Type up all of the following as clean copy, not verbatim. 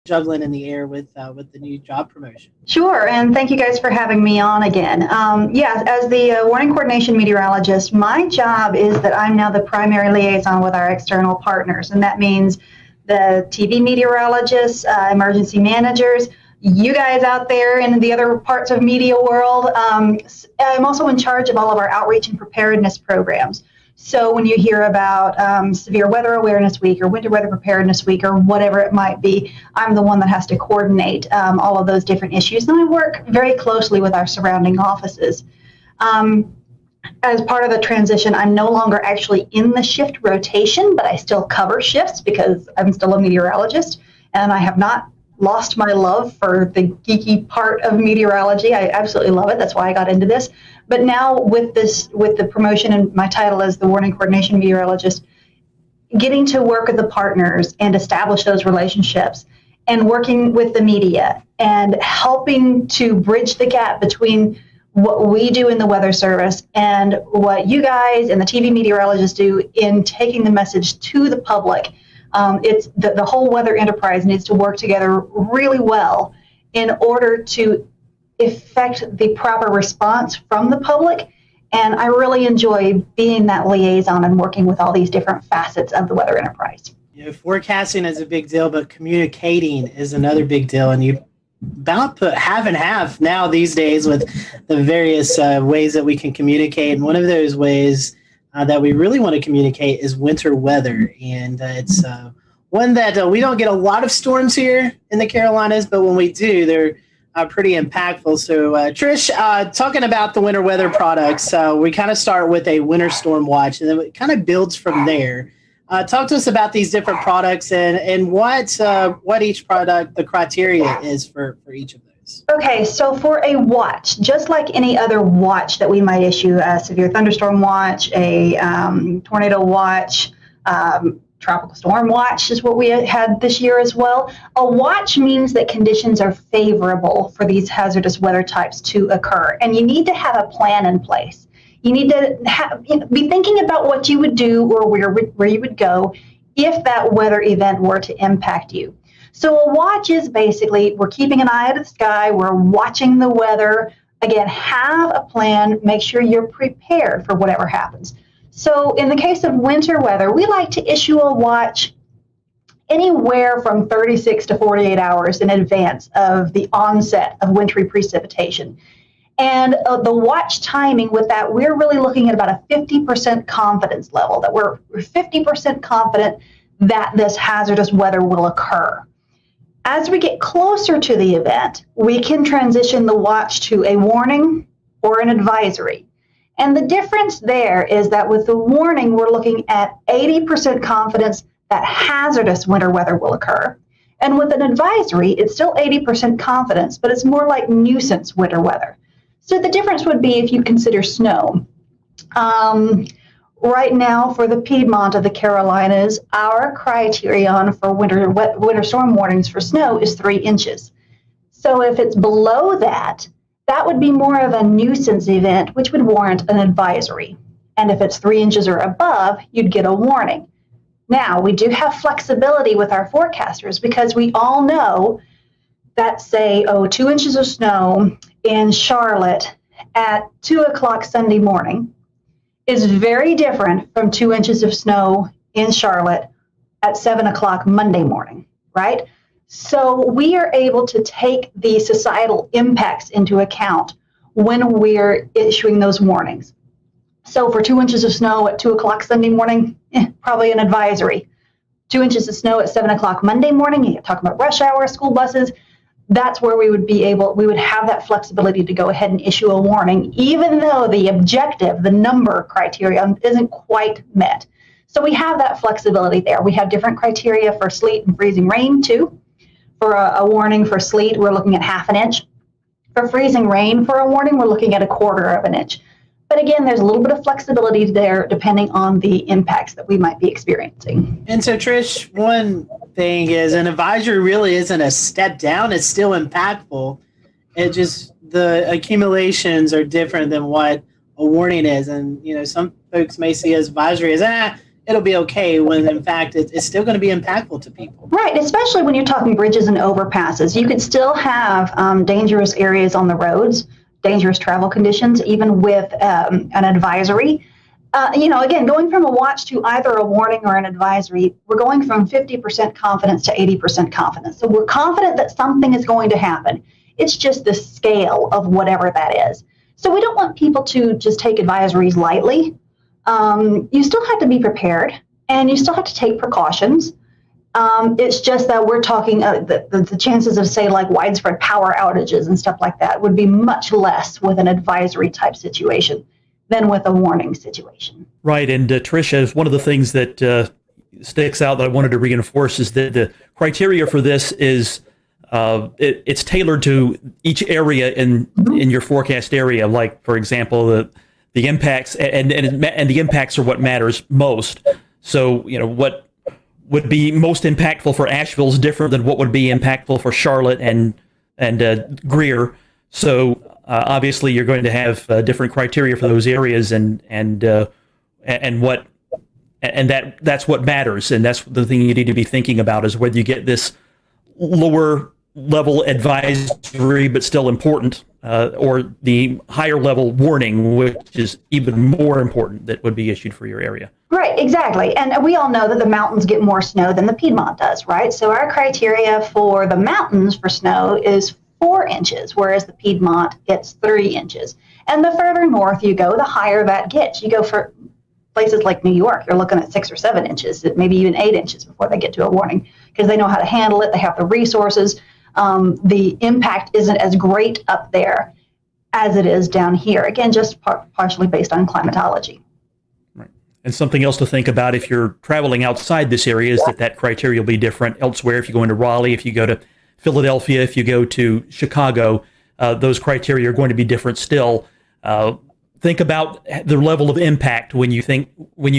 juggling in the air with the new job promotion. Sure, and thank you guys for having me on again. Yes, as the warning coordination meteorologist, my job is that I'm now the primary liaison with our external partners, and that means the TV meteorologists, emergency managers, you guys out there in the other parts of media world. I'm also in charge of all of our outreach and preparedness programs. So when you hear about Severe Weather Awareness Week or Winter Weather Preparedness Week or whatever it might be, I'm the one that has to coordinate all of those different issues. And I work very closely with our surrounding offices. As part of the transition, I'm no longer actually in the shift rotation, but I still cover shifts because I'm still a meteorologist, and I have not lost my love for the geeky part of meteorology. I absolutely love it. That's why I got into this. But now with the promotion and my title as the warning coordination meteorologist, getting to work with the partners and establish those relationships and working with the media and helping to bridge the gap between what we do in the Weather Service and what you guys and the TV meteorologists do in taking the message to the public. It's the whole weather enterprise needs to work together really well in order to effect the proper response from the public. And I really enjoy being that liaison and working with all these different facets of the weather enterprise. Forecasting is a big deal, but communicating is another big deal. And you about put half and half now these days with the various ways that we can communicate. And one of those ways that we really want to communicate is winter weather. And it's one that we don't get a lot of storms here in the Carolinas, but when we do, they're pretty impactful. So Trish, talking about the winter weather products, we kind of start with a winter storm watch, and then it kind of builds from there. Talk to us about these different products and what each product, the criteria is for each of those. Okay, so for a watch, just like any other watch that we might issue, a severe thunderstorm watch, a tornado watch, tropical storm watch is what we had this year as well. A watch means that conditions are favorable for these hazardous weather types to occur, and you need to have a plan in place. You need to be thinking about what you would do or where you would go if that weather event were to impact you. So a watch is basically, we're keeping an eye out of the sky, we're watching the weather. Again, have a plan, make sure you're prepared for whatever happens. So in the case of winter weather, we like to issue a watch anywhere from 36 to 48 hours in advance of the onset of wintry precipitation. And the watch timing with that, we're really looking at about a 50% confidence level, that we're 50% confident that this hazardous weather will occur. As we get closer to the event, we can transition the watch to a warning or an advisory. And the difference there is that with the warning, we're looking at 80% confidence that hazardous winter weather will occur. And with an advisory, it's still 80% confidence, but it's more like nuisance winter weather. So the difference would be if you consider snow. Right now, for the Piedmont of the Carolinas, our criterion for winter storm warnings for snow is 3 inches. So if it's below that, that would be more of a nuisance event, which would warrant an advisory. And if it's 3 inches or above, you'd get a warning. Now, we do have flexibility with our forecasters because we all know that, say, 2 inches of snow in Charlotte at 2 o'clock Sunday morning is very different from 2 inches of snow in Charlotte at 7 o'clock Monday morning, right? So we are able to take the societal impacts into account when we're issuing those warnings. So for 2 inches of snow at 2 o'clock Sunday morning, probably an advisory. 2 inches of snow at 7 o'clock Monday morning, you talk about rush hour, school buses, that's where we would have that flexibility to go ahead and issue a warning, even though the objective, the number criterion isn't quite met. So we have that flexibility there. We have different criteria for sleet and freezing rain too. For a warning for sleet, we're looking at 1/2 inch. For freezing rain, for a warning, we're looking at 1/4 inch. But again, there's a little bit of flexibility there depending on the impacts that we might be experiencing. And so, Trish, one thing is an advisory really isn't a step down. It's still impactful. It just, the accumulations are different than what a warning is. And, some folks may see advisory as, it'll be okay, when in fact it's still going to be impactful to people. Right, especially when you're talking bridges and overpasses. You could still have dangerous areas on the roads, dangerous travel conditions, even with an advisory. Again, going from a watch to either a warning or an advisory, we're going from 50% confidence to 80% confidence. So we're confident that something is going to happen. It's just the scale of whatever that is. So we don't want people to just take advisories lightly. You still have to be prepared, and you still have to take precautions. It's just that we're talking the chances of, say, like widespread power outages and stuff like that would be much less with an advisory type situation than with a warning situation. Right. And Tricia, one of the things that sticks out that I wanted to reinforce is that the criteria for this is it's tailored to each area in your forecast area. Like, for example, the impacts and the impacts are what matters most. So, what would be most impactful for Asheville is different than what would be impactful for Charlotte and Greer. So obviously you're going to have different criteria for those areas, that's what matters, and that's the thing you need to be thinking about, is whether you get this lower level advisory but still important, or the higher level warning, which is even more important, that would be issued for your area. Right, exactly. And we all know that the mountains get more snow than the Piedmont does, right? So our criteria for the mountains for snow is 4 inches, whereas the Piedmont gets 3 inches. And the further north you go, the higher that gets. You go for places like New York, you're looking at 6 or 7 inches, maybe even 8 inches before they get to a warning, because they know how to handle it. They have the resources. The impact isn't as great up there as it is down here. Again, just partially based on climatology. Right. And something else to think about if you're traveling outside this area is that criteria will be different elsewhere. If you go into Raleigh, if you go to Philadelphia, if you go to Chicago, those criteria are going to be different still. Think about the level of impact when you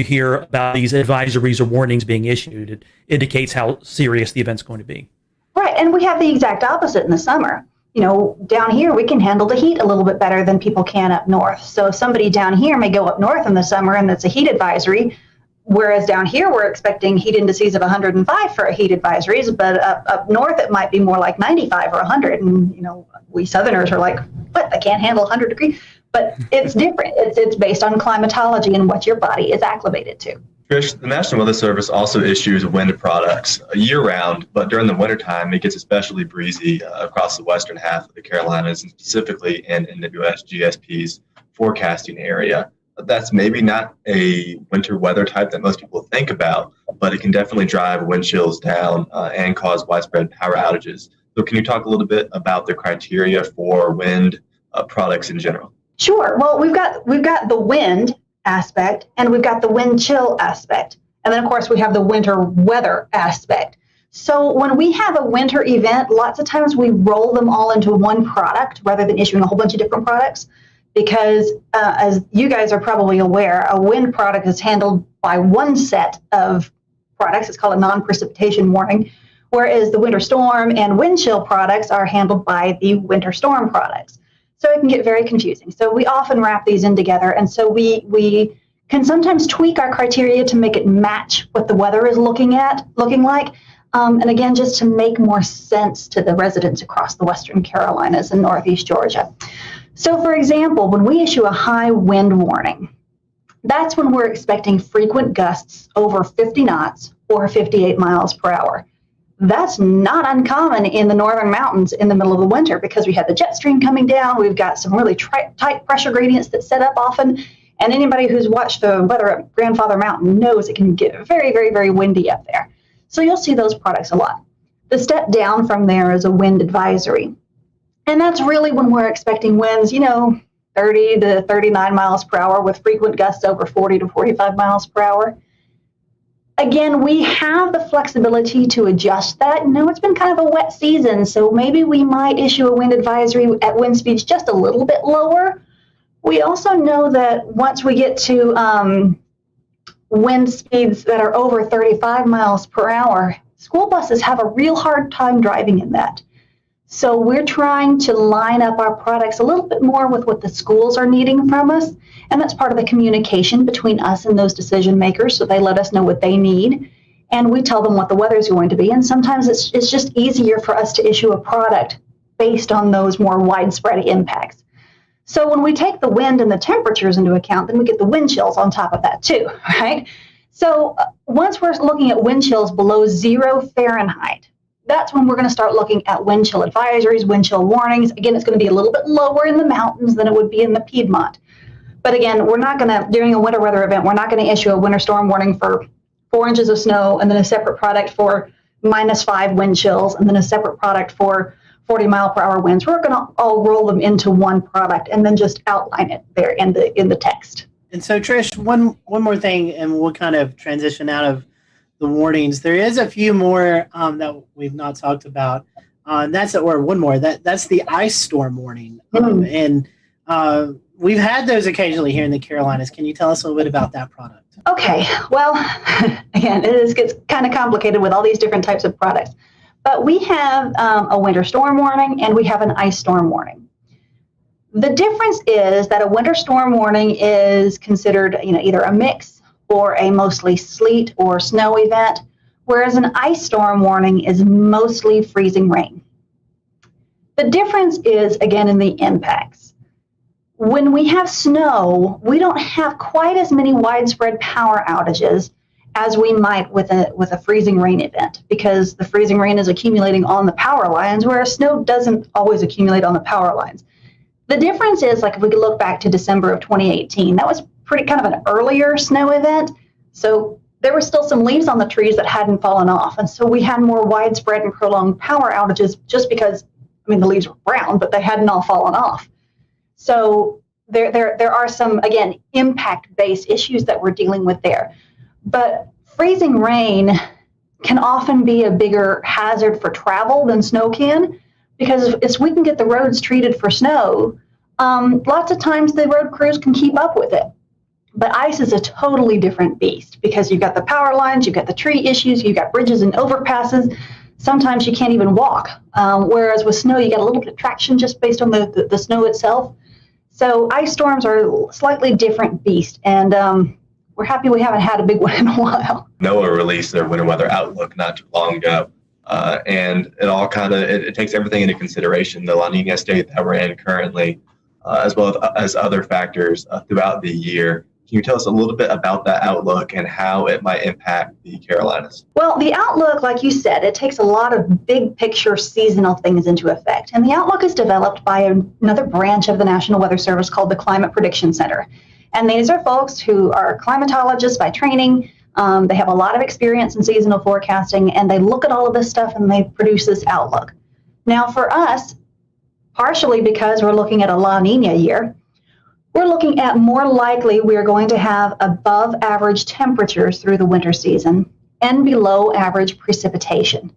hear about these advisories or warnings being issued. It indicates how serious the event's going to be. Right, and we have the exact opposite in the summer. Down here we can handle the heat a little bit better than people can up north. So somebody down here may go up north in the summer and it's a heat advisory, whereas down here we're expecting heat indices of 105 for a heat advisories, but up north it might be more like 95 or 100. And we Southerners are like, what? I can't handle 100 degrees. But it's different. It's based on climatology and what your body is acclimated to. Trish, the National Weather Service also issues wind products year-round, but during the wintertime, it gets especially breezy across the western half of the Carolinas, and specifically in NWS-GSP's forecasting area. That's maybe not a winter weather type that most people think about, but it can definitely drive wind chills down and cause widespread power outages. So can you talk a little bit about the criteria for wind products in general? Sure. Well, we've got the wind aspect, and we've got the wind chill aspect. And then, of course, we have the winter weather aspect. So when we have a winter event, lots of times we roll them all into one product rather than issuing a whole bunch of different products, because as you guys are probably aware, a wind product is handled by one set of products. It's called a non-precipitation warning, whereas the winter storm and wind chill products are handled by the winter storm products. So it can get very confusing. So we often wrap these in together. And so we can sometimes tweak our criteria to make it match what the weather is looking like. And again, just to make more sense to the residents across the Western Carolinas and Northeast Georgia. So for example, when we issue a high wind warning, that's when we're expecting frequent gusts over 50 knots or 58 miles per hour. That's not uncommon in the northern mountains in the middle of the winter, because we have the jet stream coming down. We've got some really tight pressure gradients that set up often. And anybody who's watched the weather at Grandfather Mountain knows it can get very, very, very windy up there. So you'll see those products a lot. The step down from there is a wind advisory. And that's really when we're expecting winds, 30 to 39 miles per hour with frequent gusts over 40 to 45 miles per hour. Again, we have the flexibility to adjust that. It's been kind of a wet season, so maybe we might issue a wind advisory at wind speeds just a little bit lower. We also know that once we get to wind speeds that are over 35 miles per hour, school buses have a real hard time driving in that. So we're trying to line up our products a little bit more with what the schools are needing from us. And that's part of the communication between us and those decision makers. So they let us know what they need. And we tell them what the weather is going to be. And sometimes it's just easier for us to issue a product based on those more widespread impacts. So when we take the wind and the temperatures into account, then we get the wind chills on top of that too, right? So once we're looking at wind chills below 0 Fahrenheit, that's when we're going to start looking at wind chill advisories, wind chill warnings. Again, it's going to be a little bit lower in the mountains than it would be in the Piedmont. But again, we're not going to, during a winter weather event, we're not going to issue a winter storm warning for 4 inches of snow and then a separate product for -5 wind chills and then a separate product for 40-mile-per-hour winds. We're going to all roll them into one product and then just outline it there in the text. And so, Trish, one more thing, and we'll kind of transition out of the warnings. There is a few more that we've not talked about. And that's one more. That's the ice storm warning. And we've had those occasionally here in the Carolinas. Can you tell us a little bit about that product? Okay. Well, again, it gets kind of complicated with all these different types of products. But we have a winter storm warning and we have an ice storm warning. The difference is that a winter storm warning is considered, either a mix or a mostly sleet or snow event, whereas an ice storm warning is mostly freezing rain. The difference is, again, in the impacts. When we have snow, we don't have quite as many widespread power outages as we might with a freezing rain event, because the freezing rain is accumulating on the power lines, whereas snow doesn't always accumulate on the power lines. The difference is, like if we could look back to December of 2018, that was pretty kind of an earlier snow event. So there were still some leaves on the trees that hadn't fallen off. And so we had more widespread and prolonged power outages just because, the leaves were brown, but they hadn't all fallen off. So there are some, again, impact-based issues that we're dealing with there. But freezing rain can often be a bigger hazard for travel than snow can, because if we can get the roads treated for snow, lots of times the road crews can keep up with it. But ice is a totally different beast, because you've got the power lines, you've got the tree issues, you've got bridges and overpasses. Sometimes you can't even walk. Whereas with snow, you get a little bit of traction just based on the snow itself. So ice storms are a slightly different beast. And we're happy we haven't had a big one in a while. NOAA released their winter weather outlook not too long ago. And it all it takes everything into consideration, the La Nina state that we're in currently, as well as other factors throughout the year. Can you tell us a little bit about that outlook and how it might impact the Carolinas? Well, the outlook, like you said, it takes a lot of big picture seasonal things into effect. And the outlook is developed by another branch of the National Weather Service called the Climate Prediction Center. And these are folks who are climatologists by training. They have a lot of experience in seasonal forecasting, and they look at all of this stuff and they produce this outlook. Now, for us, partially because we're looking at a La Nina year, we're looking at more likely we're going to have above average temperatures through the winter season and below average precipitation.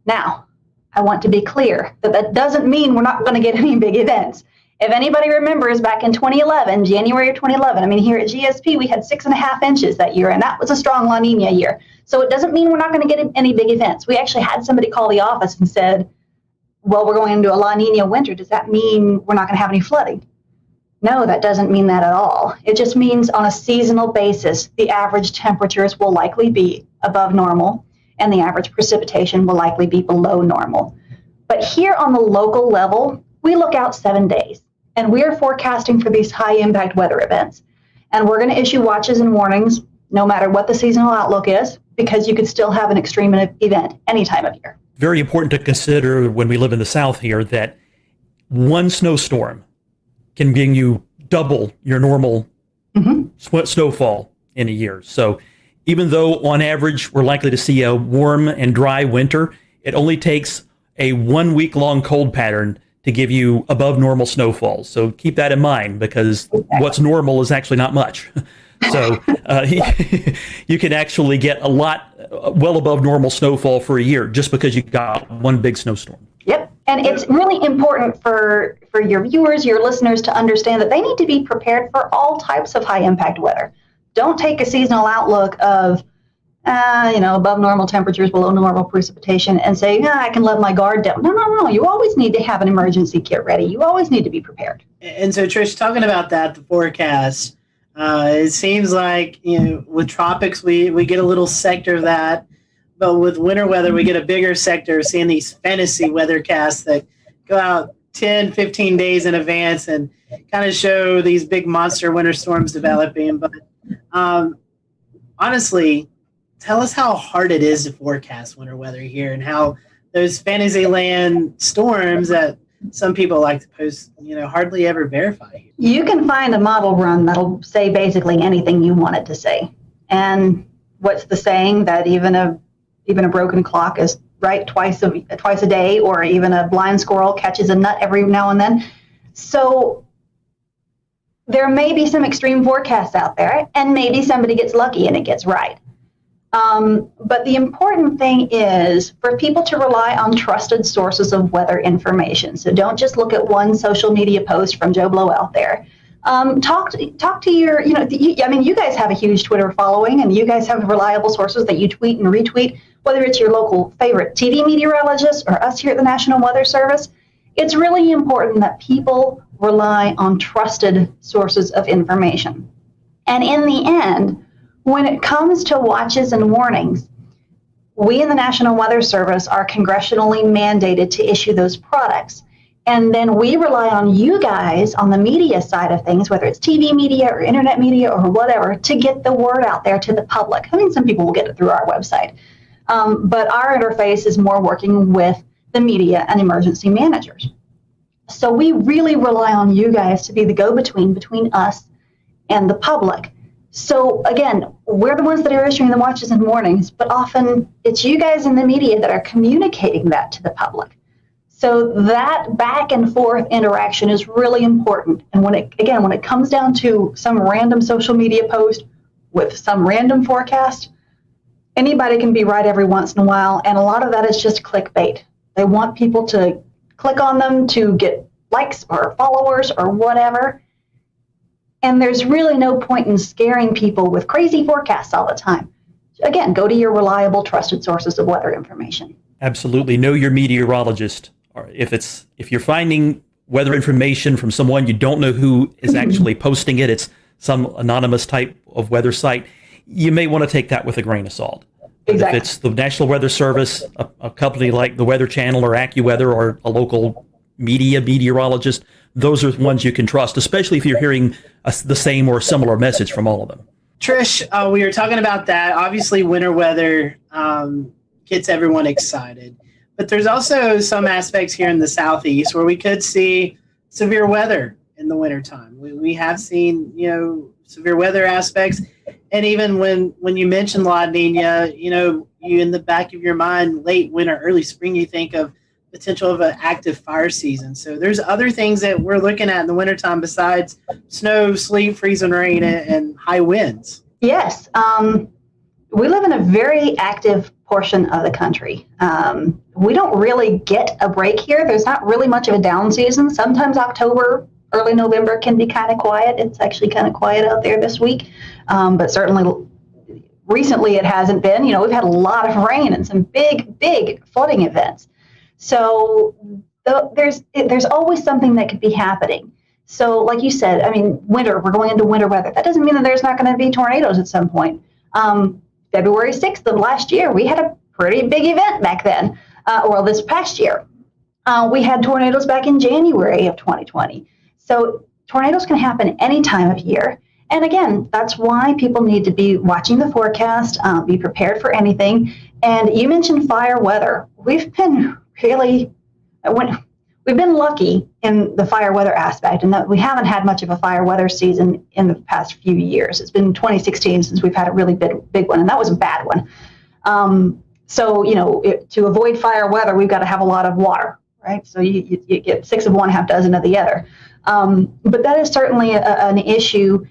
Now, I want to be clear that that doesn't mean we're not going to get any big events. If anybody remembers back in 2011, January of 2011, here at GSP, we had 6.5 inches that year, and that was a strong La Nina year. So it doesn't mean we're not going to get any big events. We actually had somebody call the office and said, well, we're going into a La Nina winter. Does that mean we're not going to have any flooding? No, that doesn't mean that at all. It just means on a seasonal basis, the average temperatures will likely be above normal, and the average precipitation will likely be below normal. But here on the local level, we look out 7 days, and we are forecasting for these high impact weather events. And we're going to issue watches and warnings no matter what the seasonal outlook is, because you could still have an extreme event any time of year. Very important to consider when we live in the South here that one snowstorm can bring you double your normal snowfall in a year. So even though on average we're likely to see a warm and dry winter, it only takes a 1 week long cold pattern to give you above normal snowfall. So keep that in mind, because what's normal is actually not much. So you can actually get a lot well above normal snowfall for a year just because you got one big snowstorm. Yep. And it's really important for your viewers, your listeners, to understand that they need to be prepared for all types of high impact weather. Don't take a seasonal outlook of above normal temperatures, below normal precipitation, and say, yeah, I can let my guard down. No. You always need to have an emergency kit ready. You always need to be prepared. And so, Trish, talking about that, the forecast, it seems like, with tropics, we get a little sector of that. But with winter weather, we get a bigger sector, seeing these fantasy weathercasts that go out 10, 15 days in advance and kind of show these big monster winter storms developing. But honestly, tell us how hard it is to forecast winter weather here, and how those Fantasyland storms that some people like to post, hardly ever verify. You can find a model run that'll say basically anything you want it to say. And what's the saying that even a broken clock is right twice a day, or even a blind squirrel catches a nut every now and then? So there may be some extreme forecasts out there, and maybe somebody gets lucky and it gets right. But the important thing is for people to rely on trusted sources of weather information. So don't just look at one social media post from Joe Blow out there. Talk to your, you guys have a huge Twitter following, and you guys have reliable sources that you tweet and retweet, whether it's your local favorite TV meteorologist or us here at the National Weather Service. It's really important that people rely on trusted sources of information. And in the end, when it comes to watches and warnings, we in the National Weather Service are congressionally mandated to issue those products. And then we rely on you guys on the media side of things, whether it's TV media or internet media or whatever, to get the word out there to the public. I mean, some people will get it through our website. But our interface is more working with the media and emergency managers. So we really rely on you guys to be the go-between between us and the public. So again, we're the ones that are issuing the watches and warnings, but often it's you guys in the media that are communicating that to the public. So that back and forth interaction is really important. And when it comes down to some random social media post with some random forecast, anybody can be right every once in a while. And a lot of that is just clickbait. They want people to click on them to get likes or followers or whatever. And there's really no point in scaring people with crazy forecasts all the time. Again, go to your reliable, trusted sources of weather information. Absolutely. Know your meteorologist. Or if you're finding weather information from someone you don't know who is actually posting it, it's some anonymous type of weather site, you may want to take that with a grain of salt. Exactly. If it's the National Weather Service, a company like the Weather Channel or AccuWeather, or a local meteorologist, those are the ones you can trust, especially if you're hearing the same or similar message from all of them. Trish, we were talking about that. Obviously, winter weather gets everyone excited. But there's also some aspects here in the Southeast where we could see severe weather in the wintertime. We have seen, severe weather aspects. And even when you mention La Nina, you in the back of your mind, late winter, early spring, you think of potential of an active fire season. So there's other things that we're looking at in the wintertime besides snow, sleet, freezing rain, and high winds. Yes. We live in a very active portion of the country. We don't really get a break here. There's not really much of a down season. Sometimes October, early November can be kind of quiet. It's actually kind of quiet out there this week. But certainly recently it hasn't been. We've had a lot of rain and some big flooding events. So there's always something that could be happening. So like you said, winter, we're going into winter weather. That doesn't mean that there's not going to be tornadoes at some point. February 6th of last year, we had a pretty big event back then, this past year. We had tornadoes back in January of 2020. So tornadoes can happen any time of year. And again, that's why people need to be watching the forecast, be prepared for anything. And you mentioned fire weather. We've been lucky in the fire weather aspect, and that we haven't had much of a fire weather season in the past few years. It's been 2016 since we've had a really big one, and that was a bad one. To avoid fire weather, we've got to have a lot of water, right? So you get 6 of one, half dozen of the other. But that is certainly an issue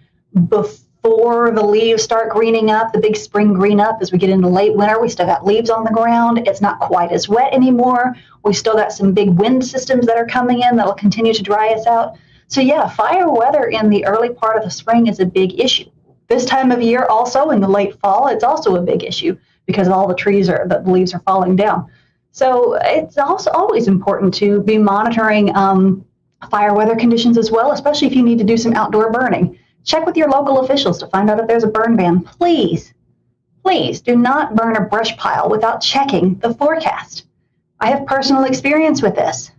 before the leaves start greening up, the big spring green up. As we get into late winter, we still got leaves on the ground. It's not quite as wet anymore. We still got some big wind systems that are coming in that'll continue to dry us out. So yeah, fire weather in the early part of the spring is a big issue. This time of year also, in the late fall, it's also a big issue because all the leaves are falling down. So it's also always important to be monitoring fire weather conditions as well, especially if you need to do some outdoor burning. Check with your local officials to find out if there's a burn ban. Please, please do not burn a brush pile without checking the forecast. I have personal experience with this.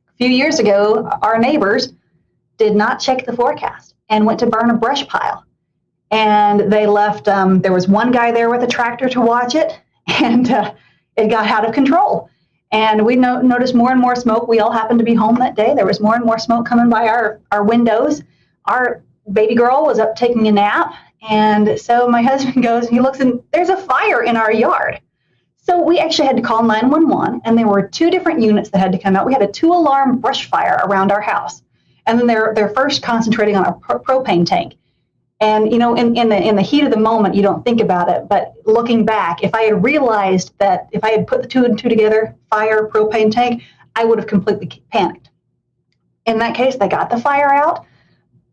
A few years ago, our neighbors did not check the forecast and went to burn a brush pile. And they left, there was one guy there with a tractor to watch it, and it got out of control. And we noticed more and more smoke. We all happened to be home that day. There was more and more smoke coming by our windows. Our baby girl was up taking a nap. And so my husband goes, he looks, and there's a fire in our yard. So we actually had to call 911, and there were 2 different units that had to come out. We had a 2-alarm brush fire around our house. And then they're first concentrating on a propane tank. And, you know, in the heat of the moment, you don't think about it. But looking back, if I had realized that if I had put the 2 and 2 together, fire, propane tank, I would have completely panicked. In that case, they got the fire out,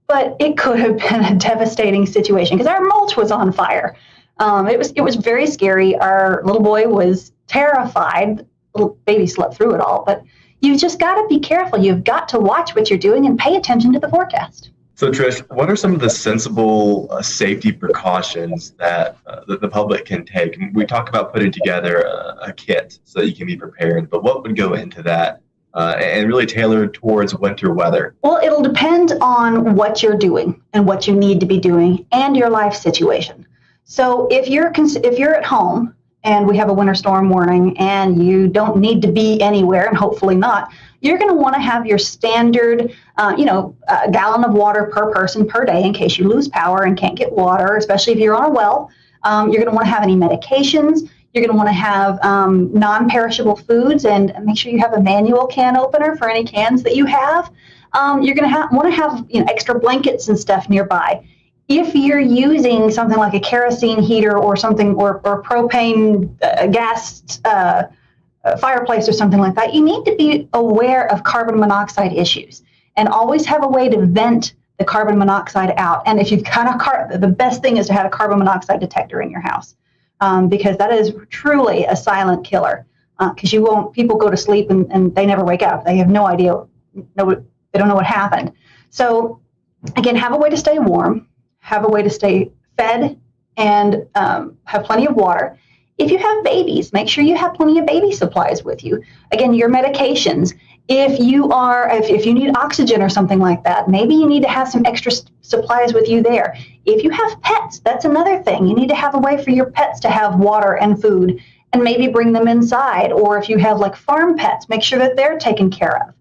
but it could have been a devastating situation because our mulch was on fire. It was very scary. Our little boy was terrified. Little baby slept through it all. But you've just got to be careful. You've got to watch what you're doing and pay attention to the forecast. So, Trish, what are some of the sensible safety precautions that the public can take? We talk about putting together a kit so that you can be prepared, but what would go into that and really tailored towards winter weather? Well, it'll depend on what you're doing and what you need to be doing and your life situation. So if you're at home and we have a winter storm warning and you don't need to be anywhere, and hopefully not, you're going to want to have your standard, a gallon of water per person per day in case you lose power and can't get water, especially if you're on a well. You're going to want to have any medications. You're going to want to have non-perishable foods, and make sure you have a manual can opener for any cans that you have. You're going to want to have extra blankets and stuff nearby. If you're using something like a kerosene heater or something, or propane gas fireplace or something like that, you need to be aware of carbon monoxide issues and always have a way to vent the carbon monoxide out. And if you've got the best thing is to have a carbon monoxide detector in your house, because that is truly a silent killer. Because people go to sleep and they never wake up. They have no idea. They don't know what happened. So again, have a way to stay warm, have a way to stay fed, and have plenty of water. If you have babies, make sure you have plenty of baby supplies with you. Again, your medications. If you need oxygen or something like that, maybe you need to have some extra supplies with you there. If you have pets, that's another thing. You need to have a way for your pets to have water and food, and maybe bring them inside. Or if you have like farm pets, make sure that they're taken care of.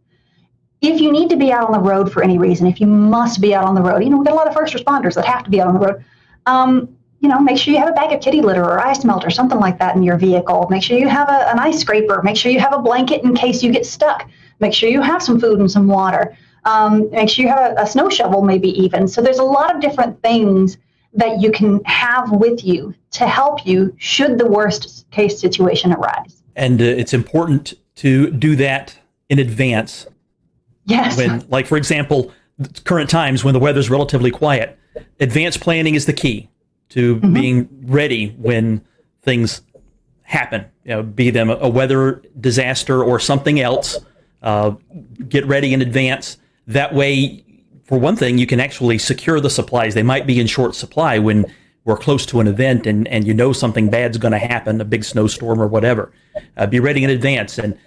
If you need to be out on the road for any reason, if you must be out on the road, we got a lot of first responders that have to be out on the road. Make sure you have a bag of kitty litter or ice melt or something like that in your vehicle. Make sure you have an ice scraper. Make sure you have a blanket in case you get stuck. Make sure you have some food and some water. Make sure you have a snow shovel maybe even. So there's a lot of different things that you can have with you to help you should the worst case situation arise. And it's important to do that in advance. Yes. Like, for example, current times when the weather's relatively quiet, advanced planning is the key to being ready when things happen, be them a weather disaster or something else. Get ready in advance. That way, for one thing, you can actually secure the supplies. They might be in short supply when we're close to an event and something bad's going to happen, a big snowstorm or whatever. Be ready in advance. And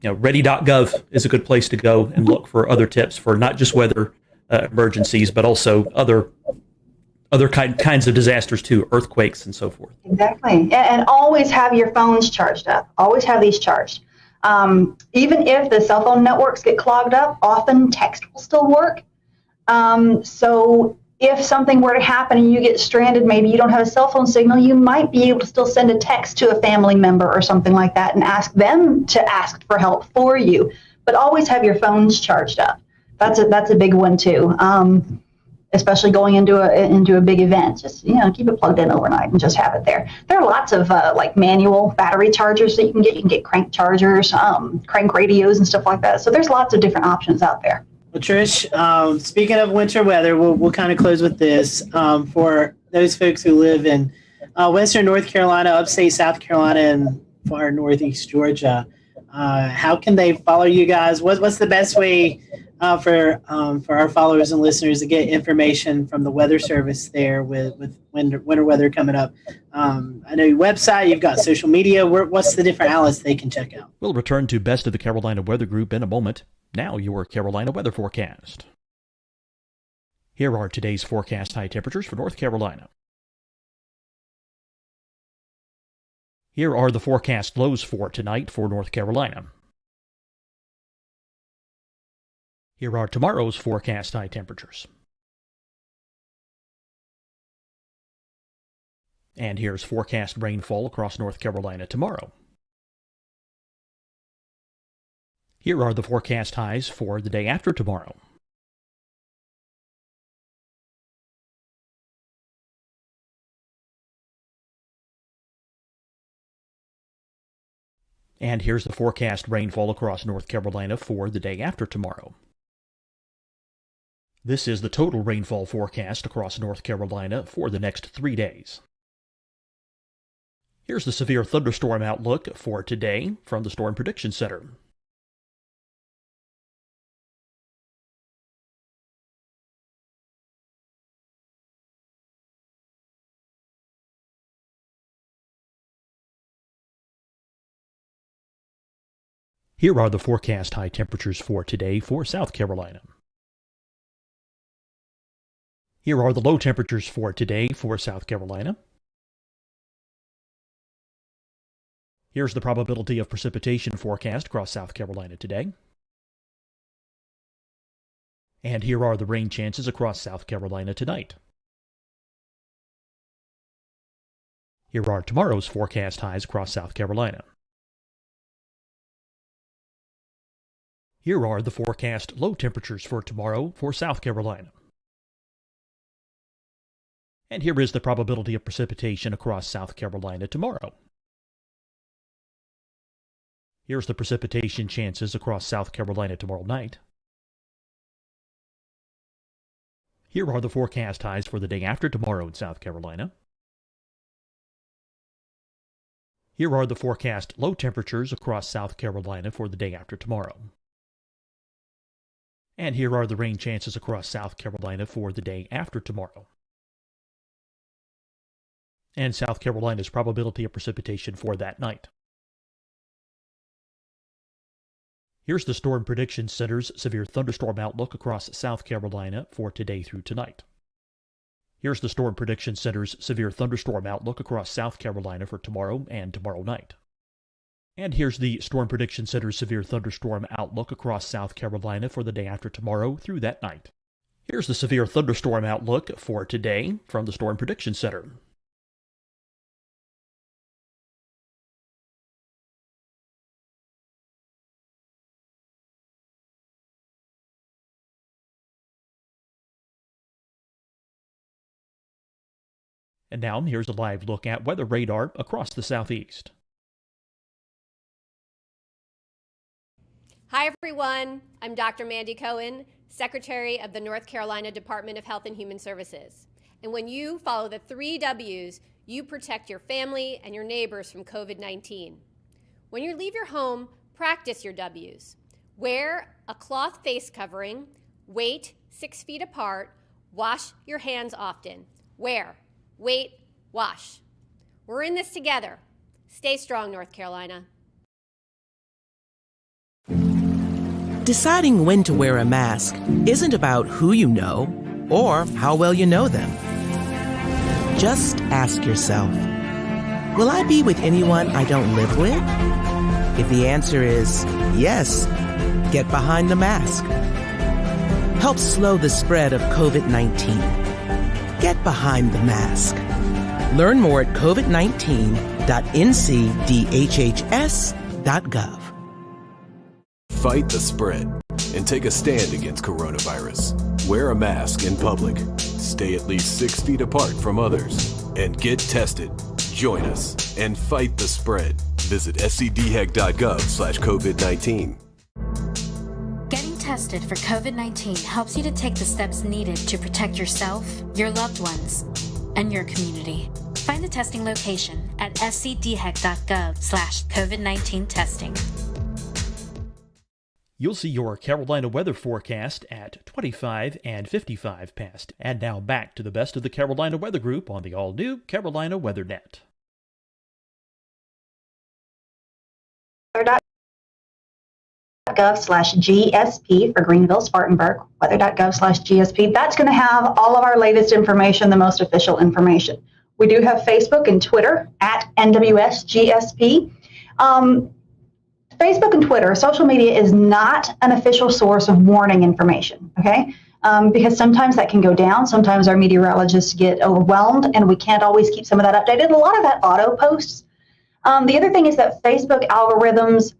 ready.gov is a good place to go and look for other tips for not just weather emergencies, but also other kinds of disasters too, earthquakes and so forth. Exactly. And always have your phones charged up. Always have these charged. Even if the cell phone networks get clogged up, often text will still work. So if something were to happen and you get stranded, maybe you don't have a cell phone signal, you might be able to still send a text to a family member or something like that and ask them to ask for help for you. But always have your phones charged up. That's a big one too. Especially going into a big event, just keep it plugged in overnight and just have it there. There are lots of like manual battery chargers that you can get. You can get crank chargers, crank radios, and stuff like that. So there's lots of different options out there. Well, Trish, speaking of winter weather, we'll kind of close with this. For those folks who live in Western North Carolina, upstate South Carolina, and far northeast Georgia, how can they follow you guys? What's the best way for our followers and listeners to get information from the Weather Service there with winter weather coming up? I know your website, you've got social media. What's the different outlets they can check out? We'll return to Best of the Carolina Weather Group in a moment. Now your Carolina weather forecast. Here are today's forecast high temperatures for North Carolina. Here are the forecast lows for tonight for North Carolina. Here are tomorrow's forecast high temperatures. And here's forecast rainfall across North Carolina tomorrow. Here are the forecast highs for the day after tomorrow. And here's the forecast rainfall across North Carolina for the day after tomorrow. This is the total rainfall forecast across North Carolina for the next 3 days. Here's the severe thunderstorm outlook for today from the Storm Prediction Center. Here are the forecast high temperatures for today for South Carolina. Here are the low temperatures for today for South Carolina. Here's the probability of precipitation forecast across South Carolina today. And here are the rain chances across South Carolina tonight. Here are tomorrow's forecast highs across South Carolina. Here are the forecast low temperatures for tomorrow for South Carolina. And here is the probability of precipitation across South Carolina tomorrow. Here's the precipitation chances across South Carolina tomorrow night. Here are the forecast highs for the day after tomorrow in South Carolina. Here are the forecast low temperatures across South Carolina for the day after tomorrow. And here are the rain chances across South Carolina for the day after tomorrow. And South Carolina's probability of precipitation for that night. Here's the Storm Prediction Center's severe thunderstorm outlook across South Carolina for today through tonight. Here's the Storm Prediction Center's severe thunderstorm outlook across South Carolina for tomorrow and tomorrow night. And here's the Storm Prediction Center's severe thunderstorm outlook across South Carolina for the day after tomorrow through that night. Here's the severe thunderstorm outlook for today from the Storm Prediction Center. And now here's a live look at weather radar across the southeast. Hi everyone, I'm Dr. Mandy Cohen, Secretary of the North Carolina Department of Health and Human Services. And when you follow the 3 W's, you protect your family and your neighbors from COVID-19. When you leave your home, practice your W's. Wear a cloth face covering, wait 6 feet apart, wash your hands often. Wear, wait, wash. We're in this together. Stay strong, North Carolina. Deciding when to wear a mask isn't about who you know or how well you know them. Just ask yourself, will I be with anyone I don't live with? If the answer is yes, get behind the mask. Help slow the spread of COVID-19. Get behind the mask. Learn more at covid19.ncdhhs.gov. Fight the spread and take a stand against coronavirus. Wear a mask in public. Stay at least 6 feet apart from others. And get tested. Join us and fight the spread. Visit scdhec.gov/COVID-19. Getting tested for COVID-19 helps you to take the steps needed to protect yourself, your loved ones, and your community. Find the testing location at scdhec.gov/COVID-19 testing. You'll see your Carolina weather forecast at 25 and 55 past. And now back to the best of the Carolina Weather Group on the all-new Carolina WeatherNet. Weather.gov/GSP for Greenville, Spartanburg, weather.gov/GSP. That's going to have all of our latest information, the most official information. We do have Facebook and Twitter at NWSGSP. Facebook and Twitter, social media is not an official source of warning information, okay? Because sometimes that can go down. Sometimes our meteorologists get overwhelmed and we can't always keep some of that updated. A lot of that auto posts. The other thing is that Facebook algorithms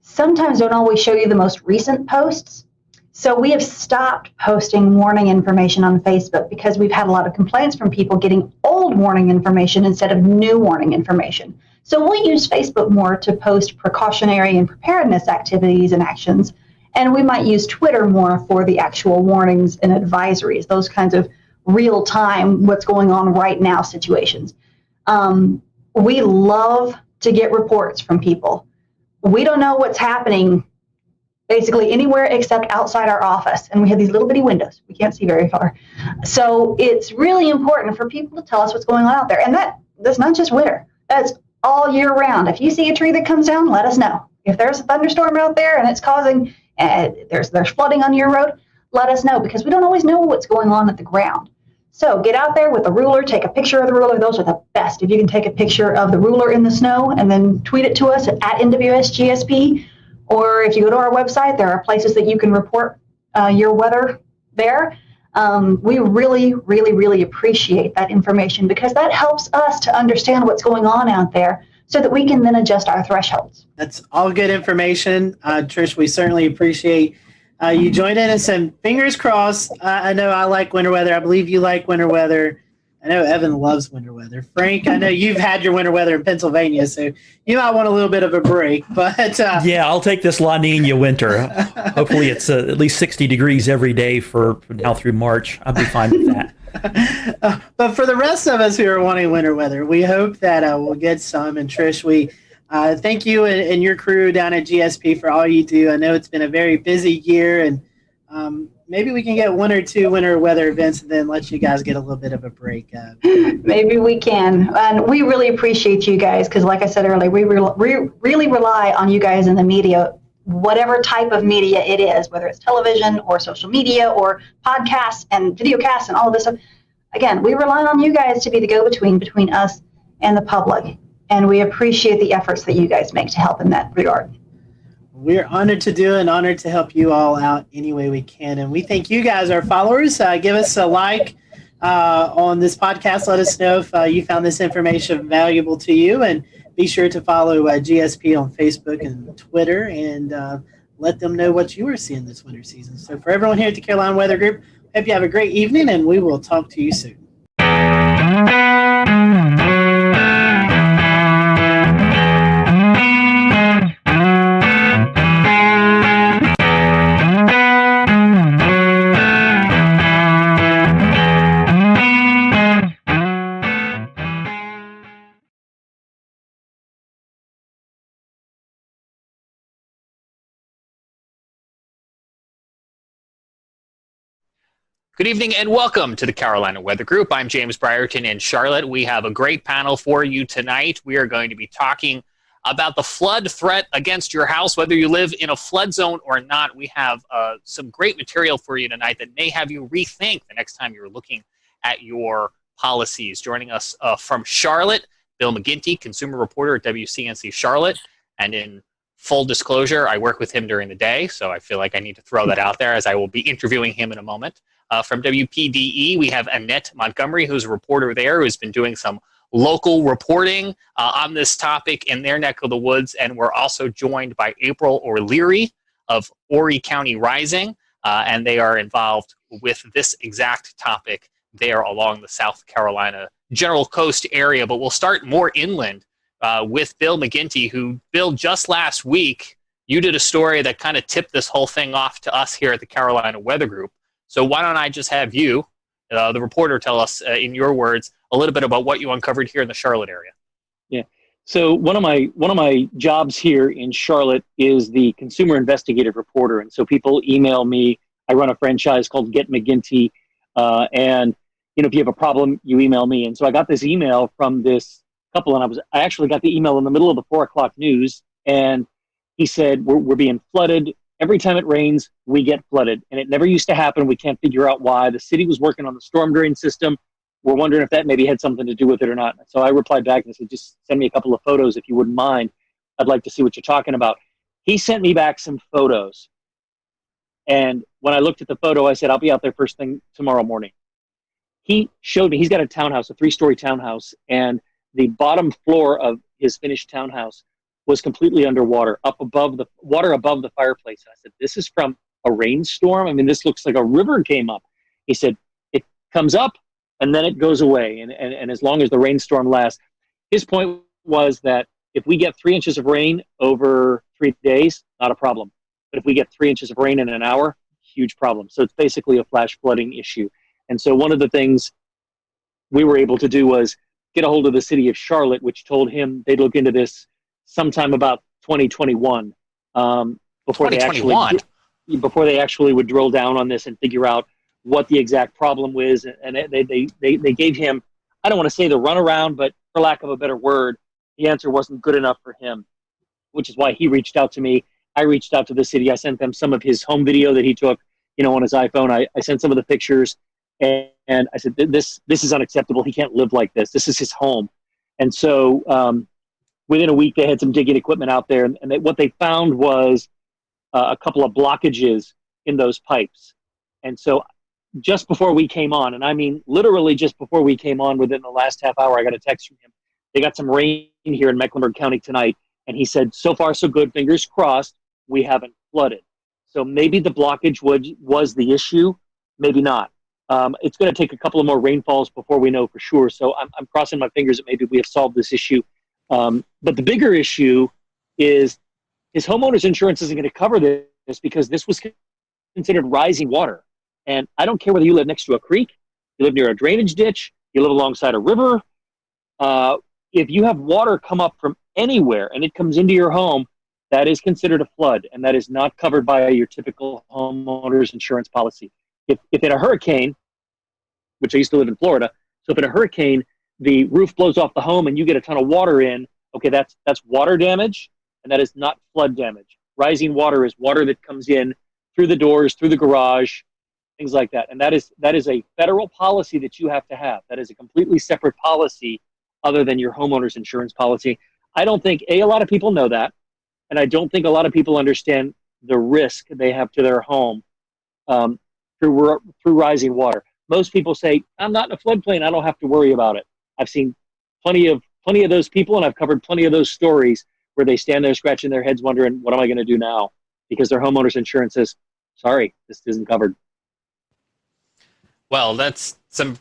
sometimes don't always show you the most recent posts. So we have stopped posting warning information on Facebook because we've had a lot of complaints from people getting old warning information instead of new warning information. So we'll use Facebook more to post precautionary and preparedness activities and actions. And we might use Twitter more for the actual warnings and advisories, those kinds of real-time, what's going on right now situations. We love to get reports from people. We don't know what's happening basically anywhere except outside our office. And we have these little bitty windows. We can't see very far. So it's really important for people to tell us what's going on out there. And that's not just winter. That's all year round. If you see a tree that comes down, let us know. If there's a thunderstorm out there and it's causing, there's flooding on your road, let us know because we don't always know what's going on at the ground. So get out there with a ruler, take a picture of the ruler. Those are the best. If you can take a picture of the ruler in the snow and then tweet it to us at NWSGSP, or if you go to our website, there are places that you can report your weather there. We really, really, really appreciate that information because that helps us to understand what's going on out there so that we can then adjust our thresholds. That's all good information. Trish, we certainly appreciate you joining us, and fingers crossed. I know I like winter weather. I believe you like winter weather. I know Evan loves winter weather. Frank, I know you've had your winter weather in Pennsylvania, so you might want a little bit of a break. But yeah, I'll take this La Nina winter. Hopefully it's at least 60 degrees every day for now through March. I'll be fine with that. But for the rest of us who are wanting winter weather, we hope that we'll get some. And Trish, we thank you and your crew down at GSP for all you do. I know it's been a very busy year, and maybe we can get one or two winter weather events and then let you guys get a little bit of a break. Maybe we can. And we really appreciate you guys because, like I said earlier, we really rely on you guys in the media, whatever type of media it is, whether it's television or social media or podcasts and videocasts and all of this stuff. Again, we rely on you guys to be the go-between between us and the public. And we appreciate the efforts that you guys make to help in that regard. We're honored to do and honored to help you all out any way we can. And we thank you guys, our followers. Give us a like on this podcast. Let us know if you found this information valuable to you. And be sure to follow GSP on Facebook and Twitter and let them know what you are seeing this winter season. So for everyone here at the Carolina Weather Group, hope you have a great evening, and we will talk to you soon. Good evening and welcome to the Carolina Weather Group. I'm James Brierton in Charlotte. We have a great panel for you tonight. We are going to be talking about the flood threat against your house, whether you live in a flood zone or not. We have some great material for you tonight that may have you rethink the next time you're looking at your policies. Joining us from Charlotte, Bill McGinty, consumer reporter at WCNC Charlotte. And in full disclosure, I work with him during the day, so I feel like I need to throw that out there as I will be interviewing him in a moment. From WPDE, we have Annette Montgomery, who's a reporter there, who's been doing some local reporting on this topic in their neck of the woods. And we're also joined by April O'Leary of Horry County Rising, and they are involved with this exact topic there along the South Carolina General Coast area. But we'll start more inland with Bill McGinty, who, Bill, just last week, you did a story that kind of tipped this whole thing off to us here at the Carolina Weather Group. So why don't I just have you, the reporter, tell us, in your words, a little bit about what you uncovered here in the Charlotte area. Yeah. So one of my jobs here in Charlotte is the consumer investigative reporter, and so people email me. I run a franchise called Get McGinty, and if you have a problem, you email me. And so I got this email from this couple, and I actually got the email in the middle of the 4:00 news, and he said we're being flooded. Every time it rains, we get flooded, and it never used to happen. We can't figure out why. The city was working on the storm drain system. We're wondering if that maybe had something to do with it or not. So I replied back and said, just send me a couple of photos if you wouldn't mind. I'd like to see what you're talking about. He sent me back some photos. And when I looked at the photo, I said, I'll be out there first thing tomorrow morning. He showed me, he's got a townhouse, a 3-story townhouse, and the bottom floor of his finished townhouse was completely underwater, above the fireplace. And I said, this is from a rainstorm? I mean, this looks like a river came up. He said, it comes up, and then it goes away, and as long as the rainstorm lasts. His point was that if we get 3 inches of rain over 3 days, not a problem. But if we get 3 inches of rain in an hour, huge problem. So it's basically a flash flooding issue. And so one of the things we were able to do was get a hold of the city of Charlotte, which told him they'd look into this sometime about 2021, before they actually would drill down on this and figure out what the exact problem was. And they gave him, I don't want to say the runaround, but for lack of a better word, the answer wasn't good enough for him, which is why he reached out to me. I reached out to the city. I sent them some of his home video that he took, on his iPhone. I sent some of the pictures, and I said, this is unacceptable. He can't live like this. This is his home. And so within a week, they had some digging equipment out there, and what they found was a couple of blockages in those pipes. And so just before we came on, and I mean literally just before we came on, within the last half hour, I got a text from him. They got some rain here in Mecklenburg County tonight, and he said, so far so good, fingers crossed, we haven't flooded. So maybe the blockage was the issue, maybe not. It's going to take a couple of more rainfalls before we know for sure. So I'm crossing my fingers that maybe we have solved this issue. But the bigger issue is his homeowner's insurance isn't going to cover this because this was considered rising water. And I don't care whether you live next to a creek, you live near a drainage ditch, you live alongside a river. If you have water come up from anywhere and it comes into your home, that is considered a flood, and that is not covered by your typical homeowner's insurance policy. If in a hurricane, which I used to live in Florida, so if in a hurricane, the roof blows off the home and you get a ton of water in, okay, that's water damage, and that is not flood damage. Rising water is water that comes in through the doors, through the garage, things like that. And that is a federal policy that you have to have. That is a completely separate policy other than your homeowner's insurance policy. I don't think, a lot of people know that, and I don't think a lot of people understand the risk they have to their home through rising water. Most people say, I'm not in a floodplain, I don't have to worry about it. I've seen plenty of those people, and I've covered plenty of those stories where they stand there scratching their heads wondering, what am I going to do now? Because their homeowner's insurance says, sorry, this isn't covered. Well, that's some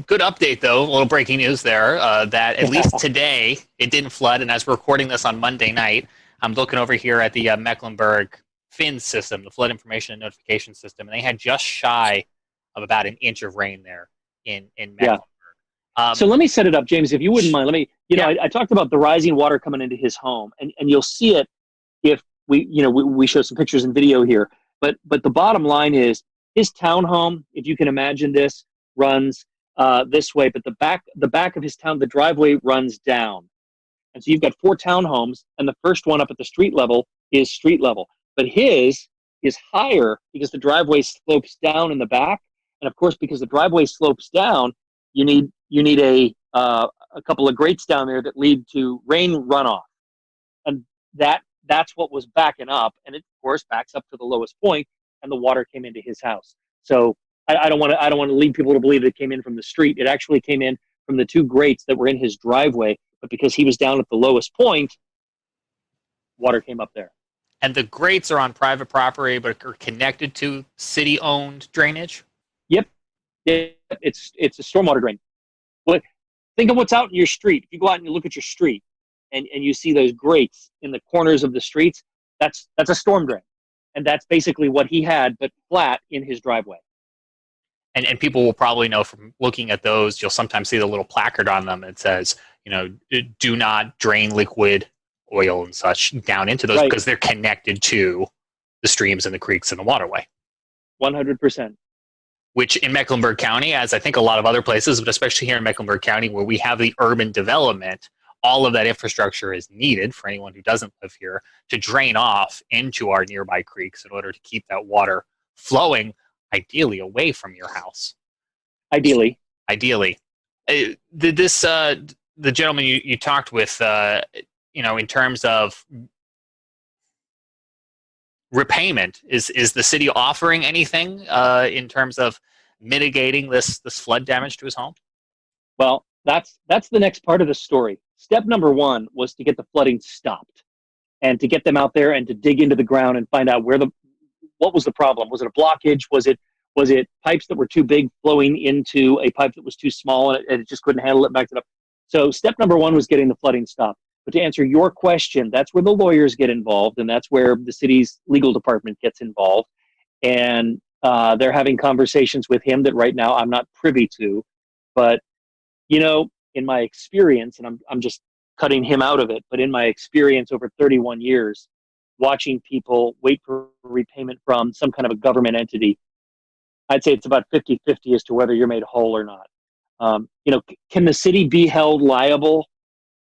good update, though. A little breaking news there, that at least today it didn't flood. And as we're recording this on Monday night, I'm looking over here at the Mecklenburg FIN system, the Flood Information and Notification System, and they had just shy of about an inch of rain there in Mecklenburg. Yeah. So let me set it up, James, if you wouldn't mind. Let me, I talked about the rising water coming into his home, and you'll see it if we show some pictures and video here. But the bottom line is his townhome, if you can imagine this, runs this way, but the back of his town, the driveway runs down. And so you've got 4 townhomes, and the first one up at the street level is street level. But his is higher because the driveway slopes down in the back. And of course, because the driveway slopes down, you need a couple of grates down there that lead to rain runoff. And that's what was backing up. And it, of course, backs up to the lowest point, and the water came into his house. So I don't want to lead people to believe it came in from the street. It actually came in from the 2 grates that were in his driveway. But because he was down at the lowest point, water came up there. And the grates are on private property, but are connected to city-owned drainage? Yep. It's a stormwater drain. But think of what's out in your street. If you go out and you look at your street and you see those grates in the corners of the streets, That's a storm drain. And that's basically what he had, but flat in his driveway. And people will probably know from looking at those, you'll sometimes see the little placard on them that says, do not drain liquid oil and such down into those, because they're connected to the streams and the creeks and the waterway. 100%. Which in Mecklenburg County, as I think a lot of other places, but especially here in Mecklenburg County where we have the urban development, all of that infrastructure is needed for anyone who doesn't live here to drain off into our nearby creeks in order to keep that water flowing, ideally away from your house. Ideally. The gentleman you talked with, in terms of repayment, is the city offering anything in terms of mitigating this flood damage to his home? Well, that's the next part of the story. Step number one was to get the flooding stopped and to get them out there and to dig into the ground and find out what was the problem. Was it a blockage? Was it pipes that were too big flowing into a pipe that was too small and it just couldn't handle it, backed it up? So step number one was getting the flooding stopped. But to answer your question, that's where the lawyers get involved, and that's where the city's legal department gets involved. And they're having conversations with him that right now I'm not privy to. But, in my experience, and I'm just cutting him out of it, but in my experience over 31 years, watching people wait for repayment from some kind of a government entity, I'd say it's about 50-50 as to whether you're made whole or not. Can the city be held liable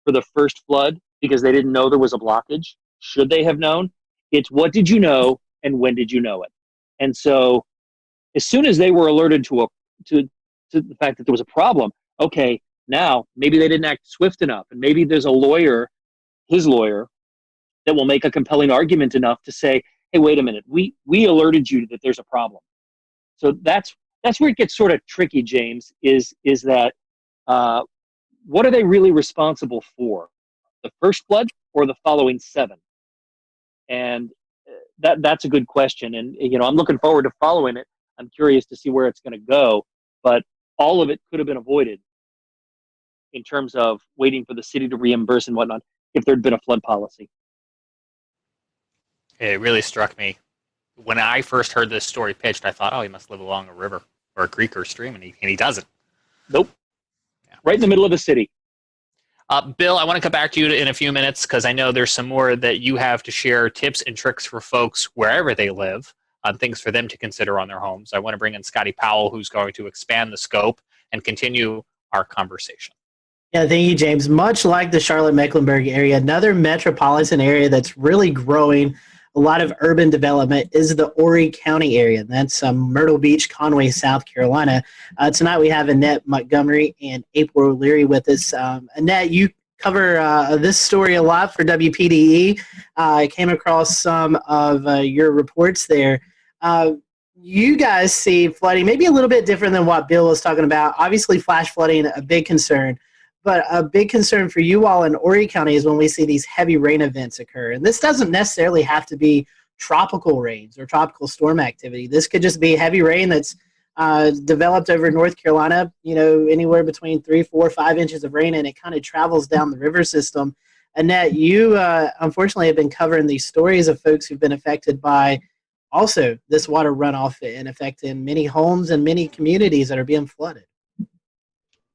for the first flood because they didn't know there was a blockage? Should they have known? It's what did you know and when did you know it? And so as soon as they were alerted to the fact that there was a problem, okay, now maybe they didn't act swift enough, and maybe there's a lawyer, his lawyer, that will make a compelling argument enough to say, hey, wait a minute, we alerted you that there's a problem. So that's where it gets sort of tricky, James, is that what are they really responsible for? The first flood or the following 7? And that's a good question. And, I'm looking forward to following it. I'm curious to see where it's going to go. But all of it could have been avoided in terms of waiting for the city to reimburse and whatnot if there'd been a flood policy. It really struck me. When I first heard this story pitched, I thought, he must live along a river or a creek or a stream, and he doesn't. Nope. Yeah. Right in the middle of the city. Bill, I want to come back to you in a few minutes because I know there's some more that you have to share, tips and tricks for folks wherever they live, things for them to consider on their homes. I want to bring in Scotty Powell, who's going to expand the scope and continue our conversation. Yeah, thank you, James. Much like the Charlotte-Mecklenburg area, another metropolitan area that's really growing a lot of urban development is the Horry County area. That's Myrtle Beach, Conway, South Carolina. Tonight we have Annette Montgomery and April O'Leary with us. Annette, you cover this story a lot for WPDE. I came across some of your reports there. You guys see flooding maybe a little bit different than what Bill was talking about. Obviously, flash flooding, a big concern. But a big concern for you all in Horry County is when we see these heavy rain events occur. And this doesn't necessarily have to be tropical rains or tropical storm activity. This could just be heavy rain that's developed over North Carolina, anywhere between 3, 4, 5 inches of rain, and it kind of travels down the river system. Annette, you unfortunately have been covering these stories of folks who've been affected by also this water runoff and affecting many homes and many communities that are being flooded.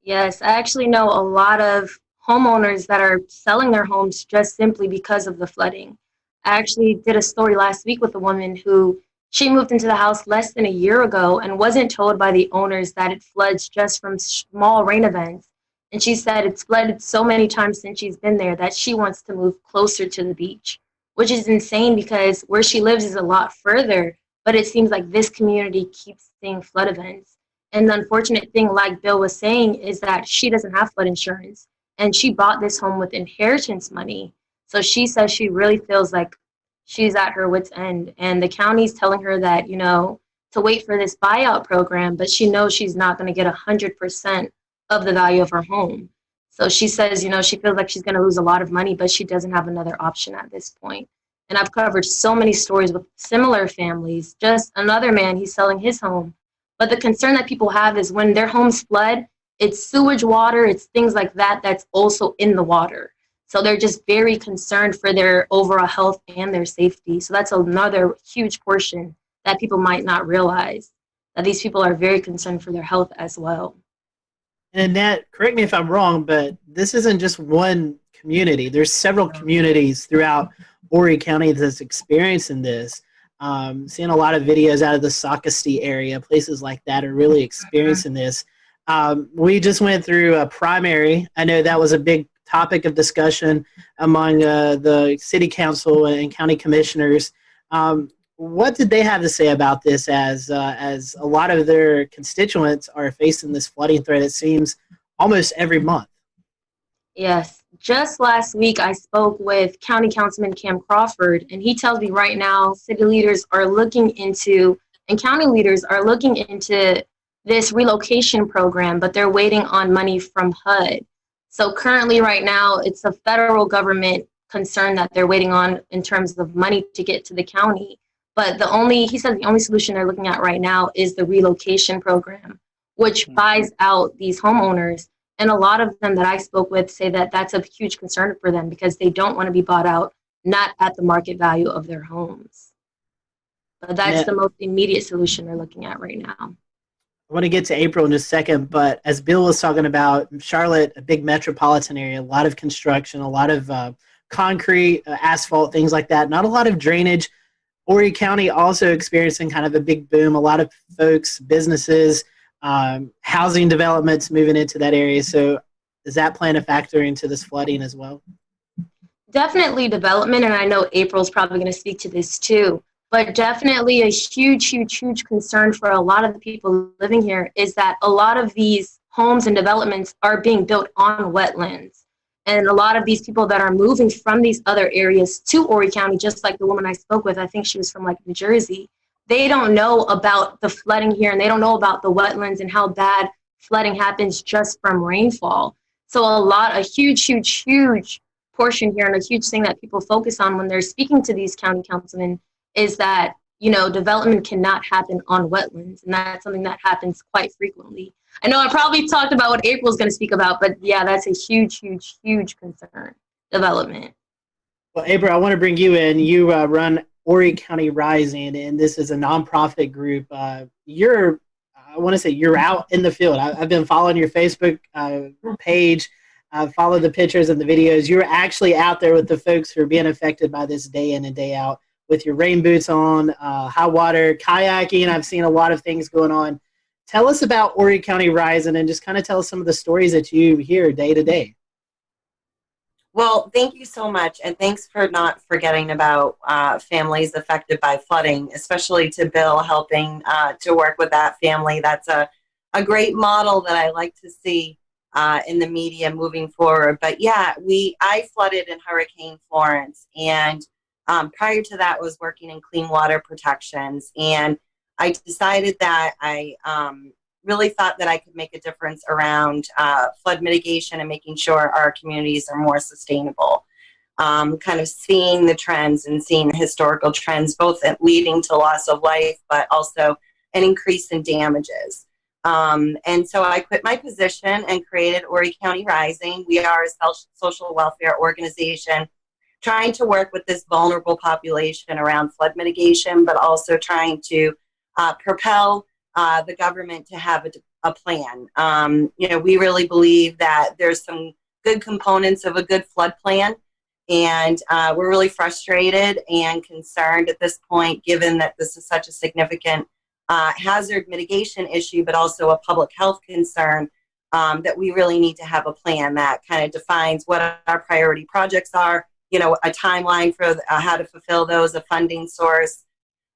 Yes, I actually know a lot of homeowners that are selling their homes just simply because of the flooding. I actually did a story last week with a woman who she moved into the house less than a year ago and wasn't told by the owners that it floods just from small rain events. And she said it's flooded so many times since she's been there that she wants to move closer to the beach, which is insane because where she lives is a lot further, but it seems like this community keeps seeing flood events. And the unfortunate thing, like Bill was saying, is that she doesn't have flood insurance. And she bought this home with inheritance money. So she says she really feels like she's at her wit's end. And the county's telling her that, to wait for this buyout program, but she knows she's not going to get 100% of the value of her home. So she says, she feels like she's going to lose a lot of money, but she doesn't have another option at this point. And I've covered so many stories with similar families. Just another man, he's selling his home. But the concern that people have is when their homes flood, it's sewage water, it's things like that that's also in the water. So they're just very concerned for their overall health and their safety. So that's another huge portion that people might not realize, that these people are very concerned for their health as well. And Annette, correct me if I'm wrong, but this isn't just one community. There's several communities throughout Horry County that's experiencing this. Seeing a lot of videos out of the Socastee area, places like that are really experiencing this. We just went through a primary. I know that was a big topic of discussion among the city council and county commissioners. What did they have to say about this as a lot of their constituents are facing this flooding threat, it seems, almost every month? Yes. Just last week, I spoke with County Councilman Cam Crawford, and he tells me right now city leaders are looking into, and county leaders are looking into this relocation program, but they're waiting on money from HUD. So currently right now, it's a federal government concern that they're waiting on in terms of money to get to the county. But he said the only solution they're looking at right now is the relocation program, which buys out these homeowners. And a lot of them that I spoke with say that that's a huge concern for them because they don't want to be bought out, not at the market value of their homes. But that's the most immediate solution they're looking at right now. I want to get to April in just a second, but as Bill was talking about, Charlotte, a big metropolitan area, a lot of construction, a lot of concrete, asphalt, things like that, not a lot of drainage. Horry County also experiencing kind of a big boom, a lot of folks, businesses, housing developments moving into that area. So does that play a factor into this flooding as well? Definitely development, and I know April's probably going to speak to this too, but definitely a huge, huge, huge concern for a lot of the people living here is that a lot of these homes and developments are being built on wetlands. And a lot of these people that are moving from these other areas to Horry County, just like the woman I spoke with, I think she was from like New Jersey, they don't know about the flooding here and they don't know about the wetlands and how bad flooding happens just from rainfall. So a huge, huge, huge portion here and a huge thing that people focus on when they're speaking to these county councilmen is that, you know, development cannot happen on wetlands. And that's something that happens quite frequently. I know I probably talked about what April's going to speak about, but yeah, that's a huge, huge, huge concern, development. Well, April, I want to bring you in. You run Horry County Rising, and this is a nonprofit group. I want to say you're out in the field. I've been following your Facebook page. I've followed the pictures and the videos. You're actually out there with the folks who are being affected by this day in and day out with your rain boots on, high water, kayaking. I've seen a lot of things going on. Tell us about Horry County Rising and just kind of tell us some of the stories that you hear day to day. Well, thank you so much. And thanks for not forgetting about families affected by flooding, especially to Bill helping to work with that family. That's a great model that I like to see in the media moving forward. But yeah, I flooded in Hurricane Florence. And prior to that, was working in clean water protections. And I decided that I really thought that I could make a difference around flood mitigation and making sure our communities are more sustainable. Kind of seeing the trends and seeing the historical trends, both leading to loss of life, but also an increase in damages. And so I quit my position and created Horry County Rising. We are a social welfare organization trying to work with this vulnerable population around flood mitigation, but also trying to propel the government to have a plan. You know, we really believe that there's some good components of a good flood plan, and we're really frustrated and concerned at this point, given that this is such a significant hazard mitigation issue, but also a public health concern, that we really need to have a plan that kind of defines what our priority projects are, you know, a timeline for how to fulfill those, a funding source,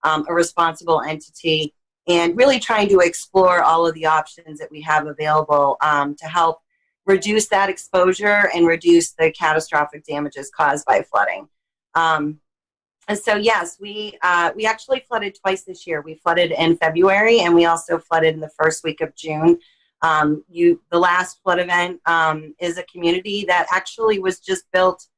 a responsible entity, and really trying to explore all of the options that we have available to help reduce that exposure and reduce the catastrophic damages caused by flooding. And so, yes, we actually flooded twice this year. We flooded in February, and we also flooded in the first week of June. The last flood event is a community that actually was just built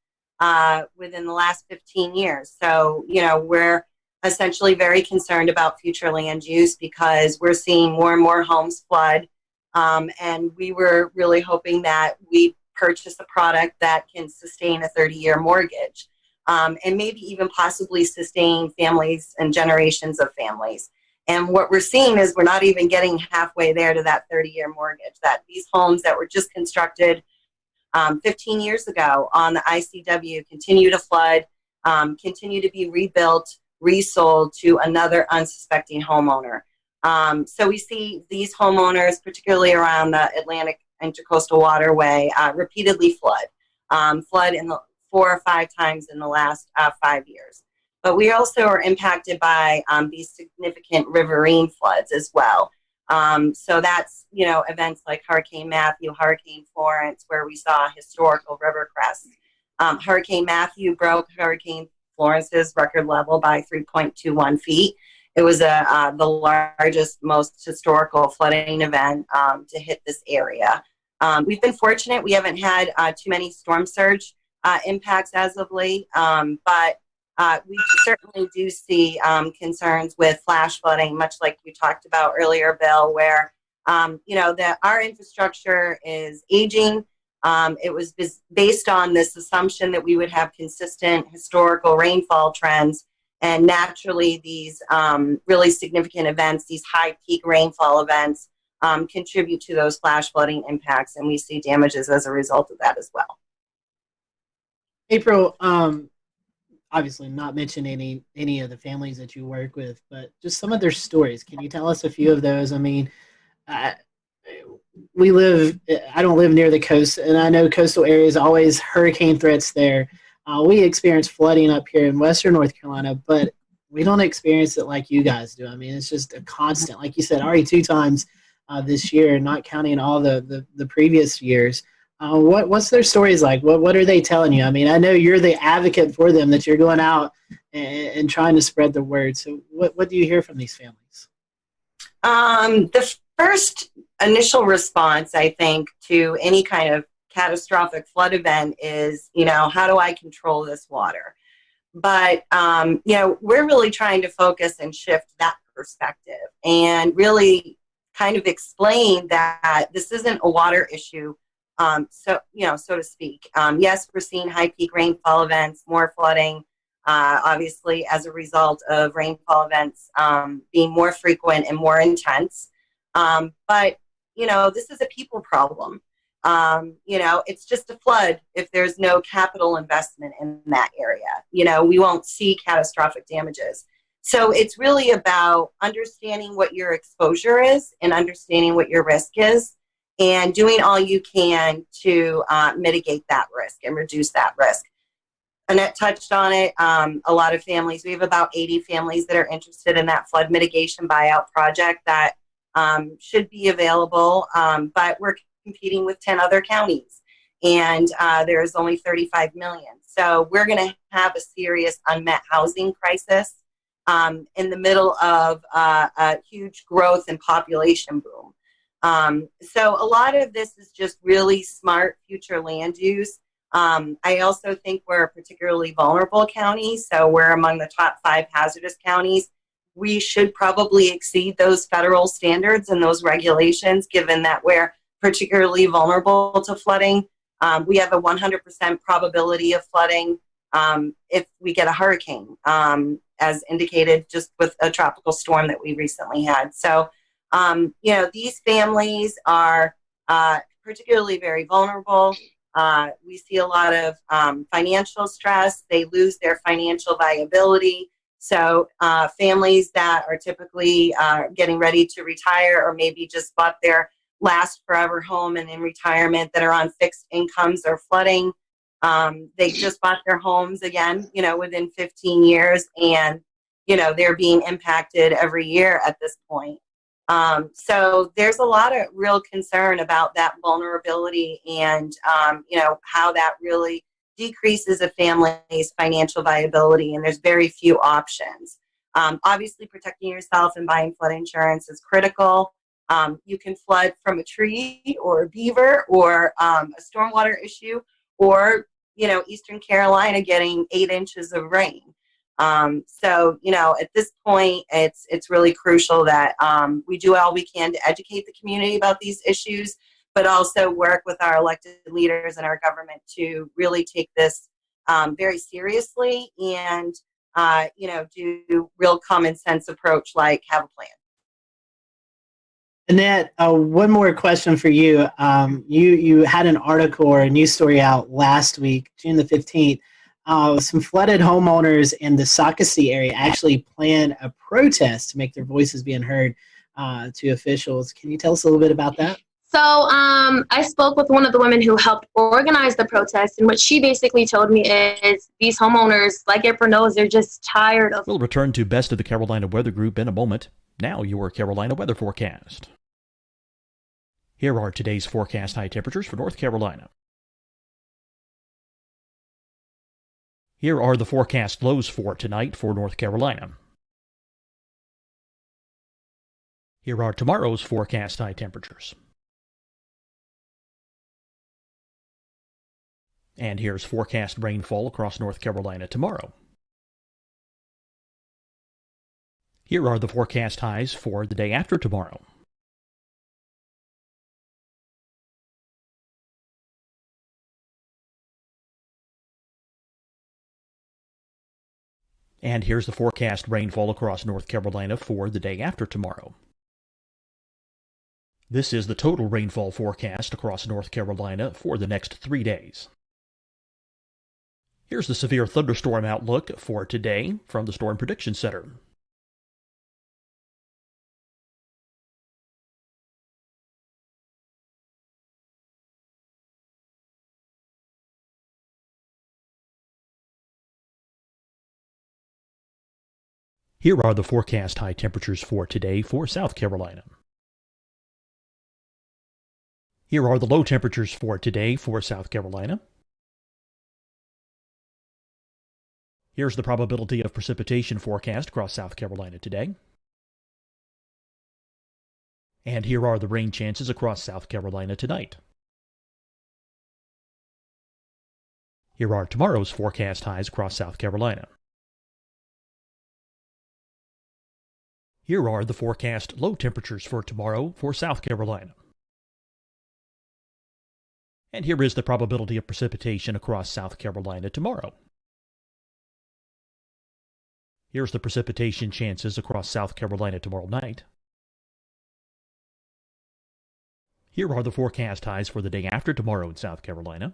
within the last 15 years. So, you know, we're essentially very concerned about future land use because we're seeing more and more homes flood. And we were really hoping that we purchase a product that can sustain a 30-year mortgage, and maybe even possibly sustain families and generations of families. And what we're seeing is we're not even getting halfway there to that 30-year mortgage, that these homes that were just constructed 15 years ago on the ICW continue to flood, continue to be rebuilt, resold to another unsuspecting homeowner. So we see these homeowners, particularly around the Atlantic Intercoastal Waterway, repeatedly flood in the 4 or 5 times in the last 5 years. But we also are impacted by these significant riverine floods as well. So that's, events like Hurricane Matthew, Hurricane Florence, where we saw historical river crests. Hurricane Matthew broke Hurricane Florence's record level by 3.21 feet. It was the largest, most historical flooding event to hit this area. We've been fortunate. We haven't had too many storm surge impacts as of late, but we certainly do see concerns with flash flooding, much like you talked about earlier, Bill, where, our infrastructure is aging. It was based on this assumption that we would have consistent historical rainfall trends. And naturally, these really significant events, these high peak rainfall events, contribute to those flash flooding impacts. And we see damages as a result of that as well. April, obviously not mention any of the families that you work with, but just some of their stories. Can you tell us a few of those? I mean, I don't live near the coast, and I know coastal areas always hurricane threats there. We experience flooding up here in Western North Carolina, but we don't experience it like you guys do. I mean, it's just a constant, like you said, already 2 times this year, not counting all the previous years. What's their stories like? What are they telling you? I mean, I know you're the advocate for them, that you're going out and trying to spread the word. So what do you hear from these families? The first initial response, I think, to any kind of catastrophic flood event is, how do I control this water? But, we're really trying to focus and shift that perspective and really kind of explain that this isn't a water issue. So to speak. Yes, we're seeing high peak rainfall events, more flooding, obviously as a result of rainfall events being more frequent and more intense. But, this is a people problem. It's just a flood if there's no capital investment in that area. We won't see catastrophic damages. So it's really about understanding what your exposure is and understanding what your risk is, and doing all you can to mitigate that risk and reduce that risk. Annette touched on it. A lot of families, we have about 80 families that are interested in that flood mitigation buyout project that should be available, but we're competing with 10 other counties, and there's only 35 million. So we're going to have a serious unmet housing crisis in the middle of a huge growth and population boom. So a lot of this is just really smart future land use. I also think we're a particularly vulnerable county, so we're among the top 5 hazardous counties. We should probably exceed those federal standards and those regulations, given that we're particularly vulnerable to flooding. We have a 100% probability of flooding if we get a hurricane, as indicated just with a tropical storm that we recently had. So, these families are particularly very vulnerable. We see a lot of financial stress. They lose their financial viability. So families that are typically getting ready to retire, or maybe just bought their last forever home and in retirement, that are on fixed incomes or flooding. They just bought their homes again, within 15 years, and, they're being impacted every year at this point. So there's a lot of real concern about that vulnerability and, how that really decreases a family's financial viability, and there's very few options. Obviously, protecting yourself and buying flood insurance is critical. You can flood from a tree or a beaver or a stormwater issue, or, Eastern Carolina getting 8 inches of rain. So, at this point, it's really crucial that we do all we can to educate the community about these issues, but also work with our elected leaders and our government to really take this very seriously and, do real common sense approach like have a plan. Annette, one more question for you. You had an article or a news story out last week, June the 15th. Some flooded homeowners in the Socastee area actually planned a protest to make their voices being heard to officials. Can you tell us a little bit about that? So I spoke with one of the women who helped organize the protest, and what she basically told me is these homeowners, like April knows, they're just tired of... We'll return to Best of the Carolina Weather Group in a moment. Now your Carolina weather forecast. Here are today's forecast high temperatures for North Carolina. Here are the forecast lows for tonight for North Carolina. Here are tomorrow's forecast high temperatures. And here's forecast rainfall across North Carolina tomorrow. Here are the forecast highs for the day after tomorrow. And here's the forecast rainfall across North Carolina for the day after tomorrow. This is the total rainfall forecast across North Carolina for the next 3 days. Here's the severe thunderstorm outlook for today from the Storm Prediction Center. Here are the forecast high temperatures for today for South Carolina. Here are the low temperatures for today for South Carolina. Here's the probability of precipitation forecast across South Carolina today. And here are the rain chances across South Carolina tonight. Here are tomorrow's forecast highs across South Carolina. Here are the forecast low temperatures for tomorrow for South Carolina. And here is the probability of precipitation across South Carolina tomorrow. Here's the precipitation chances across South Carolina tomorrow night. Here are the forecast highs for the day after tomorrow in South Carolina.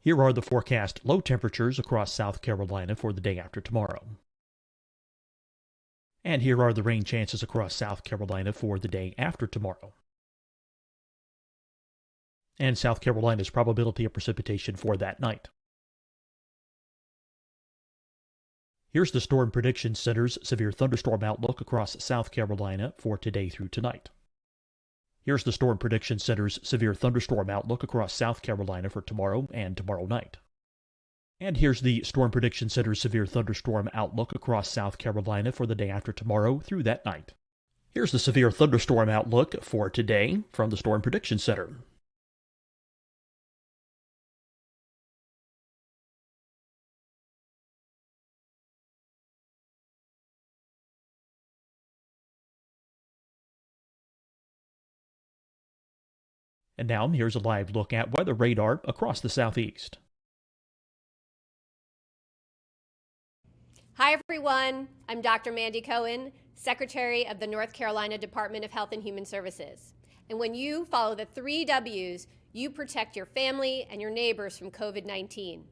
Here are the forecast low temperatures across South Carolina for the day after tomorrow. And here are the rain chances across South Carolina for the day after tomorrow. And South Carolina's probability of precipitation for that night. Here's the Storm Prediction Center's severe thunderstorm outlook across South Carolina for today through tonight. Here's the Storm Prediction Center's severe thunderstorm outlook across South Carolina for tomorrow and tomorrow night. And here's the Storm Prediction Center's severe thunderstorm outlook across South Carolina for the day after tomorrow through that night. Here's the severe thunderstorm outlook for today from the Storm Prediction Center. And now here's a live look at weather radar across the southeast. Hi, everyone. I'm Dr. Mandy Cohen, Secretary of the North Carolina Department of Health and Human Services. And when you follow the 3 W's, you protect your family and your neighbors from COVID-19.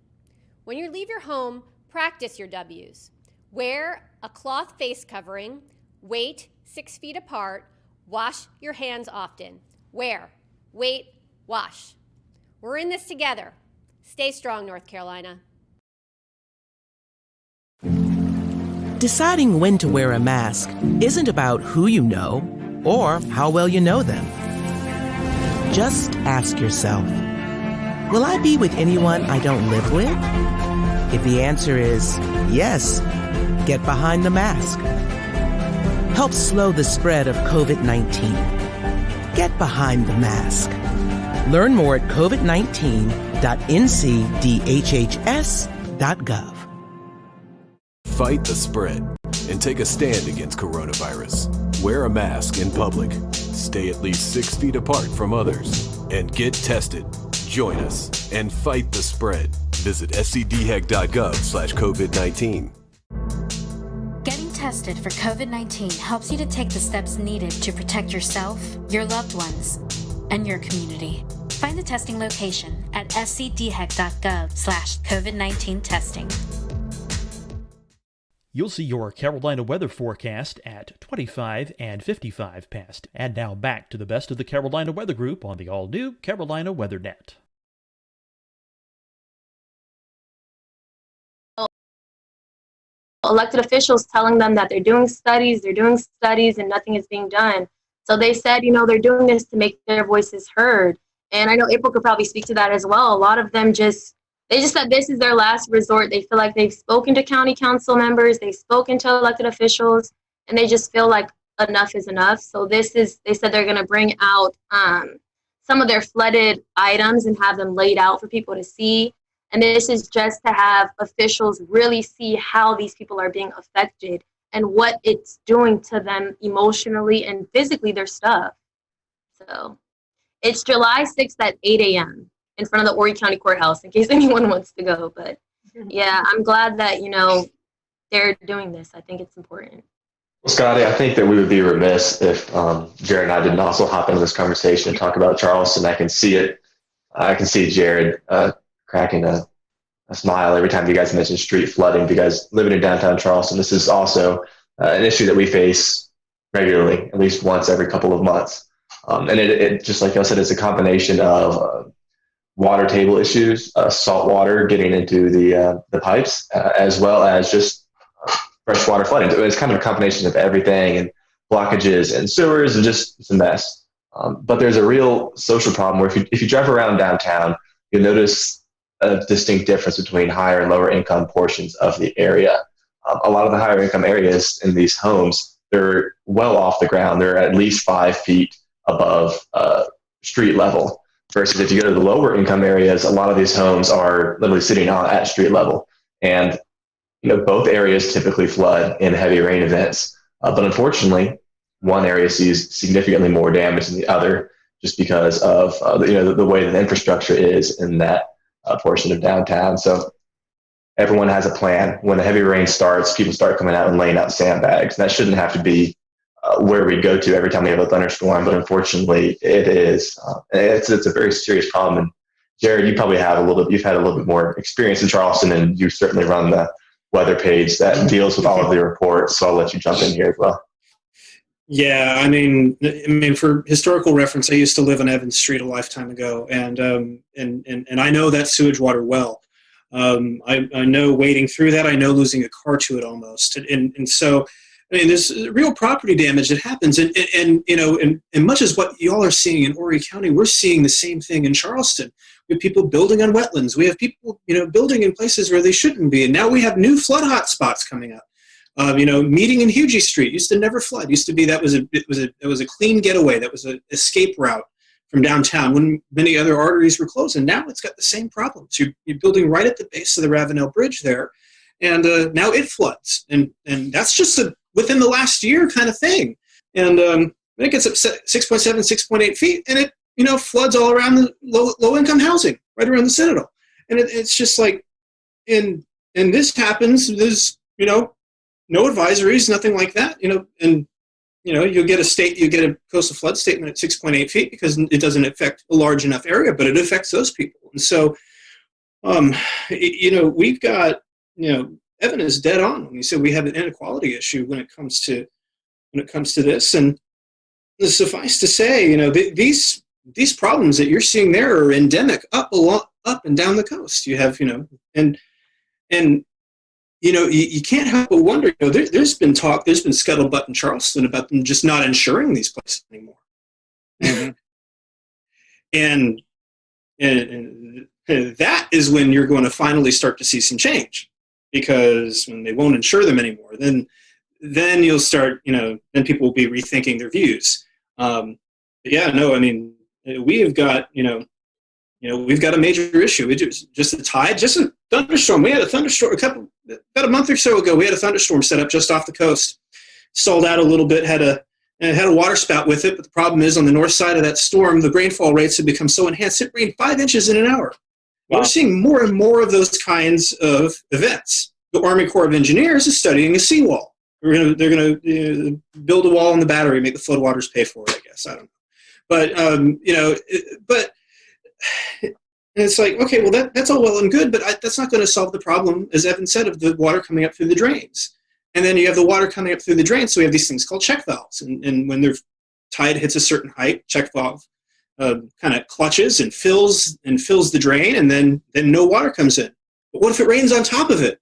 When you leave your home, practice your W's. Wear a cloth face covering, wait 6 feet apart, wash your hands often. Wear, wait, wash. We're in this together. Stay strong, North Carolina. Deciding when to wear a mask isn't about who you know or how well you know them. Just ask yourself, will I be with anyone I don't live with? If the answer is yes, get behind the mask. Help slow the spread of COVID-19. Get behind the mask. Learn more at covid19.ncdhhs.gov. Fight the spread and take a stand against coronavirus. Wear a mask in public. stay at least 6 feet apart from others, and get tested. Join us and fight the spread. Visit scdhec.gov/COVID-19. Getting tested for COVID-19 helps you to take the steps needed to protect yourself, your loved ones, and your community. Find the testing location at scdhec.gov/COVID-19 testing. You'll see your Carolina weather forecast at 25 and 55 past. And now back to the best of the Carolina Weather Group on the all-new Carolina WeatherNet. Elected officials telling them that they're doing studies, and nothing is being done. So they said, they're doing this to make their voices heard. And I know April could probably speak to that as well. A lot of them just said this is their last resort. They feel like they've spoken to county council members, they've spoken to elected officials, and they just feel like enough is enough. So they said they're going to bring out some of their flooded items and have them laid out for people to see. And this is just to have officials really see how these people are being affected and what it's doing to them emotionally and physically, their stuff. So it's July 6th at 8 a.m. in front of the Horry County Courthouse, in case anyone wants to go. But yeah, I'm glad that, they're doing this. I think it's important. Well, Scotty, I think that we would be remiss if Jared and I didn't also hop into this conversation and talk about Charleston. I can see it. I can see Jared cracking a smile every time you guys mention street flooding, because living in downtown Charleston, this is also an issue that we face regularly, at least once every couple of months. And it just like I said, it's a combination of water table issues, salt water getting into the pipes, as well as just freshwater flooding. So it's kind of a combination of everything, and blockages and sewers, and it's a mess. But there's a real social problem where if you drive around downtown, you'll notice a distinct difference between higher and lower income portions of the area. A lot of the higher income areas in these homes, they're well off the ground. They're at least 5 feet above street level. Versus if you go to the lower income areas, a lot of these homes are literally sitting at street level. And both areas typically flood in heavy rain events. But unfortunately, one area sees significantly more damage than the other, just because of the way that the infrastructure is in that portion of downtown. So everyone has a plan. When the heavy rain starts, people start coming out and laying out sandbags. And that shouldn't have to be where we go to every time we have a thunderstorm, but unfortunately it is. It's a very serious problem. And Jared, you've had a little bit more experience in Charleston, and you certainly run the weather page that deals with all of the reports. So I'll let you jump in here as well. Yeah, I mean, for historical reference, I used to live on Evans Street a lifetime ago, and I know that sewage water well. I know wading through that. I know losing a car to it almost, and so there's real property damage that happens, and much as what y'all are seeing in Horry County, we're seeing the same thing in Charleston. We have people building on wetlands. We have people building in places where they shouldn't be, and now we have new flood hot spots coming up. Meeting in Hugie Street used to never flood. Used to be that was a clean getaway. That was an escape route from downtown when many other arteries were closed. And now it's got the same problems. You're building right at the base of the Ravenel Bridge there, and now it floods. And that's just within the last year kind of thing. And then it gets up 6.7, 6.8 feet, and it floods all around the low income housing right around the Citadel. And it's just like, and this happens. There's no advisories, nothing like that, and you'll get a coastal flood statement at 6.8 feet because it doesn't affect a large enough area, but it affects those people. And so, we've got, Evan is dead on when he said we have an inequality issue when it comes to this. And suffice to say, these problems that you're seeing there are endemic up and down the coast. You have, you can't help but wonder, there's been scuttlebutt in Charleston about them just not insuring these places anymore. Mm-hmm. and that is when you're going to finally start to see some change, because when they won't insure them anymore, then you'll start, then people will be rethinking their views. We have got, we've got a major issue. Just a tide, just a thunderstorm. We had a thunderstorm about a month or so ago. We had a thunderstorm set up just off the coast. Stalled out a little bit. Had and it had a water spout with it. But the problem is, on the north side of that storm, the rainfall rates have become so enhanced. It rained 5 inches in an hour. Wow. We're seeing more and more of those kinds of events. The Army Corps of Engineers is studying a seawall. They're going to build a wall in the Battery, make the floodwaters pay for it, I guess. I don't know. But, but it's like, okay, well, that's all well and good, but that's not going to solve the problem, as Evan said, of the water coming up through the drains. And then you have the water coming up through the drains, so we have these things called check valves. And when the tide hits a certain height, check valve kind of clutches and fills the drain, and then no water comes in. But what if it rains on top of it?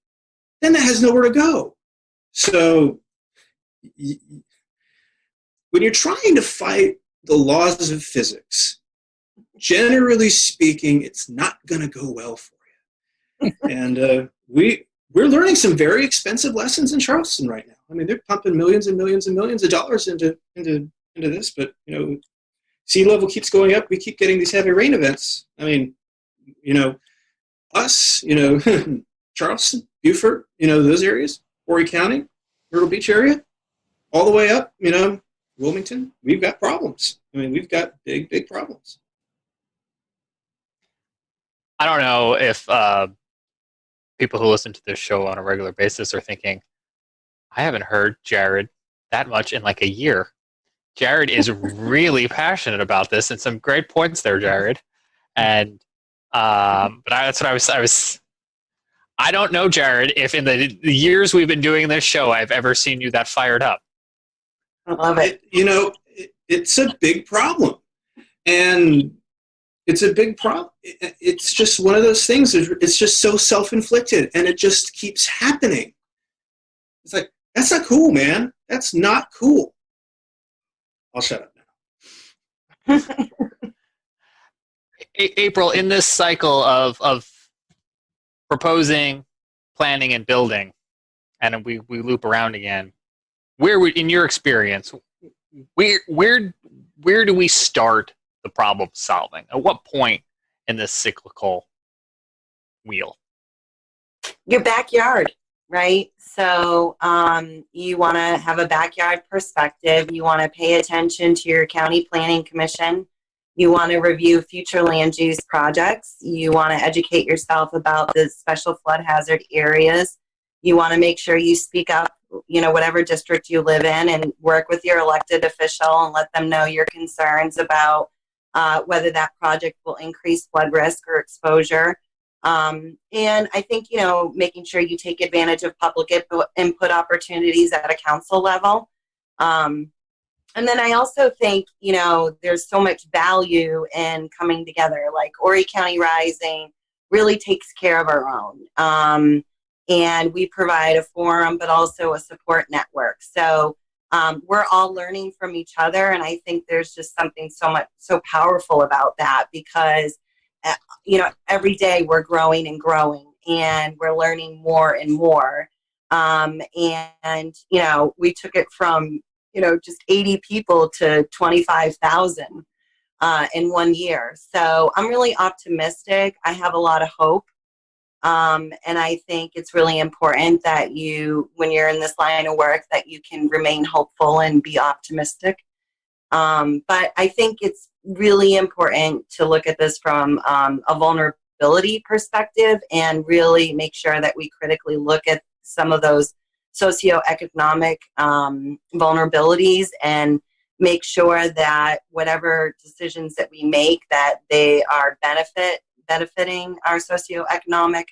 Then that has nowhere to go. So when you're trying to fight the laws of physics, generally speaking, it's not going to go well for you. And we're learning some very expensive lessons in Charleston right now. I mean, they're pumping millions and millions and millions of dollars into this, but sea level keeps going up. We keep getting these heavy rain events. I mean, us, Charleston, Beaufort, those areas, Horry County, Myrtle Beach area, all the way up, Wilmington, we've got problems. I mean, we've got big, big problems. I don't know if people who listen to this show on a regular basis are thinking, I haven't heard Jared that much in like a year. Jared is really passionate about this, and some great points there, Jared. And that's what I don't know, Jared, if in the years we've been doing this show, I've ever seen you that fired up. I love it. It's a big problem. And it's a big problem. It's just one of those things. It's just so self-inflicted, and it just keeps happening. It's like, that's not cool, man. That's not cool. I'll shut up now. April, in this cycle of proposing, planning, and building, and we loop around again, in your experience, where do we start the problem solving? At what point in this cyclical wheel? Your backyard, right? So you want to have a backyard perspective. You want to pay attention to your county planning commission. You want to review future land use projects. You want to educate yourself about the special flood hazard areas. You want to make sure you speak up, whatever district you live in, and work with your elected official and let them know your concerns about whether that project will increase flood risk or exposure. And I think, making sure you take advantage of public input opportunities at a council level. And then I also think, there's so much value in coming together. Like Horry County Rising really takes care of our own. And we provide a forum, but also a support network. So we're all learning from each other. And I think there's just something so powerful about that, because, every day we're growing and growing, and we're learning more and more. And we took it from, just 80 people to 25,000 in 1 year. So I'm really optimistic. I have a lot of hope. And I think it's really important that when you're in this line of work, that you can remain hopeful and be optimistic. But I think it's really important to look at this from a vulnerability perspective, and really make sure that we critically look at some of those socioeconomic vulnerabilities, and make sure that whatever decisions that we make, that they are benefiting our socioeconomic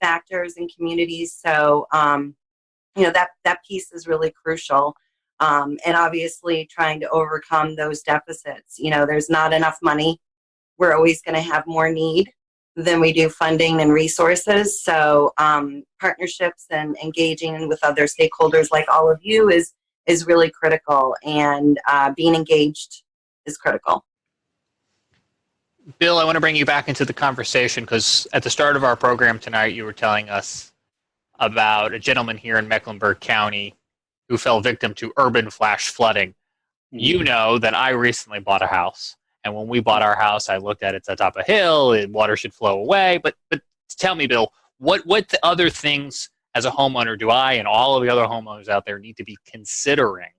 factors and communities. So, that piece is really crucial. And obviously trying to overcome those deficits. There's not enough money. We're always going to have more need than we do funding and resources. So partnerships and engaging with other stakeholders like all of you is really critical, and being engaged is critical. Bill, I want to bring you back into the conversation, because at the start of our program tonight, you were telling us about a gentleman here in Mecklenburg County who fell victim to urban flash flooding. You know that I recently bought a house, and when we bought our house, I looked at it, it's atop a hill, and water should flow away. But tell me, Bill, what other things as a homeowner do I and all of the other homeowners out there need to be considering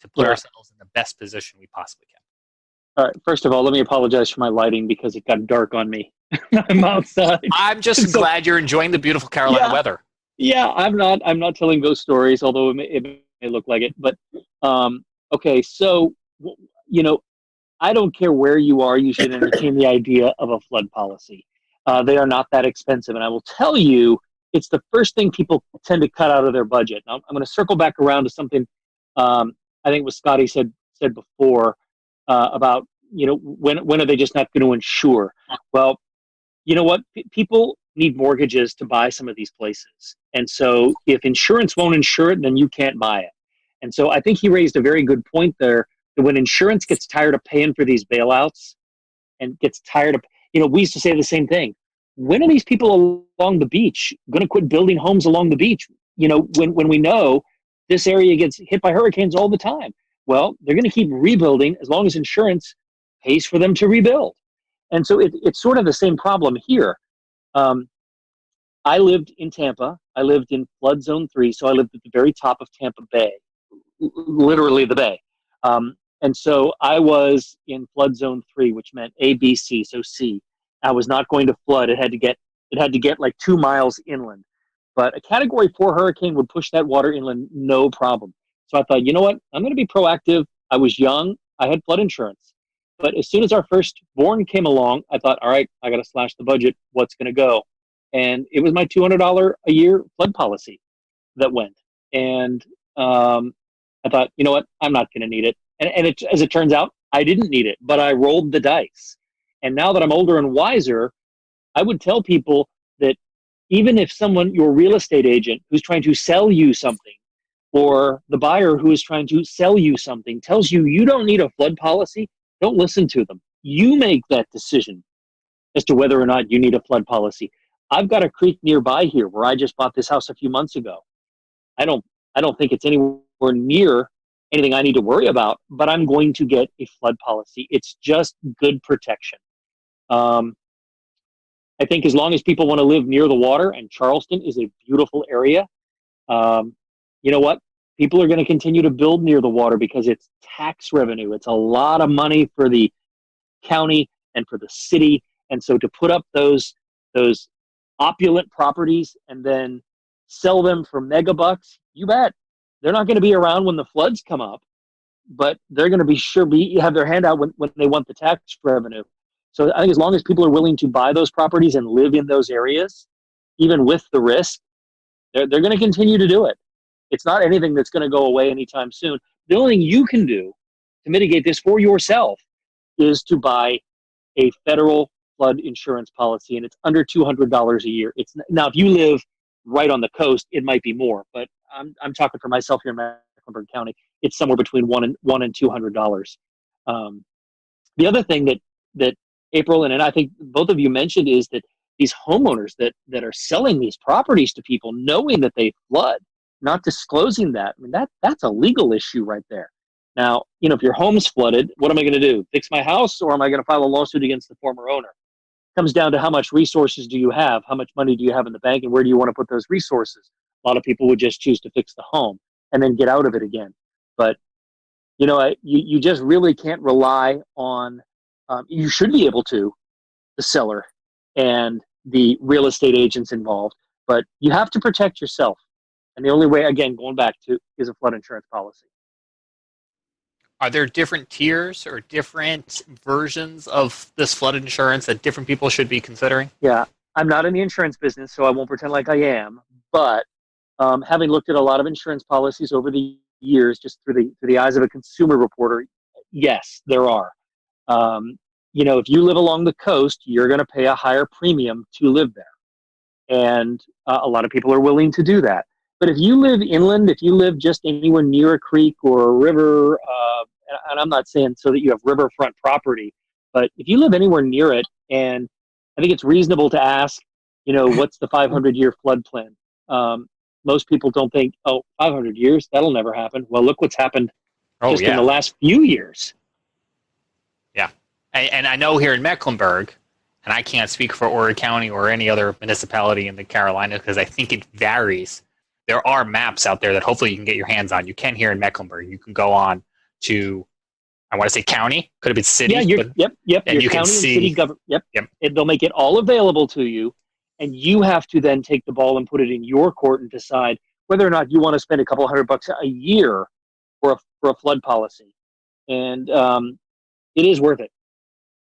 to put Yeah. ourselves in the best position we possibly can. All right. First of all, let me apologize for my lighting because it got dark on me. I'm outside. I'm just So- glad you're enjoying the beautiful Carolina Yeah. weather. Yeah, I'm not telling those stories, although it may look like it. But okay, so I don't care where you are. You should entertain the idea of a flood policy. They are not that expensive, and I will tell you, it's the first thing people tend to cut out of their budget. Now, I'm going to circle back around to something I think what Scotty said before about when are they just not going to insure? Well, you know what? People need mortgages to buy some of these places. And so if insurance won't insure it, then you can't buy it. And so I think he raised a very good point there that when insurance gets tired of paying for these bailouts and gets tired of, we used to say the same thing. When are these people along the beach going to quit building homes along the beach? When we know this area gets hit by hurricanes all the time. Well, they're going to keep rebuilding as long as insurance pays for them to rebuild. And so it's sort of the same problem here. I lived in Tampa. I lived in flood zone 3, so I lived at the very top of Tampa Bay, literally the bay. And so I was in flood zone 3, which meant A, B, C, so C. I was not going to flood. It had to get like 2 miles inland. But a Category 4 hurricane would push that water inland, no problem. So I thought, you know what? I'm going to be proactive. I was young. I had flood insurance. But as soon as our firstborn came along, I thought, all right, I got to slash the budget. What's going to go? And it was my $200 a year flood policy that went. And I thought, you know what? I'm not going to need it. And as it turns out, I didn't need it, but I rolled the dice. And now that I'm older and wiser, I would tell people that even if your real estate agent who's trying to sell you something, or the buyer who is trying to sell you something tells you you don't need a flood policy, don't listen to them. You make that decision as to whether or not you need a flood policy. I've got a creek nearby here where I just bought this house a few months ago. I don't think it's anywhere near anything I need to worry about, but I'm going to get a flood policy. It's just good protection. I think as long as people want to live near the water, and Charleston is a beautiful area, you know what? People are going to continue to build near the water because it's tax revenue. It's a lot of money for the county and for the city. And so to put up those opulent properties and then sell them for megabucks, you bet. They're not going to be around when the floods come up, but they're going to have their hand out when they want the tax revenue. So I think as long as people are willing to buy those properties and live in those areas, even with the risk, they're going to continue to do it. It's not anything that's going to go away anytime soon. The only thing you can do to mitigate this for yourself is to buy a federal flood insurance policy, and it's under $200 a year. Now, if you live right on the coast, it might be more, but I'm talking for myself here in Mecklenburg County. It's somewhere between $100 and $200. The other thing that April and I think both of you mentioned is that these homeowners that are selling these properties to people, knowing that they flood, not disclosing that, I mean, that's a legal issue right there. Now, if your home's flooded, what am I going to do? Fix my house, or am I going to file a lawsuit against the former owner? It comes down to how much resources do you have? How much money do you have in the bank, and where do you want to put those resources? A lot of people would just choose to fix the home and then get out of it again. But, you just really can't rely on, you should be able to, the seller and the real estate agents involved, but you have to protect yourself. And the only way, again, going back to, is a flood insurance policy. Are there different tiers or different versions of this flood insurance that different people should be considering? Yeah, I'm not in the insurance business, so I won't pretend like I am. But having looked at a lot of insurance policies over the years, just through the eyes of a consumer reporter, yes, there are. If you live along the coast, you're going to pay a higher premium to live there. And a lot of people are willing to do that. But if you live inland, if you live just anywhere near a creek or a river, and I'm not saying so that you have riverfront property, but if you live anywhere near it, and I think it's reasonable to ask, what's the 500-year flood plan? Most people don't think, 500 years, that'll never happen. Well, look what's happened in the last few years. Yeah. And I know here in Mecklenburg, and I can't speak for Horry County or any other municipality in the Carolinas because I think it varies. There are maps out there that hopefully you can get your hands on. You can here in Mecklenburg. You can go on to, I want to say county, could have been city. Yeah, yep. And your you can county see, and city government. Yep. They'll make it all available to you, and you have to then take the ball and put it in your court and decide whether or not you want to spend a couple $100 a year for a flood policy. And it is worth it.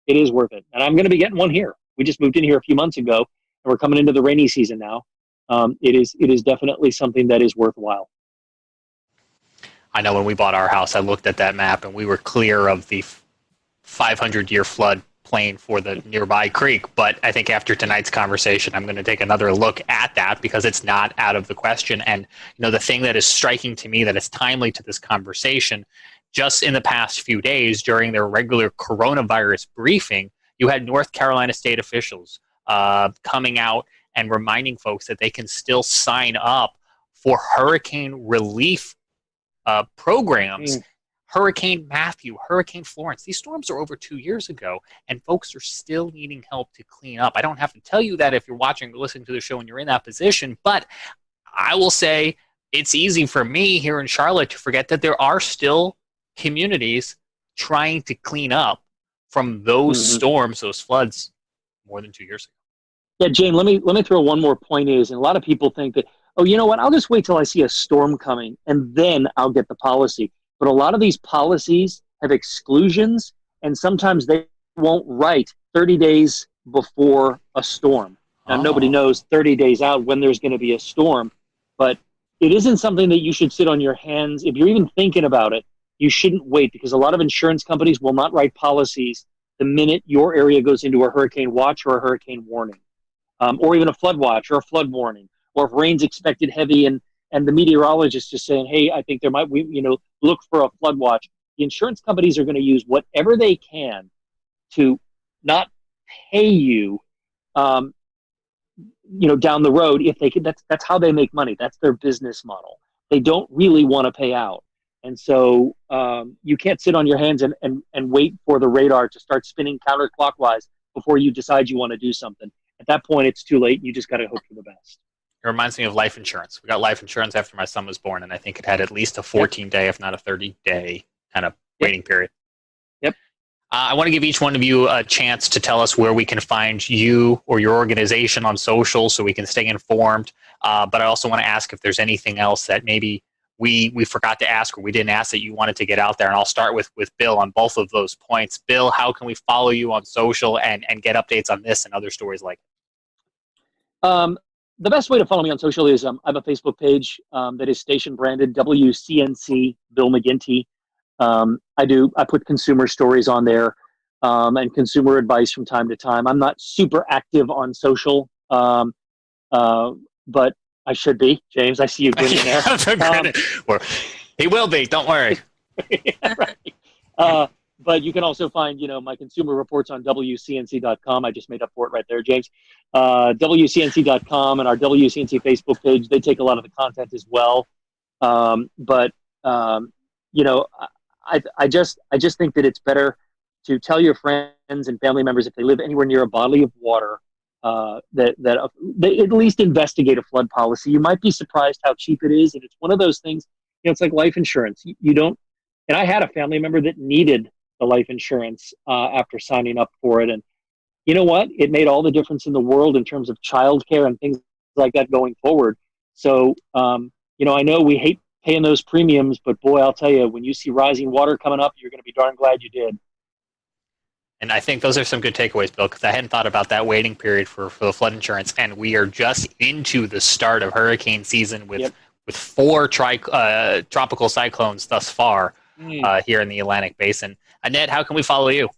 It is worth it. And I'm going to be getting one here. We just moved in here a few months ago, and we're coming into the rainy season now. It is definitely something that is worthwhile. I know when we bought our house, I looked at that map, and we were clear of the 500-year flood plain for the nearby creek. But I think after tonight's conversation, I'm going to take another look at that because it's not out of the question. And the thing that is striking to me that is timely to this conversation, just in the past few days during their regular coronavirus briefing, you had North Carolina state officials coming out and reminding folks that they can still sign up for hurricane relief programs. Hurricane Matthew, Hurricane Florence. These storms are over 2 years ago, and folks are still needing help to clean up. I don't have to tell you that if you're watching or listening to the show and you're in that position, but I will say it's easy for me here in Charlotte to forget that there are still communities trying to clean up from those storms, those floods, more than 2 years ago. Yeah, Jane, let me throw one more point and a lot of people think that, oh, you know what, I'll just wait till I see a storm coming and then I'll get the policy. But a lot of these policies have exclusions, and sometimes they won't write 30 days before a storm. Now, nobody knows 30 days out when there's going to be a storm, but it isn't something that you should sit on your hands. If you're even thinking about it, you shouldn't wait, because a lot of insurance companies will not write policies the minute your area goes into a hurricane watch or a hurricane warning, or even a flood watch or a flood warning, or if rain's expected heavy and the meteorologist is saying, hey, I think there might, look for a flood watch. The insurance companies are going to use whatever they can to not pay you, down the road if they could. That's how they make money. That's their business model. They don't really want to pay out. And so you can't sit on your hands and wait for the radar to start spinning counterclockwise before you decide you want to do something. At that point, it's too late. You just got to hope for the best. It reminds me of life insurance. We got life insurance after my son was born, and I think it had at least a 14-day, if not a 30-day kind of waiting period. Yep. I want to give each one of you a chance to tell us where we can find you or your organization on social so we can stay informed. But I also want to ask if there's anything else that maybe we forgot to ask or we didn't ask that you wanted to get out there. And I'll start with Bill on both of those points. Bill, how can we follow you on social and get updates on this and other stories like it? The best way to follow me on social is I have a Facebook page that is station branded WCNC Bill McGinty. I put consumer stories on there and consumer advice from time to time. I'm not super active on social, but I should be. James, I see you grinning there. Well, he will be. Don't worry. Yeah, right. But you can also find, my consumer reports on WCNC.com. I just made up for it right there, James. WCNC.com and our WCNC Facebook page, they take a lot of the content as well. I just think that it's better to tell your friends and family members if they live anywhere near a body of water that they at least investigate a flood policy. You might be surprised how cheap it is, and it's one of those things. It's like life insurance. You don't. And I had a family member that needed the life insurance after signing up for it, and you know what? It made all the difference in the world in terms of childcare and things like that going forward. So, I know we hate paying those premiums, but boy, I'll tell you, when you see rising water coming up, you're going to be darn glad you did. And I think those are some good takeaways, Bill, because I hadn't thought about that waiting period for the flood insurance. And we are just into the start of hurricane season with 4 tropical cyclones thus far here in the Atlantic Basin. Annette, how can we follow you?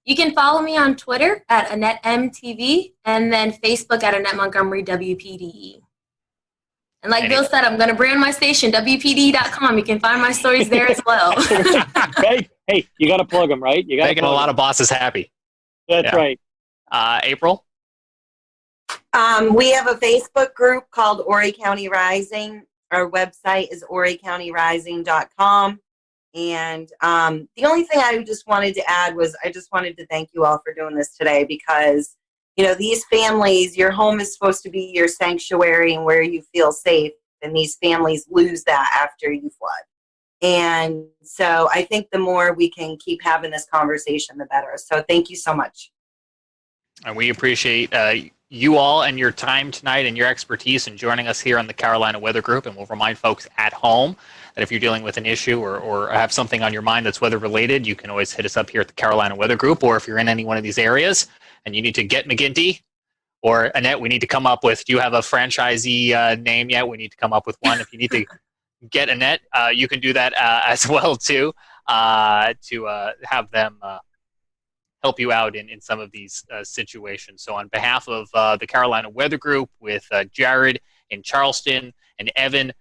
You can follow me on Twitter at AnnetteMTV and then Facebook at Annette Montgomery WPDE. And like Bill said, I'm going to brand my station, WPD.com. You can find my stories there as well. Right? Hey, you got to plug them, right? You got making a lot of bosses happy. That's right. April? We have a Facebook group called Horry County Rising. Our website is horrycountyrising.com. And the only thing I just wanted to add was I just wanted to thank you all for doing this today because, these families, your home is supposed to be your sanctuary and where you feel safe. And these families lose that after you flood. And so I think the more we can keep having this conversation, the better. So thank you so much. And we appreciate you all and your time tonight and your expertise in joining us here on the Carolina Weather Group. And we'll remind folks at home that if you're dealing with an issue or have something on your mind that's weather related, you can always hit us up here at the Carolina Weather Group. Or if you're in any one of these areas and you need to get McGinty or Annette, we need to come up with, do you have a franchisee name yet? We need to come up with one. If you need to get Annette, you can do that as well too, to have them help you out in some of these situations. So on behalf of the Carolina Weather Group, with Jared in Charleston and Evan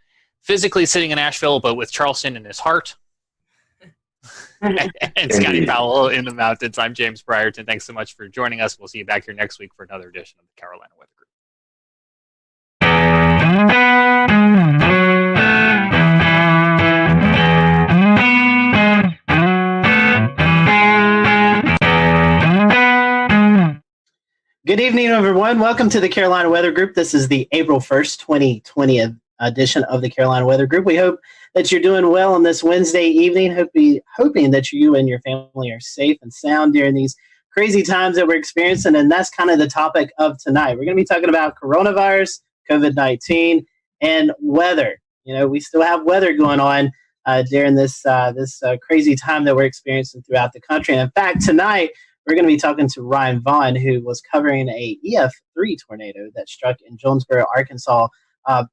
physically sitting in Asheville, but with Charleston in his heart, and Scotty Powell in the mountains, I'm James Brierton. Thanks so much for joining us. We'll see you back here next week for another edition of the Carolina Weather Group. Good evening, everyone. Welcome to the Carolina Weather Group. This is the April 1st, 2020 edition of the Carolina Weather Group. We hope that you're doing well on this Wednesday evening, hoping that you and your family are safe and sound during these crazy times that we're experiencing, and that's kind of the topic of tonight. We're going to be talking about coronavirus, COVID-19, and weather. You know, we still have weather going on during this crazy time that we're experiencing throughout the country. And in fact, tonight, we're going to be talking to Ryan Vaughn, who was covering a EF3 tornado that struck in Jonesboro, Arkansas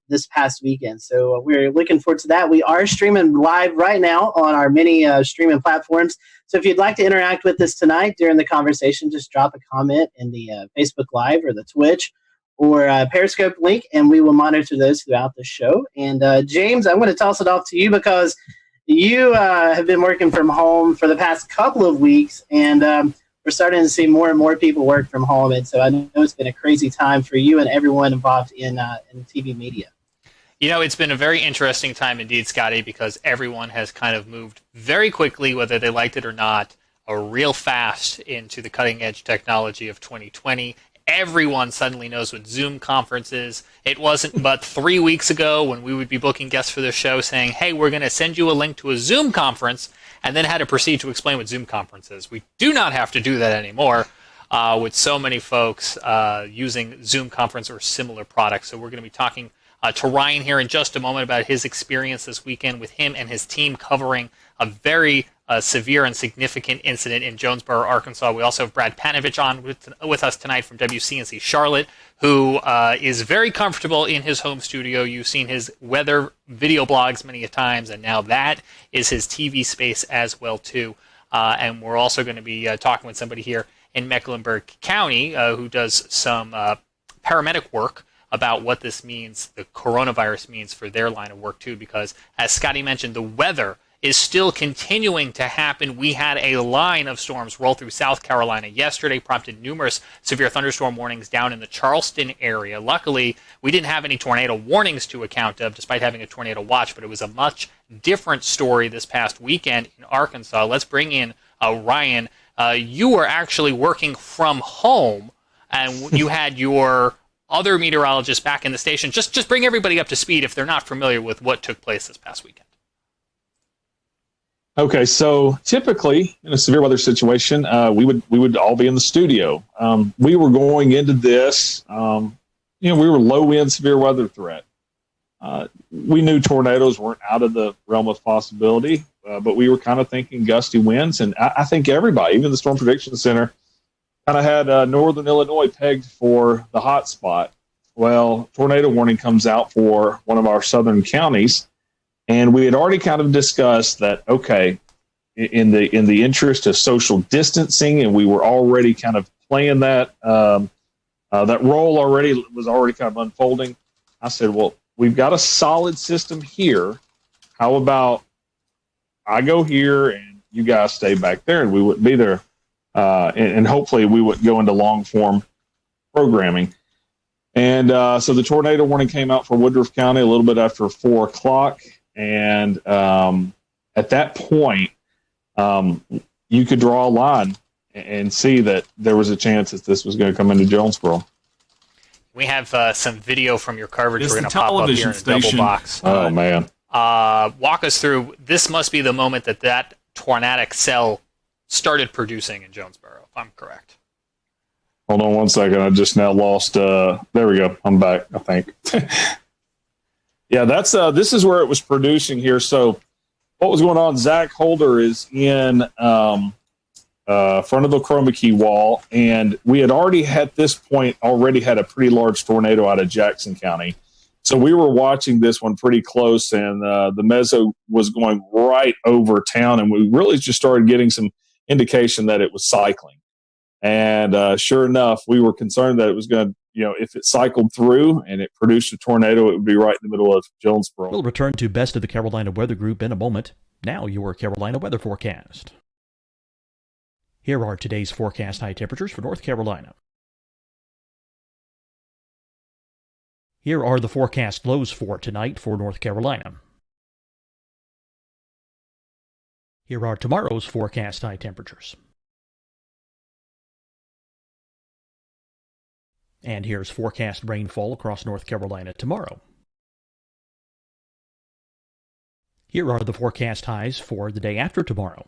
this past weekend. So we're looking forward to that. We are streaming live right now on our many streaming platforms. So if you'd like to interact with us tonight during the conversation, just drop a comment in the Facebook Live or the Twitch or Periscope link, and we will monitor those throughout the show. And James, I'm going to toss it off to you because you have been working from home for the past couple of weeks, and we're starting to see more and more people work from home, and so I know it's been a crazy time for you and everyone involved in TV media. You know, it's been a very interesting time indeed, Scotty, because everyone has kind of moved very quickly, whether they liked it or not, real fast into the cutting-edge technology of 2020. Everyone suddenly knows what Zoom conference is. It wasn't but 3 weeks ago when we would be booking guests for the show saying, hey, we're going to send you a link to a Zoom conference, and then had to proceed to explain what Zoom conference is. We do not have to do that anymore with so many folks using Zoom conference or similar products. So we're going to be talking to Ryan here in just a moment about his experience this weekend with him and his team covering a very severe and significant incident in Jonesboro, Arkansas. We also have Brad Panovich on with us tonight from WCNC Charlotte, who is very comfortable in his home studio. You've seen his weather video blogs many a times, and now that is his TV space as well, too. And we're also going to be talking with somebody here in Mecklenburg County who does some paramedic work about what this means, the coronavirus means for their line of work, too, because as Scotty mentioned, the weather is still continuing to happen. We had a line of storms roll through South Carolina yesterday, prompted numerous severe thunderstorm warnings down in the Charleston area. Luckily, we didn't have any tornado warnings to account of, despite having a tornado watch, but it was a much different story this past weekend in Arkansas. Let's bring in Ryan. You were actually working from home, and you had your other meteorologists back in the station. Just bring everybody up to speed if they're not familiar with what took place this past weekend. Okay, so typically in a severe weather situation, we would all be in the studio. We were going into this, we were low wind severe weather threat. We knew tornadoes weren't out of the realm of possibility, but we were kind of thinking gusty winds, and I think everybody, even the Storm Prediction Center, kind of had northern Illinois pegged for the hot spot. Well, tornado warning comes out for one of our southern counties. And we had already kind of discussed that, okay, in the interest of social distancing, and we were already kind of playing that that role already was already kind of unfolding. I said, well, we've got a solid system here. How about I go here and you guys stay back there, and we wouldn't be there, and hopefully we wouldn't go into long form programming. And so the tornado warning came out for Woodruff County a little bit after 4 o'clock. And at that point, you could draw a line and see that there was a chance that this was going to come into Jonesboro. We have some video from your coverage. We're going to pop up here in a double box. Oh, man. Walk us through, this must be the moment that tornadic cell started producing in Jonesboro, if I'm correct. Hold on one second. I just now lost. There we go. I'm back, I think. Yeah, this is where it was producing here. So what was going on? Zach Holder is in front of the chroma key wall, and we had already at this point had a pretty large tornado out of Jackson County. So we were watching this one pretty close, and the meso was going right over town, and we really just started getting some indication that it was cycling. And sure enough, we were concerned that it was going to, if it cycled through and it produced a tornado, it would be right in the middle of Jonesboro. We'll return to Best of the Carolina Weather Group in a moment. Now your Carolina weather forecast. Here are today's forecast high temperatures for North Carolina. Here are the forecast lows for tonight for North Carolina. Here are tomorrow's forecast high temperatures. And here's forecast rainfall across North Carolina tomorrow. Here are the forecast highs for the day after tomorrow.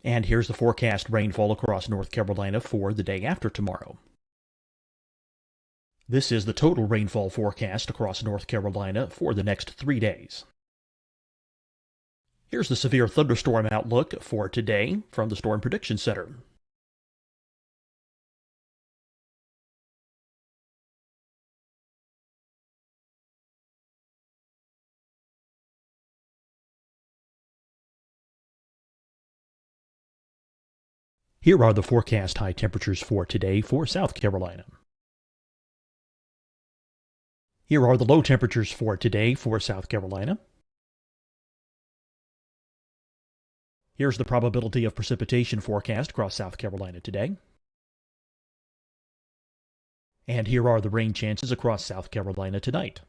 And here's the forecast rainfall across North Carolina for the day after tomorrow. This is the total rainfall forecast across North Carolina for the next 3 days. Here's the severe thunderstorm outlook for today from the Storm Prediction Center. Here are the forecast high temperatures for today for South Carolina. Here are the low temperatures for today for South Carolina. Here's the probability of precipitation forecast across South Carolina today. And here are the rain chances across South Carolina tonight.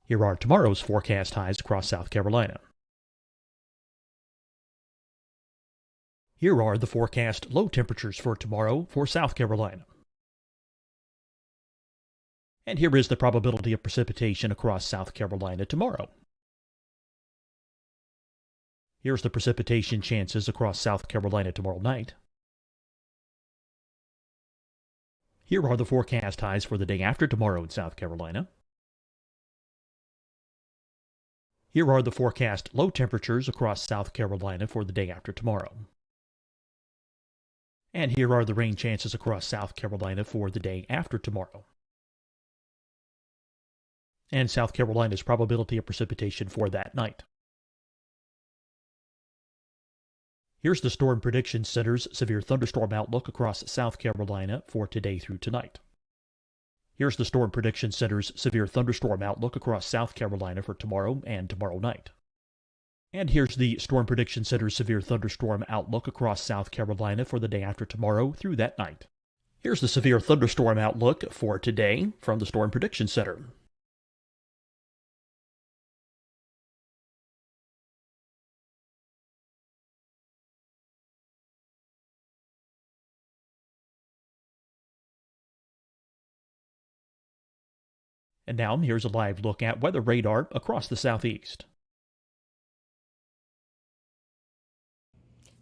Here are tomorrow's forecast highs across South Carolina. Here are the forecast low temperatures for tomorrow for South Carolina. And here is the probability of precipitation across South Carolina tomorrow. Here's the precipitation chances across South Carolina tomorrow night. Here are the forecast highs for the day after tomorrow in South Carolina. Here are the forecast low temperatures across South Carolina for the day after tomorrow. And here are the rain chances across South Carolina for the day after tomorrow. And South Carolina's probability of precipitation for that night. Here's the Storm Prediction Center's severe thunderstorm outlook across South Carolina for today through tonight. Here's the Storm Prediction Center's severe thunderstorm outlook across South Carolina for tomorrow and tomorrow night. And here's the Storm Prediction Center's severe thunderstorm outlook across South Carolina for the day after tomorrow through that night. Here's the severe thunderstorm outlook for today from the Storm Prediction Center. And now, here's a live look at weather radar across the southeast.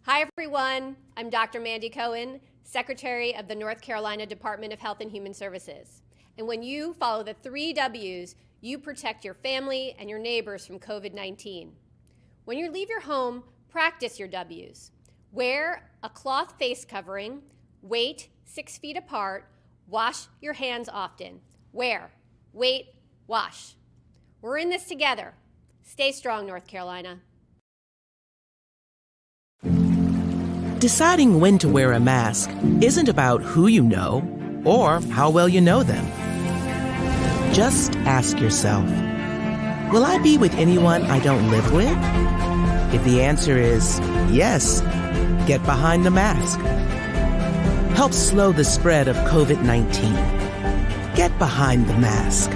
Hi, everyone. I'm Dr. Mandy Cohen, Secretary of the North Carolina Department of Health and Human Services. And when you follow the 3 W's, you protect your family and your neighbors from COVID-19. When you leave your home, practice your W's. Wear a cloth face covering, wait 6 feet apart, wash your hands often. Wear. Wait, wash. We're in this together. Stay strong, North Carolina. Deciding when to wear a mask isn't about who you know or how well you know them. Just ask yourself, will I be with anyone I don't live with? If the answer is yes, get behind the mask. Help slow the spread of COVID-19. Get behind the mask.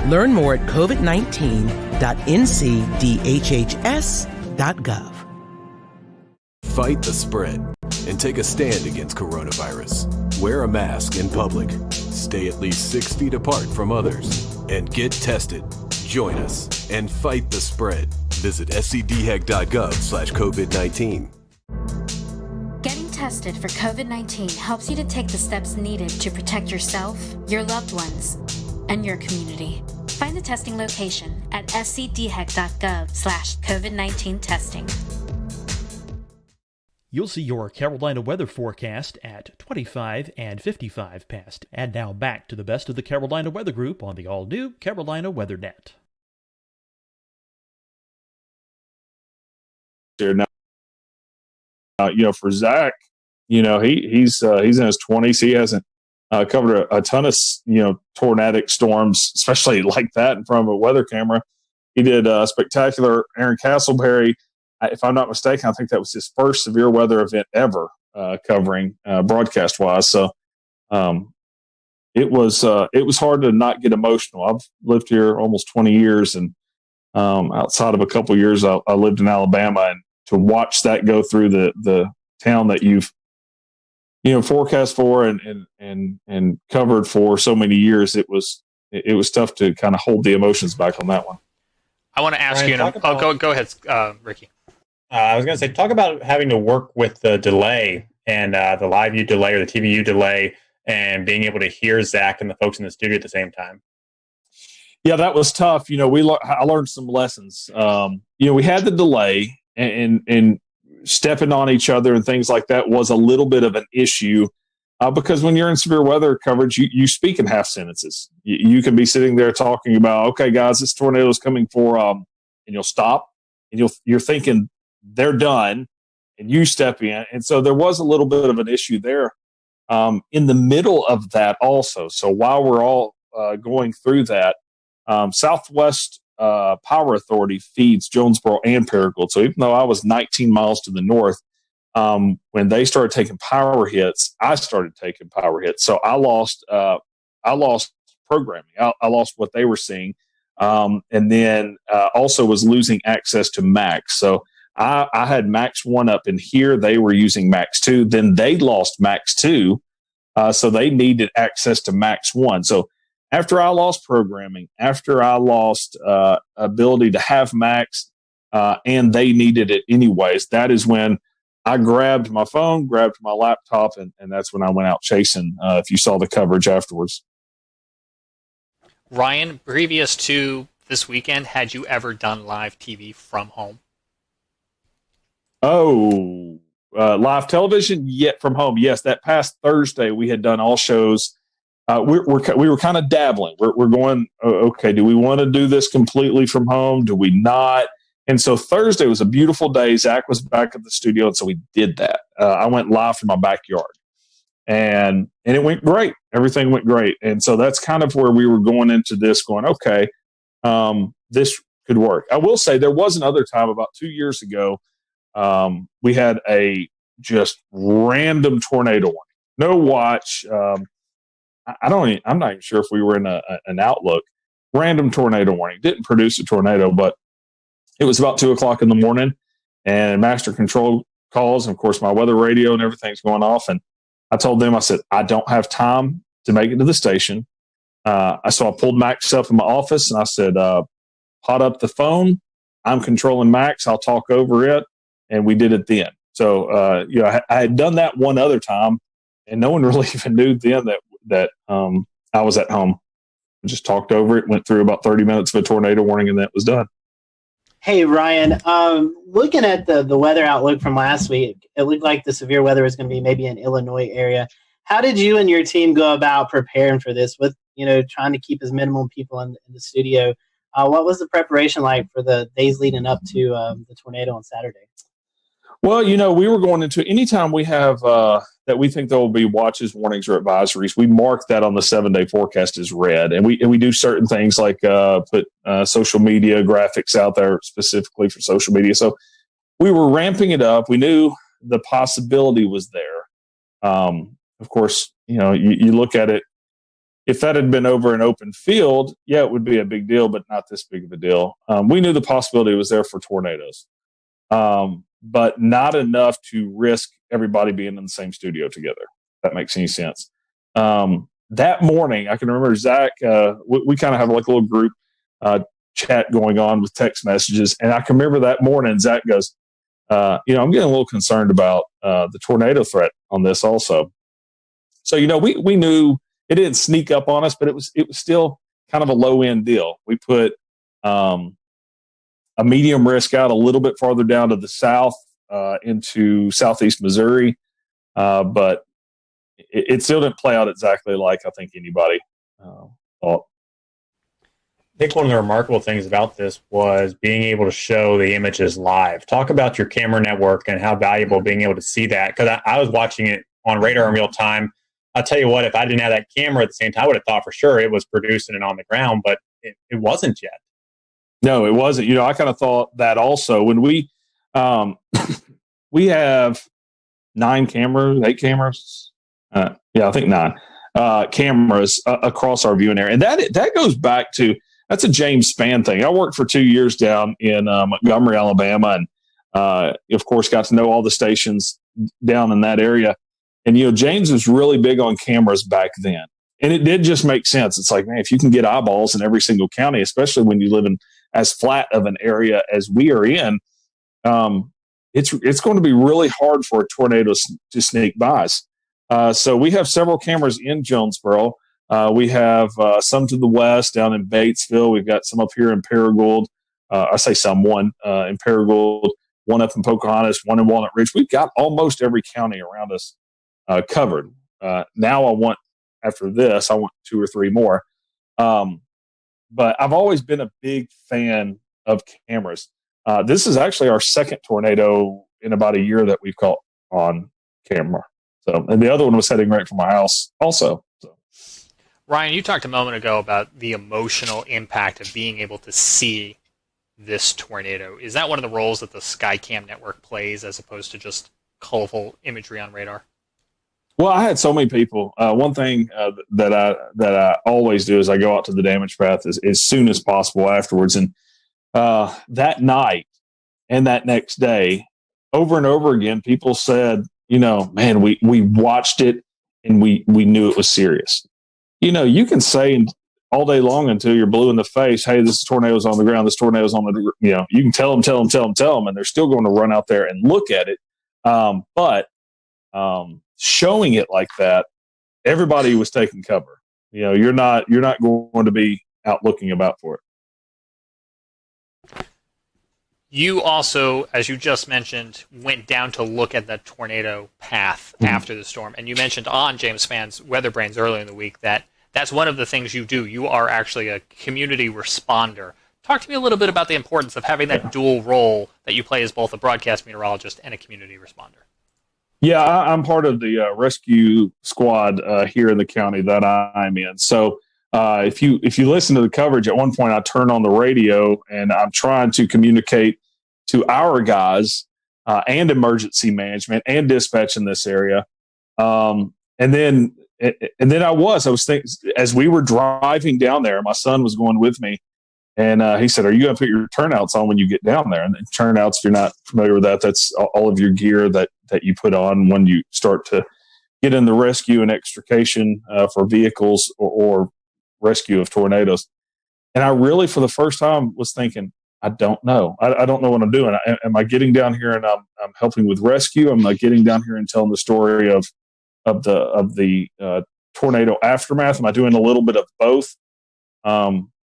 Learn more at covid19.ncdhhs.gov. Fight the spread and take a stand against coronavirus. Wear a mask in public. Stay at least 6 feet apart from others. And get tested. Join us and fight the spread. Visit scdhec.gov/COVID-19. Getting tested for COVID-19 helps you to take the steps needed to protect yourself, your loved ones, and your community. Find the testing location at scdhec.gov/COVID-19 testing. You'll see your Carolina weather forecast at 25 and 55 past. And now back to the best of the Carolina Weather Group on the all-new Carolina Weather Net. Now, for Zach, he's in his 20s. He hasn't covered a ton of tornadic storms, especially like that in front of a weather camera. He did a spectacular Aaron Castleberry. If I'm not mistaken, I think that was his first severe weather event ever covering broadcast wise. So it was hard to not get emotional. I've lived here almost 20 years, and outside of a couple years, I lived in Alabama, and to watch that go through the town that you've forecast for and covered for so many years, it was tough to kind of hold the emotions back on that one. I want to ask Ryan, go ahead, Ricky. I was going to say, talk about having to work with the delay and the live view delay or the TVU delay, and being able to hear Zach and the folks in the studio at the same time. Yeah, that was tough. I learned some lessons. We had the delay, and stepping on each other and things like that was a little bit of an issue because when you're in severe weather coverage, you speak in half sentences. You can be sitting there talking about, okay, guys, this tornado is coming for, and you'll stop, and you're thinking they're done, and you step in. And so there was a little bit of an issue there in the middle of that also. So while we're all going through that, Southwest Power Authority feeds Jonesboro and Paragould. So even though I was 19 miles to the north, when they started taking power hits, I started taking power hits. So I lost programming. I lost what they were seeing, and then also was losing access to Max. So I had Max 1 up, and here they were using Max 2. Then they lost Max 2, so they needed access to Max 1. So after I lost programming, after I lost ability to have Max, and they needed it anyways, that is when I grabbed my phone, grabbed my laptop, and that's when I went out chasing, if you saw the coverage afterwards. Ryan, previous to this weekend, had you ever done live TV from home? Oh, live television yet from home? Yes, that past Thursday we had done all shows. We were kind of dabbling. We're going, okay, do we want to do this completely from home? Do we not? And so Thursday was a beautiful day. Zach was back at the studio, and so we did that. I went live from my backyard, and it went great. Everything went great. And so that's kind of where we were going into this, going, okay, this could work. I will say there was another time about 2 years ago. We had a just random tornado warning. No watch. I'm not even sure if we were in an outlook. Random tornado warning. Didn't produce a tornado, but it was about 2:00 in the morning, and master control calls, and of course my weather radio and everything's going off. And I told them, I said, I don't have time to make it to the station. So I pulled Max up in my office, and I said, hot up the phone. I'm controlling Max. I'll talk over it. And we did it then. So, I had done that one other time, and no one really even knew then that I was at home. I just talked over it, went through about 30 minutes of a tornado warning, and that was done. Hey, Ryan, looking at the weather outlook from last week, it looked like the severe weather was going to be maybe in Illinois area. How did you and your team go about preparing for this with, trying to keep as minimum people in the studio? What was the preparation like for the days leading up to the tornado on Saturday? Well, we were going into anytime we have that we think there will be watches, warnings, or advisories, we mark that on the 7-day forecast as red. And we do certain things like put social media graphics out there specifically for social media. So we were ramping it up. We knew the possibility was there. Of course, you look at it. If that had been over an open field, yeah, it would be a big deal, but not this big of a deal. We knew the possibility was there for tornadoes. but not enough to risk everybody being in the same studio together. If that makes any sense. That morning, I can remember Zach, we kind of have like a little group chat going on with text messages. And I can remember that morning, Zach goes, I'm getting a little concerned about the tornado threat on this also. So, we knew it didn't sneak up on us, but it was still kind of a low end deal. We put a medium risk out a little bit farther down to the south into southeast Missouri, but it still didn't play out exactly like I think anybody thought. I think one of the remarkable things about this was being able to show the images live. Talk about your camera network and how valuable being able to see that. Because I was watching it on radar in real time. I'll tell you what, if I didn't have that camera at the same time, I would have thought for sure it was producing and on the ground, but it wasn't yet. No, it wasn't. I kind of thought that also. When we we have 8 cameras. I think 9 cameras across our viewing area. And that goes back to, that's a James Spann thing. I worked for 2 years down in Montgomery, Alabama, and of course got to know all the stations down in that area. And, James was really big on cameras back then. And it did just make sense. It's like, man, if you can get eyeballs in every single county, especially when you live in as flat of an area as we are in, it's going to be really hard for a tornado to sneak by us. So we have several cameras in Jonesboro. We have some to the west down in Batesville. We've got some up here in Paragould. I say some, one in Paragould, one up in Pocahontas, one in Walnut Ridge. We've got almost every county around us covered. Now after this, I want 2 or 3 more. But I've always been a big fan of cameras. This is actually our second tornado in about a year that we've caught on camera. So, and the other one was heading right from my house also. So. Ryan, you talked a moment ago about the emotional impact of being able to see this tornado. Is that one of the roles that the Skycam network plays as opposed to just colorful imagery on radar? Well, I had so many people. One thing that I always do is I go out to the damage path as soon as possible afterwards. And that night and that next day, over and over again, people said, man, we watched it and we knew it was serious. You can say all day long until you're blue in the face, hey, this tornado's on the ground, this tornado's on the, you can tell them, and they're still going to run out there and look at it. But showing it like that, everybody was taking cover. You're not going to be out looking about for it. You also, as you just mentioned, went down to look at the tornado path after the storm. And you mentioned on James Spann's Weather Brains earlier in the week that that's one of the things you do. You are actually a community responder. Talk to me a little bit about the importance of having that dual role that you play as both a broadcast meteorologist and a community responder. Yeah, I'm part of the rescue squad here in the county that I'm in. So if you listen to the coverage, at one point I turn on the radio and I'm trying to communicate to our guys and emergency management and dispatch in this area. And then I was thinking, as we were driving down there, my son was going with me, and he said, are you going to put your turnouts on when you get down there? And turnouts, if you're not familiar with that, that's all of your gear that you put on when you start to get in the rescue and extrication for vehicles or rescue of tornadoes. And I really, for the first time, was thinking, I don't know. I don't know what I'm doing. Am I getting down here and I'm helping with rescue? Am I getting down here and telling the story of the tornado aftermath? Am I doing a little bit of both?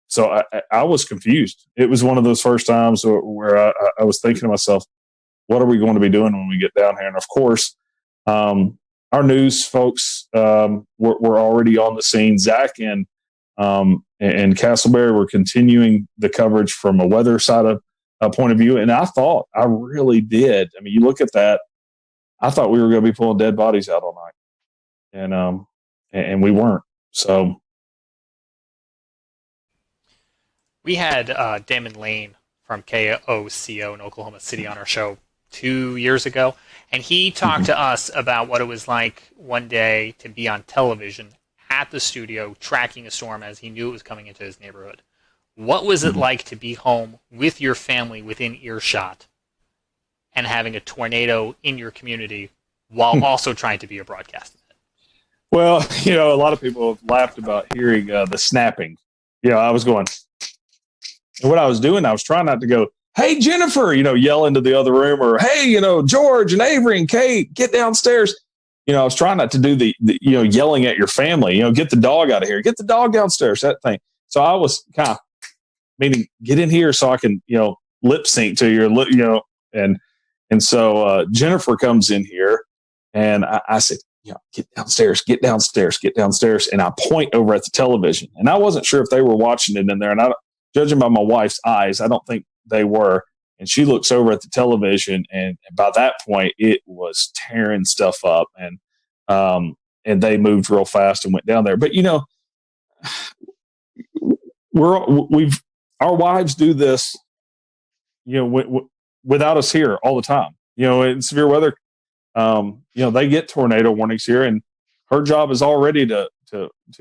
So I was confused. It was one of those first times where I was thinking to myself, what are we going to be doing when we get down here? And of course, our news folks were already on the scene. Zach and Castleberry were continuing the coverage from a weather side of point of view. And I really did. I mean, you look at that, I thought we were going to be pulling dead bodies out all night. And we weren't. So. We had Damon Lane from KOCO in Oklahoma City on our show 2 years ago, and he talked to us about what it was like one day to be on television at the studio tracking a storm as he knew it was coming into his neighborhood. What was it like to be home with your family within earshot and having a tornado in your community while also trying to be a broadcaster? Well, a lot of people have laughed about hearing the snapping. I was going, and what I was doing, I was trying not to go, "Hey, Jennifer," yell into the other room, or, "Hey, George and Avery and Kate, get downstairs." I was trying not to do the yelling at your family, get the dog out of here, get the dog downstairs, that thing. So I was kind of meaning, get in here so I can, lip sync to your, and so Jennifer comes in here, and I said, get downstairs, get downstairs, get downstairs. And I point over at the television, and I wasn't sure if they were watching it in there. And judging by my wife's eyes, I don't think they were. And she looks over at the television, and by that point, it was tearing stuff up, and they moved real fast and went down there. But our wives do this, without us here all the time. In severe weather, they get tornado warnings here, and her job is already to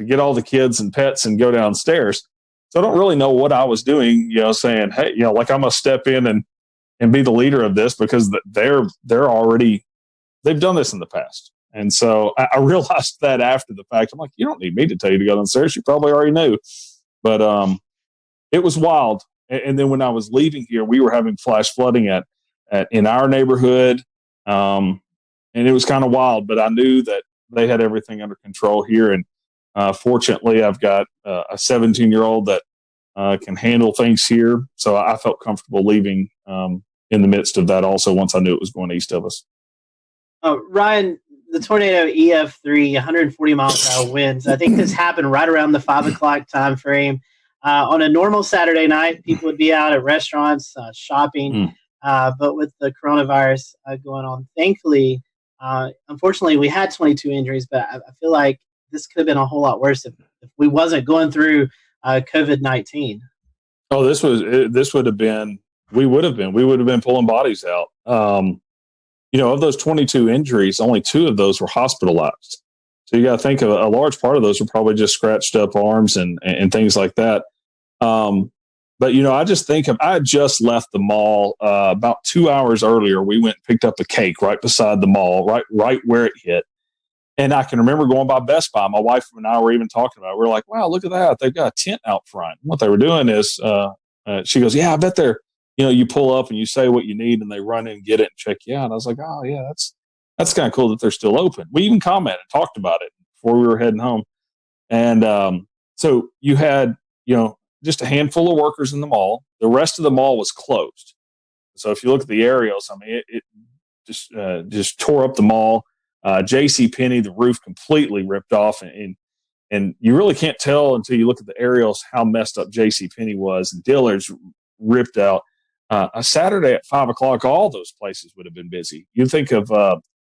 get all the kids and pets and go downstairs. So I don't really know what I was doing, saying, "Hey, like I'm gonna step in and be the leader of this," because they've done this in the past. And so I realized that after the fact. I'm like, you don't need me to tell you to go downstairs. You probably already knew. But it was wild. And then when I was leaving here, we were having flash flooding in our neighborhood. And it was kind of wild, but I knew that they had everything under control here. And fortunately, I've got a 17-year-old that can handle things here. So I felt comfortable leaving in the midst of that also, once I knew it was going east of us. Ryan, the tornado EF3, 140 miles per hour winds. I think this happened right around the 5 o'clock time frame. On a normal Saturday night, people would be out at restaurants, shopping. But with the coronavirus going on, thankfully, unfortunately, we had 22 injuries, but I feel like this could have been a whole lot worse if we wasn't going through COVID-19. Oh, this would have been, we would have been pulling bodies out. Of those 22 injuries, only 2 of those were hospitalized. So you got to think of a large part of those were probably just scratched up arms and things like that. But, I just think I had just left the mall about 2 hours earlier. We went and picked up a cake right beside the mall, right where it hit. And I can remember going by Best Buy. My wife and I were even talking about it. We were like, wow, look at that. They've got a tent out front. And what they were doing is she goes, yeah, I bet they're, you pull up and you say what you need and they run in and get it and check you out. And I was like, oh, yeah, that's kind of cool that they're still open. We even commented, talked about it before we were heading home. And so you had, just a handful of workers in the mall. The rest of the mall was closed. So if you look at the aerials, I mean, it just tore up the mall. JCPenney, the roof completely ripped off, and you really can't tell until you look at the aerials how messed up JCPenney was. And Dillard's ripped out. A Saturday at 5 o'clock, all those places would have been busy. You think of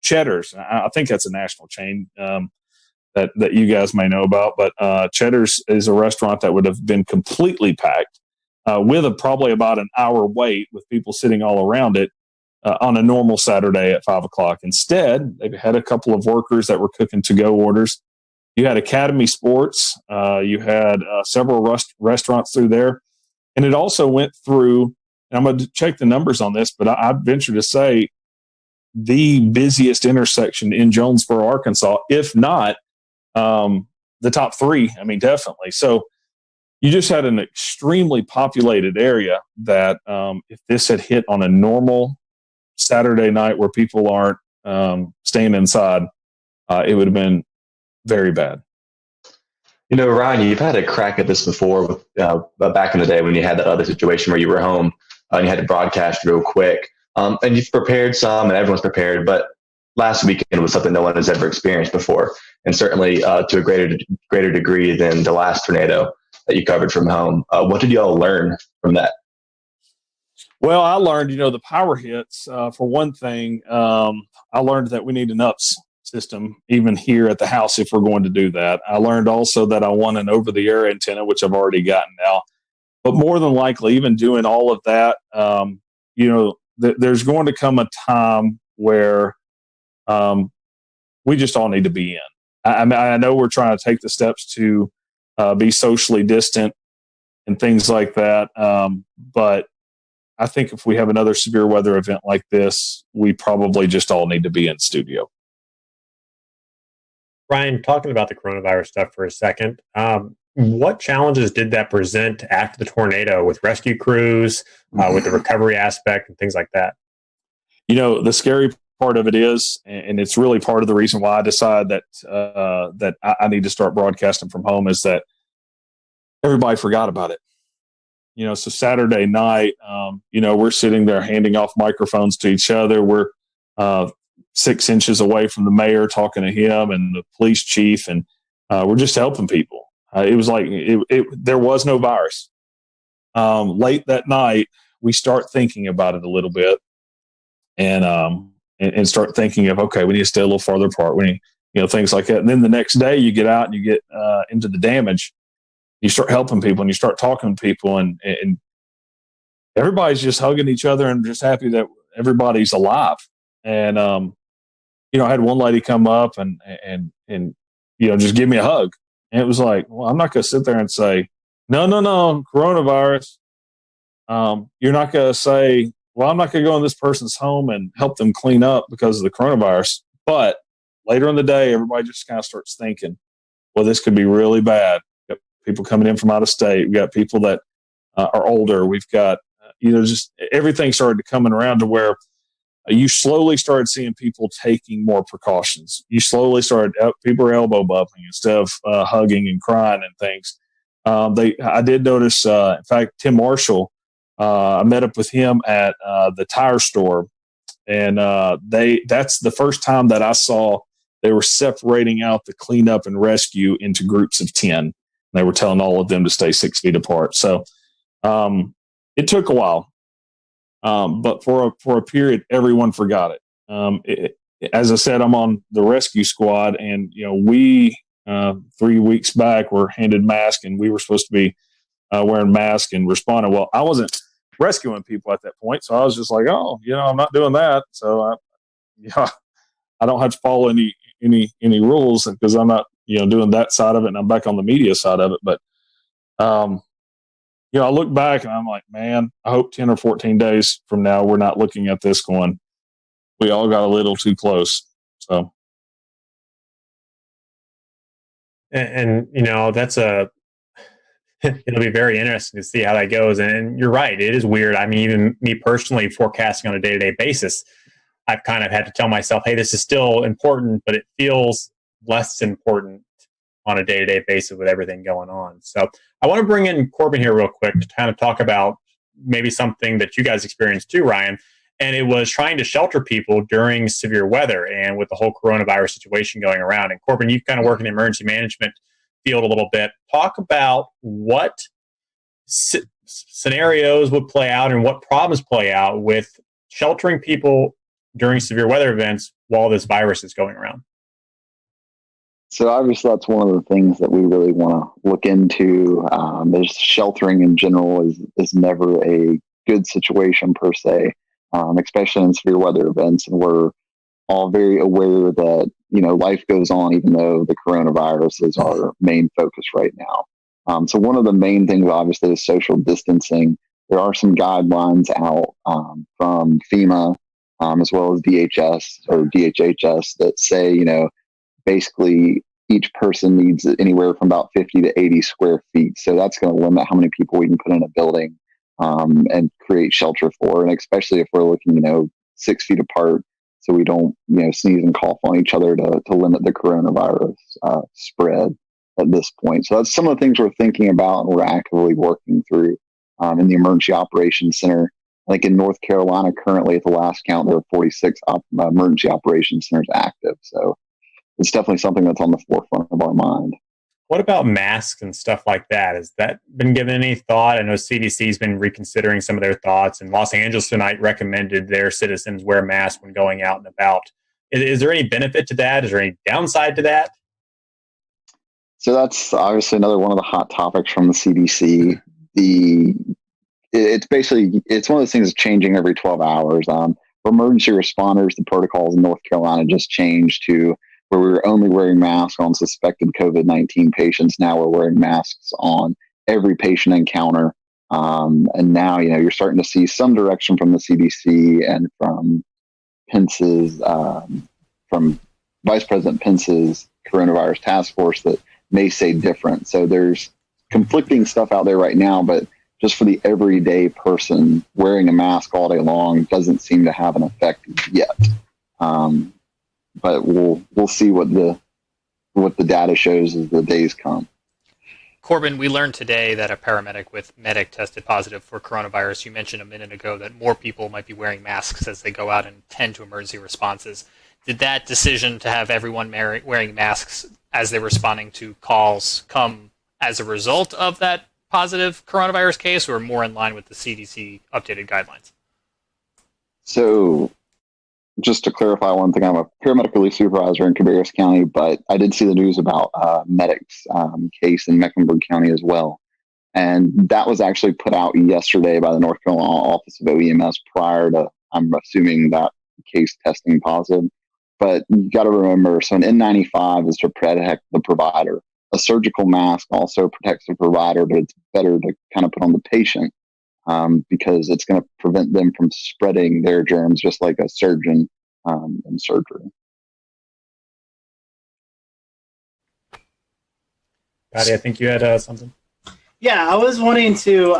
Cheddar's. I think that's a national chain that you guys may know about, but Cheddar's is a restaurant that would have been completely packed with probably about an hour wait with people sitting all around it on a normal Saturday at 5 o'clock. Instead, they had a couple of workers that were cooking to-go orders. You had Academy Sports. You had several restaurants through there. And it also went through, and I'm going to check the numbers on this, but I'd venture to say the busiest intersection in Jonesboro, Arkansas, if not the top 3. I mean, definitely. So you just had an extremely populated area that if this had hit on a normal Saturday night where people aren't staying inside, it would have been very bad. Ryan, you've had a crack at this before with back in the day when you had that other situation where you were home and you had to broadcast real quick. And you've prepared some and everyone's prepared, but last weekend was something no one has ever experienced before. And certainly to a greater degree than the last tornado that you covered from home. What did you all learn from that? Well, I learned, the power hits. For one thing, I learned that we need an UPS system even here at the house if we're going to do that. I learned also that I want an over-the-air antenna, which I've already gotten now. But more than likely, even doing all of that, there's going to come a time where we just all need to be in. I know we're trying to take the steps to be socially distant and things like that, but I think if we have another severe weather event like this, we probably just all need to be in studio. Ryan, talking about the coronavirus stuff for a second, what challenges did that present after the tornado with rescue crews, with the recovery aspect and things like that? The scary part of it is, and it's really part of the reason why I decided that I need to start broadcasting from home, is that everybody forgot about it. So Saturday night, we're sitting there handing off microphones to each other. We're 6 inches away from the mayor, talking to him and the police chief, and we're just helping people. It was like there was no virus. Late that night, we start thinking about it a little bit, and start thinking of, okay, we need to stay a little farther apart. We need, things like that. And then the next day, you get out and you get into the damage. You start helping people and you start talking to people, and everybody's just hugging each other and just happy that everybody's alive. And I had one lady come up and just give me a hug. And it was like, well, I'm not going to sit there and say, no, coronavirus. You're not going to say, well, I'm not going to go in this person's home and help them clean up because of the coronavirus. But later in the day, everybody just kind of starts thinking, well, this could be really bad. We've got people coming in from out of state. We've got people that are older. We've got, just everything started coming around to where you slowly started seeing people taking more precautions. You slowly started, people were elbow bumping instead of hugging and crying and things. I did notice, in fact, Tim Marshall, I met up with him at the tire store, and that's the first time that I saw they were separating out the cleanup and rescue into groups of 10. They were telling all of them to stay 6 feet apart. So it took a while, but for a period, everyone forgot it. As I said, I'm on the rescue squad, and we 3 weeks back were handed masks, and we were supposed to be wearing masks and responding. Well, I wasn't rescuing people at that point, so I was just like, I'm not doing that. So I don't have to follow any rules because I'm not doing that side of it, and I'm back on the media side of it. But I look back and I'm like, man, I hope 10 or 14 days from now we're not looking at this going, we all got a little too close. So, and that's it'll be very interesting to see how that goes. And you're right, it is weird. I mean, even me personally, forecasting on a day-to-day basis, I've kind of had to tell myself, hey, this is still important, but it feels less important on a day-to-day basis with everything going on. So I want to bring in Corbin here real quick to kind of talk about maybe something that you guys experienced too, Ryan. And it was trying to shelter people during severe weather and with the whole coronavirus situation going around. And Corbin, you kind of work in the emergency management field a little bit. Talk about what scenarios would play out and what problems play out with sheltering people during severe weather events while this virus is going around. So obviously that's one of the things that we really want to look into. Is sheltering in general is never a good situation per se, especially in severe weather events. And we're all very aware that, life goes on even though the coronavirus is our main focus right now. So one of the main things obviously is social distancing. There are some guidelines out from FEMA as well as DHS or DHHS that say, basically each person needs anywhere from about 50 to 80 square feet. So that's going to limit how many people we can put in a building and create shelter for. And especially if we're looking, 6 feet apart, so we don't, sneeze and cough on each other to limit the coronavirus spread at this point. So that's some of the things we're thinking about and we're actively working through in the Emergency Operations Center. I think in North Carolina, currently at the last count, there are 46 emergency operations centers active. So it's definitely something that's on the forefront of our mind. What about masks and stuff like that? Has that been given any thought? I know CDC's been reconsidering some of their thoughts, and Los Angeles tonight recommended their citizens wear masks when going out and about. Is there any benefit to that? Is there any downside to that? So that's obviously another one of the hot topics from the CDC. It's one of those things that's changing every 12 hours. For emergency responders, the protocols in North Carolina just changed to where we were only wearing masks on suspected COVID-19 patients. Now we're wearing masks on every patient encounter And now, you're starting to see some direction from the CDC and from Pence's, from Vice President Pence's coronavirus task force that may say different. So there's conflicting stuff out there right now, but just for the everyday person, wearing a mask all day long doesn't seem to have an effect yet. But we'll see what the data shows as the days come. Corbin, we learned today that a paramedic with medic tested positive for coronavirus. You mentioned a minute ago that more people might be wearing masks as they go out and tend to emergency responses. Did that decision to have everyone wearing masks as they're responding to calls come as a result of that positive coronavirus case, or more in line with the CDC updated guidelines? So just to clarify one thing, I'm a paramedic relief supervisor in Cabarrus County, but I did see the news about medic's case in Mecklenburg County as well. And that was actually put out yesterday by the North Carolina Office of OEMS prior to, I'm assuming, that case testing positive. But you got to remember, so an N95 is to protect the provider. A surgical mask also protects the provider, but it's better to kind of put on the patient because it's going to prevent them from spreading their germs, just like a surgeon in surgery. Patty, I think you had something. Yeah, I was wanting to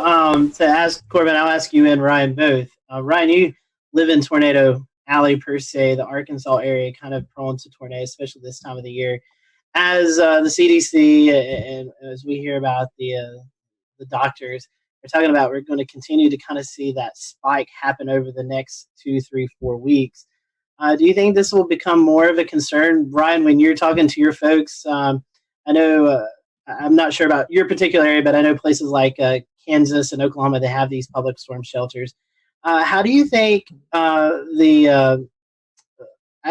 ask Corbin. I'll ask you and Ryan both. Ryan, you live in Tornado Alley per se, the Arkansas area, kind of prone to tornadoes, especially this time of the year. As the CDC and as we hear about the doctors, they're talking about we're going to continue to kind of see that spike happen over the next 2, 3, 4 weeks. Do you think this will become more of a concern, Ryan, when you're talking to your folks? I know I'm not sure about your particular area, but I know places like Kansas and Oklahoma, they have these public storm shelters. How do you think I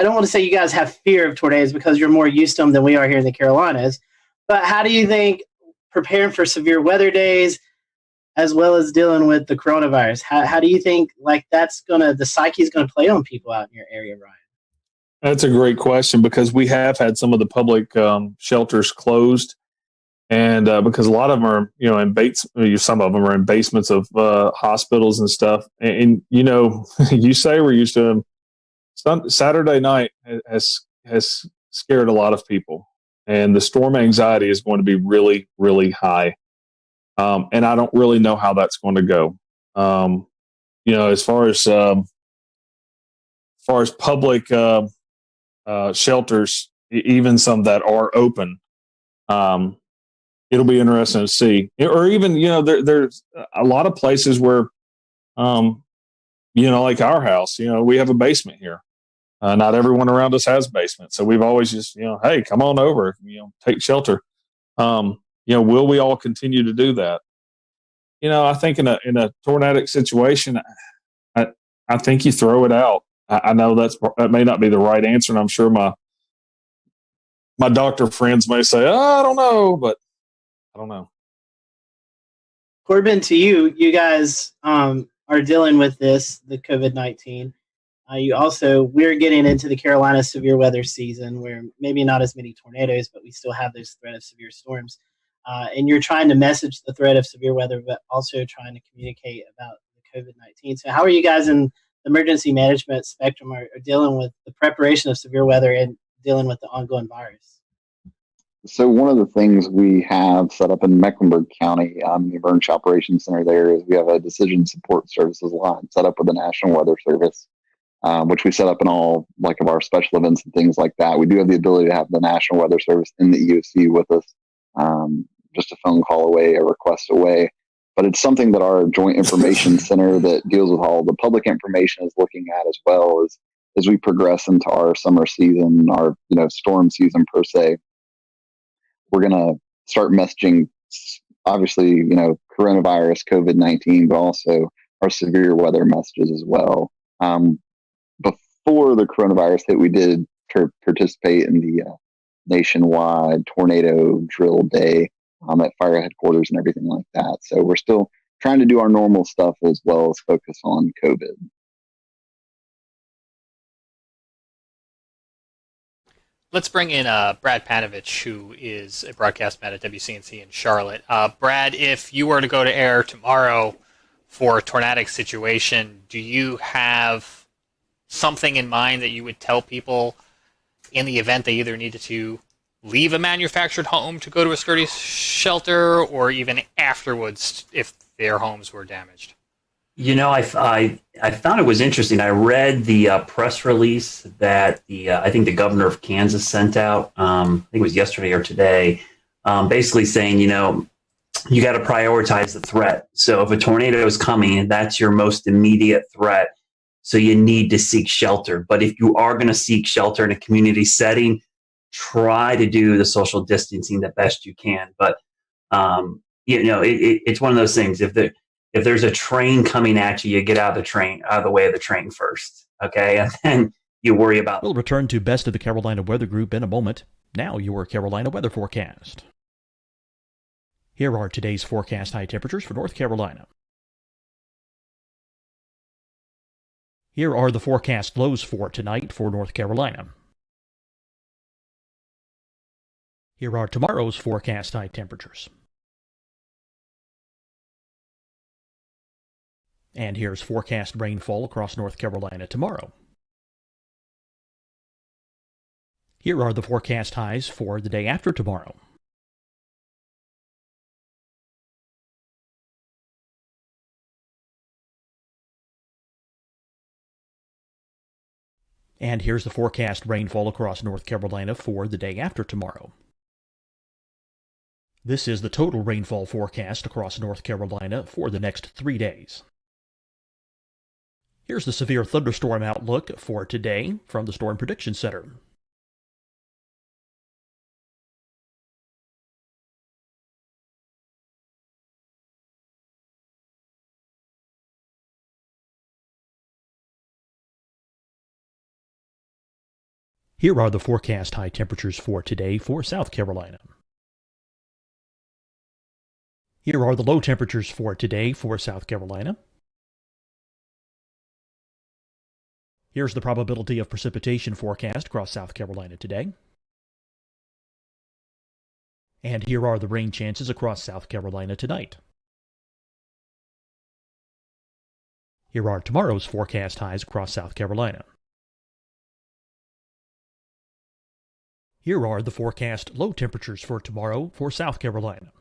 don't want to say you guys have fear of tornadoes because you're more used to them than we are here in the Carolinas, but how do you think preparing for severe weather days as well as dealing with the coronavirus, how do you think the psyche is going to play on people out in your area, Ryan? That's a great question because we have had some of the public shelters closed. And because a lot of them are, some of them are in basements of hospitals and stuff. And you say we're used to them. Saturday night has scared a lot of people, and the storm anxiety is going to be really, really high. And I don't really know how that's going to go. As far as public shelters, even some that are open, it'll be interesting to see. Or even, there's a lot of places where, like our house, we have a basement here. Not everyone around us has basements. So we've always just, hey, come on over, take shelter. Will we all continue to do that? I think in a tornadic situation, I think you throw it out. I know that may not be the right answer. And I'm sure my doctor friends may say, I don't know, but I don't know. Corbin, to you guys are dealing with the COVID-19. We're getting into the Carolina severe weather season where maybe not as many tornadoes, but we still have this threat of severe storms. And you're trying to message the threat of severe weather, but also trying to communicate about the COVID-19. So how are you guys in the emergency management spectrum are dealing with the preparation of severe weather and dealing with the ongoing virus? So one of the things we have set up in Mecklenburg County, the Emergency Operations Center there, is we have a decision support services line set up with the National Weather Service, which we set up in all of our special events and things like that. We do have the ability to have the National Weather Service in the EOC with us, just a phone call away, a request away. But it's something that our Joint Information Center that deals with all the public information is looking at as well as we progress into our summer season, our storm season per se. We're going to start messaging, obviously, coronavirus, COVID-19, but also our severe weather messages as well. Before the coronavirus hit, we did participate in the nationwide tornado drill day at fire headquarters and everything like that. So we're still trying to do our normal stuff as well as focus on COVID. Let's bring in Brad Panovich, who is a broadcast man at WCNC in Charlotte. Brad, if you were to go to air tomorrow for a tornadic situation, do you have something in mind that you would tell people in the event they either needed to leave a manufactured home to go to a sturdy shelter, or even afterwards if their homes were damaged? You know, I found it was interesting. I read the press release that I think the governor of Kansas sent out. I think it was yesterday or today, basically saying, you know, you got to prioritize the threat. So if a tornado is coming, that's your most immediate threat. So you need to seek shelter. But if you are going to seek shelter in a community setting, try to do the social distancing the best you can. But you know, it's one of those things. If there's a train coming at you, you get out of the way of the train first, okay? And then you worry about... We'll return to Best of the Carolina Weather Group in a moment. Now your Carolina weather forecast. Here are today's forecast high temperatures for North Carolina. Here are the forecast lows for tonight for North Carolina. Here are tomorrow's forecast high temperatures. And here's forecast rainfall across North Carolina tomorrow. Here are the forecast highs for the day after tomorrow. And here's the forecast rainfall across North Carolina for the day after tomorrow. This is the total rainfall forecast across North Carolina for the next 3 days. Here's the severe thunderstorm outlook for today from the Storm Prediction Center. Here are the forecast high temperatures for today for South Carolina. Here are the low temperatures for today for South Carolina. Here's the probability of precipitation forecast across South Carolina today. And here are the rain chances across South Carolina tonight. Here are tomorrow's forecast highs across South Carolina. Here are the forecast low temperatures for tomorrow for South Carolina.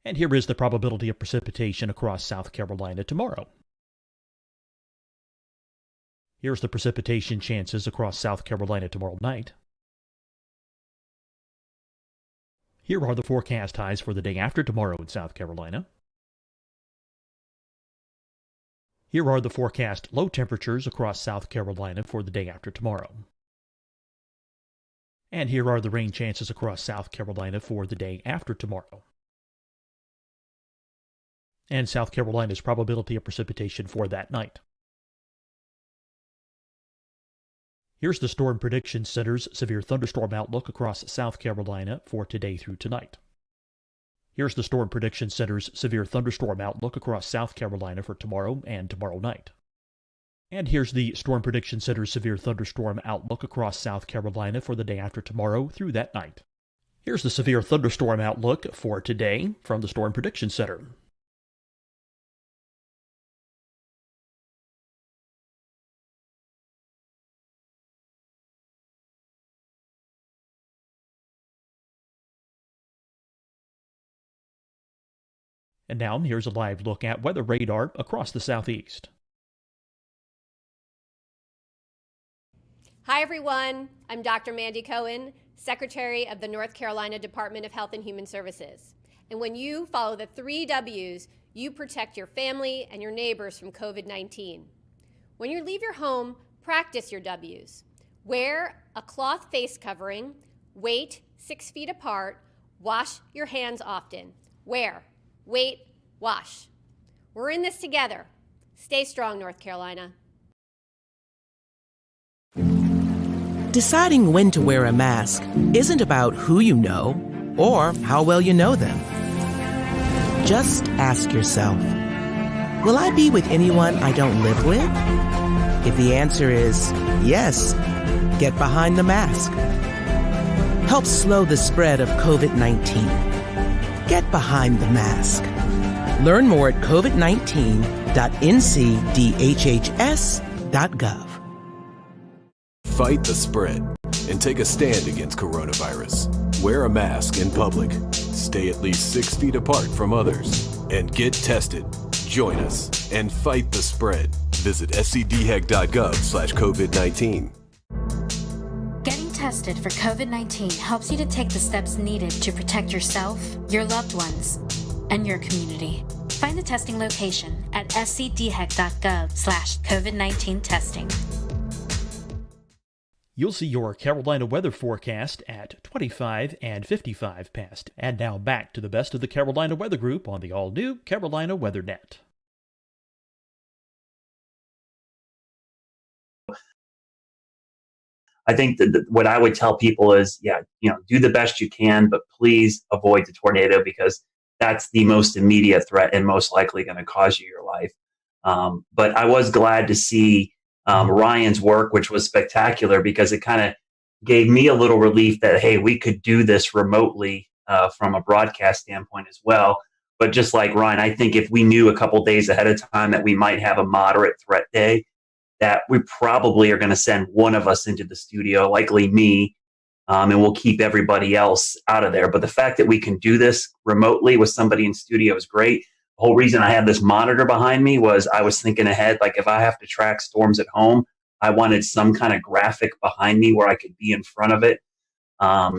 And here is the probability of precipitation across South Carolina tomorrow. Here's the precipitation chances across South Carolina tomorrow night. Here are the forecast highs for the day after tomorrow in South Carolina. Here are the forecast low temperatures across South Carolina for the day after tomorrow. And here are the rain chances across South Carolina for the day after tomorrow. And South Carolina's probability of precipitation for that night. Here's the Storm Prediction Center's severe thunderstorm outlook across South Carolina for today through tonight. Here's the Storm Prediction Center's severe thunderstorm outlook across South Carolina for tomorrow and tomorrow night. And here's the Storm Prediction Center's severe thunderstorm outlook across South Carolina for the day after tomorrow through that night. Here's the severe thunderstorm outlook for today from the Storm Prediction Center. And now here's a live look at weather radar across the southeast. Hi, everyone. I'm Dr. Mandy Cohen, Secretary of the North Carolina Department of Health and Human Services. And when you follow the 3 W's, you protect your family and your neighbors from COVID-19. When you leave your home, practice your W's. Wear a cloth face covering, wait 6 feet apart, wash your hands often. Wear, wait, wash. We're in this together. Stay strong, North Carolina. Deciding when to wear a mask isn't about who you know or how well you know them. Just ask yourself, will I be with anyone I don't live with? If the answer is yes, Get behind the mask. Help slow the spread of COVID-19. Get behind the mask. Learn more at covid19.ncdhhs.gov. Fight the spread and take a stand against coronavirus. Wear a mask in public. Stay at least 6 feet apart from others. And get tested. Join us and fight the spread. Visit scdhec.gov/COVID-19. Getting tested for COVID-19 helps you to take the steps needed to protect yourself, your loved ones, and your community. Find the testing location at scdhec.gov/COVID-19 testing. You'll see your Carolina weather forecast at 25 and 55 past. And now back to the best of the Carolina Weather Group on the all-new Carolina Weather Net. I think that what I would tell people is, do the best you can, but please avoid the tornado because that's the most immediate threat and most likely going to cause you your life. But I was glad to see Ryan's work, which was spectacular because it kind of gave me a little relief that, hey, we could do this remotely from a broadcast standpoint as well. But just like Ryan, I think if we knew a couple days ahead of time that we might have a moderate threat day, that we probably are going to send one of us into the studio, likely me, and we'll keep everybody else out of there. But the fact that we can do this remotely with somebody in studio is great. The whole reason I had this monitor behind me was I was thinking ahead, like if I have to track storms at home, I wanted some kind of graphic behind me where I could be in front of it.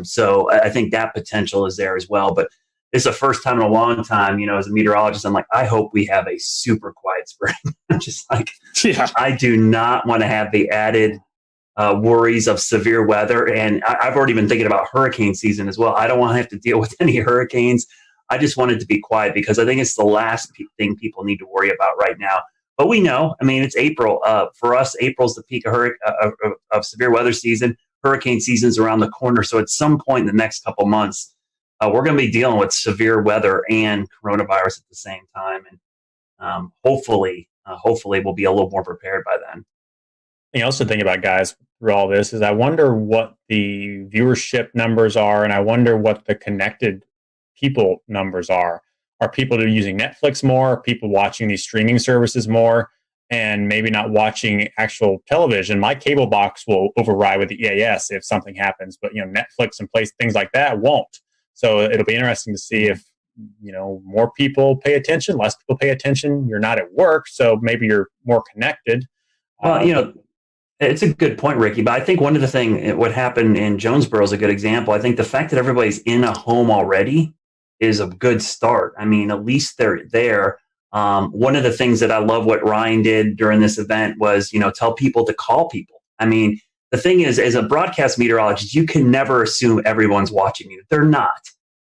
So I think that potential is there as well. But it's the first time in a long time, as a meteorologist, I'm like, I hope we have a super quiet spring. I'm just like, I do not want to have the added worries of severe weather. And I've already been thinking about hurricane season as well. I don't want to have to deal with any hurricanes. I just want it to be quiet because I think it's the last thing people need to worry about right now. But we know, it's April. For us, April's the peak of severe weather season. Hurricane season's around the corner. So at some point in the next couple months, we're going to be dealing with severe weather and coronavirus at the same time. And hopefully we'll be a little more prepared by then. The thing else to think about, guys, through all this is I wonder what the viewership numbers are, and I wonder what the connected people numbers are. Are people using Netflix more? Are people watching these streaming services more and maybe not watching actual television? My cable box will override with the EAS if something happens, but Netflix and things like that won't. So it'll be interesting to see if more people pay attention, less people pay attention. You're not at work, so maybe you're more connected. Well, it's a good point, Ricky, but I think one of the things, what happened in Jonesboro is a good example. I think the fact that everybody's in a home already is a good start. At least they're there. One of the things that I love what Ryan did during this event was, tell people to call people. The thing is, as a broadcast meteorologist, you can never assume everyone's watching you. They're not.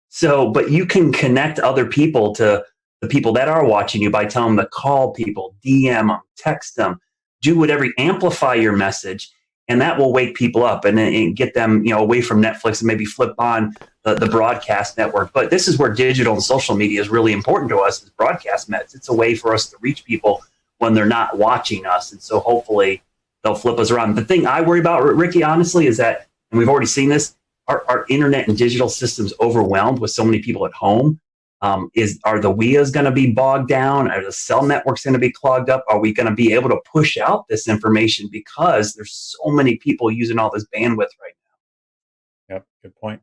So, but you can connect other people to the people that are watching you by telling them to call people, DM them, text them, do whatever, amplify your message, and that will wake people up and get them, away from Netflix and maybe flip on the broadcast network. But this is where digital and social media is really important to us as broadcast mets. It's a way for us to reach people when they're not watching us. And so hopefully they'll flip us around. The thing I worry about, Ricky, honestly, is that, and we've already seen this, our internet and digital systems overwhelmed with so many people at home. Are the WIAs going to be bogged down? Are the cell networks going to be clogged up? Are we going to be able to push out this information because there's so many people using all this bandwidth right now? Yep, good point.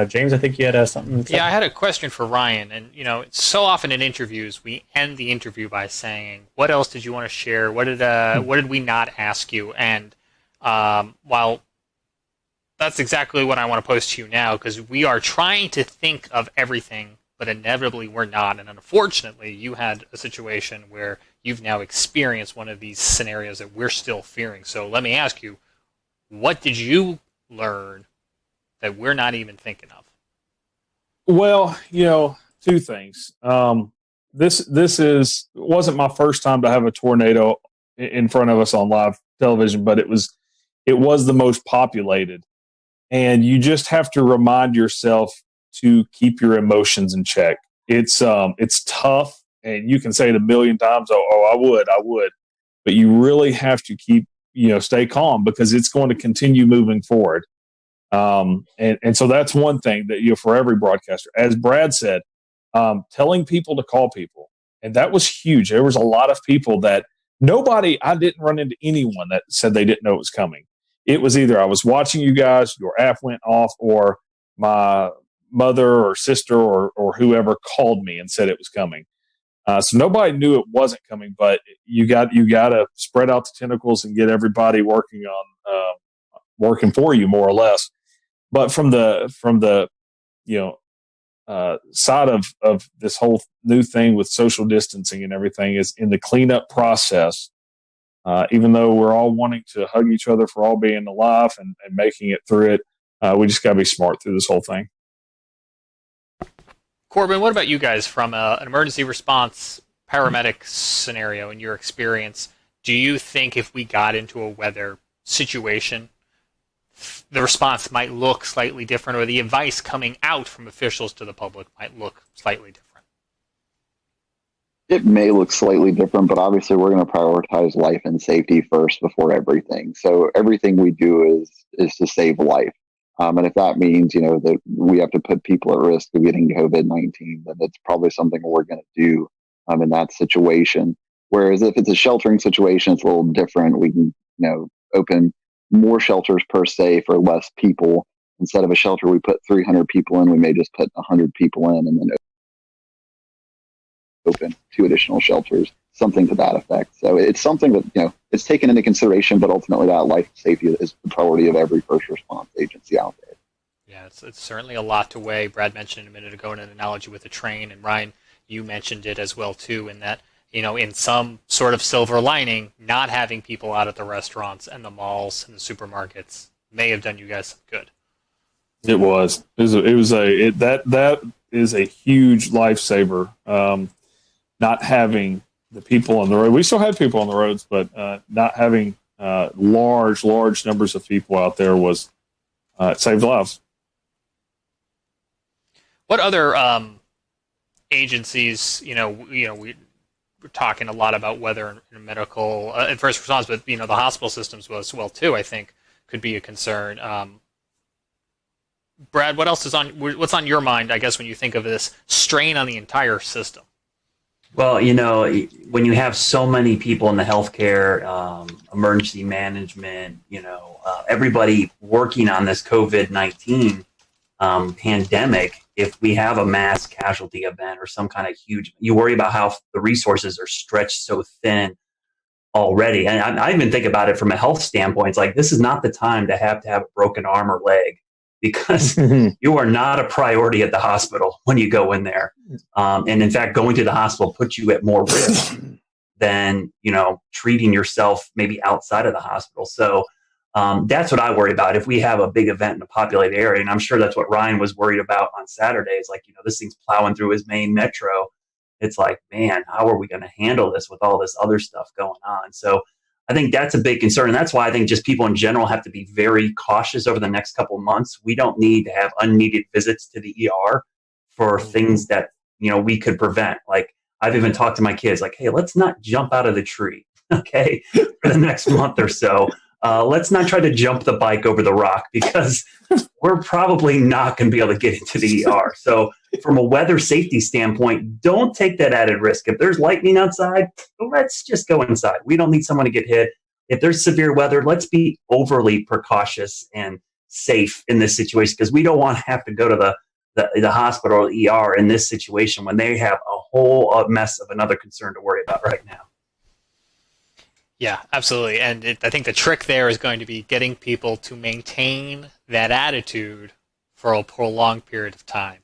James, I think you had something to say. Yeah, I had a question for Ryan. And, so often in interviews, we end the interview by saying, what else did you want to share? What did we not ask you? And while that's exactly what I want to pose to you now, because we are trying to think of everything, but inevitably we're not. And unfortunately, you had a situation where you've now experienced one of these scenarios that we're still fearing. So let me ask you, what did you learn that we're not even thinking of? Well, two things. This wasn't my first time to have a tornado in front of us on live television, but it was the most populated. And you just have to remind yourself to keep your emotions in check. It's tough, and you can say it a million times, oh, I would. But you really have to keep stay calm, because it's going to continue moving forward. And so that's one thing that, for every broadcaster, as Brad said, telling people to call people. And that was huge. There was a lot of people that I didn't run into anyone that said they didn't know it was coming. It was either I was watching you guys, your app went off, or my mother or sister or whoever called me and said it was coming. So nobody knew it wasn't coming, but you got to spread out the tentacles and get everybody working for you, more or less. But from the side of this whole new thing with social distancing and everything, is in the cleanup process. Even though we're all wanting to hug each other for all being alive and making it through it, we just got to be smart through this whole thing. Corbin, what about you guys from an emergency response paramedic scenario in your experience? Do you think if we got into a weather situation, the response might look slightly different, or the advice coming out from officials to the public might look slightly different? It may look slightly different, but obviously we're going to prioritize life and safety first before everything. So everything we do is to save life. And if that means, that we have to put people at risk of getting COVID-19, then that's probably something we're going to do in that situation. Whereas if it's a sheltering situation, it's a little different. We can, open more shelters per se for less people. Instead of a shelter we put 300 people in, we may just put 100 people in and then open 2 additional shelters, something to that effect. So it's something that, it's taken into consideration, but ultimately that life safety is the priority of every first response agency out there. Yeah, it's certainly a lot to weigh. Brad mentioned a minute ago in an analogy with a train, and Ryan, you mentioned it as well too, in that, in some sort of silver lining, not having people out at the restaurants and the malls and the supermarkets may have done you guys some good. That is a huge lifesaver. Not having the people on the road. We still had people on the roads, but not having large numbers of people out there it saved lives. What other agencies? We're talking a lot about weather and medical and first response, but the hospital systems as well too, I think, could be a concern. Brad, what's on your mind, I guess, when you think of this strain on the entire system? Well, when you have so many people in the healthcare, emergency management, everybody working on this COVID-19 pandemic, if we have a mass casualty event or some kind of huge, you worry about how the resources are stretched so thin already. And I even think about it from a health standpoint. It's like, this is not the time to have a broken arm or leg, because you are not a priority at the hospital when you go in there. And in fact, going to the hospital puts you at more risk than, treating yourself maybe outside of the hospital. So that's what I worry about. If we have a big event in a populated area, and I'm sure that's what Ryan was worried about on Saturday, is like, this thing's plowing through his main metro. It's like, man, how are we going to handle this with all this other stuff going on? So I think that's a big concern. And that's why I think just people in general have to be very cautious over the next couple of months. We don't need to have unneeded visits to the ER for things that, we could prevent. Like, I've even talked to my kids like, hey, let's not jump out of the tree, okay, for the next month or so. Let's not try to jump the bike over the rock, because we're probably not going to be able to get into the ER. So from a weather safety standpoint, don't take that added risk. If there's lightning outside, let's just go inside. We don't need someone to get hit. If there's severe weather, let's be overly precautious and safe in this situation, because we don't want to have to go to the hospital or the ER in this situation when they have a whole mess of another concern to worry about right now. Yeah, absolutely. And I think the trick there is going to be getting people to maintain that attitude for a prolonged period of time.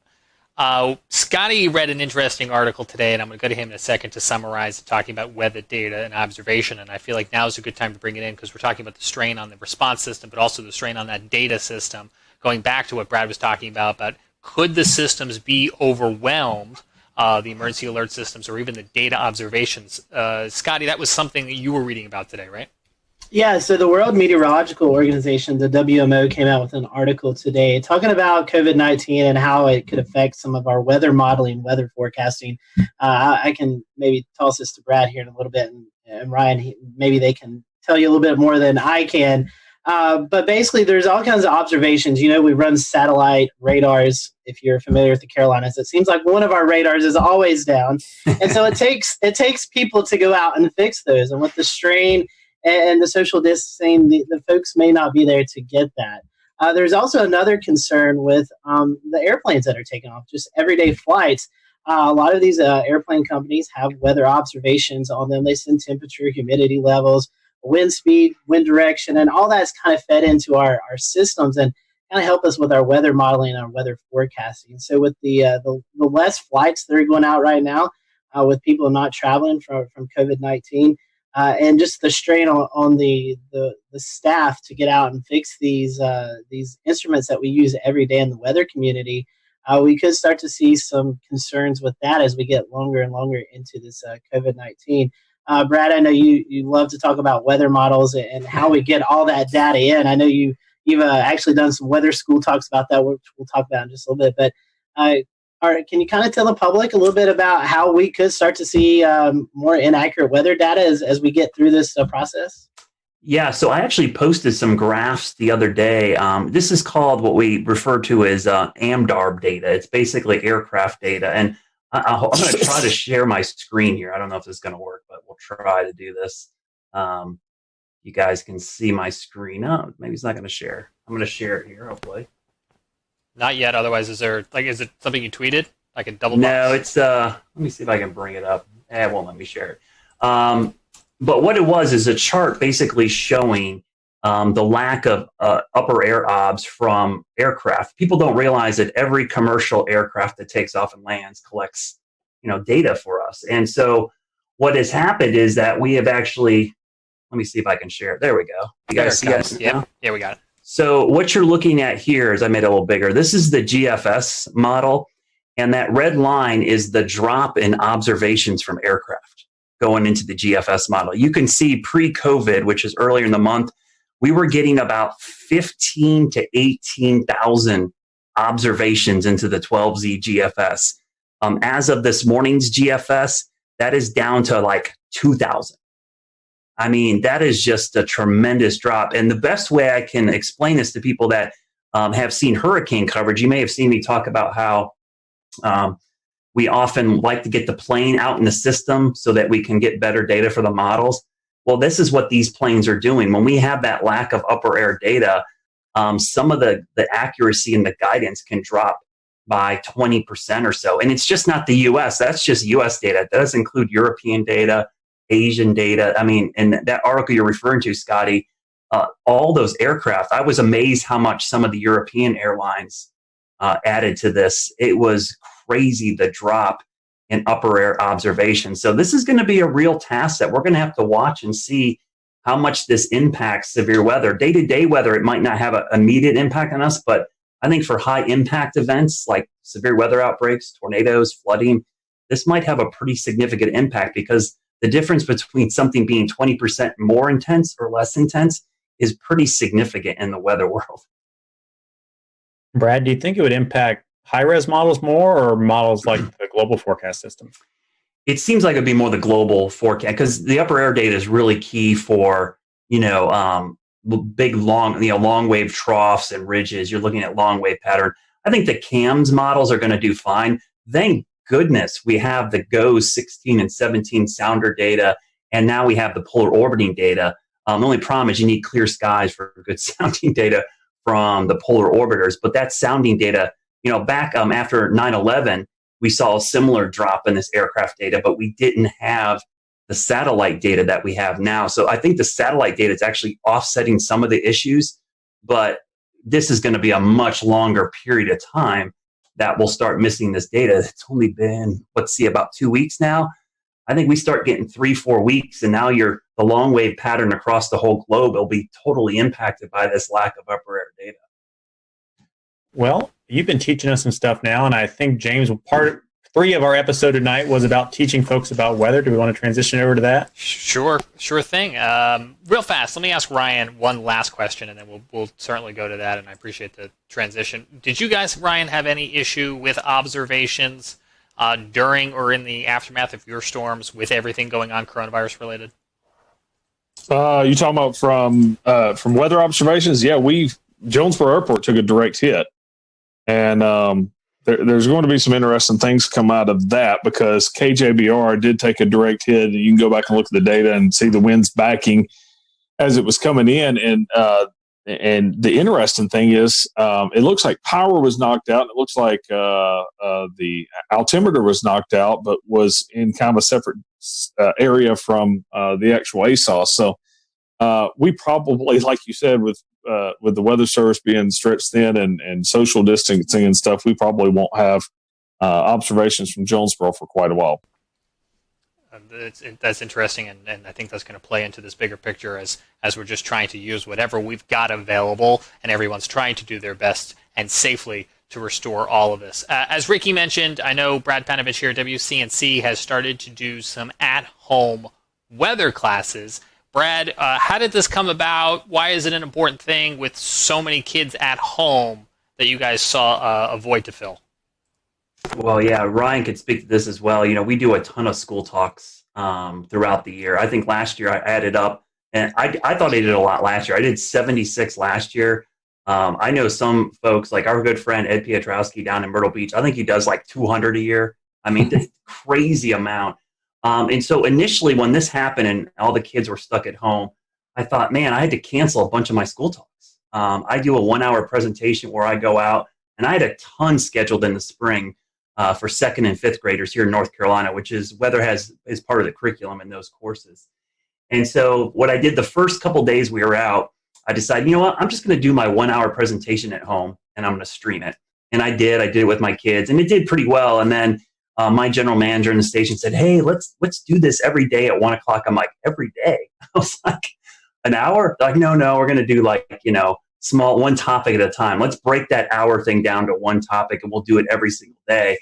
Scotty read an interesting article today, and I'm going to go to him in a second to summarize talking about weather data and observation. And I feel like now is a good time to bring it in, because we're talking about the strain on the response system, but also the strain on that data system. Going back to what Brad was talking about could the systems be overwhelmed, the emergency alert systems, or even the data observations? Scotty, that was something that you were reading about today, right? Yeah, so the World Meteorological Organization, the WMO, came out with an article today talking about COVID-19 and how it could affect some of our weather modeling, weather forecasting. I can maybe toss this to Brad here in a little bit, and Ryan, maybe they can tell you a little bit more than I can. But basically, there's all kinds of observations. We run satellite radars. If you're familiar with the Carolinas, it seems like one of our radars is always down, and so it takes people to go out and fix those. And with the strain and the social distancing, the folks may not be there to get that. There's also another concern with the airplanes that are taking off, just everyday flights. A lot of these airplane companies have weather observations on them. They send temperature, humidity levels, wind speed, wind direction, and all that's kind of fed into our systems and kind of help us with our weather modeling and our weather forecasting. So with the less flights that are going out right now, with people not traveling from COVID-19, and just the strain on the staff to get out and fix these instruments that we use every day in the weather community, we could start to see some concerns with that as we get longer and longer into this COVID-19. Brad, I know you love to talk about weather models and how we get all that data in. I know you've actually done some weather school talks about that, which we'll talk about in just a little bit. But can you kind of tell the public a little bit about how we could start to see more inaccurate weather data as we get through this process? Yeah, so I actually posted some graphs the other day. This is called what we refer to as AMDARB data. It's basically aircraft data. And I'm going to try to share my screen here. I don't know if this is going to work, but we'll try to do this. You guys can see my screen. Oh, maybe it's not going to share. I'm going to share it here, hopefully. Not yet. Otherwise, is it something you tweeted? Like a double box? No, it's, let me see if I can bring it up. It won't let me share it. But what it was is a chart basically showing the lack of upper air obs from aircraft. People don't realize that every commercial aircraft that takes off and lands collects, data for us. And so what has happened is that we have actually, let me see if I can share it. There we go. You guys see it? Yeah, we got it. So what you're looking at here is, I made it a little bigger. This is the GFS model, and that red line is the drop in observations from aircraft going into the GFS model. You can see pre-COVID, which is earlier in the month, we were getting about 15 to 18,000 observations into the 12Z GFS. As of this morning's GFS, that is down to like 2,000. I mean, that is just a tremendous drop. And the best way I can explain this to people that have seen hurricane coverage, you may have seen me talk about how we often like to get the plane out in the system so that we can get better data for the models. Well, this is what these planes are doing. When we have that lack of upper air data, some of the accuracy and the guidance can drop by 20% or so. And it's just not the US, that's just US data. That does include European data, Asian data. I mean, in that article you're referring to, Scotty, all those aircraft, I was amazed how much some of the European airlines added to this. It was crazy, the drop in upper air observation. So this is going to be a real task that we're going to have to watch and see how much this impacts severe weather. Day-to-day weather, it might not have an immediate impact on us, but I think for high impact events like severe weather outbreaks, tornadoes, flooding, this might have a pretty significant impact, because the difference between something being 20% more intense or less intense is pretty significant in the weather world. Brad, do you think it would impact high-res models more, or models like the global forecast system? It seems like it'd be more the global forecast, because the upper air data is really key for, big, long wave troughs and ridges. You're looking at long wave pattern. I think the CAMS models are going to do fine. Thank goodness we have the GOES 16 and 17 sounder data, and now we have the polar orbiting data. The only problem is you need clear skies for good sounding data from the polar orbiters, but that sounding data, back after 9/11, we saw a similar drop in this aircraft data, but we didn't have the satellite data that we have now. So I think the satellite data is actually offsetting some of the issues, but this is going to be a much longer period of time that we'll start missing this data. It's only been, about 2 weeks now. I think we start getting 3-4 weeks, and now the long wave pattern across the whole globe will be totally impacted by this lack of upper air data. Well, you've been teaching us some stuff now, and I think, James, part 3 of our episode tonight was about teaching folks about weather. Do we want to transition over to that? Sure thing. Real fast, let me ask Ryan one last question, and then we'll certainly go to that, and I appreciate the transition. Did you guys, Ryan, have any issue with observations during or in the aftermath of your storms with everything going on coronavirus related? You talking about from weather observations? Yeah, Jonesboro Airport took a direct hit, and there's going to be some interesting things come out of that because KJBR did take a direct hit. You can go back and look at the data and see the winds backing as it was coming in, and the interesting thing is, it looks like power was knocked out. It looks like the altimeter was knocked out, but was in kind of a separate area from the actual ASOS. So we probably, like you said, with the weather service being stretched thin and social distancing and stuff, we probably won't have observations from Jonesboro for quite a while. That's interesting, and I think that's going to play into this bigger picture as we're just trying to use whatever we've got available, and everyone's trying to do their best and safely to restore all of this. As Ricky mentioned, I know Brad Panovich here at WCNC has started to do some at-home weather classes. Brad, how did this come about? Why is it an important thing with so many kids at home that you guys saw a void to fill? Well, yeah, Ryan could speak to this as well. You know, we do a ton of school talks throughout the year. I think last year I added up, and I thought I did a lot last year. I did 76 last year. I know some folks, like our good friend Ed Pietrowski down in Myrtle Beach, I think he does like 200 a year. I mean, that's a crazy amount. And so initially when this happened and all the kids were stuck at home, I thought, man, I had to cancel a bunch of my school talks. I do a 1-hour presentation where I go out, and I had a ton scheduled in the spring for 2nd and 5th graders here in North Carolina, which is weather is part of the curriculum in those courses. And so what I did the first couple days we were out, I decided, you know what, I'm just going to do my 1-hour presentation at home, and I'm going to stream it. And I did it with my kids, and it did pretty well. And then my general manager in the station said, hey, let's do this every day at 1 o'clock. I'm like, every day? I was like, an hour? Like, no, we're going to do like, small, one topic at a time. Let's break that hour thing down to one topic, and we'll do it every single day.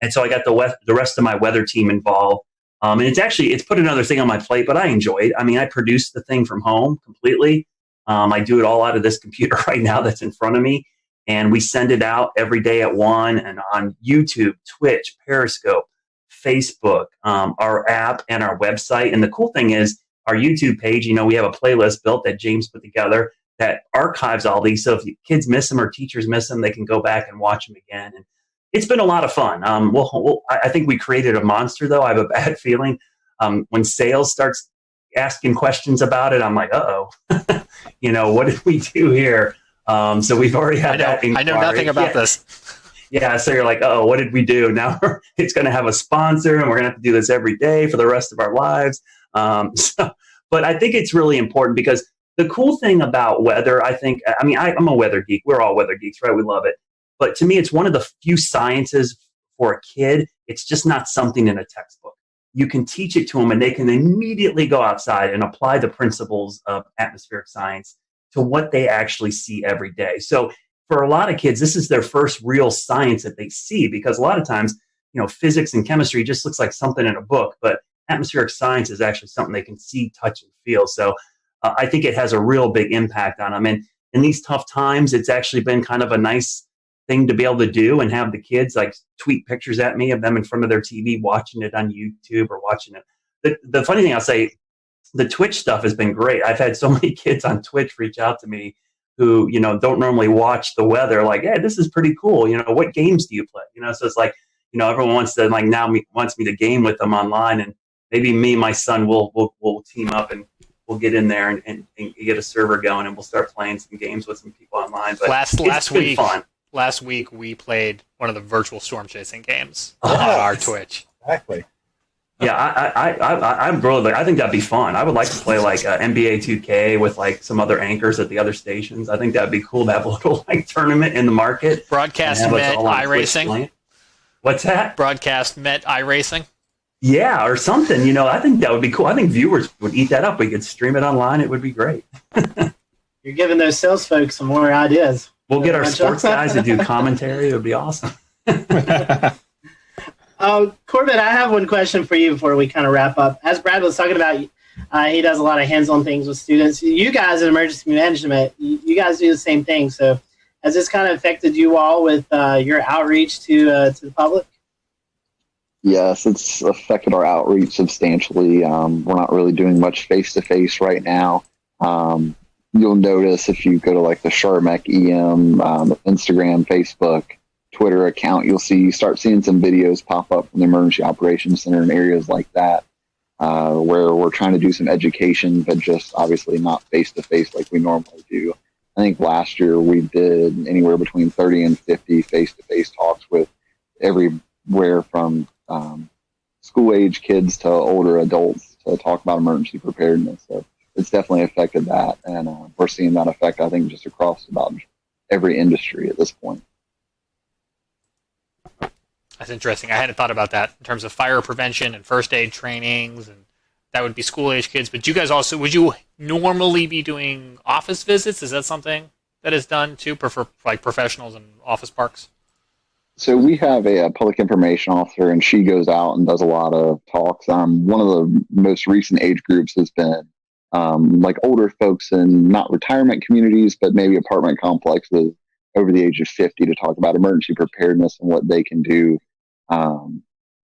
And so I got the rest of my weather team involved. And it's put another thing on my plate, but I enjoy it. I mean, I produce the thing from home completely. I do it all out of this computer right now that's in front of me. And we send it out every day at 1 and on YouTube, Twitch, Periscope, Facebook, our app, and our website. And the cool thing is our YouTube page, we have a playlist built that James put together that archives all these. So if kids miss them or teachers miss them, they can go back and watch them again. And it's been a lot of fun. I think we created a monster, though. I have a bad feeling. When sales starts asking questions about it, I'm like, uh-oh. What did we do here? So we've already had that inquiry. I know nothing about this. Yeah, so you're like, oh, what did we do? Now it's going to have a sponsor, and we're going to have to do this every day for the rest of our lives. But I think it's really important because the cool thing about weather, I'm a weather geek. We're all weather geeks, right? We love it. But to me, it's one of the few sciences for a kid. It's just not something in a textbook. You can teach it to them, and they can immediately go outside and apply the principles of atmospheric science to what they actually see every day. So for a lot of kids, this is their first real science that they see, because a lot of times, physics and chemistry just looks like something in a book, but atmospheric science is actually something they can see, touch, and feel. So I think it has a real big impact on them. And in these tough times, it's actually been kind of a nice thing to be able to do and have the kids like tweet pictures at me of them in front of their TV watching it on YouTube or watching it. The funny thing I'll say, the Twitch stuff has been great. I've had so many kids on Twitch reach out to me who, don't normally watch the weather, like, hey, this is pretty cool. What games do you play? So it's like, everyone wants to wants me to game with them online, and maybe me and my son will team up and we'll get in there and get a server going, and we'll start playing some games with some people online. But last week we played one of the virtual storm chasing games on our Twitch. Exactly. Yeah, I think that'd be fun. I would like to play like NBA 2K with like some other anchors at the other stations. I think that'd be cool to have a little like tournament in the market. Broadcast Met iRacing. What's that? Broadcast Met iRacing. Yeah, or something. I think that would be cool. I think viewers would eat that up. We could stream it online. It would be great. You're giving those sales folks some more ideas. We'll get our sports guys to do commentary. It would be awesome. Corbett, I have one question for you before we kind of wrap up. As Brad was talking about, he does a lot of hands-on things with students. You guys in emergency management, you guys do the same thing. So has this kind of affected you all with your outreach to the public? Yes, it's affected our outreach substantially. We're not really doing much face-to-face right now. You'll notice if you go to like the Charmec EM Instagram, Facebook, Twitter account, you start seeing some videos pop up from the Emergency Operations Center in areas like that, where we're trying to do some education, but just obviously not face-to-face like we normally do. I think last year we did anywhere between 30 and 50 face-to-face talks with everywhere from school-age kids to older adults to talk about emergency preparedness. So it's definitely affected that, and we're seeing that effect, I think, just across about every industry at this point. That's interesting. I hadn't thought about that in terms of fire prevention and first aid trainings, and that would be school-age kids. But you guys also, would you normally be doing office visits? Is that something that is done too, for like professionals in office parks? So we have a public information officer, and she goes out and does a lot of talks. One of the most recent age groups has been like older folks in not retirement communities, but maybe apartment complexes over the age of 50 to talk about emergency preparedness and what they can do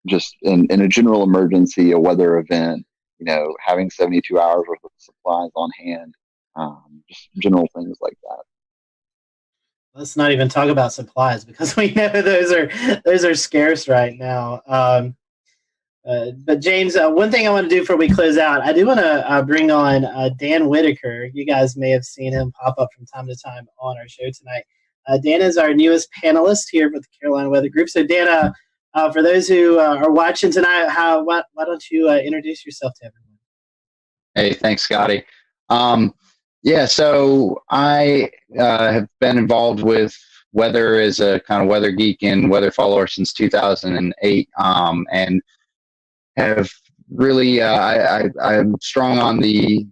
just in a general emergency, a weather event, having 72 hours worth of supplies on hand, just general things like that. Let's not even talk about supplies, because we know those are scarce right now. But James, one thing I want to do before we close out, I do want to bring on Dan Whitaker. You guys may have seen him pop up from time to time on our show tonight. Dan is our newest panelist here with the Carolina Weather Group. So Dan, for those who are watching tonight, why don't you introduce yourself to everyone? Hey, thanks, Scotty. Yeah, so I have been involved with weather as a kind of weather geek and weather follower since 2008, and have really I'm strong on the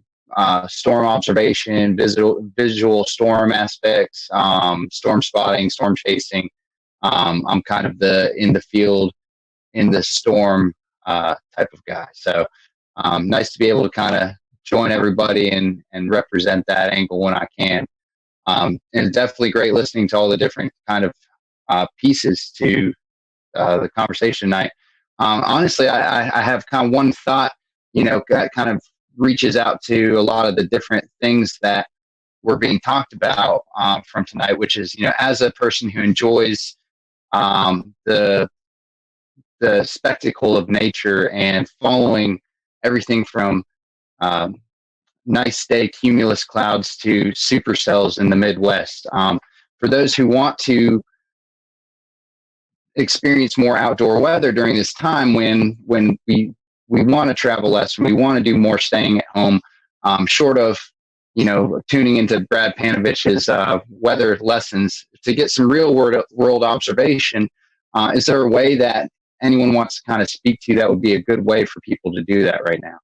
storm observation, visual storm aspects, storm spotting, storm chasing. I'm kind of in the field, in the storm type of guy. So nice to be able to kind of join everybody and represent that angle when I can. And it's definitely great listening to all the different kind of pieces to the conversation tonight. Honestly, I have kind of one thought, that kind of reaches out to a lot of the different things that were being talked about from tonight, which is, as a person who enjoys the spectacle of nature and following everything from nice day cumulus clouds to supercells in the Midwest. For those who want to experience more outdoor weather during this time when we want to travel less, and we want to do more staying at home, short of tuning into Brad Panovich's weather lessons to get some real world observation, is there a way that anyone wants to kind of speak to that would be a good way for people to do that right now?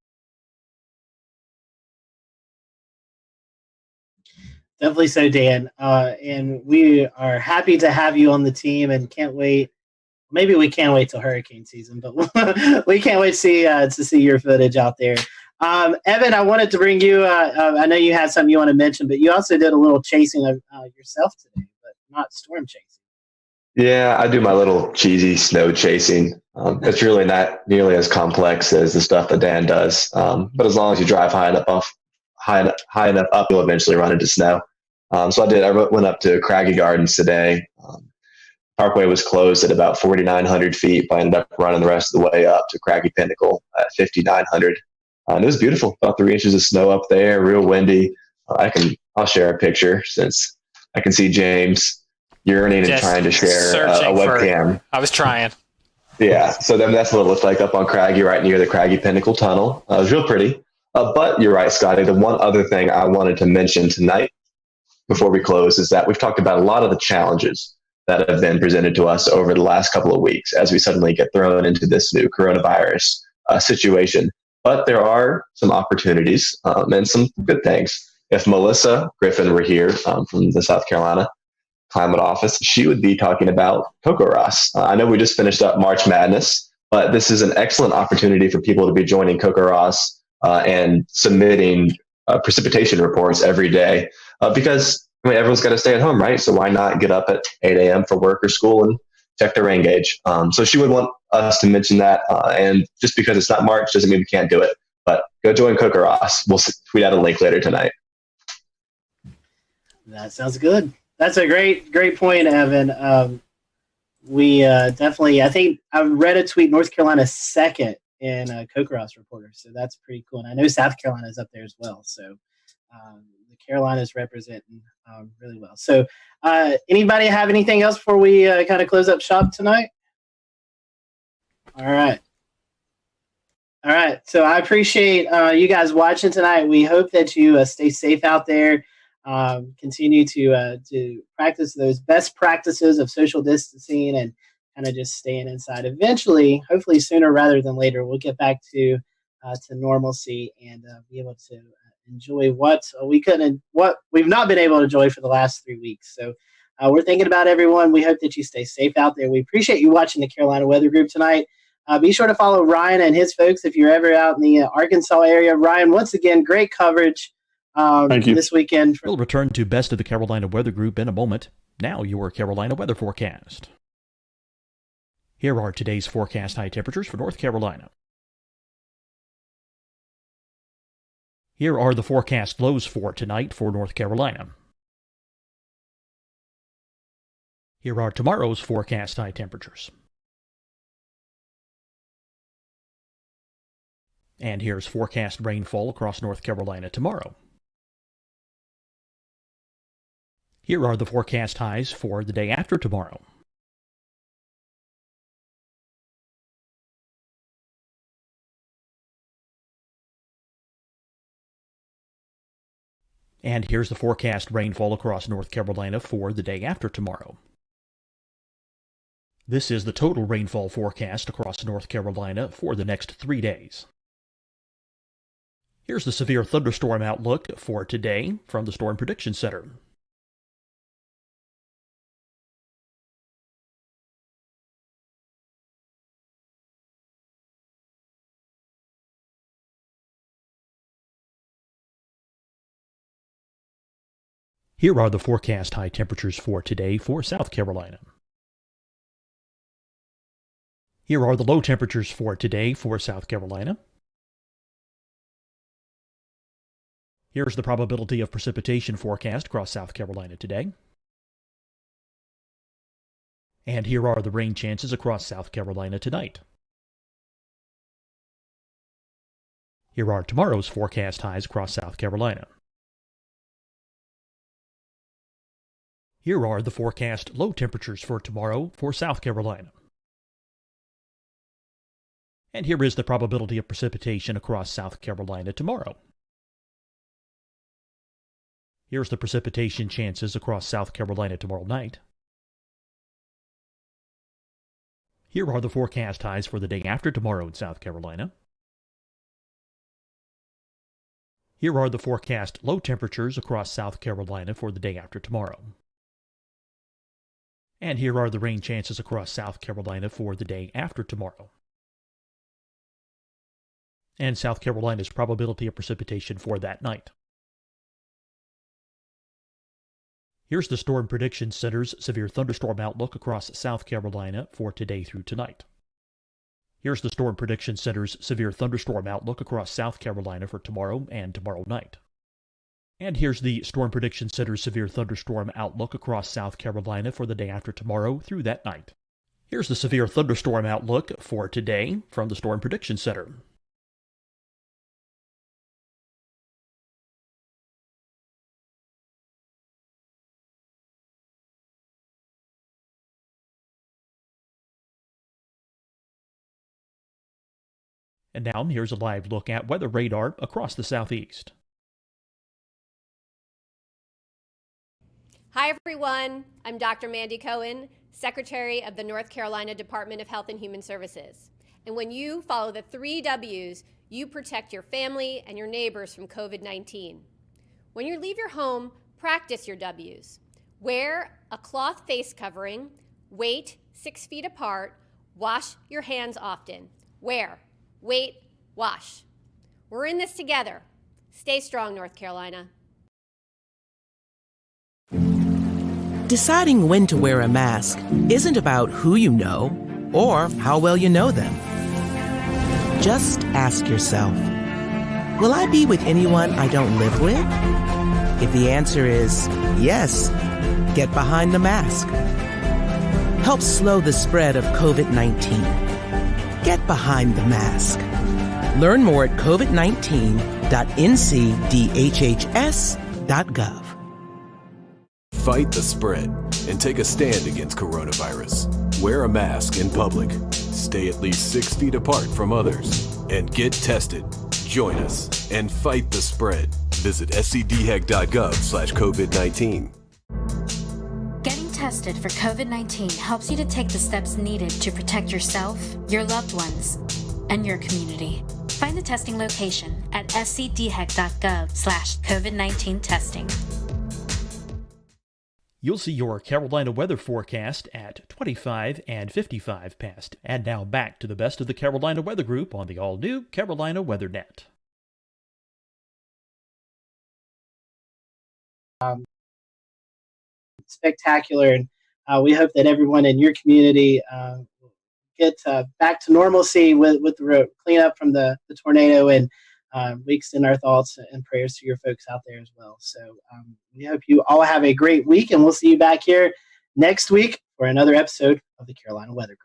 Definitely so, Dan. And we are happy to have you on the team and can't wait. Maybe we can't wait till hurricane season, but we can't wait to see your footage out there. Evan, I wanted to bring you, I know you had something you want to mention, but you also did a little chasing of yourself today, but not storm chasing. Yeah, I do my little cheesy snow chasing. It's really not nearly as complex as the stuff that Dan does. But as long as you drive high enough up, you'll eventually run into snow. So I went up to Craggy Gardens today. Parkway was closed at about 4,900 feet, but I ended up running the rest of the way up to Craggy Pinnacle at 5,900. And it was beautiful. About 3 inches of snow up there, real windy. I'll share a picture since I can see James yearning and trying to share a webcam. I was trying. Yeah, so then that's what it looked like up on Craggy, right near the Craggy Pinnacle Tunnel. It was real pretty. But you're right, Scotty. The one other thing I wanted to mention tonight before we close is that we've talked about a lot of the challenges that have been presented to us over the last couple of weeks as we suddenly get thrown into this new coronavirus situation. But there are some opportunities and some good things. If Melissa Griffin were here from the South Carolina Climate Office, she would be talking about CocoRoss. I know we just finished up March Madness, but this is an excellent opportunity for people to be joining CocoRoss and submitting precipitation reports every day because everyone's got to stay at home, right? So why not get up at 8 a.m. for work or school and check their rain gauge. So she would want us to mention that. And just because it's not March doesn't mean we can't do it. But go join Kokoros. We'll tweet out a link later tonight. That sounds good. That's a great point, Evan. We definitely, I think I read a tweet, North Carolina second in Kokoros Reporter. So that's pretty cool. And I know South Carolina is up there as well. So the Carolinas representing really well. So anybody have anything else before we kind of close up shop tonight? All right. So I appreciate you guys watching tonight. We hope that you stay safe out there. Continue to practice those best practices of social distancing and kind of just staying inside. Eventually, hopefully sooner rather than later, we'll get back to normalcy and be able to enjoy what we've not been able to enjoy for the last 3 weeks. So we're thinking about everyone. We hope that you stay safe out there. We appreciate you watching the Carolina Weather Group tonight. Be sure to follow Ryan and his folks if you're ever out in the Arkansas area. Ryan, once again, great coverage Thank you. this weekend. We'll return to Best of the Carolina Weather Group in a moment. Now your Carolina weather forecast. Here are today's forecast high temperatures for North Carolina. Here are the forecast lows for tonight for North Carolina. Here are tomorrow's forecast high temperatures. And here's forecast rainfall across North Carolina tomorrow. Here are the forecast highs for the day after tomorrow. And here's the forecast rainfall across North Carolina for the day after tomorrow. This is the total rainfall forecast across North Carolina for the next 3 days. Here's the severe thunderstorm outlook for today from the Storm Prediction Center. Here are the forecast high temperatures for today for South Carolina. Here are the low temperatures for today for South Carolina. Here's the probability of precipitation forecast across South Carolina today. And here are the rain chances across South Carolina tonight. Here are tomorrow's forecast highs across South Carolina. Here are the forecast low temperatures for tomorrow for South Carolina. And here is the probability of precipitation across South Carolina tomorrow. Here's the precipitation chances across South Carolina tomorrow night. Here are the forecast highs for the day after tomorrow in South Carolina. Here are the forecast low temperatures across South Carolina for the day after tomorrow. And here are the rain chances across South Carolina for the day after tomorrow. And South Carolina's probability of precipitation for that night. Here's the Storm Prediction Center's severe thunderstorm outlook across South Carolina for today through tonight. Here's the Storm Prediction Center's severe thunderstorm outlook across South Carolina for tomorrow and tomorrow night. And here's the Storm Prediction Center's severe thunderstorm outlook across South Carolina for the day after tomorrow through that night. Here's the severe thunderstorm outlook for today from the Storm Prediction Center. And now here's a live look at weather radar across the southeast. Hi, everyone. I'm Dr. Mandy Cohen, Secretary of the North Carolina Department of Health and Human Services. And when you follow the 3 W's, you protect your family and your neighbors from COVID-19. When you leave your home, practice your W's. Wear a cloth face covering, wait 6 feet apart, wash your hands often. Wear, wait, wash. We're in this together. Stay strong, North Carolina. Deciding when to wear a mask isn't about who you know or how well you know them. Just ask yourself, will I be with anyone I don't live with? If the answer is yes, get behind the mask. Help slow the spread of COVID-19. Get behind the mask. Learn more at covid19.ncdhhs.gov. Fight the spread and take a stand against coronavirus. Wear a mask in public. Stay at least 6 feet apart from others. And get tested. Join us and fight the spread. Visit scdhec.gov/COVID-19. Getting tested for COVID-19 helps you to take the steps needed to protect yourself, your loved ones, and your community. Find the testing location at scdhec.gov/COVID-19 testing. You'll see your Carolina weather forecast at 25 and 55 past. And now back to the best of the Carolina Weather Group on the all-new Carolina Weather Net. Spectacular, and we hope that everyone in your community get back to normalcy with the cleanup from the tornado, and we extend our thoughts and prayers to your folks out there as well. So we hope you all have a great week, and we'll see you back here next week for another episode of the Carolina Weather Group.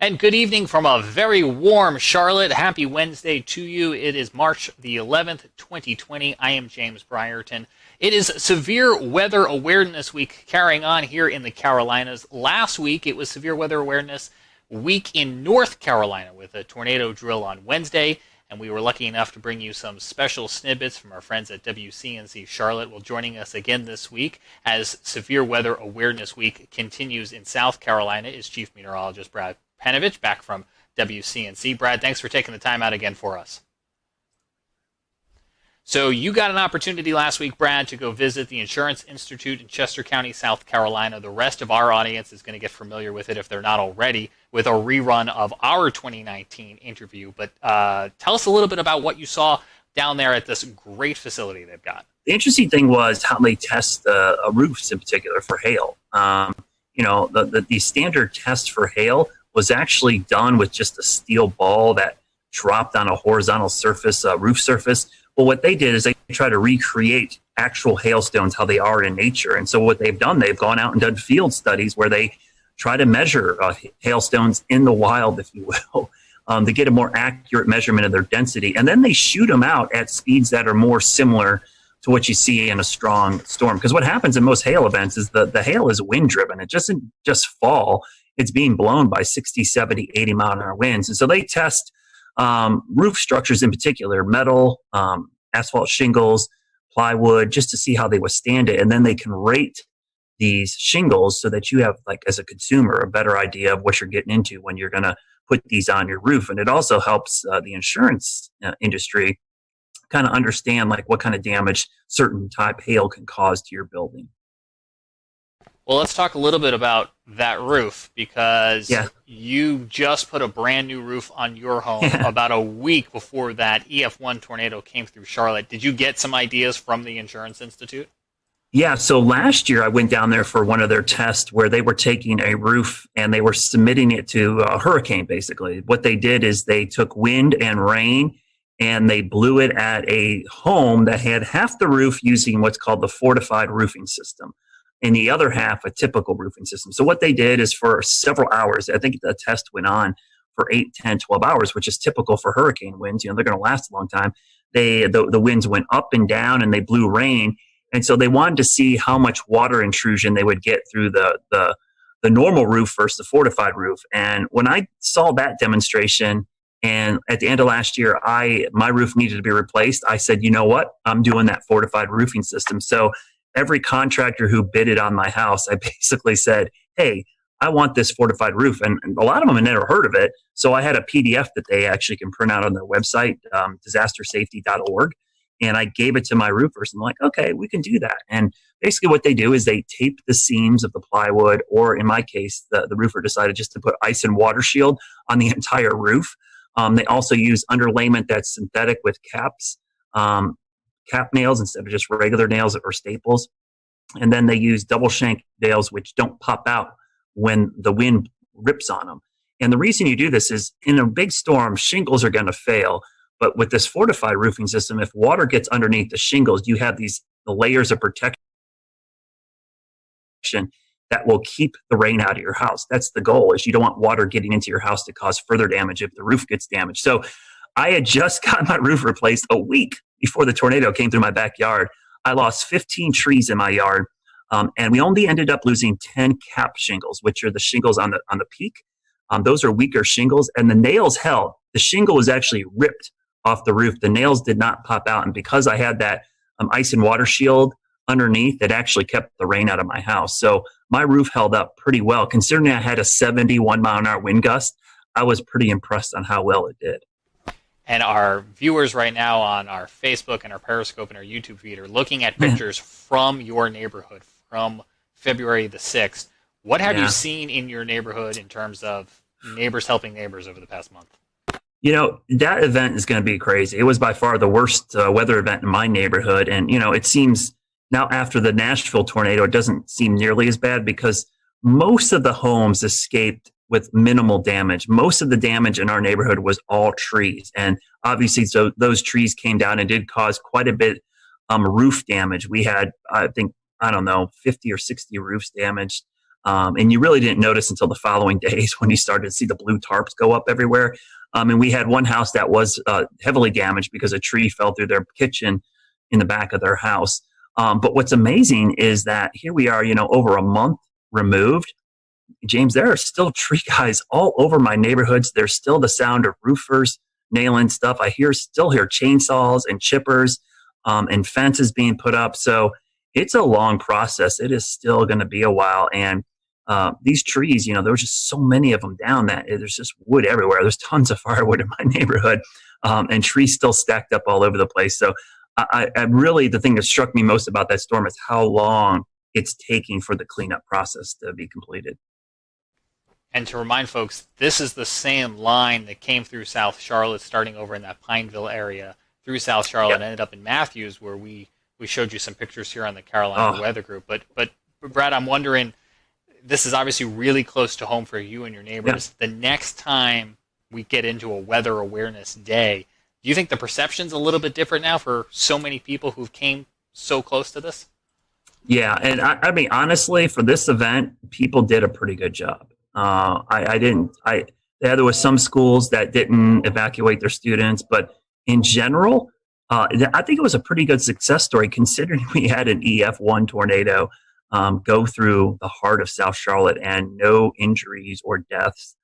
And good evening from a very warm Charlotte. Happy Wednesday to you. It is March the 11th, 2020. I am James Brierton. It is Severe Weather Awareness Week carrying on here in the Carolinas. Last week, it was Severe Weather Awareness Week in North Carolina with a tornado drill on Wednesday. And we were lucky enough to bring you some special snippets from our friends at WCNC Charlotte. Well, joining us again this week as Severe Weather Awareness Week continues in South Carolina is Chief Meteorologist Brad Panovich, back from WCNC. Brad, thanks for taking the time out again for us. So you got an opportunity last week, Brad, to go visit the Insurance Institute in Chester County, South Carolina. The rest of our audience is going to get familiar with it if they're not already, with a rerun of our 2019 interview. But tell us a little bit about what you saw down there at this great facility they've got. The interesting thing was how they test roofs in particular for hail. The standard test for hail was actually done with just a steel ball that dropped on a horizontal surface, roof surface. Well, what they did is they tried to recreate actual hailstones, how they are in nature. And so what they've done, they've gone out and done field studies where they try to measure hailstones in the wild, if you will, to get a more accurate measurement of their density. And then they shoot them out at speeds that are more similar to what you see in a strong storm. Because what happens in most hail events is the hail is wind driven. It doesn't just fall. It's being blown by 60, 70, 80 mile an hour winds. And so they test roof structures in particular, metal, asphalt shingles, plywood, just to see how they withstand it. And then they can rate these shingles so that you have, like, as a consumer, a better idea of what you're getting into when you're going to put these on your roof. And it also helps the insurance industry kind of understand, like, what kind of damage certain type hail can cause to your building. Well, let's talk a little bit about that roof, because you just put a brand new roof on your home about a week before that EF1 tornado came through Charlotte. Did you get some ideas from the Insurance Institute? Yeah, so last year I went down there for one of their tests where they were taking a roof and they were submitting it to a hurricane, basically. What they did is they took wind and rain and they blew it at a home that had half the roof using what's called the fortified roofing system, and the other half a typical roofing system. So what they did is for several hours, I think the test went on for 8, 10, 12 hours, which is typical for hurricane winds. They're going to last a long time. The winds went up and down and they blew rain. And so they wanted to see how much water intrusion they would get through the normal roof versus the fortified roof. And when I saw that demonstration, And at the end of last year, my roof needed to be replaced. I said, you know what? I'm doing that fortified roofing system. So every contractor who bidded on my house, I basically said, hey, I want this fortified roof. And a lot of them had never heard of it. So I had a PDF that they actually can print out on their website, disastersafety.org. And I gave it to my roofers and like, okay, we can do that. And basically what they do is they tape the seams of the plywood, or in my case, the roofer decided just to put ice and water shield on the entire roof. They also use underlayment that's synthetic with caps, cap nails instead of just regular nails or staples. And then they use double shank nails, which don't pop out when the wind rips on them. And the reason you do this is in a big storm, shingles are going to fail. But with this fortified roofing system, if water gets underneath the shingles, you have the layers of protection that will keep the rain out of your house. That's the goal, is you don't want water getting into your house to cause further damage if the roof gets damaged. So I had just got my roof replaced a week before the tornado came through my backyard. I lost 15 trees in my yard, and we only ended up losing 10 cap shingles, which are the shingles on the peak. Those are weaker shingles, and the nails held. The shingle was actually ripped off the roof. The nails did not pop out, and because I had that ice and water shield underneath, it actually kept the rain out of my house. So my roof held up pretty well. Considering I had a 71 mile an hour wind gust, I was pretty impressed on how well it did. And our viewers right now on our Facebook and our Periscope and our YouTube feed are looking at pictures from your neighborhood from February the 6th. What have you seen in your neighborhood in terms of neighbors helping neighbors over the past month? You know, that event is going to be crazy. It was by far the worst weather event in my neighborhood. And, you know, it seems now after the Nashville tornado, it doesn't seem nearly as bad because most of the homes escaped with minimal damage. Most of the damage in our neighborhood was all trees. And obviously, so those trees came down and did cause quite a bit roof damage. We had, I think, 50 or 60 roofs damaged. And you really didn't notice until the following days when you started to see the blue tarps go up everywhere. And we had one house that was heavily damaged because a tree fell through their kitchen in the back of their house. But what's amazing is that here we are, over a month removed. James, there are still tree guys all over my neighborhoods. There's still the sound of roofers nailing stuff. I still hear chainsaws and chippers and fences being put up. So it's a long process. It is still going to be a while. And these trees, there was just so many of them down that there's just wood everywhere. There's tons of firewood in my neighborhood and trees still stacked up all over the place. So I really, the thing that struck me most about that storm is how long it's taking for the cleanup process to be completed. And to remind folks, this is the same line that came through South Charlotte, starting over in that Pineville area, through South Charlotte, and ended up in Matthews, where we showed you some pictures here on the Carolina Weather Group. But Brad, I'm wondering, this is obviously really close to home for you and your neighbors. The next time we get into a weather awareness day, do you think the perception's a little bit different now for so many people who've came so close to this? Yeah, and I mean, honestly, for this event, people did a pretty good job. There was some schools that didn't evacuate their students, but in general, I think it was a pretty good success story considering we had an EF1 tornado go through the heart of South Charlotte and no injuries or deaths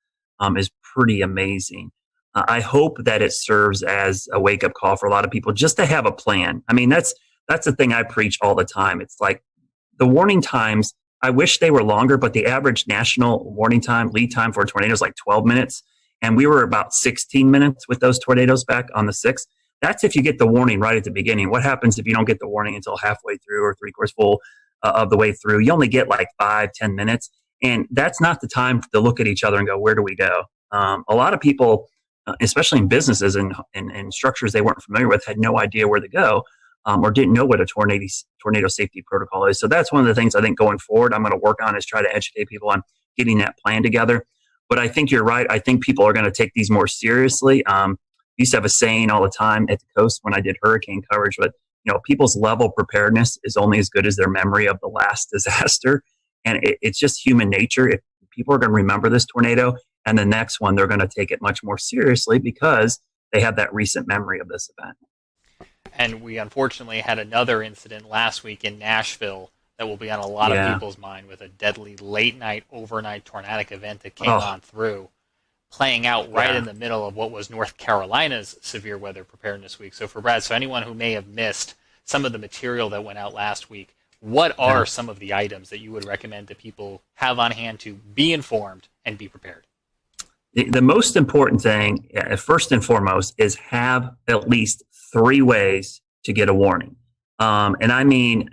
is pretty amazing. I hope that it serves as a wake-up call for a lot of people just to have a plan. I mean, that's the thing I preach all the time. It's like the warning times, I wish they were longer, but the average national warning time, lead time for a tornado is like 12 minutes. And we were about 16 minutes with those tornadoes back on the 6th. That's if you get the warning right at the beginning. What happens if you don't get the warning until halfway through or three-quarters full of the way through? You only get like 5-10 minutes. And that's not the time to look at each other and go, where do we go? A lot of people, especially in businesses and structures they weren't familiar with, had no idea where to go. Or didn't know what a tornado safety protocol is. So that's one of the things I think going forward I'm going to work on is try to educate people on getting that plan together. But I think you're right. I think people are going to take these more seriously. I used to have a saying all the time at the coast when I did hurricane coverage, but people's level of preparedness is only as good as their memory of the last disaster. And it's just human nature. If people are going to remember this tornado and the next one, they're going to take it much more seriously because they have that recent memory of this event. And we unfortunately had another incident last week in Nashville that will be on a lot of people's mind with a deadly late-night, overnight tornadic event that came on through. playing out right in the middle of what was North Carolina's severe weather preparedness week. So for Brad, so anyone who may have missed some of the material that went out last week, what are some of the items that you would recommend that people have on hand to be informed and be prepared? The most important thing, first and foremost, is have at least 3 ways to get a warning. And I mean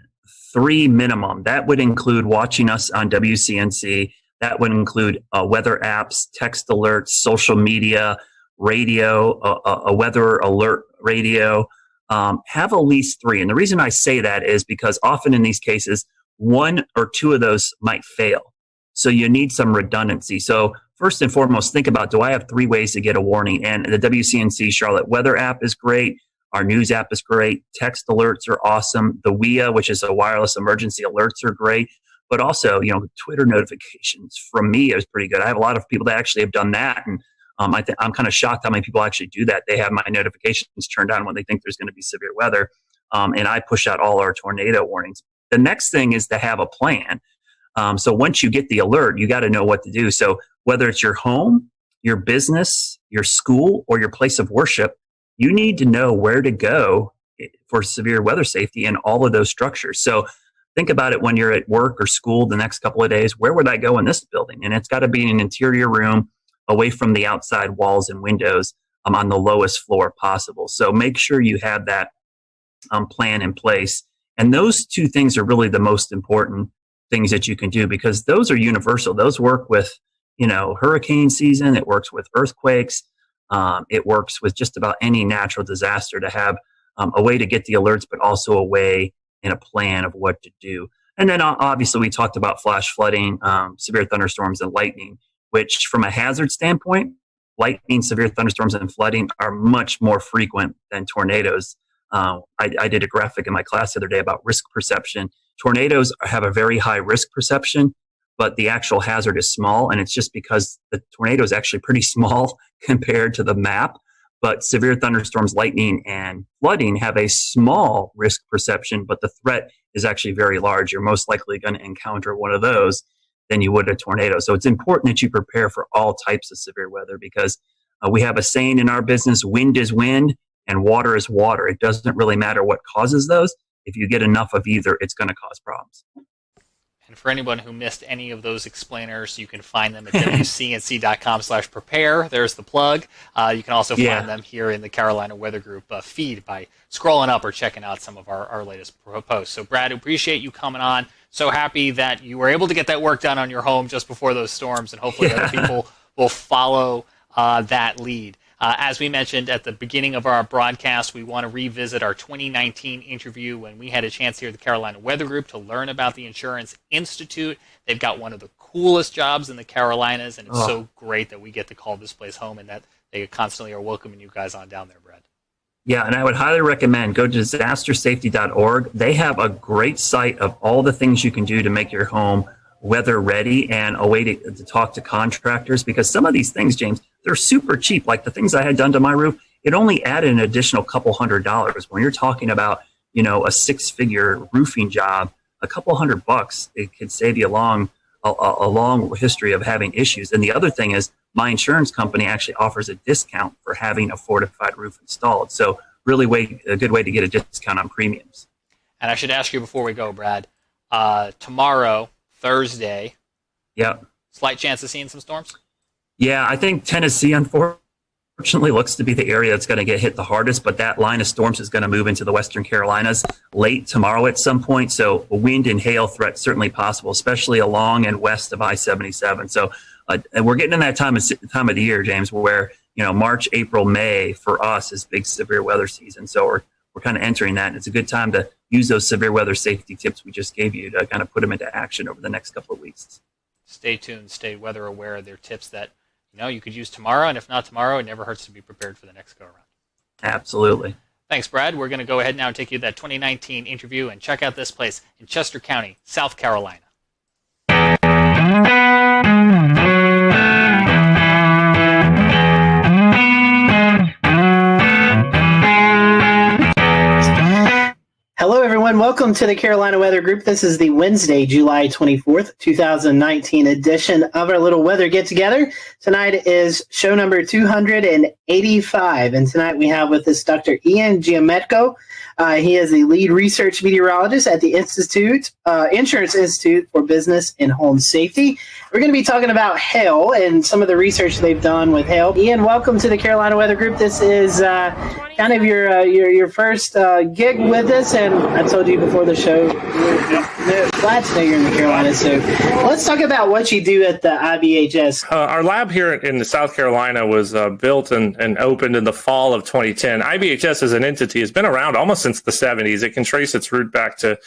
3 minimum. That would include watching us on WCNC. That would include weather apps, text alerts, social media, radio, a weather alert radio. Have at least 3. And the reason I say that is because often in these cases, 1 or 2 of those might fail. So you need some redundancy. So first and foremost, think about, do I have 3 ways to get a warning? And the WCNC Charlotte weather app is great. Our news app is great. Text alerts are awesome. The WIA, which is a wireless emergency alerts, are great. But also, Twitter notifications from me is pretty good. I have a lot of people that actually have done that. And I'm kind of shocked how many people actually do that. They have my notifications turned on when they think there's going to be severe weather. And I push out all our tornado warnings. The next thing is to have a plan. So once you get the alert, you got to know what to do. So whether it's your home, your business, your school, or your place of worship, you need to know where to go for severe weather safety in all of those structures. So think about it when you're at work or school the next couple of days. Where would I go in this building? And it's got to be in an interior room away from the outside walls and windows on the lowest floor possible. So make sure you have that plan in place. And those 2 things are really the most important things that you can do, because those are universal. Those work with, hurricane season. It works with earthquakes. It works with just about any natural disaster to have a way to get the alerts, but also a way and a plan of what to do. And then obviously we talked about flash flooding, severe thunderstorms, and lightning, which from a hazard standpoint, lightning, severe thunderstorms, and flooding are much more frequent than tornadoes. I did a graphic in my class the other day about risk perception. Tornadoes have a very high risk perception, but the actual hazard is small. And it's just because the tornado is actually pretty small compared to the map. But severe thunderstorms, lightning, and flooding have a small risk perception, but the threat is actually very large. You're most likely going to encounter one of those than you would a tornado. So it's important that you prepare for all types of severe weather, because we have a saying in our business: wind is wind and water is water. It doesn't really matter what causes those. If you get enough of either, it's going to cause problems. And for anyone who missed any of those explainers, you can find them at wcnc.com/prepare. There's the plug. You can also find them here in the Carolina Weather Group feed by scrolling up or checking out some of our latest posts. So, Brad, appreciate you coming on. So happy that you were able to get that work done on your home just before those storms, and hopefully other people will follow that lead. As we mentioned at the beginning of our broadcast, we want to revisit our 2019 interview when we had a chance here at the Carolina Weather Group to learn about the Insurance Institute. They've got one of the coolest jobs in the Carolinas, and it's so great that we get to call this place home and that they constantly are welcoming you guys on down there, Brad. Yeah, and I would highly recommend go to disastersafety.org. They have a great site of all the things you can do to make your home weather ready, and a way to talk to contractors, because some of these things, James, they're super cheap. Like the things I had done to my roof, it only added an additional couple $100. When you're talking about, a 6-figure roofing job, a couple $100, it could save you a long history of having issues. And the other thing is, my insurance company actually offers a discount for having a fortified roof installed. So really a good way to get a discount on premiums. And I should ask you before we go, Brad, tomorrow, Thursday. Yep. Slight chance of seeing some storms? Yeah, I think Tennessee, unfortunately, looks to be the area that's going to get hit the hardest, but that line of storms is going to move into the Western Carolinas late tomorrow at some point. So a wind and hail threat certainly possible, especially along and west of I-77. So and we're getting in that time of the year, James, where, March, April, May for us is big severe weather season. So we're kind of entering that, and it's a good time to use those severe weather safety tips we just gave you to kind of put them into action over the next couple of weeks. Stay tuned, stay weather aware. They're tips that you could use tomorrow, and if not tomorrow, it never hurts to be prepared for the next go around. Absolutely. Thanks, Brad. We're going to go ahead now and take you to that 2019 interview and check out this place in Chester County, South Carolina. Hello, everyone. welcome to the Carolina Weather Group. This is the Wednesday, July 24th, 2019 edition of our little weather get-together. Tonight is show number 285, and tonight we have with us Dr. Ian Giametco. He is the lead research meteorologist at the Insurance Institute for Business and Home Safety. We're going to be talking about hail and some of the research they've done with hail. Ian, welcome to the Carolina Weather Group. This is kind of your first gig with us, and I told you before the show, we're glad to know you're in the Carolinas. So let's talk about what you do at the IBHS. Our lab here in South Carolina was built and opened in the fall of 2010. IBHS as an entity has been around almost since the 70s. It can trace its root back to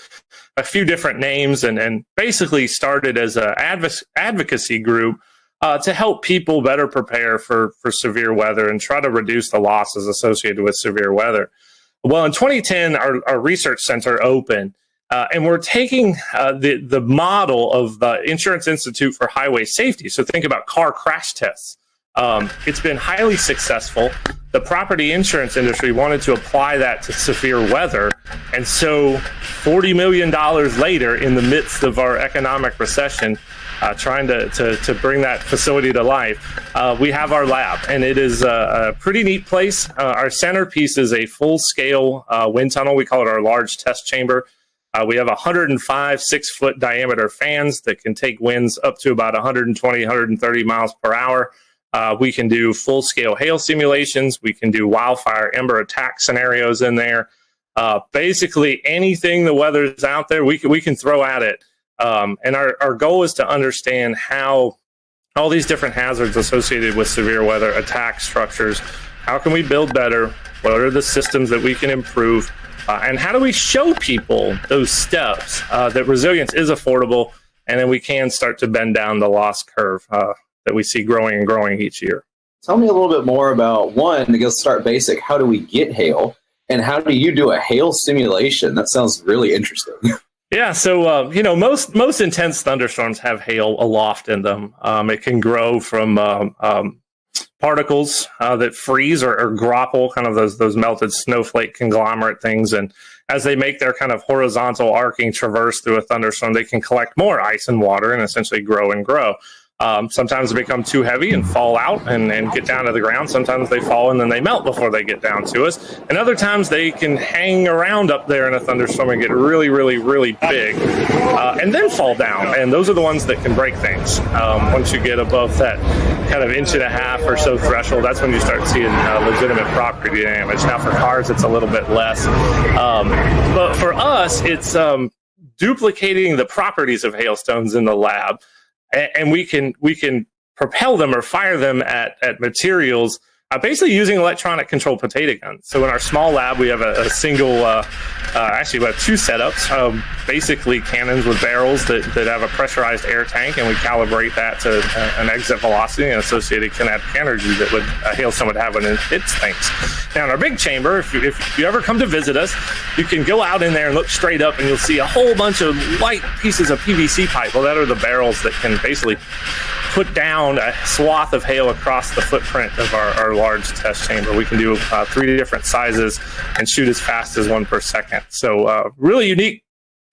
a few different names and basically started as an advocacy group to help people better prepare for severe weather and try to reduce the losses associated with severe weather. Well, in 2010, our research center opened, and we're taking the model of the Insurance Institute for Highway Safety. So think about car crash tests. It's been highly successful. The property insurance industry wanted to apply that to severe weather. And so $40 million later, in the midst of our economic recession, trying to bring that facility to life, we have our lab. And it is a pretty neat place. Our centerpiece is a full-scale wind tunnel. We call it our large test chamber. We have 105 6-foot diameter fans that can take winds up to about 120, 130 miles per hour. We can do full-scale hail simulations. We can do wildfire ember attack scenarios in there. Basically, anything the weather's out there, we can throw at it. And our goal is to understand how all these different hazards associated with severe weather attack structures. How can we build better? What are the systems that we can improve? And how do we show people those steps that resilience is affordable, and then we can start to bend down the loss curve that we see growing and growing each year. Tell me a little bit more about, one, to go start basic, how do we get hail? And how do you do a hail simulation? That sounds really interesting. Yeah, so, most intense thunderstorms have hail aloft in them. It can grow from particles that freeze or grapple, kind of those melted snowflake conglomerate things. And as they make their kind of horizontal arcing traverse through a thunderstorm, they can collect more ice and water and essentially grow and grow. Sometimes they become too heavy and fall out and get down to the ground. Sometimes they fall and then they melt before they get down to us. And other times they can hang around up there in a thunderstorm and get really, really, really big and then fall down. And those are the ones that can break things. Once you get above that kind of 1.5 inch or so threshold, that's when you start seeing legitimate property damage. Now for cars, it's a little bit less. But for us, it's duplicating the properties of hailstones in the lab. And we can propel them or fire them at materials, basically using electronic controlled potato guns. So in our small lab, we have a single, actually we have 2 setups, basically cannons with barrels that have a pressurized air tank, and we calibrate that to an exit velocity and associated kinetic energy that a hailstone would have when it hits things. Now in our big chamber, if you ever come to visit us, you can go out in there and look straight up and you'll see a whole bunch of light pieces of PVC pipe. Well, that are the barrels that can basically put down a swath of hail across the footprint of our large test chamber. We can do 3 different sizes and shoot as fast as 1 per second. So really unique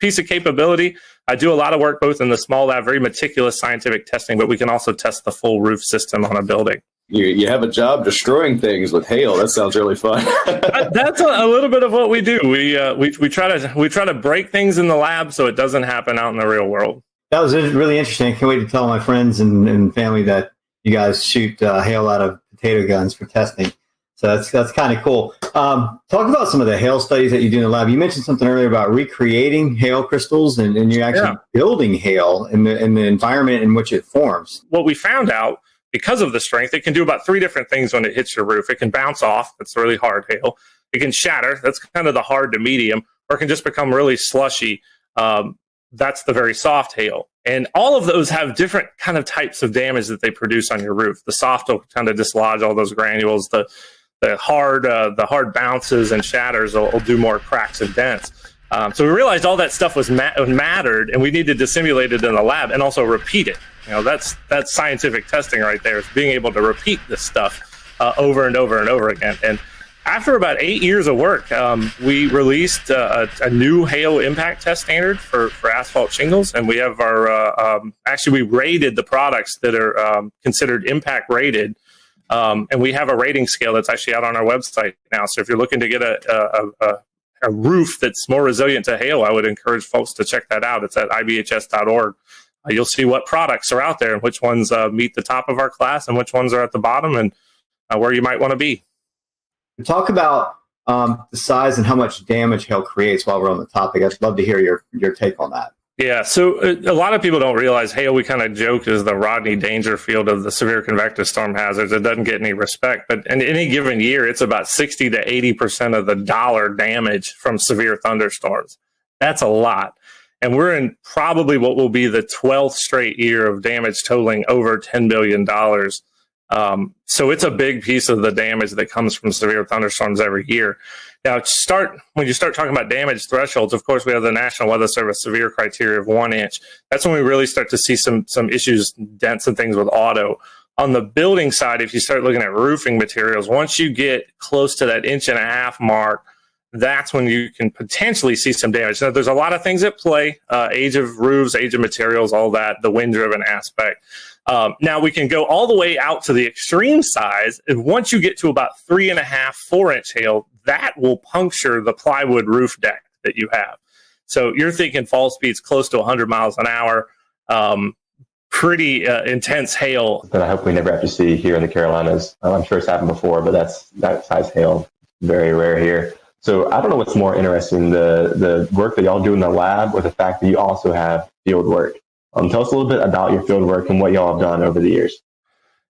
piece of capability. I do a lot of work both in the small lab, very meticulous scientific testing, but we can also test the full roof system on a building. You have a job destroying things with hail. That sounds really fun. That's a little bit of what we do. We try to break things in the lab so it doesn't happen out in the real world. That was really interesting. I can't wait to tell my friends and family that you guys shoot hail out of potato guns for testing. So that's kind of cool. Talk about some of the hail studies that you do in the lab. You mentioned something earlier about recreating hail crystals, and you're actually building hail in the environment in which it forms. What we found out, because of the strength, it can do about 3 different things when it hits your roof. It can bounce off. That's really hard hail. It can shatter. That's kind of the hard to medium, or it can just become really slushy. That's the very soft hail. And all of those have different kind of types of damage that they produce on your roof. The soft will kind of dislodge all those granules. The hard bounces and shatters will do more cracks and dents. So we realized all that stuff was mattered, and we needed to simulate it in the lab and also repeat it. That's scientific testing right there, is being able to repeat this stuff over and over and over again. And After about 8 years of work, we released a new hail impact test standard for asphalt shingles, and we have our actually we rated the products that are considered impact rated, and we have a rating scale that's actually out on our website now. So if you're looking to get a roof that's more resilient to hail, I would encourage folks to check that out. It's at ibhs.org. You'll see what products are out there and which ones meet the top of our class and which ones are at the bottom, and where you might want to be. Talk about the size and how much damage hail creates while we're on the topic. I'd love to hear your take on that. Yeah, so a lot of people don't realize hail, we kind of joke, is the Rodney Dangerfield of the severe convective storm hazards. It doesn't get any respect, but in any given year, it's about 60 to 80% of the dollar damage from severe thunderstorms. That's a lot. And we're in probably what will be the 12th straight year of damage totaling over $10 billion. So it's a big piece of the damage that comes from severe thunderstorms every year. Now, when you start talking about damage thresholds, of course, we have the National Weather Service severe criteria of 1 inch. That's when we really start to see some issues, dents and things with auto. On the building side, if you start looking at roofing materials, once you get close to that 1.5 inch mark, that's when you can potentially see some damage. Now, there's a lot of things at play, age of roofs, age of materials, all that, the wind-driven aspect. Now, we can go all the way out to the extreme size, and once you get to about 3.5, 4 inch hail, that will puncture the plywood roof deck that you have. So you're thinking fall speeds close to 100 miles an hour, pretty intense hail. That I hope we never have to see here in the Carolinas. I'm sure it's happened before, but that size hail, very rare here. So I don't know what's more interesting, the work that y'all do in the lab or the fact that you also have field work. Tell us a little bit about your field work and what y'all have done over the years.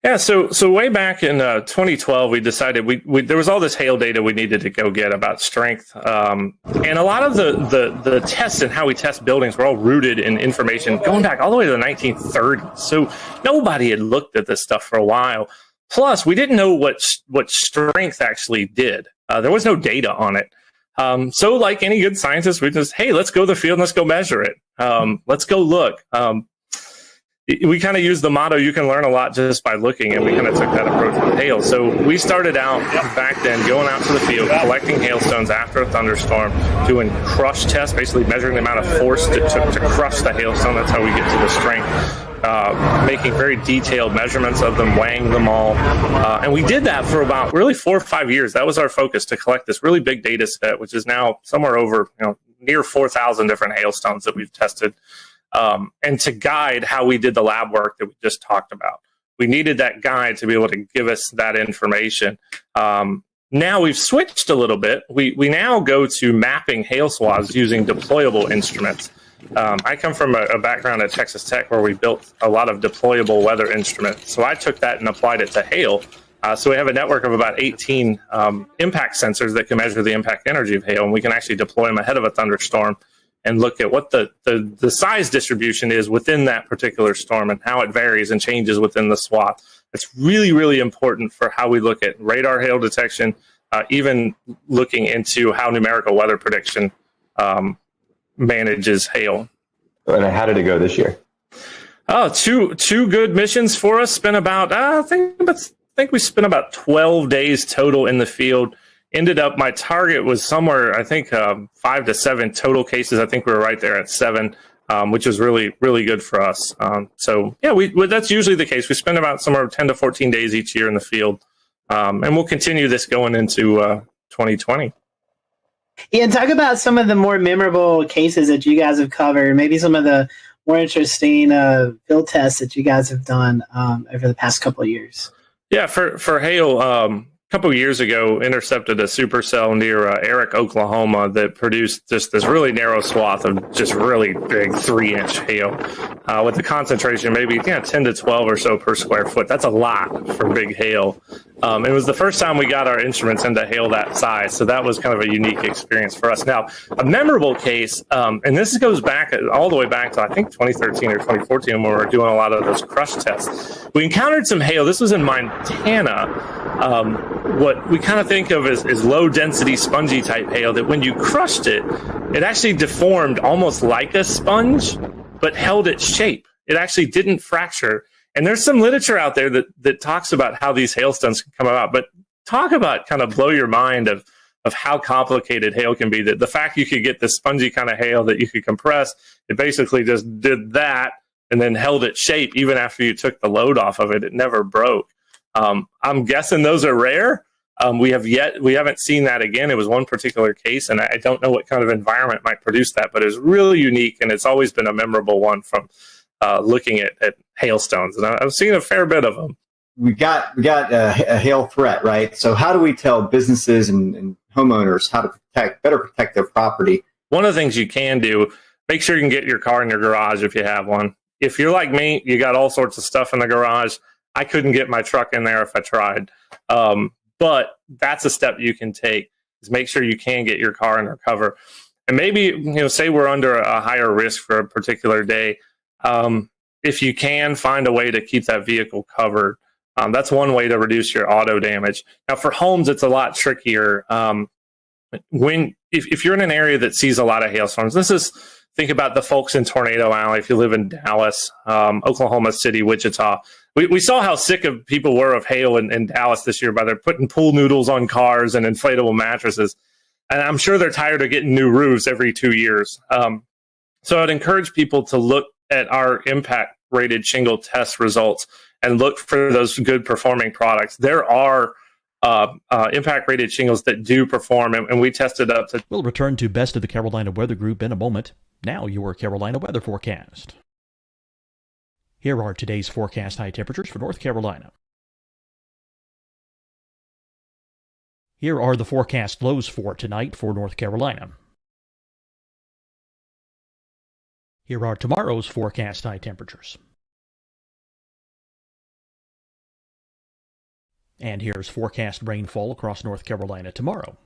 Yeah, so way back in 2012, we decided there was all this hail data we needed to go get about strength. And a lot of the tests and how we test buildings were all rooted in information going back all the way to the 1930s. So nobody had looked at this stuff for a while. Plus, we didn't know what strength actually did. There was no data on it. So like any good scientist, we just, hey, let's go to the field and let's go measure it. Let's go look. We kind of use the motto, you can learn a lot just by looking, and we kind of took that approach with hail. So we started out back then going out to the field, collecting hailstones after a thunderstorm, doing crush tests, basically measuring the amount of force to crush the hailstone. That's how we get to the strength. Making very detailed measurements of them, weighing them all. And we did that for about really 4 or 5 years. That was our focus, to collect this really big data set, which is now somewhere over, near 4,000 different hailstones that we've tested. And to guide how we did the lab work that we just talked about. We needed that guide to be able to give us that information. Now we've switched a little bit. We now go to mapping hail swaths using deployable instruments. I come from a background at Texas Tech where we built a lot of deployable weather instruments. So I took that and applied it to hail. So we have a network of about 18 impact sensors that can measure the impact energy of hail, and we can actually deploy them ahead of a thunderstorm and look at what the size distribution is within that particular storm and how it varies and changes within the swath. It's really, really important for how we look at radar hail detection, even looking into how numerical weather prediction manages hail. And how did it go this year? Oh, two good missions for us. Spent about, I think we spent about 12 days total in the field. Ended up, my target was somewhere, I think, 5 to 7 total cases. I think we were right there at 7, which was really, really good for us. So, yeah, that's usually the case. We spend about somewhere 10 to 14 days each year in the field. And we'll continue this going into 2020. Yeah, and talk about some of the more memorable cases that you guys have covered, maybe some of the more interesting field tests that you guys have done over the past couple of years. Yeah, for hail, a couple of years ago, intercepted a supercell near Eric, Oklahoma, that produced just this really narrow swath of just really big 3-inch hail with a concentration maybe 10 to 12 or so per square foot. That's a lot for big hail. It was the first time we got our instruments into hail that size, so that was kind of a unique experience for us. Now, a memorable case, and this goes back all the way back to, I think, 2013 or 2014 when we were doing a lot of those crush tests. We encountered some hail. This was in Montana. What we kind of think of as low density spongy type hail, that when you crushed it, it actually deformed almost like a sponge, but held its shape. It actually didn't fracture. And there's some literature out there that talks about how these hailstones can come about. But talk about kind of blow your mind of how complicated hail can be. That the fact you could get this spongy kind of hail that you could compress, it basically just did that and then held its shape even after you took the load off of it. It never broke. I'm guessing those are rare. We haven't seen that again. It was one particular case, and I don't know what kind of environment might produce that, but it's really unique, and it's always been a memorable one from looking at hailstones. And I've seen a fair bit of them. We got a hail threat, right? So how do we tell businesses and homeowners how to better protect their property? One of the things you can do, make sure you can get your car in your garage if you have one. If you're like me, you got all sorts of stuff in the garage. I couldn't get my truck in there if I tried. But that's a step you can take, is make sure you can get your car under cover. And maybe, say we're under a higher risk for a particular day. If you can find a way to keep that vehicle covered, that's one way to reduce your auto damage. Now, for homes, it's a lot trickier. If you're in an area that sees a lot of hailstorms, think about the folks in Tornado Alley. If you live in Dallas, Oklahoma City, Wichita, we saw how sick of people were of hail in Dallas this year by their putting pool noodles on cars and inflatable mattresses. And I'm sure they're tired of getting new roofs every 2 years. So I'd encourage people to look at our impact rated shingle test results and look for those good performing products. There are impact rated shingles that do perform, and we tested up to. We'll return to Best of the Carolina Weather Group in a moment. Now your Carolina weather forecast. Here are today's forecast high temperatures for North Carolina. Here are the forecast lows for tonight for North Carolina. Here are tomorrow's forecast high temperatures. And here's forecast rainfall across North Carolina tomorrow.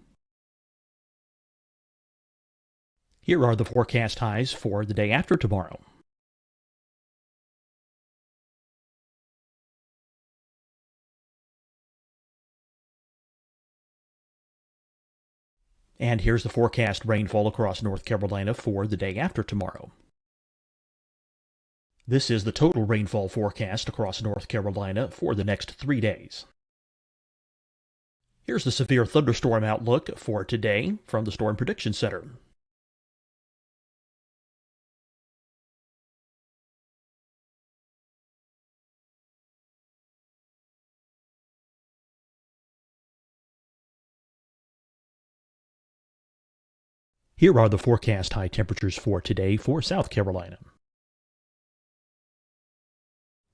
Here are the forecast highs for the day after tomorrow. And here's the forecast rainfall across North Carolina for the day after tomorrow. This is the total rainfall forecast across North Carolina for the next 3 days. Here's the severe thunderstorm outlook for today from the Storm Prediction Center. Here are the forecast high temperatures for today for South Carolina.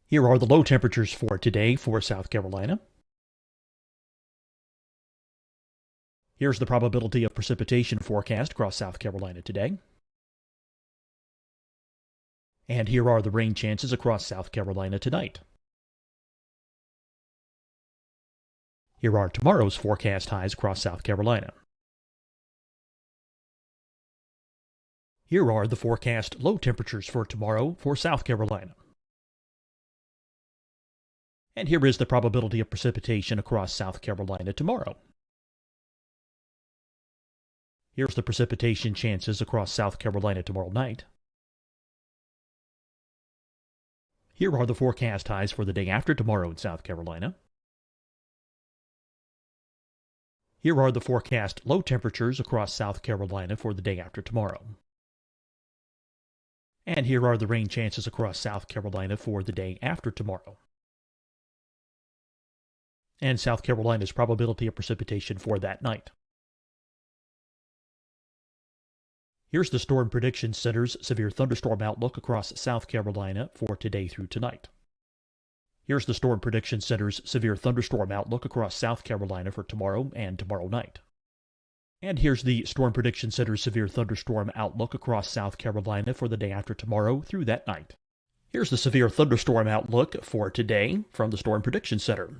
Here are the low temperatures for today for South Carolina. Here's the probability of precipitation forecast across South Carolina today. And here are the rain chances across South Carolina tonight. Here are tomorrow's forecast highs across South Carolina. Here are the forecast low temperatures for tomorrow for South Carolina. And here is the probability of precipitation across South Carolina tomorrow. Here's the precipitation chances across South Carolina tomorrow night. Here are the forecast highs for the day after tomorrow in South Carolina. Here are the forecast low temperatures across South Carolina for the day after tomorrow. And here are the rain chances across South Carolina for the day after tomorrow. And South Carolina's probability of precipitation for that night. Here's the Storm Prediction Center's severe thunderstorm outlook across South Carolina for today through tonight. Here's the Storm Prediction Center's severe thunderstorm outlook across South Carolina for tomorrow and tomorrow night. And here's the Storm Prediction Center's severe thunderstorm outlook across South Carolina for the day after tomorrow through that night. Here's the severe thunderstorm outlook for today from the Storm Prediction Center.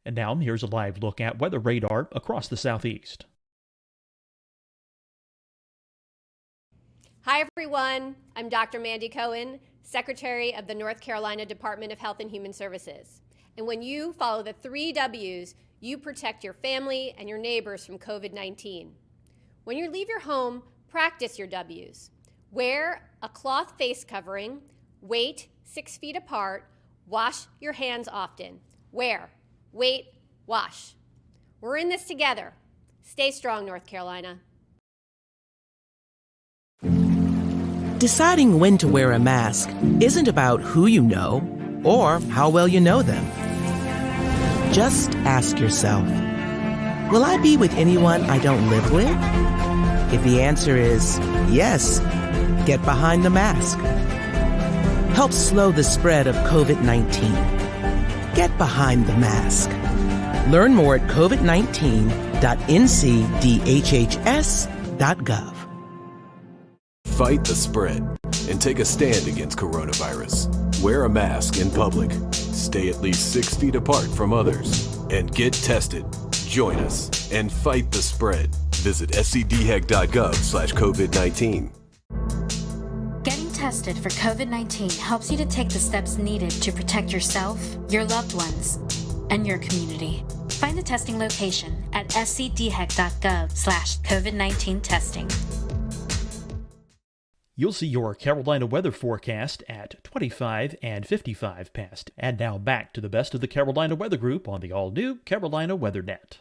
And now here's a live look at weather radar across the southeast. Hi, everyone. I'm Dr. Mandy Cohen, Secretary of the North Carolina Department of Health and Human Services. And when you follow the 3 W's, you protect your family and your neighbors from COVID-19. When you leave your home, practice your W's. Wear a cloth face covering, wait 6 feet apart, wash your hands often. Wear, wait, wash. We're in this together. Stay strong, North Carolina. Deciding when to wear a mask isn't about who you know or how well you know them. Just ask yourself, will I be with anyone I don't live with? If the answer is yes, get behind the mask. Help slow the spread of COVID-19. Get behind the mask. Learn more at covid19.ncdhhs.gov. Fight the spread and take a stand against coronavirus. Wear a mask in public. Stay at least 6 feet apart from others. And get tested. Join us and fight the spread. Visit scdhec.gov/COVID-19. Getting tested for COVID-19 helps you to take the steps needed to protect yourself, your loved ones, and your community. Find the testing location at scdhec.gov/COVID-19 testing. You'll see your Carolina weather forecast at 25 and 55 past. And now back to the best of the Carolina Weather Group on the all-new Carolina WeatherNet.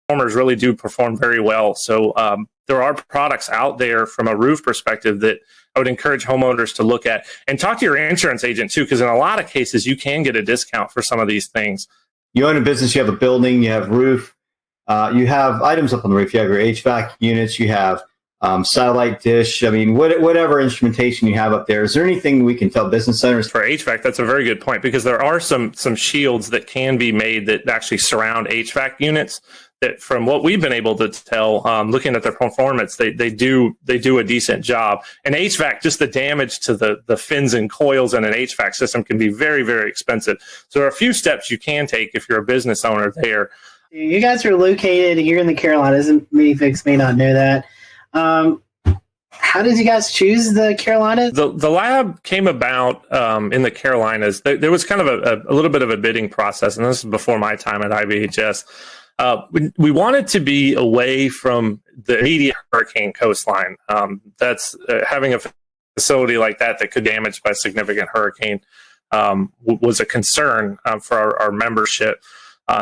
Performers really do perform very well. So there are products out there from a roof perspective that I would encourage homeowners to look at. And talk to your insurance agent too, because in a lot of cases you can get a discount for some of these things. You own a business, you have a building, you have roof. You have items up on the roof. You have your HVAC units. You have satellite dish. I mean, whatever instrumentation you have up there. Is there anything we can tell business owners? For HVAC, that's a very good point, because there are some shields that can be made that actually surround HVAC units. That, from what we've been able to tell, looking at their performance, they do a decent job. And HVAC, just the damage to the fins and coils in an HVAC system can be very, very expensive. So there are a few steps you can take if you're a business owner there. You guys are located here in the Carolinas, and many folks may not know that. How did you guys choose the Carolinas? The lab came about in the Carolinas. There was kind of a little bit of a bidding process, and this is before my time at IBHS. We wanted to be away from the immediate hurricane coastline. That's having a facility like that could damage by a significant hurricane was a concern for our membership.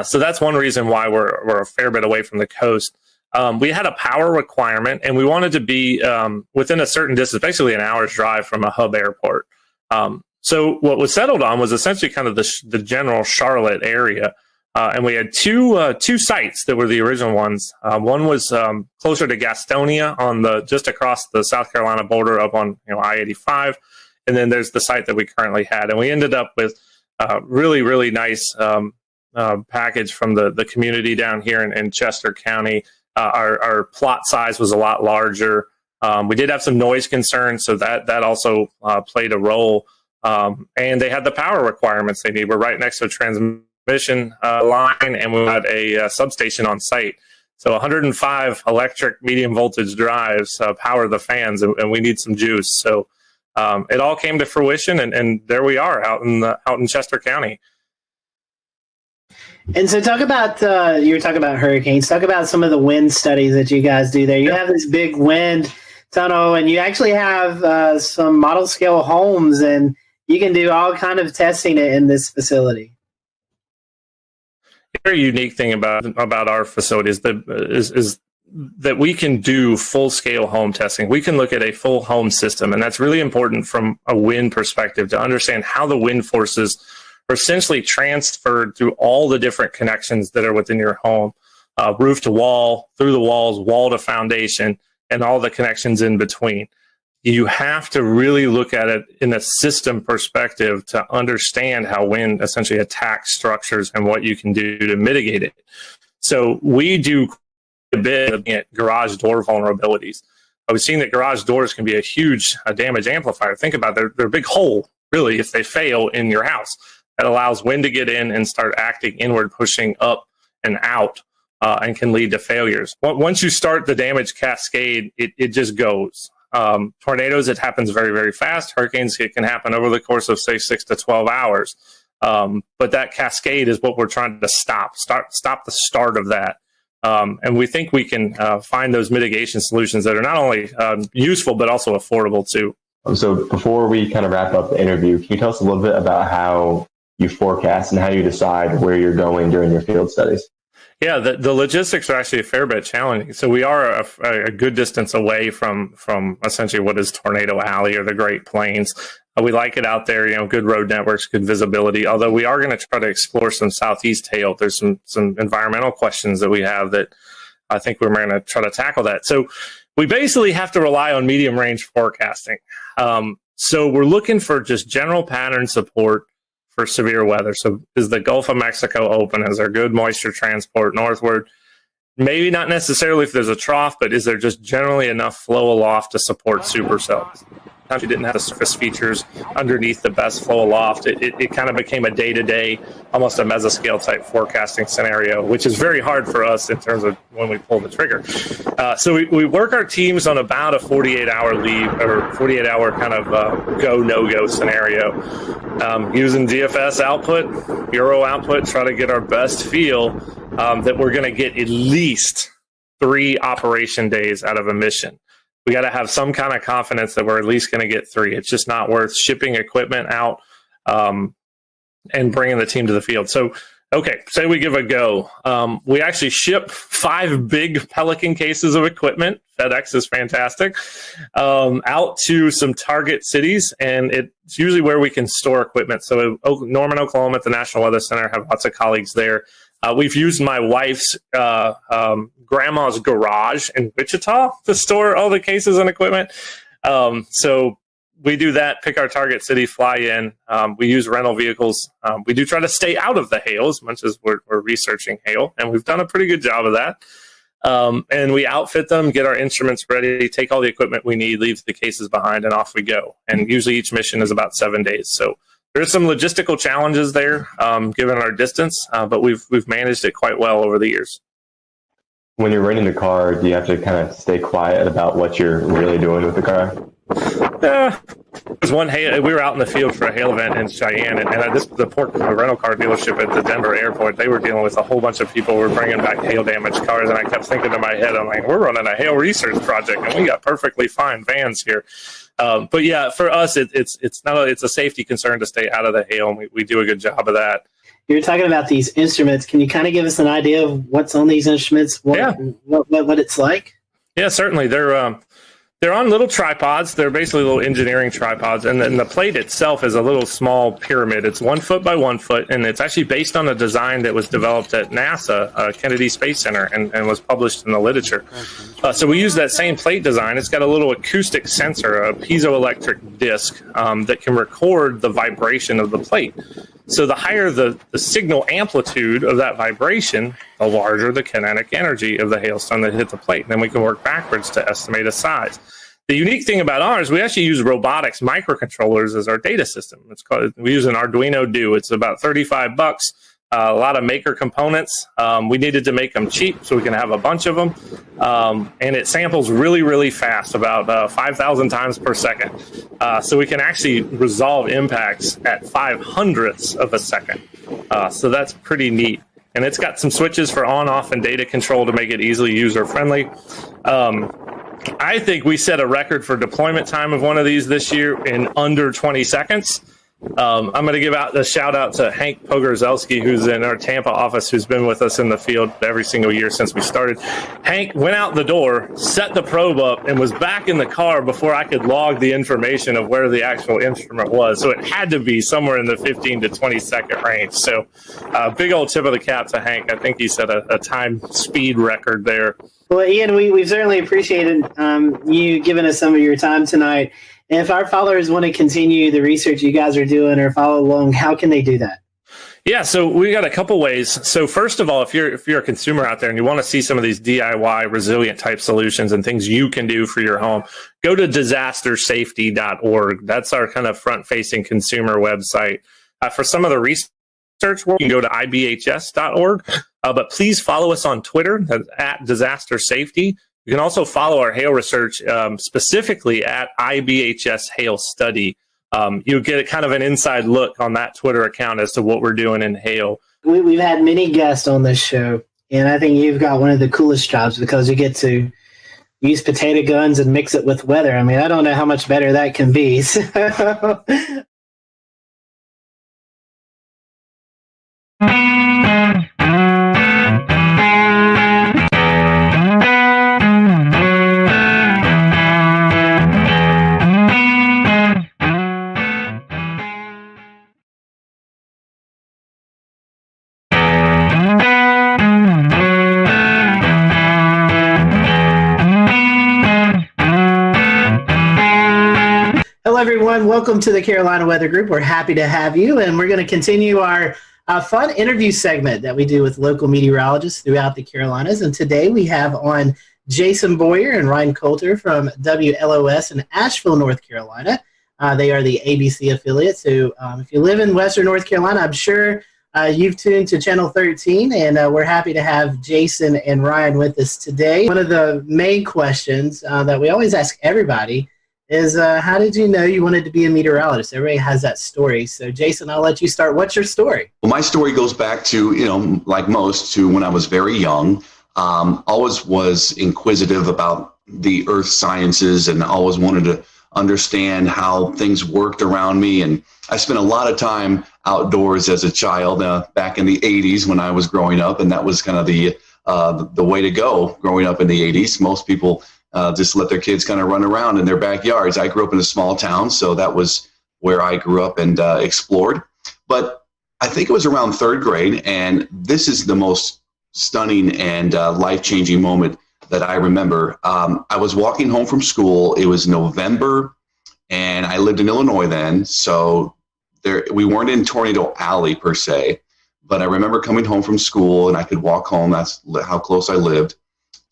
So that's one reason why we're a fair bit away from the coast. We had a power requirement, and we wanted to be within a certain distance, basically an hour's drive from a hub airport. So what was settled on was essentially kind of the general Charlotte area. And we had two sites that were the original ones. One was closer to Gastonia just across the South Carolina border up on I-85. And then there's the site that we currently had. And we ended up with really, really nice package from the community down here in Chester County. Our plot size was a lot larger. We did have some noise concerns, so that also played a role. And they had the power requirements they need. We're right next to a transmission line, and we had a substation on site. So 105 electric medium voltage drives power the fans, and we need some juice. So it all came to fruition, and there we are out in Chester County. And so talk about, you were talking about hurricanes, talk about some of the wind studies that you guys do there. You have this big wind tunnel, and you actually have some model scale homes, and you can do all kind of testing in this facility. A very unique thing about our facilities is that we can do full-scale home testing. We can look at a full home system, and that's really important from a wind perspective to understand how the wind forces are essentially transferred through all the different connections that are within your home, roof to wall, through the walls, wall to foundation, and all the connections in between. You have to really look at it in a system perspective to understand how wind essentially attacks structures and what you can do to mitigate it. So we do a bit looking at garage door vulnerabilities. We've seen that garage doors can be a huge damage amplifier. Think about it, they're a big hole, really, if they fail in your house. That allows wind to get in and start acting inward, pushing up and out, and can lead to failures. Once you start the damage cascade, it just goes. Tornadoes, it happens very, very fast. Hurricanes, it can happen over the course of, say, 6 to 12 hours. But that cascade is what we're trying to stop the start of that. And we think we can find those mitigation solutions that are not only useful, but also affordable too. So before we kind of wrap up the interview, can you tell us a little bit about how you forecast and how you decide where you're going during your field studies? Yeah, the logistics are actually a fair bit challenging. So we are a good distance away from essentially what is Tornado Alley or the Great Plains. We like it out there, good road networks, good visibility, although we are going to try to explore some southeast hail. There's some environmental questions that we have that I think we're going to try to tackle that. So we basically have to rely on medium range forecasting. So we're looking for just general pattern support for severe weather. So is the Gulf of Mexico open? Is there good moisture transport northward? Maybe not necessarily if there's a trough, but is there just generally enough flow aloft to support supercells? You didn't have the surface features underneath the best flow aloft. It kind of became a day-to-day, almost a mesoscale type forecasting scenario, which is very hard for us in terms of when we pull the trigger. So we work our teams on about a 48-hour leave or 48-hour kind of go, no-go scenario. Using DFS output, Bureau output, try to get our best feel that we're going to get at least 3 operation days out of a mission. We got to have some kind of confidence that we're at least going to get 3. It's just not worth shipping equipment out and bringing the team to the field. So, okay, say we give a go. We actually ship 5 big Pelican cases of equipment. FedEx is fantastic. Out to some target cities, and it's usually where we can store equipment. So Norman, Oklahoma at the National Weather Center, have lots of colleagues there. We've used my wife's grandma's garage in Wichita to store all the cases and equipment. So we do that, pick our target city, fly in. We use rental vehicles. We do try to stay out of the hail as much as we're researching hail, and we've done a pretty good job of that. And we outfit them, get our instruments ready, take all the equipment we need, leave the cases behind, and off we go. And usually each mission is about 7 days. So there's some logistical challenges there, given our distance, but we've managed it quite well over the years. When you're renting the car, do you have to kind of stay quiet about what you're really doing with the car? There's one hail. We were out in the field for a hail event in Cheyenne, and the rental car dealership at the Denver airport, they were dealing with a whole bunch of people who were bringing back hail damaged cars, and I kept thinking in my head, I'm like, we're running a hail research project, and we got perfectly fine vans here. But yeah, for us, it's a safety concern to stay out of the hail, and we do a good job of that. You're talking about these instruments. Can you kind of give us an idea of what's on these instruments? What it's like? Yeah, certainly. They're on little tripods. They're basically little engineering tripods, and then the plate itself is a little small pyramid. It's 1 foot by 1 foot, and it's actually based on a design that was developed at NASA, Kennedy Space Center, and was published in the literature. So we use that same plate design. It's got a little acoustic sensor, a piezoelectric disc that can record the vibration of the plate. So the higher the signal amplitude of that vibration, the larger the kinetic energy of the hailstone that hit the plate. And then we can work backwards to estimate a size. The unique thing about ours, we actually use robotics microcontrollers as our data system. We use an Arduino Do. It's about $35. A lot of maker components. We needed to make them cheap so we can have a bunch of them. And it samples really, really fast, about 5,000 times per second. So we can actually resolve impacts at 5/100ths of a second. So that's pretty neat. And it's got some switches for on, off, and data control to make it easily user-friendly. I think we set a record for deployment time of one of these this year in under 20 seconds. I'm going to give out a shout out to Hank Pogorzelski, who's in our Tampa office, who's been with us in the field every single year since we started. Hank went out the door, set the probe up, and was back in the car before I could log the information of where the actual instrument was. So it had to be somewhere in the 15 to 20 second range. So big old tip of the cap to Hank. I think he set a time speed record there. Well, Ian, we've certainly appreciated you giving us some of your time tonight. If our followers want to continue the research you guys are doing or follow along, how can they do that? Yeah, so we got a couple ways. So first of all, if you're a consumer out there and you want to see some of these DIY resilient type solutions and things you can do for your home, go to disastersafety.org. That's our kind of front-facing consumer website. For some of the research work, you can go to ibhs.org. But please follow us on Twitter at Disaster Safety. You can also follow our hail research specifically at IBHS Hail Study. You get kind of an inside look on that Twitter account as to what we're doing in hail. We've had many guests on this show, and I think you've got one of the coolest jobs because you get to use potato guns and mix it with weather. I mean, I don't know how much better that can be. So. Hello, everyone. Welcome to the Carolina Weather Group. We're happy to have you, and we're going to continue our fun interview segment that we do with local meteorologists throughout the Carolinas. And today we have on Jason Boyer and Ryan Coulter from WLOS in Asheville, North Carolina. They are the ABC affiliate. So if you live in Western North Carolina, I'm sure you've tuned to Channel 13, and we're happy to have Jason and Ryan with us today. One of the main questions that we always ask everybody is how did you know you wanted to be a meteorologist? Everybody has that story. So, Jason, I'll let you start. What's your story? Well, my story goes back to, like most, to when I was very young. Always was inquisitive about the earth sciences and always wanted to understand how things worked around me. And I spent a lot of time outdoors as a child back in the 80s when I was growing up. And that was kind of the way to go growing up in the 80s. Most people just let their kids kind of run around in their backyards. I grew up in a small town, so that was where I grew up and explored. But I think it was around third grade, and this is the most stunning and life-changing moment that I remember. I was walking home from school. It was November, and I lived in Illinois then, so we weren't in Tornado Alley per se, but I remember coming home from school, and I could walk home. That's how close I lived.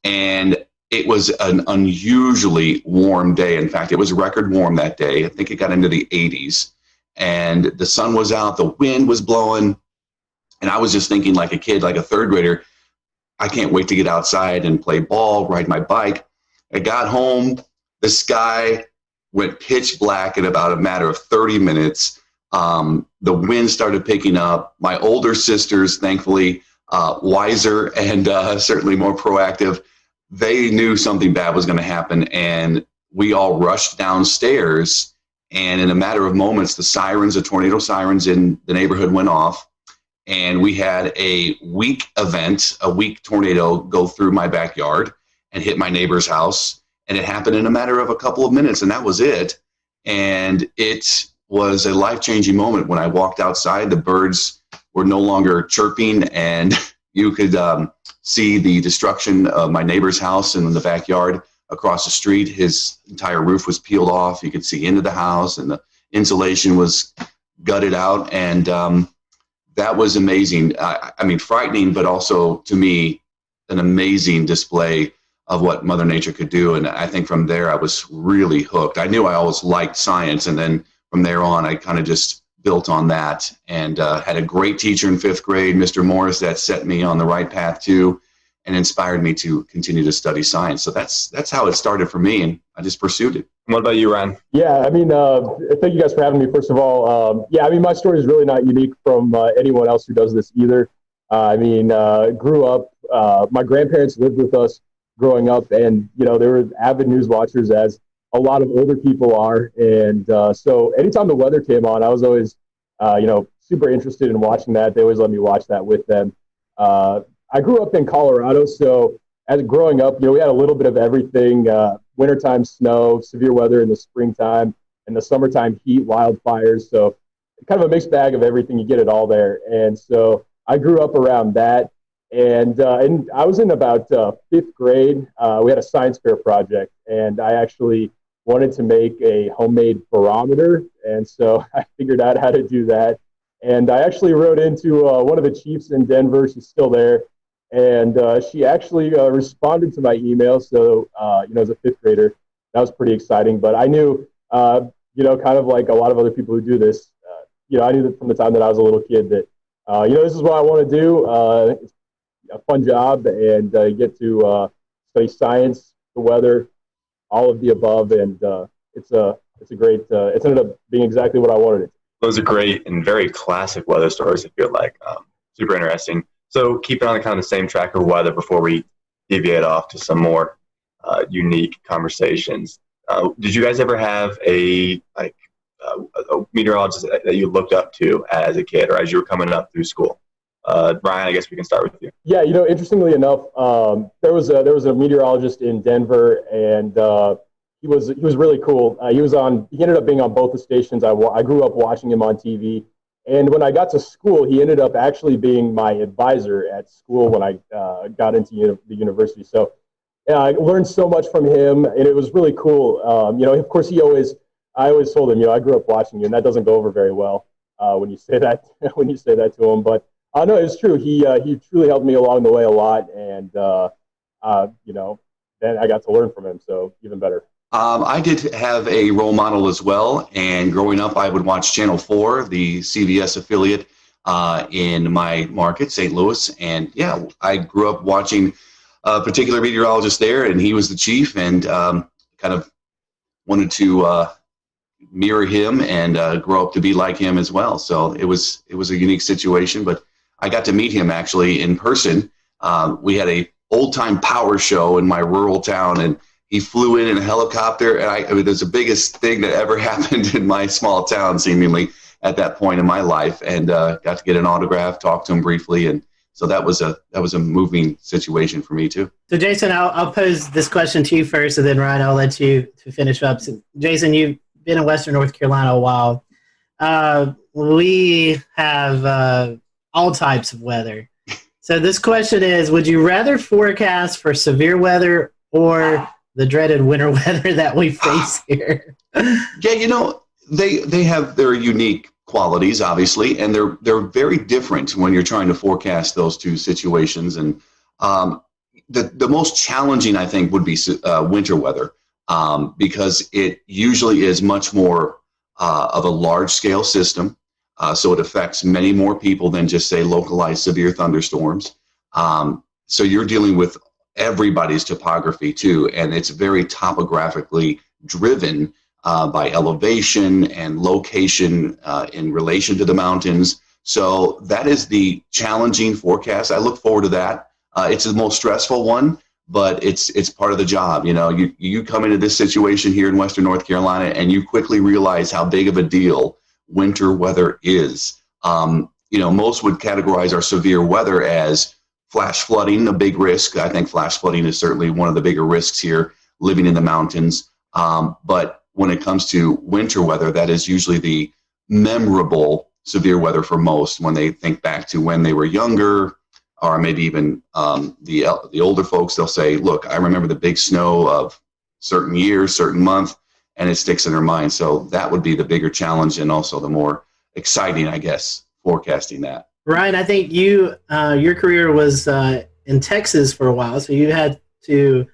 And it was an unusually warm day. In fact, it was record warm that day. I think it got into the 80s. And the sun was out, the wind was blowing. And I was just thinking like a kid, like a third grader, I can't wait to get outside and play ball, ride my bike. I got home, the sky went pitch black in about a matter of 30 minutes. The wind started picking up. My older sisters, thankfully, wiser and certainly more proactive, they knew something bad was going to happen, and we all rushed downstairs, and in a matter of moments, the tornado sirens in the neighborhood went off, and we had a weak tornado go through my backyard and hit my neighbor's house, and it happened in a matter of a couple of minutes, and that was it. And it was a life-changing moment. When I walked outside, the birds were no longer chirping, and you could see the destruction of my neighbor's house in the backyard across the street. His entire roof was peeled off. You could see into the house, and the insulation was gutted out. And that was amazing. I mean, frightening, but also to me, an amazing display of what Mother Nature could do. And I think from there, I was really hooked. I knew I always liked science. And then from there on, I kind of just built on that, and had a great teacher in fifth grade, Mr. Morris, that set me on the right path too, and inspired me to continue to study science. So that's how it started for me, and I just pursued it. What about you, Ryan? Yeah, I mean, thank you guys for having me, first of all. Yeah, I mean, my story is really not unique from anyone else who does this either. I mean, grew up, my grandparents lived with us growing up, and, they were avid news watchers, as a lot of older people are. And so anytime the weather came on, I was always, super interested in watching that. They always let me watch that with them. I grew up in Colorado. So as growing up, we had a little bit of everything, wintertime snow, severe weather in the springtime, and the summertime heat, wildfires. So kind of a mixed bag of everything. You get it all there. And so I grew up around that. And I was in about fifth grade. We had a science fair project, and I actually wanted to make a homemade barometer. And so I figured out how to do that. And I actually wrote into one of the chiefs in Denver. She's still there. And she actually responded to my email. So, as a fifth grader, that was pretty exciting. But I knew, kind of like a lot of other people who do this, I knew that from the time that I was a little kid that, this is what I want to do. It's a fun job, and get to study science, the weather, all of the above, and it's a great. It's ended up being exactly what I wanted it. Those are great and very classic weather stories, I feel like. Super interesting. So keeping on kind of the same track of weather before we deviate off to some more unique conversations. Did you guys ever have a meteorologist that you looked up to as a kid or as you were coming up through school? Ryan, I guess we can start with you. Yeah, interestingly enough, there was a meteorologist in Denver, and he was really cool. He ended up being on both the stations. I grew up watching him on TV, and when I got to school, he ended up actually being my advisor at school when I got into the university. So I learned so much from him, and it was really cool. Of course, I always told him, I grew up watching you, and that doesn't go over very well when you say that to him. But no, it's true. He truly helped me along the way a lot, and then I got to learn from him, so even better. I did have a role model as well, and growing up, I would watch Channel 4, the CBS affiliate in my market, St. Louis, and yeah, I grew up watching a particular meteorologist there, and he was the chief, and kind of wanted to mirror him and grow up to be like him as well. So it was a unique situation, but I got to meet him actually in person. We had a old time power show in my rural town, and he flew in a helicopter. And I mean, it was the biggest thing that ever happened in my small town, seemingly at that point in my life. And got to get an autograph, talk to him briefly, and so that was a moving situation for me too. So Jason, I'll pose this question to you first, and then Ryan, I'll let you to finish up. So, Jason, you've been in Western North Carolina a while. We have all types of weather. So this question is, would you rather forecast for severe weather or the dreaded winter weather that we face here? Yeah, they have their unique qualities, obviously, and they're very different when you're trying to forecast those two situations. And the most challenging, I think, would be winter weather, because it usually is much more of a large-scale system. So it affects many more people than just, say, localized severe thunderstorms. So you're dealing with everybody's topography, too, and it's very topographically driven by elevation and location in relation to the mountains. So that is the challenging forecast. I look forward to that. It's the most stressful one, but it's part of the job. You come into this situation here in Western North Carolina, and you quickly realize how big of a deal winter weather is. Most would categorize our severe weather as flash flooding, a big risk. I think flash flooding is certainly one of the bigger risks here, living in the mountains. But when it comes to winter weather, that is usually the memorable severe weather for most when they think back to when they were younger, or maybe even the older folks. They'll say, look, I remember the big snow of certain years, certain month, and it sticks in their mind. So that would be the bigger challenge, and also the more exciting, I guess, forecasting that. Ryan, I think your career was in Texas for a while, so you had to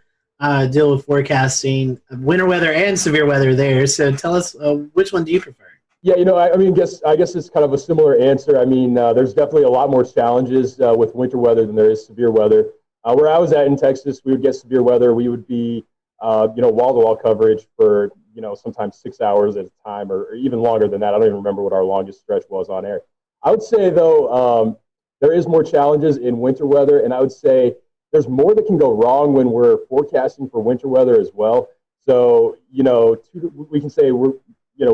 deal with forecasting winter weather and severe weather there. So tell us, which one do you prefer? Yeah, I guess it's kind of a similar answer. I mean, there's definitely a lot more challenges with winter weather than there is severe weather. Where I was at in Texas, we would get severe weather. We would be, wall-to-wall coverage for, sometimes 6 hours at a time, or even longer than that. I don't even remember what our longest stretch was on air. I would say, though, there is more challenges in winter weather, and I would say there's more that can go wrong when we're forecasting for winter weather as well. So, we can say we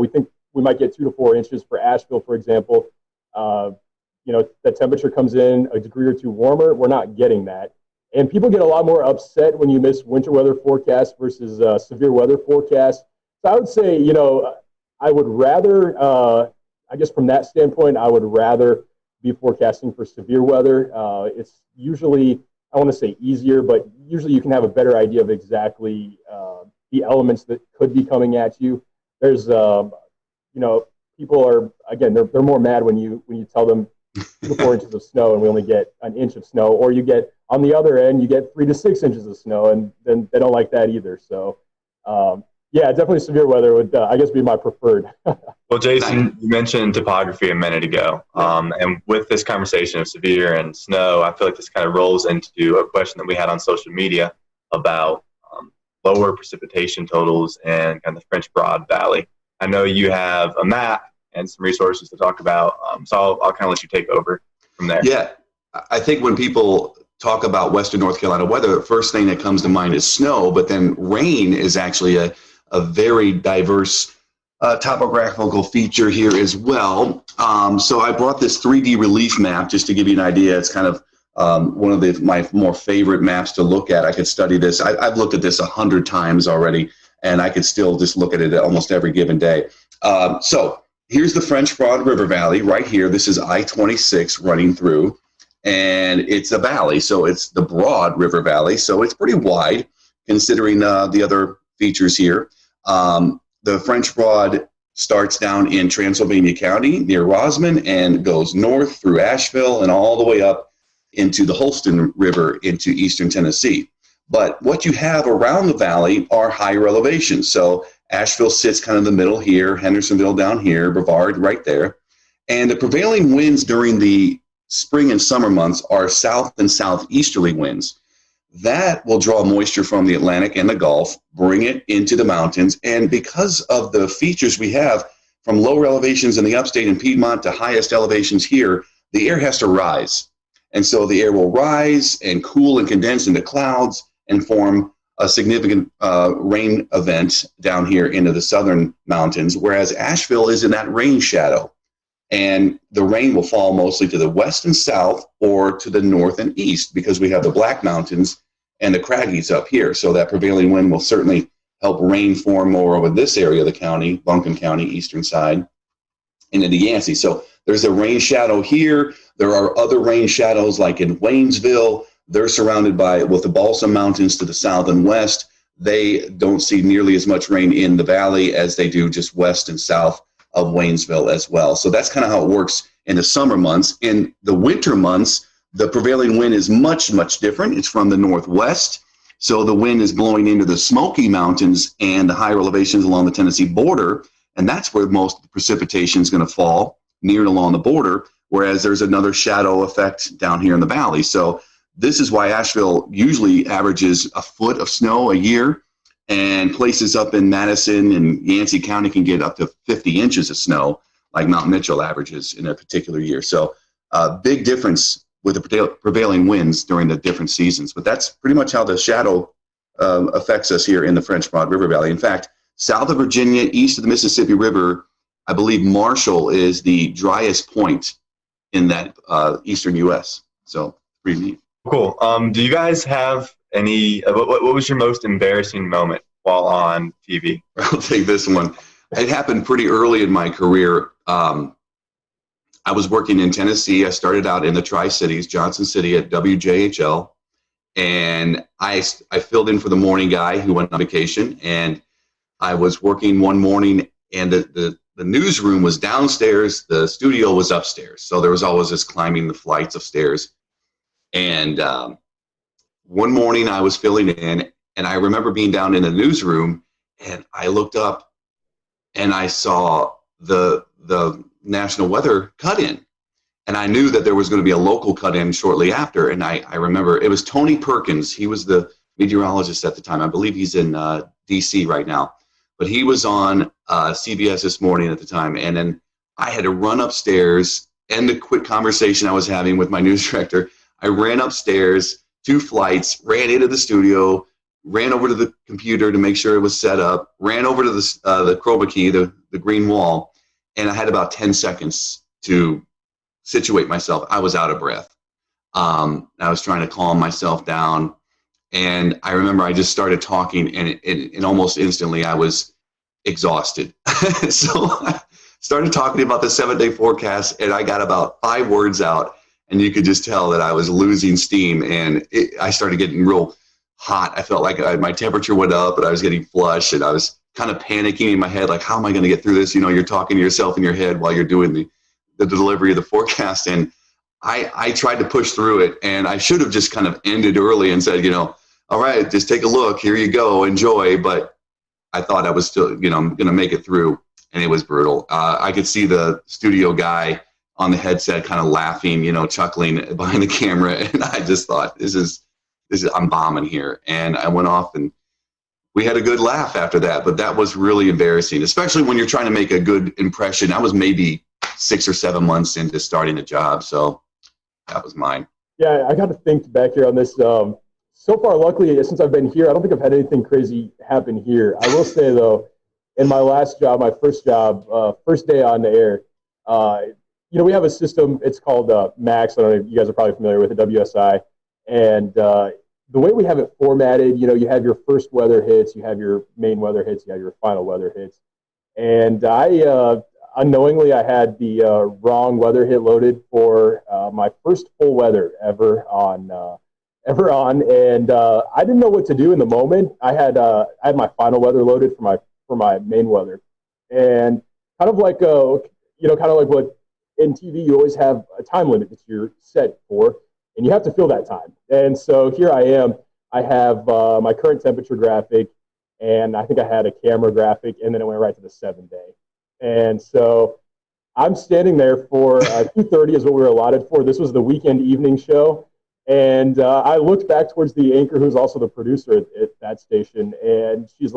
think we might get 2 to 4 inches for Asheville, for example. The temperature comes in a degree or two warmer. We're not getting that. And people get a lot more upset when you miss winter weather forecasts versus severe weather forecasts. So I would say, I would rather, I guess from that standpoint, I would rather be forecasting for severe weather. It's usually, I want to say easier, but usually you can have a better idea of exactly the elements that could be coming at you. There's, people are, again, they're more mad when you tell them 2 to 4 inches of snow and we only get an inch of snow, or you get, on the other end, you get 3 to 6 inches of snow, and then they don't like that either. So, yeah, definitely severe weather would, I guess, be my preferred. Well, Jason, you mentioned topography a minute ago. And with this conversation of severe and snow, I feel like this kind of rolls into a question that we had on social media about lower precipitation totals in kind of the French Broad Valley. I know you have a map and some resources to talk about, so I'll kind of let you take over from there. Yeah, I think when people talk about Western North Carolina weather, the first thing that comes to mind is snow, but then rain is actually a very diverse topographical feature here as well. So I brought this 3D relief map just to give you an idea. It's kind of one of my more favorite maps to look at. I could study this. I've looked at this 100 times already, and I could still just look at it almost every given day. So here's the French Broad River Valley right here. This is I-26 running through, and it's a valley. So it's the Broad River Valley. So it's pretty wide considering the other features here. The French Broad starts down in Transylvania County near Rosman and goes north through Asheville and all the way up into the Holston River into eastern Tennessee. But what you have around the valley are higher elevations. So Asheville sits kind of in the middle here, Hendersonville down here, Brevard right there. And the prevailing winds during the spring and summer months are south and southeasterly winds. That will draw moisture from the Atlantic and the Gulf, bring it into the mountains. And because of the features we have from lower elevations in the upstate and Piedmont to highest elevations here, the air has to rise. And so the air will rise and cool and condense into clouds and form a significant rain event down here into the southern mountains, whereas Asheville is in that rain shadow. And the rain will fall mostly to the west and south or to the north and east because we have the Black Mountains and the Craggies up here. So that prevailing wind will certainly help rain form more over this area of the county, Buncombe County, eastern side, and in the Yancey. So there's a rain shadow here. There are other rain shadows like in Waynesville. They're surrounded with the Balsam Mountains to the south and west. They don't see nearly as much rain in the valley as they do just west and south of Waynesville as well. So that's kind of how it works in the summer months. In the winter months, the prevailing wind is much, much different. It's from the northwest. So the wind is blowing into the Smoky Mountains and the higher elevations along the Tennessee border. And that's where most of the precipitation is going to fall, near and along the border, whereas there's another shadow effect down here in the valley. So this is why Asheville usually averages a foot of snow a year, and places up in Madison and Yancey County can get up to 50 inches of snow, like Mount Mitchell averages in a particular year. So big difference with the prevailing winds during the different seasons. But that's pretty much how the shadow affects us here in the French Broad River Valley. In fact, south of Virginia, east of the Mississippi River, I believe Marshall is the driest point in that eastern U.S. So pretty neat. Cool. Do you guys have any, what was your most embarrassing moment while on TV? I'll take this one. It happened pretty early in my career. I was working in Tennessee. I started out in the Tri-Cities, Johnson City at WJHL. And I filled in for the morning guy who went on vacation. And I was working one morning, and the newsroom was downstairs. The studio was upstairs. So there was always this climbing the flights of stairs. And one morning I was filling in, and I remember being down in the newsroom, and I looked up and I saw the national weather cut-in. And I knew that there was going to be a local cut-in shortly after. And I remember it was Tony Perkins. He was the meteorologist at the time. I believe he's in D.C. right now. But he was on CBS This Morning at the time. And then I had to run upstairs, end the quick conversation I was having with my news director. I ran upstairs, 2 flights, ran into the studio, ran over to the computer to make sure it was set up, ran over to the chroma key, the green wall, and I had about 10 seconds to situate myself. I was out of breath. I was trying to calm myself down, and I remember I just started talking, and almost instantly I was exhausted. So I started talking about the 7-day forecast, and I got about 5 words out. And you could just tell that I was losing steam, and I started getting real hot. I felt like my temperature went up, and I was getting flushed, and I was kind of panicking in my head, like, how am I going to get through this? You know, you're talking to yourself in your head while you're doing the delivery of the forecast. And I tried to push through it, and I should have just kind of ended early and said, all right, just take a look. Here you go. Enjoy. But I thought I was still, I'm going to make it through, and it was brutal. I could see the studio guy on the headset kind of laughing, chuckling behind the camera. And I just thought, this is I'm bombing here. And I went off and we had a good laugh after that, but that was really embarrassing, especially when you're trying to make a good impression. I was maybe 6 or 7 months into starting a job, so that was mine. Yeah, I got to think back here on this. So far, luckily, since I've been here, I don't think I've had anything crazy happen here. I will say, though, in my last job, my first job, first day on the air, we have a system. It's called Max. I don't know if you guys are probably familiar with it, WSI. And the way we have it formatted, you have your first weather hits, you have your main weather hits, you have your final weather hits. And I unknowingly, I had the wrong weather hit loaded for my first full weather ever on, and I didn't know what to do in the moment. I had my final weather loaded for my main weather, and kind of like what in TV you always have a time limit that you're set for, and you have to fill that time. And so here I am. I have my current temperature graphic, and I think I had a camera graphic, and then it went right to the 7-day. And so I'm standing there for 2:30 is what we were allotted for. This was the weekend evening show. And I looked back towards the anchor, who's also the producer at that station, and she's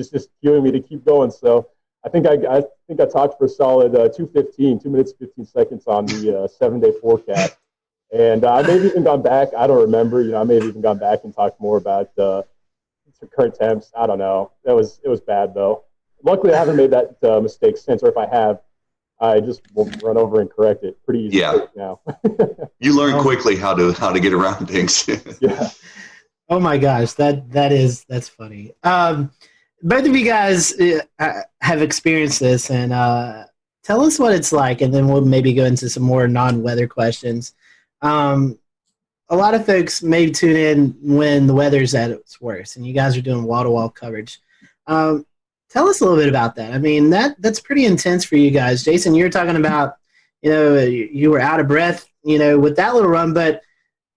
just cueing me to keep going. So I think I talked for a solid 2:15, 2 minutes 15 seconds on the 7-day forecast. And I may have even gone back. I don't remember. I may have even gone back and talked more about current temps. I don't know. It was bad though. Luckily, I haven't made that mistake since, or if I have, I just will run over and correct it pretty easy now. You learn quickly how to get around things. Yeah. Oh my gosh, that's funny. Both of you guys have experienced this, and tell us what it's like, and then we'll maybe go into some more non-weather questions. A lot of folks may tune in when the weather's at its worst, and you guys are doing wall-to-wall coverage. Tell us a little bit about that. I mean, that's pretty intense for you guys. Jason, you're talking about, you were out of breath, with that little run, but,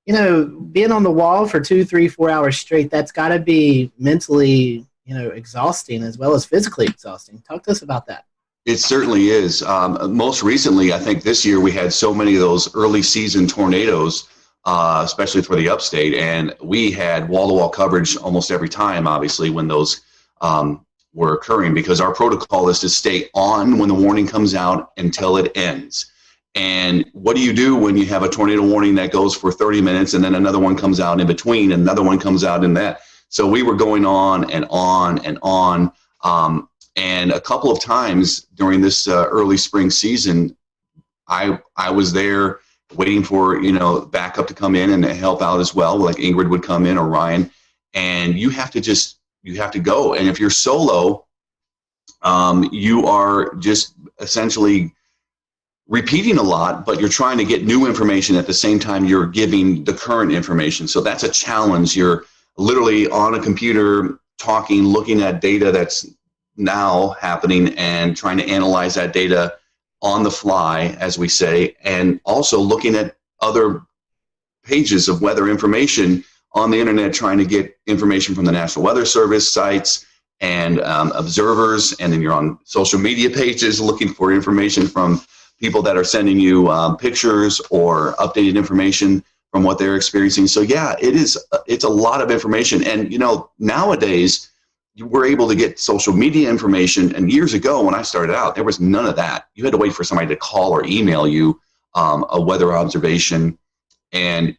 being on the wall for 2, 3, 4 hours straight, that's got to be mentally, exhausting as well as physically exhausting. Talk to us about that. It certainly is. Most recently, I think this year we had so many of those early season tornadoes, especially for the upstate, and we had wall-to-wall coverage almost every time, obviously, when those were occurring, because our protocol is to stay on when the warning comes out until it ends. And what do you do when you have a tornado warning that goes for 30 minutes and then another one comes out in between and another one comes out in that? So we were going on and on and on. And a couple of times during this early spring season, I was there waiting for, backup to come in and help out as well. Like Ingrid would come in or Ryan, and you have to go. And if you're solo, you are just essentially repeating a lot, but you're trying to get new information at the same time you're giving the current information. So that's a challenge. You're literally on a computer talking, looking at data that's now happening and trying to analyze that data on the fly, as we say, and also looking at other pages of weather information on the internet, trying to get information from the National Weather Service sites and observers, and then you're on social media pages looking for information from people that are sending you pictures or updated information from what they're experiencing. So yeah, it's a lot of information. And nowadays we're able to get social media information, and years ago when I started out, there was none of that. You had to wait for somebody to call or email you a weather observation, and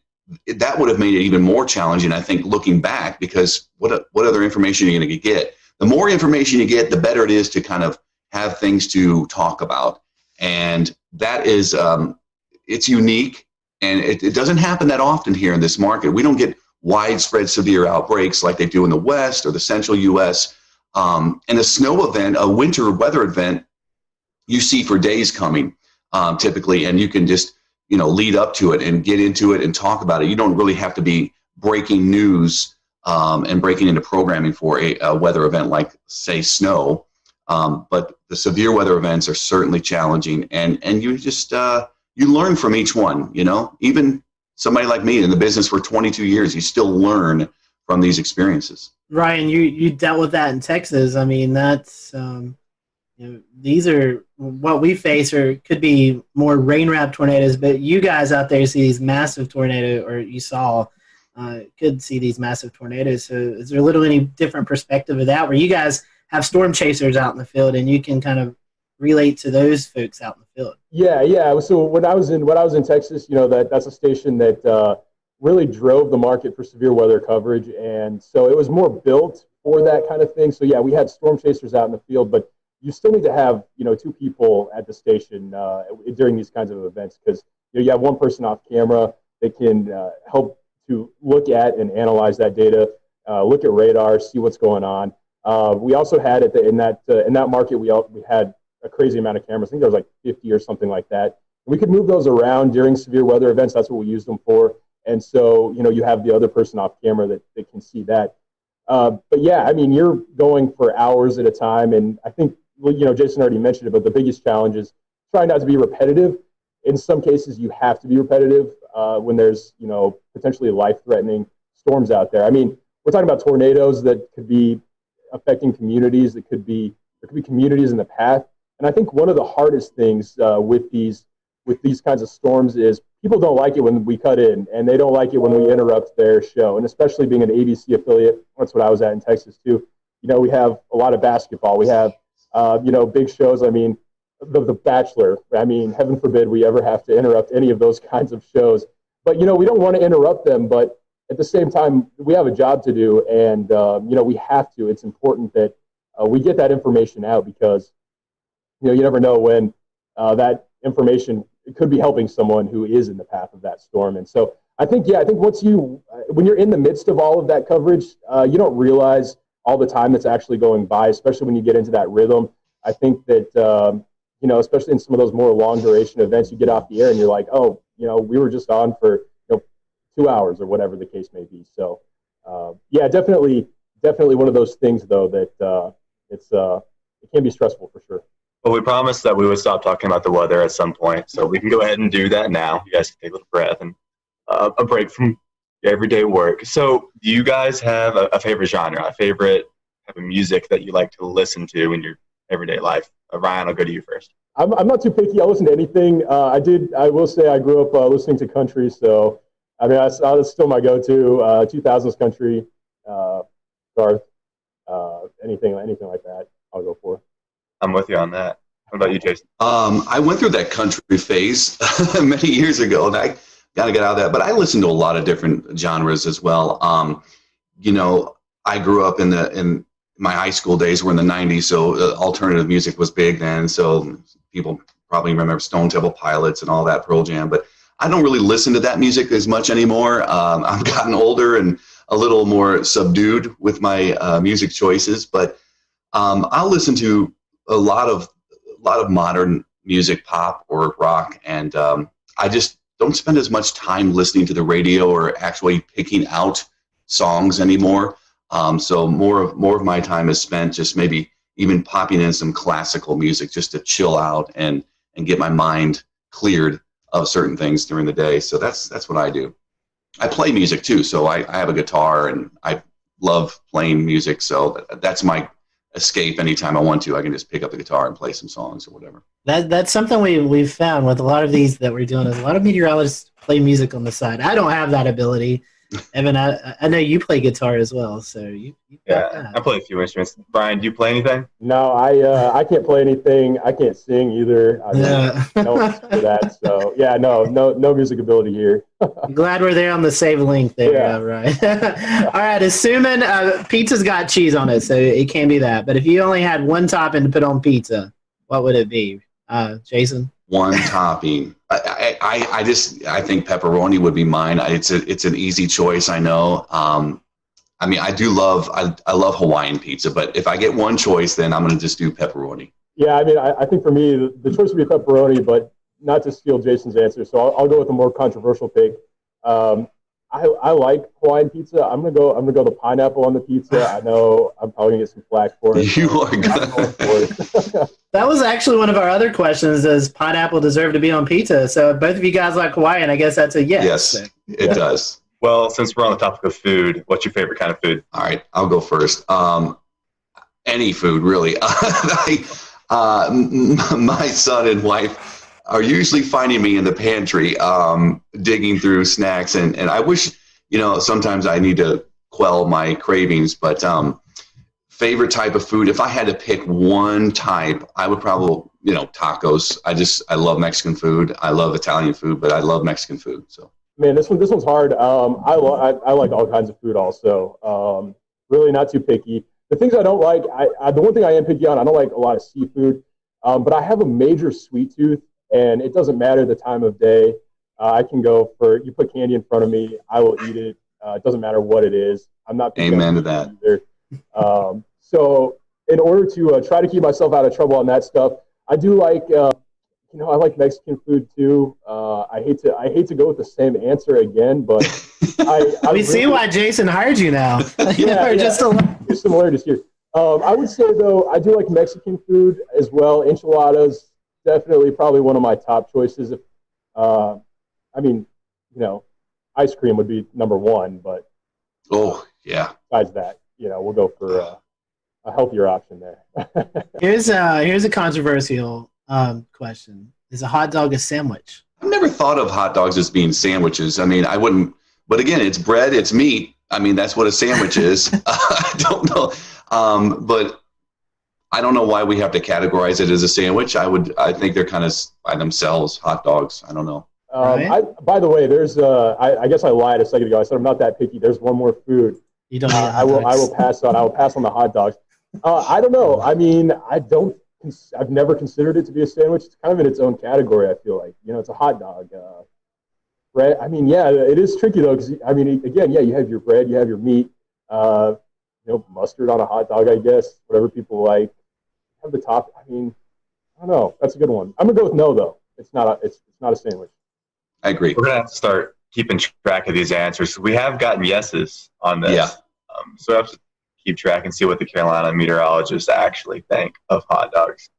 that would have made it even more challenging, I think, looking back, because what other information are you going to get? The more information you get, the better it is to kind of have things to talk about. And that is, it's unique, and it doesn't happen that often here in this market. We don't get widespread severe outbreaks like they do in the West or the central U.S. And a snow event, a winter weather event, you see for days coming, typically, and you can just lead up to it and get into it and talk about it. You don't really have to be breaking news and breaking into programming for a weather event like, say, snow. But the severe weather events are certainly challenging, and you just you learn from each one. Even somebody like me in the business for 22 years, you still learn from these experiences. Ryan, you dealt with that in Texas. I mean, that's these are what we face, or could be more rain-wrapped tornadoes. But you guys out there see these massive tornadoes, or you saw could see these massive tornadoes. So is there a little any different perspective of that, where you guys have storm chasers out in the field and you can kind of relate to those folks out in the field? Yeah. So when I was in Texas, that's a station that really drove the market for severe weather coverage, and so it was more built for that kind of thing. So yeah, we had storm chasers out in the field, but you still need to have 2 people at the station during these kinds of events, because you have one person off camera that can help to look at and analyze that data, look at radar, see what's going on. We also had in that market we had a crazy amount of cameras. I think there was like 50 or something like that. We could move those around during severe weather events. That's what we used them for. And so, you have the other person off camera that can see that. But yeah, I mean, you're going for hours at a time. And I think, Jason already mentioned it, but the biggest challenge is trying not to be repetitive. In some cases, you have to be repetitive when there's, potentially life-threatening storms out there. I mean, we're talking about tornadoes that could be affecting communities. There could be communities in the path. And I think one of the hardest things with these kinds of storms is people don't like it when we cut in, and they don't like it when we interrupt their show. And especially being an ABC affiliate, that's what I was at in Texas too. We have a lot of basketball. We have, big shows. I mean, the Bachelor. I mean, heaven forbid we ever have to interrupt any of those kinds of shows. But, we don't want to interrupt them. But at the same time, we have a job to do, and, we have to. It's important that we get that information out, because, you never know when that information could be helping someone who is in the path of that storm. And so I think when you're in the midst of all of that coverage, you don't realize all the time that's actually going by, especially when you get into that rhythm. I think that, especially in some of those more long duration events, you get off the air and you're like, oh, we were just on for 2 hours or whatever the case may be. So yeah, definitely one of those things though, that it can be stressful for sure. Well, we promised that we would stop talking about the weather at some point, so we can go ahead and do that now. You guys can take a little breath and a break from everyday work. So do you guys have a favorite genre, a favorite type of music that you like to listen to in your everyday life? Ryan, I'll go to you first. I'm not too picky. I'll listen to anything. I will say I grew up listening to country, so I mean, that's still my go-to. 2000s country, Garth, anything like that, I'll go for. I'm with you on that. What about you, Jason? I went through that country phase many years ago, and I got to get out of that. But I listened to a lot of different genres as well. I grew up in my high school days were in the 90s, so alternative music was big then. So people probably remember Stone Temple Pilots and all that, Pearl Jam. But I don't really listen to that music as much anymore. I've gotten older and a little more subdued with my music choices. But I'll listen to a lot of modern music, pop or rock, and I just don't spend as much time listening to the radio or actually picking out songs anymore. So more of my time is spent just maybe even popping in some classical music just to chill out and get my mind cleared of certain things during the day. So that's what I do. I play music too, so I have a guitar and I love playing music. So that's my escape. Anytime I want to, I can just pick up the guitar and play some songs or whatever. That's something we've found with a lot of these that we're doing, is a lot of meteorologists play music on the side. I don't have that ability. Evan, I know you play guitar as well, so you I play a few instruments. Brian, do you play anything? No, I can't play anything. I can't sing either. I don't for that. So yeah, no music ability here. I'm glad we're there on the same link there, yeah. Right? All right, assuming pizza's got cheese on it, so it can't be that. But if you only had one topping to put on pizza, what would it be, Jason? One topping. I think pepperoni would be mine. It's an easy choice, I know. I mean, I love Hawaiian pizza, but if I get one choice, then I'm going to just do pepperoni. Yeah, I mean, I think for me, the choice would be pepperoni, but not to steal Jason's answer. So I'll go with a more controversial pick. I like Hawaiian pizza. I'm gonna go the pineapple on the pizza. I know I'm probably gonna get some flack for it. You are good. That was actually one of our other questions. Does pineapple deserve to be on pizza? So both of you guys like Hawaiian. I guess that's a yes. Yes, it does. Well, since we're on the topic of food, what's your favorite kind of food? All right, I'll go first. Any food, really. My son and wife are usually finding me in the pantry digging through snacks, and I wish sometimes I need to quell my cravings, but favorite type of food, if I had to pick one type, I would probably, tacos. I love Mexican food. I love Italian food, but I love Mexican food. So, man, this one's hard. I like all kinds of food also. Really not too picky. The things I don't like, the one thing I am picky on, I don't like a lot of seafood, but I have a major sweet tooth, and it doesn't matter the time of day. I can go you put candy in front of me, I will eat it. It doesn't matter what it is. I'm not picky. Amen to that. Either. So in order to try to keep myself out of trouble on that stuff, I do like, I like Mexican food too. I hate to go with the same answer again, but we see why Jason hired you now. Just similarities here. I would say though, I do like Mexican food as well. Enchiladas, definitely probably one of my top choices. Ice cream would be number one, but besides that, we'll go for a healthier option there. Here's a controversial question: is a hot dog a sandwich? I've never thought of hot dogs as being sandwiches. I mean, I wouldn't, but again, it's bread, it's meat. I mean, that's what a sandwich is. I don't know. But I don't know why we have to categorize it as a sandwich. I think they're kind of by themselves hot dogs. I don't know. By the way, there's I guess I lied a second ago. I said I'm not that picky. There's one more food. You don't. I will pass on the hot dogs. I don't know. I mean, I've never considered it to be a sandwich. It's kind of in its own category. I feel like it's a hot dog. Right? I mean, yeah, it is tricky though, because I mean, again, yeah, you have your bread, you have your meat, mustard on a hot dog, I guess, whatever people like. Have the top. I mean, I don't know. That's a good one. I'm gonna go with no though. It's not a sandwich. I agree. We're gonna have to start keeping track of these answers. We have gotten yeses on this. Yeah. So I have to keep track and see what the Carolina meteorologists actually think of hot dogs.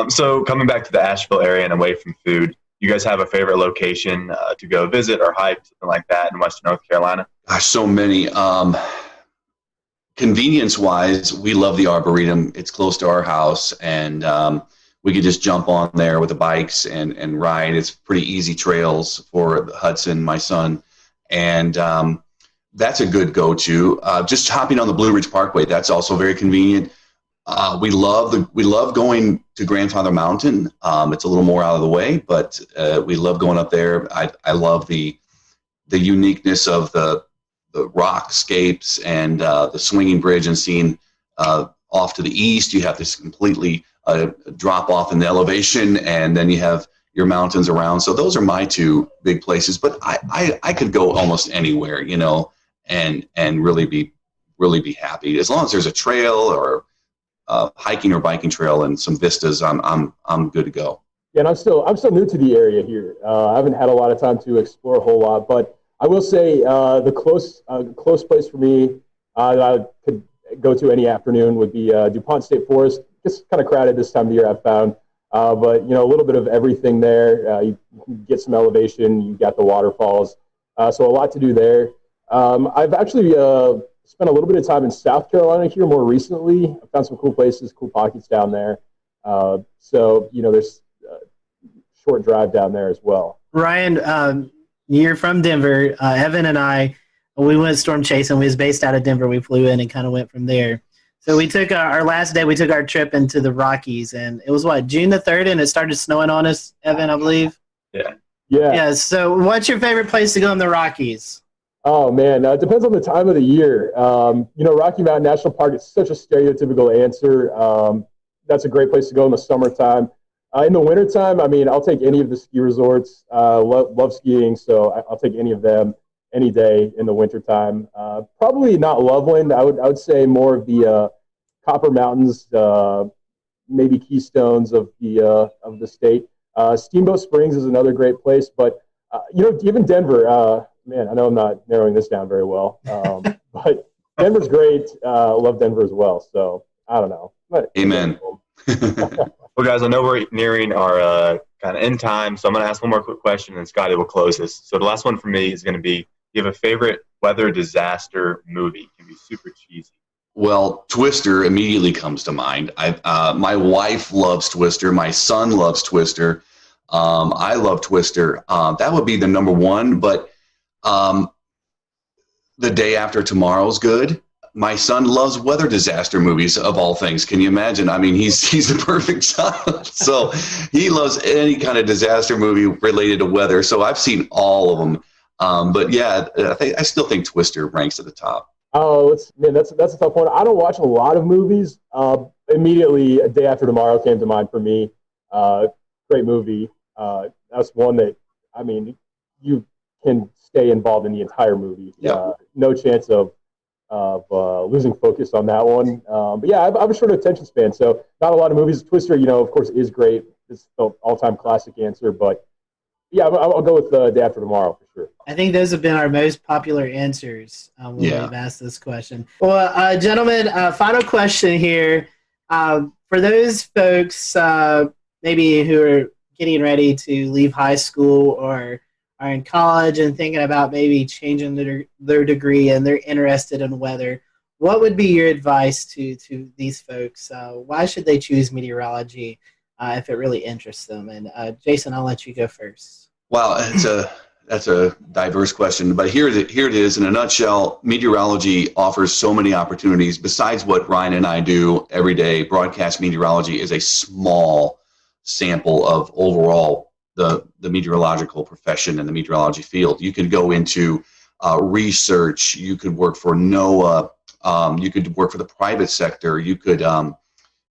So coming back to the Asheville area and away from food, you guys have a favorite location to go visit or hike, something like that in Western North Carolina? Gosh, so many. Convenience-wise, we love the Arboretum. It's close to our house, and we could just jump on there with the bikes and ride. It's pretty easy trails for Hudson, my son, and that's a good go-to. Just hopping on the Blue Ridge Parkway, that's also very convenient. We love going to Grandfather Mountain. It's a little more out of the way, but we love going up there. I love the uniqueness of the rockscapes and the swinging bridge, and seeing off to the east, you have this completely drop off in the elevation, and then you have your mountains around. So those are my two big places, but I could go almost anywhere, and really be happy. As long as there's a trail or hiking or biking trail and some vistas, I'm good to go. Yeah, and I'm still new to the area here. I haven't had a lot of time to explore a whole lot, but I will say the close place for me that I could go to any afternoon would be DuPont State Forest. It's kind of crowded this time of year, I've found, but a little bit of everything there. You can get some elevation. You got the waterfalls, so a lot to do there. I've actually spent a little bit of time in South Carolina here more recently. I found some cool places, cool pockets down there. So there's a short drive down there as well. Ryan, you're from Denver. Evan and I, we went storm chasing. We was based out of Denver. We flew in and kind of went from there. So we took our last day. We took our trip into the Rockies, and it was June the 3rd, and it started snowing on us, Evan, I believe. Yeah. So what's your favorite place to go in the Rockies? Oh man, it depends on the time of the year. Rocky Mountain National Park is such a stereotypical answer. That's a great place to go in the summertime. In the wintertime, I mean, I'll take any of the ski resorts. Love skiing, so I'll take any of them any day in the wintertime. Probably not Loveland. I would say more of the Copper Mountains, maybe Keystones of the state. Steamboat Springs is another great place, but even Denver. Man, I know I'm not narrowing this down very well, but Denver's great. Love Denver as well. So I don't know. But, Amen. Well, guys, I know we're nearing our kind of end time, so I'm going to ask one more quick question, and Scotty will close this. So the last one for me is going to be, do you have a favorite weather disaster movie? It can be super cheesy. Well, Twister immediately comes to mind. My wife loves Twister. My son loves Twister. I love Twister. That would be the number one, but The Day After Tomorrow's good. My son loves weather disaster movies, of all things. Can you imagine? I mean, he's the perfect son. So he loves any kind of disaster movie related to weather. So I've seen all of them. But yeah, I still think Twister ranks at the top. Oh, that's a tough one. I don't watch a lot of movies. Immediately, A Day After Tomorrow came to mind for me. Great movie. That's one that, I mean, you can stay involved in the entire movie. Yeah. No chance of losing focus on that one. But yeah, I'm a short attention span, so not a lot of movies. Twister, of course, is great. It's the all-time classic answer, but yeah, I'll go with Day After Tomorrow for sure. I think those have been our most popular answers when we've asked this question. Well, gentlemen, final question here. For those folks maybe who are getting ready to leave high school or are in college and thinking about maybe changing their degree and they're interested in weather, what would be your advice to these folks? Why should they choose meteorology if it really interests them? And Jason, I'll let you go first. Well, that's a diverse question, but here it is in a nutshell. Meteorology offers so many opportunities. Besides what Ryan and I do every day, broadcast meteorology is a small sample of overall the meteorological profession and the meteorology field. You could go into research. You could work for NOAA. You could work for the private sector. You could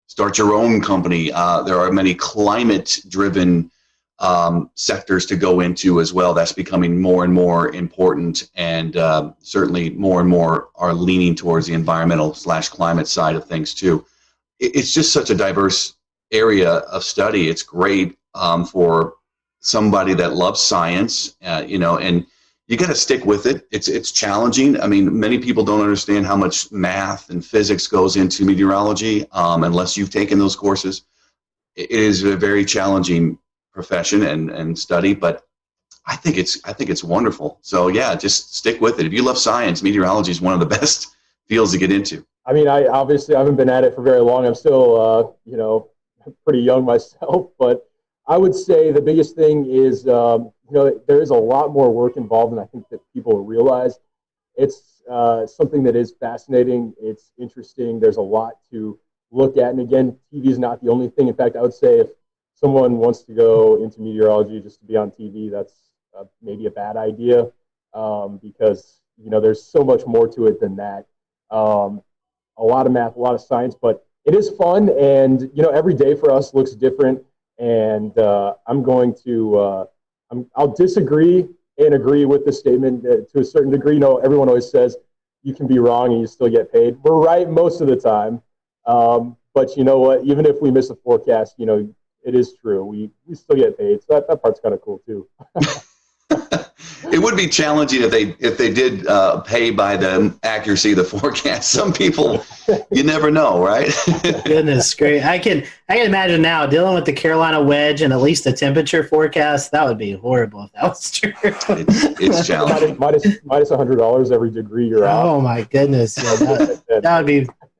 start your own company. There are many climate-driven sectors to go into as well. That's becoming more and more important, and certainly more and more are leaning towards the environmental/climate side of things too. It's just such a diverse area of study. It's great for somebody that loves science, and you got to stick with it. It's challenging. I mean, many people don't understand how much math and physics goes into meteorology unless you've taken those courses. It is a very challenging profession and study, but I think it's wonderful. So yeah, just stick with it. If you love science, meteorology is one of the best fields to get into. I mean, I obviously haven't been at it for very long. I'm still, pretty young myself, but I would say the biggest thing is, there is a lot more work involved than I think that people realize. It's something that is fascinating. It's interesting. There's a lot to look at. And again, TV is not the only thing. In fact, I would say if someone wants to go into meteorology just to be on TV, that's maybe a bad idea because, there's so much more to it than that. A lot of math, a lot of science, but it is fun. And, every day for us looks different. And I'll disagree and agree with the statement to a certain degree. Everyone always says you can be wrong and you still get paid. We're right most of the time. But you know what? Even if we miss a forecast, it is true. We still get paid. So that part's kind of cool too. It would be challenging if they did pay by the accuracy of the forecast. Some people, you never know, right? Goodness, great. I can imagine now dealing with the Carolina wedge and at least the temperature forecast. That would be horrible if that was true. It's challenging. minus $100 every degree you're out. Oh my goodness, yeah,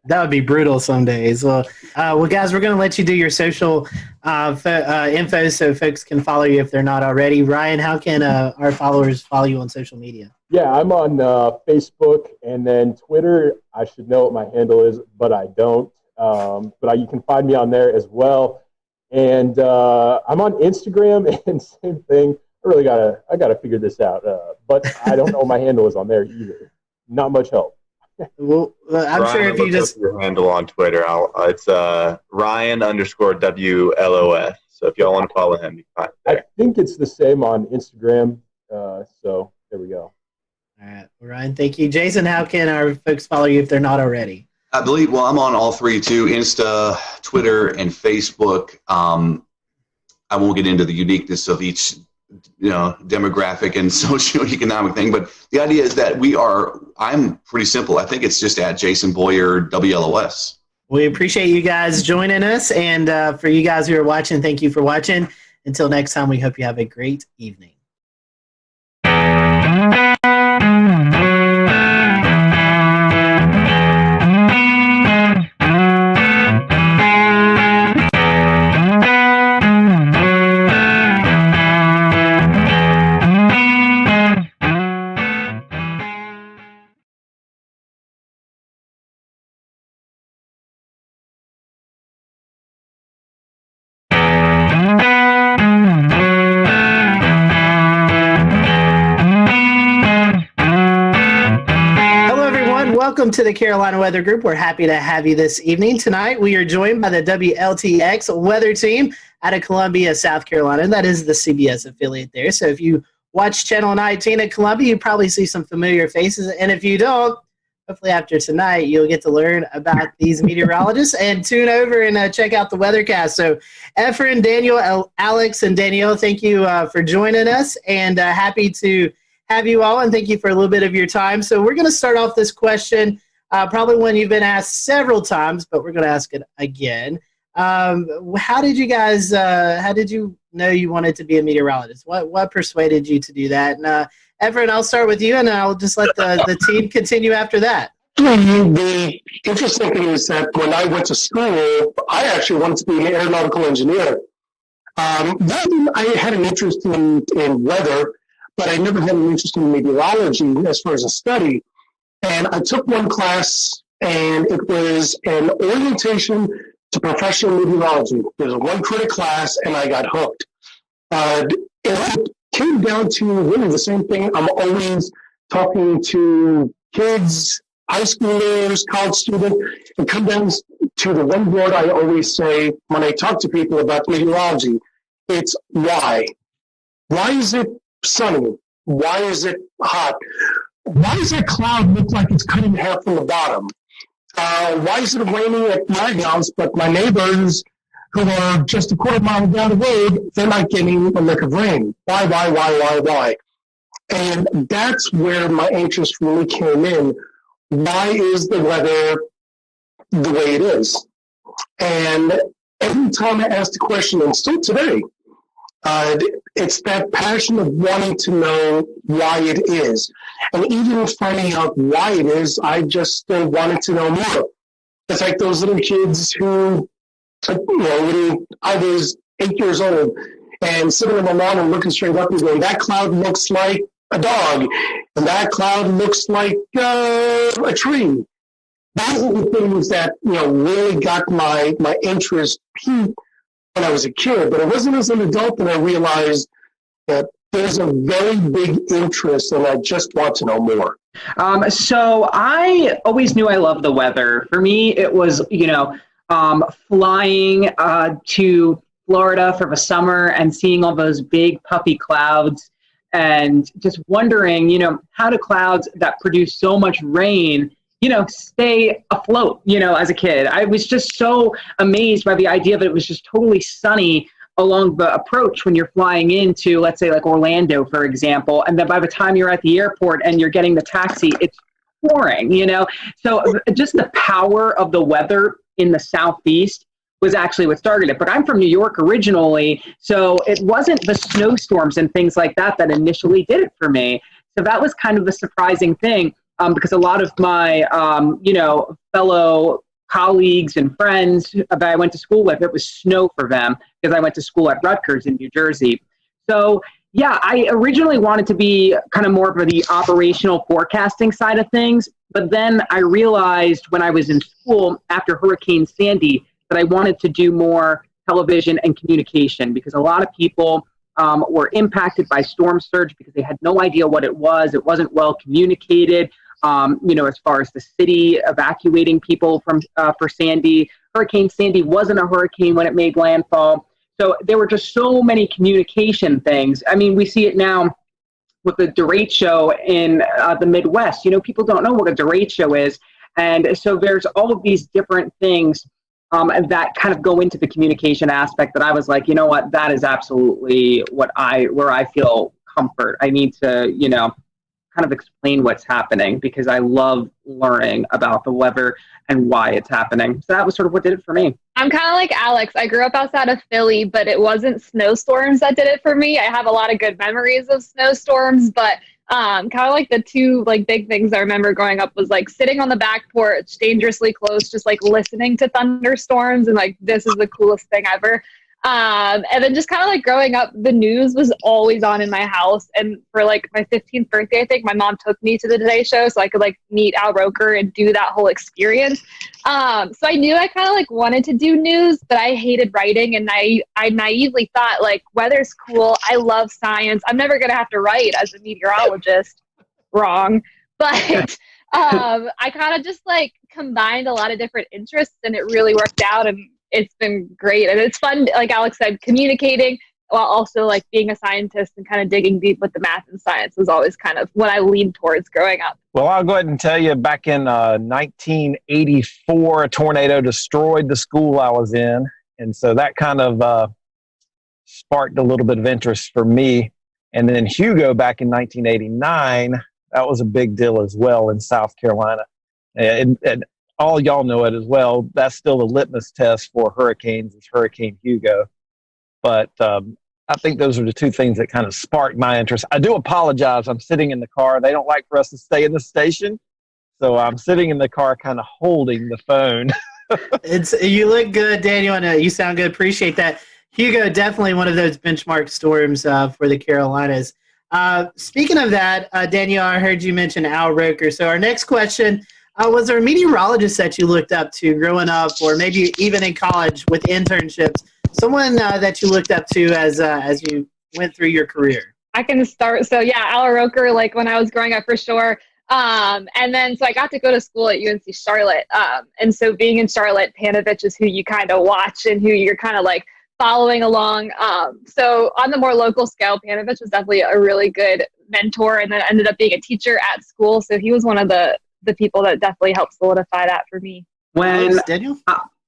that would be brutal some days. Well, guys, we're going to let you do your social info so folks can follow you if they're not already. Ryan, how can our followers follow you on social media? Yeah, I'm on Facebook and then Twitter. I should know what my handle is, but I don't. But you can find me on there as well. And I'm on Instagram, and same thing. I gotta figure this out. But I don't know what my handle is on there either. Not much help. Well, I'm Ryan, sure if you just your handle on Twitter, it's Ryan_WLOS. So if y'all want to follow him, you can find it there. I think it's the same on Instagram. So there we go. All right, Ryan, thank you. Jason, how can our folks follow you if they're not already? I believe. Well, I'm on all three too: Insta, Twitter, and Facebook. I won't get into the uniqueness of each demographic and socioeconomic thing, but the idea is that I'm pretty simple. I think it's just at Jason Boyer WLOS. We appreciate you guys joining us, and for you guys who are watching, thank you for watching. Until next time, we hope you have a great evening. welcome to the Carolina Weather Group. We're happy to have you this evening. Tonight, we are joined by the WLTX weather team out of Columbia, South Carolina. That is the CBS affiliate there. So if you watch Channel 19 at Columbia, you probably see some familiar faces. And if you don't, hopefully after tonight, you'll get to learn about these meteorologists and tune over and check out the weathercast. So Efren, Daniel, Alex, and Danielle, thank you for joining us, and happy to have you all, and thank you for a little bit of your time. So we're going to start off this question, probably one you've been asked several times, but we're going to ask it again. How did you guys, how did you know you wanted to be a meteorologist? What persuaded you to do that? And Efren, I'll start with you, and I'll just let the team continue after that. The interesting thing is that when I went to school, I actually wanted to be an aeronautical engineer. Then I had an interest in weather, but I never had an interest in meteorology as far as a study. And I took one class, and it was an orientation to professional meteorology. There was one credit class, and I got hooked. It came down to really the same thing. I'm always talking to kids, high schoolers, college students, and come down to the one word I always say when I talk to people about meteorology. It's why. Why is it sunny? Why is it hot? Why does that cloud look like it's cut in half from the bottom? Why is it raining at my house, but my neighbors who are just a quarter mile down the road, they're not getting a lick of rain? Why? And that's where my interest really came in. Why is the weather the way it is? And every time I ask the question, and still today, it's that passion of wanting to know why it is. And even finding out why it is, I just still wanted to know more. It's like those little kids who, when I was 8 years old and sitting on the lawn and looking straight up and going, that cloud looks like a dog, and that cloud looks like a tree. Those are the things that, really got my interest peaked when I was a kid, but it wasn't as an adult that I realized that there's a very big interest and I just want to know more. So I always knew I loved the weather. For me, it was, flying to Florida for the summer and seeing all those big puffy clouds and just wondering, how do clouds that produce so much rain stay afloat, as a kid. I was just so amazed by the idea that it was just totally sunny along the approach when you're flying into, let's say, like Orlando, for example. And then by the time you're at the airport and you're getting the taxi, it's pouring, So just the power of the weather in the Southeast was actually what started it. But I'm from New York originally, so it wasn't the snowstorms and things like that that initially did it for me. So that was kind of the surprising thing. Because a lot of my, fellow colleagues and friends that I went to school with, it was snow for them because I went to school at Rutgers in New Jersey. So, yeah, I originally wanted to be kind of more of the operational forecasting side of things. But then I realized when I was in school after Hurricane Sandy that I wanted to do more television and communication because a lot of people were impacted by storm surge because they had no idea what it was. It wasn't well communicated. As far as the city evacuating people from for Sandy. Hurricane Sandy wasn't a hurricane when it made landfall. So there were just so many communication things. I mean, we see it now with the derecho in the Midwest. People don't know what a derecho is. And so there's all of these different things that kind of go into the communication aspect that I was like, that is absolutely where I feel comfort. I need to, kind of explain what's happening because I love learning about the weather and why it's happening. So that was sort of what did it for me. I'm kind of like Alex. I grew up outside of Philly, but it wasn't snowstorms that did it for me. I have a lot of good memories of snowstorms, but kind of like the two big things I remember growing up was sitting on the back porch, dangerously close, just listening to thunderstorms and this is the coolest thing ever. And then just kind of growing up, the news was always on in my house. And for my 15th birthday, I think my mom took me to the Today Show so I could meet Al Roker and do that whole experience. So I knew I kind of wanted to do news, but I hated writing. And I naively thought weather's cool. I love science. I'm never going to have to write as a meteorologist. Wrong. But I kind of just like combined a lot of different interests, and it really worked out, and it's been great. And it's fun, like Alex said, communicating while also like being a scientist and kind of digging deep with the math and science was always kind of what I leaned towards growing up. Well, I'll go ahead and tell you, back in 1984, a tornado destroyed the school I was in. And so that kind of sparked a little bit of interest for me. And then Hugo back in 1989, that was a big deal as well in South Carolina. And all y'all know it as well. That's still the litmus test for hurricanes is Hurricane Hugo. But I think those are the two things that kind of sparked my interest. I do apologize. I'm sitting in the car. They don't like for us to stay in the station. So I'm sitting in the car kind of holding the phone. You look good, Daniel, and you sound good. Appreciate that. Hugo, definitely one of those benchmark storms for the Carolinas. Speaking of that, Daniel, I heard you mention Al Roker. So our next question, was there a meteorologist that you looked up to growing up, or maybe even in college with internships, someone that you looked up to as you went through your career? I can start. So yeah, Al Roker, like when I was growing up for sure. And then, so I got to go to school at UNC Charlotte. And so being in Charlotte, Panovich is who you kind of watch and who you're kind of like following along. So on the more local scale, Panovich was definitely a really good mentor, and then ended up being a teacher at school. So he was one of the people that definitely helped solidify that for me. Daniel?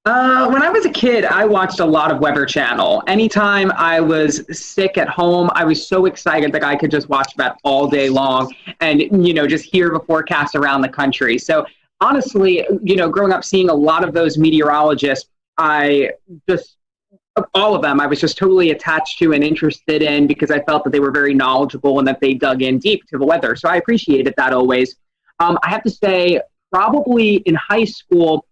When I was a kid, I watched a lot of Weather Channel. Anytime I was sick at home, I was so excited that I could just watch that all day long and, just hear the forecast around the country. So honestly, growing up, seeing a lot of those meteorologists, all of them, I was just totally attached to and interested in because I felt that they were very knowledgeable and that they dug in deep to the weather. So I appreciated that always. I have to say, probably in high school,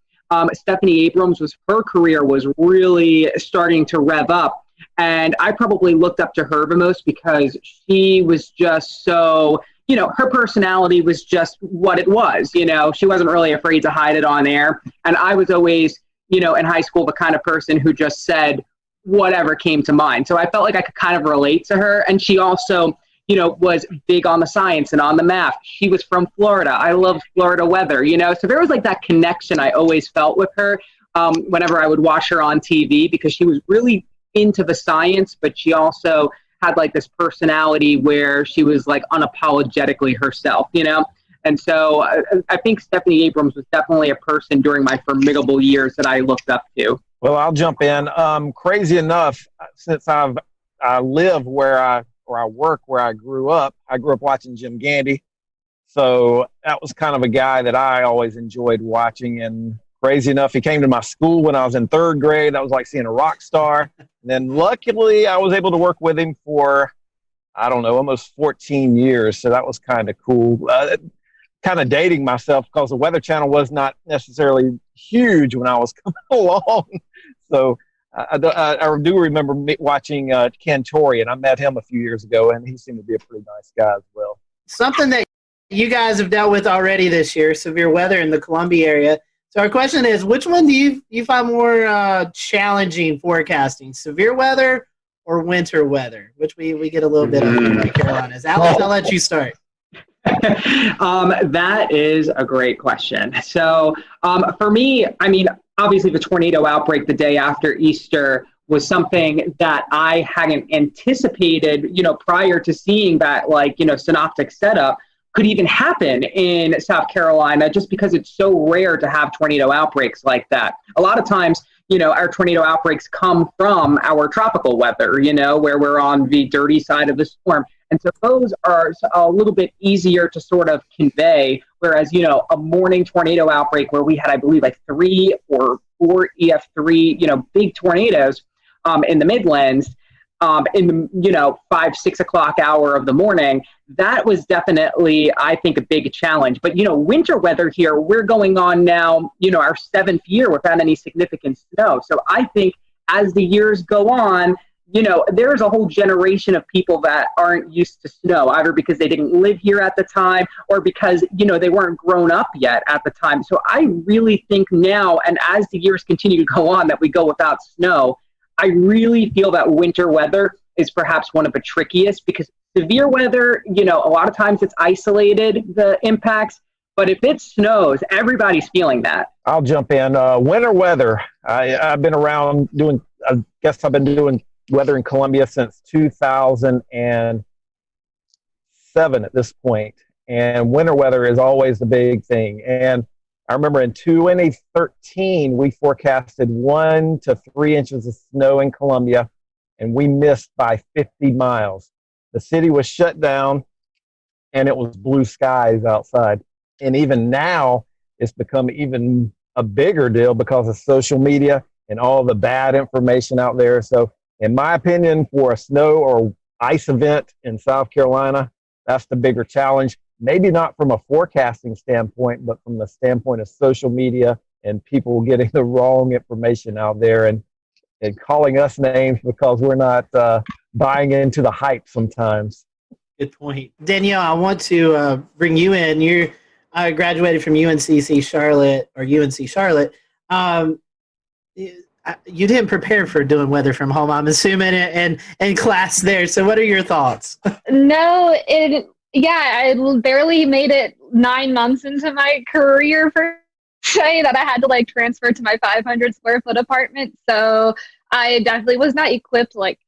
Stephanie Abrams her career was really starting to rev up. And I probably looked up to her the most because she was just so, her personality was just what it was. She wasn't really afraid to hide it on air. And I was always, in high school, the kind of person who just said whatever came to mind. So I felt like I could kind of relate to her. And she also, was big on the science and on the math. She was from Florida. I love Florida weather, so there was like that connection I always felt with her whenever I would watch her on TV, because she was really into the science, but she also had like this personality where she was like unapologetically herself, And so I think Stephanie Abrams was definitely a person during my formidable years that I looked up to. Well, I'll jump in. Crazy enough, since I live where I work where I grew up watching Jim Gandy. So that was kind of a guy that I always enjoyed watching. And crazy enough, he came to my school when I was in third grade. That was like seeing a rock star. And then luckily I was able to work with him for, almost 14 years. So that was kind of cool. Kind of dating myself because the Weather Channel was not necessarily huge when I was coming along. So I do remember watching Cantore, and I met him a few years ago, and he seemed to be a pretty nice guy as well. Something that you guys have dealt with already this year, severe weather in the Columbia area. So our question is, which one do you find more challenging forecasting, severe weather or winter weather, which we get a little bit of in the Carolinas? Alex, I'll let you start. That is a great question. So for me, obviously the tornado outbreak the day after Easter was something that I hadn't anticipated, prior to seeing that, synoptic setup could even happen in South Carolina, just because it's so rare to have tornado outbreaks like that. A lot of times, our tornado outbreaks come from our tropical weather, where we're on the dirty side of the storm. And so those are a little bit easier to sort of convey, whereas, a morning tornado outbreak where we had, I believe, like 3 or 4 EF3, big tornadoes in the Midlands in the, 5, 6 o'clock hour of the morning, that was definitely, I think, a big challenge. But, winter weather here, we're going on now, our 7th year without any significant snow. So I think as the years go on, there's a whole generation of people that aren't used to snow, either because they didn't live here at the time or because, they weren't grown up yet at the time. So I really think now, and as the years continue to go on, that we go without snow, I really feel that winter weather is perhaps one of the trickiest, because severe weather, a lot of times it's isolated, the impacts. But if it snows, everybody's feeling that. I'll jump in. Winter weather. I've been around doing, I guess I've been doing weather in Columbia since 2007 at this point. And winter weather is always the big thing. And I remember in 2013, we forecasted 1 to 3 inches of snow in Columbia, and we missed by 50 miles. The city was shut down, and it was blue skies outside. And even now, it's become even a bigger deal because of social media and all the bad information out there. So, in my opinion, for a snow or ice event in South Carolina, that's the bigger challenge. Maybe not from a forecasting standpoint, but from the standpoint of social media and people getting the wrong information out there and calling us names because we're not buying into the hype sometimes. Good point. Danielle, I want to bring you in. You graduated from UNC Charlotte. You didn't prepare for doing weather from home, I'm assuming, and class there. So what are your thoughts? No, I barely made it 9 months into my career per se that I had to like transfer to my 500 square foot apartment. So I definitely was not equipped like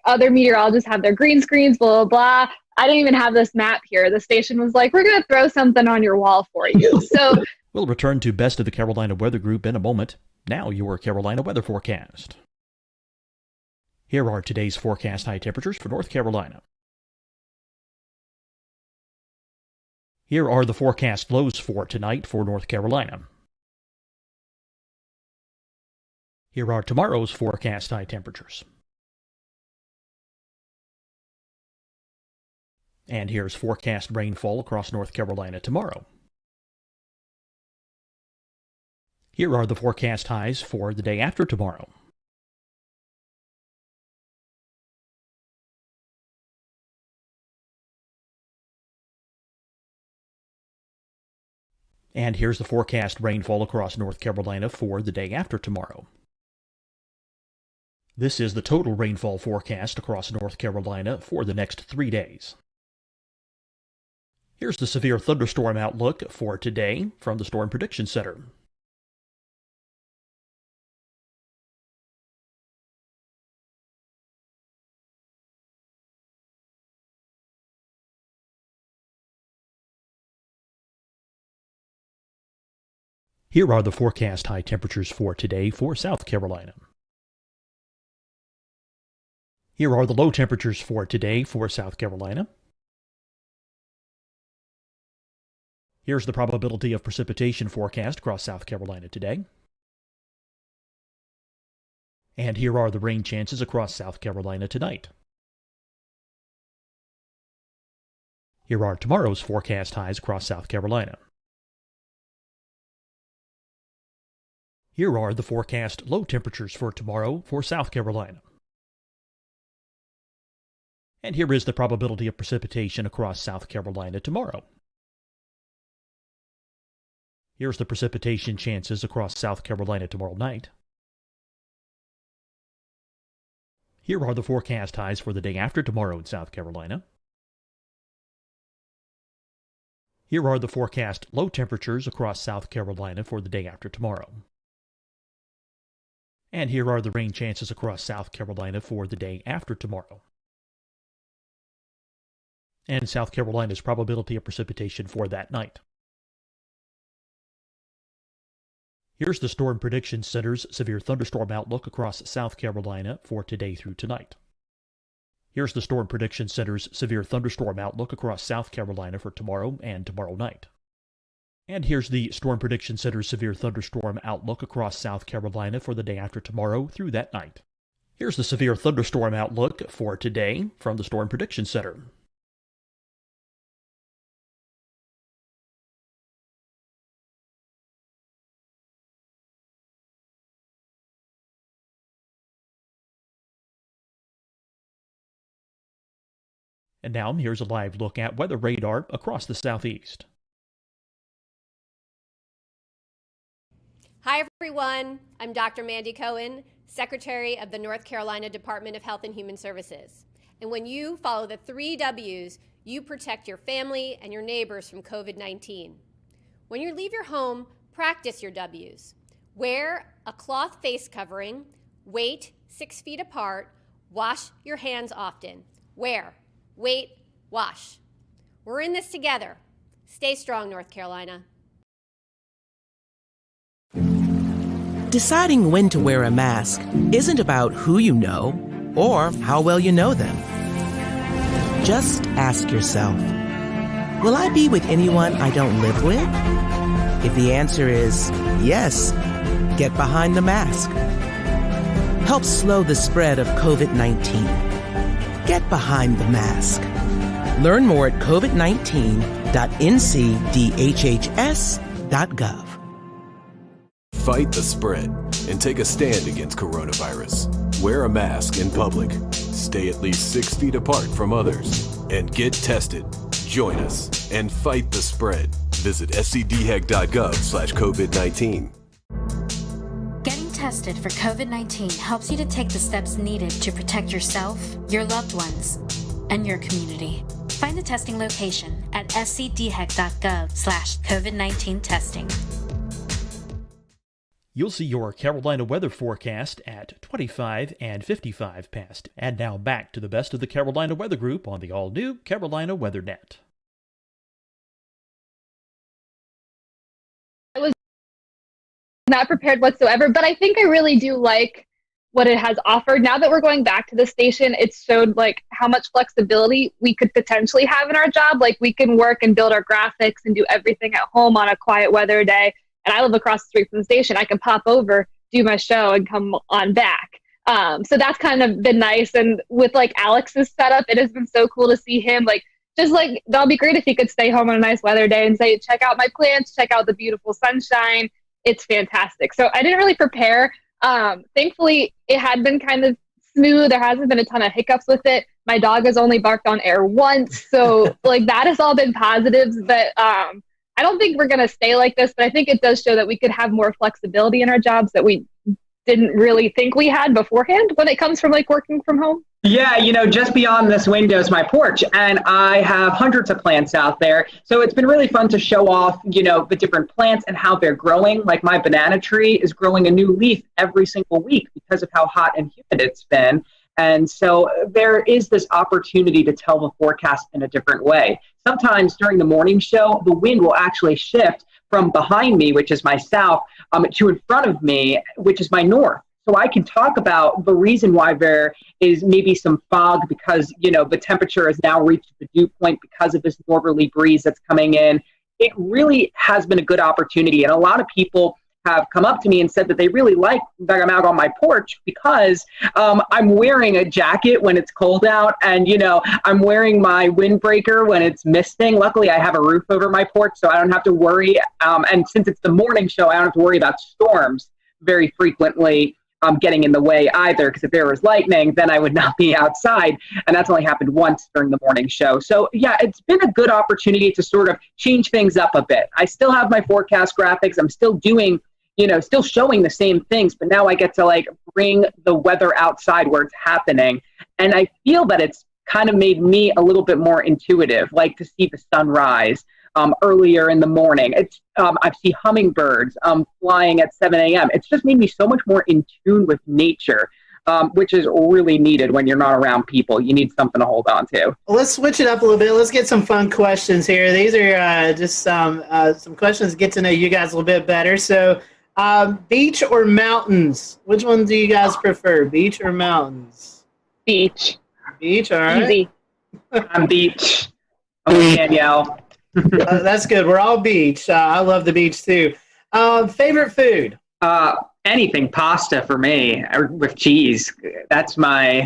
other meteorologists have their green screens, blah, blah, blah. I didn't even have this map here. The station was like, we're going to throw something on your wall for you. So we'll return to Best of the Carolina Weather Group in a moment. Now your Carolina weather forecast. Here are today's forecast high temperatures for North Carolina. Here are the forecast lows for tonight for North Carolina. Here are tomorrow's forecast high temperatures. And here's forecast rainfall across North Carolina tomorrow. Here are the forecast highs for the day after tomorrow. And here's the forecast rainfall across North Carolina for the day after tomorrow. This is the total rainfall forecast across North Carolina for the next 3 days. Here's the severe thunderstorm outlook for today from the Storm Prediction Center. Here are the forecast high temperatures for today for South Carolina. Here are the low temperatures for today for South Carolina. Here's the probability of precipitation forecast across South Carolina today. And here are the rain chances across South Carolina tonight. Here are tomorrow's forecast highs across South Carolina. Here are the forecast low temperatures for tomorrow for South Carolina. And here is the probability of precipitation across South Carolina tomorrow. Here's the precipitation chances across South Carolina tomorrow night. Here are the forecast highs for the day after tomorrow in South Carolina. Here are the forecast low temperatures across South Carolina for the day after tomorrow. And here are the rain chances across South Carolina for the day after tomorrow. And South Carolina's probability of precipitation for that night. Here's the Storm Prediction Center's severe thunderstorm outlook across South Carolina for today through tonight. Here's the Storm Prediction Center's severe thunderstorm outlook across South Carolina for tomorrow and tomorrow night. And here's the Storm Prediction Center's severe thunderstorm outlook across South Carolina for the day after tomorrow through that night. Here's the severe thunderstorm outlook for today from the Storm Prediction Center. And now here's a live look at weather radar across the southeast. Hi, everyone. I'm Dr. Mandy Cohen, Secretary of the North Carolina Department of Health and Human Services. And when you follow the 3 W's, you protect your family and your neighbors from COVID-19. When you leave your home, practice your W's. Wear a cloth face covering, wait 6 feet apart, wash your hands often. Wear, wait, wash. We're in this together. Stay strong, North Carolina. Deciding when to wear a mask isn't about who you know or how well you know them. Just ask yourself, will I be with anyone I don't live with? If the answer is yes, get behind the mask. Help slow the spread of COVID-19. Get behind the mask. Learn more at covid19.ncdhhs.gov. Fight the spread and take a stand against coronavirus. Wear a mask in public. Stay at least 6 feet apart from others. And get tested. Join us and fight the spread. Visit scdhec.gov/COVID-19. Getting tested for COVID-19 helps you to take the steps needed to protect yourself, your loved ones, and your community. Find a testing location at scdhec.gov/COVID-19 testing. You'll see your Carolina weather forecast at 25 and 55 past. And now back to the best of the Carolina Weather Group on the all-new Carolina Weather Net. I was not prepared whatsoever, but I think I really do like what it has offered. Now that we're going back to the station, it's showed like how much flexibility we could potentially have in our job. Like we can work and build our graphics and do everything at home on a quiet weather day. And I live across the street from the station. I can pop over, do my show, and come on back. So that's kind of been nice. And with like Alex's setup, it has been so cool to see him. Like, just like, that'll be great if he could stay home on a nice weather day and say, check out my plants, check out the beautiful sunshine. It's fantastic. So I didn't really prepare. Thankfully, it had been kind of smooth. There hasn't been a ton of hiccups with it. My dog has only barked on air once. So like that has all been positives. But I don't think we're going to stay like this, but I think it does show that we could have more flexibility in our jobs that we didn't really think we had beforehand when it comes from like working from home. Yeah, you know, just beyond this window is my porch, and I have hundreds of plants out there. So it's been really fun to show off, you know, the different plants and how they're growing. Like my banana tree is growing a new leaf every single week because of how hot and humid it's been. And so there is this opportunity to tell the forecast in a different way. Sometimes during the morning show, the wind will actually shift from behind me, which is my south, to in front of me, which is my north. So I can talk about the reason why there is maybe some fog because, you know, the temperature has now reached the dew point because of this northerly breeze that's coming in. It really has been a good opportunity. And a lot of people have come up to me and said that they really like that I'm out on my porch because I'm wearing a jacket when it's cold out, and you know I'm wearing my windbreaker when it's misting. Luckily, I have a roof over my porch, so I don't have to worry. And since it's the morning show, I don't have to worry about storms very frequently getting in the way either. Because if there was lightning, then I would not be outside, and that's only happened once during the morning show. So yeah, it's been a good opportunity to sort of change things up a bit. I still have my forecast graphics. I'm still doing, you know, still showing the same things, but now I get to like bring the weather outside where it's happening. And I feel that it's kind of made me a little bit more intuitive, like to see the sunrise earlier in the morning. It's I see hummingbirds flying at 7 a.m. It's just made me so much more in tune with nature, which is really needed when you're not around people. You need something to hold on to. Well, let's switch it up a little bit. Let's get some fun questions here. These are just some questions to get to know you guys a little bit better. So beach or mountains? Which one do you guys prefer, beach or mountains? Beach. Beach, all right. Easy. I'm beach. I'm Danielle. That's good. We're all beach. I love the beach too. Favorite food? Anything pasta for me with cheese. That's my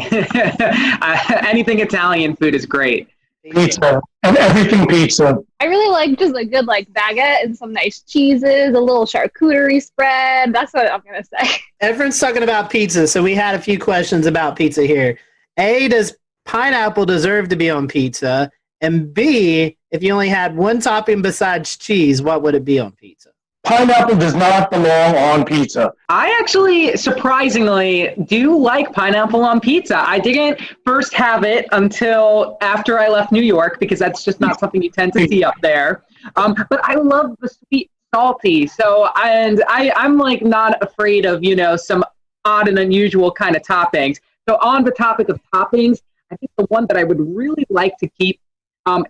anything Italian food is great. Pizza and everything pizza. I really like just a good like baguette and some nice cheeses, a little charcuterie spread. That's what I'm gonna say. Everyone's talking about pizza, so we had a few questions about pizza here. A, does pineapple deserve to be on pizza? And B, if you only had one topping besides cheese, what would it be on pizza? Pineapple does not belong on pizza. I actually, surprisingly, do like pineapple on pizza. I didn't first have it until after I left New York because that's just not something you tend to see up there. But I love the sweet salty. So, I'm like not afraid of, some odd and unusual kind of toppings. So on the topic of toppings, I think the one that I would really like to keep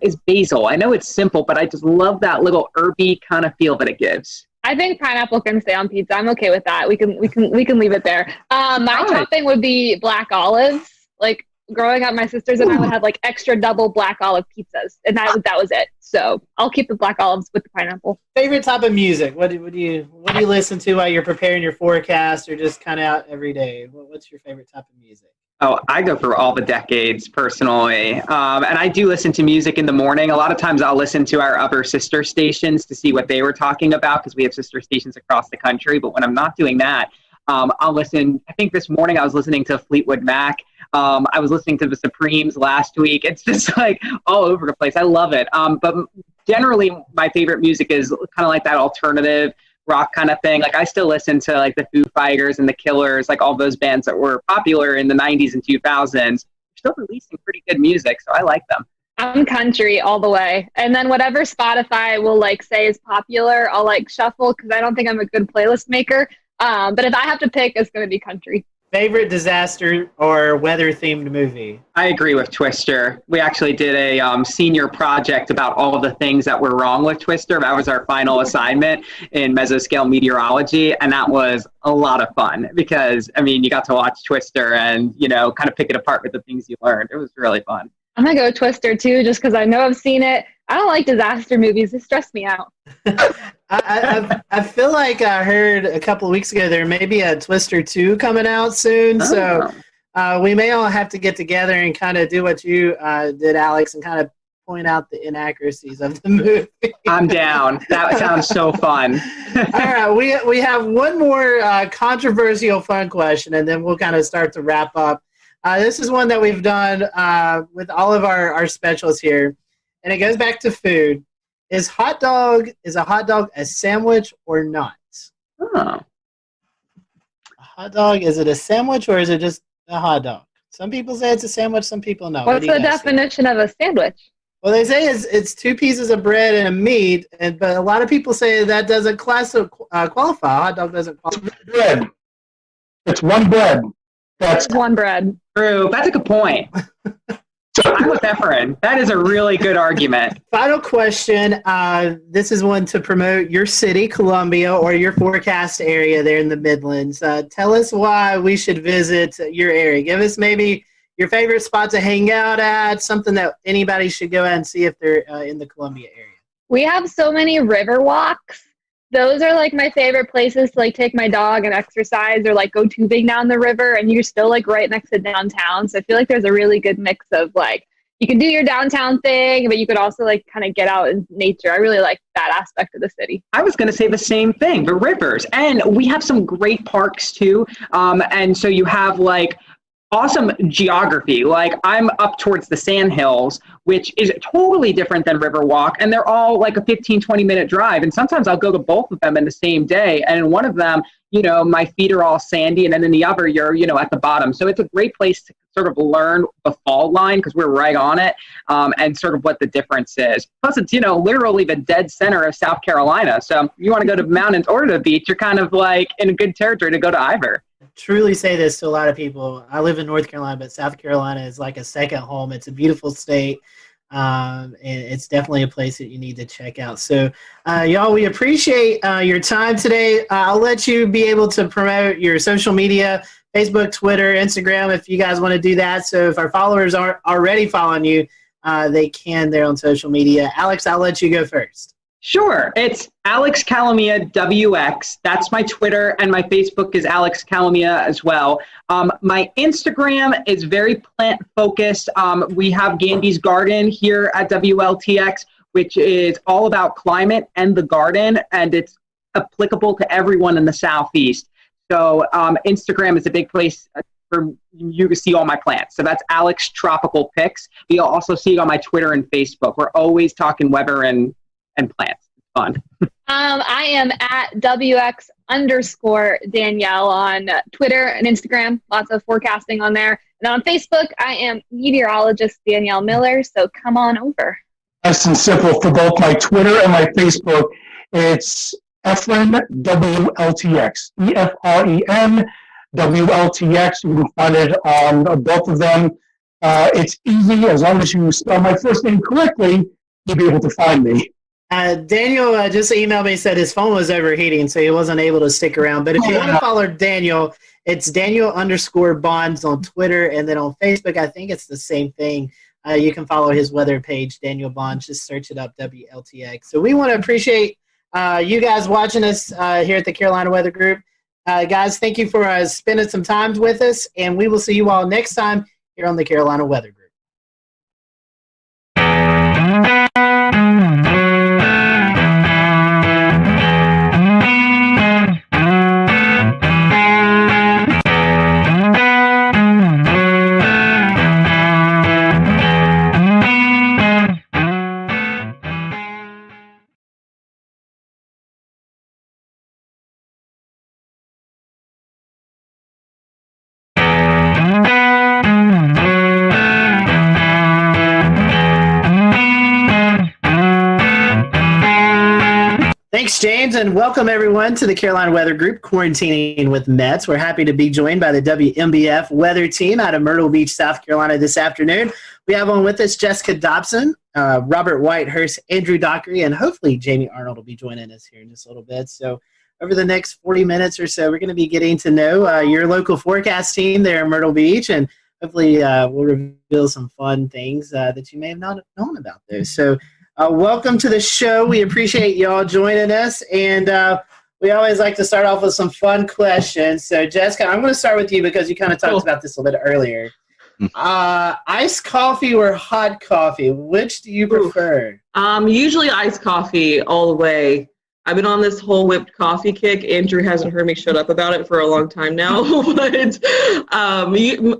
is basil. I know it's simple, but I just love that little herby kind of feel that it gives. I think pineapple can stay on pizza. I'm okay with that. We can leave it there. My topping would be black olives. Like growing up, my sisters and I would have like extra double black olive pizzas, and that was it. So I'll keep the black olives with the pineapple. Favorite type of music? What do you listen to while you're preparing your forecast, or just kind of out every day? What's your favorite type of music? Oh, I go through all the decades personally. And I do listen to music in the morning. A lot of times I'll listen to our other sister stations to see what they were talking about, because we have sister stations across the country. But when I'm not doing that, I'll listen. I think this morning I was listening to Fleetwood Mac. I was listening to the Supremes last week. It's just like all over the place. I love it. But generally my favorite music is kind of like that alternative rock kind of thing. Like I still listen to like the Foo Fighters and the Killers, like all those bands that were popular in the 90s and 2000s. They're still releasing pretty good music, so I like them. I'm country all the way. And then whatever Spotify will like say is popular, I'll like shuffle, because I don't think I'm a good playlist maker. But if I have to pick, it's going to be country. Favorite disaster or weather-themed movie? I agree with Twister. We actually did a senior project about all of the things that were wrong with Twister. That was our final assignment in mesoscale meteorology, and that was a lot of fun because, I mean, you got to watch Twister and, kind of pick it apart with the things you learned. It was really fun. I'm going to go Twister, too, just because I know I've seen it. I don't like disaster movies. They stress me out. I feel like I heard a couple of weeks ago there may be a Twister 2 coming out soon. Oh. So we may all have to get together and kind of do what you did, Alex, and kind of point out the inaccuracies of the movie. I'm down. That sounds so fun. All right, we have one more controversial fun question, and then we'll kind of start to wrap up. This is one that we've done with all of our specials here, and it goes back to food. Is a hot dog a sandwich or not? Oh. A hot dog, is it a sandwich or is it just a hot dog? Some people say it's a sandwich, some people no. What's the definition of a sandwich? Well, they say it's two pieces of bread and a meat, but a lot of people say that doesn't qualify. A hot dog doesn't qualify. Bread. It's one bread. That's one bread. True. That's a good point. I'm with Efren. That is a really good argument. Final question. This is one to promote your city, Columbia, or your forecast area there in the Midlands. Tell us why we should visit your area. Give us maybe your favorite spot to hang out at, something that anybody should go out and see if they're in the Columbia area. We have so many river walks. Those are like my favorite places to like take my dog and exercise or like go tubing down the river, and you're still like right next to downtown. So I feel like there's a really good mix of like, you can do your downtown thing, but you could also like kind of get out in nature. I really like that aspect of the city. I was going to say the same thing, the rivers. And we have some great parks too. And so you have like awesome geography. Like I'm up towards the Sandhills, which is totally different than Riverwalk, and they're all like a 15-20 minute drive, and sometimes I'll go to both of them in the same day, and in one of them my feet are all sandy, and then in the other you're at the bottom. So it's a great place to sort of learn the fault line, because we're right on it, and sort of what the difference is. Plus it's literally the dead center of South Carolina, so you want to go to the mountains or to the beach, you're kind of like in a good territory to go to either. Truly say this to a lot of people. I live in North Carolina, but South Carolina is like a second home. It's a beautiful state, and it's definitely a place that you need to check out. So, y'all, we appreciate your time today. I'll let you be able to promote your social media, Facebook, Twitter, Instagram, if you guys want to do that. So if our followers aren't already following you, they can there on social media. Alex, I'll let you go first. Sure. It's Alex Calamia WX. That's my Twitter, and my Facebook is Alex Calamia as well. My Instagram is very plant focused. We have Gandy's Garden here at WLTX, which is all about climate and the garden, and it's applicable to everyone in the Southeast. So Instagram is a big place for you to see all my plants. So that's Alex Tropical Pics. You'll also see it on my Twitter and Facebook. We're always talking weather and plants. It's fun. I am at WX_Danielle on Twitter and Instagram. Lots of forecasting on there. And on Facebook, I am meteorologist Danielle Miller. So come on over. Nice and simple for both my Twitter and my Facebook. It's Efren WLTX. EFREN WLTX. You can find it on both of them. It's easy. As long as you spell my first name correctly, you'll be able to find me. Daniel just emailed me, said his phone was overheating, so he wasn't able to stick around. But if you want to follow Daniel, it's Daniel_Bonds on Twitter, and then on Facebook, I think it's the same thing. You can follow his weather page, Daniel Bonds. Just search it up, WLTX. So we want to appreciate you guys watching us here at the Carolina Weather Group. Guys, thank you for spending some time with us, and we will see you all next time here on the Carolina Weather Group. Thanks, James, and welcome everyone to the Carolina Weather Group, Quarantining with Mets. We're happy to be joined by the WMBF weather team out of Myrtle Beach, South Carolina this afternoon. We have on with us Jessica Dobson, Robert Whitehurst, Andrew Dockery, and hopefully Jamie Arnold will be joining us here in just a little bit. So over the next 40 minutes or so, we're going to be getting to know your local forecast team there in Myrtle Beach, and hopefully we'll reveal some fun things that you may have not known about those. So welcome to the show. We appreciate y'all joining us, and we always like to start off with some fun questions. So, Jessica, I'm going to start with you because you kind of talked about this a little bit earlier. Iced coffee or hot coffee? Which do you prefer? Usually iced coffee all the way. I've been on this whole whipped coffee kick. Andrew hasn't heard me shut up about it for a long time now. But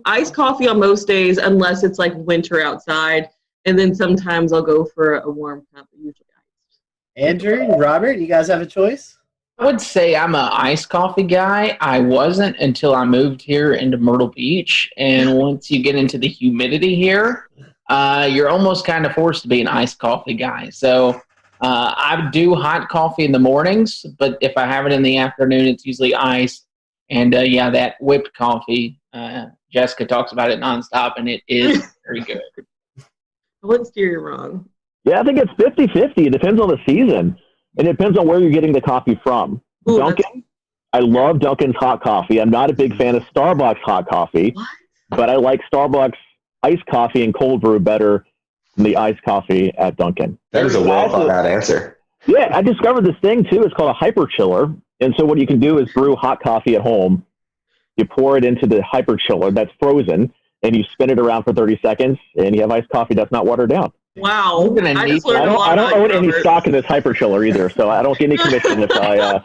iced coffee on most days, unless it's like winter outside. And then sometimes I'll go for a warm cup, usually iced. Andrew and Robert, you guys have a choice? I would say I'm an iced coffee guy. I wasn't until I moved here into Myrtle Beach. And once you get into the humidity here, you're almost kind of forced to be an iced coffee guy. So I do hot coffee in the mornings, but if I have it in the afternoon, it's usually iced. And yeah, that whipped coffee, Jessica talks about it nonstop, and it is very good. I wouldn't steer you wrong. Yeah, I think it's 50-50. It depends on the season. And it depends on where you're getting the coffee from. Ooh, Dunkin', I love Dunkin's hot coffee. I'm not a big fan of Starbucks hot coffee, but I like Starbucks iced coffee and cold brew better than the iced coffee at Dunkin'. That is a well thought out answer. Yeah, I discovered this thing too. It's called a hyper chiller. And so what you can do is brew hot coffee at home. You pour it into the hyper chiller that's frozen, and you spin it around for 30 seconds, and you have iced coffee that's not watered down. Wow. I don't own any stock in this hyper chiller either, so I don't get any commission if I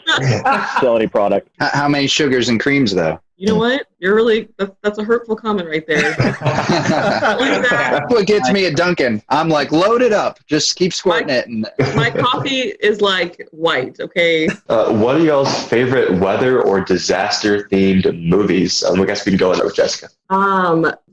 sell any product. How many sugars and creams, though? You know what? You're really, that's a hurtful comment right there. That's what gets me at Dunkin'. I'm like, load it up. Just keep squirting it. And my coffee is like white, okay? What are y'all's favorite weather or disaster-themed movies? I guess we can go in there with Jessica.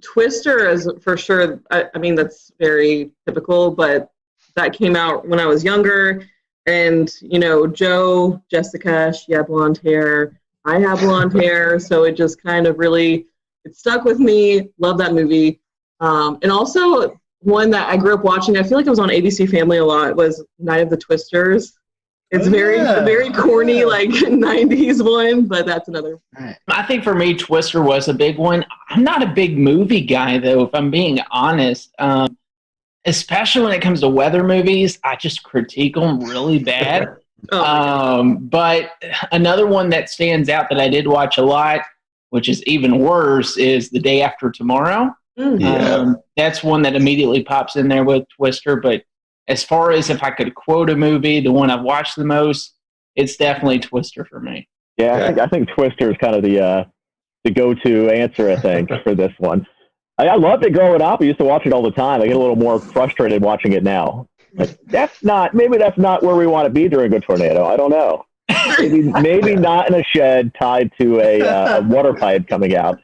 Twister is for sure. I mean, that's very typical, but that came out when I was younger. And, you know, Jessica, she had blonde hair. I have blonde hair, so it just kind of really, it stuck with me. Love that movie. And also one that I grew up watching, I feel like it was on ABC Family a lot, was Night of the Twisters. It's very corny, like 90s one, but that's another. I think for me, Twister was a big one. I'm not a big movie guy, though, if I'm being honest. Especially when it comes to weather movies, I just critique them really bad. But another one that stands out that I did watch a lot, which is even worse, is The Day After Tomorrow. That's one that immediately pops in there with Twister. But as far as if I could quote a movie, the one I've watched the most, it's definitely Twister for me. Yeah, I think Twister is kind of the go-to answer, I think, for this one. I loved it growing up. I used to watch it all the time. I get a little more frustrated watching it now. Like, maybe that's not where we want to be during a tornado. I don't know. Maybe not in a shed tied to a water pipe coming out.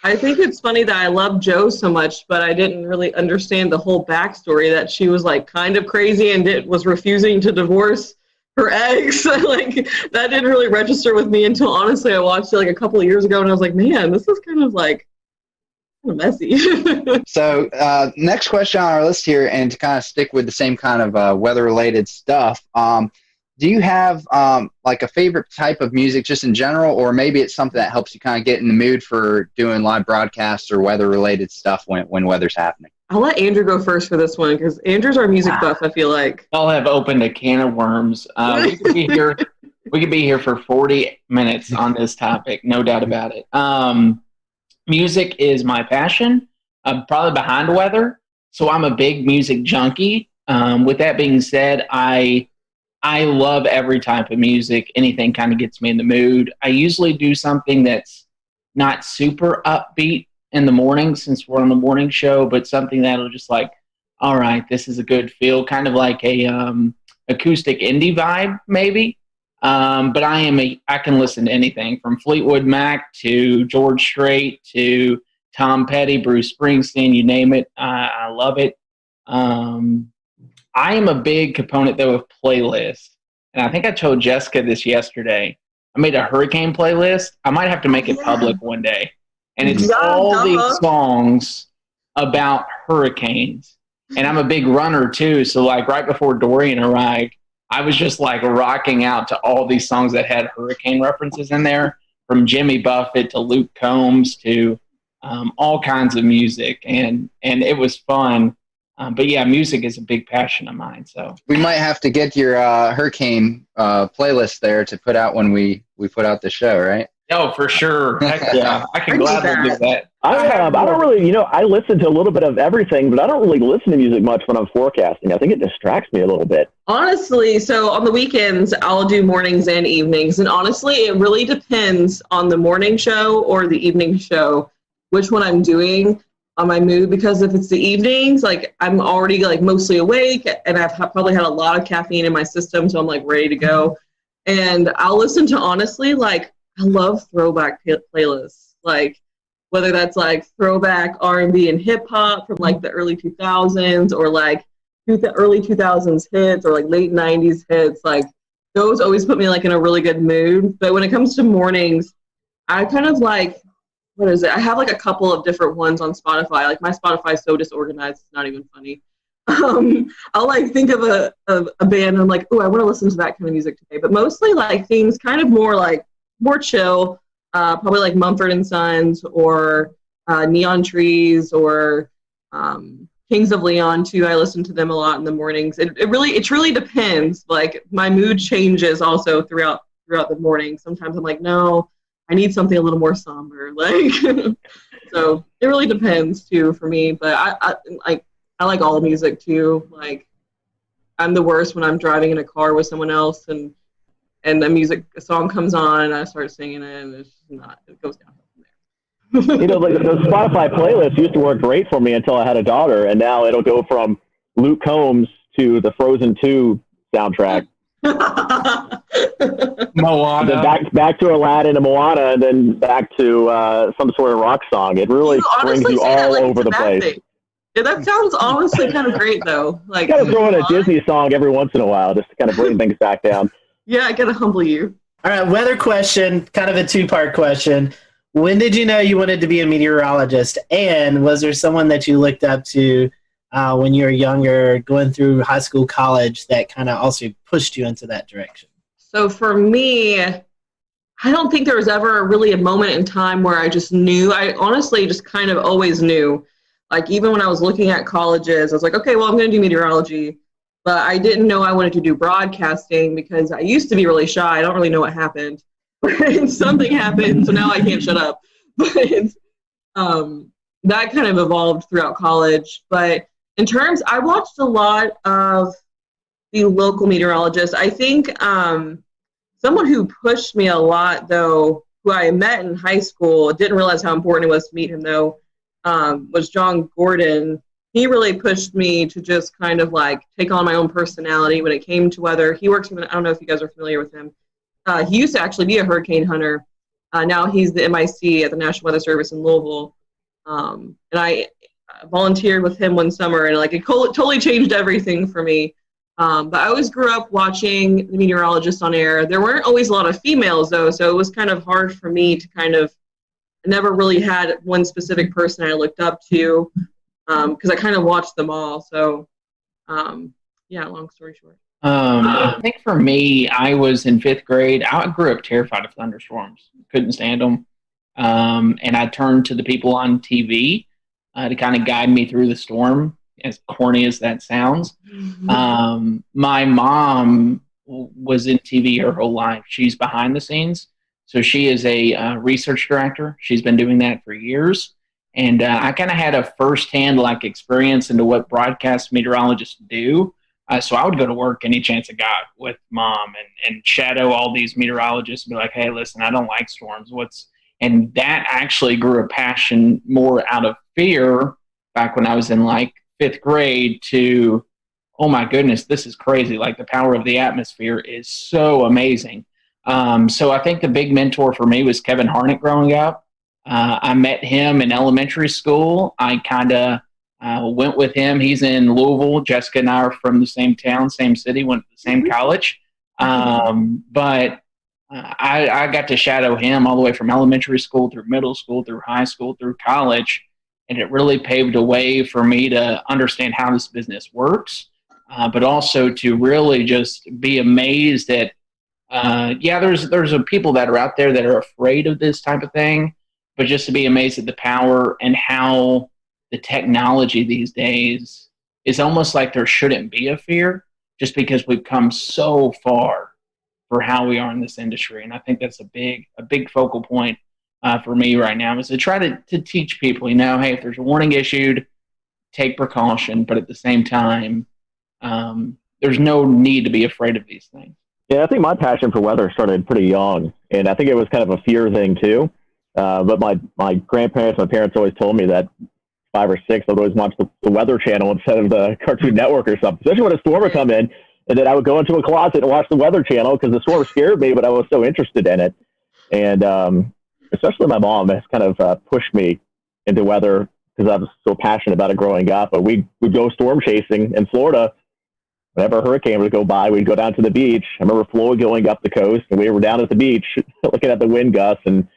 I think it's funny that I love Jo so much, but I didn't really understand the whole backstory that she was like kind of crazy and was refusing to divorce her ex. Like that didn't really register with me until honestly I watched it like a couple of years ago, and I was like, man, this is kind of messy. So next question on our list here, and to kind of stick with the same kind of weather-related stuff, do you have like a favorite type of music just in general, or maybe it's something that helps you kind of get in the mood for doing live broadcasts or weather-related stuff when weather's happening? I'll let Andrew go first for this one because Andrew's our music buff, I feel like. Y'all have opened a can of worms. We could be here. We could be here for 40 minutes on this topic, no doubt about it. Music is my passion. I'm probably behind weather, so I'm a big music junkie. With that being said, I love every type of music. Anything kind of gets me in the mood. I usually do something that's not super upbeat in the morning since we're on the morning show, but something that'll just like, all right, this is a good feel, kind of like a acoustic indie vibe maybe. But I can listen to anything from Fleetwood Mac to George Strait to Tom Petty, Bruce Springsteen, you name it. I love it. I am a big component, though, of playlists. And I think I told Jessica this yesterday. I made a hurricane playlist. I might have to make it public one day. And it's all these songs about hurricanes. And I'm a big runner, too. So, like, right before Dorian arrived, I was just, like, rocking out to all these songs that had hurricane references in there, from Jimmy Buffett to Luke Combs to all kinds of music. And it was fun. But yeah, music is a big passion of mine. So we might have to get your hurricane playlist there to put out when we put out the show, right? Oh, for sure. Heck yeah, I can gladly do that. I don't really, I listen to a little bit of everything, but I don't really listen to music much when I'm forecasting. I think it distracts me a little bit. Honestly, so on the weekends, I'll do mornings and evenings. And honestly, it really depends on the morning show or the evening show, which one I'm doing on my mood. Because if it's the evenings, like I'm already like mostly awake and I've probably had a lot of caffeine in my system. So I'm like ready to go. And I'll listen to, honestly, like I love throwback playlists. Like whether that's like throwback R&B and hip hop from like the early 2000s or like the early 2000s hits or like late 90s hits, like those always put me like in a really good mood. But when it comes to mornings, I kind of like, what is it? I have like a couple of different ones on Spotify. Like my Spotify is so disorganized, it's not even funny. I'll like think of a band and I'm like, oh, I want to listen to that kind of music today. But mostly like things kind of more chill, probably like Mumford & Sons or Neon Trees or Kings of Leon too. I listen to them a lot in the mornings. It really depends. Like my mood changes also throughout the morning. Sometimes I'm like, no, I need something a little more somber. Like, so it really depends too for me. But I like all music too. Like I'm the worst when I'm driving in a car with someone else and a song comes on and I start singing it and it goes down from there. Like the Spotify playlist used to work great for me until I had a daughter, and now it'll go from Luke Combs to the Frozen 2 soundtrack. Moana. Then back to Aladdin and Moana, and then back to some sort of rock song. It really brings you all over the place. Yeah, that sounds honestly kind of great though. Like you gotta throw in a Disney song every once in a while just to kind of bring things back down. Yeah, I gotta humble you. All right, weather question, kind of a two-part question. When did you know you wanted to be a meteorologist? And was there someone that you looked up to when you were younger, going through high school, college, that kind of also pushed you into that direction? So for me, I don't think there was ever really a moment in time where I just knew. I honestly just kind of always knew. Like even when I was looking at colleges, I was like, okay, well, I'm going to do meteorology. But I didn't know I wanted to do broadcasting because I used to be really shy. I don't really know what happened. Something happened, so now I can't shut up. But that kind of evolved throughout college. But in terms, I watched a lot of the local meteorologists. I think someone who pushed me a lot, though, who I met in high school, didn't realize how important it was to meet him, though, was John Gordon. He really pushed me to just kind of like take on my own personality when it came to weather. He works with, I don't know if you guys are familiar with him. He used to actually be a hurricane hunter. Now he's the MIC at the National Weather Service in Louisville. And I volunteered with him one summer and like it totally changed everything for me. But I always grew up watching the meteorologist on air. There weren't always a lot of females, though, so it was kind of hard for me to I never really had one specific person I looked up to, because I kind of watched them all. So, yeah, long story short. I think for me, I was in 5th grade. I grew up terrified of thunderstorms. Couldn't stand them. And I turned to the people on TV to kind of guide me through the storm, as corny as that sounds. My mom was in TV her whole life. She's behind the scenes. So she is a research director. She's been doing that for years. And I kind of had a firsthand experience into what broadcast meteorologists do. So I would go to work any chance I got with mom and shadow all these meteorologists and be like, hey, listen, I don't like storms. And that actually grew a passion more out of fear back when I was in 5th grade to, oh my goodness, this is crazy. The power of the atmosphere is so amazing. So I think the big mentor for me was Kevin Harnick growing up. I met him in elementary school. I kind of went with him. He's in Louisville. Jessica and I are from the same town, same city, went to the same college. But I got to shadow him all the way from elementary school through middle school, through high school, through college. And it really paved a way for me to understand how this business works, but also to really just be amazed at, there's people that are out there that are afraid of this type of thing, but just to be amazed at the power and how the technology these days is almost like there shouldn't be a fear, just because we've come so far for how we are in this industry. And I think that's a big focal point for me right now, is to try to teach people, hey, if there's a warning issued, take precaution, but at the same time, there's no need to be afraid of these things. Yeah, I think my passion for weather started pretty young, and I think it was kind of a fear thing too. But my grandparents, my parents always told me that 5 or 6, I'd always watch the Weather Channel instead of the Cartoon Network or something, especially when a storm would come in. And then I would go into a closet and watch the Weather Channel because the storm scared me, but I was so interested in it. And especially my mom has kind of pushed me into weather because I was so passionate about it growing up. But we would go storm chasing in Florida. Whenever a hurricane would go by, we'd go down to the beach. I remember Flo going up the coast, and we were down at the beach looking at the wind gusts. And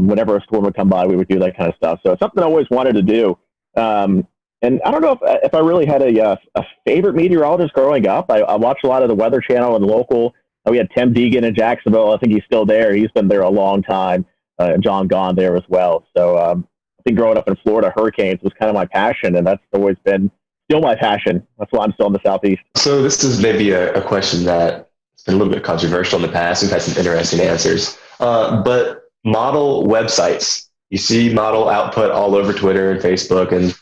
whenever a storm would come by, we would do that kind of stuff. So it's something I always wanted to do. And I don't know if I really had a favorite meteorologist growing up. I watched a lot of the Weather Channel and local. We had Tim Deegan in Jacksonville. I think he's still there. He's been there a long time. John Gahn there as well. So I think growing up in Florida, hurricanes was kind of my passion, and that's always been still my passion. That's why I'm still in the Southeast. So this is maybe a question that's been a little bit controversial in the past. We've had some interesting answers. But model websites, you see model output all over Twitter and Facebook and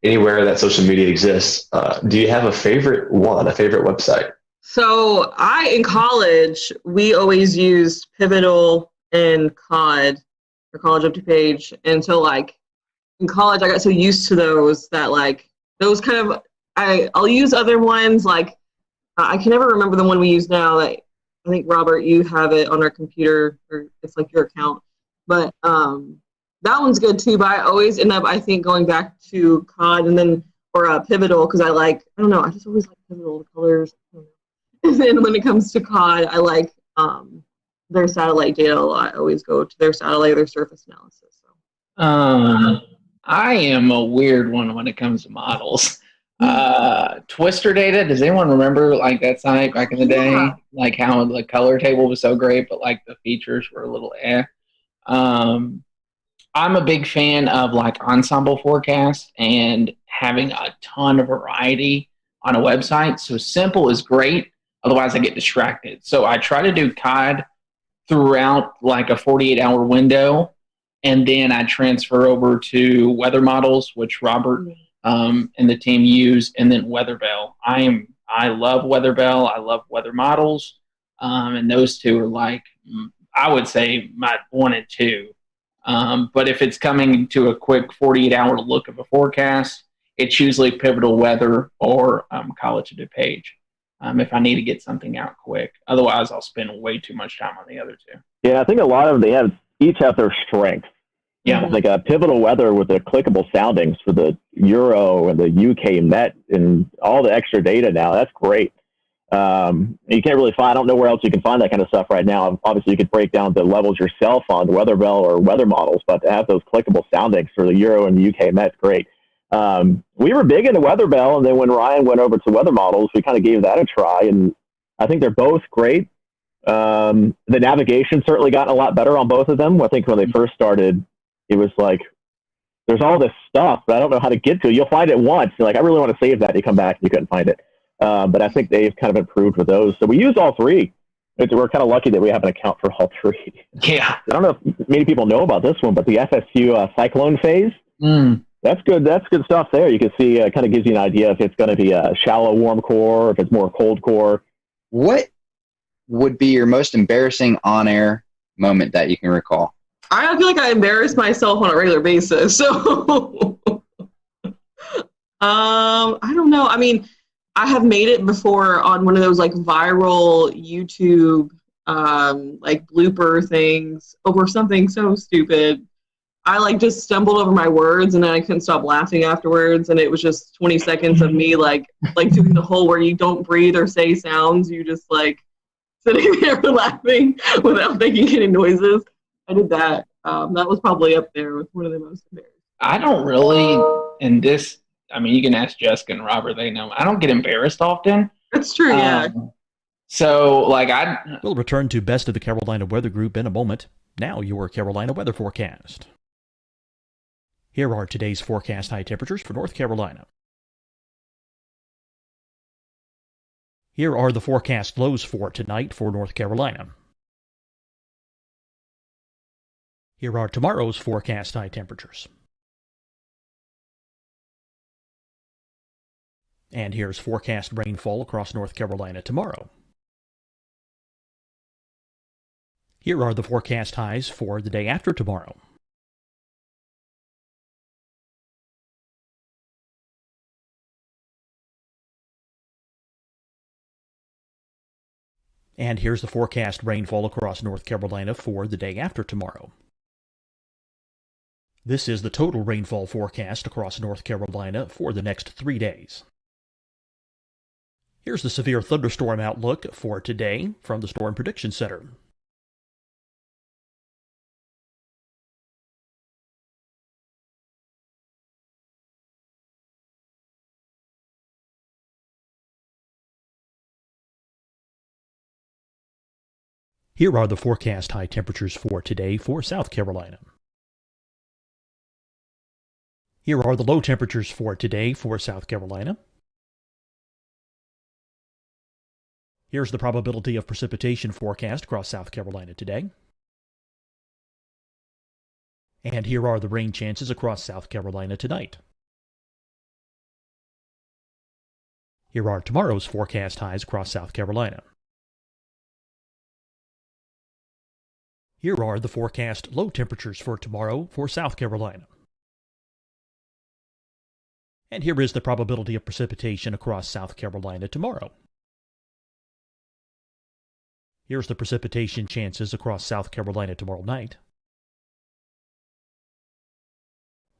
anywhere that social media exists. Do you have a favorite website? So in college, we always used Pivotal and COD, or College Up to Page. And so in college, I got so used to those that those kind of, I'll use other ones. I can never remember the one we use now. I think, Robert, you have it on our computer, or it's your account. But that one's good too, but I always end up, I think, going back to COD and then, or Pivotal, because I don't know, I just always like Pivotal, the colors. And then when it comes to COD, I like their satellite data a lot. I always go to their satellite, their surface analysis. So. I am a weird one when it comes to models. Twister data, does anyone remember that site back in the day? Yeah. How the color table was so great, but the features were a little eh. I'm a big fan of ensemble forecast and having a ton of variety on a website. So simple is great. Otherwise I get distracted. So I try to do COD throughout a 48-hour window. And then I transfer over to weather models, which Robert and the team use, and then Weatherbell. I love Weatherbell. I love weather models. And those two are I would say my 1 and 2. But if it's coming to a quick 48-hour look of a forecast, it's usually Pivotal Weather or College of DuPage if I need to get something out quick. Otherwise, I'll spend way too much time on the other two. Yeah, I think a lot of them, each have their strengths. Yeah. It's like a pivotal weather with the clickable soundings for the Euro and the UK Met and all the extra data now. That's great. You can't really find, I don't know where else you can find that kind of stuff right now. Obviously, you could break down the levels yourself on the weather bell or weather models, but to have those clickable soundings for the Euro and the UK Met, great. We were big into weather bell, and then when Ryan went over to weather models, we kind of gave that a try, and I think they're both great. The navigation certainly gotten a lot better on both of them. I think when they first started, it was like, there's all this stuff, but I don't know how to get to it. You'll find it once. You're like, I really want to save that. You come back, and you couldn't find it. But I think they've kind of improved with those. So we use all three. We're kind of lucky that we have an account for all three. Yeah. I don't know if many people know about this one, but the FSU cyclone phase, that's good. That's good stuff there. You can see it kind of gives you an idea if it's going to be a shallow warm core, if it's more cold core. What would be your most embarrassing on-air moment that you can recall? I feel like I embarrass myself on a regular basis. So, I don't know. I mean, I have made it before on one of those like viral YouTube like blooper things over something so stupid. I like just stumbled over my words and then I couldn't stop laughing afterwards. And it was just 20 seconds of me like doing the whole where you don't breathe or say sounds. You just like sitting there laughing without making any noises. I did that. That was probably up there with one of the most embarrassing. I don't really, in this, I mean, you can ask Jessica and Robert, they know. I don't get embarrassed often. That's true, yeah. So, like, We'll return to Best of the Carolina Weather Group in a moment. Now, your Carolina weather forecast. Here are today's forecast high temperatures for North Carolina. Here are the forecast lows for tonight for North Carolina. Here are tomorrow's forecast high temperatures. And here's forecast rainfall across North Carolina tomorrow. Here are the forecast highs for the day after tomorrow. And here's the forecast rainfall across North Carolina for the day after tomorrow. This is the total rainfall forecast across North Carolina for the next 3 days. Here's the severe thunderstorm outlook for today from the Storm Prediction Center. Here are the forecast high temperatures for today for South Carolina. Here are the low temperatures for today for South Carolina. Here's the probability of precipitation forecast across South Carolina today. And here are the rain chances across South Carolina tonight. Here are tomorrow's forecast highs across South Carolina. Here are the forecast low temperatures for tomorrow for South Carolina. And here is the probability of precipitation across South Carolina tomorrow. Here's the precipitation chances across South Carolina tomorrow night.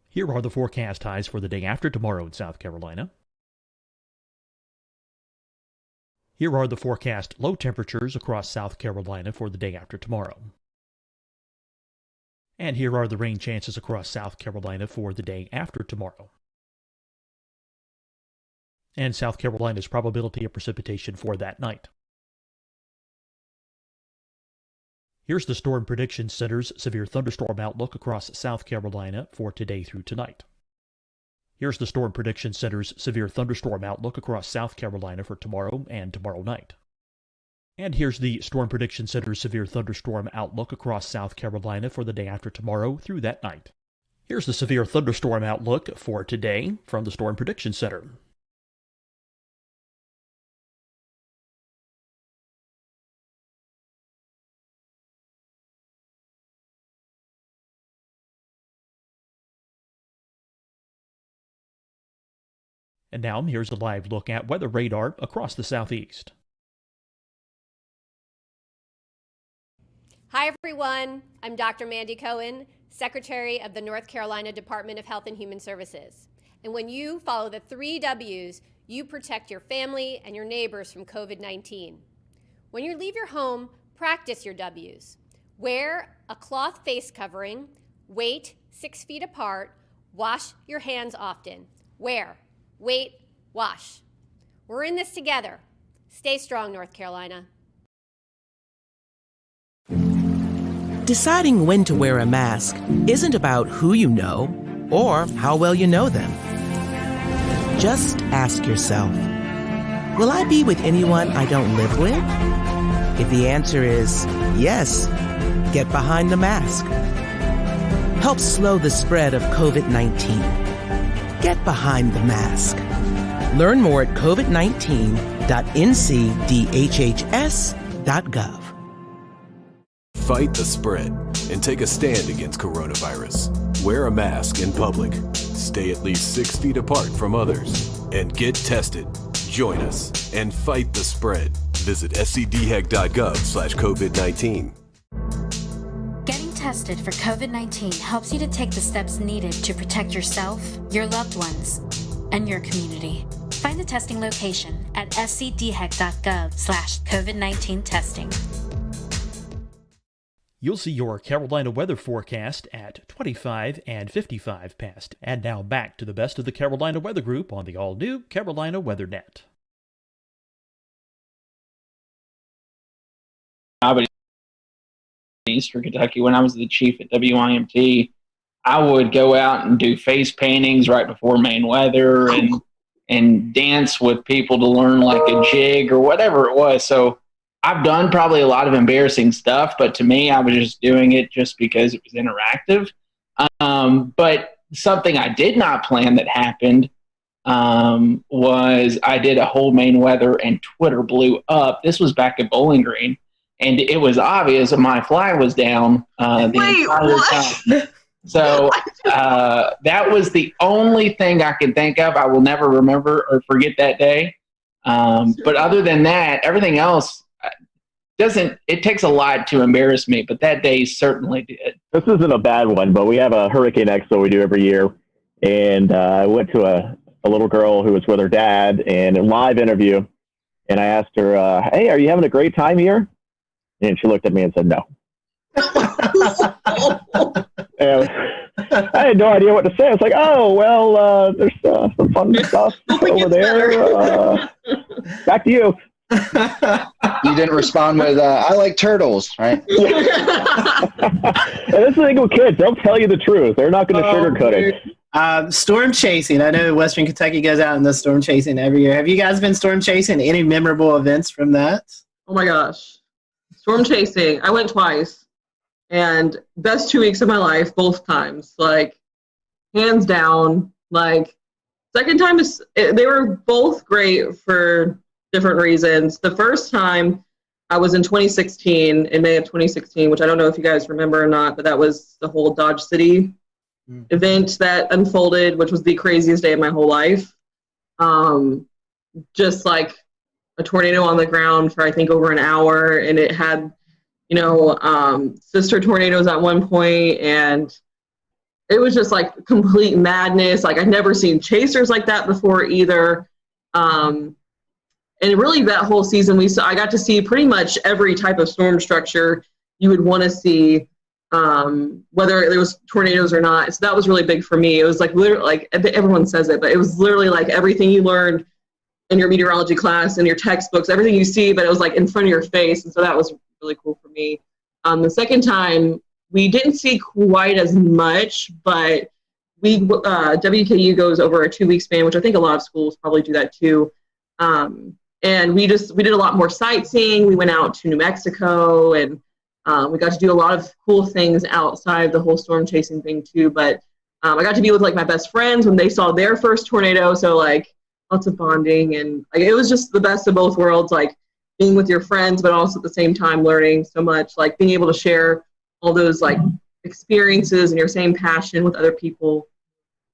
Here are the forecast highs for the day after tomorrow in South Carolina. Here are the forecast low temperatures across South Carolina for the day after tomorrow. And here are the rain chances across South Carolina for the day after tomorrow. And South Carolina's probability of precipitation for that night. Here's the Storm Prediction Center's severe thunderstorm outlook across South Carolina for today through tonight. Here's the Storm Prediction Center's severe thunderstorm outlook across South Carolina for tomorrow and tomorrow night. And here's the Storm Prediction Center's severe thunderstorm outlook across South Carolina for the day after tomorrow through that night. Here's the severe thunderstorm outlook for today from the Storm Prediction Center. And now here's a live look at weather radar across the southeast. Hi everyone, I'm Dr. Mandy Cohen, Secretary of the North Carolina Department of Health and Human Services. And when you follow the 3 W's, you protect your family and your neighbors from COVID-19. When you leave your home, practice your W's. Wear a cloth face covering, wait 6 feet apart, wash your hands often. Wear, wait, wash. We're in this together. Stay strong, North Carolina. Deciding when to wear a mask isn't about who you know or how well you know them. Just ask yourself, will I be with anyone I don't live with? If the answer is yes, get behind the mask. Help slow the spread of COVID-19. Get behind the mask. Learn more at covid19.ncdhhs.gov. Fight the spread and take a stand against coronavirus. Wear a mask in public. Stay at least 6 feet apart from others. And get tested. Join us and fight the spread. Visit scdhec.gov/COVID-19. Getting tested for COVID-19 helps you to take the steps needed to protect yourself, your loved ones, and your community. Find the testing location at scdhec.gov/COVID-19 testing. You'll see your Carolina weather forecast at 25 and 55 past. And now back to the best of the Carolina Weather Group on the all-new Carolina WeatherNet. Eastern Kentucky, when I was the chief at WIMT, I would go out and do face paintings right before main weather and dance with people to learn like a jig or whatever it was. So I've done probably a lot of embarrassing stuff, but to me, I was just doing it just because it was interactive. But something I did not plan that happened was I did a whole main weather and Twitter blew up. This was back at Bowling Green, and it was obvious that my flag was down the entire time. So that was the only thing I can think of. I will never remember or forget that day. But other than that, everything else it takes a lot to embarrass me, but that day certainly did. This isn't a bad one, but we have a Hurricane Expo we do every year. And I went to a little girl who was with her dad and a live interview. And I asked her, hey, are you having a great time here? And she looked at me and said, no. And I had no idea what to say. I was like, oh, well, there's some fun stuff over there. Back to you. You didn't respond with, I like turtles, right? And this is the thing with kids. They'll tell you the truth. They're not going to sugarcoat it. Storm chasing. I know Western Kentucky goes out and does storm chasing every year. Have you guys been storm chasing? Any memorable events from that? Oh my gosh. Storm chasing. I went twice. And best 2 weeks of my life, both times. Like, hands down. Like, second time, they were both great for different reasons. The first time I was in 2016, in May of 2016, which I don't know if you guys remember or not, but that was the whole Dodge City event that unfolded, which was the craziest day of my whole life. Just like a tornado on the ground for I think over an hour, and it had, sister tornadoes at one point, and it was just like complete madness. Like I'd never seen chasers like that before either. And really that whole season I got to see pretty much every type of storm structure you would want to see, whether there was tornadoes or not. So that was really big for me. It was like literally, like everyone says it, but it was literally like everything you learned in your meteorology class and your textbooks, everything you see, but it was like in front of your face. And so that was really cool for me. The second time we didn't see quite as much, but WKU goes over a 2 week span, which I think a lot of schools probably do that too. And we did a lot more sightseeing. We went out to New Mexico, and we got to do a lot of cool things outside the whole storm chasing thing too. But I got to be with like my best friends when they saw their first tornado. So like lots of bonding, and like, it was just the best of both worlds, like being with your friends, but also at the same time learning so much, like being able to share all those like experiences and your same passion with other people.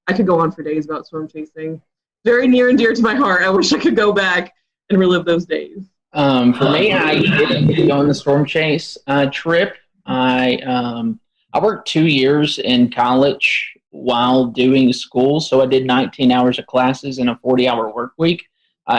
I could go on for days about storm chasing. Very near and dear to my heart. I wish I could go back and relive those days. For me, I didn't go on the storm chase trip. I I worked 2 years in college while doing school. So I did 19 hours of classes in a 40-hour work week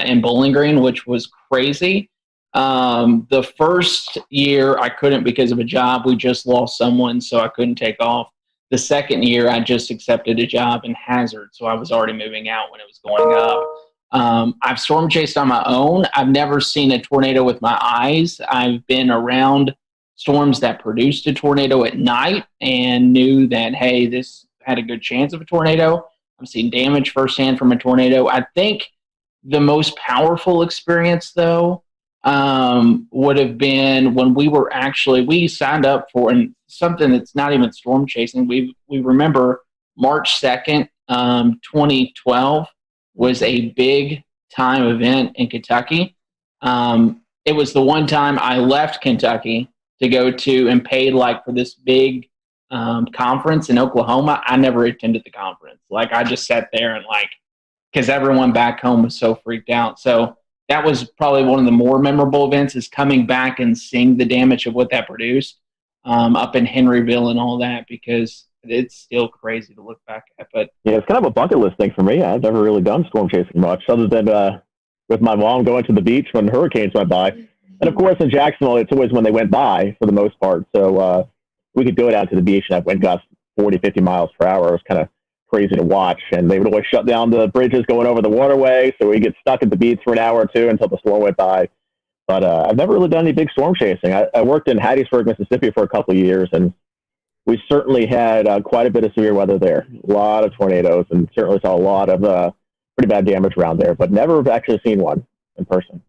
in Bowling Green, which was crazy. The first year I couldn't because of a job. We just lost someone, so I couldn't take off. The second year I just accepted a job in Hazard, so I was already moving out when it was going up. I've storm chased on my own. I've never seen a tornado with my eyes. I've been around storms that produced a tornado at night and knew that, hey, this had a good chance of a tornado. I've seen damage firsthand from a tornado. I think the most powerful experience, though, would have been when we signed up for something that's not even storm chasing. We remember March 2nd, 2012 was a big time event in Kentucky. It was the one time I left Kentucky to go to and paid for this big conference in Oklahoma. I never attended the conference. I just sat there and because everyone back home was so freaked out. So that was probably one of the more memorable events, is coming back and seeing the damage of what that produced up in Henryville and all that, because it's still crazy to look back at. But yeah, it's kind of a bucket list thing for me. I've never really done storm chasing much, other than with my mom going to the beach when hurricanes went by. And of course, in Jacksonville, it's always when they went by for the most part. So we could go down to the beach and have wind gusts 40, 50 miles per hour. It was kind of crazy to watch. And they would always shut down the bridges going over the waterway, so we get stuck at the beach for an hour or two until the storm went by. But I've never really done any big storm chasing. I worked in Hattiesburg, Mississippi for a couple of years, and we certainly had quite a bit of severe weather there. A lot of tornadoes, and certainly saw a lot of pretty bad damage around there, but never actually seen one in person.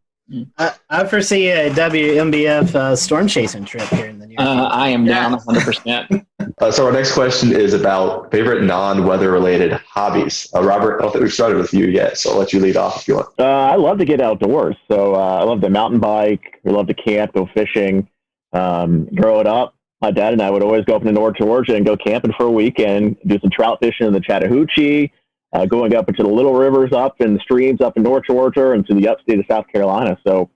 I foresee a WMBF storm chasing trip here in the near future. I am down 100%. So our next question is about favorite non-weather related hobbies. Robert, I don't think we've started with you yet, so I'll let you lead off if you want. I love to get outdoors. So I love to mountain bike. We love to camp, go fishing. Growing up, my dad and I would always go up to North Georgia and go camping for a weekend, do some trout fishing in the Chattahoochee, going up into the little rivers up and the streams up in North Georgia and to the upstate of South Carolina. So,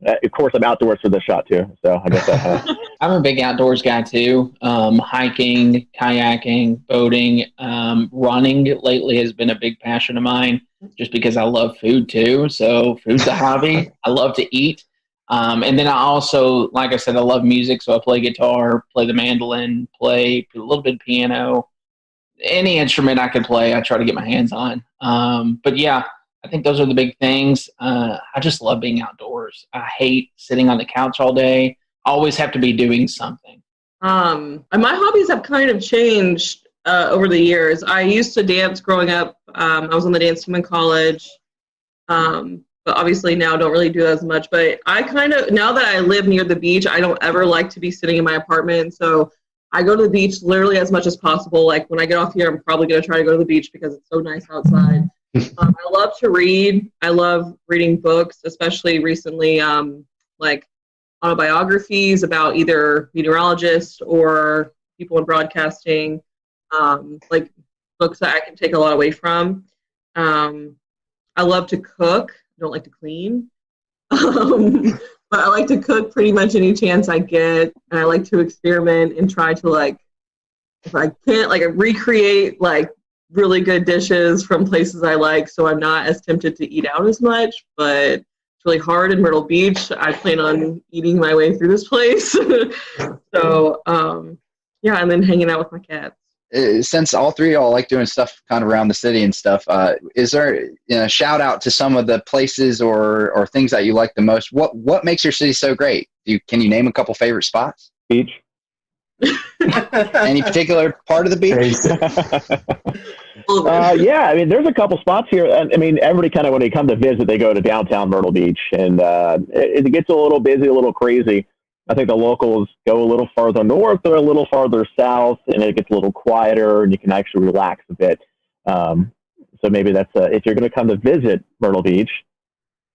of course, I'm outdoors for this shot, too. So I guess I'm a big outdoors guy, too. Hiking, kayaking, boating, running lately has been a big passion of mine, just because I love food, too. So food's a hobby. I love to eat. And then I also, like I said, I love music. So I play guitar, play the mandolin, play a little bit of piano. Any instrument I can play, I try to get my hands on. But yeah, I think those are the big things. I just love being outdoors. I hate sitting on the couch all day. I always have to be doing something. And my hobbies have kind of changed over the years. I used to dance growing up. I was on the dance team in college. But obviously now don't really do as much. But I now that I live near the beach, I don't ever like to be sitting in my apartment. So I go to the beach literally as much as possible. When I get off here, I'm probably going to try to go to the beach because it's so nice outside. I love to read. I love reading books, especially recently, autobiographies about either meteorologists or people in broadcasting, books that I can take a lot away from. I love to cook. I don't like to clean. But I like to cook pretty much any chance I get, and I like to experiment and try to if I can't recreate really good dishes from places I like, so I'm not as tempted to eat out as much. But it's really hard in Myrtle Beach. I plan on eating my way through this place. So yeah, and then hanging out with my cats. Since all three of y'all like doing stuff kind of around the city and stuff, is there a shout out to some of the places or things that you like the most? What makes your city so great? Can you name a couple favorite spots? Beach. Any particular part of the beach? Yeah, I mean, there's a couple spots here. I mean, everybody kind of, when they come to visit, they go to downtown Myrtle Beach, and it gets a little busy, a little crazy. I think the locals go a little farther north or a little farther south, and it gets a little quieter, and you can actually relax a bit. So maybe that's if you're going to come to visit Myrtle Beach,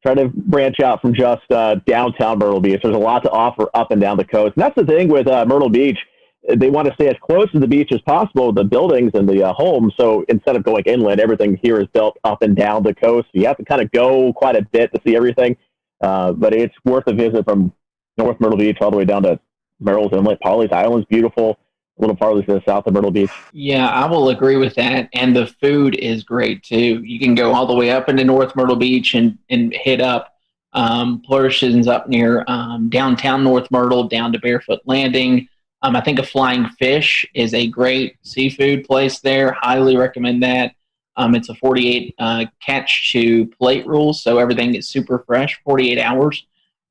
try to branch out from just downtown Myrtle Beach. There's a lot to offer up and down the coast, and that's the thing with Myrtle Beach. They want to stay as close to the beach as possible, the buildings and the homes. So instead of going inland, everything here is built up and down the coast. So you have to kind of go quite a bit to see everything, but it's worth a visit from North Myrtle Beach all the way down to Merrill's Inlet. Pawleys Island's beautiful. little farther to the south of Myrtle Beach. Yeah, I will agree with that. And the food is great too. You can go all the way up into North Myrtle Beach and hit up Flourishes up near downtown North Myrtle down to Barefoot Landing. I think a Flying Fish is a great seafood place there. Highly recommend that. It's a 48 catch to plate rule, so everything is super fresh, 48 hours.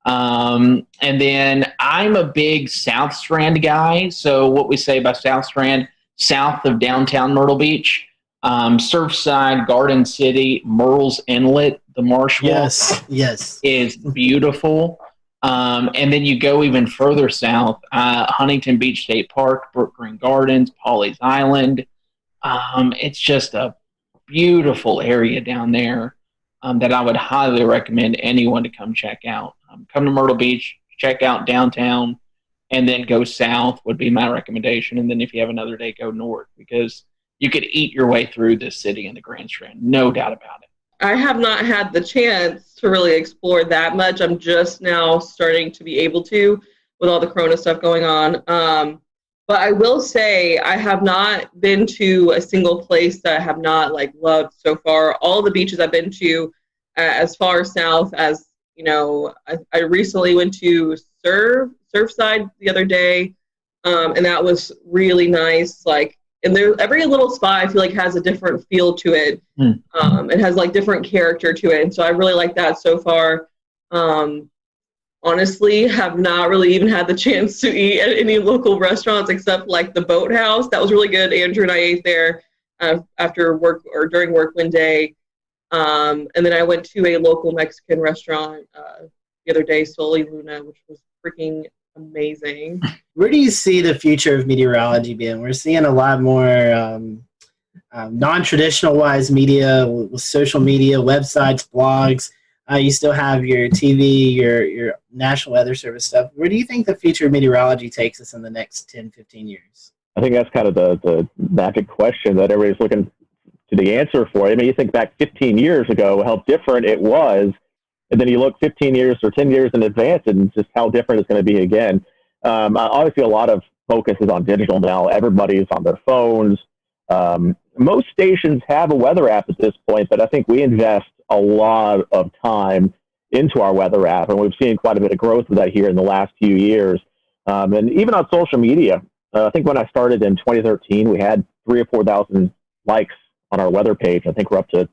And then I'm a big South Strand guy. So what we say about South Strand, south of downtown Myrtle Beach, Surfside, Garden City, Murrells Inlet, the Marsh Walk is beautiful. And then you go even further south, Huntington Beach State Park, Brook Green Gardens, Pawleys Island. It's just a beautiful area down there that I would highly recommend anyone to come check out. Come to Myrtle Beach, check out downtown, and then go south would be my recommendation. And then if you have another day, go north, because you could eat your way through this city in the Grand Strand, no doubt about it. I have not had the chance to really explore that much. I'm just now starting to be able to with all the Corona stuff going on. But I will say I have not been to a single place that I have not loved so far. All the beaches I've been to, as far south as, I recently went to Surfside the other day, and that was really nice. And there, every little spot I feel like has a different feel to it. It has different character to it, and so I really like that so far. Honestly, have not really even had the chance to eat at any local restaurants except the Boathouse. That was really good. Andrew and I ate there after work or during work one day. And then I went to a local Mexican restaurant the other day, Soli Luna, which was freaking amazing. Where do you see the future of meteorology being? We're seeing a lot more non-traditional wise media with social media, websites, blogs. You still have your TV, your National Weather Service stuff. Where do you think the future of meteorology takes us in the next 10, 15 years? I think that's kind of the magic question that everybody's looking to the answer for. I mean, you think back 15 years ago, how different it was, and then you look 15 years or 10 years in advance and just how different it's going to be again. Obviously, a lot of focus is on digital now. Everybody's on their phones. Most stations have a weather app at this point, but I think we invest a lot of time into our weather app, and we've seen quite a bit of growth of that here in the last few years. And even on social media, I think when I started in 2013, we had 3,000 or 4,000 likes on our weather page. I think we're up to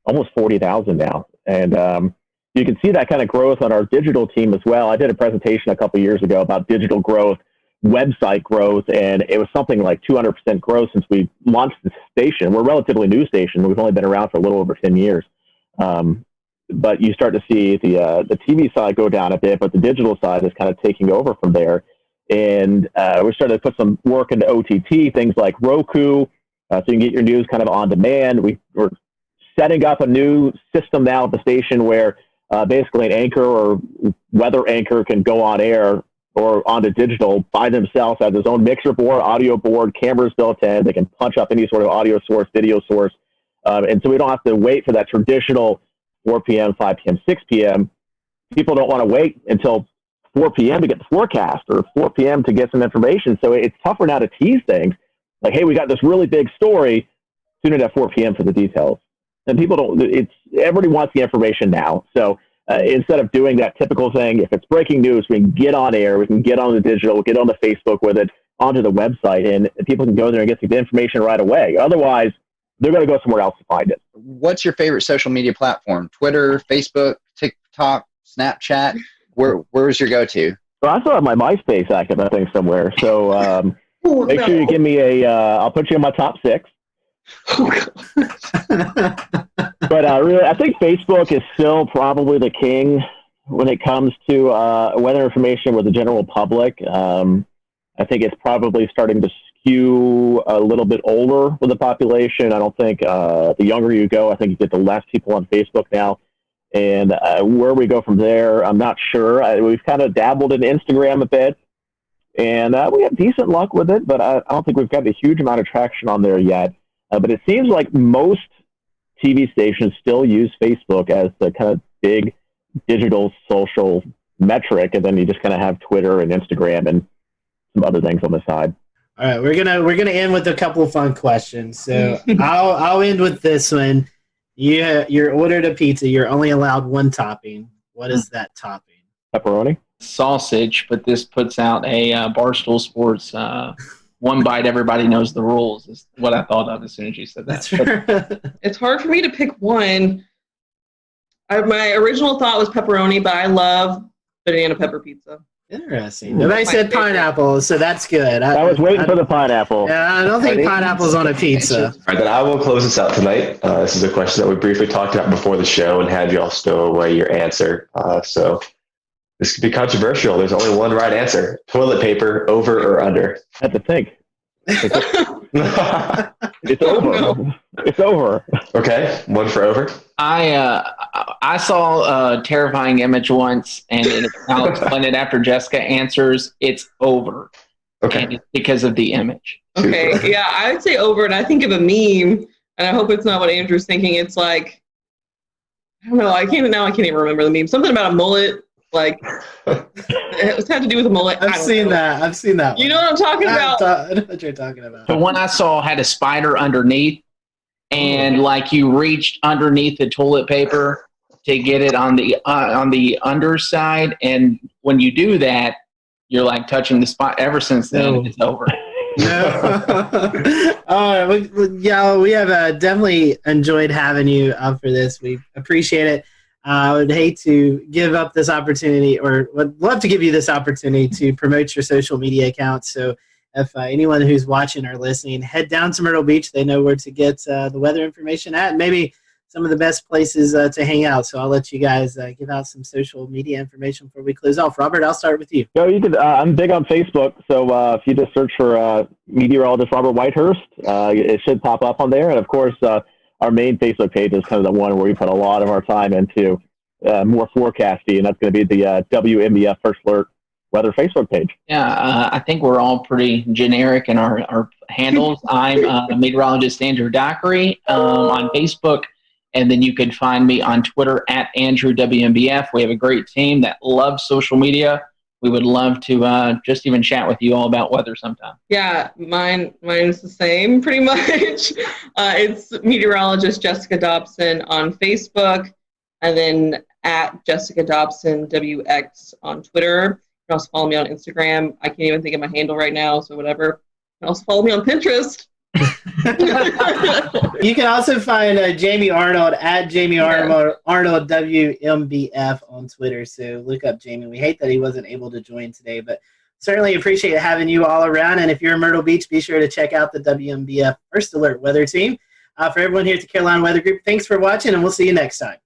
almost 40,000 now. And you can see that kind of growth on our digital team as well. I did a presentation a couple of years ago about digital growth, website growth, and it was something like 200% growth since we launched the station. We're a relatively new station. We've only been around for a little over 10 years. But you start to see the TV side go down a bit, but the digital side is kind of taking over from there. And we're starting to put some work into OTT, things like Roku, so you can get your news kind of on demand. We're setting up a new system now at the station where basically an anchor or weather anchor can go on air or onto digital by themselves, have his own mixer board, audio board, cameras built in. They can punch up any sort of audio source, video source. And so we don't have to wait for that traditional 4 p.m., 5 p.m., 6 p.m. People don't want to wait until 4 p.m. to get the forecast or 4 p.m. to get some information. So it's tougher now to tease things. Like, hey, we got this really big story. Tune in at 4 p.m. for the details. And people everybody wants the information now. So instead of doing that typical thing, if it's breaking news, we can get on air, we can get on the digital, get on the Facebook with it, onto the website, and people can go there and get the information right away. Otherwise, they're going to go somewhere else to find it. What's your favorite social media platform? Twitter, Facebook, TikTok, Snapchat? Where's your go-to? Well, I still have my MySpace active, I think, somewhere. So make sure you give me I'll put you in my top 6. But really, I think Facebook is still probably the king when it comes to weather information with the general public. I think it's probably starting to skew a little bit older with the population. I don't think the younger you go, I think you get the less people on Facebook now. And where we go from there, I'm not sure. We've kind of dabbled in Instagram a bit, and we have decent luck with it, but I don't think we've got a huge amount of traction on there yet. But it seems like most TV stations still use Facebook as the kind of big digital social metric, and then you just kind of have Twitter and Instagram and some other things on the side. All right, we're gonna end with a couple of fun questions. So I'll end with this one. You're ordered a pizza. You're only allowed one topping. What is that topping? Pepperoni. Sausage, but this puts out a Barstool Sports one bite. Everybody knows the rules. Is what I thought of as soon as you said that. It's hard for me to pick one. My original thought was pepperoni, but I love banana pepper pizza. Interesting. Nobody said pineapple, so that's good. I was waiting for the pineapple. Yeah, I don't think pineapple's on a pizza. All right, then I will close this out tonight. This is a question that we briefly talked about before the show and had you all stow away your answer. So this could be controversial. There's only one right answer. Toilet paper, over or under? I had to think. It's over. No. It's over. Okay, one for over. I saw a terrifying image once, and I'll explain it after Jessica answers. It's over. Okay. And it's because of the image. Okay, yeah, I would say over, and I think of a meme, and I hope it's not what Andrew's thinking. It's like, I don't know, I can't even remember the meme. Something about a mullet, like, it had to do with a mullet. I've seen that. You know what I'm talking about? I know what you're talking about. The one I saw had a spider underneath, and like you reached underneath the toilet paper to get it on the underside, and when you do that, you're like touching the spot. Ever since then, it's over. All right, we have definitely enjoyed having you up for this. We appreciate it. I would hate to give up this opportunity, or would love to give you this opportunity to promote your social media accounts. So if anyone who's watching or listening, head down to Myrtle Beach. They know where to get the weather information at, and maybe some of the best places to hang out. So I'll let you guys give out some social media information before we close off. Robert, I'll start with you. No, you could. I'm big on Facebook, so if you just search for meteorologist Robert Whitehurst, it should pop up on there. And of course, our main Facebook page is kind of the one where we put a lot of our time into more forecasting, and that's going to be the WMBF First Alert Weather Facebook page. Yeah, I think we're all pretty generic in our handles. I'm meteorologist Andrew Dockery on Facebook, and then you can find me on Twitter at AndrewWMBF. We have a great team that loves social media. We would love to just even chat with you all about weather sometime. Yeah, mine is the same pretty much. It's meteorologist Jessica Dobson on Facebook, and then at Jessica Dobson WX on Twitter. You can also follow me on Instagram. I can't even think of my handle right now, so whatever. You can also follow me on Pinterest. You can also find Jamie Arnold at Jamie Arnold WMBF on Twitter. So look up Jamie. We hate that he wasn't able to join today, but certainly appreciate having you all around. And if you're in Myrtle Beach, be sure to check out the WMBF First Alert Weather Team. For everyone here at the Carolina Weather Group, thanks for watching, and we'll see you next time.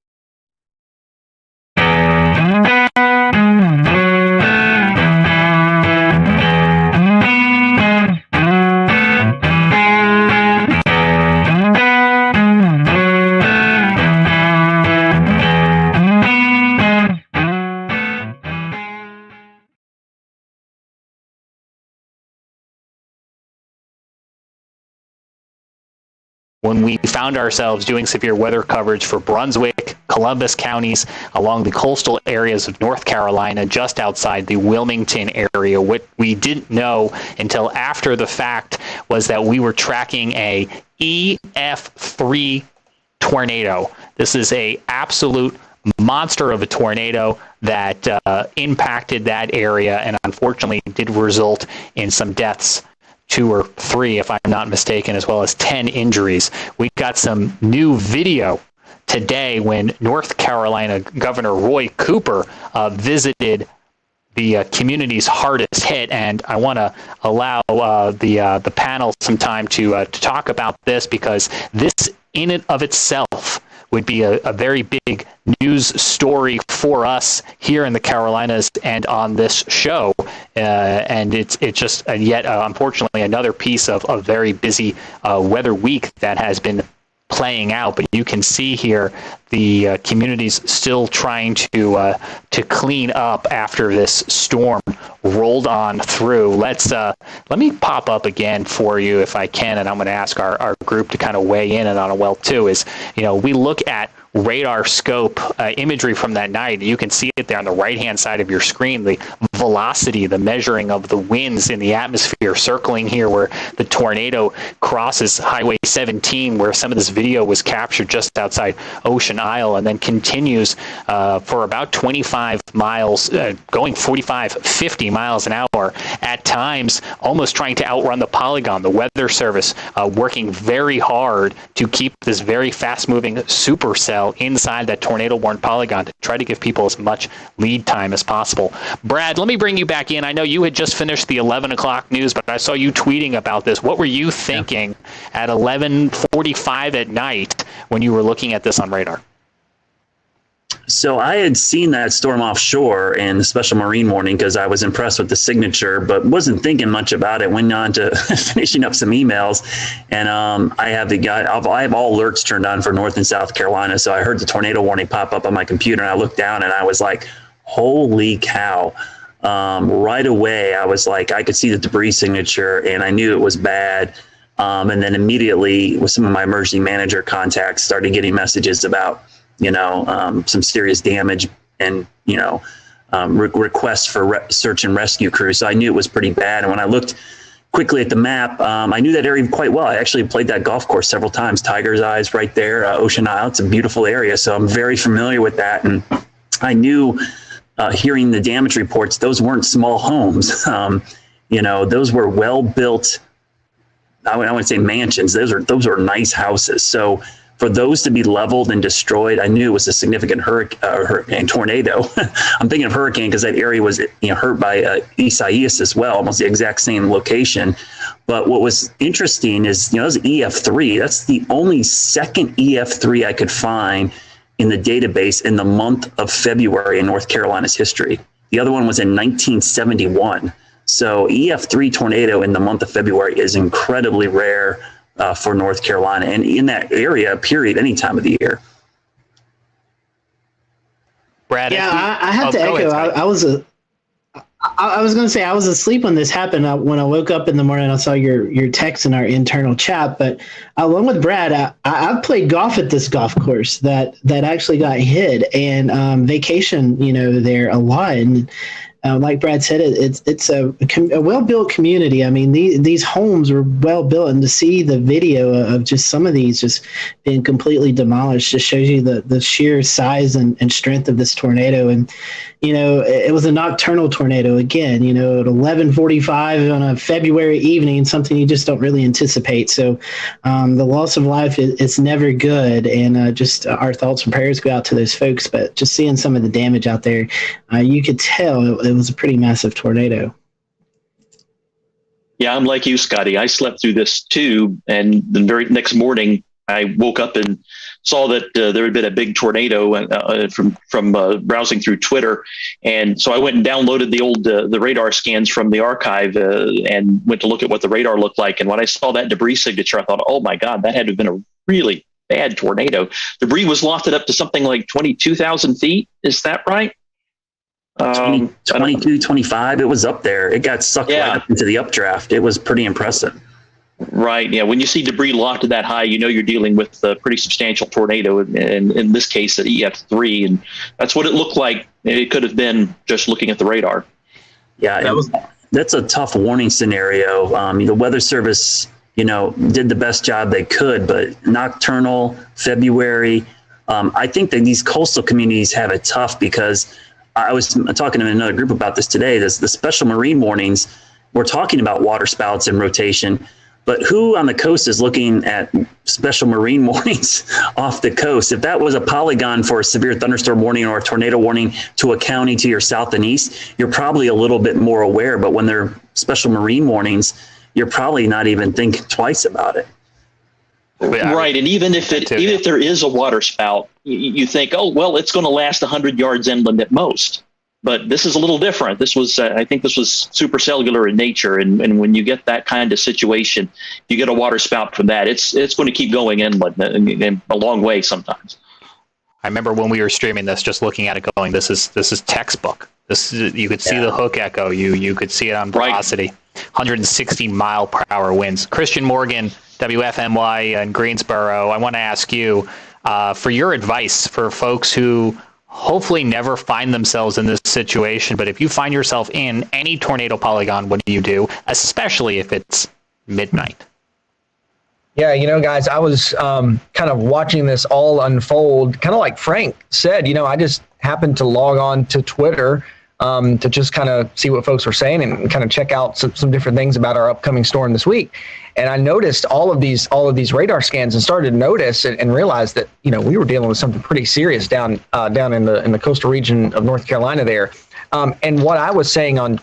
When we found ourselves doing severe weather coverage for Brunswick, Columbus counties, along the coastal areas of North Carolina, just outside the Wilmington area, what we didn't know until after the fact was that we were tracking a EF3 tornado. This is a absolute monster of a tornado that impacted that area and unfortunately did result in some deaths. 2 or 3, if I'm not mistaken, as well as 10 injuries. We got some new video today when North Carolina Governor Roy Cooper visited the communities hardest hit, and I want to allow the panel some time to talk about this, because this in and of itself would be a very big news story for us here in the Carolinas and on this show. And it's just yet, unfortunately, another piece of a very busy weather week that has been playing out. But you can see here the community's still trying to clean up after this storm rolled on through. Let me pop up again for you if I can, and I'm going to ask our group to kind of weigh in on it well too. Is, we look at radar scope imagery from that night. You can see it there on the right-hand side of your screen, the velocity, the measuring of the winds in the atmosphere circling here where the tornado crosses Highway 17, where some of this video was captured just outside Ocean Isle, and then continues for about 25 miles, going 45, 50 miles an hour, at times almost trying to outrun the polygon. The Weather Service working very hard to keep this very fast-moving supercell inside that tornado-warned polygon to try to give people as much lead time as possible. Brad, let me bring you back in. I know you had just finished the 11 o'clock news, but I saw you tweeting about this. What were you thinking at 11:45 at night when you were looking at this on radar? So I had seen that storm offshore in the special marine warning because I was impressed with the signature, but wasn't thinking much about it. Went on to finishing up some emails, and I have all alerts turned on for North and South Carolina. So I heard the tornado warning pop up on my computer, and I looked down, and I was like, "Holy cow!" Right away, I was like, I could see the debris signature, and I knew it was bad. And then immediately, with some of my emergency manager contacts, started getting messages about some serious damage and, requests for search and rescue crews. So I knew it was pretty bad. And when I looked quickly at the map, I knew that area quite well. I actually played that golf course several times. Tiger's Eyes right there, Ocean Isle. It's a beautiful area. So I'm very familiar with that. And I knew, hearing the damage reports, those weren't small homes. Those were well-built, I wouldn't say mansions. Those are nice houses. So for those to be leveled and destroyed, I knew it was a significant hurricane tornado. I'm thinking of hurricane because that area was hurt by Isaias as well, almost the exact same location. But what was interesting is, it was EF3. That's the only second EF3 I could find in the database in the month of February in North Carolina's history. The other one was in 1971. So EF3 tornado in the month of February is incredibly rare for North Carolina, and in that area, period, any time of the year. Brad, I have to echo. I was going to say I was asleep when this happened. When I woke up in the morning, I saw your text in our internal chat. But along with Brad, I've played golf at this golf course that actually got hit, and vacation, there a lot. And like Brad said, it's a well-built community. I mean, these homes were well-built, and to see the video of just some of these just being completely demolished just shows you the sheer size and strength of this tornado. And, it was a nocturnal tornado again, at 11:45 on a February evening, something you just don't really anticipate. So the loss of life is never good, and just our thoughts and prayers go out to those folks. But just seeing some of the damage out there, you could tell it was a pretty massive tornado. Yeah, I'm like you, Scotty. I slept through this too, and the very next morning I woke up and saw that there had been a big tornado from browsing through Twitter, and so I went and downloaded the old the radar scans from the archive and went to look at what the radar looked like. And when I saw that debris signature, I thought, "Oh my God, that had to have been a really bad tornado." Debris was lofted up to something like 22,000 feet. Is that right? 22, 25. It was up there. It got sucked right up into the updraft. It was pretty impressive. Right. Yeah. When you see debris lofted that high, you're dealing with a pretty substantial tornado, and in this case, at EF3. And that's what it looked like. It could have been just looking at the radar. Yeah. That's a tough warning scenario. The Weather Service, did the best job they could, but nocturnal, February, I think that these coastal communities have it tough because I was talking to another group about this today. The special marine warnings, we're talking about water spouts and rotation. But who on the coast is looking at special marine warnings off the coast? If that was a polygon for a severe thunderstorm warning or a tornado warning to a county to your south and east, you're probably a little bit more aware. But when they're special marine warnings, you're probably not even thinking twice about it. Right. And even if there is a water spout, you think, oh, well, it's going to last 100 yards inland at most. But this is a little different. This was, I think this was supercellular in nature. And when you get that kind of situation, you get a water spout from that. It's going to keep going inland and a long way sometimes. I remember when we were streaming this, just looking at it going, this is textbook. You could see the hook echo. You could see it on velocity. 160 mile per hour winds. Christian Morgan, WFMY in Greensboro. I want to ask you for your advice for folks who hopefully never find themselves in this situation. But if you find yourself in any tornado polygon, what do you do? Especially if it's midnight. Yeah, guys, I was kind of watching this all unfold, kind of like Frank said. I just happened to log on to Twitter to just kind of see what folks were saying and kind of check out some different things about our upcoming storm this week. And I noticed all of these radar scans and started to notice and realize that we were dealing with something pretty serious down in the coastal region of North Carolina there. And what I was saying on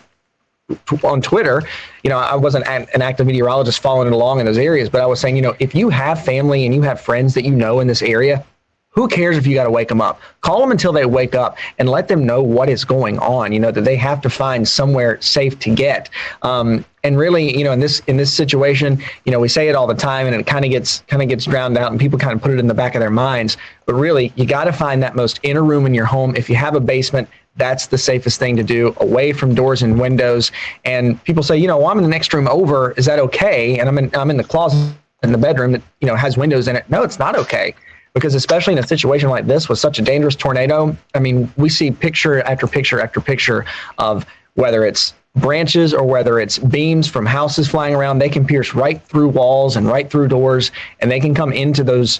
Twitter, I wasn't an active meteorologist following it along in those areas, but I was saying, if you have family and you have friends that in this area, who cares if you got to wake them up? Call them until they wake up and let them know what is going on, that they have to find somewhere safe to get. And really, in this situation, we say it all the time and it kind of gets drowned out and people kind of put it in the back of their minds. But really, you got to find that most inner room in your home. If you have a basement, that's the safest thing to do, away from doors and windows. And people say, I'm in the next room over. Is that okay? And I'm in the closet in the bedroom that, has windows in it. No, it's not okay. Because especially in a situation like this with such a dangerous tornado, I mean, we see picture after picture after picture of whether it's branches or whether it's beams from houses flying around. They can pierce right through walls and right through doors, and they can come into those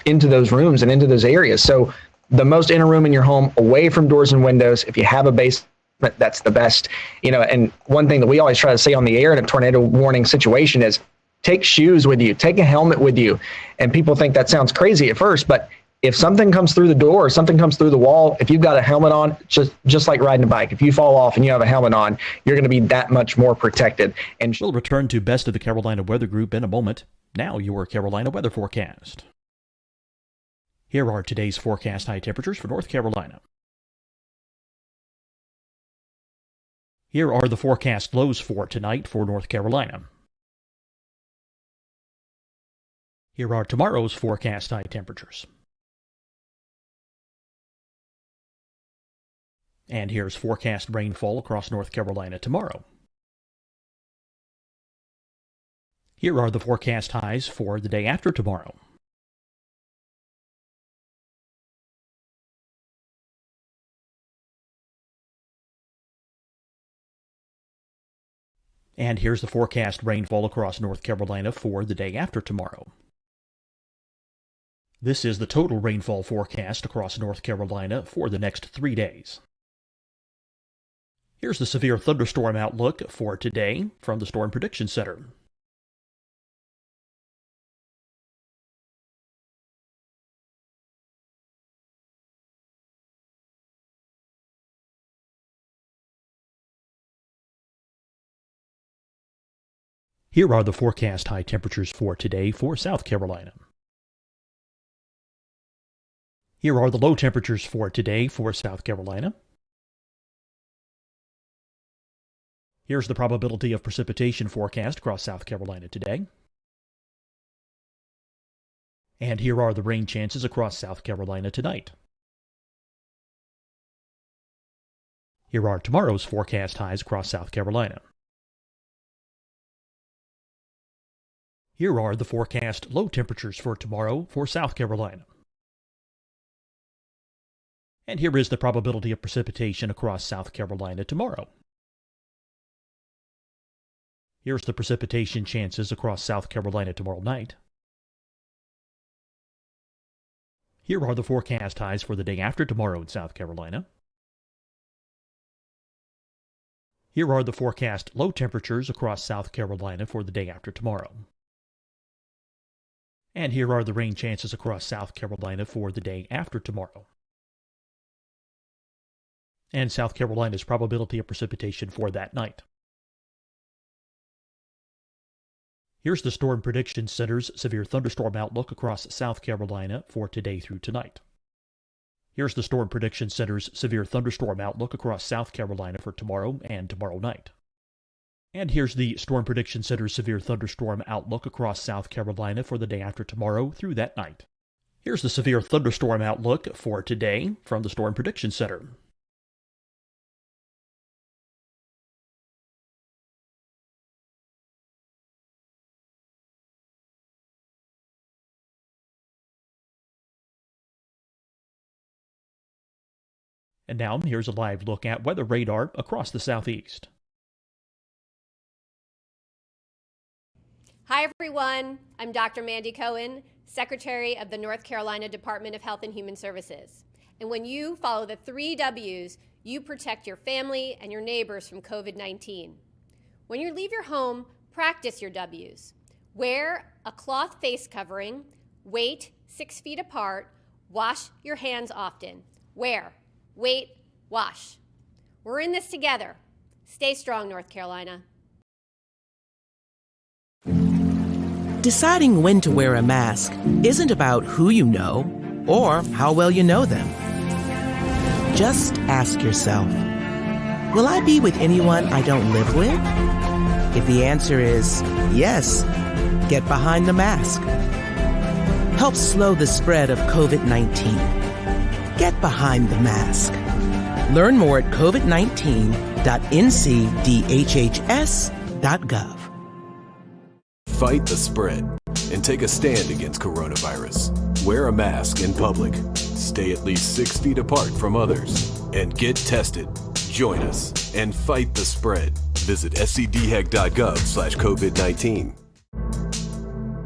rooms and into those areas. So the most inner room in your home, away from doors and windows. If you have a basement, that's the best. And one thing that we always try to say on the air in a tornado warning situation is take shoes with you, take a helmet with you. And people think that sounds crazy at first, but if something comes through the door or something comes through the wall, if you've got a helmet on, just like riding a bike, if you fall off and you have a helmet on, you're going to be that much more protected. And we'll return to Best of the Carolina Weather Group in a moment. Now your Carolina weather forecast. Here are today's forecast high temperatures for North Carolina. Here are the forecast lows for tonight for North Carolina. Here are tomorrow's forecast high temperatures. And here's forecast rainfall across North Carolina tomorrow. Here are the forecast highs for the day after tomorrow. And here's the forecast rainfall across North Carolina for the day after tomorrow. This is the total rainfall forecast across North Carolina for the next 3 days. Here's the severe thunderstorm outlook for today from the Storm Prediction Center. Here are the forecast high temperatures for today for South Carolina. Here are the low temperatures for today for South Carolina. Here's the probability of precipitation forecast across South Carolina today. And here are the rain chances across South Carolina tonight. Here are tomorrow's forecast highs across South Carolina. Here are the forecast low temperatures for tomorrow for South Carolina. And here is the probability of precipitation across South Carolina tomorrow. Here's the precipitation chances across South Carolina tomorrow night. Here are the forecast highs for the day after tomorrow in South Carolina. Here are the forecast low temperatures across South Carolina for the day after tomorrow. And here are the rain chances across South Carolina for the day after tomorrow. And South Carolina's probability of precipitation for that night. Here's the Storm Prediction Center's severe thunderstorm outlook across South Carolina for today through tonight. Here's the Storm Prediction Center's severe thunderstorm outlook across South Carolina for tomorrow and tomorrow night. And here's the Storm Prediction Center's severe thunderstorm outlook across South Carolina for the day after tomorrow through that night. Here's the severe thunderstorm outlook for today from the Storm Prediction Center. And now here's a live look at weather radar across the southeast. Hi, everyone. I'm Dr. Mandy Cohen, Secretary of the North Carolina Department of Health and Human Services. And when you follow the 3 W's, you protect your family and your neighbors from COVID-19. When you leave your home, practice your W's. Wear a cloth face covering, wait 6 feet apart, wash your hands often. Wear, wait, wash. We're in this together. Stay strong, North Carolina. Deciding when to wear a mask isn't about who you know or how well you know them. Just ask yourself, will I be with anyone I don't live with? If the answer is yes, get behind the mask. Help slow the spread of COVID-19. Get behind the mask. Learn more at covid19.ncdhhs.gov. Fight the spread and take a stand against coronavirus. Wear a mask in public. Stay at least 6 feet apart from others. And get tested. Join us and fight the spread. Visit scdhec.gov/COVID-19.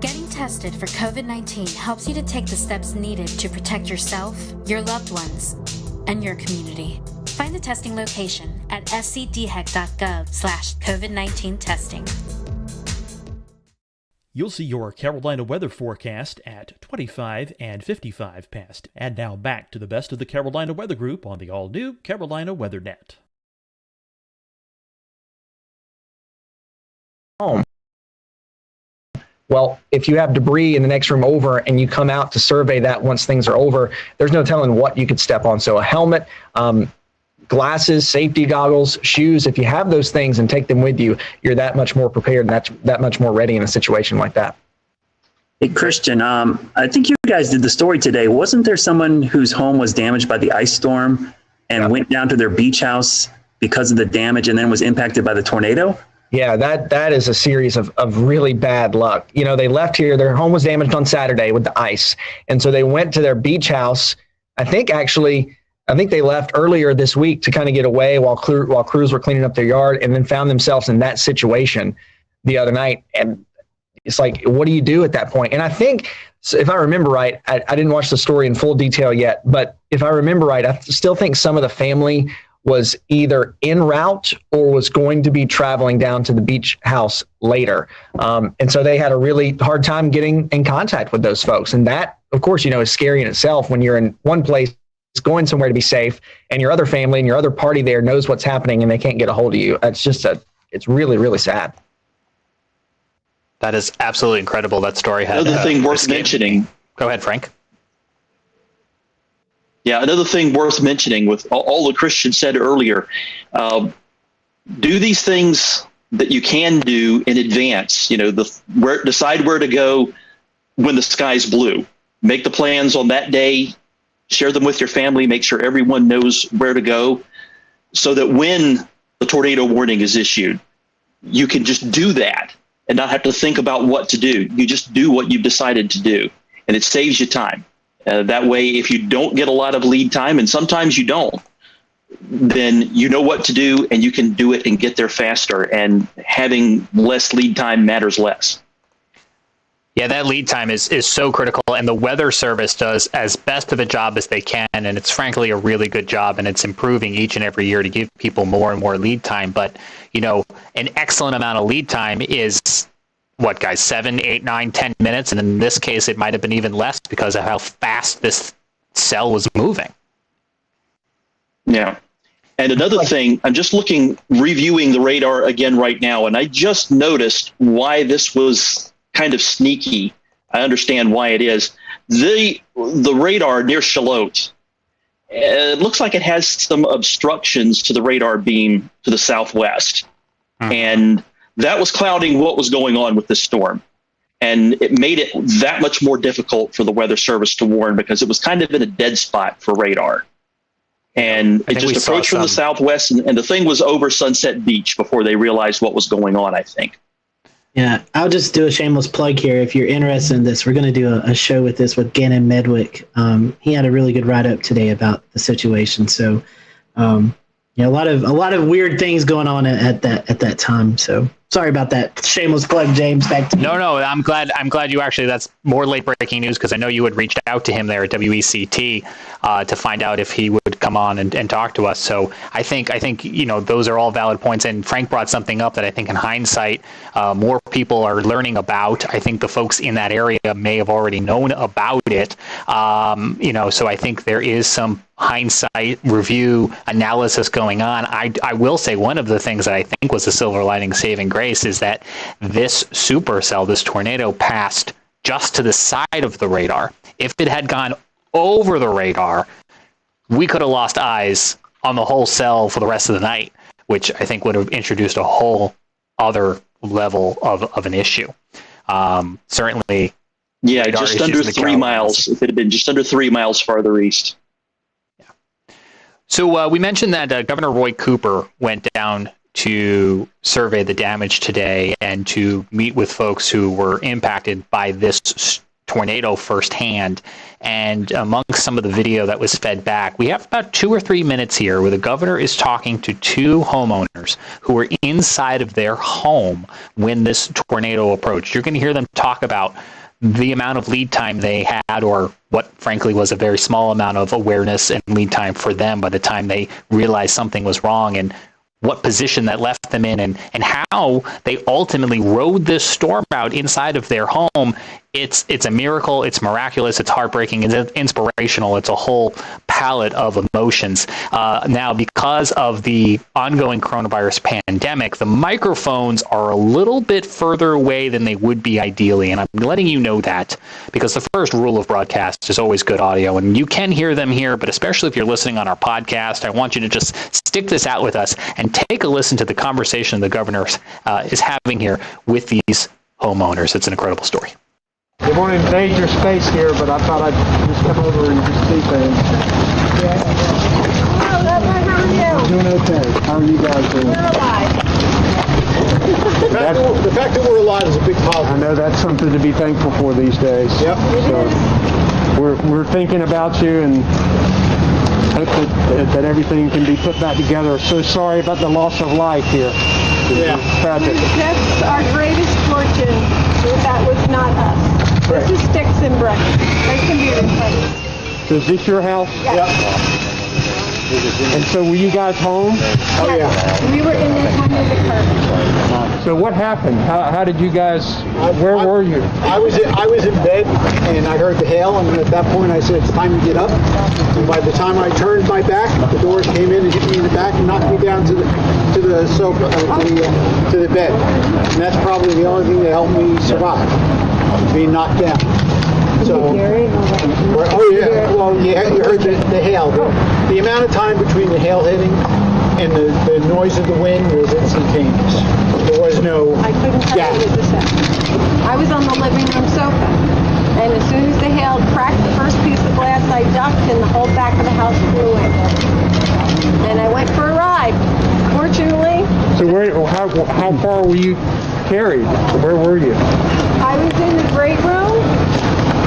Getting tested for COVID-19 helps you to take the steps needed to protect yourself, your loved ones, and your community. Find the testing location at scdhec.gov/COVID-19 testing. You'll see your Carolina weather forecast at 25 and 55 past. And now back to the best of the Carolina Weather Group on the all-new Carolina WeatherNet. Well, if you have debris in the next room over and you come out to survey that once things are over, there's no telling what you could step on. So a helmet, glasses, safety goggles, shoes, if you have those things and take them with you, you're that much more prepared and that much more ready in a situation like that. Hey, Christian, I think you guys did the story today. Wasn't there someone whose home was damaged by the ice storm and went down to their beach house because of the damage and then was impacted by the tornado? Yeah, that is a series of really bad luck. You know, they left here, their home was damaged on Saturday with the ice. And so they went to their beach house. I think they left earlier this week to kind of get away while crews were cleaning up their yard, and then found themselves in that situation the other night. And it's like, what do you do at that point? And I think, if I remember right, I didn't watch the story in full detail yet, but if I remember right, I still think some of the family was either en route or was going to be traveling down to the beach house later. And so they had a really hard time getting in contact with those folks. And that, of course, is scary in itself when you're in one place going somewhere to be safe and your other family and your other party there knows what's happening and they can't get a hold of you. It's really, really sad. That is absolutely incredible. That story had another thing worth mentioning. Go ahead, Frank. Yeah, another thing worth mentioning with all that Christian said earlier, do these things that you can do in advance. Decide where to go when the sky's blue. Make the plans on that day. Share them with your family. Make sure everyone knows where to go, so that when the tornado warning is issued, you can just do that and not have to think about what to do. You just do what you've decided to do, and it saves you time. That way, if you don't get a lot of lead time, and sometimes you don't, then you know what to do and you can do it and get there faster, and having less lead time matters less. Yeah, that lead time is so critical, and the Weather Service does as best of a job as they can, and it's frankly a really good job, and it's improving each and every year to give people more and more lead time. But, an excellent amount of lead time is, 7, 8, 9, 10 minutes, and in this case, it might have been even less because of how fast this cell was moving. Yeah. And another thing, I'm just reviewing the radar again right now, and I just noticed why this was kind of sneaky. I understand why it is. The radar near Charlotte, it looks like it has some obstructions to the radar beam to the southwest. And that was clouding what was going on with this storm. And it made it that much more difficult for the Weather Service to warn because it was kind of in a dead spot for radar. And it just approached from the southwest, and the thing was over Sunset Beach before they realized what was going on, I think. Yeah, I'll just do a shameless plug here. If you're interested in this, we're going to do a show with this with Gannon Medwick. He had a really good write-up today about the situation. So, yeah, a lot of weird things going on at that time. So sorry about that shameless plug, James. Back to you. No, I'm glad you actually. That's more late breaking news because I know you had reached out to him there at WECT to find out if he would come on and talk to us. So I think those are all valid points. And Frank brought something up that I think in hindsight more people are learning about. I think the folks in that area may have already known about it. So I think there is some hindsight review analysis going on. I will say one of the things that I think was a silver lining saving grace is that this supercell, this tornado, passed just to the side of the radar. If it had gone over the radar, we could have lost eyes on the whole cell for the rest of the night, which I think would have introduced a whole other level of an issue. Certainly. Yeah, just under 3 miles. If it had been just under 3 miles farther east. So we mentioned that Governor Roy Cooper went down to survey the damage today and to meet with folks who were impacted by this tornado firsthand. And amongst some of the video that was fed back, we have about 2 or 3 minutes here where the governor is talking to 2 homeowners who were inside of their home when this tornado approached. You're going to hear them talk about the amount of lead time they had, or what frankly was a very small amount of awareness and lead time for them by the time they realized something was wrong, and what position that left them in, and how they ultimately rode this storm out inside of their home. It's a miracle. It's miraculous. It's heartbreaking. It's inspirational. It's a whole palette of emotions. Now, because of the ongoing coronavirus pandemic, the microphones are a little bit further away than they would be ideally, and I'm letting you know that because the first rule of broadcast is always good audio, and you can hear them here, but especially if you're listening on our podcast, I want you to just stick this out with us and take a listen to the conversation the governor is having here with these homeowners. It's an incredible story. They won't invade your space here, but I thought I'd just come over and just see things. Hello, how are you? I'm doing okay. How are you guys doing? We're alive. The fact that we're alive is a big positive. I know that's something to be thankful for these days. Yep. So we're thinking about you and hope that everything can be put back together. So sorry about the loss of life here. Yeah. Tragic. That's our greatest fortune. That was not us. Right. This is sticks and bricks. They can be replaced. So is this your house? Yes. And so were you guys home? Oh yeah. We were in this under the curtain. So what happened? How did you guys? Where were you? I was in bed and I heard the hail, and at that point I said it's time to get up. And by the time I turned my back, the doors came in and hit me in the back and knocked me down to the sofa, to the bed. And that's probably the only thing that helped me survive, being knocked down. So, oh yeah, well you heard the hail. The amount of time between the hail hitting and the noise of the wind was instantaneous. There was no I couldn't tell you what to say. I was on the living room sofa, and as soon as the hail cracked the first piece of glass, I ducked, and the whole back of the house flew in. And I went for a ride. Fortunately. So how far were you carried? Where were you? I was in the great room.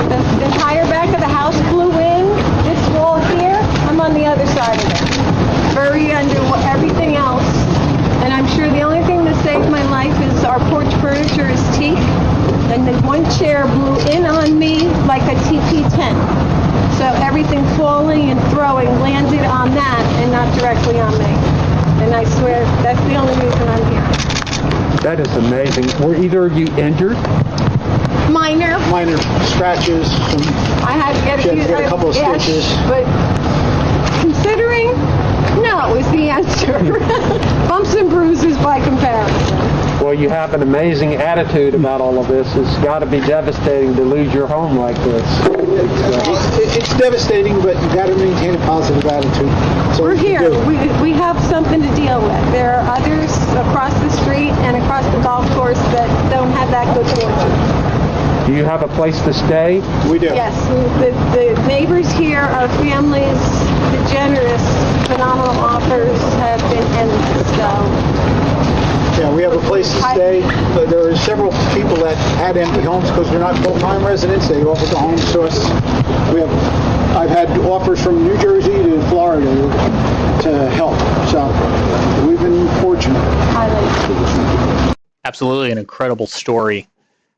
The entire back of the house flew in. This wall here, I'm on the other side of it. Buried under everything else. And I'm sure the only thing that saved my life is our porch furniture is teak. And the one chair blew in on me like a teepee tent. So everything falling and throwing landed on that and not directly on me. And I swear that's the only reason I'm here. That is amazing. Were either of you injured? Minor scratches. I had to get a couple of stitches. But considering, no is the answer. Bumps and bruises by comparison. Well, you have an amazing attitude about all of this. It's got to be devastating to lose your home like this. It's devastating, but you got to maintain a positive attitude. So we're here. We have something to deal with. There are others across the street and across the golf course that don't have that good fortune. you have a place to stay? We do. Yes, the neighbors here are families. The generous, phenomenal offers have been endless. So Yeah, we have a place to stay. But there are several people that had empty homes because they're not full-time residents. They offered the homes to us. I've had offers from New Jersey to Florida to help. So we've been fortunate. Absolutely an incredible story.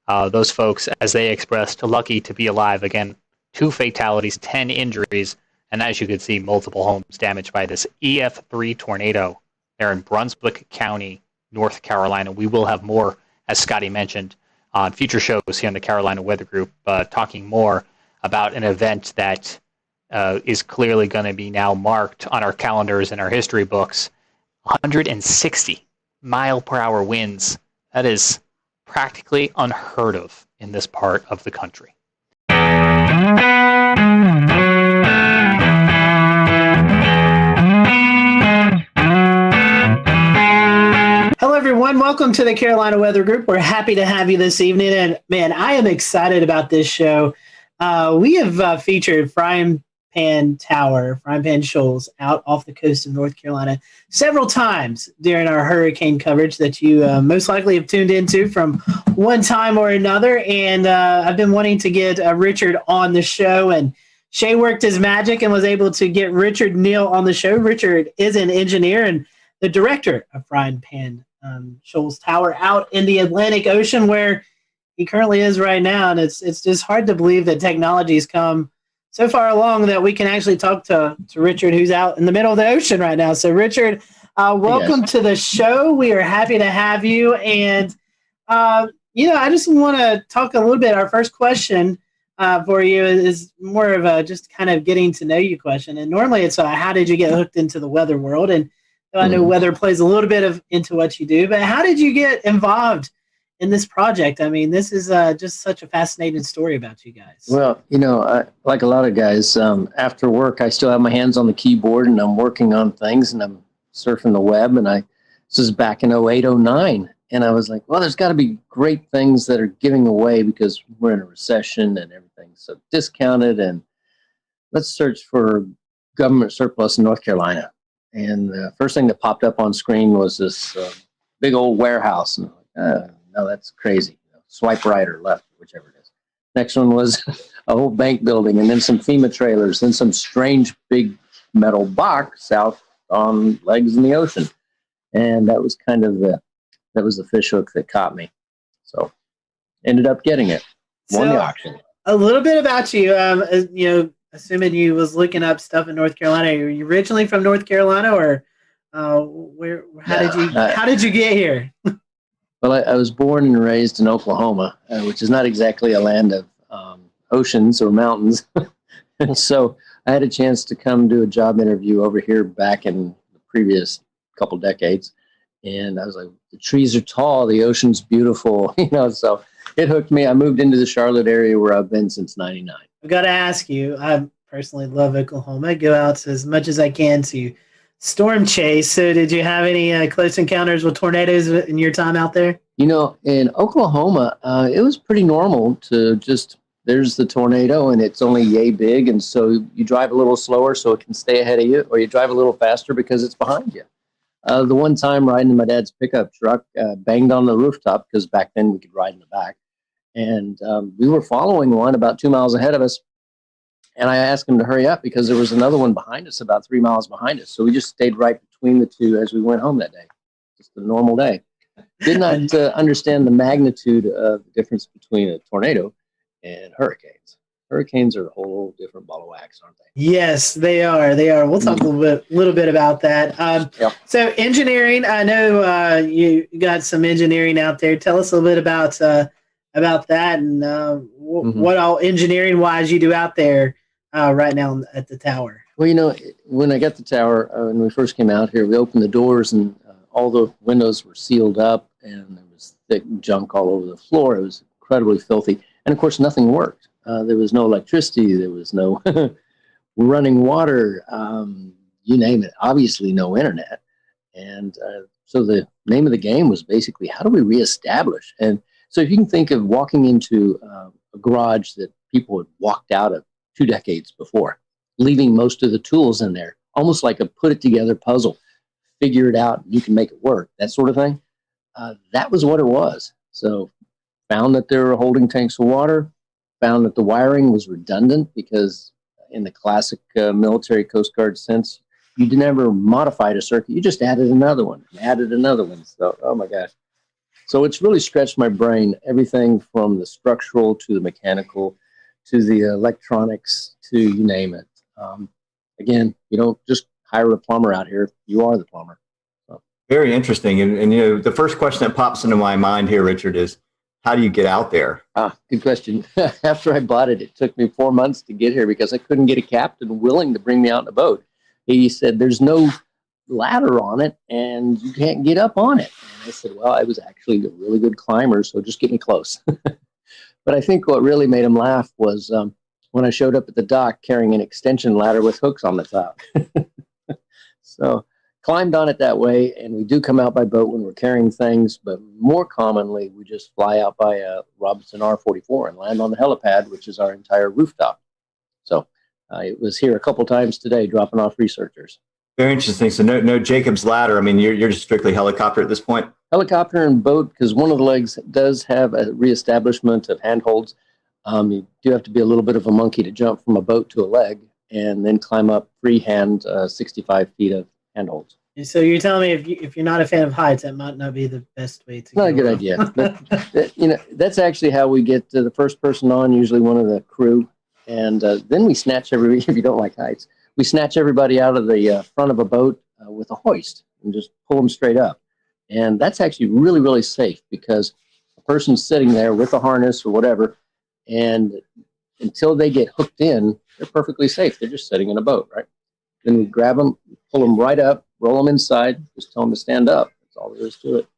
Those folks, as they expressed, lucky to be alive. Again, 2 fatalities, 10 injuries, and as you can see, multiple homes damaged by this EF3 tornado there in Brunswick County, North Carolina. We will have more, as Scotty mentioned, on future shows here on the Carolina Weather Group, talking more about an event that is clearly going to be now marked on our calendars and our history books. 160 mile per hour winds. That is practically unheard of in this part of the country. Hello, everyone. Welcome to the Carolina Weather Group. We're happy to have you this evening. And man, I am excited about this show. We have featured Frying Pan Shoals out off the coast of North Carolina several times during our hurricane coverage that you most likely have tuned into from one time or another. And I've been wanting to get Richard on the show, and Shay worked his magic and was able to get Richard Neal on the show. Richard is an engineer and the director of Frying Pan Shoals Tower out in the Atlantic Ocean, where he currently is right now. And it's just hard to believe that technology's come so far along that we can actually talk to Richard, who's out in the middle of the ocean right now. So, Richard, welcome to the show. We are happy to have you. And, I just want to talk a little bit. Our first question for you is more of a just kind of getting to know you question. And normally it's how did you get hooked into the weather world? And I know weather plays a little bit into what you do, but how did you get involved in this project? I mean, this is just such a fascinating story about you guys. Well, like a lot of guys, after work, I still have my hands on the keyboard and I'm working on things and I'm surfing the web. And this is back in 08, 09. And I was like, well, there's got to be great things that are giving away because we're in a recession and everything's so discounted. And let's search for government surplus in North Carolina. And the first thing that popped up on screen was this big old warehouse. And I'm like, no, that's crazy. Swipe right or left, whichever it is. Next one was a whole bank building, and then some FEMA trailers, then some strange big metal box out on legs in the ocean. And that was kind of the fish hook that caught me. So ended up getting it. Won the auction. A little bit about you, assuming you was looking up stuff in North Carolina. Are you originally from North Carolina, or how did you get here? Well, I was born and raised in Oklahoma, which is not exactly a land of oceans or mountains. And so I had a chance to come do a job interview over here back in the previous couple decades. And I was like, the trees are tall, the ocean's beautiful, so it hooked me. I moved into the Charlotte area where I've been since 99. I've got to ask you, I personally love Oklahoma. I go out as much as I can to storm chase. So did you have any close encounters with tornadoes in your time out there? In Oklahoma, it was pretty normal to just, there's the tornado and it's only yay big. And so you drive a little slower so it can stay ahead of you, or you drive a little faster because it's behind you. The one time riding in my dad's pickup truck, banged on the rooftop because back then we could ride in the back. And we were following one about 2 miles ahead of us. And I asked him to hurry up because there was another one behind us, about 3 miles behind us. So we just stayed right between the two as we went home that day. Just a normal day. Did not understand the magnitude of the difference between a tornado and hurricanes. Hurricanes are a whole different ball of wax, aren't they? Yes, they are. We'll talk a little bit about that. So engineering, I know you got some engineering out there. Tell us a little bit about that and what all engineering-wise you do out there right now at the tower. Well, when I got the tower, when we first came out here, we opened the doors and all the windows were sealed up and there was thick junk all over the floor. It was incredibly filthy. And, of course, nothing worked. There was no electricity. There was no running water, you name it. Obviously, no internet. And so the name of the game was basically, how do we reestablish? And so if you can think of walking into a garage that people had walked out of 2 decades before, leaving most of the tools in there, almost like a put it together puzzle. Figure it out, and you can make it work, that sort of thing. That was what it was. So found that there were holding tanks of water, found that the wiring was redundant because in the classic military Coast Guard sense, you never modified a circuit. You just added another one, and added another one. So, oh my gosh. So it's really stretched my brain, everything from the structural to the mechanical to the electronics to you name it. Again, you don't just hire a plumber out here. You are the plumber. So. Very interesting. And, you know, the first question that pops into my mind here, Richard, is how do you get out there? Good question. After I bought it, it took me 4 months to get here because I couldn't get a captain willing to bring me out in a boat. He said, there's no ladder on it and you can't get up on it. And I said, well, I was actually a really good climber, so just get me close. But I think what really made him laugh was when I showed up at the dock carrying an extension ladder with hooks on the top. So climbed on it that way, and we do come out by boat when we're carrying things, but more commonly we just fly out by a Robinson R-44 and land on the helipad, which is our entire rooftop. So I was here a couple times today dropping off researchers. Very interesting. So no Jacob's ladder. I mean, you're just strictly helicopter at this point? Helicopter and boat, because one of the legs does have a reestablishment of handholds. You do have to be a little bit of a monkey to jump from a boat to a leg and then climb up freehand 65 feet of handholds. So you're telling me if you're not a fan of heights, that might not be the best way to. Not a good idea. But, you know, that's actually how we get the first person on, usually one of the crew, and then we snatch everybody. If you don't like heights, we snatch everybody out of the front of a boat with a hoist and just pull them straight up, and that's actually really, really safe because a person's sitting there with a harness or whatever, and until they get hooked in, they're perfectly safe. They're just sitting in a boat, right? Then we grab them, pull them right up, roll them inside, just tell them to stand up. That's all there is to it.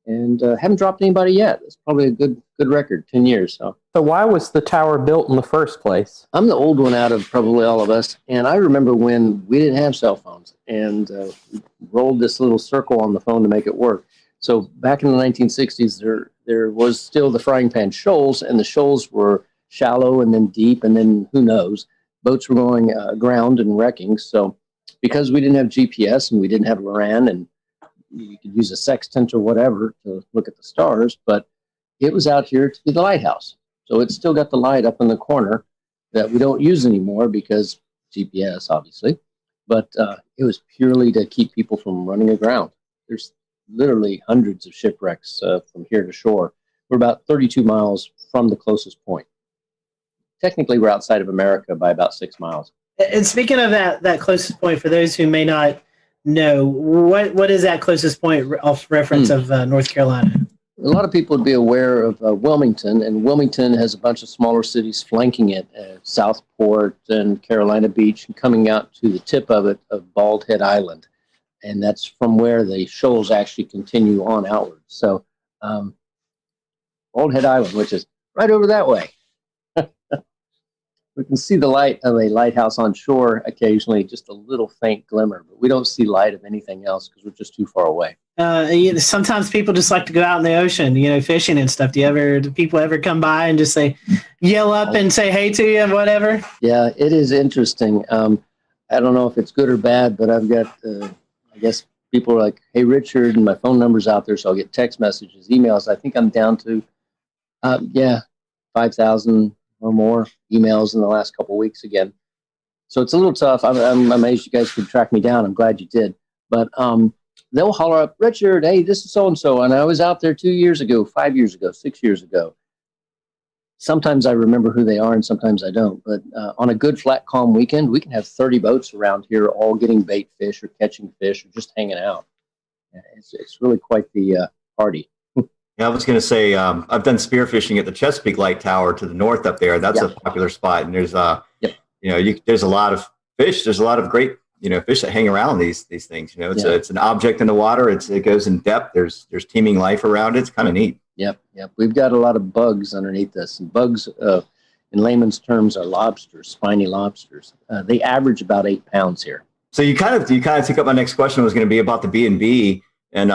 And haven't dropped anybody yet. It's probably a good record, 10 years. So why was the tower built in the first place? I'm the old one out of probably all of us. And I remember when we didn't have cell phones and we rolled this little circle on the phone to make it work. So back in the 1960s, there was still the frying pan shoals, and the shoals were shallow and then deep, and then who knows. Boats were going aground and wrecking. So because we didn't have GPS and we didn't have LORAN, and you could use a sextant or whatever to look at the stars, but it was out here to be the lighthouse. So it's still got the light up in the corner that we don't use anymore because GPS, obviously. But it was purely to keep people from running aground. There's literally hundreds of shipwrecks from here to shore. We're about 32 miles from the closest point. Technically, we're outside of America by about 6 miles. And speaking of that closest point, for those who may not know, what is that closest point off reference of North Carolina? A lot of people would be aware of Wilmington, and Wilmington has a bunch of smaller cities flanking it, Southport and Carolina Beach, and coming out to the tip of it of Bald Head Island. And that's from where the shoals actually continue on outward. So Bald Head Island, which is right over that way. We can see the light of a lighthouse on shore occasionally, just a little faint glimmer, but we don't see light of anything else because we're just too far away. Sometimes people just like to go out in the ocean, fishing and stuff. Do people ever come by and just yell up and say hey to you and whatever? Yeah, it is interesting. I don't know if it's good or bad, but I've got, I guess people are like, hey, Richard, and my phone number's out there, so I'll get text messages, emails. I think I'm down to, 5,000 or more emails in the last couple of weeks again. So it's a little tough. I'm amazed you guys could track me down. I'm glad you did. But they'll holler up, Richard, hey, this is so-and-so. And I was out there 2 years ago, 5 years ago, 6 years ago. Sometimes I remember who they are and sometimes I don't. But on a good, flat, calm weekend, we can have 30 boats around here all getting bait fish or catching fish or just hanging out. It's really quite the party. Yeah, I was going to say, I've done spearfishing at the Chesapeake Light Tower to the north up there. That's a popular spot. And there's, there's a lot of fish. There's a lot of great, fish that hang around these things. It's an object in the water. It goes in depth. There's teeming life around it. It's kind of neat. Yep. We've got a lot of bugs underneath this. And bugs, in layman's terms, are lobsters, spiny lobsters. They average about 8 pounds here. So you kind of took up my next question was going to be about the B&B. And,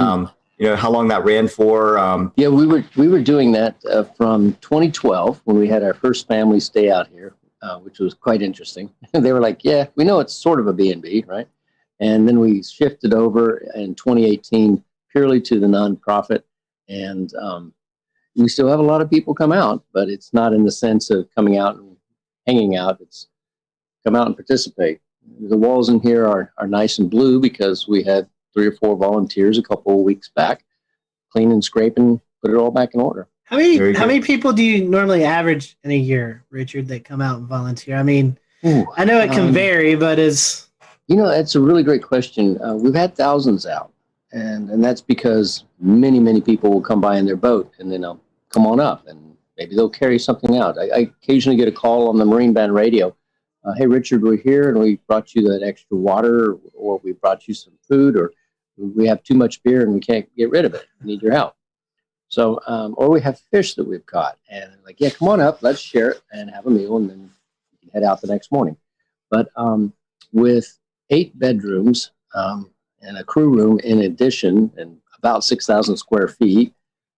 how long that ran for? Yeah, we were doing that from 2012 when we had our first family stay out here, which was quite interesting. They were like, yeah, we know it's sort of a B&B, right? And then we shifted over in 2018 purely to the nonprofit. And we still have a lot of people come out, but it's not in the sense of coming out and hanging out. It's come out and participate. The walls in here are nice and blue because we had 3 or 4 volunteers a couple of weeks back, clean and scrape and put it all back in order. How many people do you normally average in a year, Richard, that come out and volunteer? I mean, I know it can vary, but it's... it's a really great question. We've had thousands out, and that's because many, many people will come by in their boat, and then they'll come on up, and maybe they'll carry something out. I occasionally get a call on the Marine Band radio. Hey, Richard, we're here, and we brought you that extra water, or we brought you some food, or we have too much beer, and we can't get rid of it. We need your help. So, or we have fish that we've caught, and like, yeah, come on up, let's share it and have a meal, and then you can head out the next morning. But with 8 bedrooms and a crew room in addition, and about 6,000 square feet,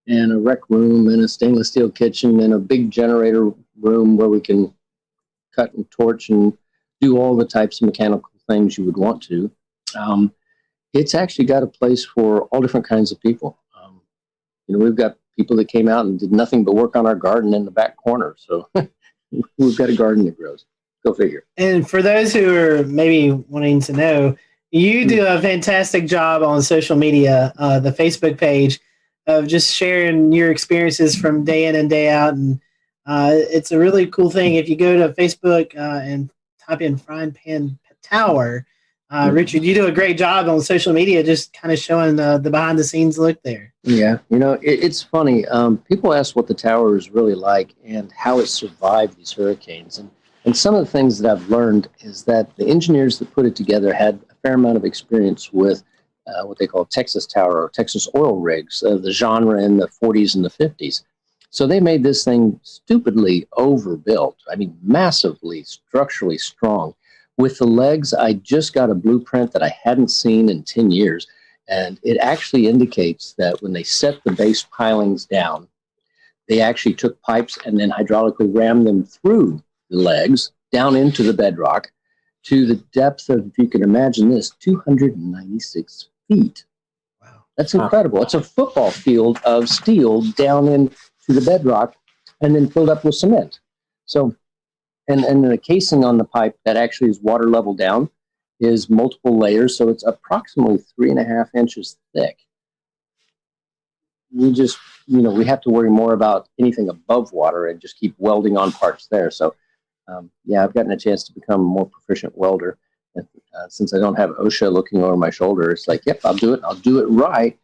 and a rec room and a stainless steel kitchen and a big generator room where we can cut and torch and do all the types of mechanical things you would want to. It's actually got a place for all different kinds of people. We've got people that came out and did nothing but work on our garden in the back corner. So we've got a garden that grows. Go figure. And for those who are maybe wanting to know, you do a fantastic job on social media, the Facebook page, of just sharing your experiences from day in and day out. And it's a really cool thing. If you go to Facebook and type in Frying Pan Tower, Richard, you do a great job on social media, just kind of showing the behind the scenes look there. Yeah, it's funny. People ask what the tower is really like and how it survived these hurricanes. And some of the things that I've learned is that the engineers that put it together had a fair amount of experience with what they call Texas tower or Texas oil rigs, the genre in the 40s and the 50s. So they made this thing stupidly overbuilt. I mean, massively structurally strong. With the legs, I just got a blueprint that I hadn't seen in 10 years. And it actually indicates that when they set the base pilings down, they actually took pipes and then hydraulically rammed them through the legs down into the bedrock to the depth of, if you can imagine this, 296 feet. Wow. That's incredible. It's a football field of steel down into the bedrock and then filled up with cement. So, and the casing on the pipe that actually is water level down is multiple layers, so it's approximately 3.5 inches thick. We just, we have to worry more about anything above water and just keep welding on parts there. So, yeah, I've gotten a chance to become a more proficient welder. And, since I don't have OSHA looking over my shoulder, it's like, yep, I'll do it. I'll do it right,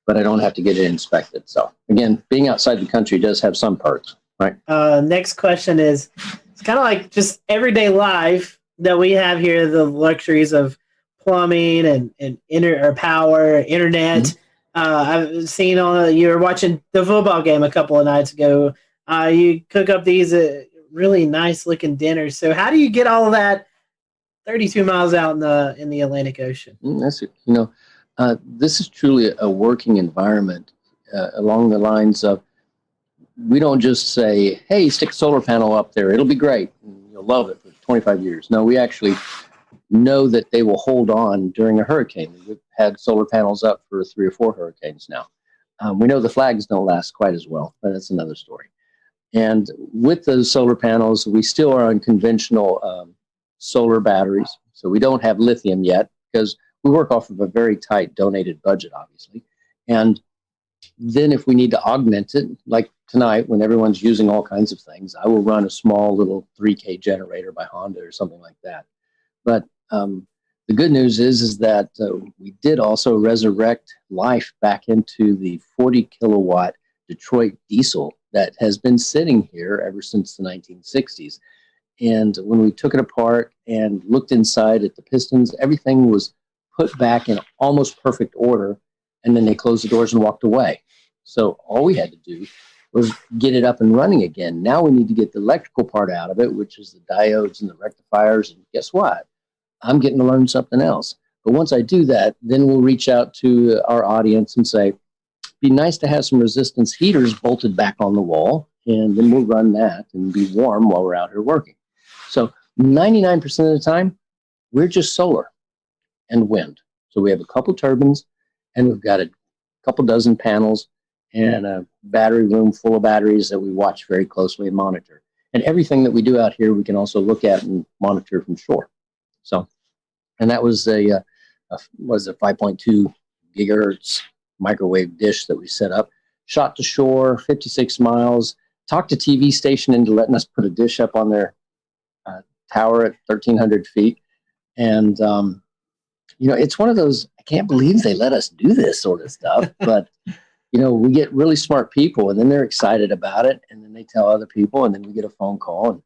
but I don't have to get it inspected. So, again, being outside the country does have some perks, right? Next question is, it's kind of like just everyday life that we have here, the luxuries of plumbing and power, internet. Mm-hmm. I've seen you were watching the football game a couple of nights ago. You cook up these really nice looking dinners. So how do you get all of that 32 miles out in the Atlantic Ocean? That's it. This is truly a working environment along the lines of, we don't just say, hey, stick a solar panel up there. It'll be great. You'll love it for 25 years. No, we actually know that they will hold on during a hurricane. We've had solar panels up for 3 or 4 hurricanes now. We know the flags don't last quite as well, but that's another story. And with those solar panels, we still are on conventional solar batteries. So we don't have lithium yet because we work off of a very tight donated budget, obviously. And then if we need to augment it, like tonight when everyone's using all kinds of things, I will run a small little 3K generator by Honda or something like that. But the good news is that we did also resurrect life back into the 40 kilowatt Detroit diesel that has been sitting here ever since the 1960s. And when we took it apart and looked inside at the pistons, everything was put back in almost perfect order. And then they closed the doors and walked away. So all we had to do was get it up and running again. Now we need to get the electrical part out of it, which is the diodes and the rectifiers. And guess what? I'm getting to learn something else. But once I do that, then we'll reach out to our audience and say, be nice to have some resistance heaters bolted back on the wall, and then we'll run that and be warm while we're out here working. So 99% of the time, we're just solar and wind. So we have a couple turbines, and we've got a couple dozen panels and a battery room full of batteries that we watch very closely and monitor. And everything that we do out here, we can also look at and monitor from shore. So, and that was a 5.2 gigahertz microwave dish that we set up, shot to shore, 56 miles, talked a TV station into letting us put a dish up on their tower at 1,300 feet. And, you know, it's one of those, I can't believe they let us do this sort of stuff, but, you know, we get really smart people and then they're excited about it. And then they tell other people and then we get a phone call. And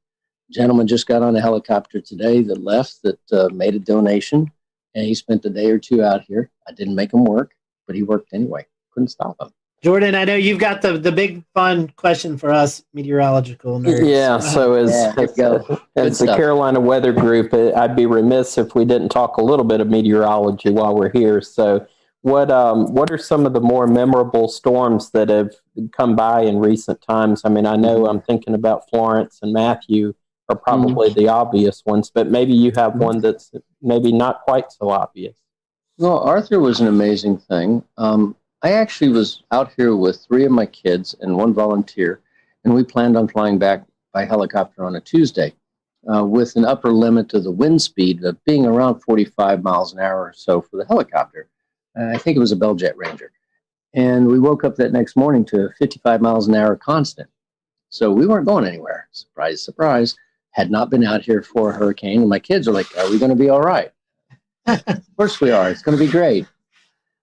a gentleman just got on a helicopter today that left that made a donation. And he spent a day or two out here. I didn't make him work, but he worked anyway. Couldn't stop him. Jordan, I know you've got the big fun question for us meteorological nerds. Yeah, so as the Carolina Weather Group, I'd be remiss if we didn't talk a little bit of meteorology while we're here. So what are some of the more memorable storms that have come by in recent times? I mean, I know I'm thinking about Florence and Matthew are probably the obvious ones, but maybe you have one that's maybe not quite so obvious. Well, Arthur was an amazing thing. I actually was out here with 3 of my kids and 1 volunteer, and we planned on flying back by helicopter on a Tuesday with an upper limit to the wind speed of being around 45 miles an hour or so for the helicopter. I think it was a Bell Jet Ranger. And we woke up that next morning to 55 miles an hour constant. So we weren't going anywhere. Surprise, surprise. Had not been out here for a hurricane. And my kids are like, are we going to be all right? Of course we are. It's going to be great.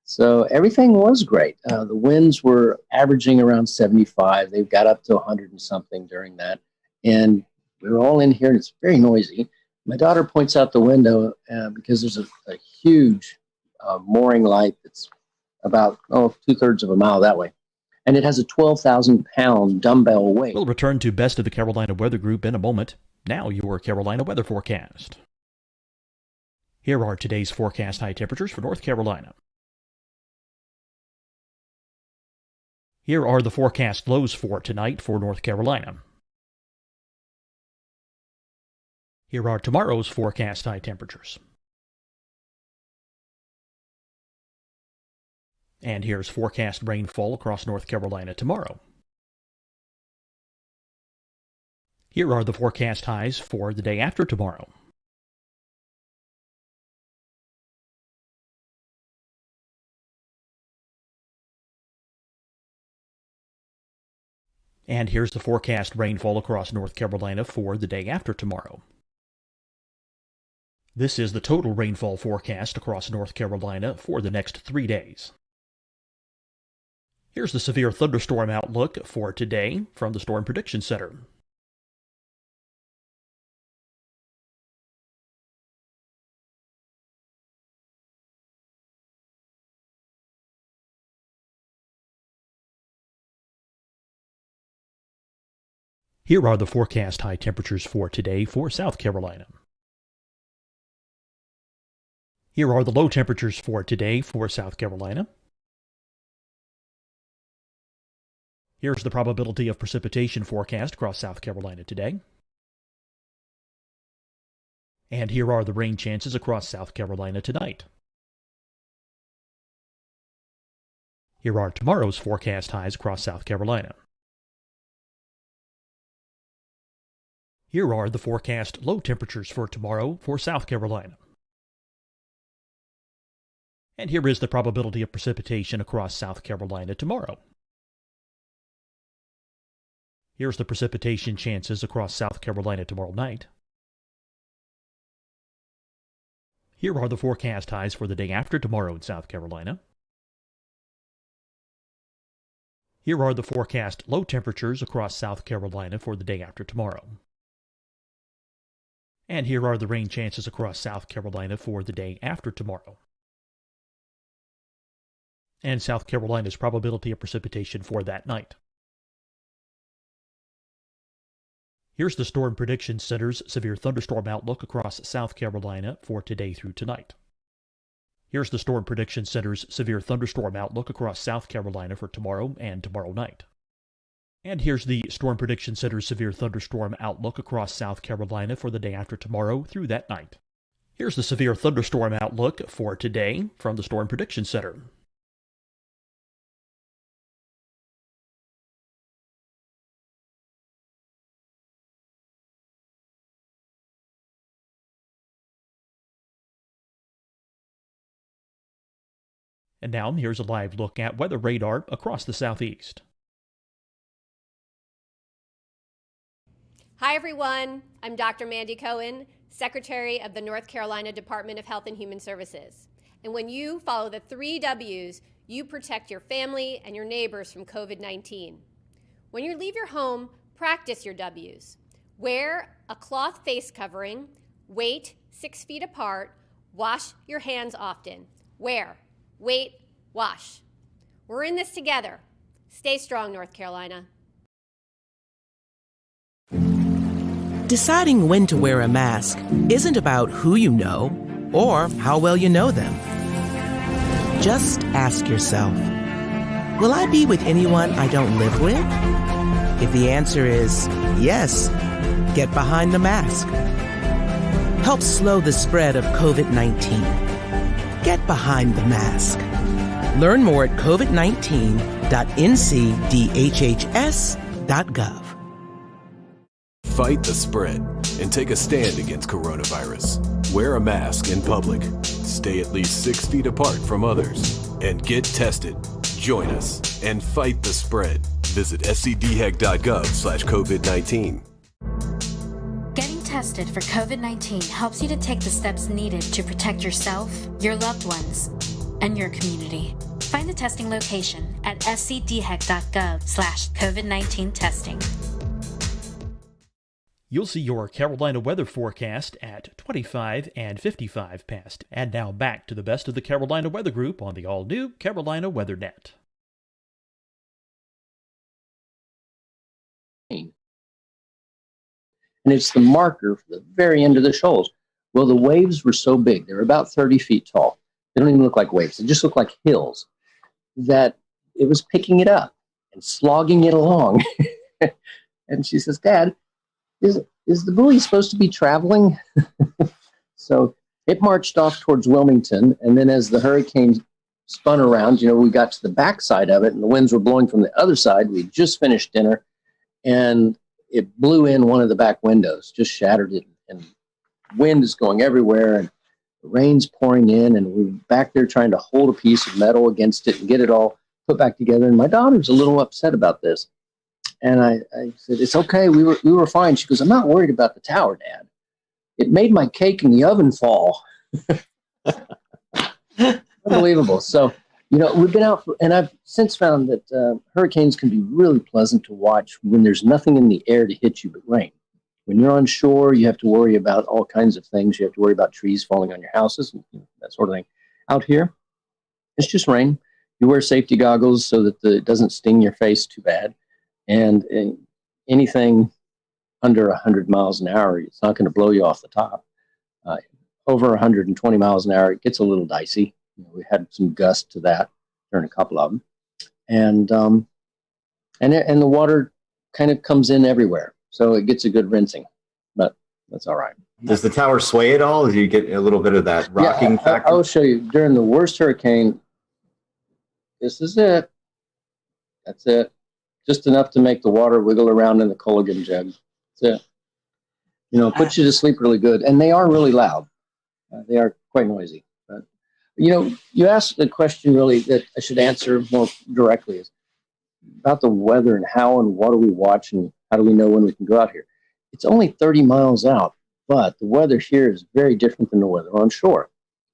So everything was great. The winds were averaging around 75. They got up to 100 and something during that. And we were all in here, and it's very noisy. My daughter points out the window because there's a huge mooring light that's about 2/3 of a mile that way. And it has a 12,000-pound dumbbell weight. We'll return to Best of the Carolina Weather Group in a moment. Now your Carolina weather forecast. Here are today's forecast high temperatures for North Carolina. Here are the forecast lows for tonight for North Carolina. Here are tomorrow's forecast high temperatures. And here's forecast rainfall across North Carolina tomorrow. Here are the forecast highs for the day after tomorrow. And here's the forecast rainfall across North Carolina for the day after tomorrow. This is the total rainfall forecast across North Carolina for the next 3 days. Here's the severe thunderstorm outlook for today from the Storm Prediction Center. Here are the forecast high temperatures for today for South Carolina. Here are the low temperatures for today for South Carolina. Here's the probability of precipitation forecast across South Carolina today. And here are the rain chances across South Carolina tonight. Here are tomorrow's forecast highs across South Carolina. Here are the forecast low temperatures for tomorrow for South Carolina. And here is the probability of precipitation across South Carolina tomorrow. Here's the precipitation chances across South Carolina tomorrow night. Here are the forecast highs for the day after tomorrow in South Carolina. Here are the forecast low temperatures across South Carolina for the day after tomorrow. And here are the rain chances across South Carolina for the day after tomorrow. And South Carolina's probability of precipitation for that night. Here's the Storm Prediction Center's severe thunderstorm outlook across South Carolina for today through tonight. Here's the Storm Prediction Center's severe thunderstorm outlook across South Carolina for tomorrow and tomorrow night. And here's the Storm Prediction Center's severe thunderstorm outlook across South Carolina for the day after tomorrow through that night. Here's the severe thunderstorm outlook for today from the Storm Prediction Center. And now here's a live look at weather radar across the southeast. Hi, everyone. I'm Dr. Mandy Cohen, Secretary of the North Carolina Department of Health and Human Services. And when you follow the 3 W's, you protect your family and your neighbors from COVID-19. When you leave your home, practice your W's. Wear a cloth face covering, wait 6 feet apart, wash your hands often. Wear, wait, wash. We're in this together. Stay strong, North Carolina. Deciding when to wear a mask isn't about who you know or how well you know them. Just ask yourself, will I be with anyone I don't live with? If the answer is yes, get behind the mask. Help slow the spread of COVID-19. Get behind the mask. Learn more at covid19.ncdhhs.gov. Fight the spread and take a stand against coronavirus. Wear a mask in public. Stay at least 6 feet apart from others. And get tested. Join us and fight the spread. Visit scdhec.gov/COVID-19. Getting tested for COVID-19 helps you to take the steps needed to protect yourself, your loved ones, and your community. Find the testing location at scdhec.gov/COVID-19 testing. You'll see your Carolina weather forecast at 25 and 55 past. And now back to the best of the Carolina Weather Group on the all-new Carolina Weather Net. And it's the marker for the very end of the shoals. Well, the waves were so big. They were about 30 feet tall. They don't even look like waves. They just look like hills, that it was picking it up and slogging it along. And she says, Dad, is the buoy supposed to be traveling? So it marched off towards Wilmington, and then as the hurricane spun around, we got to the backside of it, and the winds were blowing from the other side. We just finished dinner, and it blew in one of the back windows, just shattered it, and wind is going everywhere, and the rain's pouring in, and we're back there trying to hold a piece of metal against it and get it all put back together. And my daughter's a little upset about this. And I said, it's okay, we were fine. She goes, I'm not worried about the tower, Dad. It made my cake in the oven fall. Unbelievable. So, we've been out, and I've since found that hurricanes can be really pleasant to watch when there's nothing in the air to hit you but rain. When you're on shore, you have to worry about all kinds of things. You have to worry about trees falling on your houses, and that sort of thing. Out here, it's just rain. You wear safety goggles so that it doesn't sting your face too bad. And anything under 100 miles an hour, it's not going to blow you off the top. Over 120 miles an hour, it gets a little dicey. We had some gusts to that during a couple of them. And the water kind of comes in everywhere. So it gets a good rinsing, but that's all right. Does the tower sway at all? Do you get a little bit of that rocking factor? I'll show you. During the worst hurricane, this is it. That's it. Just enough to make the water wiggle around in the Culligan jug. That's it. Puts you to sleep really good. And they are really loud. They are quite noisy. But, you asked the question really that I should answer more directly is about the weather and how and what do we watch and how do we know when we can go out here. It's only 30 miles out, but the weather here is very different than the weather on shore.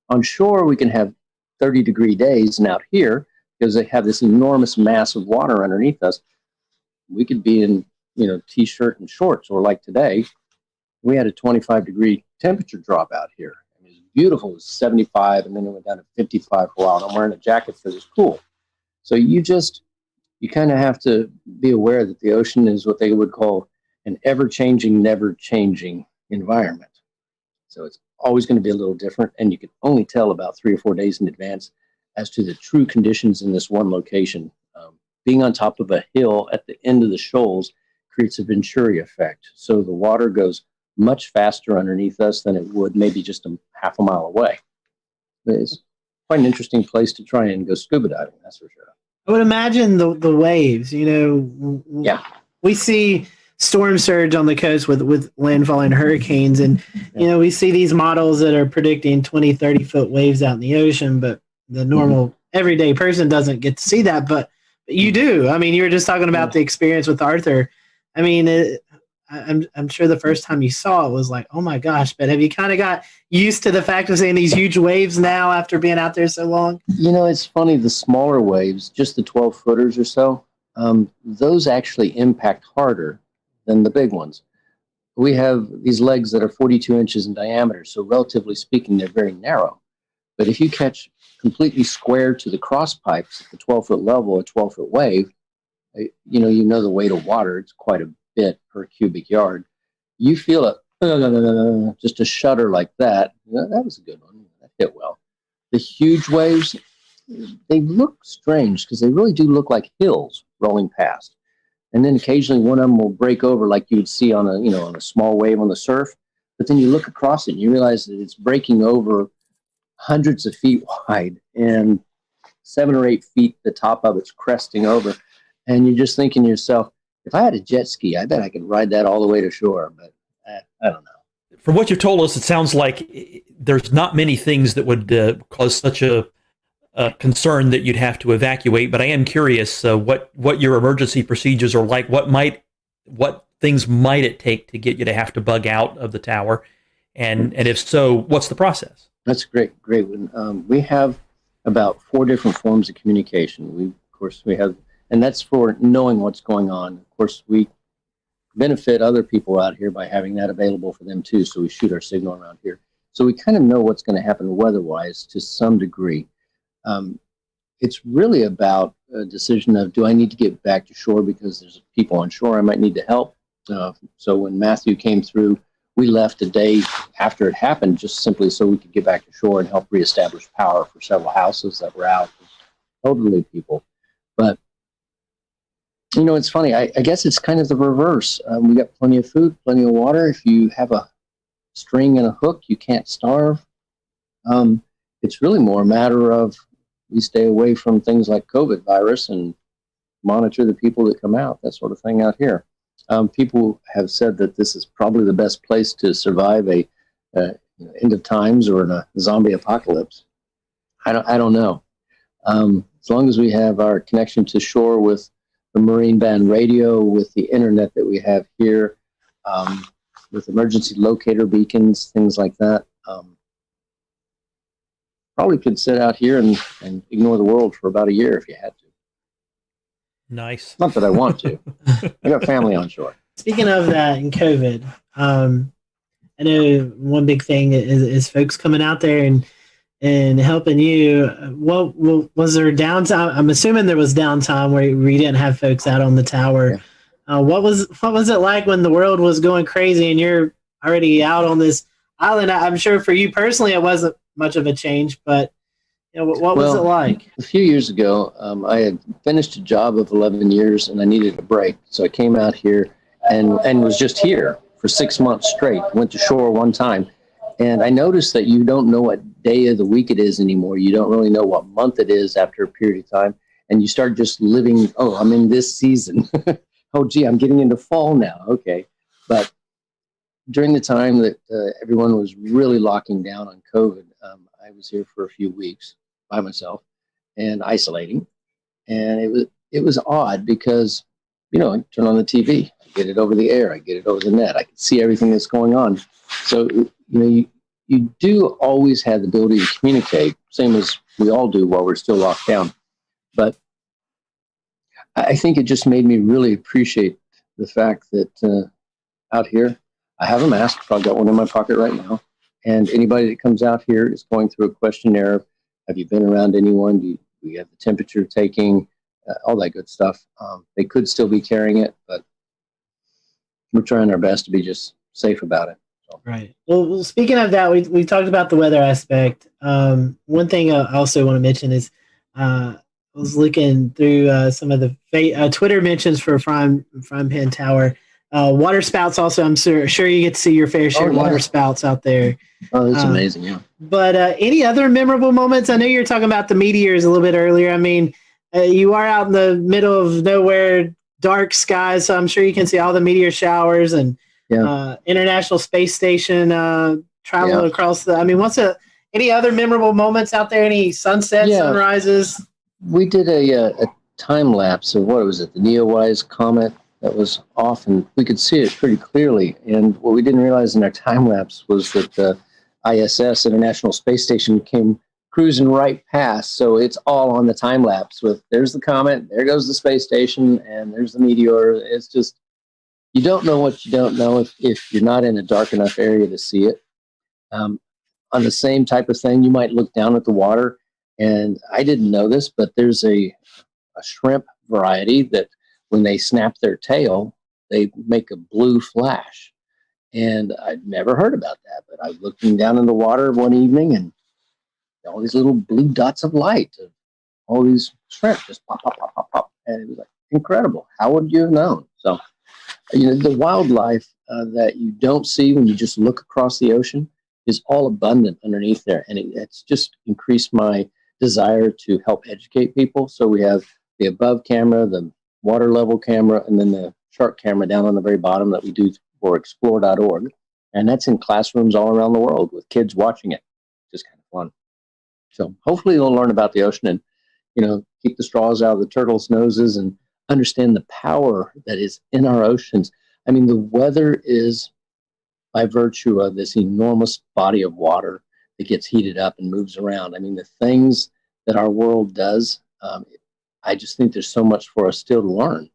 On shore, we can have 30-degree days, and out here, because they have this enormous mass of water underneath us, we could be in, T-shirt and shorts, or like today, we had a 25-degree temperature drop out here. It was beautiful. It was 75, and then it went down to 55 for a while. And I'm wearing a jacket for this cool. So you kind of have to be aware that the ocean is what they would call an ever-changing, never-changing environment. So it's always going to be a little different, and you can only tell about 3 or 4 days in advance as to the true conditions in this one location. Being on top of a hill at the end of the shoals creates a Venturi effect. So the water goes much faster underneath us than it would maybe just a half a mile away. It's quite an interesting place to try and go scuba diving, that's for sure. I would imagine the waves, Yeah. We see storm surge on the coast with landfall and hurricanes, and we see these models that are predicting 20, 30-foot waves out in the ocean, but the normal everyday person doesn't get to see that, but you do. I mean, you were just talking about the experience with Arthur. I mean, I'm sure the first time you saw it was like, oh my gosh, but have you kind of got used to the fact of seeing these huge waves now after being out there so long? It's funny, the smaller waves, just the 12-footers or so, those actually impact harder than the big ones. We have these legs that are 42 inches in diameter, so relatively speaking, they're very narrow. But if you catch completely square to the cross pipes at the 12-foot level, a 12-foot wave, you know the weight of water, it's quite a bit per cubic yard. You feel it, just a shudder like that. That was a good one. That hit well. The huge waves, they look strange because they really do look like hills rolling past. And then occasionally one of them will break over like you would see on a small wave on the surf. But then you look across it and you realize that it's breaking over hundreds of feet wide and 7 or 8 feet, the top of it's cresting over. And you're just thinking to yourself, if I had a jet ski, I bet I could ride that all the way to shore. But I don't know. From what you've told us, it sounds like there's not many things that would cause such a concern that you'd have to evacuate. But I am curious what your emergency procedures are like. What things might it take to get you to have to bug out of the tower? And if so, what's the process? That's great one. We have about 4 different forms of communication. We have, and that's for knowing what's going on. Of course, we benefit other people out here by having that available for them too. So we shoot our signal around here. So we kind of know what's going to happen weather-wise to some degree. It's really about a decision of, do I need to get back to shore because there's people on shore I might need to help? So when Matthew came through, we left a day after it happened just simply so we could get back to shore and help reestablish power for several houses that were out, elderly people. But, it's funny. I guess it's kind of the reverse. We got plenty of food, plenty of water. If you have a string and a hook, you can't starve. It's really more a matter of we stay away from things like COVID virus and monitor the people that come out, that sort of thing out here. People have said that this is probably the best place to survive a end of times or in a zombie apocalypse. I don't know. As long as we have our connection to shore with the Marine Band radio, with the internet that we have here, with emergency locator beacons, things like that, probably could sit out here and ignore the world for about a year if you had to. Nice. Not that I want to. I got family on shore. Speaking of that and COVID, I know one big thing is folks coming out there and helping you. What was there downtime? I'm assuming there was downtime where you didn't have folks out on the tower. Yeah. What was it like when the world was going crazy and you're already out on this island? I'm sure for you personally it wasn't much of a change, but what was it like? A few years ago, I had finished a job of 11 years and I needed a break. So I came out here and was just here for 6 months straight. Went to shore one time. And I noticed that you don't know what day of the week it is anymore. You don't really know what month it is after a period of time. And you start just living, I'm in this season. Oh, gee, I'm getting into fall now. Okay. But during the time that everyone was really locking down on COVID, I was here for a few weeks by myself and isolating. And it was odd because, I turn on the TV, I get it over the air, I get it over the net, I can see everything that's going on. So, you do always have the ability to communicate, same as we all do while we're still locked down. But I think it just made me really appreciate the fact that out here, I have a mask. I've got one in my pocket right now. And anybody that comes out here is going through a questionnaire. Have you been around anyone? Do you have the temperature taking? All that good stuff. They could still be carrying it, but we're trying our best to be just safe about it. Right. Well, speaking of that, we talked about the weather aspect. One thing I also want to mention is I was looking through some of the Twitter mentions for Frying Pan Tower. Water spouts also, I'm sure you get to see your fair share of water spouts out there. Oh, that's amazing, yeah. But any other memorable moments? I know you were talking about the meteors a little bit earlier. I mean, you are out in the middle of nowhere, dark skies, so I'm sure you can see all the meteor showers and International Space Station travel across the. I mean, any other memorable moments out there? Any sunsets, sunrises? We did a time lapse of what was it? The Neowise comet that was off, and we could see it pretty clearly. And what we didn't realize in our time lapse was that the ISS, International Space Station, came cruising right past. So it's all on the time lapse. With there's the comet, there goes the space station, and there's the meteor. It's just. You don't know what you don't know if you're not in a dark enough area to see it. On the same type of thing, you might look down at the water, and I didn't know this, but there's a shrimp variety that when they snap their tail, they make a blue flash. And I'd never heard about that, but I was looking down in the water one evening, and all these little blue dots of light, of all these shrimp just pop, pop, pop, pop, pop. And it was like incredible. How would you have known? So, the wildlife that you don't see when you just look across the ocean is all abundant underneath there. And it's just increased my desire to help educate people. So we have the above camera, the water level camera, and then the shark camera down on the very bottom that we do for explore.org. And that's in classrooms all around the world with kids watching it. Just kind of fun. So hopefully they'll learn about the ocean and, keep the straws out of the turtles' noses and understand the power that is in our oceans. I mean, the weather is by virtue of this enormous body of water that gets heated up and moves around. I mean, the things that our world does, I just think there's so much for us still to learn.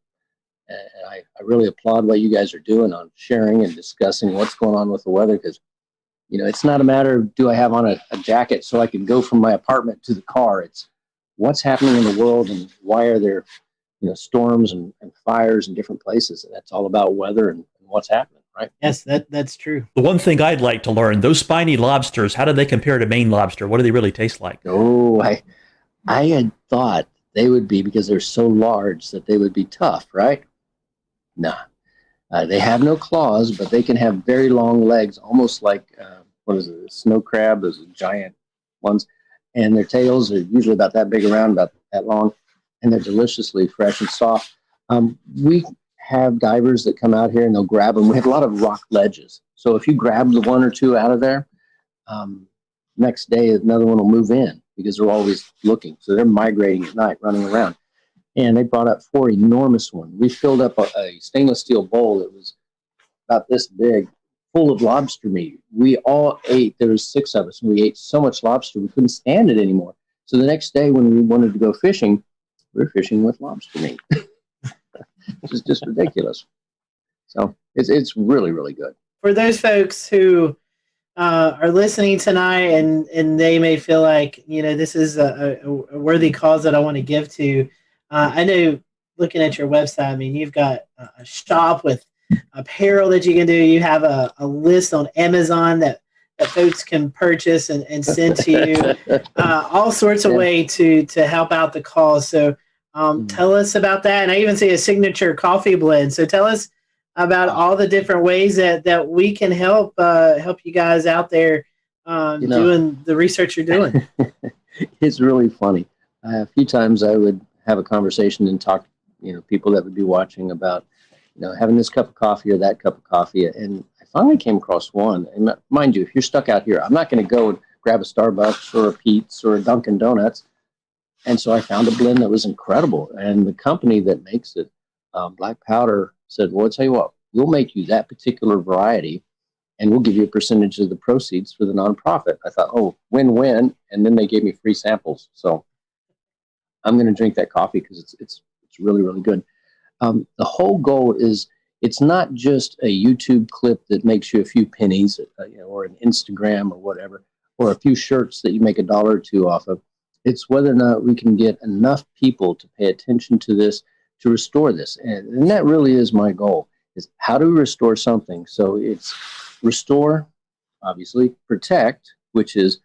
And I really applaud what you guys are doing on sharing and discussing what's going on with the weather, because, it's not a matter of do I have on a jacket so I can go from my apartment to the car. It's what's happening in the world and why are there storms and fires in different places. And that's all about weather and what's happening, right? Yes, that's true. The one thing I'd like to learn, those spiny lobsters, how do they compare to Maine lobster? What do they really taste like? Oh, I had thought they would be, because they're so large, that they would be tough, right? Nah. They have no claws, but they can have very long legs, almost like, a snow crab, those giant ones. And their tails are usually about that big around, about that long. And they're deliciously fresh and soft. We have divers that come out here and they'll grab them. We have a lot of rock ledges. So if you grab the one or two out of there, next day another one will move in because they're always looking. So they're migrating at night, running around. And they brought up 4 enormous ones. We filled up a stainless steel bowl that was about this big, full of lobster meat. We all ate. There was 6 of us, and we ate so much lobster we couldn't stand it anymore. So the next day when we wanted to go fishing, we were fishing with lobster meat, which is just ridiculous. So it's really, really good. For those folks who are listening tonight and they may feel like, this is a worthy cause that I want to give to, I know looking at your website, I mean, you've got a shop with apparel that you can do. You have a list on Amazon that folks can purchase and send to you, all sorts of ways to help out the cause. So tell us about that. And I even see a signature coffee blend. So tell us about all the different ways that we can help you guys out there doing the research you're doing. It's really funny. A few times I would have a conversation and talk, people that would be watching about, having this cup of coffee or that cup of coffee. And I finally came across one. And mind you, if you're stuck out here, I'm not going to go and grab a Starbucks or a Pete's or a Dunkin' Donuts. And so I found a blend that was incredible. And the company that makes it, Black Powder, said, well, I'll tell you what, we'll make you that particular variety and we'll give you a percentage of the proceeds for the nonprofit. I thought, oh, win-win. And then they gave me free samples. So I'm going to drink that coffee because it's really, really good. The whole goal is it's not just a YouTube clip that makes you a few pennies, or an Instagram or whatever, or a few shirts that you make $1 or $2 off of. It's whether or not we can get enough people to pay attention to this, to restore this. And that really is my goal, is how do we restore something so it's restore, obviously, protect, which is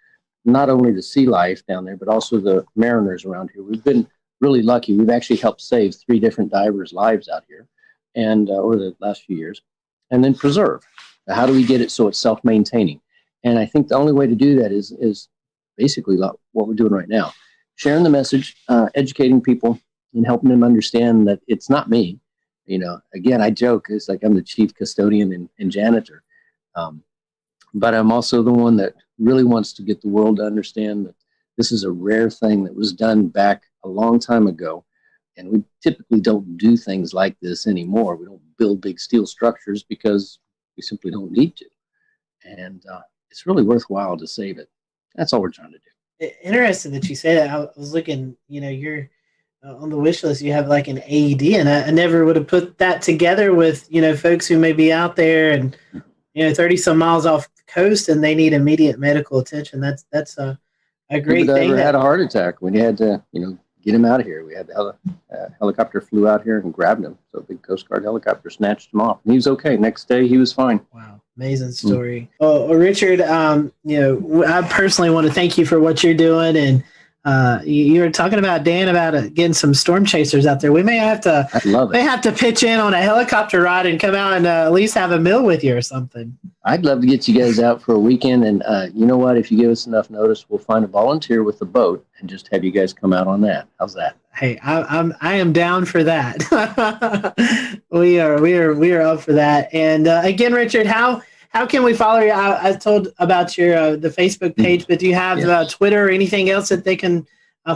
not only the sea life down there, but also the mariners around here. We've been really lucky. We've actually helped save 3 different divers' lives out here and over the last few years. And then preserve. Now, how do we get it so it's self-maintaining? And I think the only way to do that is basically what we're doing right now. Sharing the message, educating people, and helping them understand that it's not me. You know, again, I joke, it's like I'm the chief custodian and janitor. But I'm also the one that really wants to get the world to understand that this is a rare thing that was done back a long time ago. And we typically don't do things like this anymore. We don't build big steel structures because we simply don't need to. And it's really worthwhile to save it. That's all we're trying to do. Interesting that you say that. I was looking, you know, you're on the wish list, you have like an AED, and I never would have put that together with, you know, folks who may be out there and, you know, 30 some miles off the coast and they need immediate medical attention. That's a great thing. Diver had a heart attack. We had to, you know, get him out of here. We had the helicopter flew out here and grabbed him. So a big Coast Guard helicopter snatched him off. And he was okay. Next day, he was fine. Wow. Amazing story. Well, Richard, you know, I personally want to thank you for what you're doing. And you were talking about, Dan, about getting some storm chasers out there. We may have to pitch in on a helicopter ride and come out and at least have a meal with you or something. I'd love to get you guys out for a weekend. And you know what? If you give us enough notice, we'll find a volunteer with a boat and just have you guys come out on that. How's that? Hey, I am down for that. we are up for that. And again, Richard, how can we follow you? I told about your the Facebook page, but do you have Twitter or anything else that they can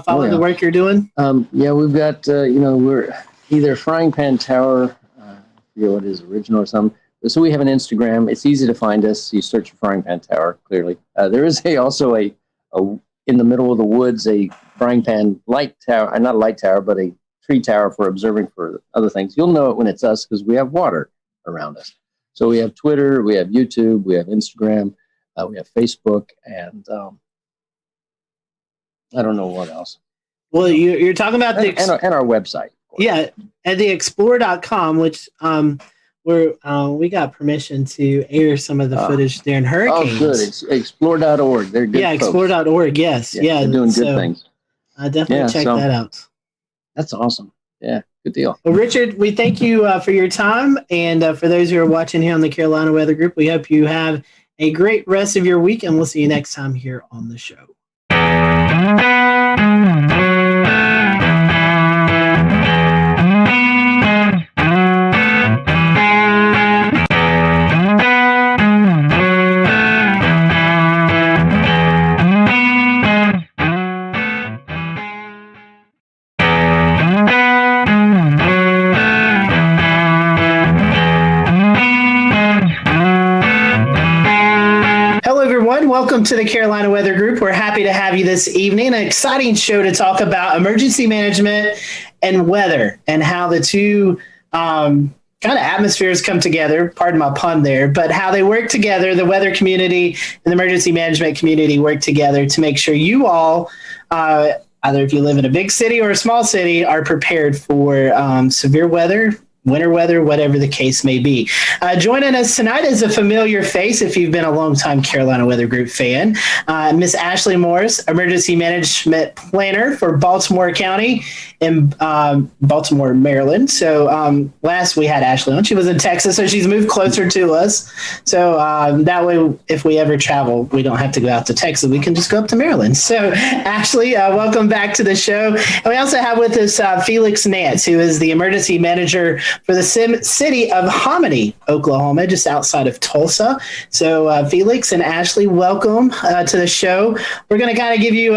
follow the work you're doing? Yeah, we've got you know, we're either Frying Pan Tower, I forget what it is, original or something. So we have an Instagram. It's easy to find us. You search for Frying Pan Tower. Clearly, there is also a in the middle of the woods a frying pan light tower, not a light tower, but a tree tower for observing for other things. You'll know it when it's us because we have water around us. So we have Twitter, we have YouTube, we have Instagram, we have Facebook, and I don't know what else. Well, you're talking about and our website. Yeah, at the explore.com, which we got permission to air some of the footage during hurricanes. Oh, good. It's explore.org. They're good. Yeah, explore.org. Yes. Yeah. They're doing good things. I definitely check that out. That's awesome. Yeah. Good deal. Well, Richard, we thank you for your time. And for those who are watching here on the Carolina Weather Group, we hope you have a great rest of your week. And we'll see you next time here on the show. Welcome to the Carolina Weather Group. We're happy to have you this evening. An exciting show to talk about emergency management and weather and how the two kind of atmospheres come together. Pardon my pun there, but how they work together. The weather community and the emergency management community work together to make sure you all, either if you live in a big city or a small city, are prepared for severe weather, winter weather, whatever the case may be. Joining us tonight is a familiar face if you've been a longtime Carolina Weather Group fan, Miss Ashley Morris, Emergency Management Planner for Baltimore County in Baltimore, Maryland. So last we had Ashley on, she was in Texas, so she's moved closer to us. So that way, if we ever travel, we don't have to go out to Texas. We can just go up to Maryland. So Ashley, welcome back to the show. And we also have with us Felix Nance, who is the Emergency Manager for the city of Hominy, Oklahoma, just outside of Tulsa. So Felix and Ashley, welcome to the show. We're going to kind of give you,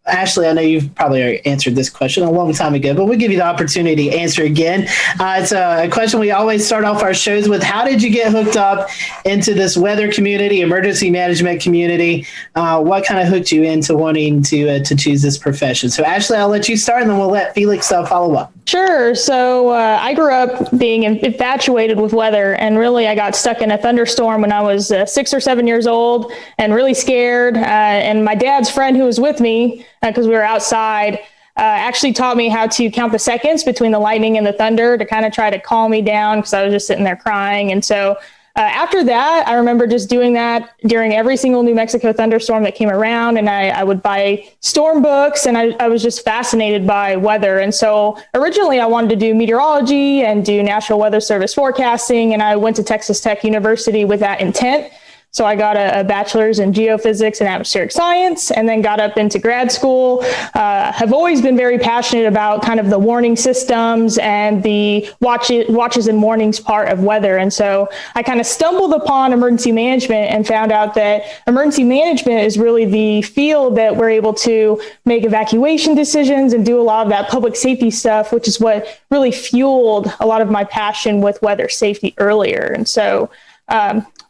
Ashley, I know you've probably already answered this question a long time ago, but we'll give you the opportunity to answer again. It's a question we always start off our shows with. How did you get hooked up into this weather community, emergency management community? What kind of hooked you into wanting to choose this profession? So Ashley, I'll let you start and then we'll let Felix follow up. Sure. So I grew up being infatuated with weather, and really I got stuck in a thunderstorm when I was 6 or 7 years old and really scared. And my dad's friend who was with me, because we were outside, actually taught me how to count the seconds between the lightning and the thunder to kind of try to calm me down because I was just sitting there crying. And so After that, I remember just doing that during every single New Mexico thunderstorm that came around. And I would buy storm books, and I was just fascinated by weather. And so originally I wanted to do meteorology and do National Weather Service forecasting. And I went to Texas Tech University with that intent. So I got a bachelor's in geophysics and atmospheric science, and then got up into grad school. Have always been very passionate about kind of the warning systems and the watches and warnings part of weather. And so I kind of stumbled upon emergency management and found out that emergency management is really the field that we're able to make evacuation decisions and do a lot of that public safety stuff, which is what really fueled a lot of my passion with weather safety earlier. And so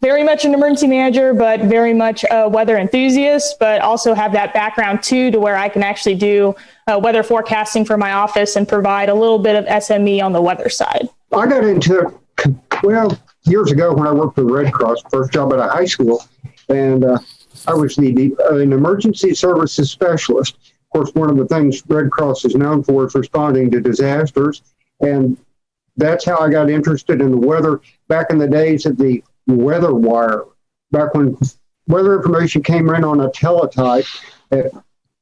very much an emergency manager, but very much a weather enthusiast, but also have that background too, to where I can actually do weather forecasting for my office and provide a little bit of SME on the weather side. I got into it, well, years ago when I worked for the Red Cross, first job at a high school, and I was an emergency services specialist. Of course, one of the things Red Cross is known for is responding to disasters, and that's how I got interested in the weather back in the days of the weather wire, back when weather information came in on a teletype at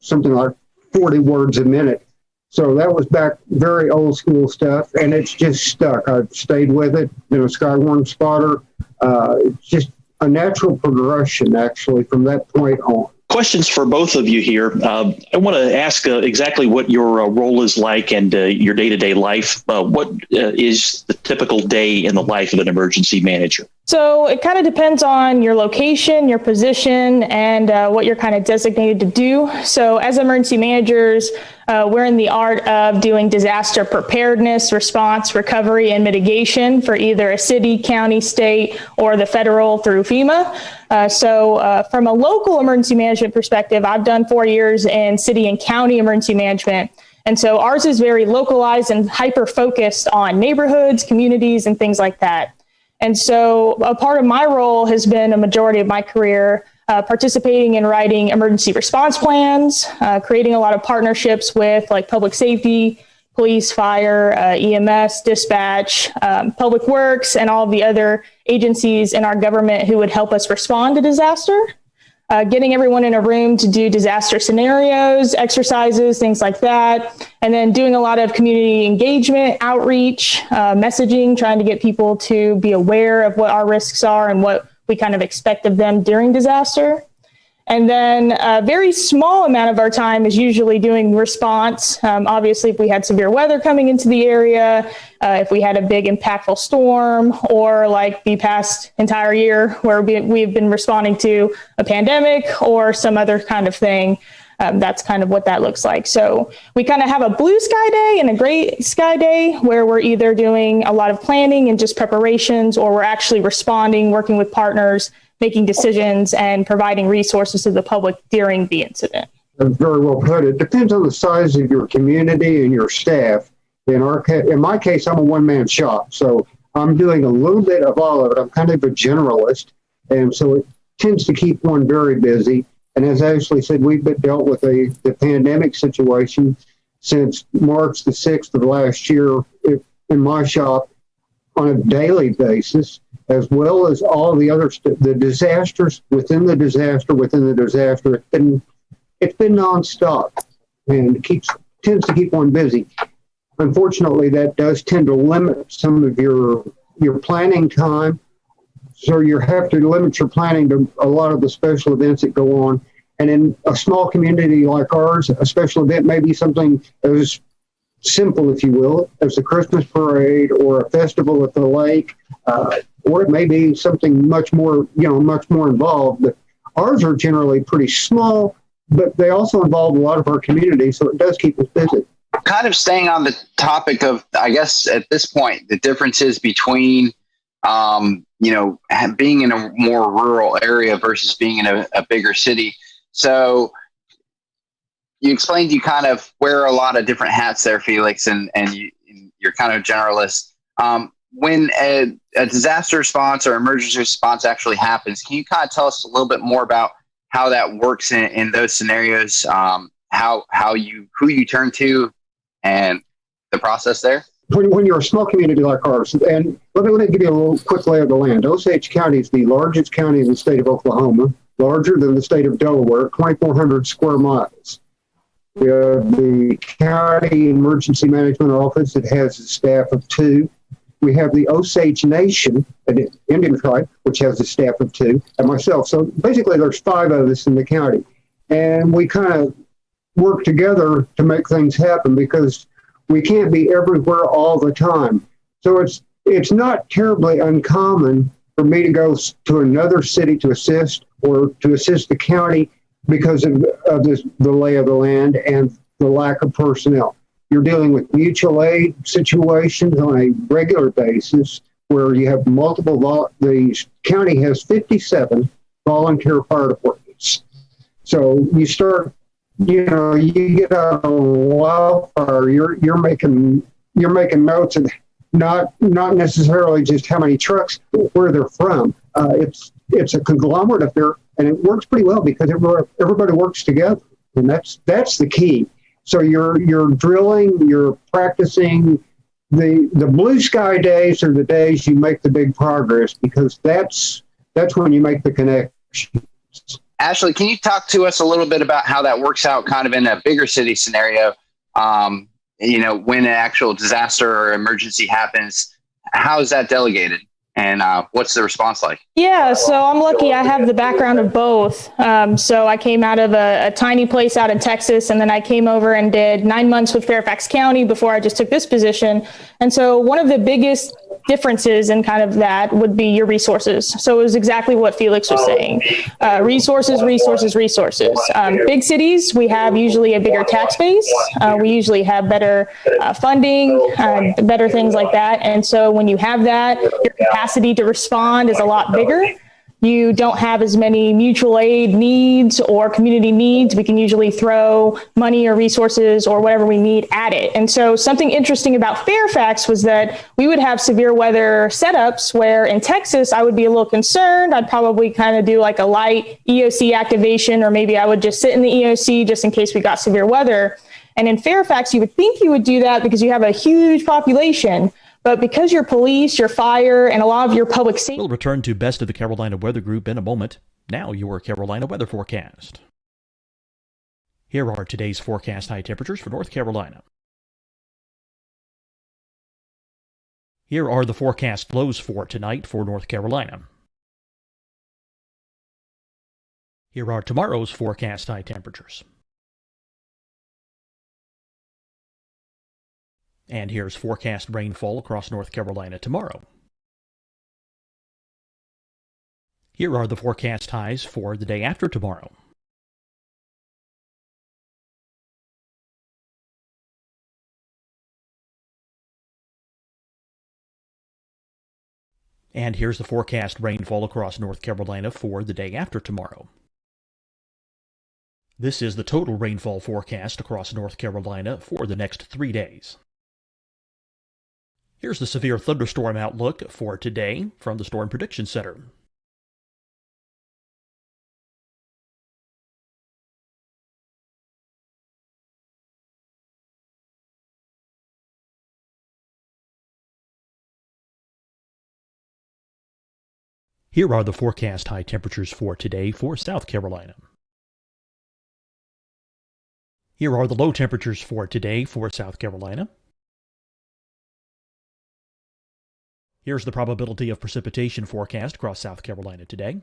something like 40 words a minute. So that was back very old school stuff, and it's just stuck. I've stayed with it, been a Skywarn spotter. It's just a natural progression, actually, from that point on. Questions for both of you here. I want to ask exactly what your role is like and your day-to-day life. What is the typical day in the life of an emergency manager? So it kind of depends on your location, your position, and what you're kind of designated to do. So as emergency managers, we're in the art of doing disaster preparedness, response, recovery, and mitigation for either a city, county, state, or the federal through FEMA. So from a local emergency management perspective, I've done 4 years in city and county emergency management. And so ours is very localized and hyper-focused on neighborhoods, communities, and things like that. And so a part of my role has been a majority of my career participating in writing emergency response plans, creating a lot of partnerships with like public safety, police, fire, EMS, dispatch, public works, and all of the other agencies in our government who would help us respond to disaster. Getting everyone in a room to do disaster scenarios, exercises, things like that. And then doing a lot of community engagement, outreach, messaging, trying to get people to be aware of what our risks are and what we kind of expect of them during disaster. And then a very small amount of our time is usually doing response. Obviously, if we had severe weather coming into the area, if we had a big impactful storm, or like the past entire year where we've been responding to a pandemic or some other kind of thing, that's kind of what that looks like. So we kind of have a blue sky day and a gray sky day where we're either doing a lot of planning and just preparations, or we're actually responding, working with partners, making decisions and providing resources to the public during the incident. That's very well put. It depends on the size of your community and your staff. In my case, I'm a one-man shop, so I'm doing a little bit of all of it. I'm kind of a generalist, and so it tends to keep one very busy. And as Ashley said, we've been dealt with the pandemic situation since March the 6th of last year in my shop on a daily basis, as well as all the other the disasters within the disaster It's been nonstop, and it tends to keep one busy. Unfortunately, that does tend to limit some of your planning time. So you have to limit your planning to a lot of the special events that go on. And in a small community like ours, a special event may be something as simple, if you will, as a Christmas parade or a festival at the lake, or it may be something much more involved. But ours are generally pretty small, but they also involve a lot of our community, so it does keep us busy. Kind of staying on the topic of, I guess at this point, the differences between, being in a more rural area versus being in a bigger city. So you explained you kind of wear a lot of different hats there, Felix, and you're kind of generalist. When a disaster response or emergency response actually happens, can you kind of tell us a little bit more about how that works in those scenarios, who you turn to and the process there? when you're a small community like ours, and let me give you a little quick lay of the land. Osage County is the largest county in the state of Oklahoma, larger than the state of Delaware, 2,400 square miles. We have the County Emergency Management Office that has a staff of 2. We have the Osage Nation, an Indian tribe, which has a staff of 2, and myself. So basically there's 5 of us in the county. And we kind of work together to make things happen because we can't be everywhere all the time. So it's not terribly uncommon for me to go to another city to assist or to assist the county because of the lay of the land and the lack of personnel. You're dealing with mutual aid situations on a regular basis where you have multiple, the county has 57 volunteer fire departments. So you start, you get out a wildfire, you're making notes and not necessarily just how many trucks, where they're from. It's a conglomerate affair, and it works pretty well because everybody works together, and that's the key. So you're drilling, you're practicing. The blue sky days are the days you make the big progress because that's when you make the connections. Ashley, can you talk to us a little bit about how that works out kind of in a bigger city scenario? When an actual disaster or emergency happens, how is that delegated? And what's the response like? Yeah, so I'm lucky I have the background of both. So I came out of a tiny place out in Texas, and then I came over and did 9 months with Fairfax County before I just took this position. And so one of the biggest differences in kind of that would be your resources. So it was exactly what Felix was saying. Resources. Big cities, we have usually a bigger tax base. We usually have better funding, better things like that. And so when you have that, your capacity to respond is a lot bigger. You don't have as many mutual aid needs or community needs. We can usually throw money or resources or whatever we need at it. And so something interesting about Fairfax was that we would have severe weather setups where in Texas, I would be a little concerned. I'd probably kind of do like a light EOC activation, or maybe I would just sit in the EOC just in case we got severe weather. And in Fairfax, you would think you would do that because you have a huge population. But because your police, your fire, and a lot of your public safety... We'll return to Best of the Carolina Weather Group in a moment. Now your Carolina weather forecast. Here are today's forecast high temperatures for North Carolina. Here are the forecast lows for tonight for North Carolina. Here are tomorrow's forecast high temperatures. And here's forecast rainfall across North Carolina tomorrow. Here are the forecast highs for the day after tomorrow. And here's the forecast rainfall across North Carolina for the day after tomorrow. This is the total rainfall forecast across North Carolina for the next 3 days. Here's the severe thunderstorm outlook for today from the Storm Prediction Center. Here are the forecast high temperatures for today for South Carolina. Here are the low temperatures for today for South Carolina. Here's the probability of precipitation forecast across South Carolina today.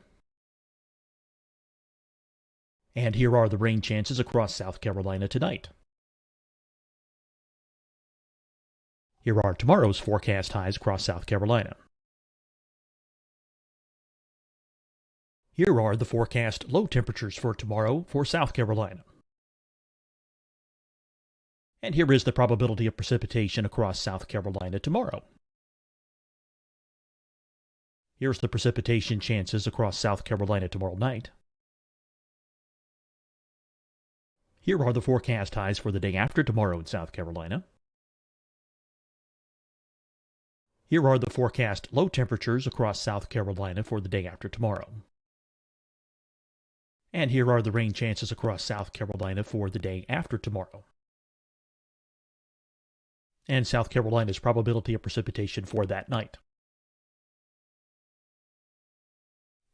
And here are the rain chances across South Carolina tonight. Here are tomorrow's forecast highs across South Carolina. Here are the forecast low temperatures for tomorrow for South Carolina. And here is the probability of precipitation across South Carolina tomorrow. Here's the precipitation chances across South Carolina tomorrow night. Here are the forecast highs for the day after tomorrow in South Carolina. Here are the forecast low temperatures across South Carolina for the day after tomorrow. And here are the rain chances across South Carolina for the day after tomorrow. and South Carolina's probability of precipitation for that night.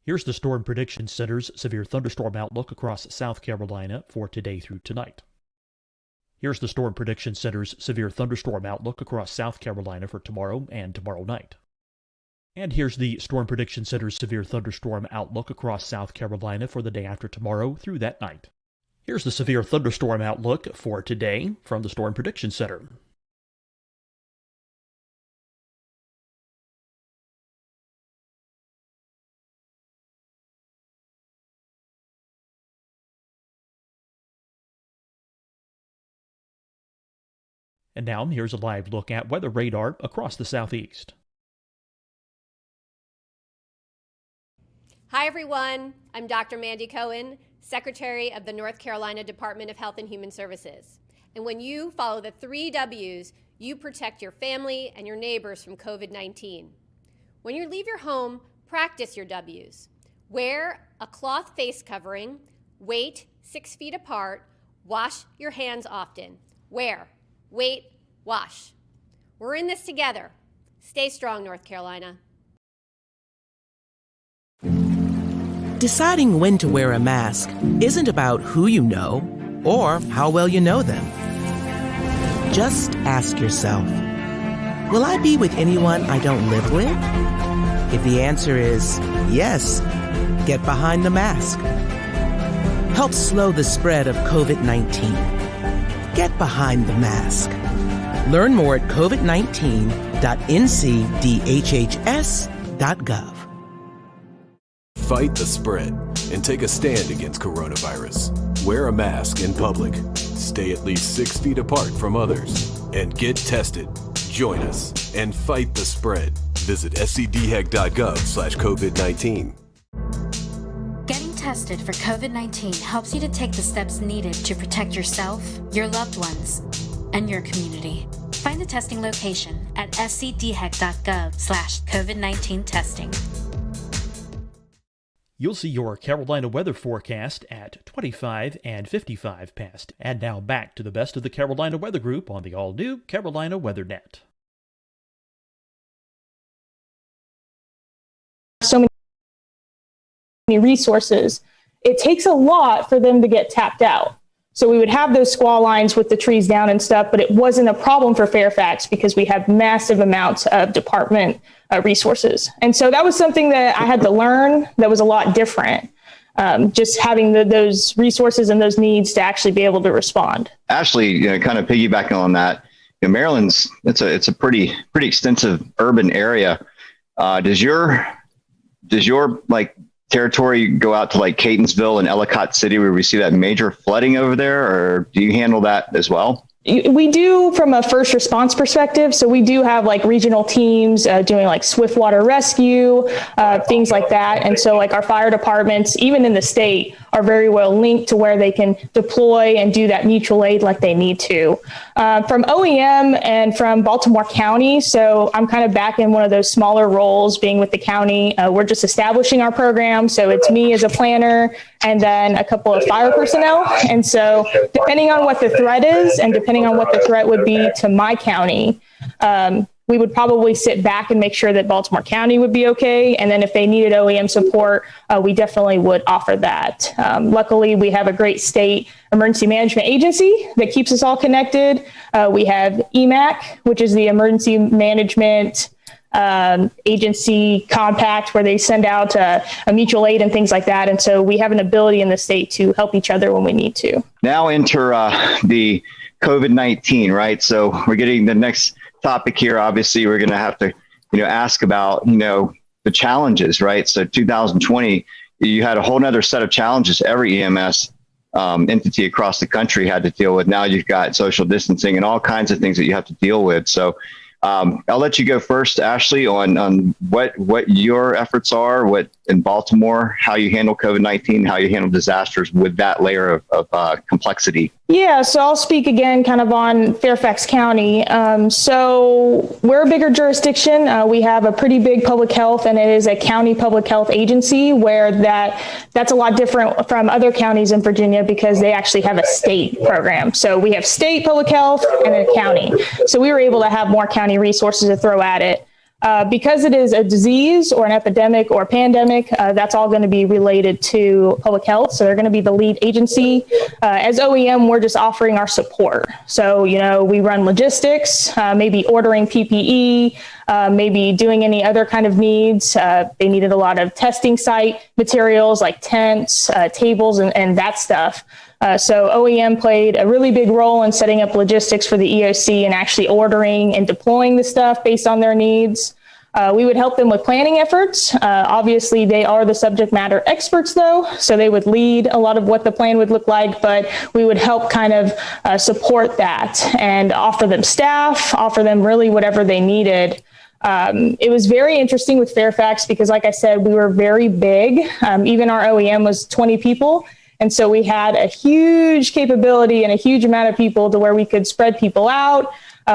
Here's the Storm Prediction Center's severe thunderstorm outlook across South Carolina for today through tonight. Here's the Storm Prediction Center's severe thunderstorm outlook across South Carolina for tomorrow and tomorrow night. And here's the Storm Prediction Center's severe thunderstorm outlook across South Carolina for the day after tomorrow through that night. Here's the severe thunderstorm outlook for today from the Storm Prediction Center. And now here's a live look at weather radar across the southeast. Hi, everyone. I'm Dr. Mandy Cohen, Secretary of the North Carolina Department of Health and Human Services. And when you follow the 3 W's, you protect your family and your neighbors from COVID-19. When you leave your home, practice your W's. Wear a cloth face covering, wait 6 feet apart, wash your hands often. Wear, wait, wash. We're in this together. Stay strong, North Carolina. Deciding when to wear a mask isn't about who you know or how well you know them. Just ask yourself, will I be with anyone I don't live with? If the answer is yes, get behind the mask. Help slow the spread of COVID-19. Get behind the mask. Learn more at covid19.ncdhhs.gov. Fight the spread and take a stand against coronavirus. Wear a mask in public. Stay at least 6 feet apart from others. And get tested. Join us and fight the spread. Visit scdhec.gov/COVID-19. Getting tested for COVID-19 helps you to take the steps needed to protect yourself, your loved ones, and your community. Find the testing location at scdhec.gov/COVID-19 testing. You'll see your Carolina weather forecast at 25 and 55 past. And now back to the best of the Carolina Weather Group on the all-new Carolina WeatherNet. So many resources. It takes a lot for them to get tapped out. So we would have those squall lines with the trees down and stuff, but it wasn't a problem for Fairfax because we have massive amounts of department resources. And so that was something that I had to learn that was a lot different. Just having those resources and those needs to actually be able to respond. Ashley, kind of piggybacking on that, Maryland's it's a pretty extensive urban area. Does your like territory go out to like Catonsville and Ellicott City where we see that major flooding over there, or do you handle that as well? We do from a first response perspective. So we do have like regional teams doing like swift water rescue, things like that. And so like our fire departments, even in the state, are very well linked to where they can deploy and do that mutual aid like they need to. From OEM and from Baltimore County, so I'm kind of back in one of those smaller roles being with the county. We're just establishing our program. So it's me as a planner and then a couple of fire personnel. And so depending on what the threat is and depending on what the threat would be to my county, we would probably sit back and make sure that Baltimore County would be okay. And then if they needed OEM support, we definitely would offer that. Luckily, we have a great state emergency management agency that keeps us all connected. We have EMAC, which is the emergency management agency compact where they send out a mutual aid and things like that. And so we have an ability in the state to help each other when we need to. Now enter the COVID-19, right? So we're getting the next topic here. Obviously, we're going to have to, ask about, the challenges, right? So 2020, you had a whole nother set of challenges every EMS entity across the country had to deal with. Now you've got social distancing and all kinds of things that you have to deal with. So I'll let you go first, Ashley, on what your efforts are, what in Baltimore, how you handle COVID-19, how you handle disasters with that layer of complexity? Yeah, so I'll speak again kind of on Fairfax County. So we're a bigger jurisdiction. We have a pretty big public health, and it is a county public health agency where that's a lot different from other counties in Virginia because they actually have a state program. So we have state public health and a county. So we were able to have more county resources to throw at it. Because it is a disease or an epidemic or pandemic, that's all going to be related to public health. So they're going to be the lead agency. As OEM, we're just offering our support. So, we run logistics, maybe ordering PPE, maybe doing any other kind of needs. They needed a lot of testing site materials like tents, tables, and that stuff. So OEM played a really big role in setting up logistics for the EOC and actually ordering and deploying the stuff based on their needs. We would help them with planning efforts. Obviously, they are the subject matter experts, though, so they would lead a lot of what the plan would look like, but we would help kind of support that and offer them staff, offer them really whatever they needed. It was very interesting with Fairfax because, like I said, we were very big. Even our OEM was 20 people. And so we had a huge capability and a huge amount of people to where we could spread people out.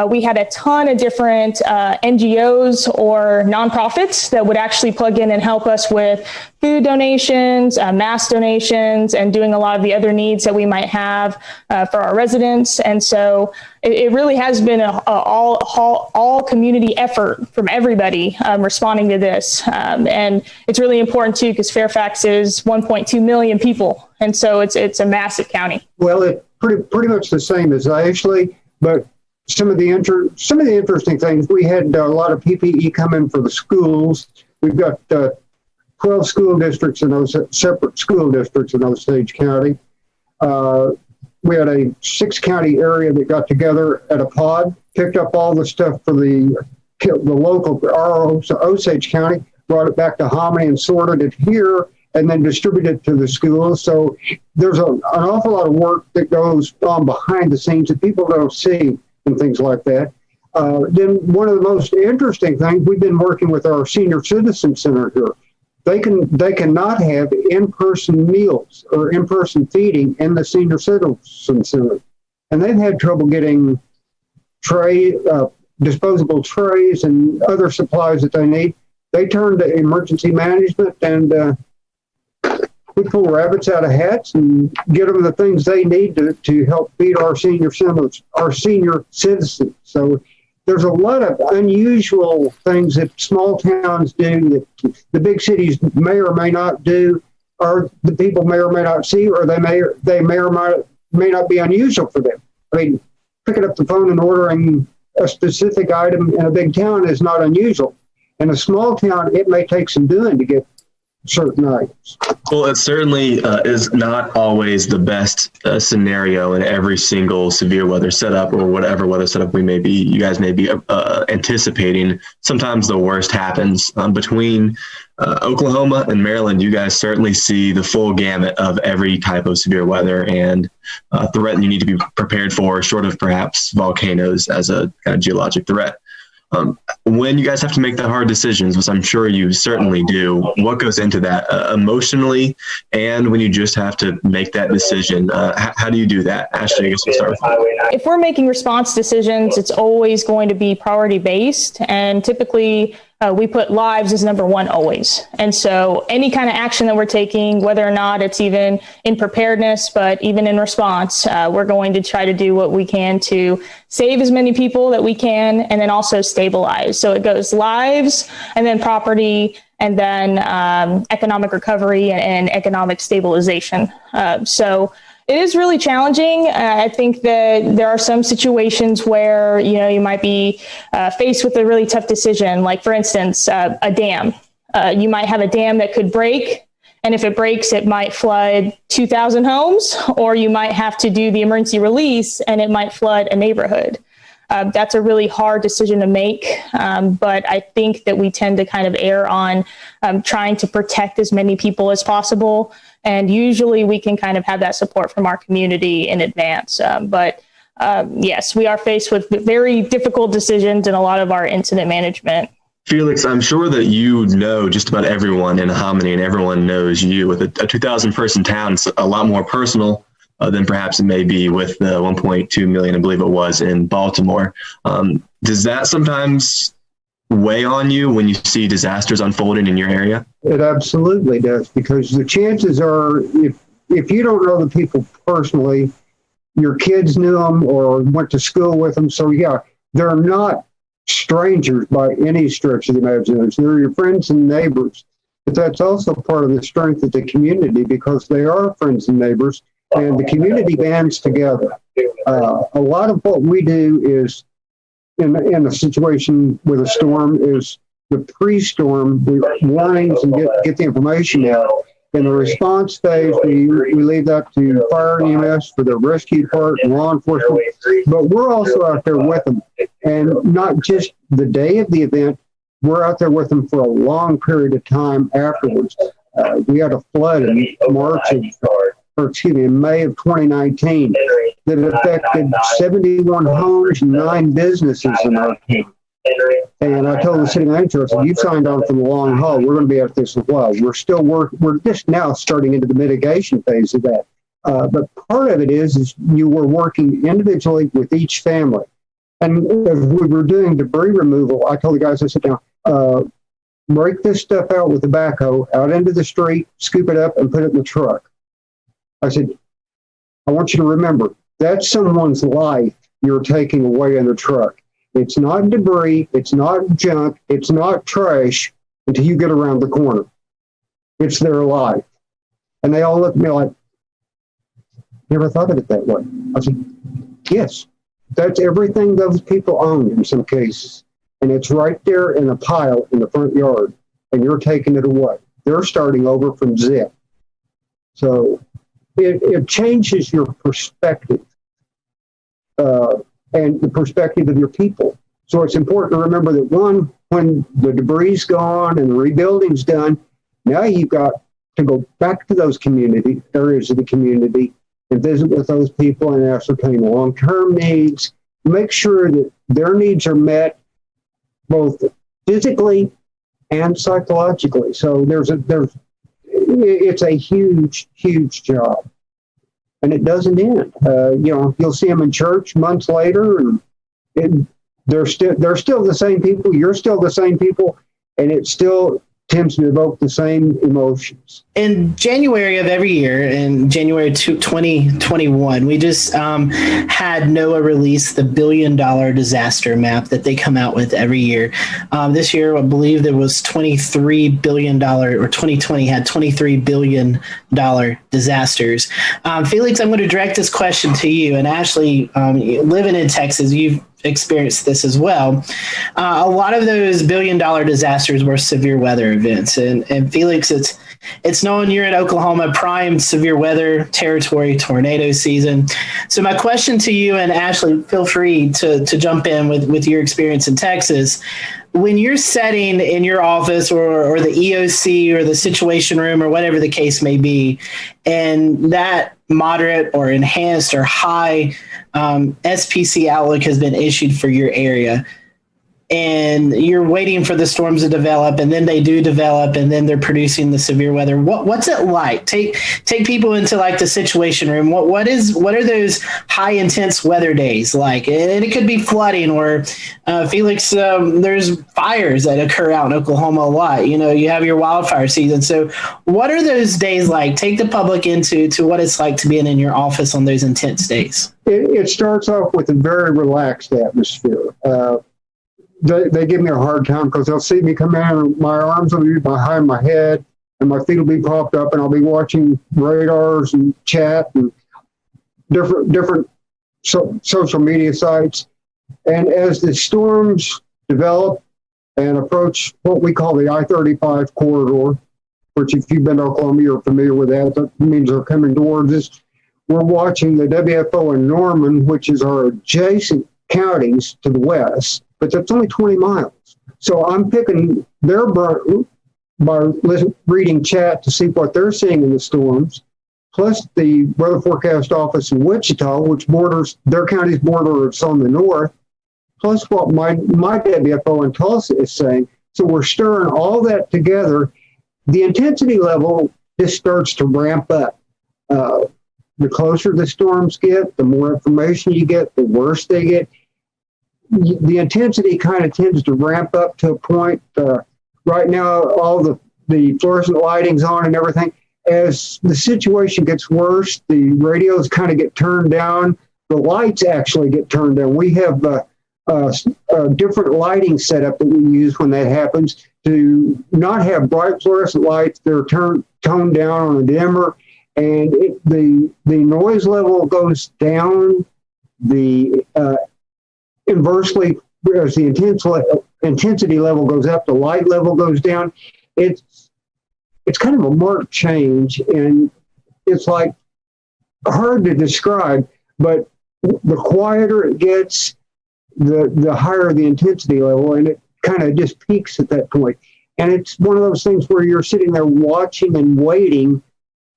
We had a ton of different NGOs or nonprofits that would actually plug in and help us with food donations, mass donations, and doing a lot of the other needs that we might have for our residents. And so it really has been an all community effort from everybody responding to this. And it's really important, too, because Fairfax is 1.2 million people. And so it's a massive county. Well, it's pretty much the same as Ashley, but some of the interesting things, we had a lot of PPE come in for the schools. We've got 12 school districts in those separate school districts in Osage County. We had a 6-county area that got together at a pod, picked up all the stuff for the local Osage County, brought it back to Hominy and sorted it here, and then distributed it to the schools. So there's an awful lot of work that goes on behind the scenes that people don't see and things like that. Then one of the most interesting things, we've been working with our senior citizen center here. They cannot have in-person meals or in-person feeding in the senior citizen center. And they've had trouble getting disposable trays and other supplies that they need. They turn to emergency management, and we pull rabbits out of hats and get them the things they need to help feed our senior citizens. So there's a lot of unusual things that small towns do that the big cities may or may not do, or the people may or may not see, or they may or may not be unusual for them. I mean, picking up the phone and ordering a specific item in a big town is not unusual. In a small town, it may take some doing to get certain items. Well, it certainly is not always the best scenario in every single severe weather setup or whatever weather setup you guys may be anticipating. Sometimes the worst happens. Between Oklahoma and Maryland, you guys certainly see the full gamut of every type of severe weather and threat that you need to be prepared for, short of perhaps volcanoes as a kind of geologic threat. When you guys have to make that hard decisions, which I'm sure you certainly do, what goes into that emotionally? And when you just have to make that decision, how do you do that? Ashley, I guess we'll start with you. If we're making response decisions, it's always going to be priority based. And typically we put lives as number one always. And so any kind of action that we're taking, whether or not it's even in preparedness, but even in response, we're going to try to do what we can to save as many people that we can, and then also stabilize. So it goes lives, and then property, and then economic recovery and economic stabilization. So it is really challenging. I think that there are some situations where, you might be faced with a really tough decision. Like, for instance, a dam. You might have a dam that could break. And if it breaks, it might flood 2,000 homes, or you might have to do the emergency release and it might flood a neighborhood. That's a really hard decision to make. But I think that we tend to kind of err on trying to protect as many people as possible. And usually we can kind of have that support from our community in advance. But yes, we are faced with very difficult decisions in a lot of our incident management. Felix, I'm sure that you know just about everyone in Hominy, and everyone knows you. With a 2,000 person town, it's a lot more personal than perhaps it may be with the 1.2 million, I believe it was, in Baltimore. Does that sometimes weigh on you when you see disasters unfolding in your area? It absolutely does, because the chances are, if you don't know the people personally, your kids knew them or went to school with them. So yeah, they're not strangers by any stretch of the imagination. They're your friends and neighbors. But that's also part of the strength of the community, because they are friends and neighbors, and the community bands together. A lot of what we do is, in a situation with a storm, is the pre-storm warnings and get the information out. In the response phase, we leave that to fire and EMS for the rescue part and law enforcement. But we're also out there with them, and not just the day of the event. We're out there with them for a long period of time afterwards. We had a flood in May of 2019 that affected 71 homes and 9 businesses in our town. And I told the city manager, I said, "You've signed on for the long haul. We're going to be at this as well." We're still we're just now starting into the mitigation phase of that. But part of it is you were working individually with each family. And as we were doing debris removal, I told the guys, I said, "Now, break this stuff out with the backhoe out into the street, scoop it up, and put it in the truck." I said, "I want you to remember, that's someone's life you're taking away in the truck. It's not debris, it's not junk, it's not trash until you get around the corner. It's their life." And they all looked at me like, "Never thought of it that way." I said, "Yes, that's everything those people own in some cases. And it's right there in a pile in the front yard, and you're taking it away. They're starting over from zip." So it changes your perspective. And the perspective of your people. So it's important to remember that, one, when the debris's gone and the rebuilding's done, now you've got to go back to those community areas of the community and visit with those people and ascertain long-term needs, make sure that their needs are met both physically and psychologically. So it's a huge, huge job. And it doesn't end. You'll see them in church months later, and they're still the same people. You're still the same people, and it still tends to evoke the same emotions. In January of every year, in January 2021, we just had NOAA release the $1 billion disaster map that they come out with every year. This year, I believe there was $23 billion, or 2020 had $23 billion disasters. Felix, I'm going to direct this question to you. And Ashley, living in Texas, you've experienced this as well. A lot of those $1 billion disasters were severe weather events. And Felix, it's known you're in Oklahoma, prime severe weather territory, tornado season. So my question to you, and Ashley, feel free to jump in with your experience in Texas. When you're setting in your office or the EOC or the situation room or whatever the case may be, and that moderate or enhanced or high SPC outlook has been issued for your area, and you're waiting for the storms to develop, and then they do develop, and then they're producing the severe weather. What's it like? Take people into like the situation room. What are those high intense weather days like? And it could be flooding, or Felix, there's fires that occur out in Oklahoma a lot. You have your wildfire season. So what are those days like? Take the public into what it's like to be in your office on those intense days. It starts off with a very relaxed atmosphere. They give me a hard time because they'll see me come in and my arms will be behind my head and my feet will be propped up, and I'll be watching radars and chat and different social media sites. And as the storms develop and approach what we call the I-35 corridor, which if you've been to Oklahoma, you're familiar with that. That means they're coming towards us. We're watching the WFO in Norman, which is our adjacent counties to the west, but that's only 20 miles. So I'm picking their brain by reading chat to see what they're seeing in the storms, plus the weather forecast office in Wichita, which borders their county's border is on the north, plus what my WFO in Tulsa is saying. So we're stirring all that together. The intensity level just starts to ramp up. The closer the storms get, the more information you get, the worse they get. The intensity kind of tends to ramp up to a point. Right now, all the fluorescent lighting's on and everything. As the situation gets worse, the radios kind of get turned down. The lights actually get turned down. We have a different lighting setup that we use when that happens to not have bright fluorescent lights. They're toned down on a dimmer, and the noise level goes down. The inversely, as the intensity level goes up, the light level goes down. It's kind of a marked change, and it's like hard to describe, but the quieter it gets, the higher the intensity level, and it kind of just peaks at that point. And it's one of those things where you're sitting there watching and waiting,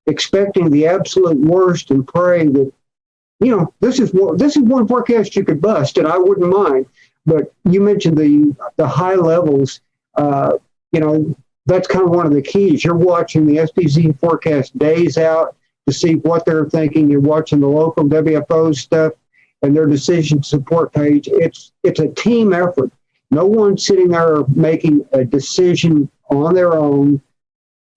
expecting the absolute worst and praying that, this is one forecast you could bust, and I wouldn't mind. But you mentioned the high levels, that's kind of one of the keys. You're watching the SPC forecast days out to see what they're thinking. You're watching the local WFO stuff and their decision support page. It's a team effort. No one's sitting there making a decision on their own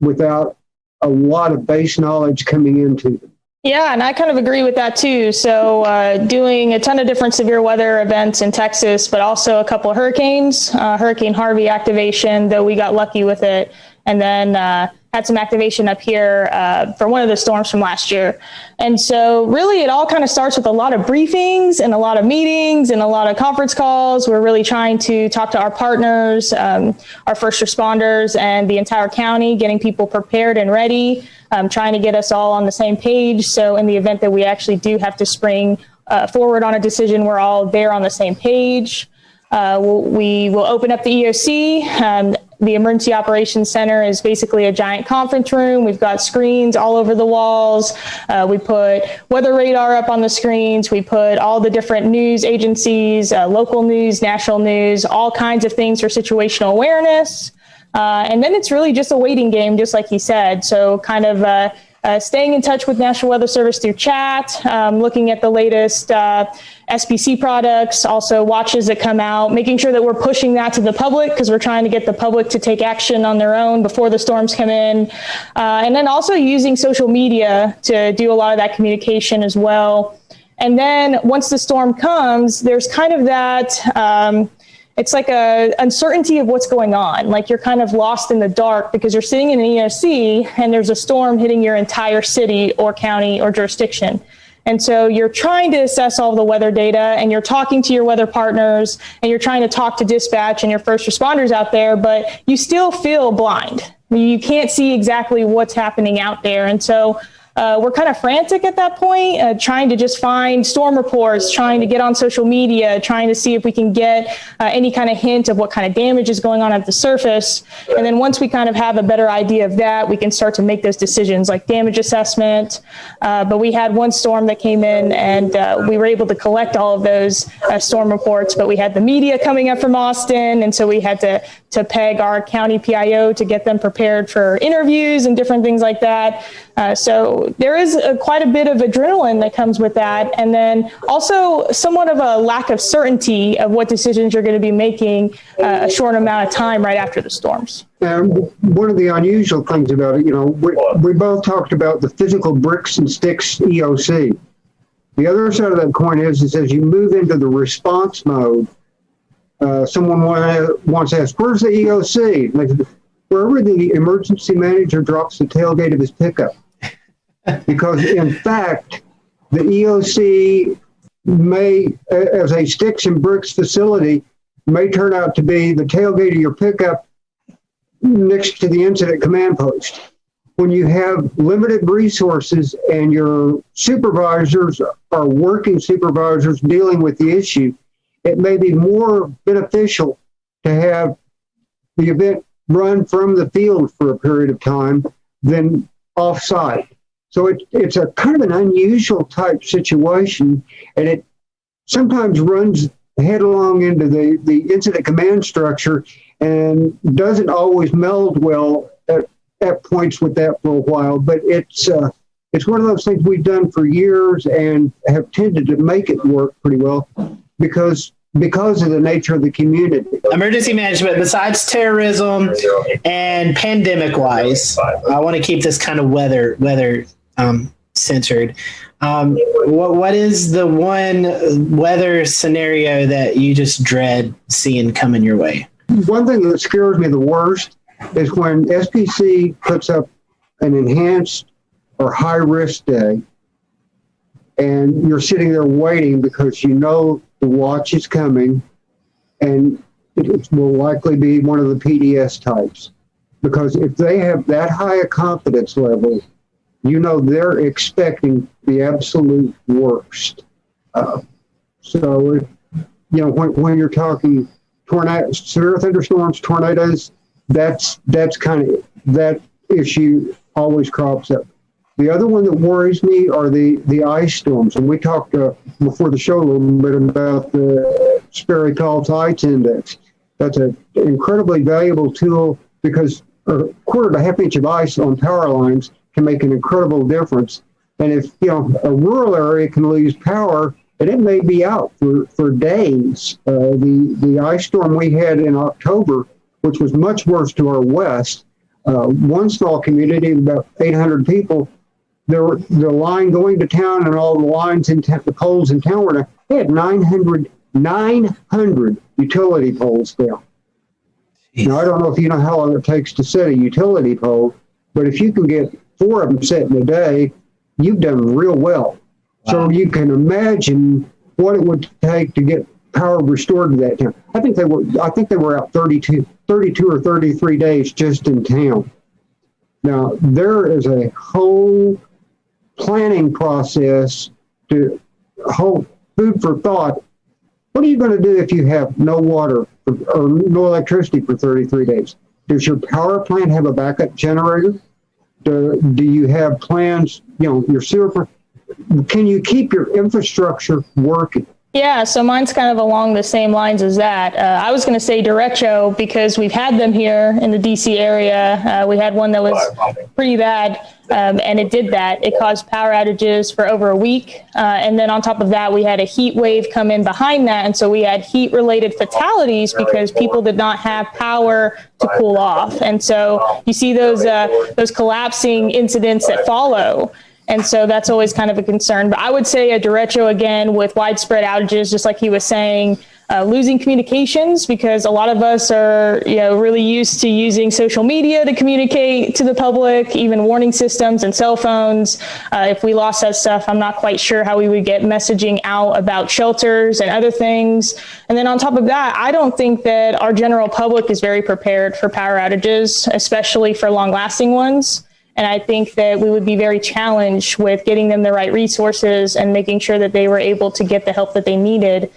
without a lot of base knowledge coming into them. Yeah, and I kind of agree with that too. So doing a ton of different severe weather events in Texas, but also a couple of hurricanes, Hurricane Harvey activation, though we got lucky with it. And then had some activation up here for one of the storms from last year. And so really it all kind of starts with a lot of briefings and a lot of meetings and a lot of conference calls. We're really trying to talk to our partners, our first responders and the entire county, getting people prepared and ready, trying to get us all on the same page. So in the event that we actually do have to spring forward on a decision, we're all there on the same page. We will open up the EOC. The Emergency Operations Center is basically a giant conference room. We've got screens all over the walls. We put weather radar up on the screens. We put all the different news agencies, local news, national news, all kinds of things for situational awareness. And then it's really just a waiting game, just like he said. So kind of staying in touch with National Weather Service through chat, looking at the latest SPC products, also watches that come out, making sure that we're pushing that to the public because we're trying to get the public to take action on their own before the storms come in. And then also using social media to do a lot of that communication as well. And then once the storm comes, there's kind of that, it's like a uncertainty of what's going on. Like you're kind of lost in the dark because you're sitting in an EOC and there's a storm hitting your entire city or county or jurisdiction. And so you're trying to assess all the weather data and you're talking to your weather partners and you're trying to talk to dispatch and your first responders out there, but you still feel blind. You can't see exactly what's happening out there. And so we're kind of frantic at that point, trying to just find storm reports, trying to get on social media, trying to see if we can get any kind of hint of what kind of damage is going on at the surface. And then once we kind of have a better idea of that, we can start to make those decisions like damage assessment. But we had one storm that came in and we were able to collect all of those storm reports, but we had the media coming up from Austin. And so we had to peg our county PIO to get them prepared for interviews and different things like that. So there is quite a bit of adrenaline that comes with that. And then also somewhat of a lack of certainty of what decisions you're going to be making a short amount of time right after the storms. One of the unusual things about it, we both talked about the physical bricks and sticks EOC. The other side of that coin is as you move into the response mode, someone wants to ask, where's the EOC? Like, wherever the emergency manager drops the tailgate of his pickup. Because in fact, the EOC may, as a sticks and bricks facility, may turn out to be the tailgate of your pickup next to the incident command post. When you have limited resources and your supervisors are working supervisors dealing with the issue, it may be more beneficial to have the event run from the field for a period of time than off-site. So it's a kind of an unusual type situation, and it sometimes runs headlong into the incident command structure and doesn't always meld well at points with that for a while. But it's one of those things we've done for years and have tended to make it work pretty well because of the nature of the community. Emergency management, besides terrorism and pandemic wise, I want to keep this kind of weather centered. What is the one weather scenario that you just dread seeing coming your way? One thing that scares me the worst is when SPC puts up an enhanced or high risk day and you're sitting there waiting because you know the watch is coming and it will likely be one of the PDS types. Because if they have that high a confidence level, you know they're expecting the absolute worst. So, when you're talking tornadoes, severe thunderstorms, tornadoes, that's kind of, that issue always crops up. The other one that worries me are the ice storms. And we talked before the show a little bit about the Sperry-Call's Ice Index. That's an incredibly valuable tool because a quarter to a half inch of ice on power lines can make an incredible difference. And if a rural area can lose power, and it may be out for days. The ice storm we had in October, which was much worse to our west, one small community, about 800 people, the line going to town and all the lines in the poles in town were down. They had 900 utility poles down. Jeez. Now, I don't know if you know how long it takes to set a utility pole, but if you can get 4 of them set in a day, you've done real well. Wow. So you can imagine what it would take to get power restored to that town. I think they were out 32 or 33 days just in town. Now, there is a whole planning process to hold food for thought. What are you going to do if you have no water or no electricity for 33 days? Does your power plant have a backup generator? Do you have plans, your sewer? Can you keep your infrastructure working? Yeah, so mine's kind of along the same lines as that. I was going to say derecho because we've had them here in the DC area. We had one that was pretty bad, and it did that. It caused power outages for over a week. And then on top of that, we had a heat wave come in behind that. And so we had heat-related fatalities because people did not have power to cool off. And so you see those collapsing incidents that follow. And so that's always kind of a concern. But I would say a derecho, again, with widespread outages, just like he was saying, losing communications, because a lot of us are really used to using social media to communicate to the public, even warning systems and cell phones. If we lost that stuff, I'm not quite sure how we would get messaging out about shelters and other things. And then on top of that, I don't think that our general public is very prepared for power outages, especially for long-lasting ones. And I think that we would be very challenged with getting them the right resources and making sure that they were able to get the help that they needed,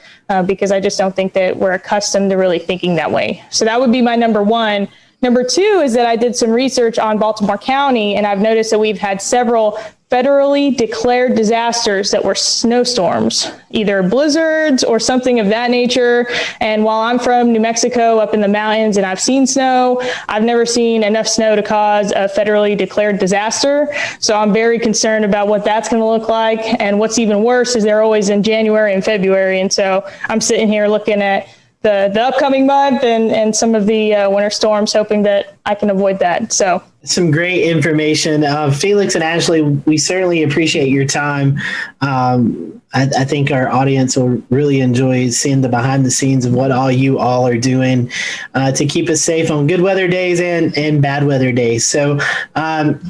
because I just don't think that we're accustomed to really thinking that way. So that would be my number one. Number two is that I did some research on Baltimore County, and I've noticed that we've had several federally declared disasters that were snowstorms, either blizzards or something of that nature. And while I'm from New Mexico up in the mountains and I've seen snow, I've never seen enough snow to cause a federally declared disaster. So I'm very concerned about what that's going to look like. And what's even worse is they're always in January and February. And so I'm sitting here looking at the upcoming month and some of the winter storms, hoping that I can avoid that. So some great information. Felix and Ashley, we certainly appreciate your time. I think our audience will really enjoy seeing the behind the scenes of what you all are doing to keep us safe on good weather days and bad weather days. So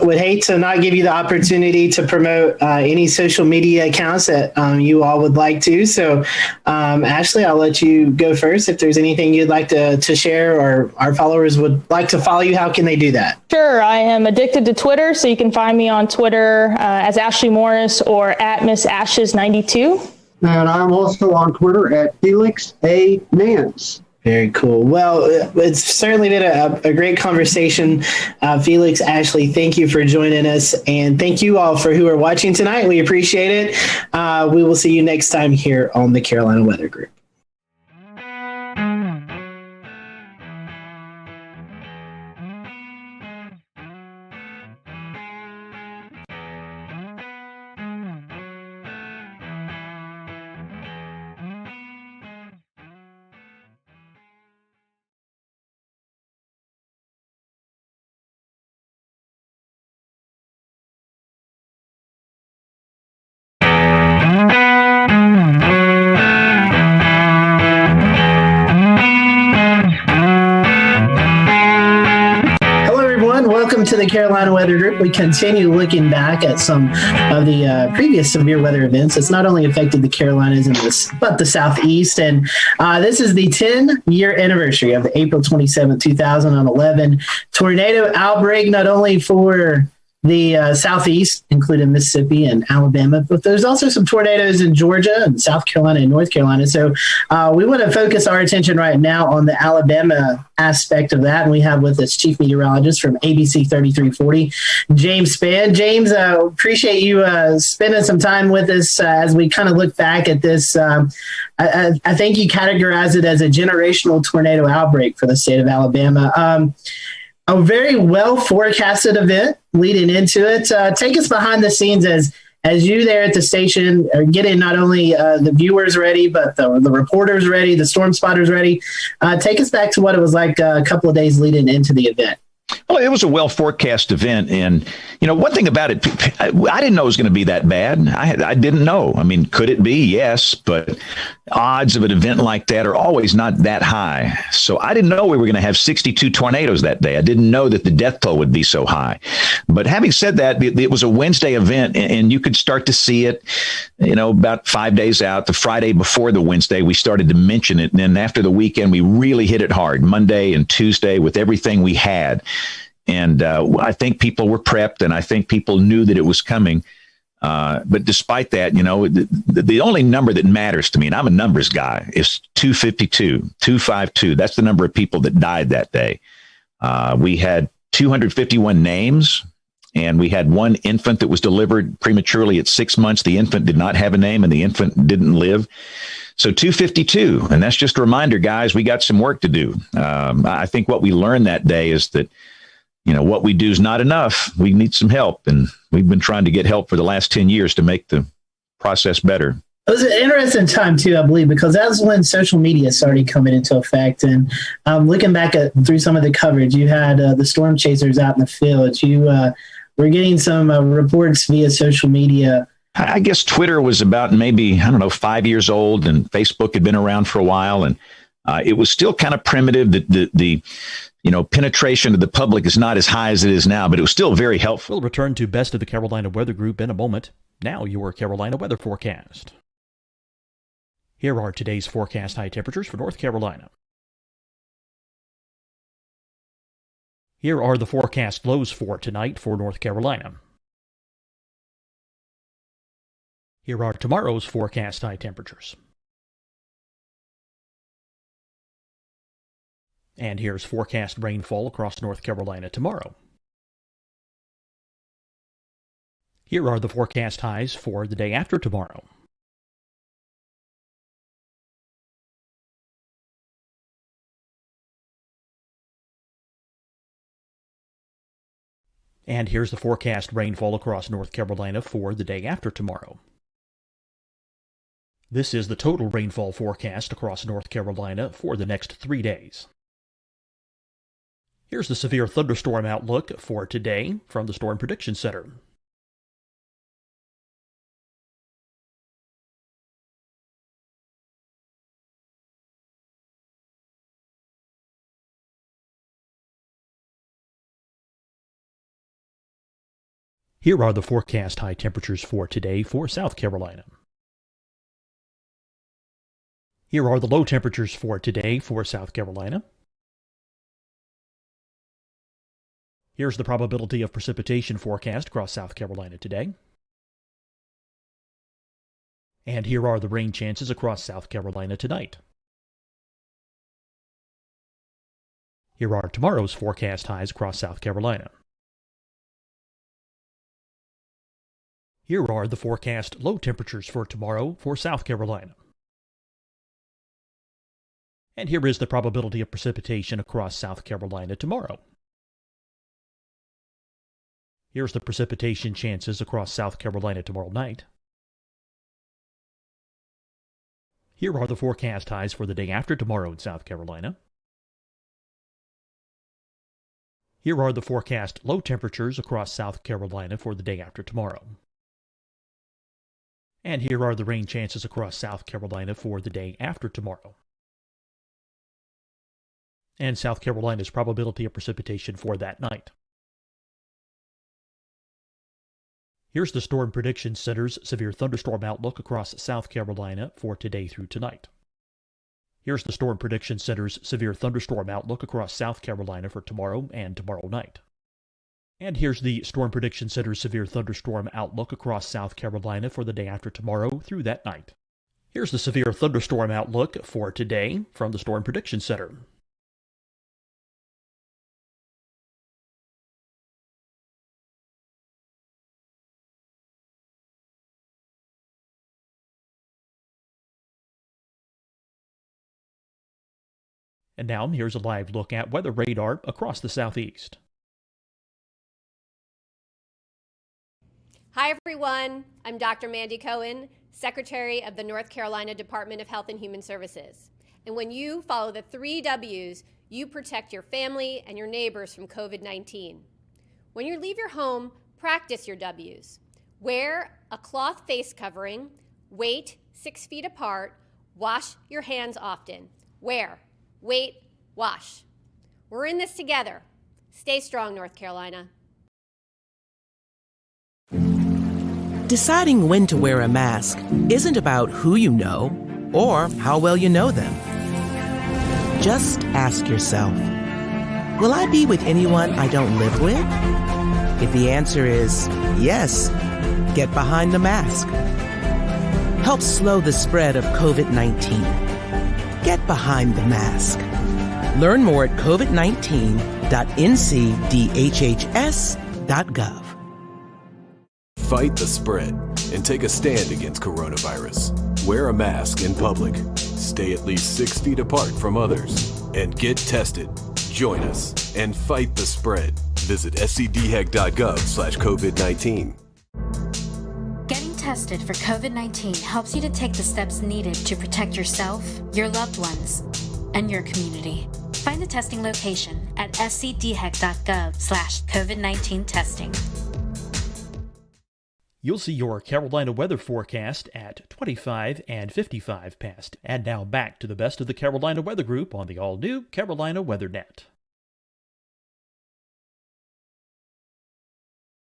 would hate to not give you the opportunity to promote any social media accounts that you all would like to. So Ashley, I'll let you go first. If there's anything you'd like to share or our followers would like to follow you, how can they do that? Sure. I am addicted to Twitter, so you can find me on Twitter as Ashley Morris or at Miss Ashes 92. And I'm also on Twitter at Felix A. Nance. Very cool. Well, it's certainly been a great conversation. Felix, Ashley, thank you for joining us. And thank you all for who are watching tonight. We appreciate it. We will see you next time here on the Carolina Weather Group. Carolina Weather Group, we continue looking back at some of the previous severe weather events that's not only affected the Carolinas but the Southeast. And this is the 10-year anniversary of the April 27, 2011 tornado outbreak, not only for the Southeast, including Mississippi and Alabama, but there's also some tornadoes in Georgia and South Carolina and North Carolina. So we want to focus our attention right now on the Alabama aspect of that. And we have with us Chief Meteorologist from ABC 3340, James Spann. James, appreciate you spending some time with us as we kind of look back at this. I think you categorize it as a generational tornado outbreak for the state of Alabama. A very well forecasted event leading into it. Take us behind the scenes as you there at the station are getting not only the viewers ready, but the reporters ready, the storm spotters ready. Take us back to what it was like a couple of days leading into the event. Well, it was a well forecast event. And, one thing about it, I didn't know it was going to be that bad. I didn't know. I mean, could it be? Yes. But odds of an event like that are always not that high. So I didn't know we were going to have 62 tornadoes that day. I didn't know that the death toll would be so high. But having said that, it was a Wednesday event, and you could start to see it, about 5 days out. The Friday before the Wednesday, we started to mention it. And then after the weekend, we really hit it hard, Monday and Tuesday, with everything we had. And I think people were prepped, and I think people knew that it was coming. But despite that, the only number that matters to me, and I'm a numbers guy, is 252. That's the number of people that died that day. We had 251 names, and we had one infant that was delivered prematurely at 6 months. The infant did not have a name, and the infant didn't live. So 252. And that's just a reminder, guys, we got some work to do. I think what we learned that day is that, what we do is not enough. We need some help. And we've been trying to get help for the last 10 years to make the process better. It was an interesting time, too, I believe, because that was when social media started coming into effect. And looking back through some of the coverage, you had the storm chasers out in the field. You were getting some reports via social media. I guess Twitter was about maybe, 5 years old, and Facebook had been around for a while. And it was still kind of primitive. The penetration of the public is not as high as it is now, but it was still very helpful. We'll return to Best of the Carolina Weather Group in a moment. Now your Carolina weather forecast. Here are today's forecast high temperatures for North Carolina. Here are the forecast lows for tonight for North Carolina. Here are tomorrow's forecast high temperatures. And here's forecast rainfall across North Carolina tomorrow. Here are the forecast highs for the day after tomorrow. And here's the forecast rainfall across North Carolina for the day after tomorrow. This is the total rainfall forecast across North Carolina for the next 3 days. Here's the severe thunderstorm outlook for today from the Storm Prediction Center. Here are the forecast high temperatures for today for South Carolina. Here are the low temperatures for today for South Carolina. Here's the probability of precipitation forecast across South Carolina today. And here are the rain chances across South Carolina tonight. Here are tomorrow's forecast highs across South Carolina. Here are the forecast low temperatures for tomorrow for South Carolina. And here is the probability of precipitation across South Carolina tomorrow. Here's the precipitation chances across South Carolina tomorrow night. Here are the forecast highs for the day after tomorrow in South Carolina. Here are the forecast low temperatures across South Carolina for the day after tomorrow. And here are the rain chances across South Carolina for the day after tomorrow. And South Carolina's probability of precipitation for that night. Here's the Storm Prediction Center's severe thunderstorm outlook across South Carolina for today through tonight. Here's the Storm Prediction Center's severe thunderstorm outlook across South Carolina for tomorrow and tomorrow night. And here's the Storm Prediction Center's severe thunderstorm outlook across South Carolina for the day after tomorrow through that night. Here's the severe thunderstorm outlook for today from the Storm Prediction Center. And now here's a live look at weather radar across the southeast. Hi, everyone. I'm Dr. Mandy Cohen, Secretary of the North Carolina Department of Health and Human Services. And when you follow the 3 W's, you protect your family and your neighbors from COVID-19. When you leave your home, practice your W's. Wear a cloth face covering, wait 6 feet apart, wash your hands often. Wear, wait, wash. We're in this together. Stay strong, North Carolina. Deciding when to wear a mask isn't about who you know or how well you know them. Just ask yourself, will I be with anyone I don't live with? If the answer is yes, get behind the mask. Help slow the spread of COVID-19. Get behind the mask. Learn more at covid19.ncdhhs.gov. Fight the spread and take a stand against coronavirus. Wear a mask in public. Stay at least 6 feet apart from others. And get tested. Join us and fight the spread. Visit scdhec.gov/COVID-19. Getting tested for COVID-19 helps you to take the steps needed to protect yourself, your loved ones, and your community. Find the testing location at scdhec.gov/COVID-19 testing. You'll see your Carolina weather forecast at 25 and 55 past. And now back to the best of the Carolina Weather Group on the all-new Carolina WeatherNet.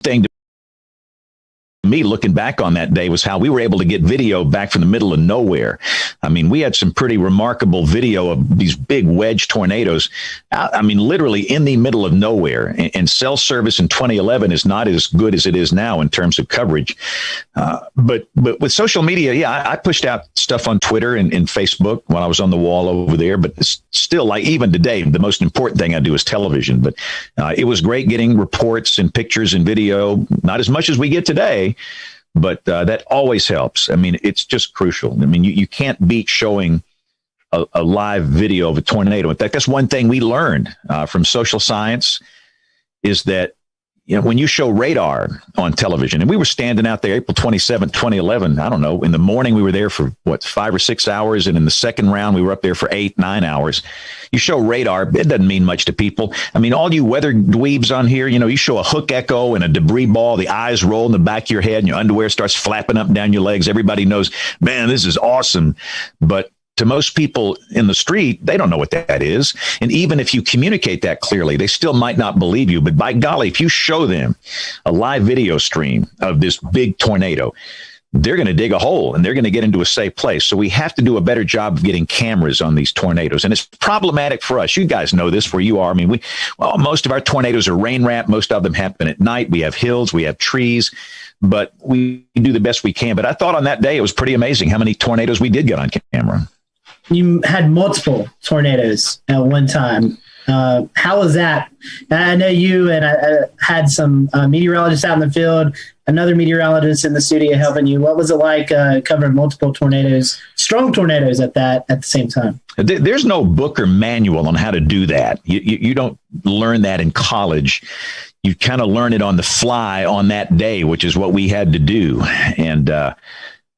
Thing to me looking back on that day was how we were able to get video back from the middle of nowhere. I mean, we had some pretty remarkable video of these big wedge tornadoes. I mean, literally in the middle of nowhere. And cell service in 2011 is not as good as it is now in terms of coverage. But with social media, yeah, I pushed out stuff on Twitter and Facebook when I was on the wall over there. But it's still, like, even today, the most important thing I do is television. But it was great getting reports and pictures and video, not as much as we get today. But that always helps. I mean, it's just crucial. I mean, you can't beat showing a live video of a tornado. In fact, that's one thing we learned from social science is that, you know, when you show radar on television, and we were standing out there April 27th, 2011, I don't know, in the morning we were there for, 5 or 6 hours, and in the second round we were up there for 8, 9 hours. You show radar, it doesn't mean much to people. I mean, all you weather dweebs on here, you know, you show a hook echo and a debris ball, the eyes roll in the back of your head, and your underwear starts flapping up and down your legs. Everybody knows, man, this is awesome. But to most people in the street, they don't know what that is. And even if you communicate that clearly, they still might not believe you. But by golly, if you show them a live video stream of this big tornado, they're going to dig a hole and they're going to get into a safe place. So we have to do a better job of getting cameras on these tornadoes. And it's problematic for us. You guys know this where you are. I mean, most of our tornadoes are rain wrapped. Most of them happen at night. We have hills, we have trees, but we do the best we can. But I thought on that day, it was pretty amazing how many tornadoes we did get on camera. You had multiple tornadoes at one time. How was that? I know you and I had some meteorologists out in the field, another meteorologist in the studio helping you. What was it like covering multiple tornadoes, strong tornadoes at the same time? There's no book or manual on how to do that. You don't learn that in college. You kind of learn it on the fly on that day, which is what we had to do. And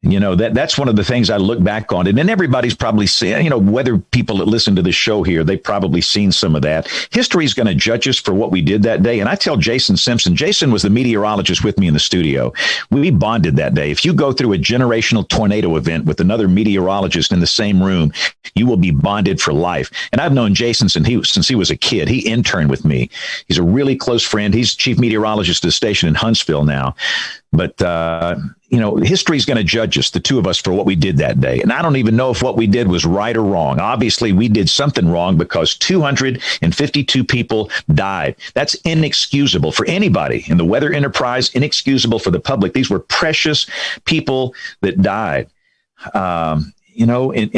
you know, that's one of the things I look back on. And then everybody's probably seen, you know, whether people that listen to this show here, they've probably seen some of that. History is going to judge us for what we did that day. And I tell Jason Simpson, Jason was the meteorologist with me in the studio. We bonded that day. If you go through a generational tornado event with another meteorologist in the same room, you will be bonded for life. And I've known Jason since he was a kid. He interned with me. He's a really close friend. He's chief meteorologist at the station in Huntsville now. But, history is going to judge us, the two of us, for what we did that day. And I don't even know if what we did was right or wrong. Obviously, we did something wrong because 252 people died. That's inexcusable for anybody in the weather enterprise, inexcusable for the public. These were precious people that died. And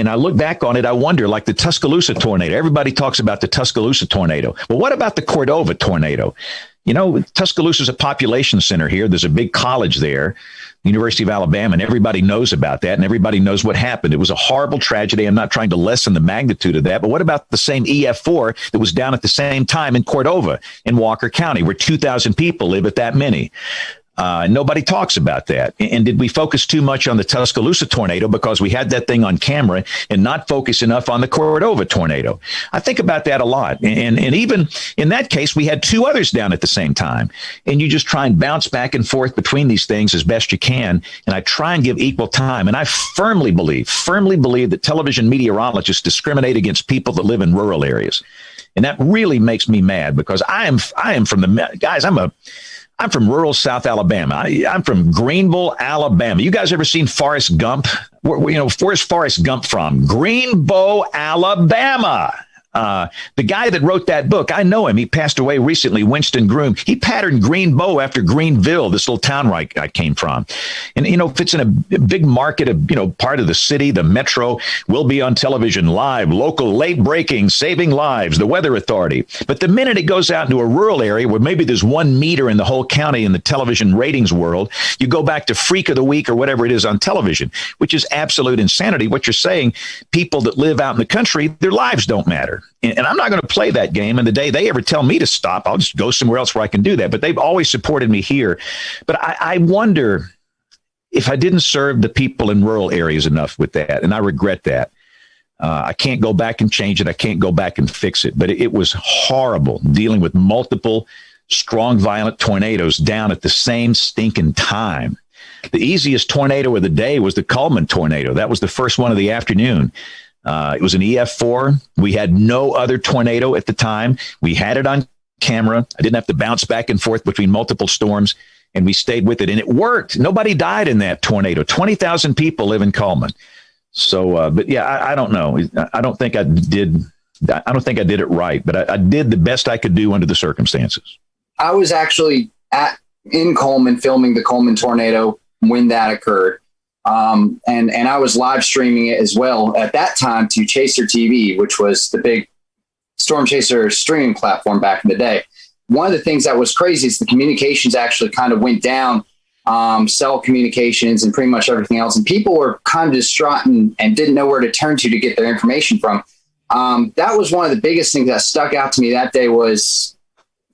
I look back on it, I wonder, like the Tuscaloosa tornado. Everybody talks about the Tuscaloosa tornado. Well, what about the Cordova tornado? Tuscaloosa is a population center here. There's a big college there, University of Alabama, and everybody knows about that, and everybody knows what happened. It was a horrible tragedy. I'm not trying to lessen the magnitude of that, but what about the same EF4 that was down at the same time in Cordova in Walker County, where 2,000 people live at that many? Nobody talks about that. And did we focus too much on the Tuscaloosa tornado because we had that thing on camera and not focus enough on the Cordova tornado? I think about that a lot. And even in that case, we had two others down at the same time. And you just try and bounce back and forth between these things as best you can. And I try and give equal time. And I firmly believe that television meteorologists discriminate against people that live in rural areas. And that really makes me mad because I am from the guys. I'm from rural South Alabama. I'm from Greenville, Alabama. You guys ever seen Forrest Gump? Where's Forrest Gump from? Greenbow, Alabama. The guy that wrote that book, I know him. He passed away recently, Winston Groom. He patterned Greenbow after Greenville, this little town where I came from. And, if it's in a big market of, part of the city, the metro, will be on television live, local, late breaking, saving lives, the Weather Authority. But the minute it goes out into a rural area where maybe there's 1 meter in the whole county in the television ratings world, you go back to Freak of the Week or whatever it is on television, which is absolute insanity. What you're saying, people that live out in the country, their lives don't matter. And I'm not going to play that game. And the day they ever tell me to stop, I'll just go somewhere else where I can do that. But they've always supported me here. But I wonder if I didn't serve the people in rural areas enough with that. And I regret that. I can't go back and change it. I can't go back and fix it. But it was horrible dealing with multiple strong, violent tornadoes down at the same stinking time. The easiest tornado of the day was the Coleman tornado. That was the first one of the afternoon. It was an EF4. We had no other tornado at the time. We had it on camera. I didn't have to bounce back and forth between multiple storms, and we stayed with it. And it worked. Nobody died in that tornado. 20,000 people live in Coleman. So, but yeah, I don't know. I don't think I did it right, but I did the best I could do under the circumstances. I was actually in Coleman filming the Coleman tornado when that occurred. And I was live streaming it as well at that time to Chaser TV, which was the big Storm Chaser streaming platform back in the day. One of the things that was crazy is the communications actually kind of went down, cell communications and pretty much everything else. And people were kind of distraught and didn't know where to turn to get their information from. That was one of the biggest things that stuck out to me that day was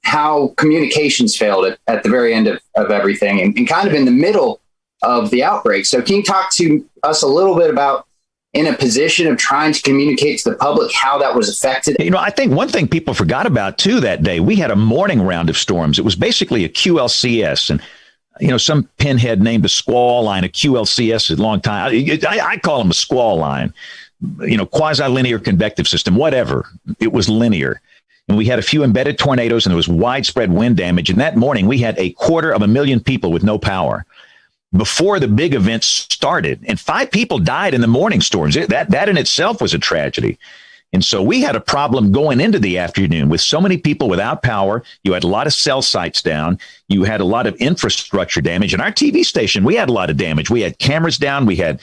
how communications failed at the very end of everything and kind of in the middle of the outbreak. So can you talk to us a little bit about in a position of trying to communicate to the public how that was affected? I think one thing people forgot about too that day, we had a morning round of storms. It was basically a QLCS and some pinhead named a squall line, a QLCS a long time. I call them a squall line, quasi-linear convective system, whatever. It was linear. And we had a few embedded tornadoes and there was widespread wind damage. And that morning we had 250,000 people with no power before the big events started. And 5 people died in the morning storms. That in itself was a tragedy. And so we had a problem going into the afternoon with so many people without power. You had a lot of cell sites down. You had a lot of infrastructure damage. And our TV station, we had a lot of damage. We had cameras down. We had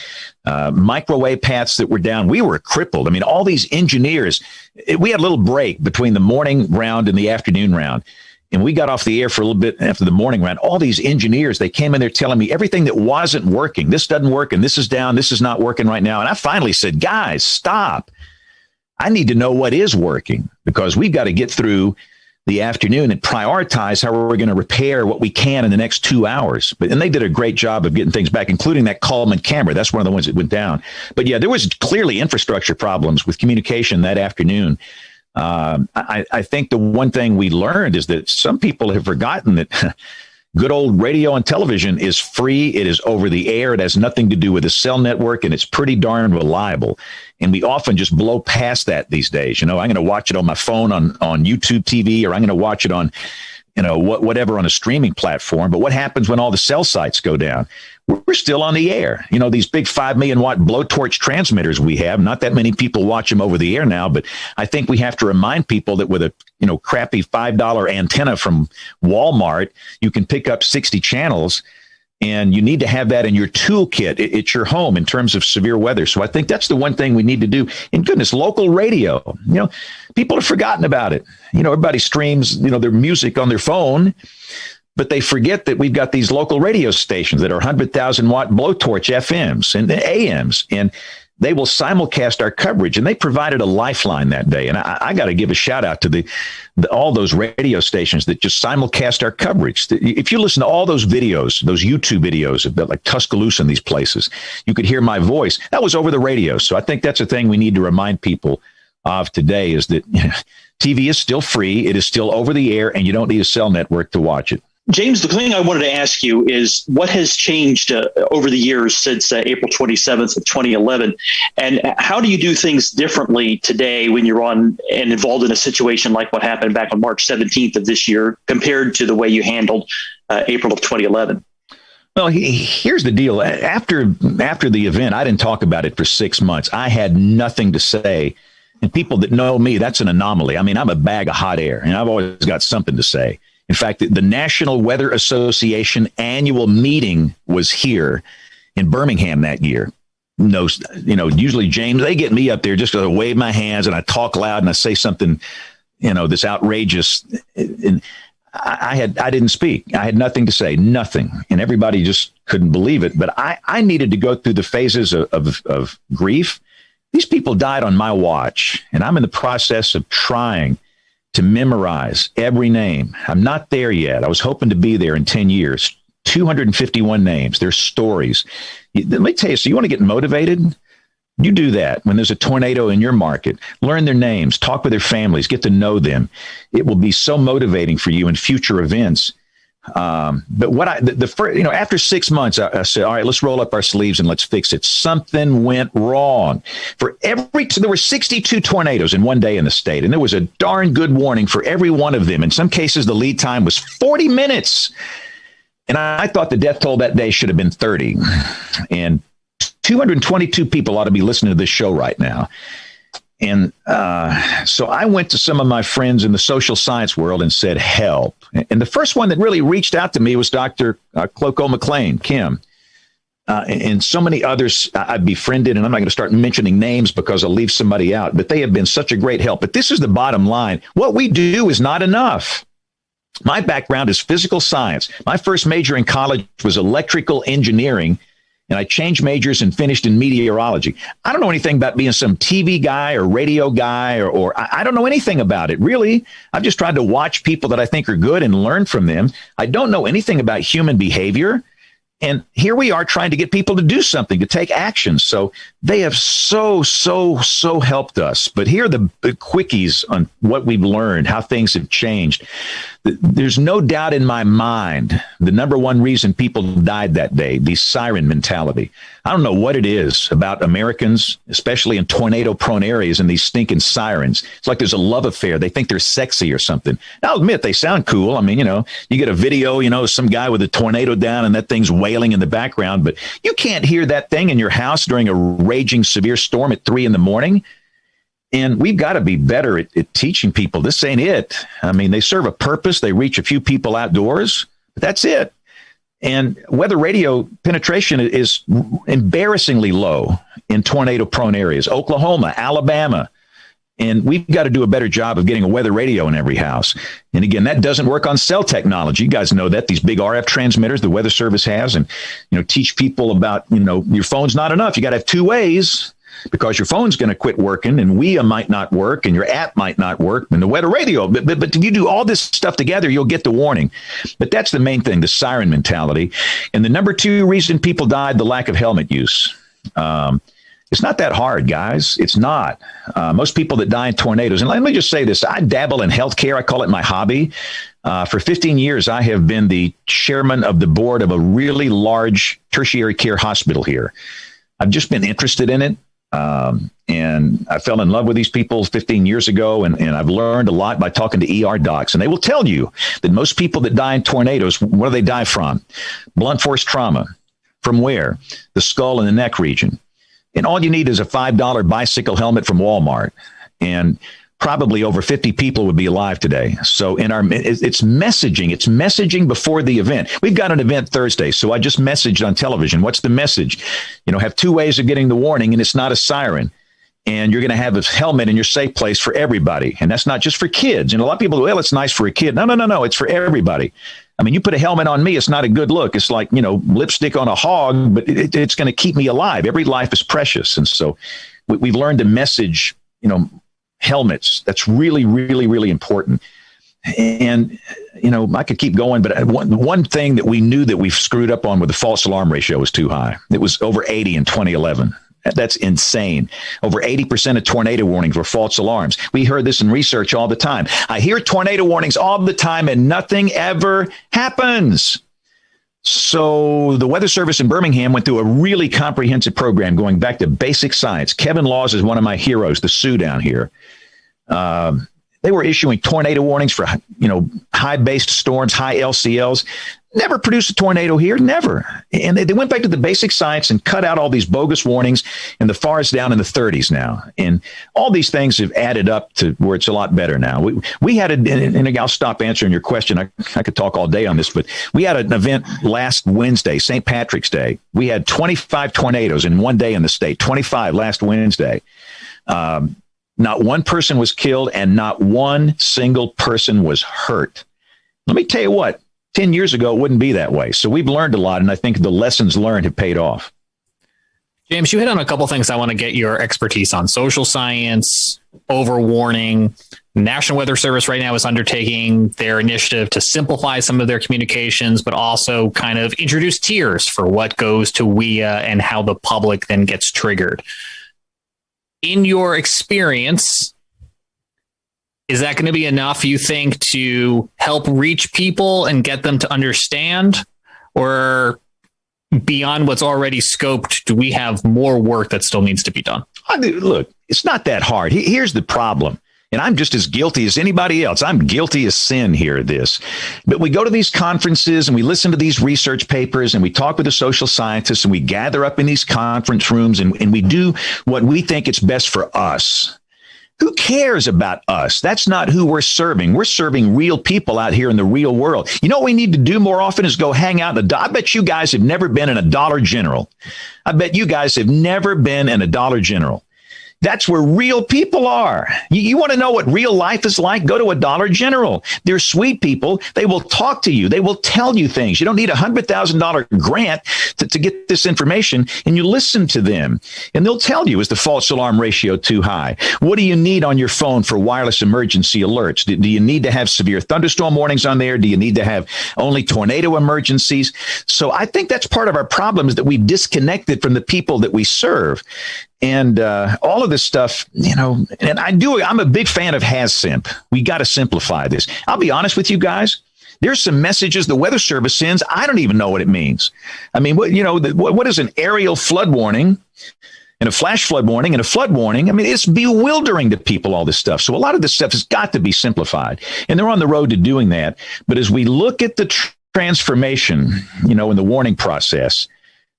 microwave paths that were down. We were crippled. I mean, all these engineers, we had a little break between the morning round and the afternoon round. And we got off the air for a little bit after the morning round. All these engineers, they came in there telling me everything that wasn't working. This doesn't work, and this is down. This is not working right now. And I finally said, guys, stop. I need to know what is working because we've got to get through the afternoon and prioritize how we're going to repair what we can in the next 2 hours. And they did a great job of getting things back, including that Coleman camera. That's one of the ones that went down. But yeah, there was clearly infrastructure problems with communication that afternoon. I think the one thing we learned is that some people have forgotten that good old radio and television is free. It is over the air. It has nothing to do with a cell network, and it's pretty darn reliable. And we often just blow past that these days. I'm going to watch it on my phone on YouTube TV, or I'm going to watch it on whatever on a streaming platform. But what happens when all the cell sites go down? We're still on the air. These big 5 million watt blowtorch transmitters we have, not that many people watch them over the air now, but I think we have to remind people that with a, crappy $5 antenna from Walmart, you can pick up 60 channels, and you need to have that in your toolkit at your home in terms of severe weather. So I think that's the one thing we need to do. And goodness, local radio, people have forgotten about it. Everybody streams, their music on their phone, but they forget that we've got these local radio stations that are 100,000 watt blowtorch FMs and AMs, and they will simulcast our coverage, and they provided a lifeline that day. And I got to give a shout out to all those radio stations that just simulcast our coverage. If you listen to all those videos, those YouTube videos about like Tuscaloosa and these places, you could hear my voice. That was over the radio. So I think that's a thing we need to remind people of today, is that TV is still free. It is still over the air, and you don't need a cell network to watch it. James, the thing I wanted to ask you is what has changed over the years since April 27th of 2011, and how do you do things differently today when you're on and involved in a situation like what happened back on March 17th of this year compared to the way you handled April of 2011? Well, here's the deal. After the event, I didn't talk about it for 6 months. I had nothing to say. And people that know me, that's an anomaly. I mean, I'm a bag of hot air, and I've always got something to say. In fact, the National Weather Association annual meeting was here in Birmingham that year. Usually, James, they get me up there just to wave my hands, and I talk loud and I say something, this outrageous. And I didn't speak. I had nothing to say, nothing. And everybody just couldn't believe it. But I needed to go through the phases of grief. These people died on my watch, and I'm in the process of trying to memorize every name. I'm not there yet. I was hoping to be there in 10 years. 251 names, their stories. Let me tell you, so you want to get motivated? You do that when there's a tornado in your market. Learn their names, talk with their families, get to know them. It will be so motivating for you in future events. But what after 6 months, I said, all right, let's roll up our sleeves and let's fix it. Something went wrong. There were 62 tornadoes in one day in the state, and there was a darn good warning for every one of them. In some cases, the lead time was 40 minutes. And I thought the death toll that day should have been 30. And 222 people ought to be listening to this show right now. And so I went to some of my friends in the social science world and said, help. And the first one that really reached out to me was Dr. Cloco McLean, Kim, and so many others I've befriended. And I'm not going to start mentioning names because I'll leave somebody out, but they have been such a great help. But this is the bottom line. What we do is not enough. My background is physical science. My first major in college was electrical engineering, and I changed majors and finished in meteorology. I don't know anything about being some TV guy or radio guy, or I don't know anything about it, really. I've just tried to watch people that I think are good and learn from them. I don't know anything about human behavior. And here we are trying to get people to do something, to take action. So they have so helped us. But here are the quickies on what we've learned, how things have changed. There's no doubt in my mind the number one reason people died that day, the siren mentality. I don't know what it is about Americans, especially in tornado-prone areas, and these stinking sirens. It's like there's a love affair. They think they're sexy or something. I'll admit they sound cool. I mean, you get a video, some guy with a tornado down and that thing's wailing in the background, but you can't hear that thing in your house during a raging severe storm at 3 a.m. And we've got to be better at teaching people. This ain't it. I mean, they serve a purpose. They reach a few people outdoors, but that's it. And weather radio penetration is embarrassingly low in tornado-prone areas, Oklahoma, Alabama. And we've got to do a better job of getting a weather radio in every house. And again, that doesn't work on cell technology. You guys know that, these big RF transmitters the Weather Service has, and, teach people about, your phone's not enough. You got to have two ways, because your phone's going to quit working, and WIA might not work, and your app might not work, and the weather radio. But if you do all this stuff together, you'll get the warning. But that's the main thing, the siren mentality. And the number two reason people died, the lack of helmet use. It's not that hard, guys. It's not. Most people that die in tornadoes, and let me just say this, I dabble in healthcare. I call it my hobby. For 15 years, I have been the chairman of the board of a really large tertiary care hospital here. I've just been interested in it. And I fell in love with these people 15 years ago, and I've learned a lot by talking to ER docs. And they will tell you that most people that die in tornadoes, what do they die from? Blunt force trauma. From where? The skull and the neck region. And all you need is a $5 bicycle helmet from Walmart. And probably over 50 people would be alive today. So it's messaging. It's messaging before the event. We've got an event Thursday, so I just messaged on television. What's the message? Have 2 ways of getting the warning, and it's not a siren. And you're going to have a helmet in your safe place for everybody. And that's not just for kids. And a lot of people go, well, it's nice for a kid. No. It's for everybody. I mean, you put a helmet on me, it's not a good look. It's like, lipstick on a hog, but it's going to keep me alive. Every life is precious. And so we've learned to message, helmets. That's really, really, really important. And, I could keep going, but one thing that we knew that we've screwed up on with the false alarm ratio was too high. It was over 80 in 2011. That's insane. Over 80% of tornado warnings were false alarms. We heard this in research all the time. I hear tornado warnings all the time and nothing ever happens. So the Weather Service in Birmingham went through a really comprehensive program going back to basic science. Kevin Laws is one of my heroes, the Sioux down here. They were issuing tornado warnings for, high-based storms, high LCLs. Never produced a tornado here, never. And they went back to the basic science and cut out all these bogus warnings, and the FAR is down in the 30s now. And all these things have added up to where it's a lot better now. We had, and I'll stop answering your question. I could talk all day on this, but we had an event last Wednesday, St. Patrick's Day. We had 25 tornadoes in one day in the state, 25 last Wednesday. Not one person was killed and not one single person was hurt. Let me tell you what, 10 years ago, it wouldn't be that way. So we've learned a lot, and I think the lessons learned have paid off. James, you hit on a couple things I want to get your expertise on. Social science, overwarning. National Weather Service right now is undertaking their initiative to simplify some of their communications, but also kind of introduce tiers for what goes to WIA and how the public then gets triggered. In your experience, is that going to be enough, you think, to help reach people and get them to understand? Or beyond what's already scoped, do we have more work that still needs to be done? Look, it's not that hard. Here's the problem. And I'm just as guilty as anybody else. I'm guilty as sin here at this. But we go to these conferences and we listen to these research papers and we talk with the social scientists and we gather up in these conference rooms and we do what we think is best for us. Who cares about us? That's not who we're serving. We're serving real people out here in the real world. You know what we need to do more often is go hang out in I bet you guys have never been in a Dollar General. I bet you guys have never been in a Dollar General. That's where real people are. You want to know what real life is like? Go to a Dollar General. They're sweet people. They will talk to you. They will tell you things. You don't need a $100,000 grant to get this information, and you listen to them. And they'll tell you, is the false alarm ratio too high? What do you need on your phone for wireless emergency alerts? Do you need to have severe thunderstorm warnings on there? Do you need to have only tornado emergencies? So I think that's part of our problem is that we've disconnected from the people that we serve. And all of this stuff, and I'm a big fan of HAZSIMP. We got to simplify this. I'll be honest with you guys. There's some messages the Weather Service sends. I don't even know what it means. I mean, what is an aerial flood warning and a flash flood warning and a flood warning? I mean, it's bewildering to people, all this stuff. So a lot of this stuff has got to be simplified. And they're on the road to doing that. But as we look at the transformation, in the warning process,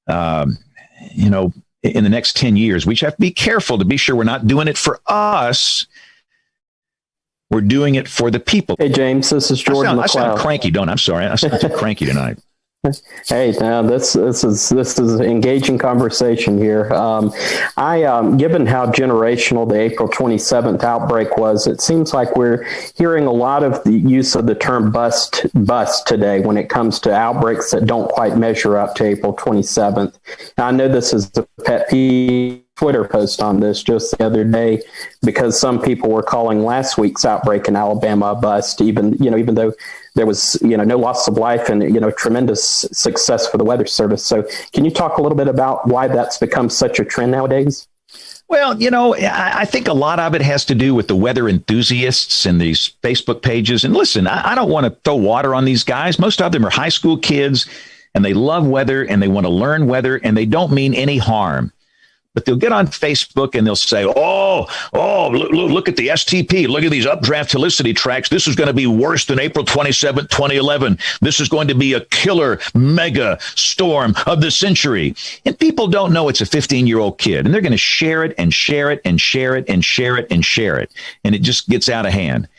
in the next 10 years, we have to be careful to be sure we're not doing it for us. We're doing it for the people. Hey, James, this is Jordan. I sound cranky, don't I? I'm sorry. I sound too cranky tonight. Hey, now this is an engaging conversation here. Given how generational the April 27th outbreak was, it seems like we're hearing a lot of the use of the term bust today when it comes to outbreaks that don't quite measure up to April 27th. Now, I know this is a pet peeve. Twitter post on this just the other day because some people were calling last week's outbreak in Alabama a bust, even though there was, no loss of life and, tremendous success for the Weather Service. So can you talk a little bit about why that's become such a trend nowadays? Well, I think a lot of it has to do with the weather enthusiasts and these Facebook pages. And listen, I don't want to throw water on these guys. Most of them are high school kids and they love weather and they want to learn weather and they don't mean any harm. But they'll get on Facebook and they'll say, look at the STP. Look at these updraft helicity tracks. This is going to be worse than April 27th, 2011. This is going to be a killer mega storm of the century. And people don't know it's a 15-year-old kid. And they're going to share it and share it and share it and share it and share it. And it just gets out of hand.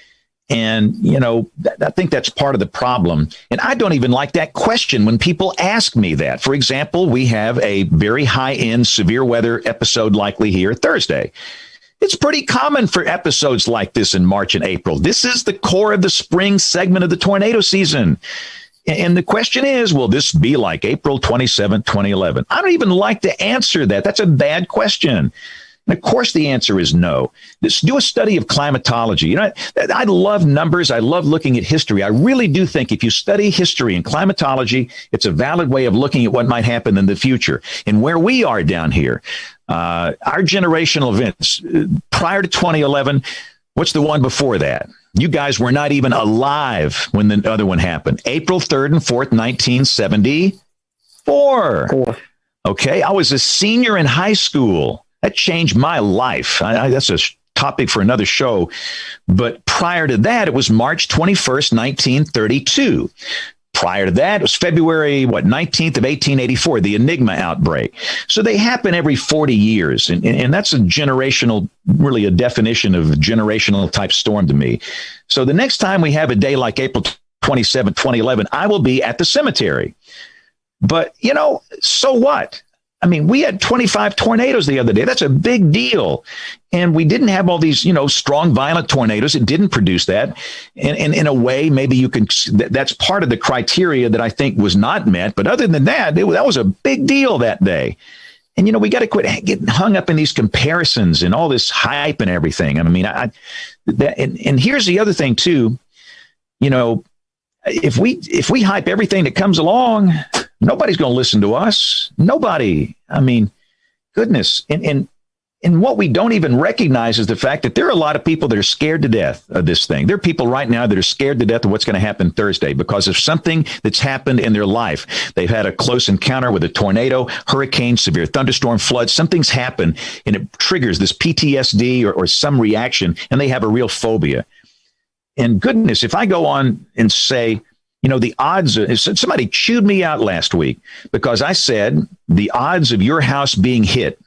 And, I think that's part of the problem. And I don't even like that question when people ask me that. For example, we have a very high-end severe weather episode likely here Thursday. It's pretty common for episodes like this in March and April. This is the core of the spring segment of the tornado season. And the question is, will this be like April 27, 2011? I don't even like to answer that. That's a bad question. And of course, the answer is no. Just do a study of climatology. I love numbers. I love looking at history. I really do think if you study history and climatology, it's a valid way of looking at what might happen in the future. And where we are down here, our generational events prior to 2011, what's the one before that? You guys were not even alive when the other one happened. April 3rd and 4th, 1974. Okay, I was a senior in high school. That changed my life. That's a topic for another show. But prior to that, it was March 21st, 1932. Prior to that, it was February, 19th of 1884, the Enigma outbreak. So they happen every 40 years. And that's a generational, really a definition of a generational type storm to me. So the next time we have a day like April 27, 2011, I will be at the cemetery. But, so what? I mean, we had 25 tornadoes the other day. That's a big deal. And we didn't have all these, strong, violent tornadoes. It didn't produce that. And in a way, maybe you can, that's part of the criteria that I think was not met. But other than that, that was a big deal that day. And, we got to quit getting hung up in these comparisons and all this hype and everything. I mean, and here's the other thing, too. If we hype everything that comes along, nobody's going to listen to us. Nobody. I mean, goodness. And what we don't even recognize is the fact that there are a lot of people that are scared to death of this thing. There are people right now that are scared to death of what's going to happen Thursday because of something that's happened in their life. They've had a close encounter with a tornado, hurricane, severe thunderstorm, flood. Something's happened and it triggers this PTSD or some reaction, and they have a real phobia. And goodness, if I go on and say, the odds, somebody chewed me out last week because I said the odds of your house being hit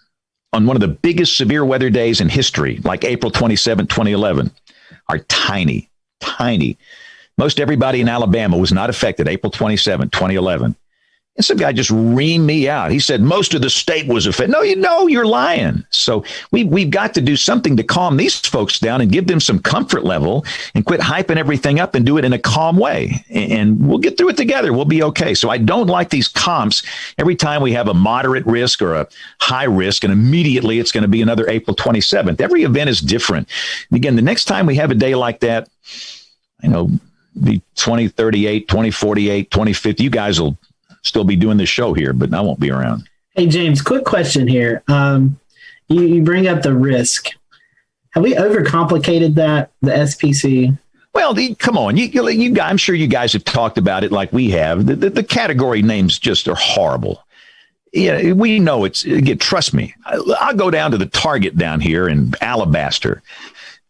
on one of the biggest severe weather days in history, like April 27, 2011, are tiny, tiny. Most everybody in Alabama was not affected April 27, 2011. And some guy just reamed me out. He said, most of the state was affected. No, you're lying. So we've got to do something to calm these folks down and give them some comfort level and quit hyping everything up and do it in a calm way. And we'll get through it together. We'll be okay. So I don't like these comps every time we have a moderate risk or a high risk, and immediately it's going to be another April 27th. Every event is different. And again, the next time we have a day like that, the 2038, 2048, 2050, you guys will still be doing this show here, but I won't be around. Hey, James, quick question here. You bring up the risk. Have we overcomplicated that, the SPC? Well, come on. You guys, I'm sure you guys have talked about it like we have. The category names just are horrible. Yeah, we know trust me. I'll go down to the Target down here in Alabaster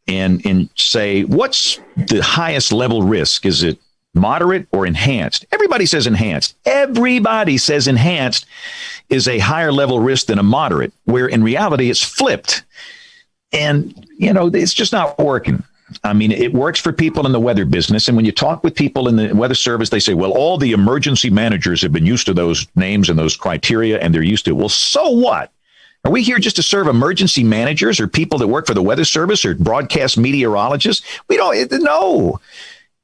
and say, what's the highest level risk? Is it moderate or enhanced? Everybody says enhanced. Everybody says enhanced is a higher level risk than a moderate, where in reality it's flipped. And, it's just not working. I mean, it works for people in the weather business. And when you talk with people in the weather service, they say, well, all the emergency managers have been used to those names and those criteria, and they're used to it. Well, so what? Are we here just to serve emergency managers or people that work for the weather service or broadcast meteorologists? We don't know.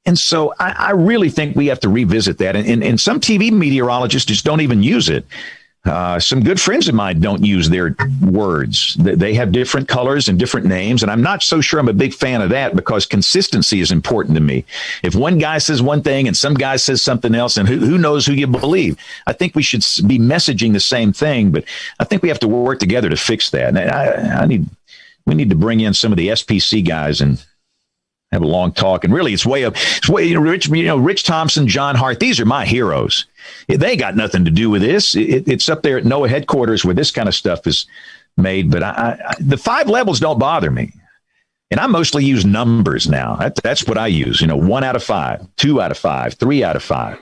And so I really think we have to revisit that. And some TV meteorologists just don't even use it. Some good friends of mine don't use their words. They have different colors and different names. And I'm not so sure I'm a big fan of that, because consistency is important to me. If one guy says one thing and some guy says something else, and who knows who you believe? I think we should be messaging the same thing, but I think we have to work together to fix that. And we need to bring in some of the SPC guys and have a long talk. And really, Rich Thompson, John Hart, these are my heroes. They got nothing to do with this. It's up there at NOAA headquarters where this kind of stuff is made, but the 5 levels don't bother me. And I mostly use numbers now. That's what I use. 1 out of 5, 2 out of 5, 3 out of 5.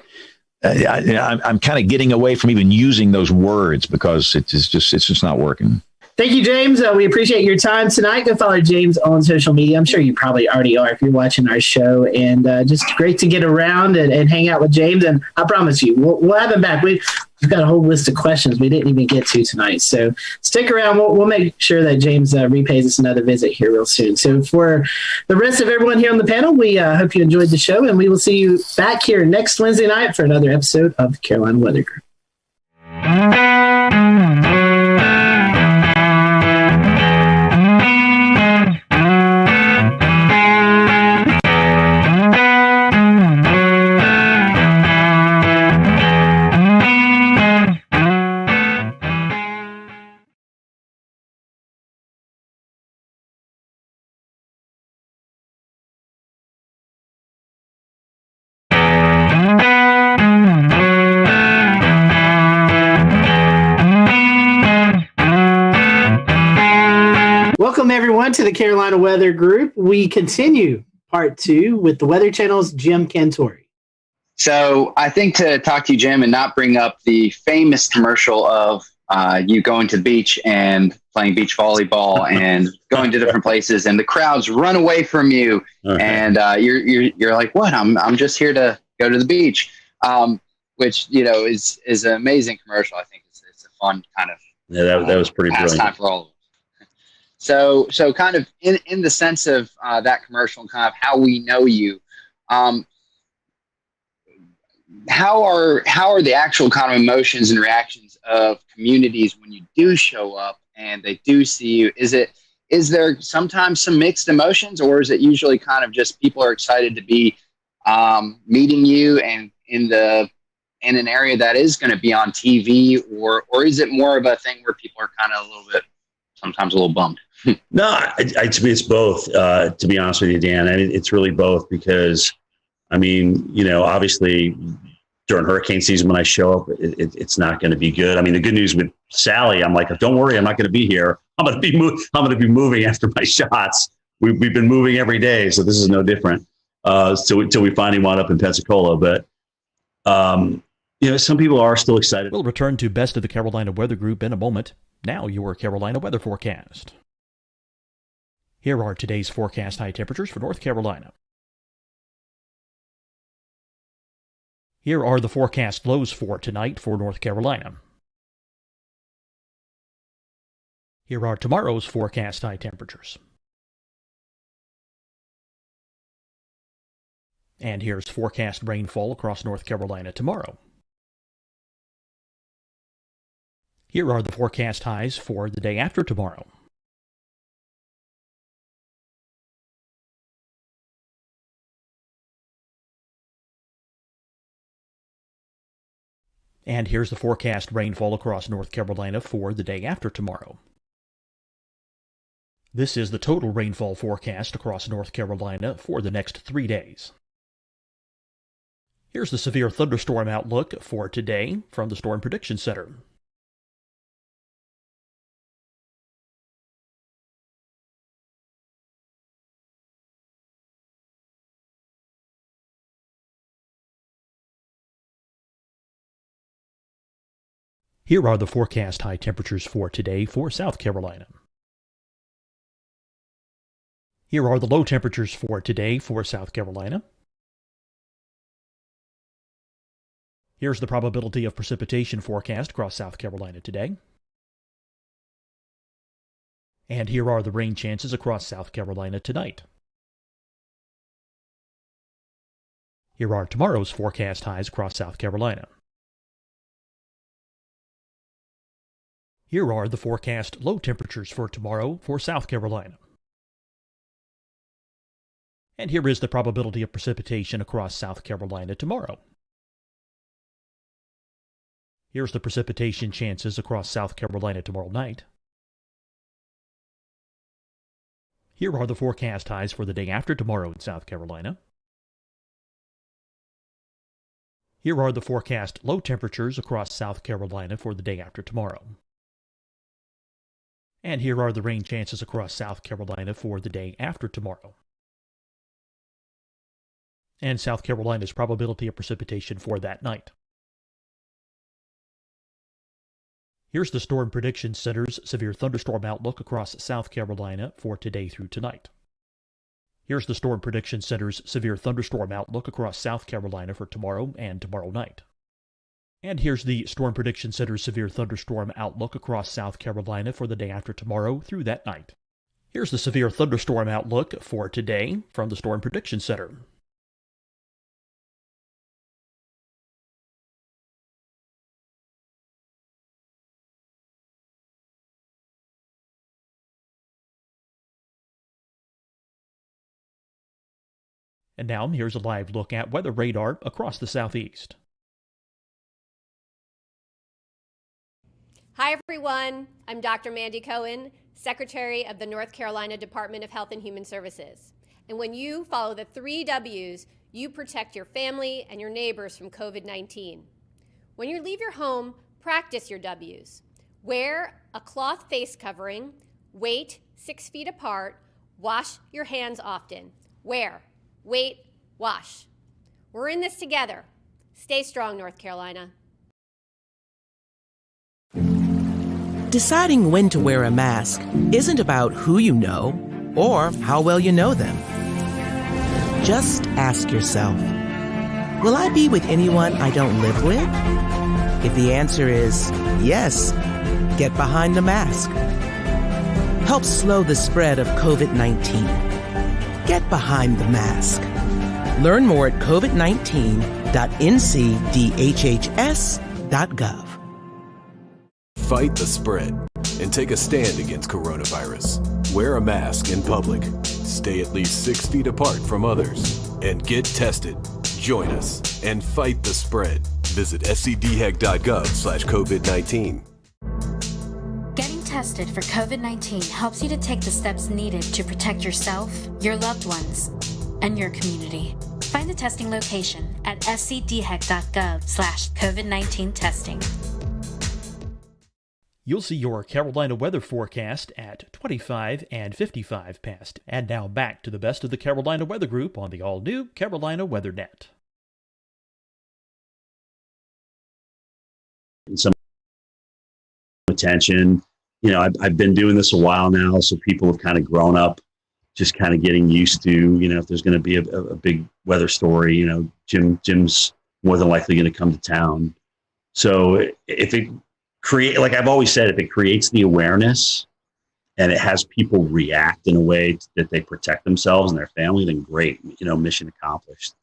I'm kind of getting away from even using those words because it's just not working. Thank you, James. We appreciate your time tonight. Go follow James on social media. I'm sure you probably already are if you're watching our show. And just great to get around and hang out with James. And I promise you, we'll have him back. We've got a whole list of questions we didn't even get to tonight. So stick around. We'll make sure that James repays us another visit here real soon. So for the rest of everyone here on the panel, we hope you enjoyed the show. And we will see you back here next Wednesday night for another episode of the Carolina Weather Group. Welcome, everyone, to the Carolina Weather Group. We continue part 2 with the Weather Channel's Jim Cantore. So I think to talk to you, Jim, and not bring up the famous commercial of you going to the beach and playing beach volleyball and going to different places and the crowds run away from you. Okay. And you're like, what? I'm just here to go to the beach, which, is an amazing commercial. I think it's a fun kind of that was pretty brilliant. Time for all of us. So kind of in the sense of that commercial and kind of how we know you, how are the actual kind of emotions and reactions of communities when you do show up and they do see you? Is there sometimes some mixed emotions, or is it usually kind of just people are excited to be meeting you and in an area that is going to be on TV, or is it more of a thing where people are kind of sometimes a little bummed? No, it's both. To be honest with you, Dan, it's really both because, obviously during hurricane season when I show up, it's not going to be good. The good news with Sally, I'm like, don't worry, I'm not going to be here. I'm going to be moving after my shots. We've been moving every day, so this is no different. Till we finally wound up in Pensacola, but some people are still excited. We'll return to Best of the Carolina Weather Group in a moment. Now your Carolina weather forecast. Here are today's forecast high temperatures for North Carolina. Here are the forecast lows for tonight for North Carolina. Here are tomorrow's forecast high temperatures. And here's forecast rainfall across North Carolina tomorrow. Here are the forecast highs for the day after tomorrow. And here's the forecast rainfall across North Carolina for the day after tomorrow. This is the total rainfall forecast across North Carolina for the next 3 days. Here's the severe thunderstorm outlook for today from the Storm Prediction Center. Here are the forecast high temperatures for today for South Carolina. Here are the low temperatures for today for South Carolina. Here's the probability of precipitation forecast across South Carolina today. And here are the rain chances across South Carolina tonight. Here are tomorrow's forecast highs across South Carolina. Here are the forecast low temperatures for tomorrow for South Carolina. And here is the probability of precipitation across South Carolina tomorrow. Here's the precipitation chances across South Carolina tomorrow night. Here are the forecast highs for the day after tomorrow in South Carolina. Here are the forecast low temperatures across South Carolina for the day after tomorrow. And here are the rain chances across South Carolina for the day after tomorrow. And South Carolina's probability of precipitation for that night. Here's the Storm Prediction Center's severe thunderstorm outlook across South Carolina for today through tonight. Here's the Storm Prediction Center's severe thunderstorm outlook across South Carolina for tomorrow and tomorrow night. And here's the Storm Prediction Center's severe thunderstorm outlook across South Carolina for the day after tomorrow through that night. Here's the severe thunderstorm outlook for today from the Storm Prediction Center. And now here's a live look at weather radar across the southeast. Hi, everyone. I'm Dr. Mandy Cohen, Secretary of the North Carolina Department of Health and Human Services. And when you follow the 3 W's, you protect your family and your neighbors from COVID-19. When you leave your home, practice your W's. Wear a cloth face covering, wait 6 feet apart, wash your hands often. Wear, wait, wash. We're in this together. Stay strong, North Carolina. Deciding when to wear a mask isn't about who you know or how well you know them. Just ask yourself, will I be with anyone I don't live with? If the answer is yes, get behind the mask. Help slow the spread of COVID-19. Get behind the mask. Learn more at covid19.ncdhhs.gov. Fight the spread and take a stand against coronavirus. Wear a mask in public. Stay at least 6 feet apart from others. And get tested. Join us and fight the spread. Visit scdhec.gov/COVID-19. Getting tested for COVID-19 helps you to take the steps needed to protect yourself, your loved ones, and your community. Find a testing location at scdhec.gov/COVID-19 testing. You'll see your Carolina weather forecast at 25 and 55 past. And now back to the best of the Carolina Weather Group on the all-new Carolina Weather Net. Some attention. You know, I've been doing this a while now, so people have kind of grown up, just kind of getting used to, you know, if there's going to be a big weather story, you know, Jim's more than likely going to come to town. So if it like I've always said, if it creates the awareness and it has people react in a way that they protect themselves and their family, then great, you know, mission accomplished.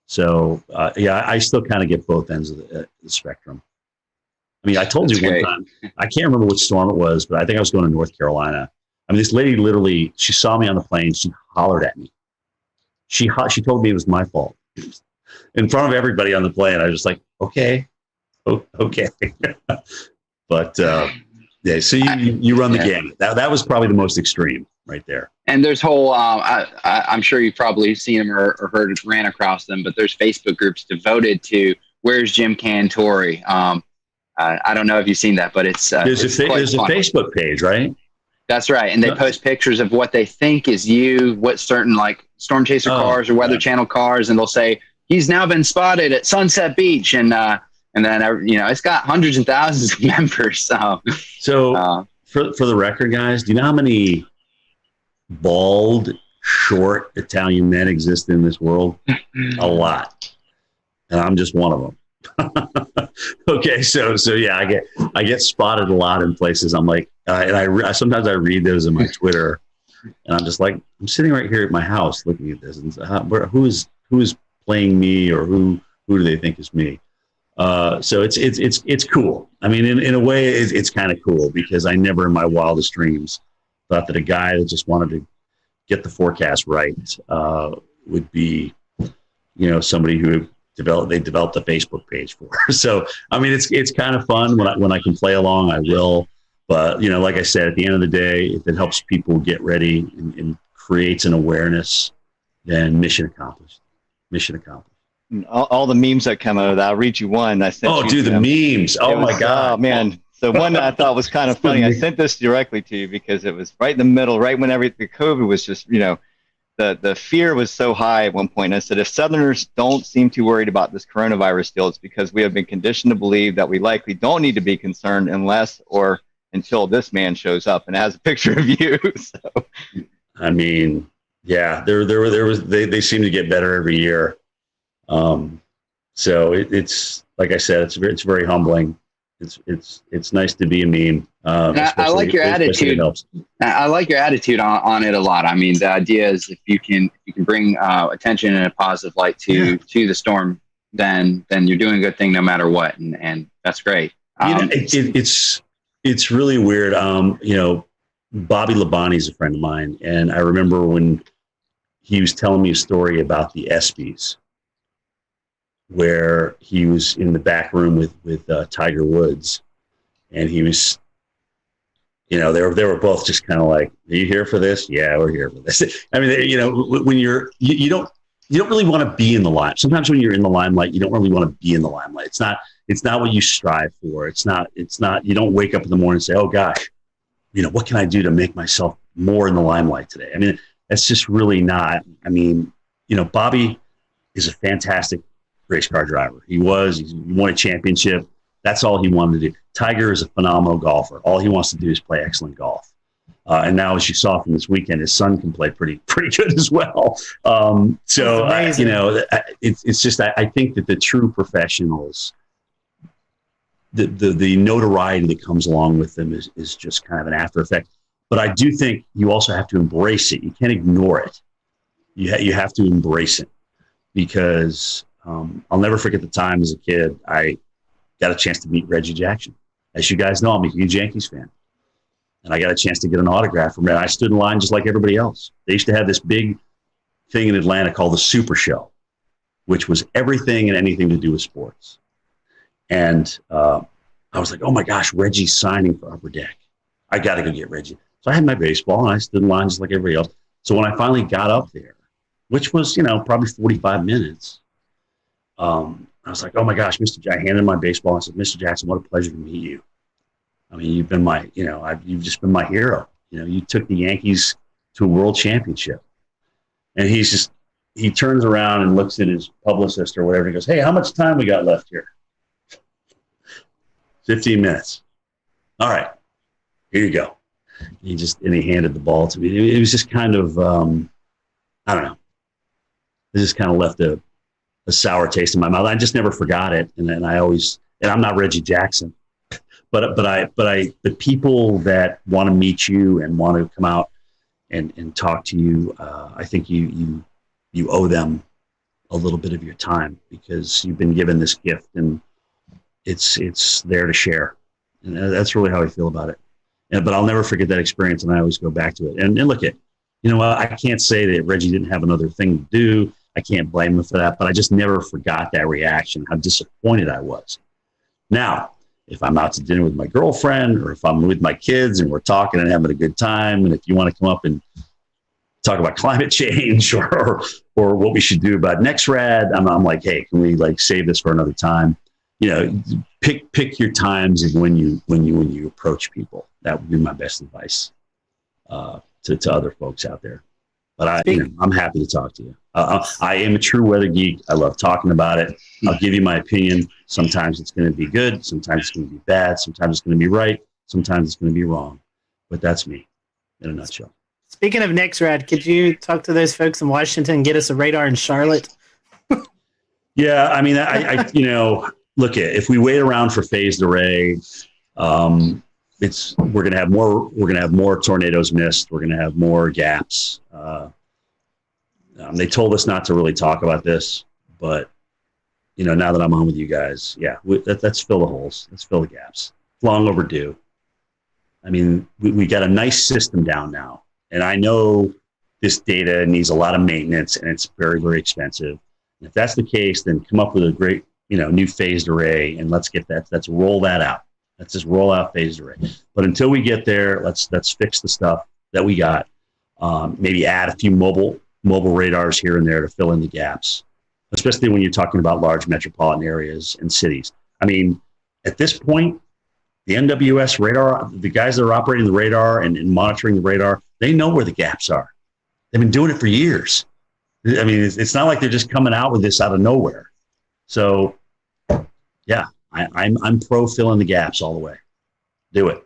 So, yeah, I still kind of get both ends of the spectrum. I mean, I told you one time, I can't remember which storm it was, but I think I was going to North Carolina. I mean, this lady literally, she saw me on the plane. She hollered at me. She told me it was my fault. In front of everybody on the plane, I was just like, okay. But, yeah, so you run the gamut. That was probably the most extreme right there. And there's whole, I'm sure you've probably seen them or heard, ran across them, but there's Facebook groups devoted to Where's Jim Cantore? I don't know if you've seen that, but it's there's a Facebook page, right? That's right. And they post pictures of what they think is you, what certain like storm chaser cars or weather channel cars. And they'll say, he's now been spotted at Sunset Beach. And then, you know, it's got hundreds and thousands of members. So for the record, guys, do you know how many bald, short Italian men exist in this world? A lot. And I'm just one of them. Okay, so yeah, I get spotted a lot in places. I'm like, and sometimes I read those in my Twitter, and I'm just like, I'm sitting right here at my house looking at this, and who is playing me, or who do they think is me? So it's cool. I mean, in a way, it's kind of cool, because I never in my wildest dreams thought that a guy that just wanted to get the forecast right would be, you know, somebody who developed a Facebook page for. So, I mean, it's kind of fun when I can play along, I will. But, you know, like I said, at the end of the day, if it helps people get ready and creates an awareness, then mission accomplished. Mission accomplished. All the memes that come out of that. I'll read you one. I sent the memes. Oh, my God. Oh, man. So one that I thought was kind of funny, I sent this directly to you because it was right in the middle, right when everything, COVID was just, the fear was so high at one point. And I said, if Southerners don't seem too worried about this coronavirus deal, it's because we have been conditioned to believe that we likely don't need to be concerned unless or until this man shows up. And it has a picture of you. So, I mean, yeah, they seem to get better every year. So it's like I said, it's very humbling. It's nice to be a meme. I like your attitude. I like your attitude on it a lot. I mean, the idea is if you can bring attention in a positive light to the storm, then you're doing a good thing no matter what, and that's great. It's really weird. Bobby Labonte is a friend of mine, and I remember when he was telling me a story about the ESPYs, where he was in the back room with Tiger Woods, and he was, they were both just kind of like, "Are you here for this?" "Yeah, we're here for this." I mean, when you don't really want to be in the limelight. Sometimes when you're in the limelight, you don't really want to be in the limelight. It's not what you strive for. It's not. You don't wake up in the morning and say, "Oh gosh, what can I do to make myself more in the limelight today?" I mean, that's just really not. I mean, Bobby is a fantastic race car driver. He won a championship. That's all he wanted to do. Tiger is a phenomenal golfer. All he wants to do is play excellent golf. And now, as you saw from this weekend, his son can play pretty good as well. It's just, I think that the true professionals, the notoriety that comes along with them is just kind of an after effect. But I do think you also have to embrace it. You can't ignore it. You have to embrace it, because I'll never forget the time as a kid I got a chance to meet Reggie Jackson. As you guys know, I'm a huge Yankees fan. And I got a chance to get an autograph from him. I stood in line just like everybody else. They used to have this big thing in Atlanta called the Super Show, which was everything and anything to do with sports. And I was like, oh my gosh, Reggie's signing for Upper Deck. I got to go get Reggie. So I had my baseball and I stood in line just like everybody else. So when I finally got up there, which was, probably 45 minutes, I was like, oh my gosh, Mr. I handed him my baseball. I said, Mr. Jackson, what a pleasure to meet you. I mean, you've been my, you've just been my hero. You took the Yankees to a world championship. And he turns around and looks at his publicist or whatever. And he goes, hey, how much time we got left here? 15 minutes. All right, here you go. He handed the ball to me. It was just kind of, I don't know. It just kind of left a sour taste in my mouth. I just never forgot it. And then I'm not Reggie Jackson, but the people that want to meet you and want to come out and talk to you, I think you owe them a little bit of your time, because you've been given this gift and it's there to share. And that's really how I feel about it. But I'll never forget that experience, and I always go back to it. And look at, I can't say that Reggie didn't have another thing to do. I can't blame him for that, but I just never forgot that reaction, how disappointed I was. Now, if I'm out to dinner with my girlfriend, or if I'm with my kids and we're talking and having a good time, and if you want to come up and talk about climate change or what we should do about NextRad, I'm like, hey, can we save this for another time? Pick your times and when you approach people. That would be my best advice to other folks out there. But I'm happy to talk to you. I am a true weather geek. I love talking about it. I'll give you my opinion. Sometimes it's going to be good. Sometimes it's going to be bad. Sometimes it's going to be right. Sometimes it's going to be wrong. But that's me in a nutshell. Speaking of NextRad, could you talk to those folks in Washington and get us a radar in Charlotte? Yeah, I mean, look, if we wait around for phased array, we're going to have more tornadoes missed. We're going to have more gaps. They told us not to really talk about this, but now that I'm on with you guys, let's fill the holes. Let's fill the gaps. It's long overdue. I mean, we got a nice system down now, and I know this data needs a lot of maintenance, and it's very, very expensive. And if that's the case, then come up with a great, new phased array, and let's get that. Let's roll that out. Let's just roll out phased array. But until we get there, let's fix the stuff that we got. Maybe add a few mobile radars here and there to fill in the gaps, especially when you're talking about large metropolitan areas and cities. I mean, at this point, The NWS radar, the guys that are operating the radar and monitoring the radar, they know where the gaps are. They've been doing it for years. I mean, it's not like they're just coming out with this out of nowhere. So, yeah, I'm pro filling the gaps all the way. Do it.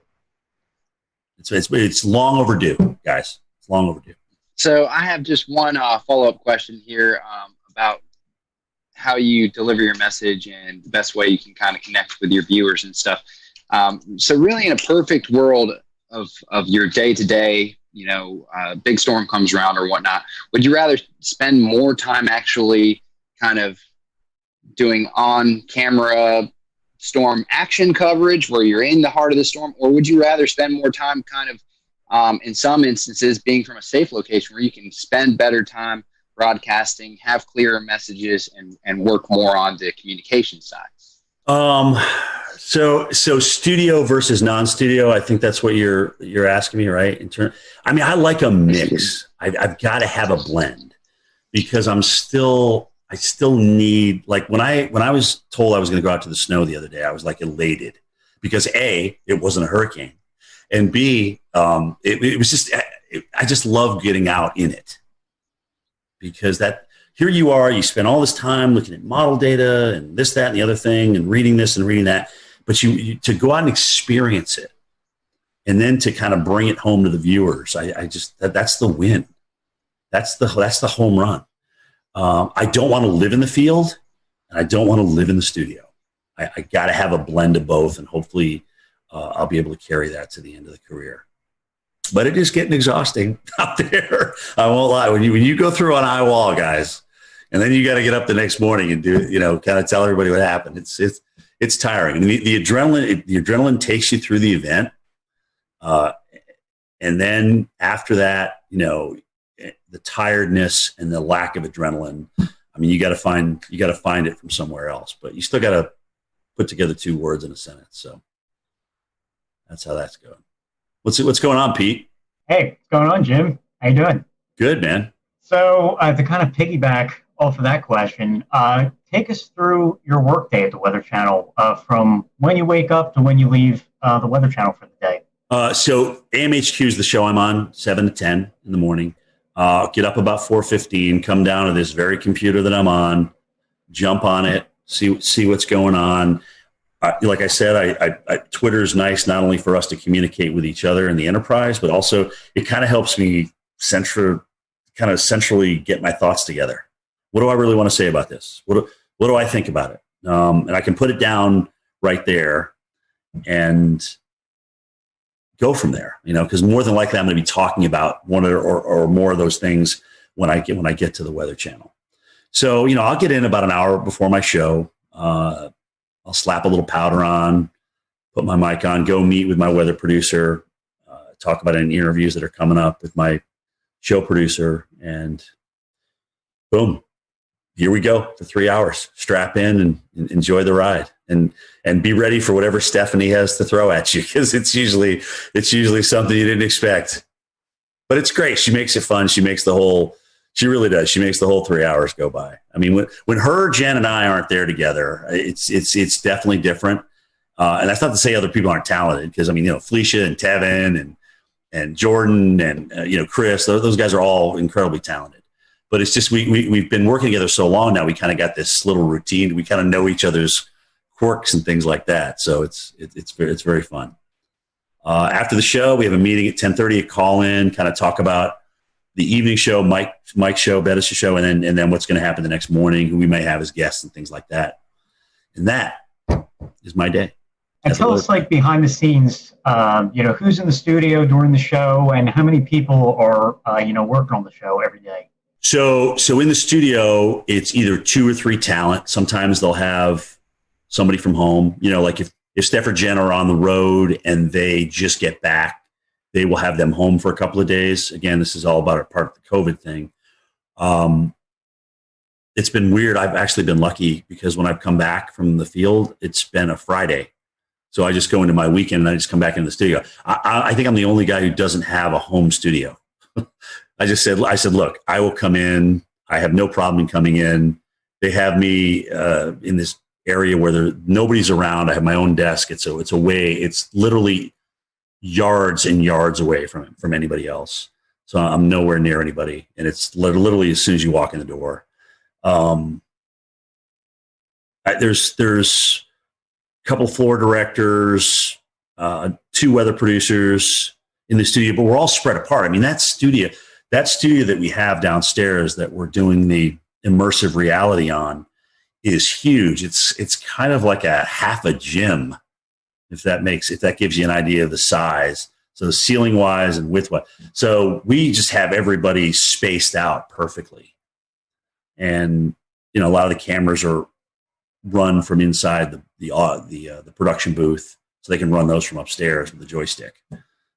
It's long overdue, guys. It's long overdue. So I have just one follow-up question here about how you deliver your message and the best way you can kind of connect with your viewers and stuff. So really, in a perfect world of your day-to-day, big storm comes around or whatnot, would you rather spend more time actually kind of doing on-camera storm action coverage where you're in the heart of the storm, or would you rather spend more time kind of in some instances being from a safe location where you can spend better time broadcasting, have clearer messages, and work more on the communication side? So studio versus non-studio, I think that's what you're asking me, right? I like a mix. I've got to have a blend because I still need, like when I was told I was going to go out to the snow the other day, I was like elated because A, it wasn't a hurricane, and B, it was just, I just love getting out in it because here you are, you spend all this time looking at model data and this, that, and the other thing and reading this and reading that, but you to go out and experience it and then to kind of bring it home to the viewers, that's the win. That's the home run. I don't want to live in the field and I don't want to live in the studio. I got to have a blend of both, and hopefully I'll be able to carry that to the end of the career. But it is getting exhausting out there. I won't lie. When you go through an eye wall, guys, and then you got to get up the next morning and do, kind of tell everybody what happened. It's tiring. And the adrenaline takes you through the event. And then after that, the tiredness and the lack of adrenaline, I mean, you got to find it from somewhere else, but you still got to put together two words in a sentence. So that's how that's going. What's going on, Pete? Hey, what's going on, Jim? How you doing? Good, man. So to kind of piggyback off of that question, take us through your workday at the Weather Channel from when you wake up to when you leave the Weather Channel for the day. So AMHQ is the show I'm on, 7 to 10 in the morning. Get up about 4:15, come down to this very computer that I'm on, jump on it, see what's going on. Like I said, Twitter's nice not only for us to communicate with each other in the enterprise, but also it kind of helps me centrally get my thoughts together. What do I really want to say about this? What do I think about it? And I can put it down right there and go from there, because more than likely I'm going to be talking about one or more of those things when I get to the Weather Channel. So, I'll get in about an hour before my show. I'll slap a little powder on, put my mic on, go meet with my weather producer, talk about any interviews that are coming up with my show producer, and boom, here we go for 3 hours. Strap in and enjoy the ride, and be ready for whatever Stephanie has to throw at you, because it's usually something you didn't expect. But it's great. She makes it fun. She really does. She makes the whole 3 hours go by. I mean, when her, Jen, and I aren't there together, it's definitely different. And that's not to say other people aren't talented, because Felicia and Tevin and Jordan and Chris, those guys are all incredibly talented. But it's just we've been working together so long now. We kind of got this little routine. We kind of know each other's quirks and things like that. So it's very fun. After the show, we have a meeting at 10:30. A call in, kind of talk about the evening show, Mike's show, Bettis' show, and then what's going to happen the next morning, who we may have as guests and things like that. And that is my day. And tell us, like, behind the scenes, who's in the studio during the show, and how many people are working on the show every day. So in the studio, it's either 2 or 3 talent. Sometimes they'll have somebody from home. Like if Steph or Jen are on the road and they just get back, they will have them home for a couple of days. Again, this is all about a part of the COVID thing. It's been weird. I've actually been lucky because when I've come back from the field, it's been a Friday. So I just go into my weekend and I just come back into the studio. I think I'm the only guy who doesn't have a home studio. I said, look, I will come in. I have no problem in coming in. They have me in this area where nobody's around. I have my own desk. It's away. It's literally yards and yards away from anybody else. So I'm nowhere near anybody, and it's literally as soon as you walk in the door. There's a couple floor directors, 2 weather producers in the studio, but we're all spread apart. I mean, that studio that we have downstairs that we're doing the immersive reality on is huge. It's kind of like a half a gym, if that gives you an idea of the size. So ceiling wise and width wise. So we just have everybody spaced out perfectly. And, a lot of the cameras are run from inside the production booth, so they can run those from upstairs with the joystick.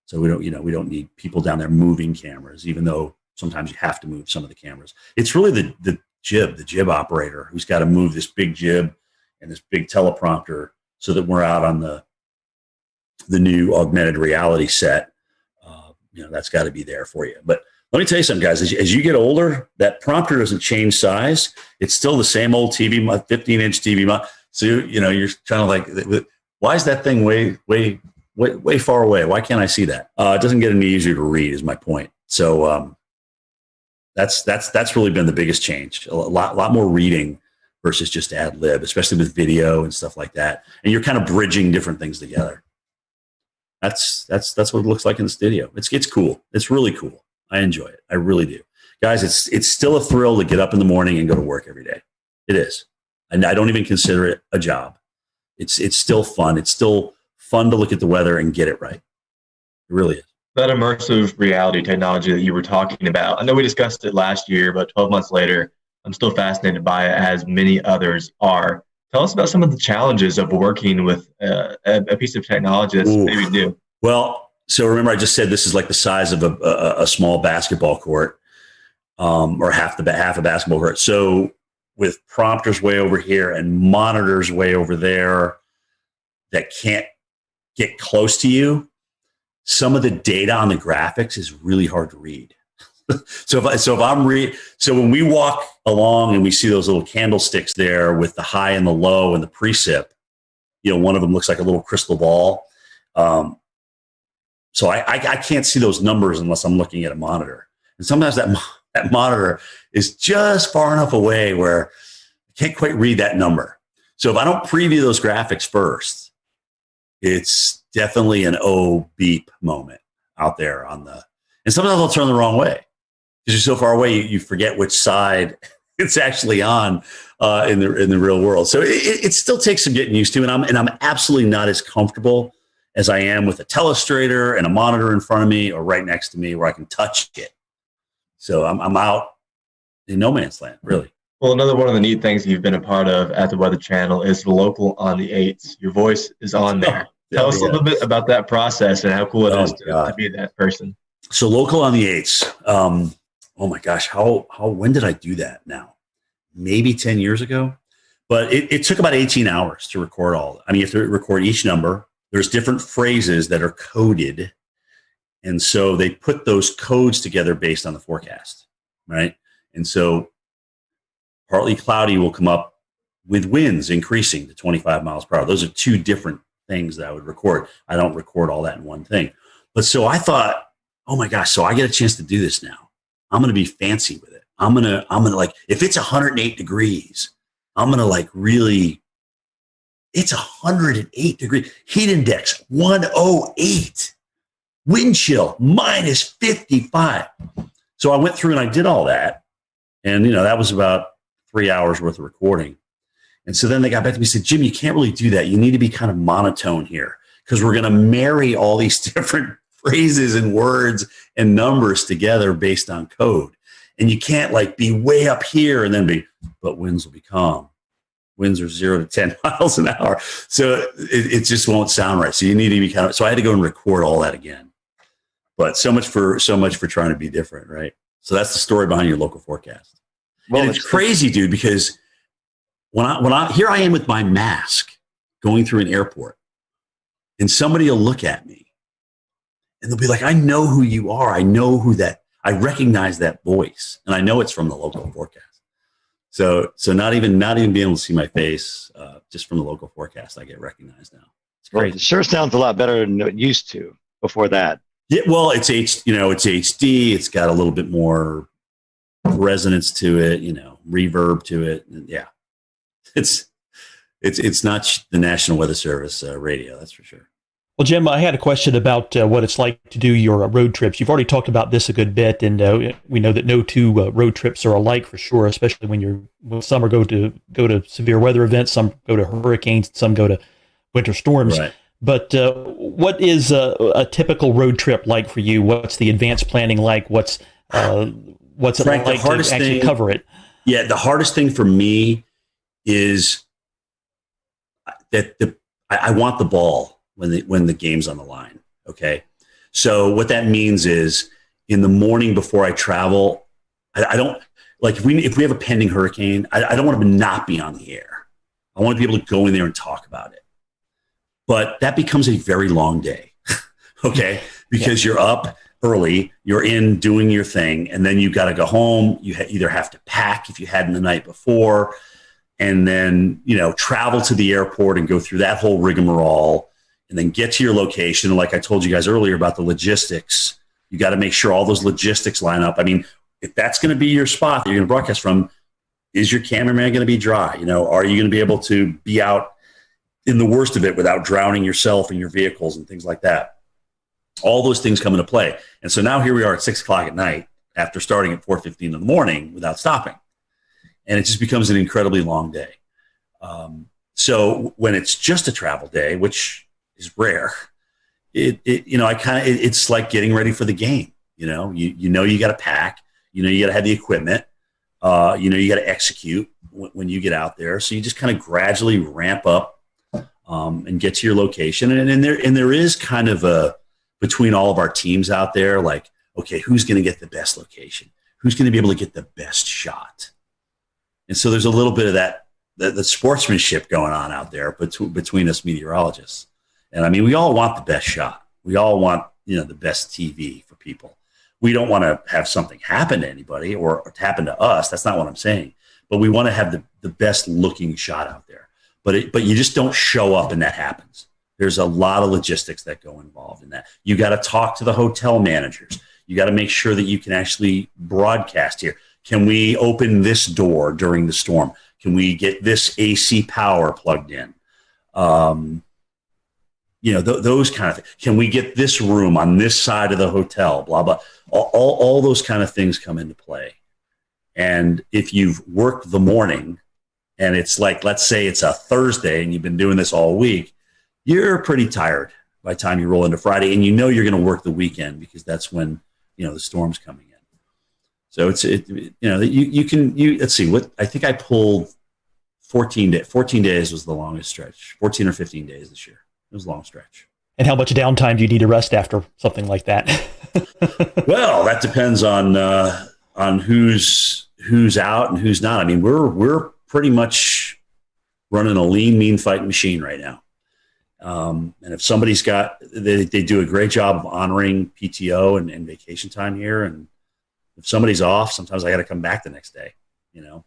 So we don't need people down there moving cameras, even though sometimes you have to move some of the cameras. It's really the jib operator who's got to move this big jib and this big teleprompter so that we're out on the new augmented reality set. That's got to be there for you. But let me tell you something, guys. As you get older, that prompter doesn't change size. It's still the same old TV, 15-inch TV. So you're kind of like, why is that thing way far away? Why can't I see that? It doesn't get any easier to read, is my point. So that's really been the biggest change. A lot more reading versus just ad lib, especially with video and stuff like that. And you're kind of bridging different things together. That's what it looks like in the studio. It's cool. It's really cool. I enjoy it. I really do. Guys, it's still a thrill to get up in the morning and go to work every day. It is. And I don't even consider it a job. It's still fun. It's still fun to look at the weather and get it right. It really is. That immersive reality technology that you were talking about, I know we discussed it last year, but 12 months later, I'm still fascinated by it, as many others are. Tell us about some of the challenges of working with a piece of technology that's maybe new. Well, so remember I just said this is like the size of a small basketball court, or half a basketball court. So with prompters way over here and monitors way over there that can't get close to you, some of the data on the graphics is really hard to read. So when we walk along and we see those little candlesticks there with the high and the low and the precip, one of them looks like a little crystal ball. So I can't see those numbers unless I'm looking at a monitor. And sometimes that monitor is just far enough away where I can't quite read that number. So if I don't preview those graphics first, it's definitely an beep moment out there and sometimes I'll turn the wrong way because you're so far away, you forget which side it's actually on in the real world. So it still takes some getting used to, and I'm absolutely not as comfortable as I am with a telestrator and a monitor in front of me or right next to me where I can touch it. So I'm out in no man's land, really. Well, another one of the neat things you've been a part of at the Weather Channel is the Local on the 8s. Your voice is on there. Tell us a little bit about that process and how cool it is to be that person. So Local on the 8s. Oh my gosh, when did I do that now? Maybe 10 years ago? But it took about 18 hours to record all. I mean, you have to record each number. There's different phrases that are coded. And so they put those codes together based on the forecast, right? And so partly cloudy will come up with winds increasing to 25 miles per hour. Those are two different things that I would record. I don't record all that in one thing. But so I thought, oh my gosh, so I get a chance to do this now. I'm going to be fancy with it. I'm going to like, if it's 108 degrees, I'm going to like really, it's 108 degrees. Heat index, 108. Wind chill, minus 55. So I went through and I did all that. And, that was about 3 hours worth of recording. And so then they got back to me and said, Jim, you can't really do that. You need to be kind of monotone here because we're going to marry all these different phrases and words and numbers together based on code. And you can't like be way up here and then but winds will be calm. Winds are 0 to 10 miles an hour. So it just won't sound right. So you need to be so I had to go and record all that again. But so much for trying to be different, right? So that's the story behind your local forecast. Well, and it's crazy, dude, because when I here I am with my mask going through an airport and somebody will look at me and they'll be like, I know who you are. I recognize that voice and I know it's from the local forecast. So not even being able to see my face just from the local forecast, I get recognized now. It's great. Well, it sure sounds a lot better than it used to before that. Yeah, well, it's it's HD. It's got a little bit more resonance to it, reverb to it. And yeah, it's not the National Weather Service radio, that's for sure. Well, Jim, I had a question about what it's like to do your road trips. You've already talked about this a good bit, and we know that no two road trips are alike for sure, especially when some go to severe weather events, some go to hurricanes, some go to winter storms. Right. But what is a typical road trip like for you? What's the advanced planning like? What's it Frank, like to actually cover it? Yeah, the hardest thing for me is that I want the ball when the game's on the line. Okay. So what that means is in the morning before I travel, I don't like, if we have a pending hurricane, I don't want to not be on the air. I want to be able to go in there and talk about it. But that becomes a very long day. Okay. Because you're up early, you're in doing your thing, and then you got to go home. You either have to pack if you hadn't the night before, and then, travel to the airport and go through that whole rigmarole, and then get to your location. And like I told you guys earlier about the logistics, you got to make sure all those logistics line up. I mean, if that's going to be your spot that you're going to broadcast from, is your cameraman going to be dry? Are you going to be able to be out in the worst of it without drowning yourself and your vehicles and things like that? All those things come into play. And so now here we are at 6 o'clock at night after starting at 4:15 in the morning without stopping. And it just becomes an incredibly long day. So when it's just a travel day, which is rare, it's like getting ready for the game. You got to pack, you got to have the equipment, you got to execute when you get out there. So you just kind of gradually ramp up and get to your location. And there is kind of between all of our teams out there, like, okay, who's going to get the best location? Who's going to be able to get the best shot? And so there's a little bit of that, the sportsmanship going on out there between us meteorologists. And I mean, we all want the best shot. We all want, the best TV for people. We don't want to have something happen to anybody or happen to us. That's not what I'm saying. But we want to have the best looking shot out there. But you just don't show up and that happens. There's a lot of logistics that go involved in that. You got to talk to the hotel managers. You got to make sure that you can actually broadcast here. Can we open this door during the storm? Can we get this AC power plugged in? Those kind of things. Can we get this room on this side of the hotel? Blah, blah. All those kind of things come into play. And if you've worked the morning and it's like, let's say it's a Thursday and you've been doing this all week, you're pretty tired by the time you roll into Friday, and you're going to work the weekend because that's when, the storm's coming in. So let's see what, I think I pulled 14 days was the longest stretch, 14 or 15 days this year. It was a long stretch. And how much downtime do you need to rest after something like that? Well, that depends on who's out and who's not. I mean, we're pretty much running a lean, mean fighting machine right now. And if somebody's they do a great job of honoring PTO and vacation time here. And if somebody's off, sometimes I got to come back the next day, and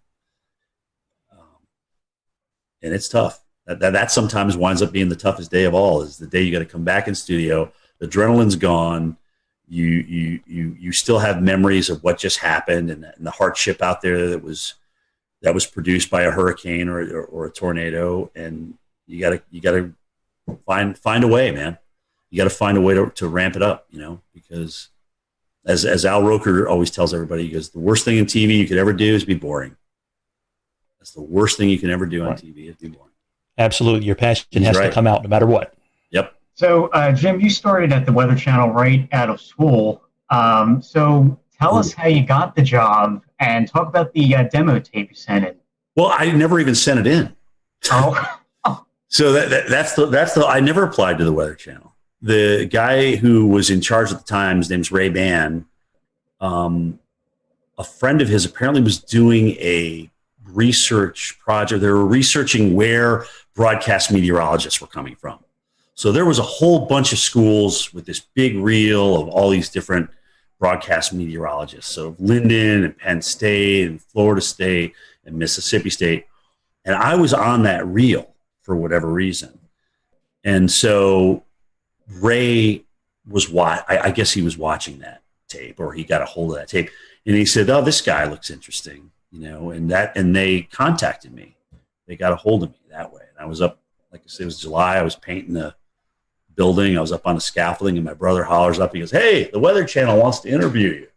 it's tough. That sometimes winds up being the toughest day of all, is the day you got to come back in studio. The adrenaline's gone. You still have memories of what just happened and the hardship out there that was produced by a hurricane or a tornado. And you gotta find a way, man. You got to find a way to ramp it up, because as Al Roker always tells everybody, he goes, the worst thing in TV you could ever do is be boring. That's the worst thing you can ever do on TV is be boring. Absolutely. Your passion has to come out no matter what. Yep. So, Jim, you started at the Weather Channel right out of school. So tell us how you got the job and talk about the demo tape you sent in. Well, I never even sent it in. Oh. So that's the I never applied to the Weather Channel. The guy who was in charge at the time, his name's Ray Bann. A friend of his apparently was doing a research project. They were researching where broadcast meteorologists were coming from. So there was a whole bunch of schools with this big reel of all these different broadcast meteorologists. So Linden and Penn State and Florida State and Mississippi State. And I was on that reel for whatever reason. And so Ray was I guess he was watching that tape, or he got a hold of that tape, and he said, "Oh, this guy looks interesting," and they contacted me. They got a hold of me that way. And I was up, like I said, it was July. I was painting the building. I was up on the scaffolding, and my brother hollers up. He goes, "Hey, the Weather Channel wants to interview you.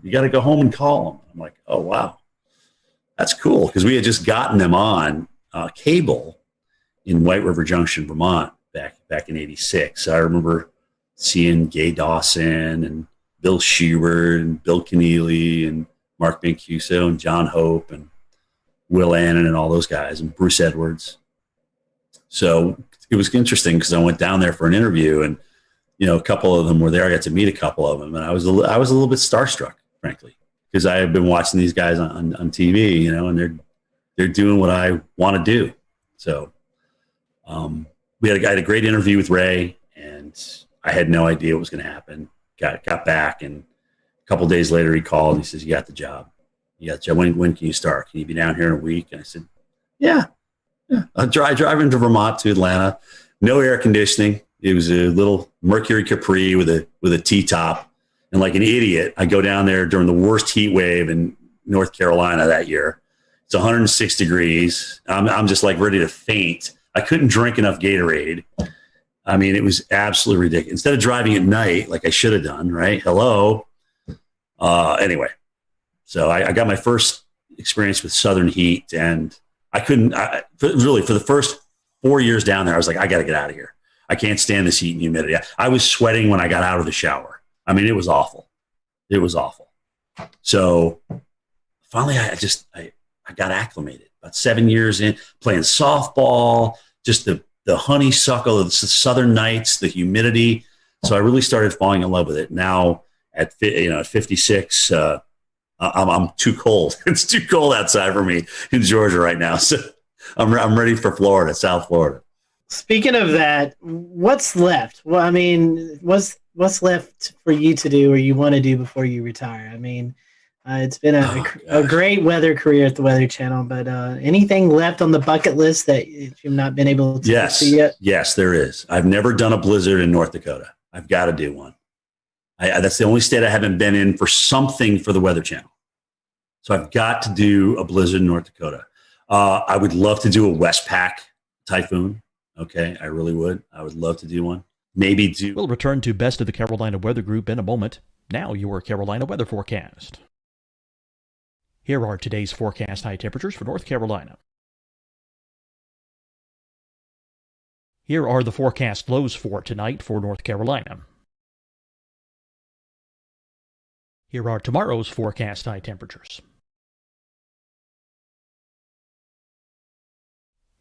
You got to go home and call them." I'm like, "Oh, wow. That's cool." Because we had just gotten them on cable in White River Junction, Vermont, back in '86. So I remember seeing Gay Dawson and Bill Schubert and Bill Keneally and Mark Mancuso and John Hope and Will Annan and all those guys, and Bruce Edwards. So it was interesting because I went down there for an interview, and a couple of them were there. I got to meet a couple of them, and I was a little bit starstruck, frankly, because I had been watching these guys on TV, and they're doing what I want to do. So I had a great interview with Ray, and I had no idea what was going to happen. Got back, and a couple of days later he called and he says, "You got the job. You got the job. When can you start? Can you be down here in a week?" And I said, "Yeah." I drive into Vermont to Atlanta. No air conditioning. It was a little Mercury Capri with a T-top. And like an idiot, I go down there during the worst heat wave in North Carolina that year. It's 106 degrees. I'm just like ready to faint. I couldn't drink enough Gatorade. I mean, it was absolutely ridiculous. Instead of driving at night like I should have done, right? Hello. Anyway, so I got my first experience with Southern heat, and I couldn't really, for the first 4 years down there, I was like, I got to get out of here. I can't stand this heat and humidity. I was sweating when I got out of the shower. I mean, it was awful. It was awful. So finally, I got acclimated. About 7 years in, playing softball, just the honeysuckle of the Southern nights, the humidity. So I really started falling in love with it. Now at 56, I'm too cold. It's too cold outside for me in Georgia right now. So I'm ready for Florida, South Florida. Speaking of that, what's left? Well, I mean, what's left for you to do or you want to do before you retire? I mean, it's been a great weather career at the Weather Channel, but anything left on the bucket list that you've not been able to get to yet? Yes, there is. I've never done a blizzard in North Dakota. I've got to do one. That's the only state I haven't been in for something for the Weather Channel. So I've got to do a blizzard in North Dakota. I would love to do a Westpac typhoon. Okay, I really would. I would love to do one. We'll return to Best of the Carolina Weather Group in a moment. Now your Carolina weather forecast. Here are today's forecast high temperatures for North Carolina. Here are the forecast lows for tonight for North Carolina. Here are tomorrow's forecast high temperatures.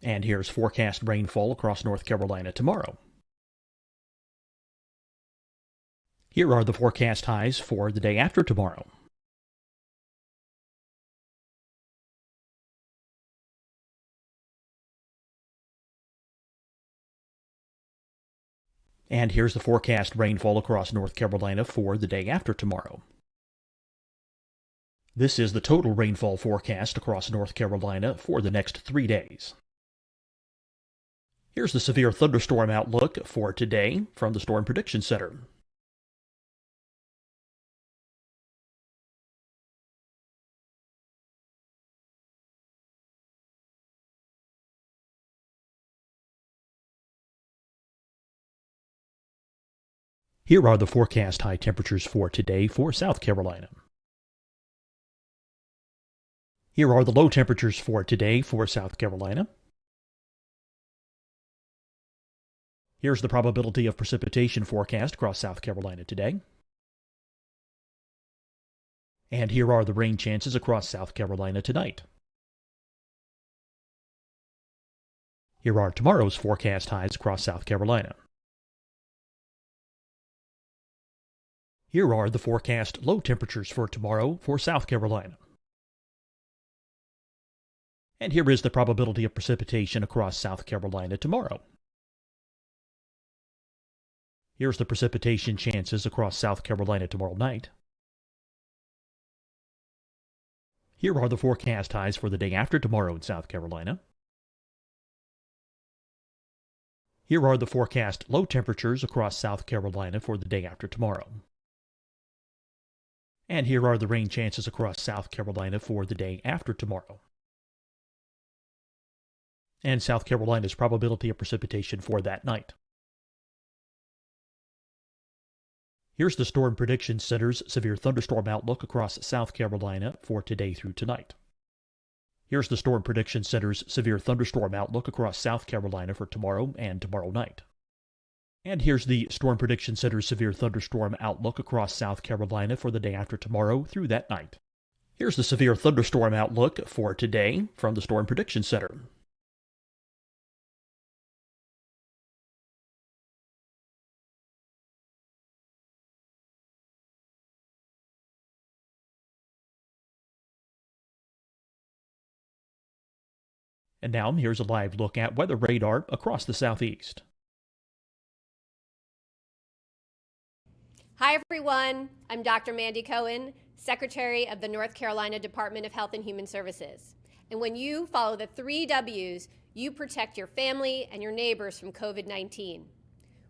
And here's forecast rainfall across North Carolina tomorrow. Here are the forecast highs for the day after tomorrow. And here's the forecast rainfall across North Carolina for the day after tomorrow. This is the total rainfall forecast across North Carolina for the next 3 days. Here's the severe thunderstorm outlook for today from the Storm Prediction Center. Here are the forecast high temperatures for today for South Carolina. Here are the low temperatures for today for South Carolina. Here's the probability of precipitation forecast across South Carolina today. And here are the rain chances across South Carolina tonight. Here are tomorrow's forecast highs across South Carolina. Here are the forecast low temperatures for tomorrow for South Carolina. And here is the probability of precipitation across South Carolina tomorrow. Here's the precipitation chances across South Carolina tomorrow night. Here are the forecast highs for the day after tomorrow in South Carolina. Here are the forecast low temperatures across South Carolina for the day after tomorrow. And here are the rain chances across South Carolina for the day after tomorrow. And South Carolina's probability of precipitation for that night. Here's the Storm Prediction Center's severe thunderstorm outlook across South Carolina for today through tonight. Here's the Storm Prediction Center's severe thunderstorm outlook across South Carolina for tomorrow and tomorrow night. And here's the Storm Prediction Center's severe thunderstorm outlook across South Carolina for the day after tomorrow through that night. Here's the severe thunderstorm outlook for today from the Storm Prediction Center. And now here's a live look at weather radar across the southeast. Hi, everyone. I'm Dr. Mandy Cohen, Secretary of the North Carolina Department of Health and Human Services. And when you follow the 3 W's, you protect your family and your neighbors from COVID-19.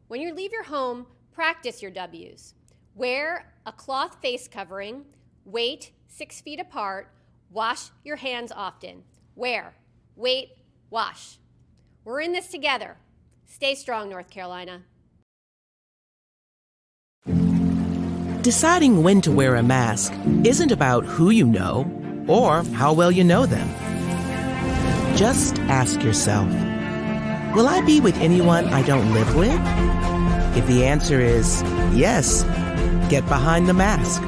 When you leave your home, practice your W's. Wear a cloth face covering, wait 6 feet apart, wash your hands often. Wear, wait, wash. We're in this together. Stay strong, North Carolina. Deciding when to wear a mask isn't about who you know or how well you know them. Just ask yourself, will I be with anyone I don't live with? If the answer is yes, get behind the mask.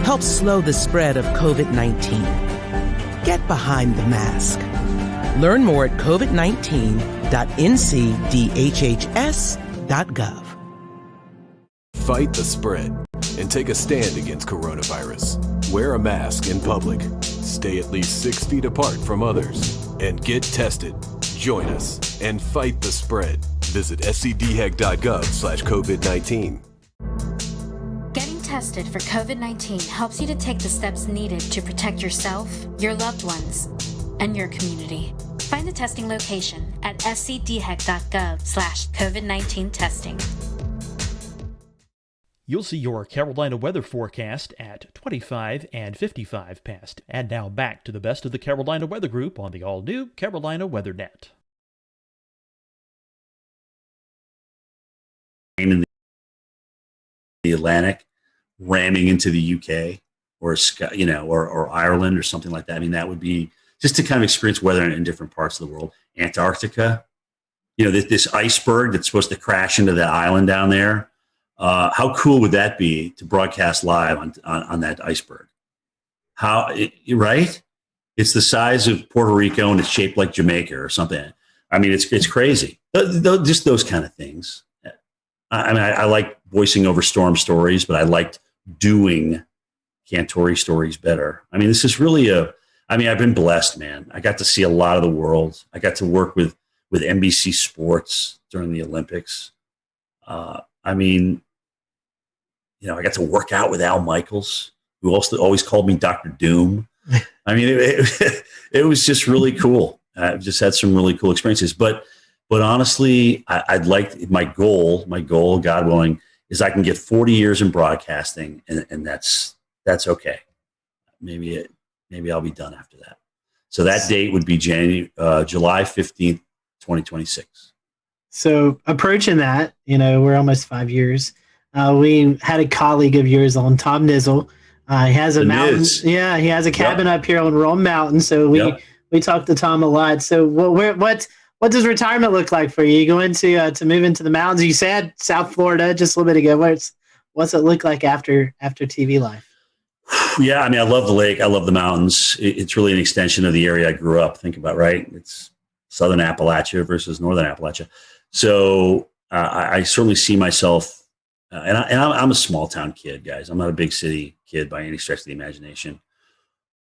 Help slow the spread of COVID-19. Get behind the mask. Learn more at covid19.ncdhhs.gov. Fight the spread and take a stand against coronavirus. Wear a mask in public. Stay at least 6 feet apart from others. And get tested. Join us and fight the spread. Visit scdhec.gov/COVID-19. Getting tested for COVID-19 helps you to take the steps needed to protect yourself, your loved ones, and your community. Find a testing location at scdhec.gov/COVID-19 testing. You'll see your Carolina weather forecast at 25 and 55 past. And now back to the best of the Carolina Weather Group on the all-new Carolina Weather Net. In the Atlantic, ramming into the UK or or Ireland or something like that. I mean, that would be just to kind of experience weather in different parts of the world. Antarctica, this iceberg that's supposed to crash into that island down there. How cool would that be to broadcast live on that iceberg? Right? It's the size of Puerto Rico and it's shaped like Jamaica or something. I mean, it's crazy. Just those kind of things. I mean, I like voicing over storm stories, but I liked doing Cantore stories better. I mean, this is really I've been blessed, man. I got to see a lot of the world. I got to work with NBC Sports during the Olympics. I got to work out with Al Michaels, who also always called me Dr. Doom. I mean, it was just really cool. I've just had some really cool experiences. But honestly, I'd like my goal, God willing, is I can get 40 years in broadcasting, and that's okay. Maybe I'll be done after that. So that date would be July 15th, 2026. So approaching that, we're almost 5 years. We had a colleague of yours on, Tom Nizzle. He has a mountain. Yeah, he has a cabin up here on Rome Mountain. So we talked to Tom a lot. So what does retirement look like for you? You going to move into the mountains? You said South Florida just a little bit ago. What's it look like after TV life? Yeah, I mean, I love the lake. I love the mountains. It's really an extension of the area I grew up. Think about, right? It's Southern Appalachia versus Northern Appalachia. So I certainly see myself. And I'm a small town kid, guys. I'm not a big city kid by any stretch of the imagination,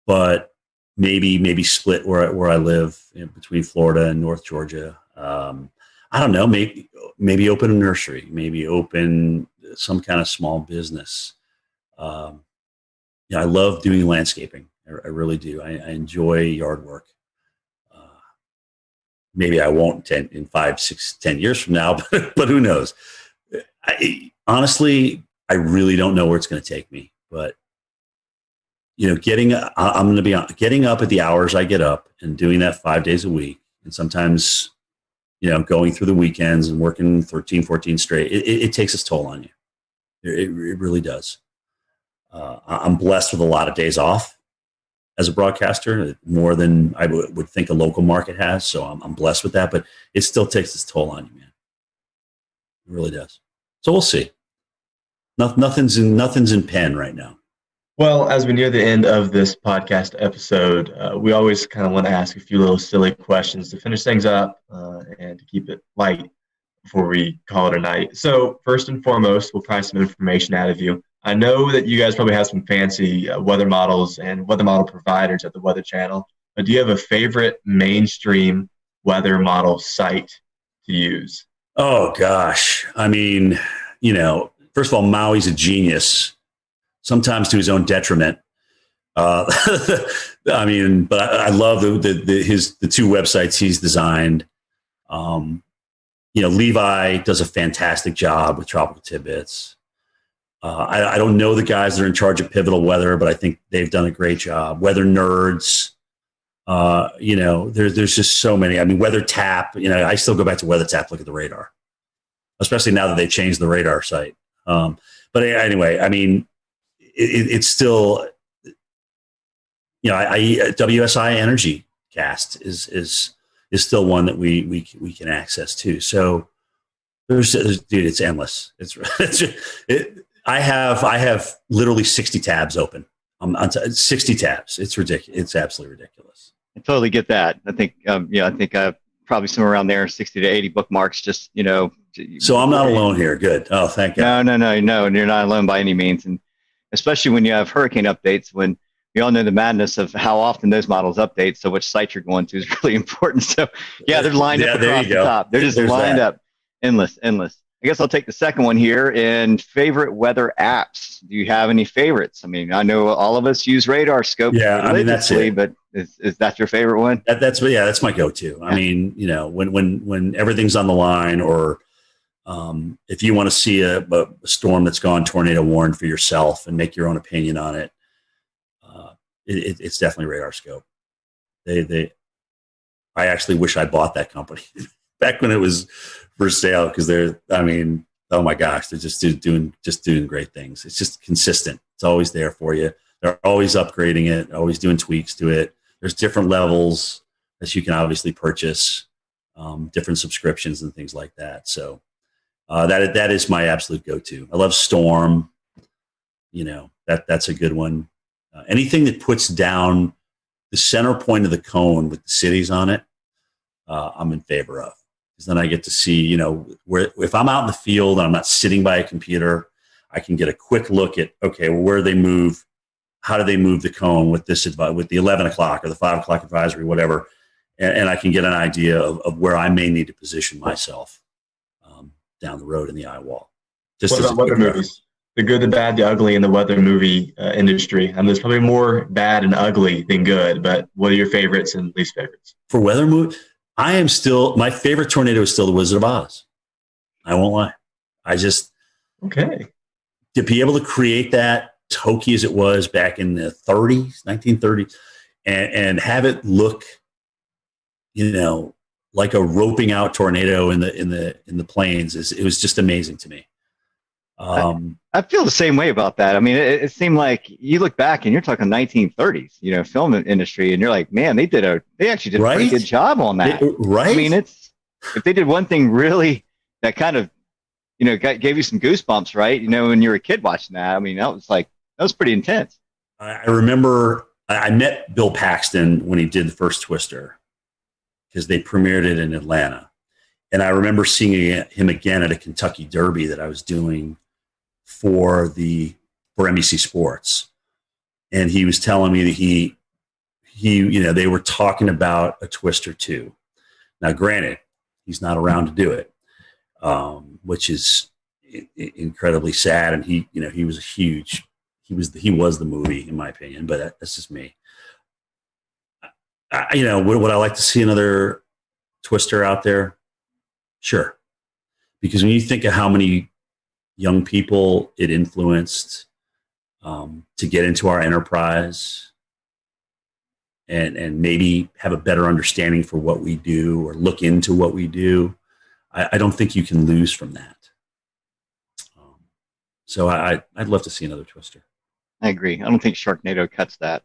but maybe split where I live between Florida and North Georgia. I don't know. Maybe open a nursery. Maybe open some kind of small business. I love doing landscaping. I really do. I enjoy yard work. Maybe I won't in 5, 6, 10 years from now, but who knows? Honestly, I really don't know where it's going to take me. But I'm going to be getting up at the hours I get up and doing that 5 days a week, and sometimes, going through the weekends and working 13, 14 straight. It takes its toll on you. It really does. I'm blessed with a lot of days off as a broadcaster, more than I would think a local market has. So I'm blessed with that, but it still takes its toll on you, man. It really does. So we'll see. Nothing's in pen right now. Well, as we near the end of this podcast episode, we always kind of want to ask a few little silly questions to finish things up and to keep it light before we call it a night. So first and foremost, we'll try some information out of you. I know that you guys probably have some fancy weather models and weather model providers at the Weather Channel, but do you have a favorite mainstream weather model site to use? Oh, gosh. I mean, first of all, Maui's a genius, sometimes to his own detriment. I mean, but I love the two websites he's designed. Levi does a fantastic job with Tropical Tidbits. I don't know the guys that are in charge of Pivotal Weather, but I think they've done a great job. Weather Nerds, there's just so many. I mean, Weather Tap, I still go back to Weather Tap, look at the radar, especially now that they changed the radar site. But anyway, I mean, it's still, WSI Energy Cast is still one that we can access too. So dude, it's endless. I have literally 60 tabs open. 60 tabs. It's ridiculous. It's absolutely ridiculous. I totally get that. I think, I think probably somewhere around there, 60 to 80 bookmarks. Just So I'm not alone here. Good. Oh, thank God. No, and you're not alone by any means. And especially when you have hurricane updates, when we all know the madness of how often those models update. So which site you're going to is really important. So yeah, they're lined up across the top. They're just lined up, endless. I guess I'll take the second one here. And favorite weather apps. Do you have any favorites? I mean, I know all of us use Radar Scope. Yeah, I mean, that's it. But is that your favorite one? That's my go-to. I mean, when everything's on the line, or if you want to see a storm that's gone tornado warned for yourself and make your own opinion on it, it's definitely Radar Scope. I actually wish I bought that company back when it was for sale, because oh my gosh, they're just doing great things. It's just consistent. It's always there for you. They're always upgrading it, always doing tweaks to it. There's different levels that you can obviously purchase, different subscriptions and things like that. So that is my absolute go-to. I love Storm. That's a good one. Anything that puts down the center point of the cone with the cities on it, I'm in favor of. Because then I get to see, where if I'm out in the field and I'm not sitting by a computer, I can get a quick look at, okay, well, where do they move? How do they move the cone with with the 11 o'clock or the 5 o'clock advisory, whatever, and I can get an idea of where I may need to position myself down the road in the eye wall. What about weather movies? The good, the bad, the ugly in the weather movie industry. And there's probably more bad and ugly than good, but what are your favorites and least favorites? For weather movie, my favorite tornado is still The Wizard of Oz. I won't lie. To be able to create that, hokey as it was back in the 1930s, and have it look, like a roping out tornado in the plains, it was just amazing to me. I feel the same way about that. I mean, it seemed like you look back and you're talking 1930s, film industry, and you're like, man, they actually did a pretty good job on that. Right. I mean, if they did one thing really that kind of, gave you some goosebumps, right? When you were a kid watching that, I mean, that was pretty intense. I remember I met Bill Paxton when he did the first Twister, because they premiered it in Atlanta. And I remember seeing him again at a Kentucky Derby that I was doing for NBC Sports. And he was telling me that they were talking about a Twister 2. Now, granted, he's not around to do it, which is incredibly sad. And he was the movie, in my opinion, but that's just me. Would I like to see another Twister out there? Sure. Because when you think of how many young people it influenced to get into our enterprise and maybe have a better understanding for what we do or look into what we do, I don't think you can lose from that. So I'd love to see another Twister. I agree. I don't think Sharknado cuts that.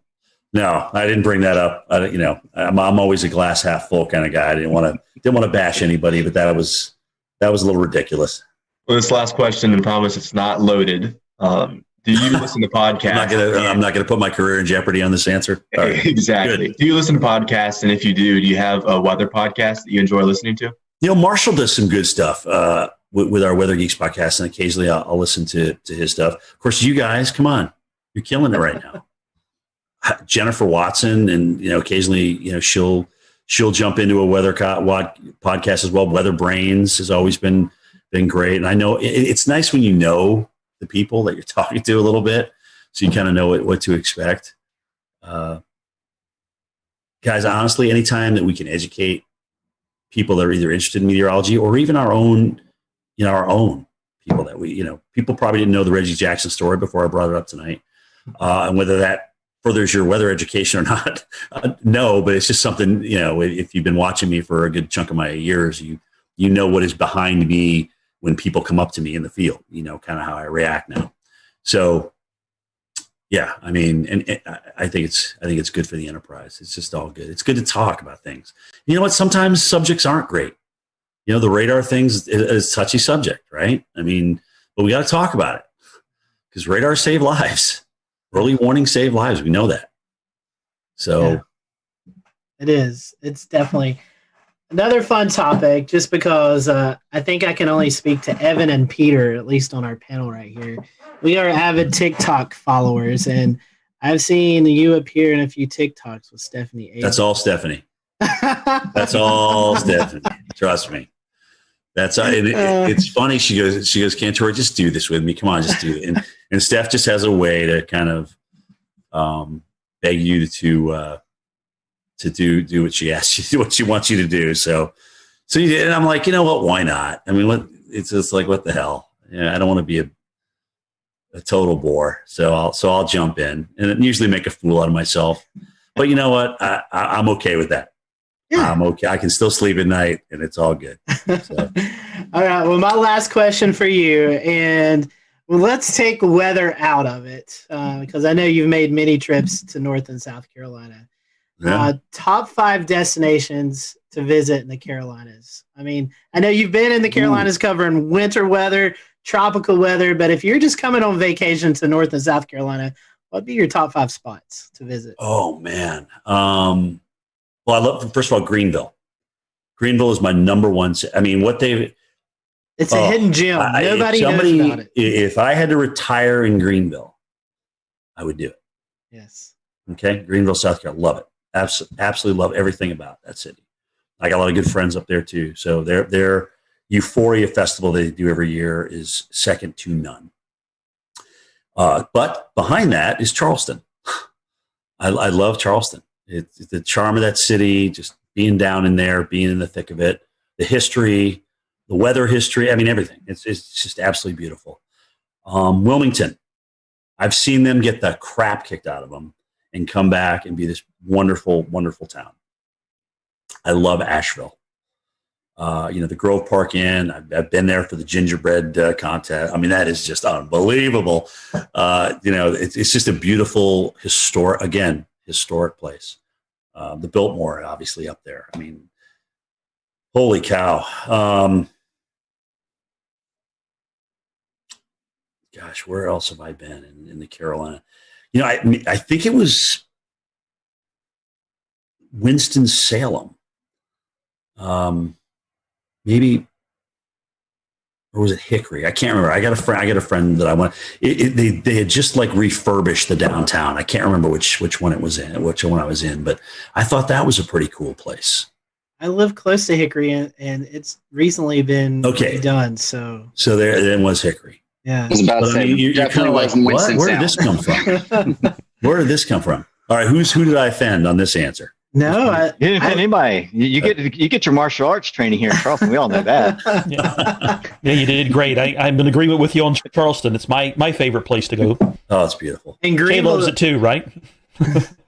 No, I didn't bring that up. I'm always a glass half full kind of guy. I didn't want to bash anybody, but that was a little ridiculous. Well, this last question, and promise it's not loaded. Do you listen to podcasts? I'm not gonna put my career in jeopody on this answer. Right. Exactly. Good. Do you listen to podcasts? And if you do you have a weather podcast that you enjoy listening to? Marshall does some good stuff with our Weather Geeks podcast, and occasionally I'll listen to his stuff. Of course, you guys, come on, you're killing it right now. Jennifer Watson, and occasionally she'll jump into a weather podcast as well. Weather Brains has always been great, and I know it's nice when you know the people that you're talking to a little bit, so you kind of know what to expect. Guys, honestly, anytime that we can educate people that are either interested in meteorology or even our own people that people probably didn't know the Reggie Jackson story before I brought it up tonight, and whether that furthers your weather education or not, no, but it's just something, if you've been watching me for a good chunk of my years, you know what is behind me when people come up to me in the field, kind of how I react now. So yeah, I mean, and I think it's good for the enterprise. It's just all good. It's good to talk about things. You know what? Sometimes subjects aren't great. The radar things is a touchy subject, right? I mean, but we got to talk about it because radar save lives. Early warning save lives. We know that. So yeah, it is. It's definitely another fun topic just because I think I can only speak to Evan and Peter, at least on our panel right here. We are avid TikTok followers, and I've seen you appear in a few TikToks with Stephanie A. That's all Stephanie. That's all Stephanie. Trust me. That's it's funny. She goes, Cantore, just do this with me. Come on, just do it. And Steph just has a way to kind of beg you to do what she asks you, what she wants you to do. So you did, and I'm like, you know what? Why not? I mean, it's just like, what the hell? I don't want to be a total bore. So I'll jump in and usually make a fool out of myself. But you know what? I'm okay with that. Yeah. I'm okay. I can still sleep at night, and it's all good. So. All right. Well, my last question for you, and let's take weather out of it because I know you've made many trips to North and South Carolina. Yeah. Top 5 destinations to visit in the Carolinas. I mean, I know you've been in the Carolinas covering winter weather, tropical weather, but if you're just coming on vacation to North and South Carolina, what'd be your top 5 spots to visit? Oh, man. Well, I love, first of all, Greenville. Greenville is my number one. I mean, it's a hidden gem. Nobody knows about it. If I had to retire in Greenville, I would do it. Yes. Okay. Greenville, South Carolina. Love it. Absolutely love everything about that city. I got a lot of good friends up there too. So their Euphoria Festival they do every year is second to none. But behind that is Charleston. I love Charleston. It's the charm of that city, just being down in there, being in the thick of it, the history, the weather history. I mean, everything. It's just absolutely beautiful. Wilmington, I've seen them get the crap kicked out of them and come back and be this wonderful, wonderful town. I love Asheville. The Grove Park Inn. I've been there for the gingerbread contest. I mean, that is just unbelievable. It's just a beautiful historic place. The Biltmore, obviously, up there. I mean, holy cow. Gosh, where else have I been in the Carolina? I think it was Winston-Salem. Maybe, or was it Hickory? I can't remember. I got a friend that I went. They had just like refurbished the downtown. I can't remember which one it was in, which one I was in, but I thought that was a pretty cool place. I live close to Hickory, and it's recently been redone. So there was Hickory. Yeah, I was about to say, you're kind of like, what? Where did this come from? Where did this come from? All right, who did I offend on this answer? No, you didn't offend anybody. You get your martial arts training here in Charleston. We all know that. Yeah, you did great. I'm in agreement with you on Charleston. It's my favorite place to go. Oh, it's beautiful. And Jay Greenville loves it too, right?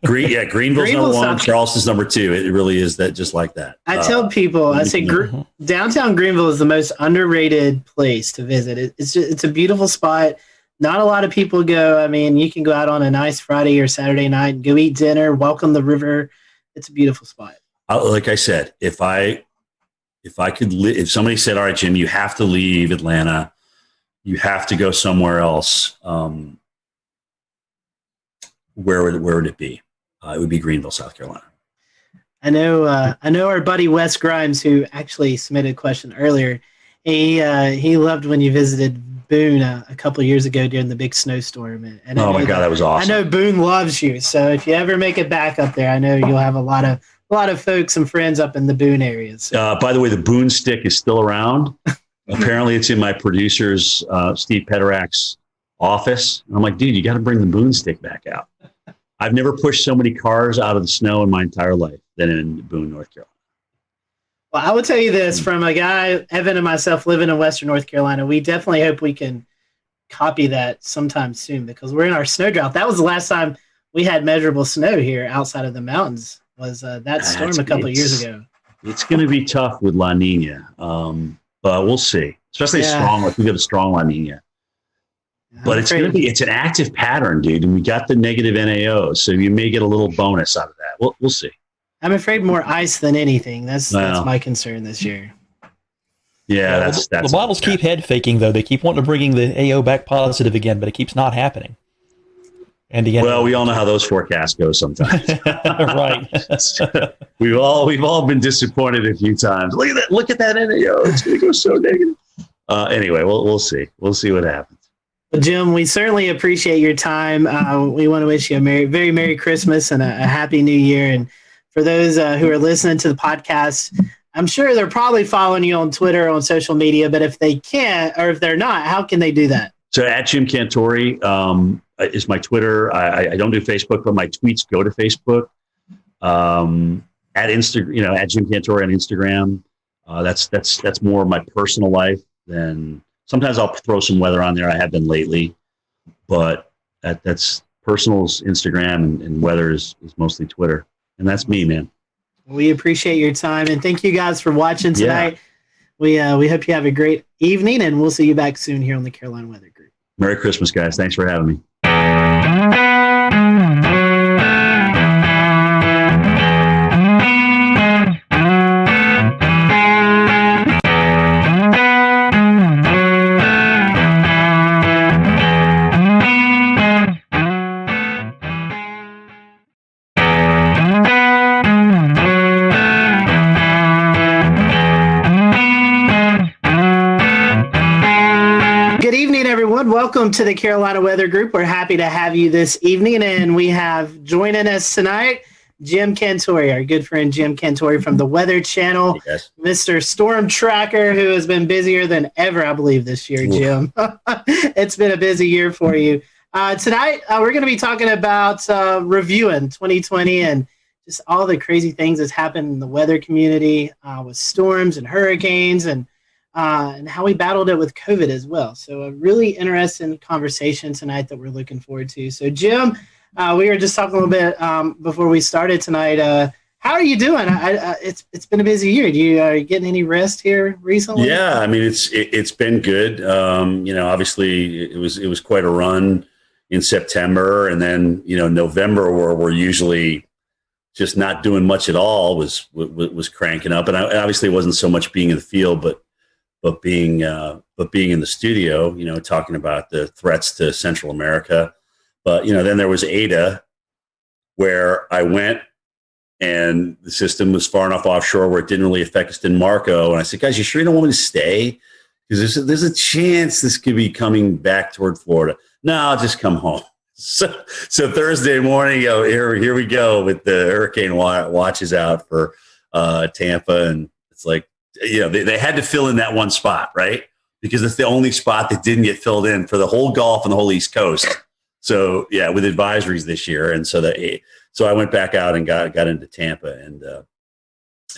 Greenville's number one. Charleston's number two. It really is that just like that. I tell people, I say downtown Greenville is the most underrated place to visit. It's a beautiful spot. Not a lot of people go. I mean, you can go out on a nice Friday or Saturday night and go eat dinner, welcome the river. It's a beautiful spot. Like I said, if somebody said, all right, Jim, you have to leave Atlanta, you have to go somewhere else, where would it be? It would be Greenville, South Carolina. I know our buddy Wes Grimes, who actually submitted a question earlier. He loved when you visited Boone a couple of years ago during the big snowstorm. And oh my God, that was awesome. I know Boone loves you, so if you ever make it back up there, I know you'll have a lot of folks and friends up in the Boone areas. So. By the way, the Boone stick is still around. Apparently, it's in my producer's Steve Pederak's office. I'm like, dude, you got to bring the Boone stick back out. I've never pushed so many cars out of the snow in my entire life than in Boone, North Carolina. Well, I will tell you this from a guy, Evan and myself living in Western North Carolina, we definitely hope we can copy that sometime soon because we're in our snow drought. That was the last time we had measurable snow here outside of the mountains was that storm a couple of years ago. It's going to be tough with La Nina, but we'll see. Especially we got a strong La Nina. But it's an active pattern, dude, and we got the negative NAO, so you may get a little bonus out of that. We'll see. I'm afraid more ice than anything. That's my concern this year. Yeah, that's the models keep head faking though. They keep wanting to bring the AO back positive again, but it keeps not happening. And again, well, we all know how those forecasts go sometimes. Right. we've all been disappointed a few times. Look at that NAO. It's going to go so negative. Anyway, we'll see. We'll see what happens. Well, Jim, we certainly appreciate your time. We want to wish you a very Merry Christmas and a Happy New Year. And for those who are listening to the podcast, I'm sure they're probably following you on Twitter, on social media, but if they can't, or if they're not, how can they do that? So at Jim Cantore is my Twitter. I don't do Facebook, but my tweets go to Facebook. At Instagram, at Jim Cantore on Instagram. That's more of my personal life than sometimes I'll throw some weather on there. I have been lately, but that's personal's Instagram and weather is mostly Twitter. And that's me, man. We appreciate your time, and thank you guys for watching tonight. Yeah. We hope you have a great evening, and we'll see you back soon here on the Carolina Weather Group. Merry Christmas, guys. Thanks for having me. Welcome to the Carolina Weather Group. We're happy to have you this evening, and we have joining us tonight Jim Cantore, our good friend Jim Cantore from the Weather Channel, Mr. Storm Tracker, who has been busier than ever, I believe, this year, Jim. It's been a busy year for you. Tonight, we're going to be talking about reviewing 2020 and just all the crazy things that's happened in the weather community with storms and hurricanes and how we battled it with COVID as well. So a really interesting conversation tonight that we're looking forward to. So Jim, we were just talking a little bit before we started tonight. How are you doing? It's been a busy year. Are you getting any rest here recently? Yeah, I mean it's been good. Obviously it was quite a run in September, and then November, where we're usually just not doing much at all, was cranking up. And obviously it wasn't so much being in the field, but being in the studio, talking about the threats to Central America. But, then there was Ada, where I went and the system was far enough offshore where it didn't really affect us in Marco. And I said, guys, you sure you don't want me to stay? Because there's a chance this could be coming back toward Florida. No, I'll just come home. So Thursday morning, here we go with the hurricane watches out for Tampa. And it's like, they had to fill in that one spot, right? Because it's the only spot that didn't get filled in for the whole Gulf and the whole East Coast. So yeah, with advisories this year, and so I went back out and got into Tampa, and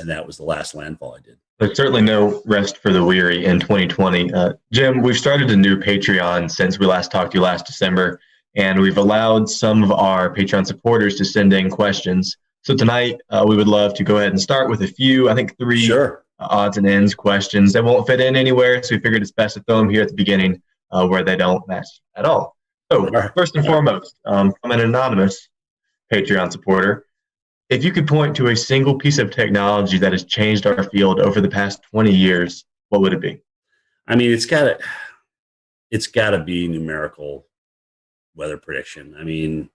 that was the last landfall I did. There's certainly no rest for the weary in 2020. Jim, we've started a new Patreon since we last talked to you last December, and we've allowed some of our Patreon supporters to send in questions. So tonight, we would love to go ahead and start with a few, I think 3 odds and ends questions that won't fit in anywhere. So we figured it's best to throw them here at the beginning where they don't match at all. So first and foremost, from an anonymous Patreon supporter, if you could point to a single piece of technology that has changed our field over the past 20 years, what would it be? I mean, it's got to be numerical weather prediction. I mean,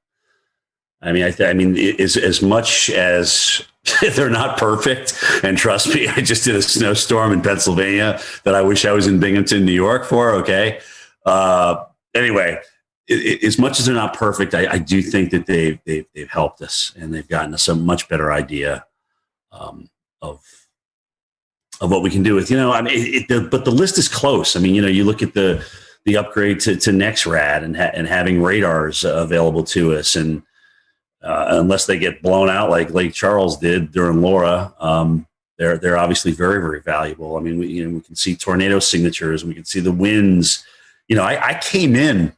as much as they're not perfect, and trust me, I just did a snowstorm in Pennsylvania that I wish I was in Binghamton, New York for. Okay. Anyway, as much as they're not perfect, I do think that they've helped us, and they've gotten us a much better idea of what we can do with, but the list is close. I mean, you look at the upgrade to NexRad and having radars available to us, and unless they get blown out like Lake Charles did during Laura, they're obviously very, very valuable. I mean, we can see tornado signatures, and we can see the winds. I came in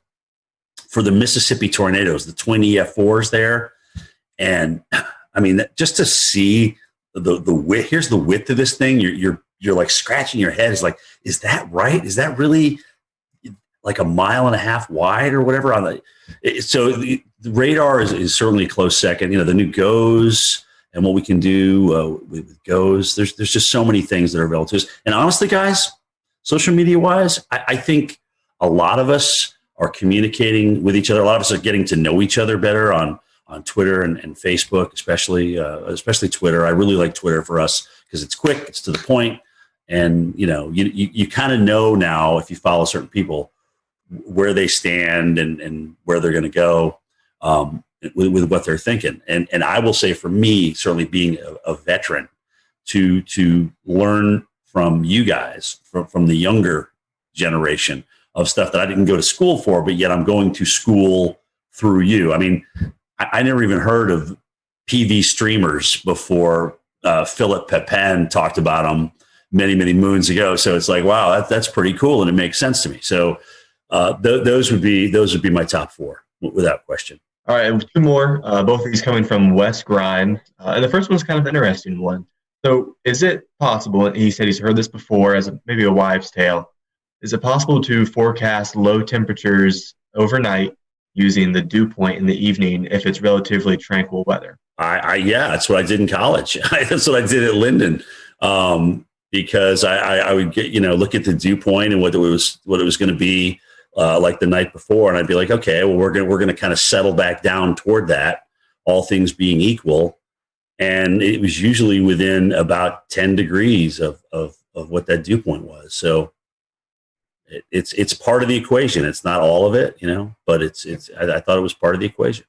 for the Mississippi tornadoes, the twin EF4s there. And I mean, just to see the width, here's the width of this thing. You're like scratching your head. It's like, is that right? Is that really like 1.5 miles wide or whatever? So the radar is certainly a close second. The new GOES and what we can do with GOES. There's just so many things that are available to us. And honestly, guys, social media wise, I think a lot of us are communicating with each other. A lot of us are getting to know each other better on Twitter and Facebook, especially Twitter. I really like Twitter for us because it's quick, it's to the point, and you kind of know now, if you follow certain people, where they stand and where they're going to go with what they're thinking. And I will say, for me, certainly being a veteran, to learn from you guys, from the younger generation, of stuff that I didn't go to school for, but yet I'm going to school through you. I mean, I never even heard of PV streamers before Philip Pepin talked about them many, many moons ago. So it's like, wow, that's pretty cool, and it makes sense to me. So those would be my top 4 without question. All right, 2 more. Both of these coming from Wes Grimes, and the first one's kind of an interesting one. So, is it possible? And he said he's heard this before as maybe a wives' tale. Is it possible to forecast low temperatures overnight using the dew point in the evening if it's relatively tranquil weather? Yeah, that's what I did in college. That's what I did at Linden, because I would get look at the dew point and what it was going to be like the night before, and I'd be like, okay, well we're going to kind of settle back down toward that, all things being equal, and it was usually within about 10 degrees of what that dew point was. So it's part of the equation. It's not all of it, but I thought it was part of the equation.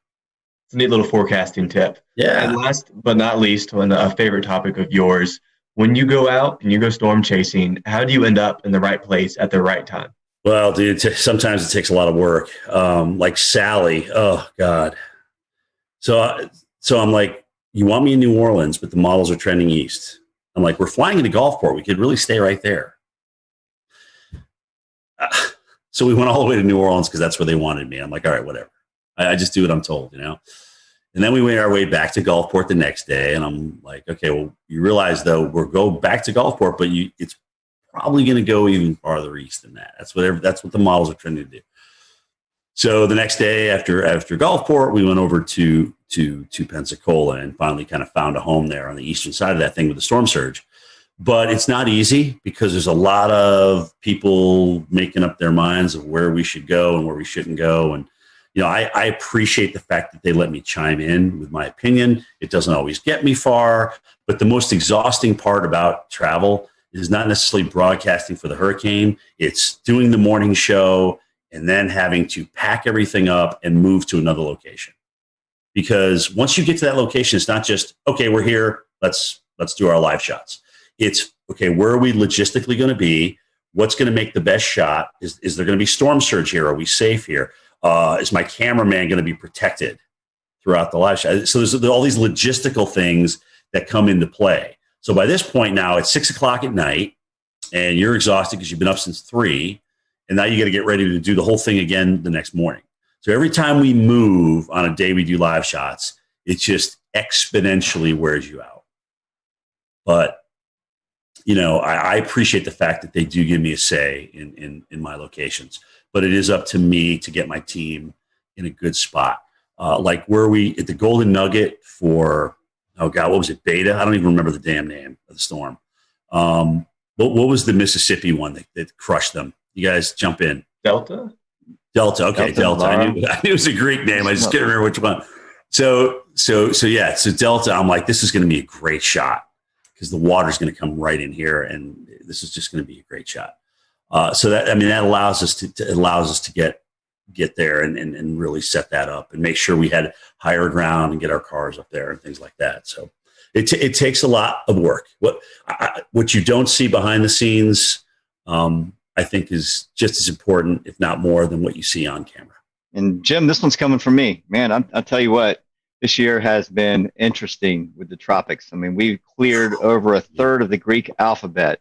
It's a neat little forecasting tip. Yeah. And last but not least, a favorite topic of yours, when you go out and you go storm chasing, how do you end up in the right place at the right time? Well, dude, sometimes it takes a lot of work. Like Sally. Oh God. So I'm like, you want me in New Orleans, but the models are trending east. I'm like, we're flying into Gulfport. We could really stay right there. So we went all the way to New Orleans because that's where they wanted me. I'm like, all right, whatever. I just do what I'm told, And then we made our way back to Gulfport the next day, and I'm like, okay, well, you realize though we're going back to Gulfport, but it's probably going to go even farther east than that. That's what the models are trying to do. So the next day after Gulfport, we went over to Pensacola and finally kind of found a home there on the eastern side of that thing with the storm surge. But it's not easy because there's a lot of people making up their minds of where we should go and where we shouldn't go. And, I appreciate the fact that they let me chime in with my opinion. It doesn't always get me far, but the most exhausting part about travel is not necessarily broadcasting for the hurricane. It's doing the morning show and then having to pack everything up and move to another location. Because once you get to that location, it's not just, okay, we're here, let's do our live shots. It's, okay, where are we logistically going to be? What's going to make the best shot? Is there going to be storm surge here? Are we safe here? Is my cameraman going to be protected throughout the live shot? So there's all these logistical things that come into play. So by this point now, it's 6 o'clock at night, and you're exhausted because you've been up since 3, and now you got to get ready to do the whole thing again the next morning. So every time we move on a day we do live shots, it just exponentially wears you out. But I appreciate the fact that they do give me a say in my locations, but it is up to me to get my team in a good spot. Like where we at the Golden Nugget for, oh God, what was it? Beta? I don't even remember the damn name of the storm. What was the Mississippi one that crushed them? You guys jump in. Delta. Okay, Delta. I knew it was a Greek name. I just can't remember which one. So Delta. I'm like, this is going to be a great shot because the water's going to come right in here, and this is just going to be a great shot. So that allows us to get there and really set that up and make sure we had higher ground and get our cars up there and things like that. So it takes a lot of work. What you don't see behind the scenes, I think is just as important, if not more, than what you see on camera. And Jim, this one's coming from me, man. I'll tell you what, this year has been interesting with the tropics. I mean, we've cleared over a third of the Greek alphabet,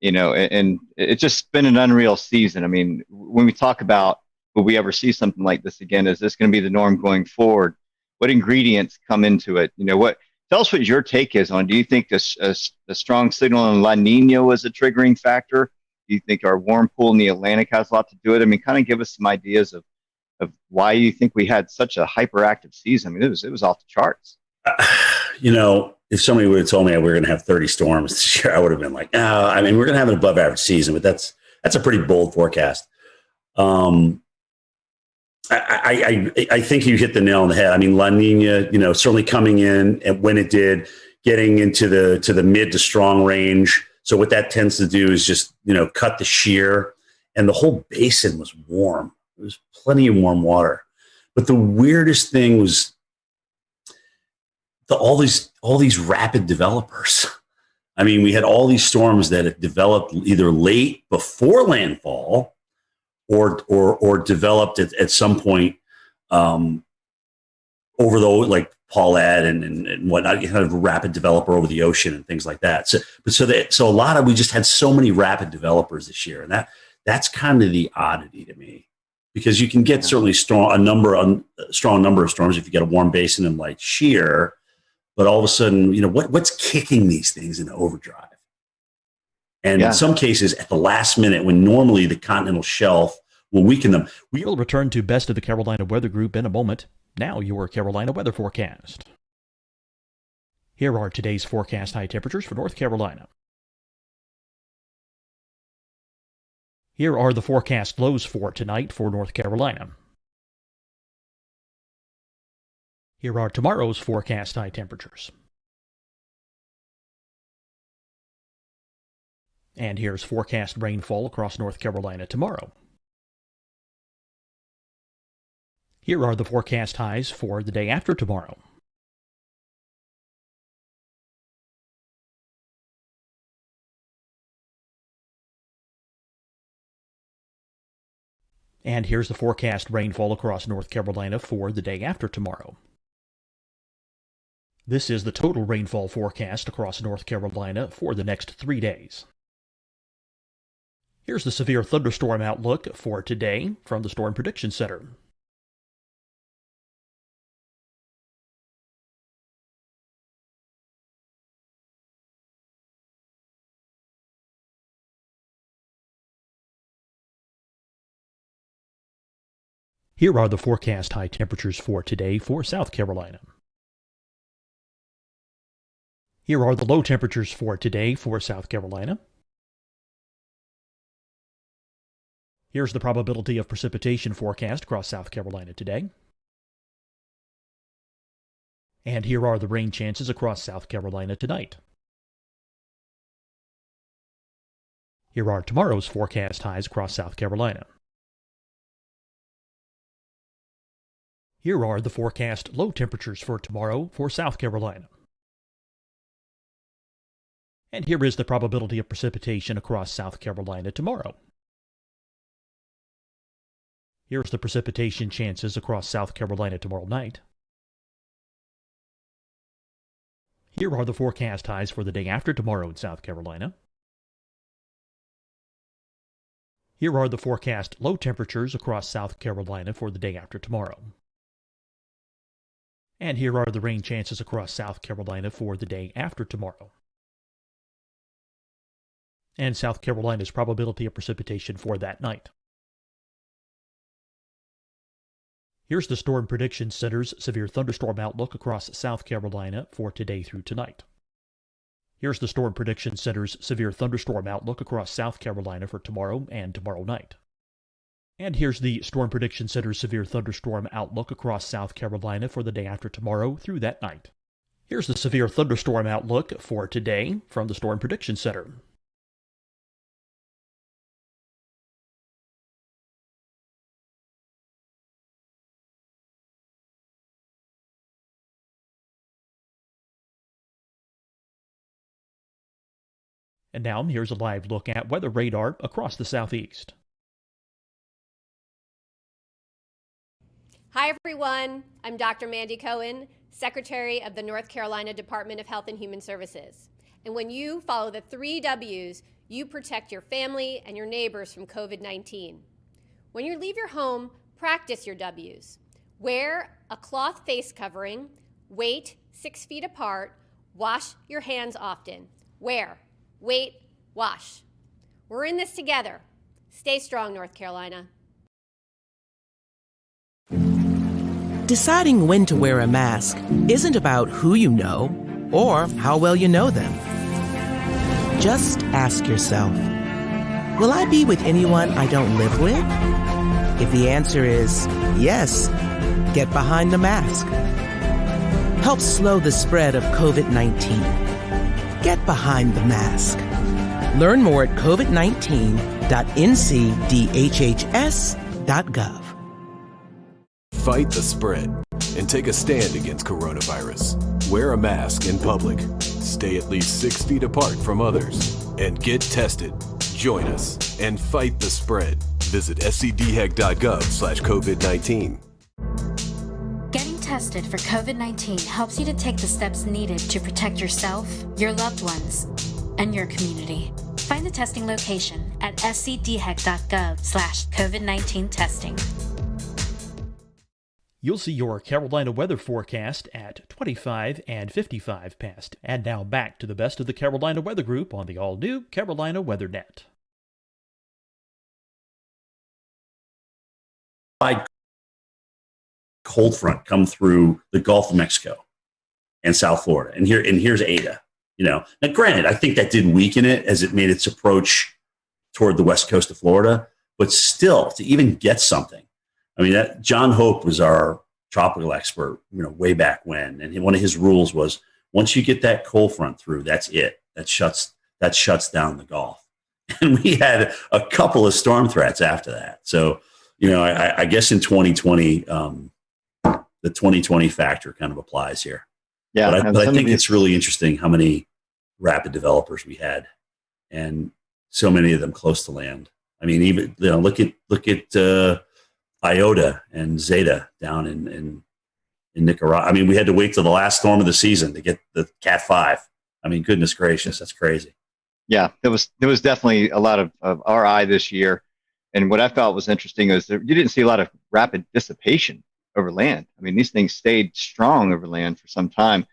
and it's just been an unreal season. I mean, when we talk about, will we ever see something like this again? Is this going to be the norm going forward? What ingredients come into it? Tell us what your take is on, do you think the strong signal in La Nina was a triggering factor? Do you think our warm pool in the Atlantic has a lot to do with it? I mean, kind of give us some ideas of why you think we had such a hyperactive season. I mean, it was off the charts. If somebody would have told me we were going to have 30 storms this year, I would have been like, no, I mean, we're going to have an above average season, but that's a pretty bold forecast. I think you hit the nail on the head. I mean, La Nina, certainly coming in, and when it did, getting into the mid to strong range. So what that tends to do is just, cut the shear, and the whole basin was warm. There was plenty of warm water. But the weirdest thing was all these rapid developers. I mean, we had all these storms that had developed either late before landfall or developed at some point over like Paulette and whatnot, kind of a rapid developer over the ocean and things like that. So a lot of, we just had so many rapid developers this year, and that's kind of the oddity to me, because you can get certainly strong number of storms if you get a warm basin and light shear, but all of a sudden, what's kicking these things into overdrive? And in some cases, at the last minute, when normally the continental shelf will weaken them. We'll return to Best of the Carolina Weather Group in a moment. Now your Carolina weather forecast. Here are today's forecast high temperatures for North Carolina. Here are the forecast lows for tonight for North Carolina. Here are tomorrow's forecast high temperatures. And here's forecast rainfall across North Carolina tomorrow. Here are the forecast highs for the day after tomorrow. And here's the forecast rainfall across North Carolina for the day after tomorrow. This is the total rainfall forecast across North Carolina for the next 3 days. Here's the severe thunderstorm outlook for today from the Storm Prediction Center. Here are the forecast high temperatures for today for South Carolina. Here are the low temperatures for today for South Carolina. Here's the probability of precipitation forecast across South Carolina today. And here are the rain chances across South Carolina tonight. Here are tomorrow's forecast highs across South Carolina. Here are the forecast low temperatures for tomorrow for South Carolina. And here is the probability of precipitation across South Carolina tomorrow. Here's the precipitation chances across South Carolina tomorrow night. Here are the forecast highs for the day after tomorrow in South Carolina. Here are the forecast low temperatures across South Carolina for the day after tomorrow. And here are the rain chances across South Carolina for the day after tomorrow. And South Carolina's probability of precipitation for that night. Here's the Storm Prediction Center's severe thunderstorm outlook across South Carolina for today through tonight. Here's the Storm Prediction Center's severe thunderstorm outlook across South Carolina for tomorrow and tomorrow night. And here's the Storm Prediction Center's severe thunderstorm outlook across South Carolina for the day after tomorrow through that night. Here's the severe thunderstorm outlook for today from the Storm Prediction Center. And now here's a live look at weather radar across the southeast. Hi, everyone. I'm Dr. Mandy Cohen, Secretary of the North Carolina Department of Health and Human Services. And when you follow the 3 W's, you protect your family and your neighbors from COVID-19. When you leave your home, practice your W's. Wear a cloth face covering, wait 6 feet apart, wash your hands often. Wear, wait, wash. We're in this together. Stay strong, North Carolina. Deciding when to wear a mask isn't about who you know or how well you know them. Just ask yourself, will I be with anyone I don't live with? If the answer is yes, get behind the mask. Help slow the spread of COVID-19. Get behind the mask. Learn more at covid19.ncdhhs.gov. Fight the spread and take a stand against coronavirus. Wear a mask in public. Stay at least 6 feet apart from others. And get tested. Join us and fight the spread. Visit scdhec.gov/COVID-19. Getting tested for COVID-19 helps you to take the steps needed to protect yourself, your loved ones, and your community. Find the testing location at scdhec.gov/COVID-19 testing. You'll see your Carolina weather forecast at 25 and 55 past. And now back to the best of the Carolina Weather Group on the all-new Carolina Weather Net. Cold front come through the Gulf of Mexico and South Florida, and here's Ada. Now granted, I think that did weaken it as it made its approach toward the west coast of Florida, but still, to even get something. I mean, that John Hope was our tropical expert, way back when, and one of his rules was once you get that cold front through, that's it. That shuts down the Gulf, and we had a couple of storm threats after that. So, I guess in 2020, the 2020 factor kind of applies here. Yeah, but I think it's really interesting how many rapid developers we had, and so many of them close to land. I mean, even look at Iota and Zeta down in Nicaragua. I mean, we had to wait till the last storm of the season to get the Cat 5. I mean, goodness gracious, that's crazy. Yeah, there was definitely a lot of RI this year, and what I felt was interesting is that you didn't see a lot of rapid dissipation over land. I mean, these things stayed strong over land for some time,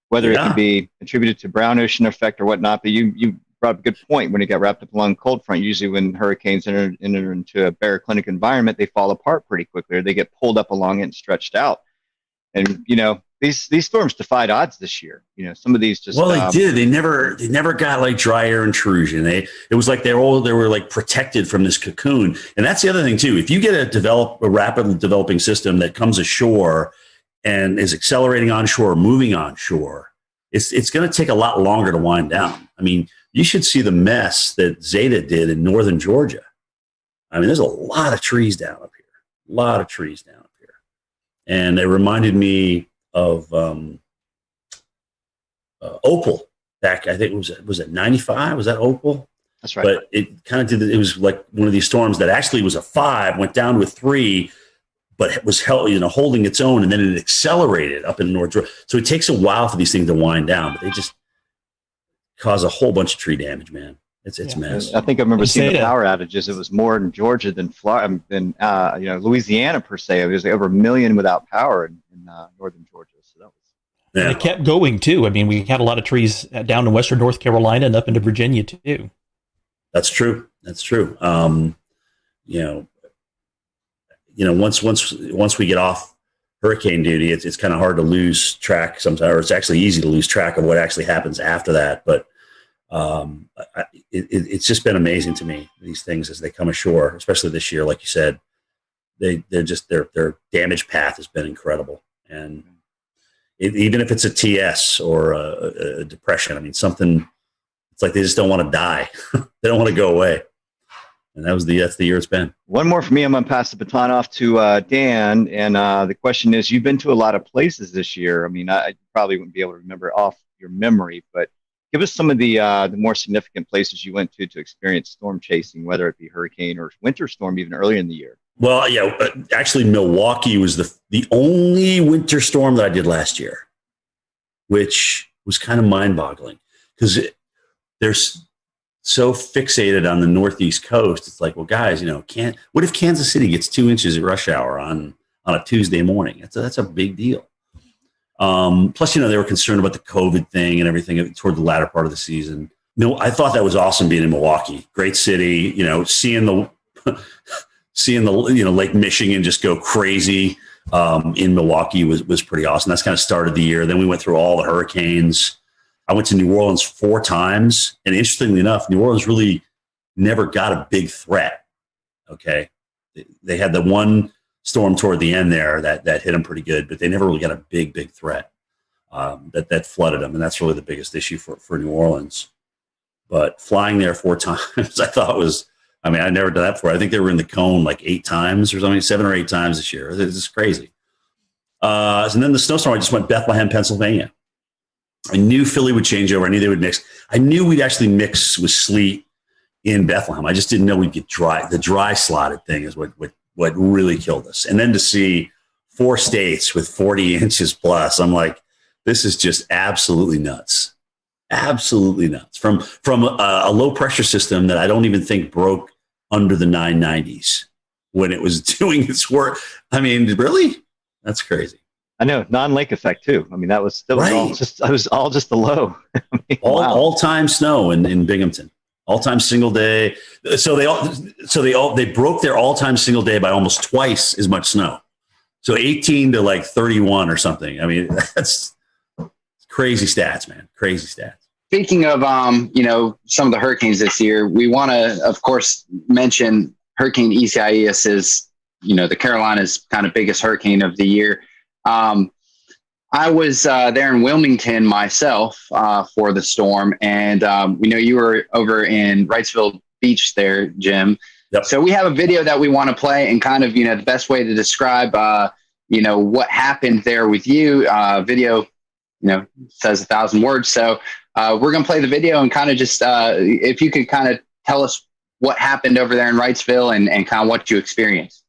whether it could be attributed to brown ocean effect or whatnot. But you brought up a good point. When it got wrapped up along cold front, usually when hurricanes enter into a baroclinic environment, they fall apart pretty quickly, or they get pulled up along it and stretched out. And these storms defied odds this year. Some of these just they did. They never got like dry air intrusion. It was like they were like protected from this cocoon. And that's the other thing too. If you get a rapidly developing system that comes ashore and is accelerating onshore, moving onshore, it's going to take a lot longer to wind down. I mean, you should see the mess that Zeta did in northern Georgia. I mean, there's a lot of trees down up here. And it reminded me of Opal back, I think was it 95? Was that Opal? That's right. But it kind of it was like one of these storms that actually was a 5, went down to a 3, but it was holding its own, and then it accelerated up in North Georgia. So it takes a while for these things to wind down, but they just cause a whole bunch of tree damage, man. It's a mess. I think I remember seeing the power outages. It was more in Georgia than Florida, than Louisiana per se. It was over 1 million without power in northern Georgia. So that was. Yeah. And it kept going too. I mean, we had a lot of trees down in western North Carolina and up into Virginia too. That's true. That's true. Once we get off hurricane duty, it's kind of hard to lose track sometimes, or it's actually easy to lose track of what actually happens after that. But it's just been amazing to me, these things as they come ashore, especially this year. Like you said, their damage path has been incredible. And even if it's a TS or a depression, I mean, something, it's like they just don't want to die. They don't want to go away. And that's the year it's been. One more for me. I'm going to pass the baton off to Dan. And the question is, you've been to a lot of places this year. I mean, I probably wouldn't be able to remember off your memory, but give us some of the more significant places you went to experience storm chasing, whether it be hurricane or winter storm, even earlier in the year. Well, yeah, actually, Milwaukee was the only winter storm that I did last year, which was kind of mind-boggling because they're so fixated on the Northeast coast. It's like, well, guys, what if Kansas City gets 2 inches at rush hour on a Tuesday morning? That's a big deal. Plus, they were concerned about the COVID thing and everything toward the latter part of the season. I thought that was awesome being in Milwaukee. Great city, seeing the Lake Michigan just go crazy in Milwaukee was pretty awesome. That's kind of started the year. Then we went through all the hurricanes. I went to New Orleans 4 times. And interestingly enough, New Orleans really never got a big threat. Okay. They had the one storm toward the end there that hit them pretty good, but they never really got a big threat that flooded them. And that's really the biggest issue for New Orleans. But flying there 4 times, I thought I'd never done that before. I think they were in the cone like 8 times or something, 7 or 8 times this year. It's just crazy. And then the snowstorm, I just went Bethlehem, Pennsylvania. I knew Philly would change over. I knew they would mix. I knew we'd actually mix with sleet in Bethlehem. I just didn't know we'd get dry. The dry slotted thing is what really killed us. And then to see 4 states with 40 inches plus, I'm like, this is just absolutely nuts. Absolutely nuts. From a low pressure system that I don't even think broke under the 990s when it was doing its work. I mean, really? That's crazy. I know, non-lake effect too. I mean, that was right. all just the low. I mean, all-time snow in Binghamton. All-time single day. So they broke their all-time single day by almost twice as much snow. So 18 to like 31 or something. I mean, that's crazy stats, man. Crazy stats. Speaking of some of the hurricanes this year, we want to, of course, mention Hurricane Isaias is the Carolinas' kind of biggest hurricane of the year. I was there in Wilmington myself for the storm, and we know you were over in Wrightsville Beach there, Jim. Yep. So we have a video that we want to play, and kind of the best way to describe what happened there with you. Video says 1,000 words, so we're gonna play the video and kind of just if you could kind of tell us what happened over there in Wrightsville and kind of what you experienced.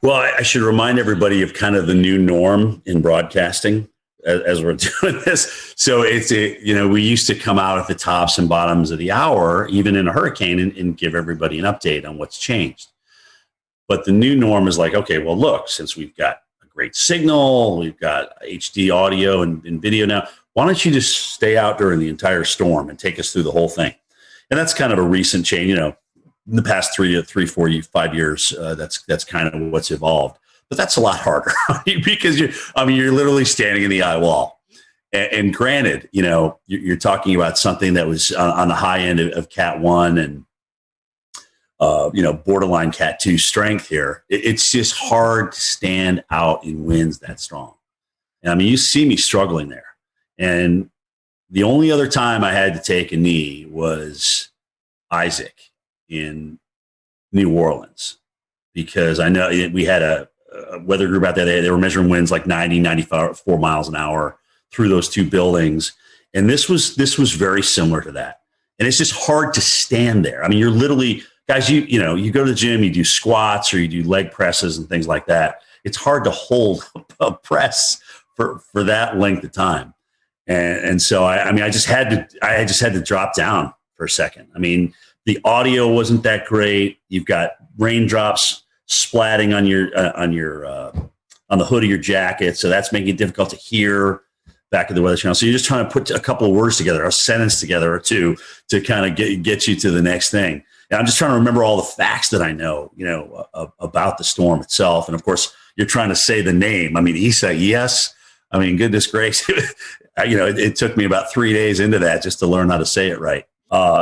Well, I should remind everybody of kind of the new norm in broadcasting as we're doing this. So we used to come out at the tops and bottoms of the hour, even in a hurricane, and give everybody an update on what's changed. But the new norm is like, okay, well, look, since we've got a great signal, we've got HD audio and video now, why don't you just stay out during the entire storm and take us through the whole thing? And that's kind of a recent change, in the past 3, 4, 5 years, that's kind of what's evolved. But that's a lot harder because you're literally standing in the eye wall. And granted, you're talking about something that was on the high end of Cat 1 and borderline Cat 2 strength here. It's just hard to stand out in winds that strong. And I mean, you see me struggling there. And the only other time I had to take a knee was Isaac in New Orleans, because I know we had a weather group out there. They were measuring winds like 90, 94 miles an hour through those two buildings. And this was very similar to that. And it's just hard to stand there. I mean, you're literally, guys, you go to the gym, you do squats or you do leg presses and things like that. It's hard to hold a press for that length of time. And so I just had to drop down for a second. I mean, the audio wasn't that great. You've got raindrops splatting on the hood of your jacket. So that's making it difficult to hear back at the Weather Channel. So you're just trying to put a couple of words together, a sentence together or two to kind of get you to the next thing. And I'm just trying to remember all the facts that I know, about the storm itself. And of course, you're trying to say the name. I mean, yes. I mean, goodness gracious, it took me about 3 days into that just to learn how to say it right.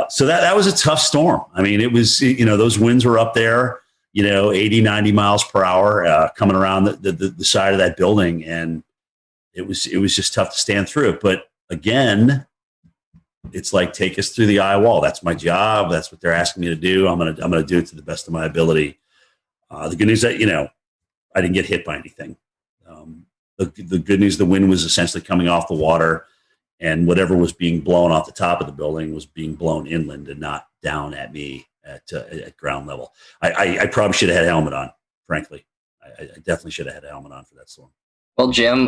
So that was a tough storm. I mean, it was, those winds were up there, 80, 90 miles per hour coming around the side of that building. And it was just tough to stand through it. But again, it's like, take us through the eye wall. That's my job. That's what they're asking me to do. I'm going to do it to the best of my ability. The good news that, I didn't get hit by anything. The good news, the wind was essentially coming off the water, and whatever was being blown off the top of the building was being blown inland and not down at me at ground level. I probably should have had a helmet on, frankly. I definitely should have had a helmet on for that storm. Well, Jim,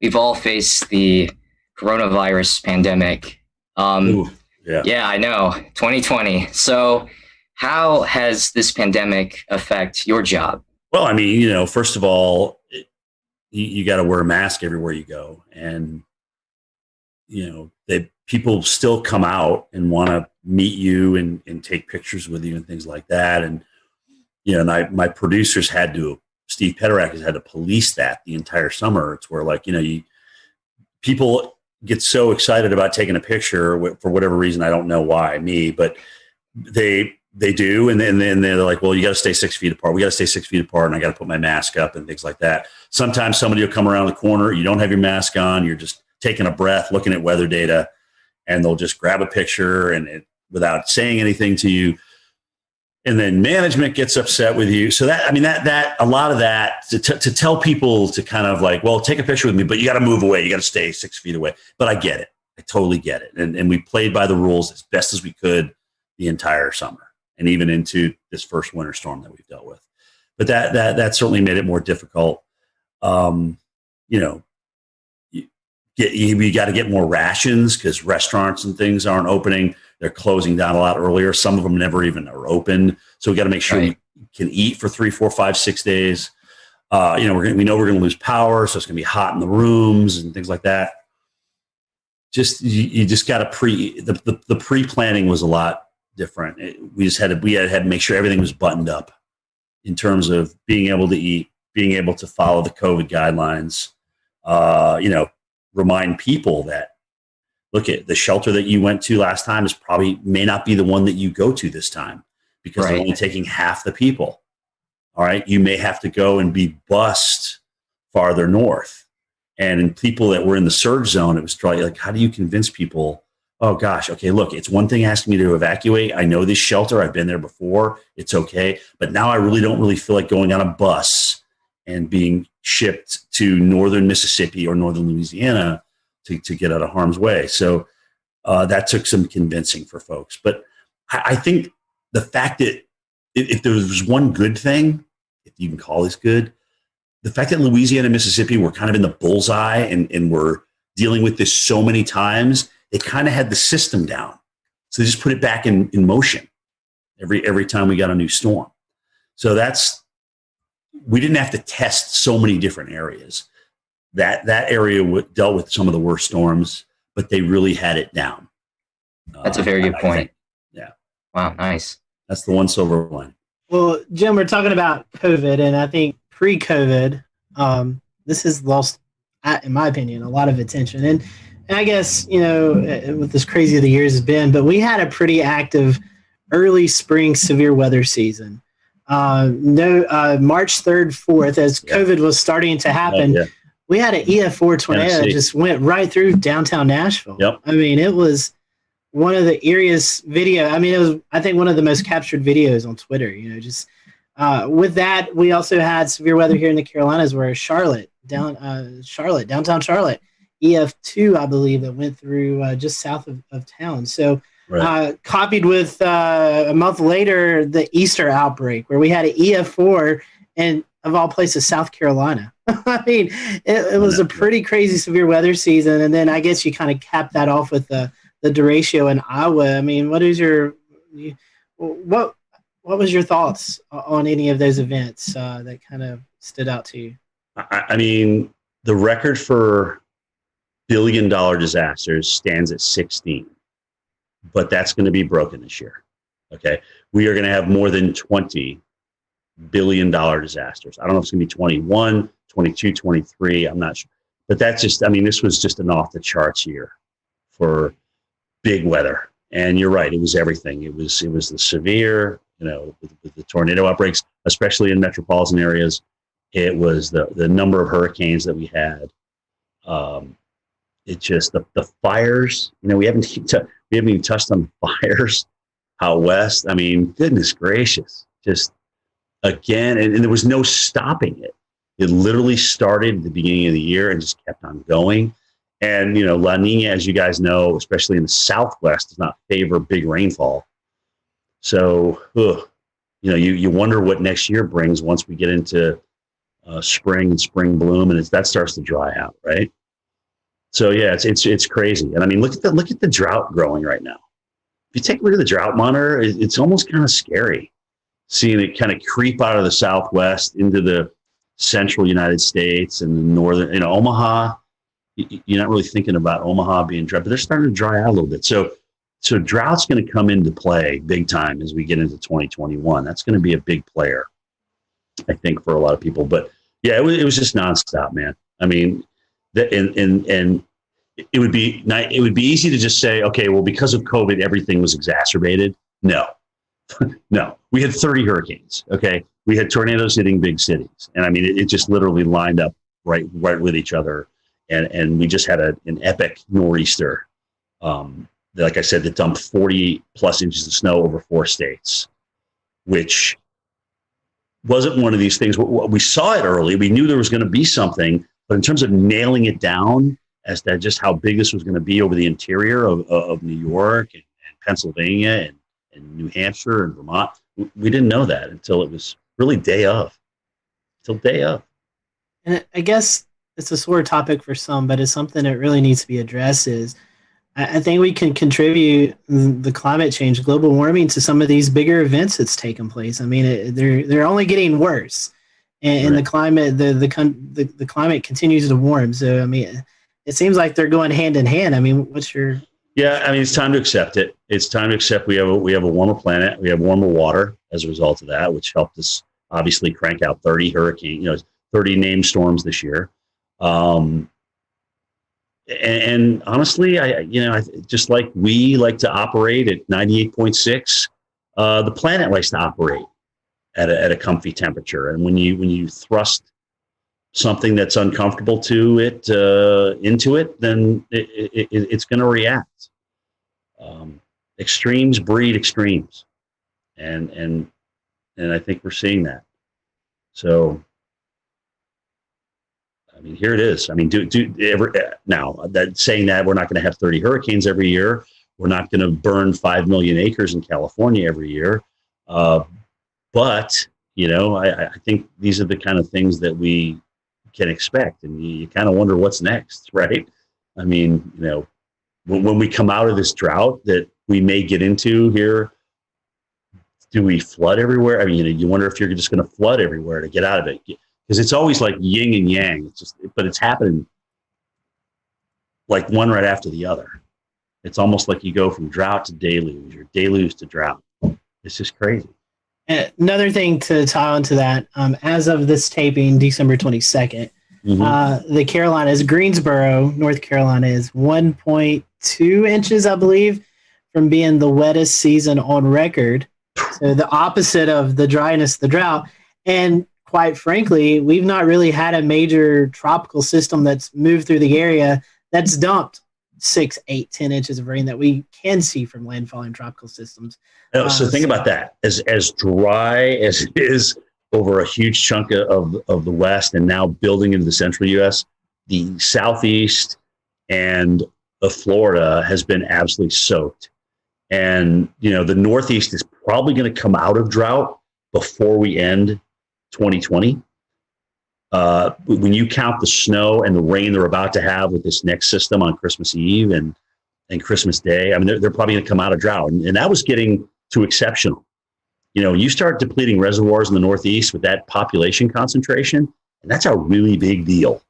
we've all faced the coronavirus pandemic. Yeah, I know, 2020. So how has this pandemic affect your job? Well, I mean, first of all, you got to wear a mask everywhere you go. And, people still come out and want to meet you and take pictures with you and things like that. And, my producers Steve Pederak has had to police that the entire summer. It's where people get so excited about taking a picture for whatever reason. I don't know why, but they do. And then they're like, well, you got to stay 6 feet apart. We got to stay 6 feet apart. And I got to put my mask up and things like that. Sometimes somebody will come around the corner. You don't have your mask on. You're just taking a breath, looking at weather data, and they'll just grab a picture without saying anything to you. And then management gets upset with you. So that a lot of that to tell people to kind of like, well, take a picture with me, but you got to move away. You got to stay 6 feet away. But I get it. I totally get it. And we played by the rules as best as we could the entire summer and even into this first winter storm that we've dealt with. But that certainly made it more difficult. You got to get more rations because restaurants and things aren't opening. They're closing down a lot earlier. Some of them never even are open. So we got to make sure we can eat for 3, 4, 5, 6 days. We know we're going to lose power, so it's going to be hot in the rooms and things like that. You just got to the pre-planning was a lot different. We had to make sure everything was buttoned up in terms of being able to eat, being able to follow the COVID guidelines. Remind people that, look, at the shelter that you went to last time may not be the one that you go to this time because they're only taking half the people. All right. You may have to go and be bused farther north. And in people that were in the surge zone, it was probably like, how do you convince people? Oh gosh. Okay. Look, it's one thing asking me to evacuate. I know this shelter. I've been there before. It's okay. But now I don't really feel like going on a bus and being shipped to northern Mississippi or northern Louisiana to get out of harm's way. So that took some convincing for folks. But I think the fact that if there was one good thing, if you can call this good, the fact that Louisiana and Mississippi were kind of in the bullseye and were dealing with this so many times, they kind of had the system down. So they just put it back in motion every time we got a new storm. So we didn't have to test so many different areas. That area dealt with some of the worst storms, but they really had it down. That's a very good point. Yeah. Wow, nice. That's the one silver line. Well, Jim, we're talking about COVID, and I think pre-COVID, this has lost, in my opinion, a lot of attention. And I guess, with as crazy the years has been, but we had a pretty active early spring severe weather season. March 3rd, 4th, as COVID was starting to happen, we had an EF4 tornado that just went right through downtown Nashville. Yep. I mean, it was one of the eeriest video. I mean, it was, I think, one of the most captured videos on Twitter. With that, we also had severe weather here in the Carolinas, where downtown Charlotte, EF2, I believe, that went through just south of town. So copied with a month later, the Easter outbreak, where we had an EF4 and of all places, South Carolina. I mean, it was a pretty crazy severe weather season. And then I guess you kind of cap that off with the derecho in Iowa. I mean, what was your thoughts on any of those events that kind of stood out to you? I mean, the record for billion-dollar disasters stands at 16, but that's going to be broken this year. Okay, we are going to have more than 20 billion-dollar disasters. I don't know if it's going to be 21, 22, 23. I'm not sure, but that's just. I mean, this was just an off-the-charts year for big weather. And you're right; it was everything. It was the severe, with the tornado outbreaks, especially in metropolitan areas. It was the number of hurricanes that we had. It just the fires. We haven't even touched on fires out west. I mean, goodness gracious, just again, and there was no stopping it. It literally started at the beginning of the year and just kept on going. And La Nina, as you guys know, especially in the Southwest, does not favor big rainfall. So, you wonder what next year brings once we get into spring and spring bloom, and that starts to dry out, right? So yeah, it's crazy. And I mean, look at the drought growing right now. If you take a look at the drought monitor, it's almost kind of scary seeing it kind of creep out of the Southwest into the central United States and the northern, Omaha. You're not really thinking about Omaha being dry, but they're starting to dry out a little bit. So drought's going to come into play big time as we get into 2021. That's going to be a big player, I think, for a lot of people. But yeah, it was just nonstop, man. I mean, and it would be easy to just say, okay, well, because of COVID, everything was exacerbated. No, no, we had 30 hurricanes. Okay, we had tornadoes hitting big cities, and I mean, it just literally lined up right with each other. And we just had an epic nor'easter, like I said, that dumped 40 plus inches of snow over 4 states, which wasn't one of these things. We saw it early. We knew there was going to be something, but in terms of nailing it down as to just how big this was going to be over the interior of New York and Pennsylvania and New Hampshire and Vermont, we didn't know that until it was really day of. And I guess it's a sore topic for some, but it's something that really needs to be addressed. Is I think we can contribute the climate change, global warming, to some of these bigger events that's taken place. I mean, they're only getting worse, and the climate the climate continues to warm. So I mean, it seems like they're going hand in hand. I mean, what's your? Yeah, I mean, it's time to accept it. It's time to accept we have a warmer planet. We have warmer water as a result of that, which helped us obviously crank out 30 hurricanes, 30 named storms this year. And honestly, I just like we like to operate at 98.6, the planet likes to operate at a comfy temperature. And when you thrust something that's uncomfortable to it into it, then it's going to react. Extremes breed extremes, and I think we're seeing that. So. I mean, here it is. I mean, now that saying that we're not going to have 30 hurricanes every year, we're not going to burn 5 million acres in California every year. But I think these are the kind of things that we can expect, and you kind of wonder what's next, right? I mean, when we come out of this drought that we may get into here, do we flood everywhere? I mean, you wonder if you're just going to flood everywhere to get out of it. Because it's always like yin and yang. But it's happening like one right after the other. It's almost like you go from drought to deluge or deluge to drought. It's just crazy. Another thing to tie onto that, as of this taping, December 22nd, the Carolinas, Greensboro, North Carolina, is 1.2 inches, I believe, from being the wettest season on record. So the opposite of the dryness, the drought. And quite frankly, we've not really had a major tropical system that's moved through the area that's dumped 6, 8, 10 inches of rain that we can see from landfalling tropical systems. So think about that. As dry as it is over a huge chunk of the West and now building into the central U.S., the Southeast and the Florida has been absolutely soaked. And, the Northeast is probably going to come out of drought before we end 2020. When you count the snow and the rain they're about to have with this next system on Christmas Eve and Christmas Day, I mean, they're probably going to come out of drought. And that was getting to exceptional. You start depleting reservoirs in the Northeast with that population concentration, and that's a really big deal.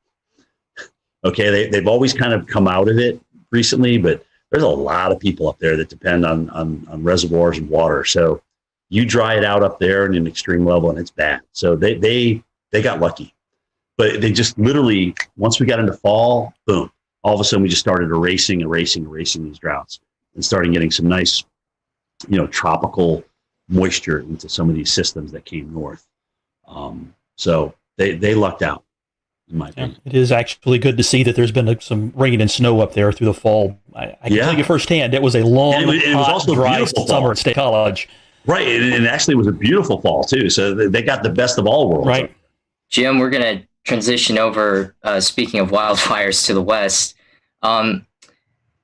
Okay, they've always kind of come out of it recently, but there's a lot of people up there that depend on reservoirs and water. So you dry it out up there in an extreme level, and it's bad. So they got lucky. But they just literally, once we got into fall, boom, all of a sudden we just started erasing these droughts and starting getting some nice, tropical moisture into some of these systems that came north. So they lucked out, in my opinion. It is actually good to see that there's been some rain and snow up there through the fall. I can tell you firsthand, it was a long, it was also dry summer at State College. Right, and actually it was a beautiful fall, too. So they got the best of all worlds. Right. Jim, we're going to transition over, speaking of wildfires, to the west.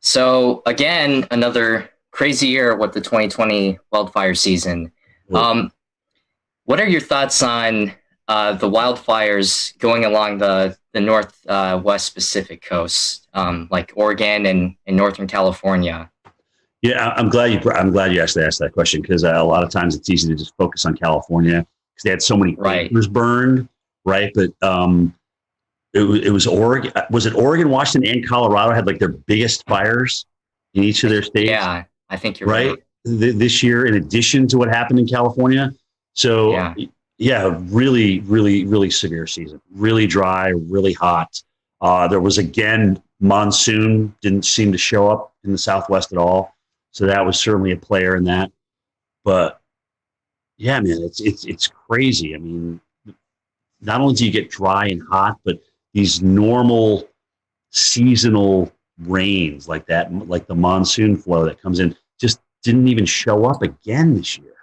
So again, another crazy year with the 2020 wildfire season. What are your thoughts on the wildfires going along the northwest Pacific coast, like Oregon and Northern California? Yeah, I'm glad you actually asked that question, because a lot of times it's easy to just focus on California because they had so many acres burned. Right, but it was Oregon. Was it Oregon, Washington, and Colorado had like their biggest fires in each of their states? Yeah, I think you're right. This year, in addition to what happened in California. So yeah, really, really, really severe season. Really dry, really hot. There was, again, monsoon didn't seem to show up in the Southwest at all. So that was certainly a player in that. But yeah, man, it's crazy. I mean, not only do you get dry and hot, but these normal seasonal rains like that, like the monsoon flow that comes in, just didn't even show up again this year.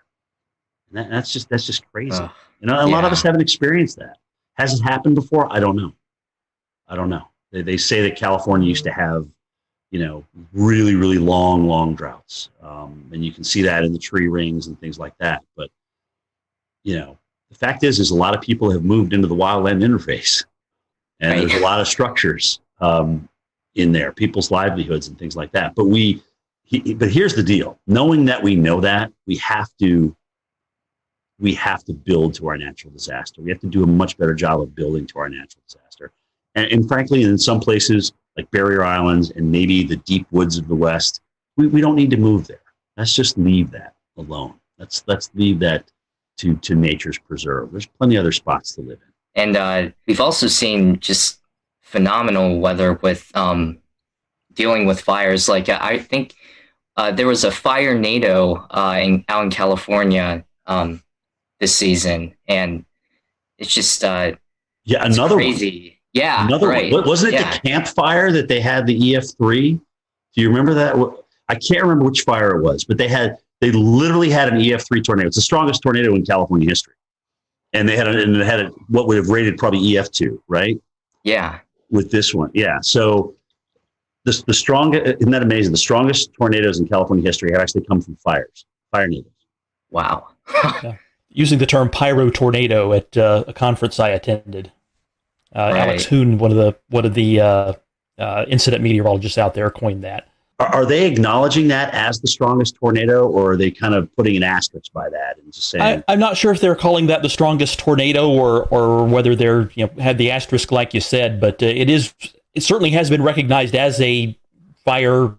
And that's just crazy. A lot of us haven't experienced that. Has it happened before? I don't know. They say that California used to have, really, really long droughts. And you can see that in the tree rings and things like that. But, the fact is a lot of people have moved into the wildland interface, and there's a lot of structures in there, people's livelihoods and things like that. But but here's the deal: knowing that we know that, we have to build to our natural disaster. We have to do a much better job of building to our natural disaster. And frankly, in some places like Barrier Islands and maybe the deep woods of the West, we don't need to move there. Let's just leave that alone. Let's leave that to nature's preserve. There's plenty of other spots to live in. And we've also seen just phenomenal weather with dealing with fires. Like I think there was a fire NATO out in California this season, and it's just another crazy. One. Yeah, another right. one. Wasn't it the campfire that they had the EF3? Do you remember that? I can't remember which fire it was, but they literally had an EF3 tornado. It's the strongest tornado in California history. And they had what would have rated probably EF2, right? Yeah. With this one. Yeah. So the strongest, isn't that amazing? The strongest tornadoes in California history have actually come from fire natives. Wow. Using the term pyro tornado at a conference I attended. Alex Hoon, one of the incident meteorologists out there, coined that. Are they acknowledging that as the strongest tornado, or are they kind of putting an asterisk by that and just saying? I'm not sure if they're calling that the strongest tornado or whether they're had the asterisk like you said, but it certainly has been recognized as a fire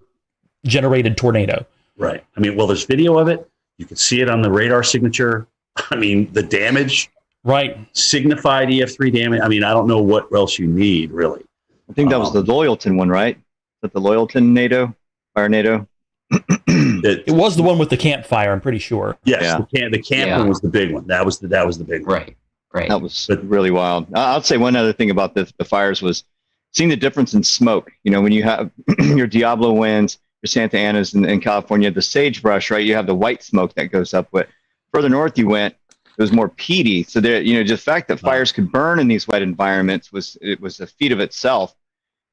generated tornado. Right. I mean, well, there's video of it. You can see it on the radar signature. I mean, the damage. Right. Signified EF3 damage. I mean, I don't know what else you need, really. I think that was the Loyalton one, right? Is that the Loyalton NATO? Fire NATO? It was the one with the campfire, I'm pretty sure. Yes, the camp one was the big one. That was the big one. Right. That was really wild. I'd say one other thing about the fires was seeing the difference in smoke. When you have your Diablo winds, your Santa Anas in California, the sagebrush, right? You have the white smoke that goes up. But further north you went, it was more peaty. So there, just the fact that fires could burn in these wet environments was a feat of itself.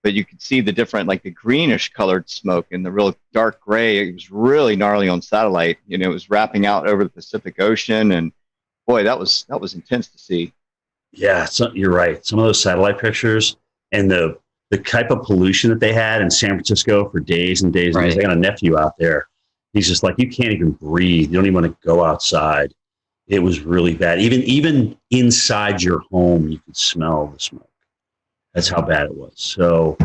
but you could see the different, like the greenish colored smoke and the real dark gray. It was really gnarly on satellite. It was wrapping out over the Pacific Ocean, and boy, that was intense to see. Yeah, you're right. Some of those satellite pictures and the type of pollution that they had in San Francisco for days and days and days. I got a nephew out there. He's just like, you can't even breathe. You don't even want to go outside. It was really bad. Even inside your home, you could smell the smoke. That's how bad it was. So,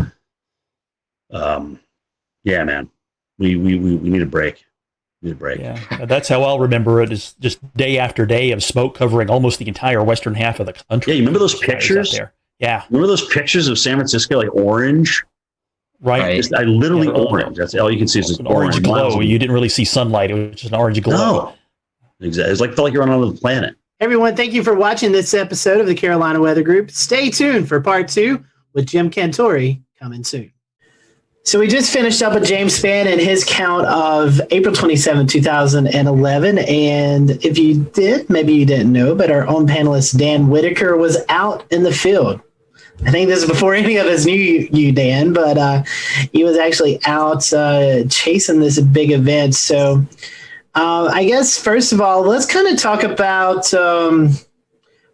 yeah, man, we need a break. We need a break. Yeah, that's how I'll remember it. Is just day after day of smoke covering almost the entire western half of the country. Yeah, you remember those pictures? There. Yeah, remember those pictures of San Francisco, like orange? Right. I literally orange. That's all you can see is an orange glow. You didn't really see sunlight. It was just an orange glow. No. Exactly. It's felt like you're on another planet. Everyone, thank you for watching this episode of the Carolina Weather Group. Stay tuned for part 2 with Jim Cantore coming soon. So we just finished up with James Spann and his count of April 27, 2011. And if you did, maybe you didn't know, but our own panelist, Dan Whitaker, was out in the field. I think this is before any of us knew you, Dan, but he was actually out chasing this big event. So I guess, first of all, let's kind of talk about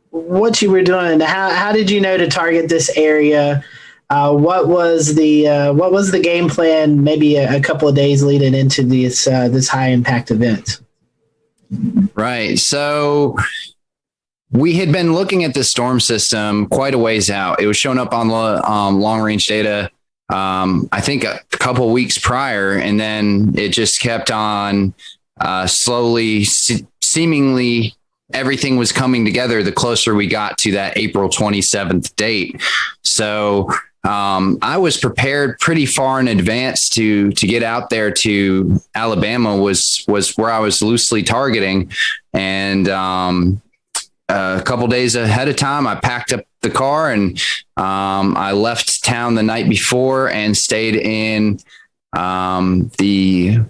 what you were doing. How did you know to target this area? What was the game plan maybe a couple of days leading into this high impact event? Right. So we had been looking at the storm system quite a ways out. It was showing up on long range data, I think a couple weeks prior, and then it just kept on slowly, seemingly everything was coming together the closer we got to that April 27th date. So I was prepared pretty far in advance to get out there to Alabama was where I was loosely targeting. And a couple days ahead of time, I packed up the car and I left town the night before and stayed in the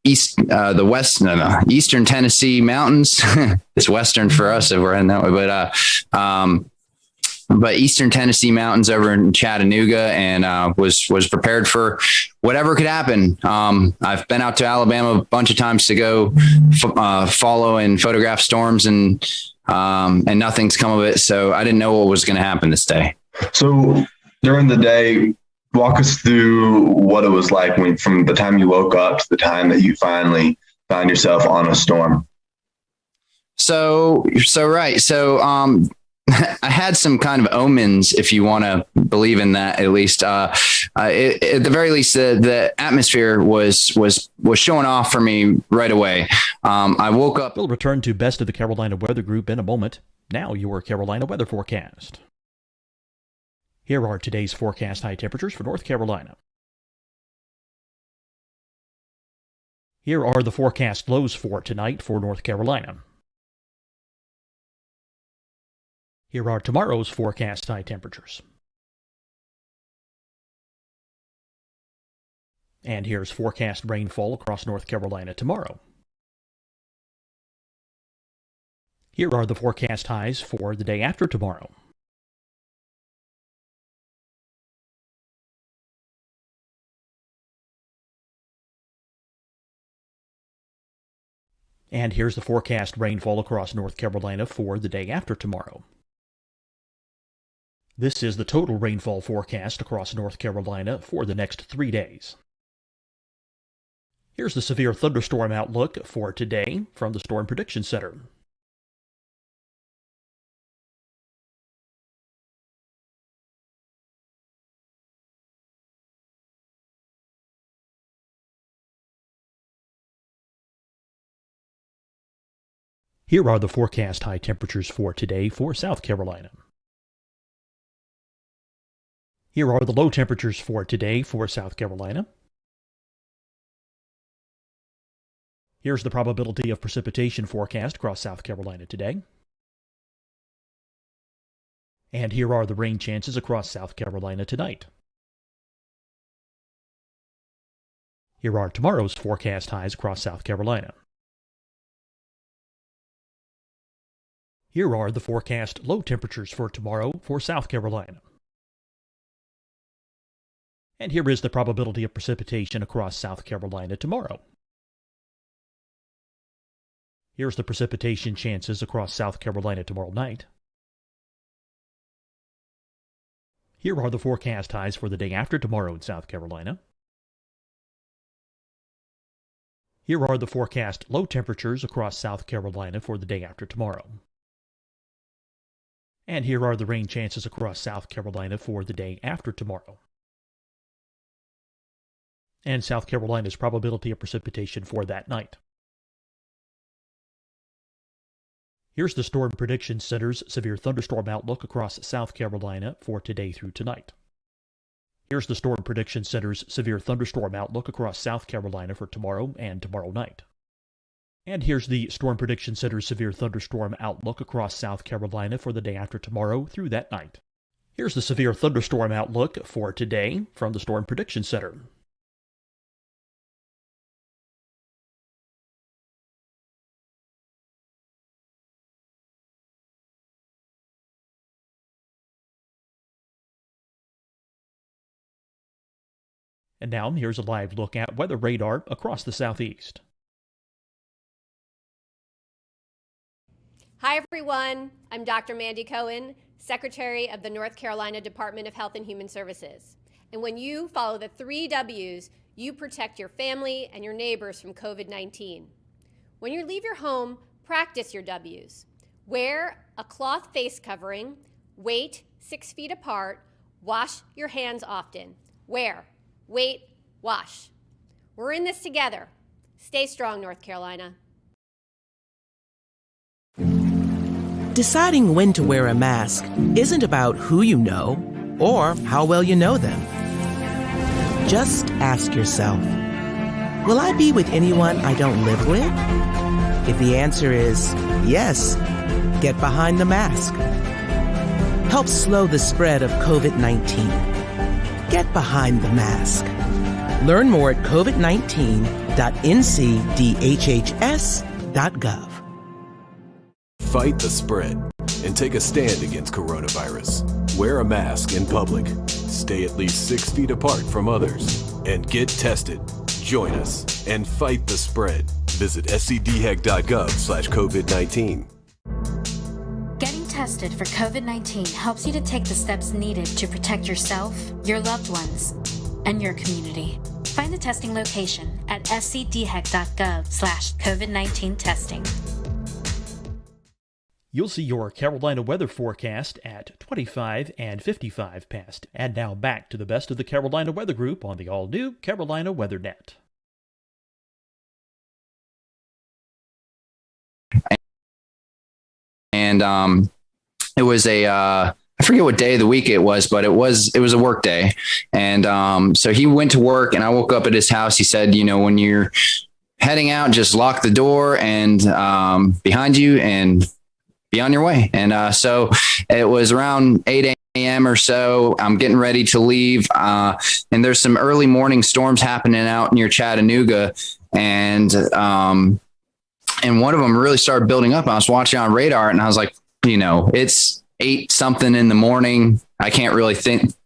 Eastern Tennessee mountains. It's Western for us if we're in that way, but Eastern Tennessee mountains over in Chattanooga, and was prepared for whatever could happen. I've been out to Alabama a bunch of times to go follow and photograph storms, and nothing's come of it. So I didn't know what was going to happen this day. So during the day, walk us through what it was like from the time you woke up to the time that you finally found yourself on a storm. So I had some kind of omens, if you want to believe in that, at least. At the very least, the atmosphere was showing off for me right away. I woke up. We'll return to Best of the Carolina Weather Group in a moment. Now your Carolina weather forecast. Here are today's forecast high temperatures for North Carolina. Here are the forecast lows for tonight for North Carolina. Here are tomorrow's forecast high temperatures. And here's forecast rainfall across North Carolina tomorrow. Here are the forecast highs for the day after tomorrow. And here's the forecast rainfall across North Carolina for the day after tomorrow. This is the total rainfall forecast across North Carolina for the next 3 days. Here's the severe thunderstorm outlook for today from the Storm Prediction Center. Here are the forecast high temperatures for today for South Carolina. Here are the low temperatures for today for South Carolina. Here's the probability of precipitation forecast across South Carolina today. And here are the rain chances across South Carolina tonight. Here are tomorrow's forecast highs across South Carolina. Here are the forecast low temperatures for tomorrow for South Carolina. And here is the probability of precipitation across South Carolina tomorrow. Here's the precipitation chances across South Carolina tomorrow night. Here are the forecast highs for the day after tomorrow in South Carolina. Here are the forecast low temperatures across South Carolina for the day after tomorrow. And here are the rain chances across South Carolina for the day after tomorrow. And South Carolina's probability of precipitation for that night. Here's the Storm Prediction Center's severe thunderstorm outlook across South Carolina for today through tonight. Here's the Storm Prediction Center's severe thunderstorm outlook across South Carolina for tomorrow and tomorrow night. And here's the Storm Prediction Center's severe thunderstorm outlook across South Carolina for the day after tomorrow through that night. Here's the severe thunderstorm outlook for today from the Storm Prediction Center. And now here's a live look at weather radar across the southeast. Hi, everyone. I'm Dr. Mandy Cohen, Secretary of the North Carolina Department of Health and Human Services. And when you follow the 3 W's, you protect your family and your neighbors from COVID-19. When you leave your home, practice your W's. Wear a cloth face covering, wait 6 feet apart, wash your hands often. Wear, wait, wash. We're in this together. Stay strong, North Carolina. Deciding when to wear a mask isn't about who you know or how well you know them. Just ask yourself, will I be with anyone I don't live with? If the answer is yes, get behind the mask. Help slow the spread of COVID-19. Get behind the mask. Learn more at covid19.ncdhhs.gov. Fight the spread and take a stand against coronavirus. Wear a mask in public. Stay at least 6 feet apart from others. And get tested. Join us and fight the spread. Visit scdhec.gov/COVID-19. Getting tested for COVID-19 helps you to take the steps needed to protect yourself, your loved ones, and your community. Find the testing location at scdhec.gov/COVID-19 testing. You'll see your Carolina weather forecast at 25 and 55 past. And now back to the best of the Carolina Weather Group on the all-new Carolina WeatherNet. And it was I forget what day of the week it was, but it was a work day. And so he went to work and I woke up at his house. He said, when you're heading out, just lock the door and behind you and be on your way. And so it was around 8 a.m. or so. I'm getting ready to leave. And there's some early morning storms happening out near Chattanooga. And one of them really started building up. I was watching on radar and I was like, it's 8 something in the morning. I can't really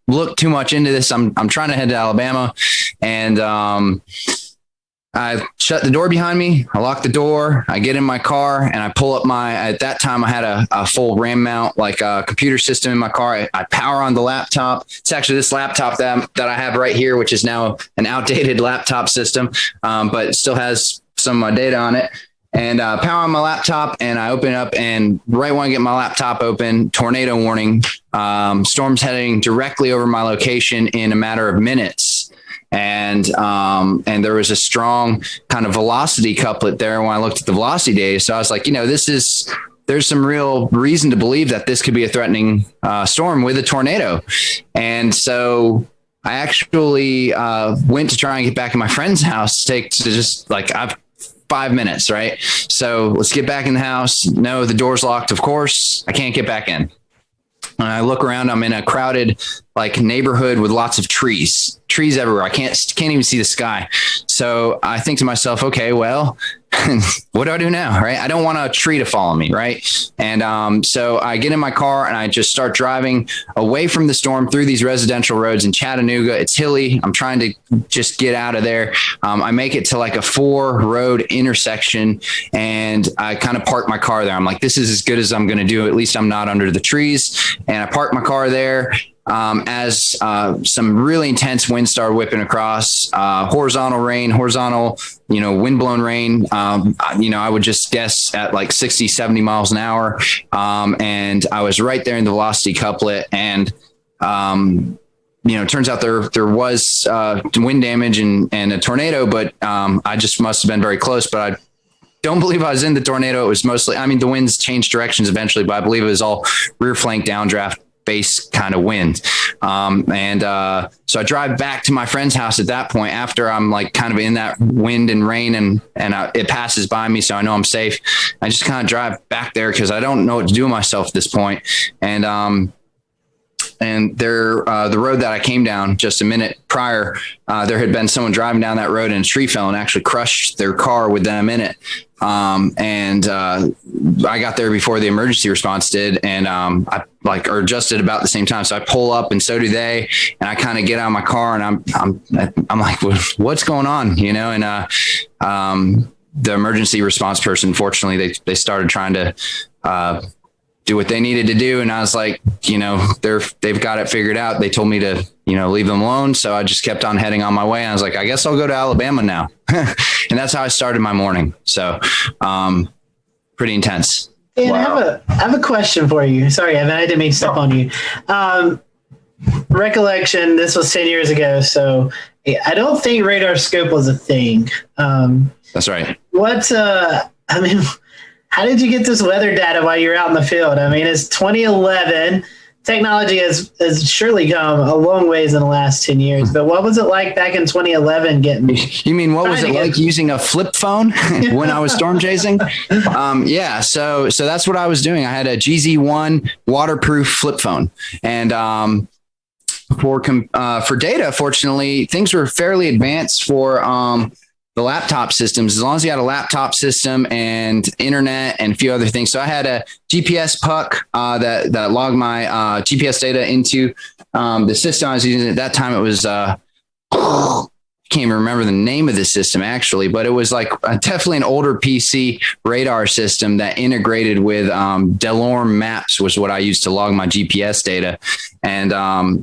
look too much into this. I'm trying to head to Alabama. And I shut the door behind me. I lock the door. I get in my car and I pull up at that time I had a full RAM mount, like a computer system in my car. I power on the laptop. It's actually this laptop that I have right here, which is now an outdated laptop system, but it still has some of my data on it. And power on my laptop and I open it up, and right when I get my laptop open, tornado warning, storms heading directly over my location in a matter of minutes. And there was a strong kind of velocity couplet there when I looked at the velocity data. So I was like, there's some real reason to believe that this could be a threatening storm with a tornado. And so I actually went to try and get back in my friend's house I've 5 minutes, right? So let's get back in the house. No, the door's locked. Of course, I can't get back in. And I look around, I'm in a crowded neighborhood with lots of trees everywhere. I can't even see the sky. So I think to myself, okay, well, what do I do now? Right. I don't want a tree to follow me. Right. And so I get in my car and I just start driving away from the storm through these residential roads in Chattanooga. It's hilly. I'm trying to just get out of there. I make it to like a 4-road intersection and I kind of park my car there. I'm like, this is as good as I'm going to do. At least I'm not under the trees. And I park my car there. As some really intense wind started whipping across, horizontal, windblown rain, I would just guess at like 60, 70 miles an hour. And I was right there in the velocity couplet. And, it turns out there was wind damage and a tornado, but I just must have been very close. But I don't believe I was in the tornado. It was mostly, the winds changed directions eventually, but I believe it was all rear flank downdraft base kind of wind. So I drive back to my friend's house at that point after I'm like kind of in that wind and rain and it passes by me. So I know I'm safe. I just kind of drive back there because I don't know what to do with myself at this point. And the road that I came down just a minute prior, there had been someone driving down that road and a tree fell and actually crushed their car with them in it. I got there before the emergency response did. And, or just at about the same time. So I pull up and so do they, and I kind of get out of my car and I'm like, what's going on? The emergency response person, fortunately, they started trying to, do what they needed to do. And I was like, they've got it figured out. They told me to, leave them alone. So I just kept on heading on my way. And I was like, I guess I'll go to Alabama now. And that's how I started my morning. So, pretty intense. Dan, wow. I have a question for you. Sorry, Evan, I didn't mean to step on you. Recollection, this was 10 years ago. So I don't think radar scope was a thing. That's right. How did you get this weather data while you're out in the field? It's 2011. Technology has surely come a long ways in the last 10 years. But what was it like back in 2011 getting? You mean what was it like using a flip phone when I was storm chasing? Yeah. So that's what I was doing. I had a GZ1 waterproof flip phone, and for data, fortunately, things were fairly advanced for the laptop systems, as long as you had a laptop system and internet and a few other things. So I had a GPS puck that logged my GPS data into the system I was using. At that time, it was can't even remember the name of the system actually, but it was like definitely an older PC radar system that integrated with Delorme Maps was what I used to log my GPS data, and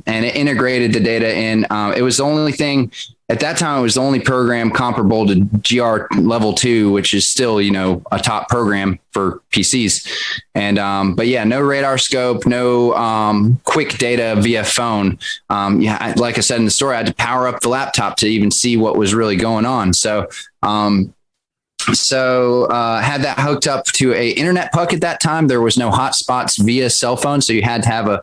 it integrated the data in. It was the only thing. At that time, it was the only program comparable to GR level 2, which is still, a top program for PCs. And, but yeah, no radar scope, no quick data via phone. Like I said in the story, I had to power up the laptop to even see what was really going on. So, had that hooked up to a internet puck at that time. There was no hotspots via cell phone. So you had to have a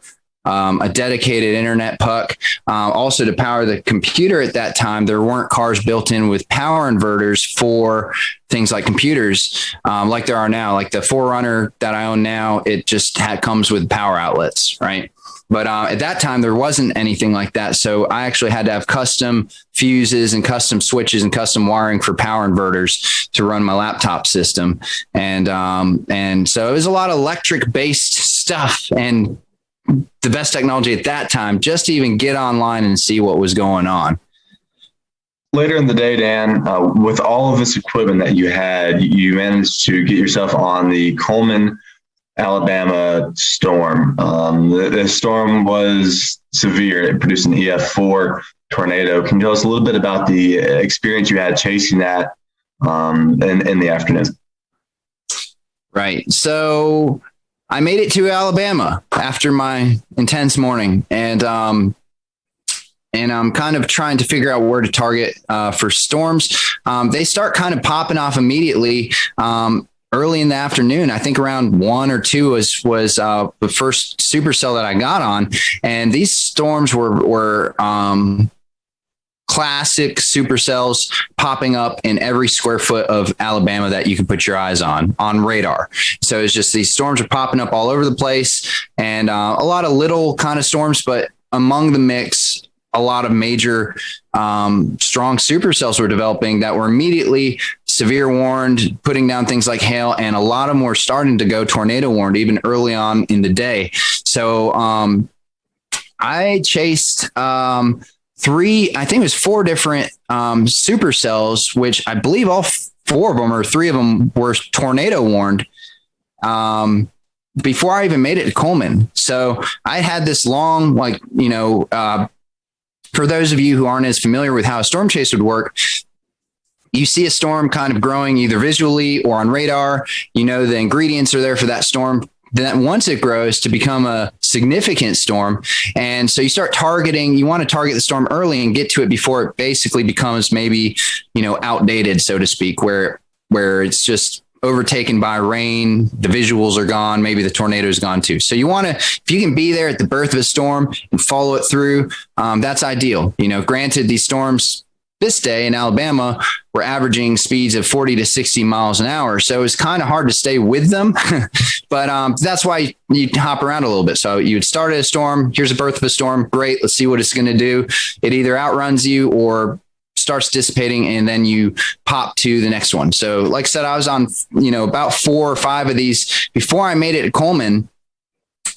dedicated internet puck. Also to power the computer at that time, there weren't cars built in with power inverters for things like computers, like there are now. Like the 4Runner that I own now, it just comes with power outlets, right? But at that time, there wasn't anything like that. So I actually had to have custom fuses and custom switches and custom wiring for power inverters to run my laptop system. And so it was a lot of electric based stuff and the best technology at that time just to even get online and see what was going on. Later in the day, Dan, with all of this equipment that you had, you managed to get yourself on the Coleman, Alabama storm. The storm was severe. It produced an EF4 tornado. Can you tell us a little bit about the experience you had chasing that in the afternoon? Right. So I made it to Alabama after my intense morning, and I'm kind of trying to figure out where to target for storms. They start kind of popping off immediately early in the afternoon. I think around 1 or 2 was the first supercell that I got on, and these storms were classic supercells popping up in every square foot of Alabama that you can put your eyes on radar. So it's just these storms are popping up all over the place, and a lot of little kind of storms, but among the mix, a lot of major strong supercells were developing that were immediately severe warned, putting down things like hail, and a lot of them were starting to go tornado warned even early on in the day. So I chased I think it was 4 different supercells, which I believe all 4 of them or 3 of them were tornado warned before I even made it to Coleman. So I had this long, for those of you who aren't as familiar with how a storm chase would work, you see a storm kind of growing either visually or on radar. The ingredients are there for that storm. Then once it grows to become a significant storm. And so you start targeting, you want to target the storm early and get to it before it basically becomes maybe, outdated, so to speak, where it's just overtaken by rain, the visuals are gone, maybe the tornado is gone too. So you want to, if you can be there at the birth of a storm and follow it through, that's ideal. Granted, these storms this day in Alabama were averaging speeds of 40 to 60 miles an hour. So it's kind of hard to stay with them, but that's why you hop around a little bit. So you would start at a storm. Here's the birth of a storm. Great. Let's see what it's going to do. It either outruns you or starts dissipating, and then you pop to the next one. So like I said, I was on, about 4 or 5 of these before I made it to Coleman.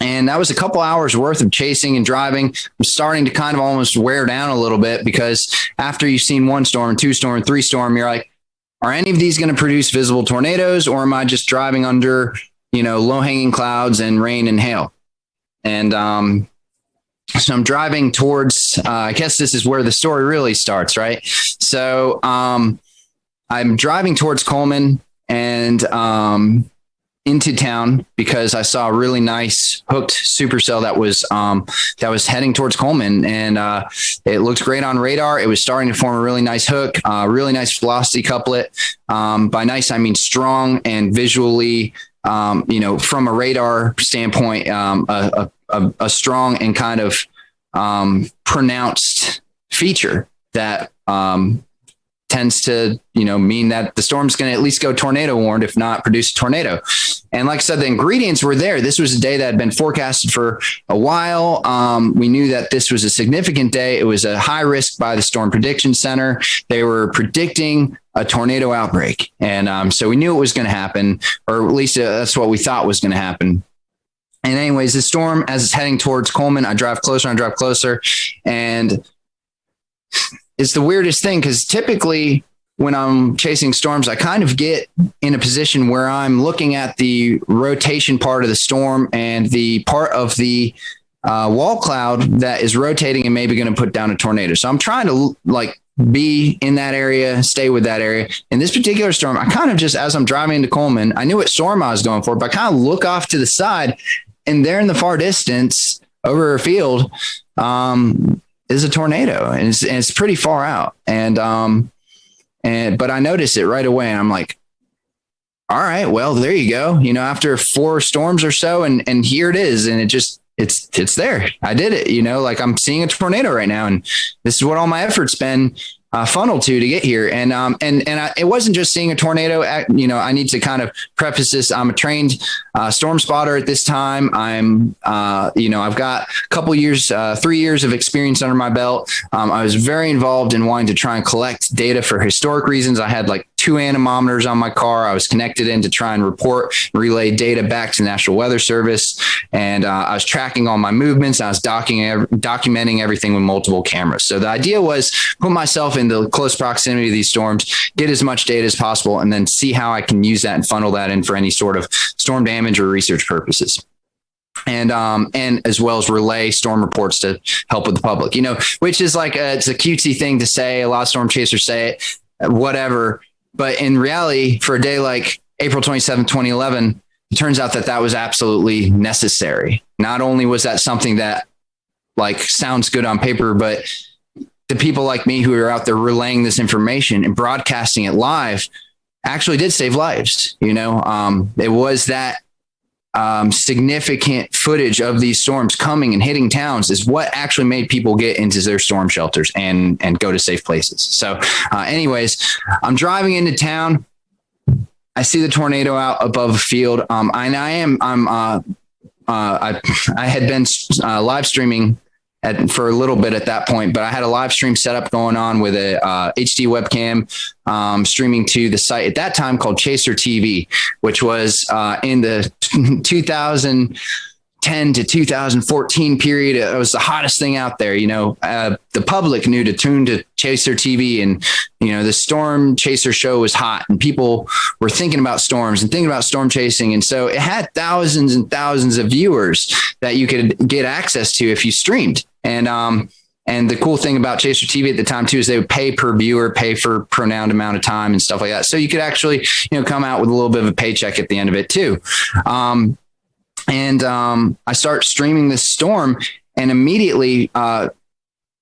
And that was a couple hours worth of chasing and driving. I'm starting to kind of almost wear down a little bit, because after you've seen 1 storm, 2 storm, 3 storm, you're like, are any of these going to produce visible tornadoes, or am I just driving under, low hanging clouds and rain and hail? And, so I'm driving towards, I guess this is where the story really starts, right? So I'm driving towards Coleman and into town because I saw a really nice hooked supercell that was heading towards Coleman, and it looked great on radar. It was starting to form a really nice hook, really nice velocity couplet. By nice, I mean strong and visually, from a radar standpoint, a strong and kind of pronounced feature that tends to, mean that the storm's going to at least go tornado warned, if not produce a tornado. And like I said, the ingredients were there. This was a day that had been forecasted for a while. We knew that this was a significant day. It was a high risk by the Storm Prediction Center. They were predicting a tornado outbreak. And so we knew it was going to happen, or at least that's what we thought was going to happen. And anyways, the storm, as it's heading towards Coleman, I drive closer and it's the weirdest thing, because typically when I'm chasing storms, I kind of get in a position where I'm looking at the rotation part of the storm and the part of the wall cloud that is rotating and maybe going to put down a tornado. So I'm trying to be in that area, stay with that area. In this particular storm, I kind of just, as I'm driving into Coleman, I knew what storm I was going for, but I kind of look off to the side, and there in the far distance over a field, is a tornado, and it's pretty far out. But I noticed it right away, and I'm like, all right, well, there you go. After 4 storms or so, and here it is. And it's there. I did it, I'm seeing a tornado right now. And this is what all my effort's been funneled to get here. And it wasn't just seeing a tornado. I need to kind of preface this. I'm a trained storm spotter at this time. I've got a couple years, 3 years of experience under my belt. I was very involved in wanting to try and collect data for historic reasons. I had 2 anemometers on my car. I was connected in to try and relay data back to the National Weather Service. And I was tracking all my movements. I was documenting everything with multiple cameras. So the idea was put myself into close proximity to these storms, get as much data as possible, and then see how I can use that and funnel that in for any sort of storm damage or research purposes. And as well as relay storm reports to help with the public, which is it's a cutesy thing to say. A lot of storm chasers say it, whatever. But in reality, for a day like April 27, 2011, it turns out that was absolutely necessary. Not only was that something that sounds good on paper, but the people like me who are out there relaying this information and broadcasting it live actually did save lives. It was that significant footage of these storms coming and hitting towns is what actually made people get into their storm shelters and go to safe places. So anyways, I'm driving into town. I see the tornado out above a field. I had been live streaming for a little bit at that point, but I had a live stream setup going on with a HD webcam, streaming to the site at that time called Chaser TV, which was in the 2010 to 2014 period. It was the hottest thing out there. The public knew to tune to Chaser TV, and the Storm Chaser show was hot, and people were thinking about storms and thinking about storm chasing. And so it had thousands and thousands of viewers that you could get access to if you streamed. And the cool thing about Chaser TV at the time too is they would pay per viewer, pay for pronounced amount of time and stuff like that. So you could actually, come out with a little bit of a paycheck at the end of it too. I start streaming this storm, and immediately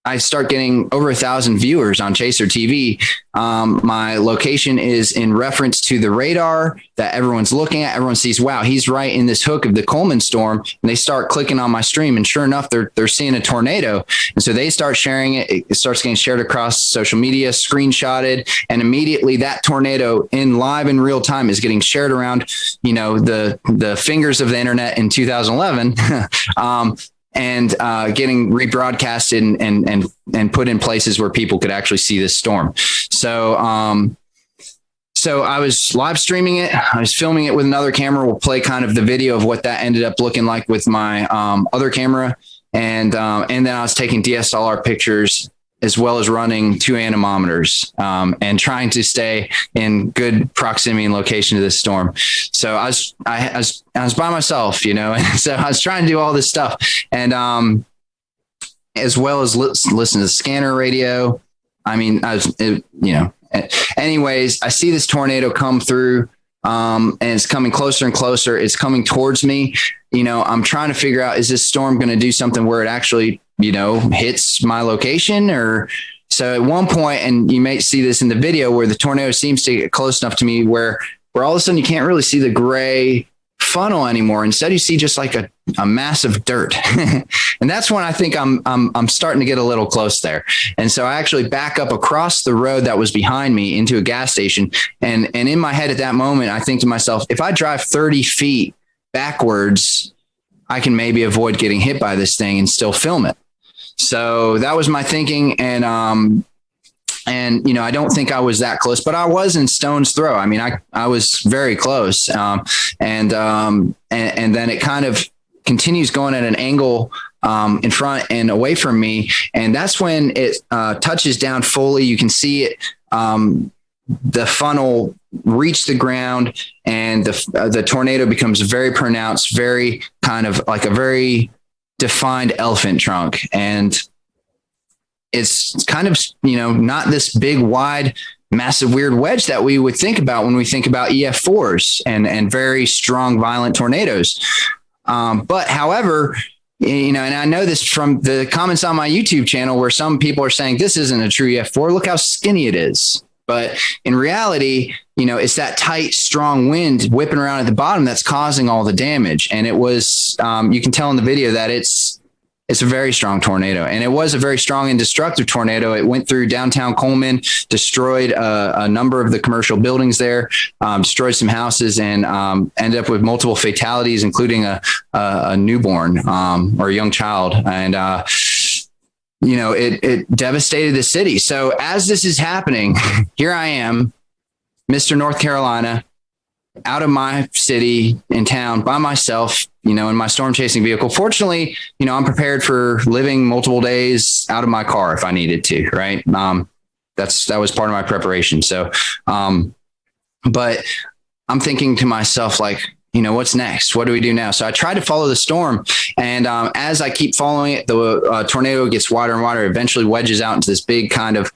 I start getting over 1,000 viewers on Chaser TV. My location is in reference to the radar that everyone's looking at. Everyone sees, wow, he's right in this hook of the Coleman storm. And they start clicking on my stream, and sure enough, they're seeing a tornado. And so they start sharing it. It starts getting shared across social media, screenshotted, and immediately that tornado in live in real time is getting shared around, the fingers of the internet in 2011. And getting rebroadcasted and put in places where people could actually see this storm. So I was live streaming it. I was filming it with another camera. We'll play kind of the video of what that ended up looking like with my other camera. And then I was taking DSLR pictures, as well as running 2 anemometers, and trying to stay in good proximity and location to this storm. So I was by myself, and so I was trying to do all this stuff, and as well as listen to the scanner radio. Anyways, I see this tornado come through, and it's coming closer and closer. It's coming towards me. I'm trying to figure out, is this storm going to do something where it actually, hits my location? Or so at one point, and you may see this in the video, where the tornado seems to get close enough to me where all of a sudden you can't really see the gray funnel anymore. Instead, you see just like a massive dirt. And that's when I think I'm starting to get a little close there. And so I actually back up across the road that was behind me into a gas station. And in my head at that moment, I think to myself, if I drive 30 feet backwards, I can maybe avoid getting hit by this thing and still film it. So that was my thinking. And I don't think I was that close, but I was in stone's throw. I mean, I was very close. And then it kind of continues going at an angle in front and away from me. And that's when it touches down fully. You can see it, the funnel reach the ground, and the tornado becomes very pronounced, very kind of like a very defined elephant trunk. And it's kind of, not this big, wide, massive, weird wedge that we would think about when we think about EF4s and very strong, violent tornadoes. But however, and I know this from the comments on my YouTube channel, where some people are saying this isn't a true EF4. Look how skinny it is. But in reality, it's that tight, strong wind whipping around at the bottom that's causing all the damage. And it was, you can tell in the video that it's a very strong tornado, and it was a very strong and destructive tornado. It went through downtown Coleman, destroyed a number of the commercial buildings there, destroyed some houses, and ended up with multiple fatalities, including a newborn or a young child. And, it devastated the city. So as this is happening, here I am, Mr. North Carolina, out of my city in town by myself, in my storm chasing vehicle. Fortunately, I'm prepared for living multiple days out of my car if I needed to, right? That was part of my preparation. So, but I'm thinking to myself, like, what's next? What do we do now? So I tried to follow the storm, and as I keep following it, the tornado gets wider and wider, eventually wedges out into this big kind of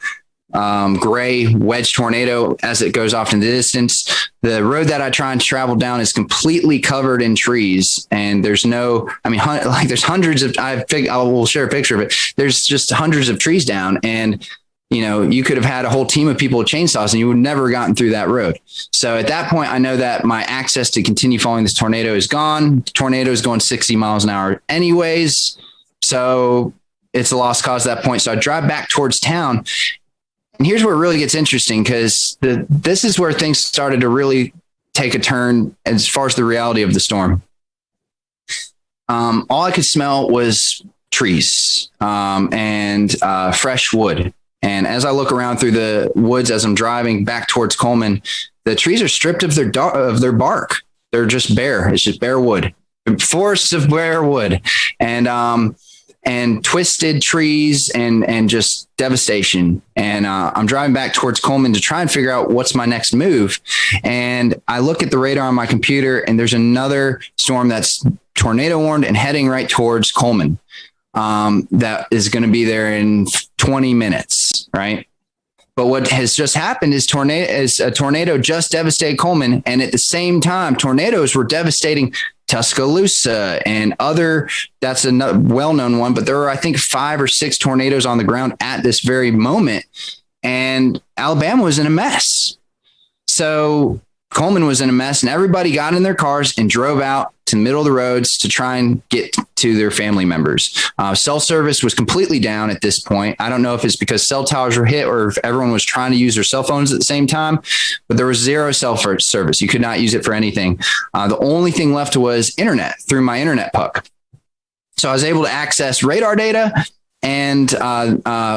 gray wedge tornado as it goes off in the distance. The road that I try and travel down is completely covered in trees, and there's there's hundreds of, I will share a picture of it. There's just hundreds of trees down, and you could have had a whole team of people with chainsaws and you would never have gotten through that road. So at that point, I know that my access to continue following this tornado is gone. The tornado is going 60 miles an hour anyways. So it's a lost cause at that point. So I drive back towards town. And here's where it really gets interesting, because this is where things started to really take a turn as far as the reality of the storm. All I could smell was trees and fresh wood. And as I look around through the woods as I'm driving back towards Coleman, the trees are stripped of their bark. They're just bare. It's just bare wood, forests of bare wood, and twisted trees and just devastation. And I'm driving back towards Coleman to try and figure out what's my next move. And I look at the radar on my computer, and there's another storm that's tornado warned and heading right towards Coleman. That is going to be there in 20 minutes, right? But what has just happened is a tornado just devastated Coleman, and at the same time, tornadoes were devastating Tuscaloosa and other. That's a well-known one, but there are, I think, 5 or 6 tornadoes on the ground at this very moment, and Alabama was in a mess. So Coleman was in a mess, and everybody got in their cars and drove out to the middle of the roads to try and get to their family members. Cell service was completely down at this point. I don't know if it's because cell towers were hit or if everyone was trying to use their cell phones at the same time, but there was zero cell service. You could not use it for anything. The only thing left was internet through my internet puck. So I was able to access radar data and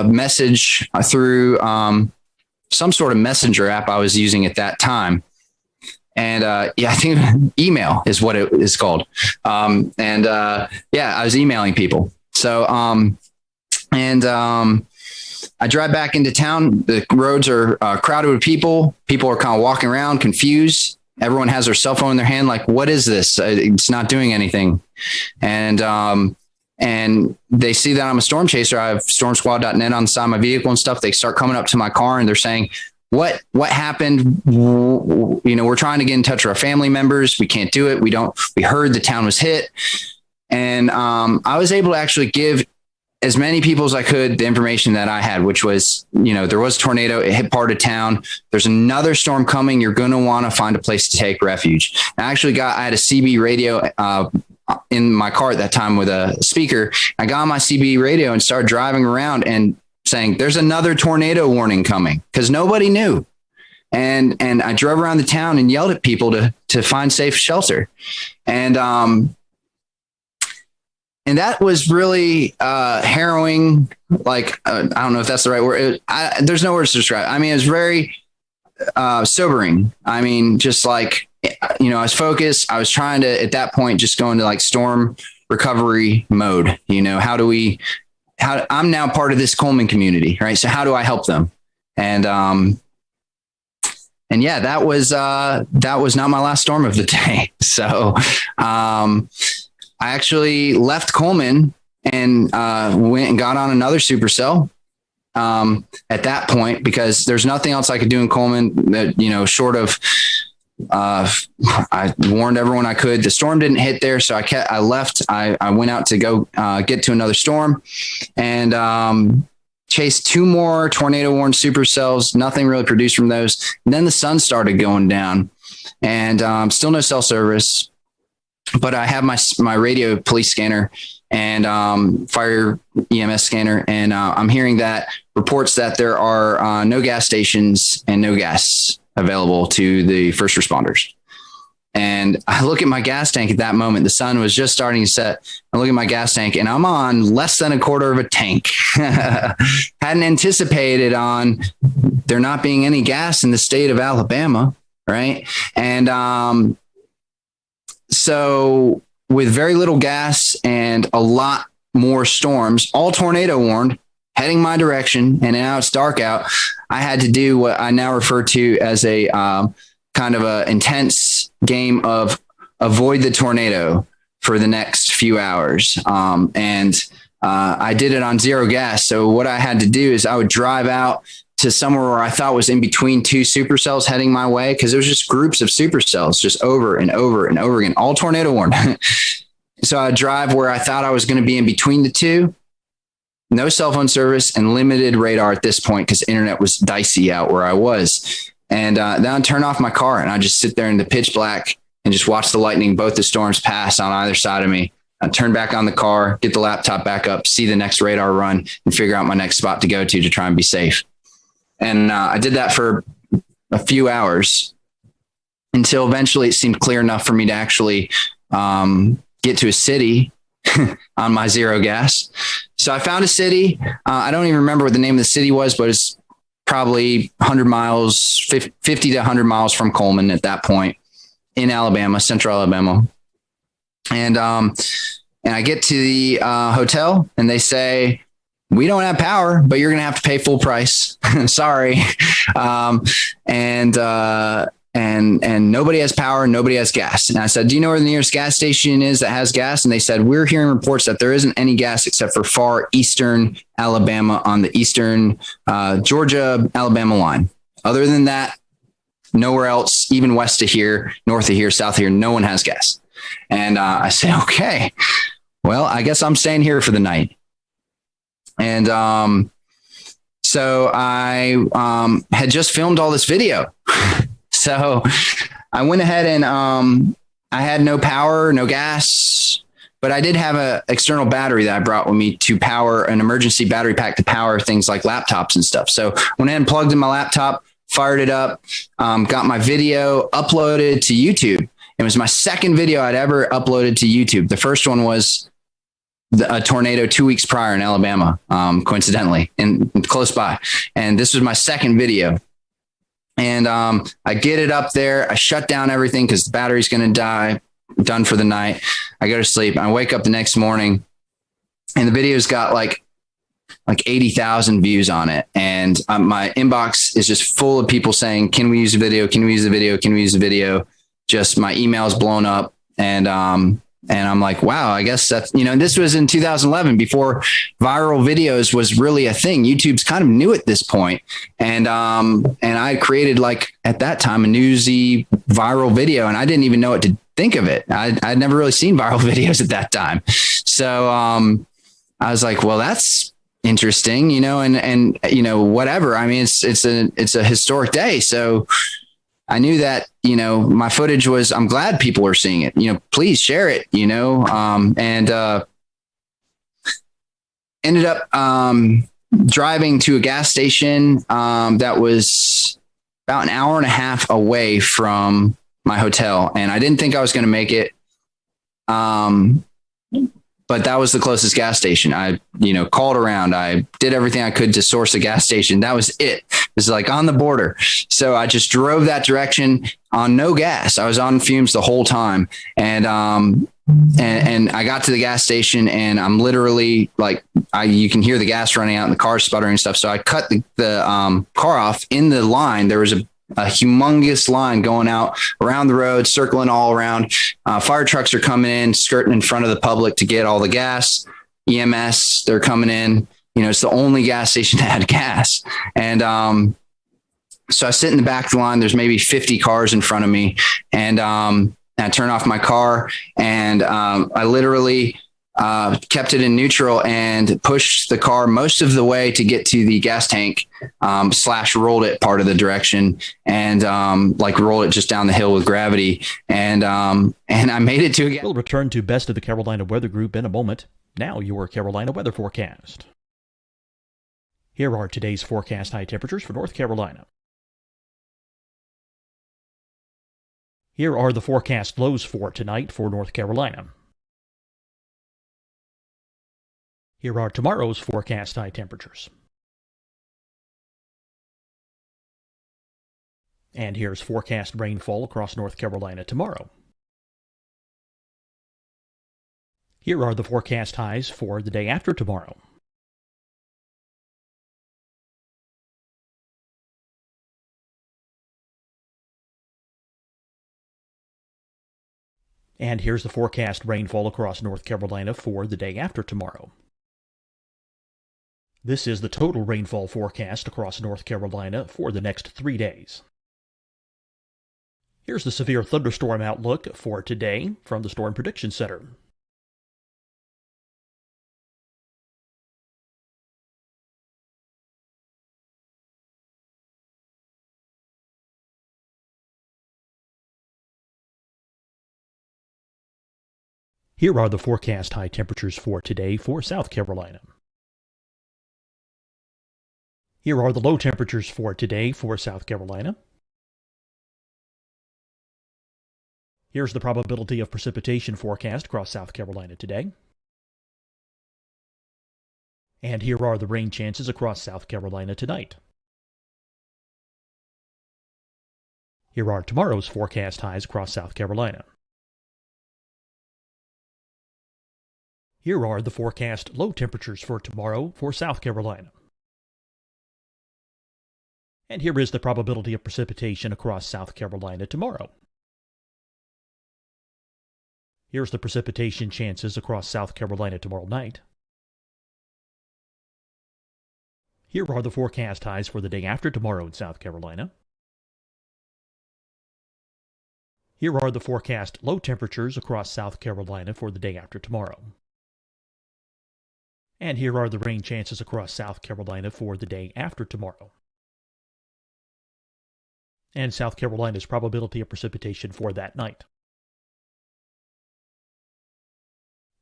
message through some sort of messenger app I was using at that time. And I think email is what it is called. I was emailing people. So I drive back into town. The roads are crowded with people. People are kind of walking around confused. Everyone has their cell phone in their hand. Like, what is this? It's not doing anything. And they see that I'm a storm chaser. I have stormsquad.net on the side of my vehicle and stuff. They start coming up to my car and they're saying, what happened? We're trying to get in touch with our family members. We can't do it. We heard the town was hit. And I was able to actually give as many people as I could the information that I had, which was, there was a tornado. It hit part of town. There's another storm coming. You're going to want to find a place to take refuge. I had a CB radio in my car at that time with a speaker. I got on my CB radio and started driving around and saying there's another tornado warning coming, because nobody knew. And I drove around the town and yelled at people to find safe shelter. And that was really harrowing. Like, I don't know if that's the right word. There's no words to describe. I mean, it was very sobering. I mean, just like, I was focused. I was trying to, at that point, just go into like storm recovery mode. I'm now part of this Coleman community, right? So how do I help them? And that was not my last storm of the day. So I actually left Coleman and went and got on another supercell at that point, because there's nothing else I could do in Coleman that, short of, I warned everyone I could. The storm didn't hit there, so I left. I went out to go get to another storm and chased 2 more tornado warned supercells. Nothing really produced from those. And then the sun started going down, and still no cell service. But I have my radio police scanner and fire EMS scanner, and I'm hearing that reports that there are no gas stations and no gas available to the first responders. And I look at my gas tank at that moment. The sun was just starting to set. I look at my gas tank and I'm on less than a quarter of a tank. Hadn't anticipated on there not being any gas in the state of Alabama, right? And so with very little gas and a lot more storms, all tornado warned, heading my direction, and now it's dark out, I had to do what I now refer to as a kind of a intense game of avoid the tornado for the next few hours. I did it on zero gas. So what I had to do is I would drive out to somewhere where I thought was in between 2 supercells heading my way, because it was just groups of supercells just over and over and over again, all tornado warned. So I'd drive where I thought I was going to be in between the 2. No cell phone service and limited radar at this point because internet was dicey out where I was. And then I'd turn off my car and I'd just sit there in the pitch black and just watch the lightning, both the storms pass on either side of me. I'd turn back on the car, get the laptop back up, see the next radar run, and figure out my next spot to go to try and be safe. And I did that for a few hours until eventually it seemed clear enough for me to actually get to a city. on my zero gas. So I found a city. I don't even remember what the name of the city was, but it's probably 100 miles, 50 to 100 miles from Coleman at that point in Alabama, central Alabama. And I get to the hotel and they say, we don't have power, but you're going to have to pay full price. Sorry. And nobody has power. Nobody has gas. And I said, do you know where the nearest gas station is that has gas? And they said, we're hearing reports that there isn't any gas except for far eastern Alabama on the eastern Georgia, Alabama line. Other than that, nowhere else, even west of here, north of here, south of here, no one has gas. And I said, okay, well, I guess I'm staying here for the night. And so I had just filmed all this video. So I went ahead and I had no power, no gas, but I did have an external battery that I brought with me to power an emergency battery pack to power things like laptops and stuff. So went ahead and plugged in my laptop, fired it up, got my video uploaded to YouTube. It was my second video I'd ever uploaded to YouTube. The first one was a tornado 2 weeks prior in Alabama, coincidentally, and close by. And this was my second video. And I get it up there. I shut down everything because the battery's going to die. Done for the night. I go to sleep. I wake up the next morning, and the video's got like 80,000 views on it. And my inbox is just full of people saying, can we use a video? Can we use a video? Can we use a video? Just my email's blown up. And I'm like, wow, I guess that's, this was in 2011 before viral videos was really a thing. YouTube's kind of new at this point. And I created at that time, a newsy viral video, and I didn't even know what to think of it. I'd never really seen viral videos at that time. So I was like, well, that's interesting, and whatever. I mean, it's a historic day. So I knew that, my footage was, I'm glad people are seeing it, please share it, and ended up driving to a gas station that was about an hour and a half away from my hotel. And I didn't think I was going to make it. But that was the closest gas station. I, called around. I did everything I could to source a gas station. That was it. It was like on the border. So I just drove that direction on no gas. I was on fumes the whole time. And I got to the gas station, and I'm literally you can hear the gas running out and the car sputtering and stuff. So I cut the car off in the line. There was a humongous line going out around the road, circling all around. Fire trucks are coming in, skirting in front of the public to get all the gas. EMS, they're coming in. It's the only gas station that had gas. And so I sit in the back of the line. There's maybe 50 cars in front of me. And I turn off my car, and I literally kept it in neutral and pushed the car most of the way to get to the gas tank, / rolled it part of the direction, and rolled it just down the hill with gravity. And I made it to. We'll return to Best of the Carolina Weather Group in a moment. Now your Carolina weather forecast. Here are today's forecast high temperatures for North Carolina. Here are the forecast lows for tonight for North Carolina. Here are tomorrow's forecast high temperatures. And here's forecast rainfall across North Carolina tomorrow. Here are the forecast highs for the day after tomorrow. And here's the forecast rainfall across North Carolina for the day after tomorrow. This is the total rainfall forecast across North Carolina for the next 3 days. Here's the severe thunderstorm outlook for today from the Storm Prediction Center. Here are the forecast high temperatures for today for South Carolina. Here are the low temperatures for today for South Carolina. Here's the probability of precipitation forecast across South Carolina today. And here are the rain chances across South Carolina tonight. Here are tomorrow's forecast highs across South Carolina. Here are the forecast low temperatures for tomorrow for South Carolina. And here is the probability of precipitation across South Carolina tomorrow. Here's the precipitation chances across South Carolina tomorrow night. Here are the forecast highs for the day after tomorrow in South Carolina. Here are the forecast low temperatures across South Carolina for the day after tomorrow. And here are the rain chances across South Carolina for the day after tomorrow. And South Carolina's probability of precipitation for that night.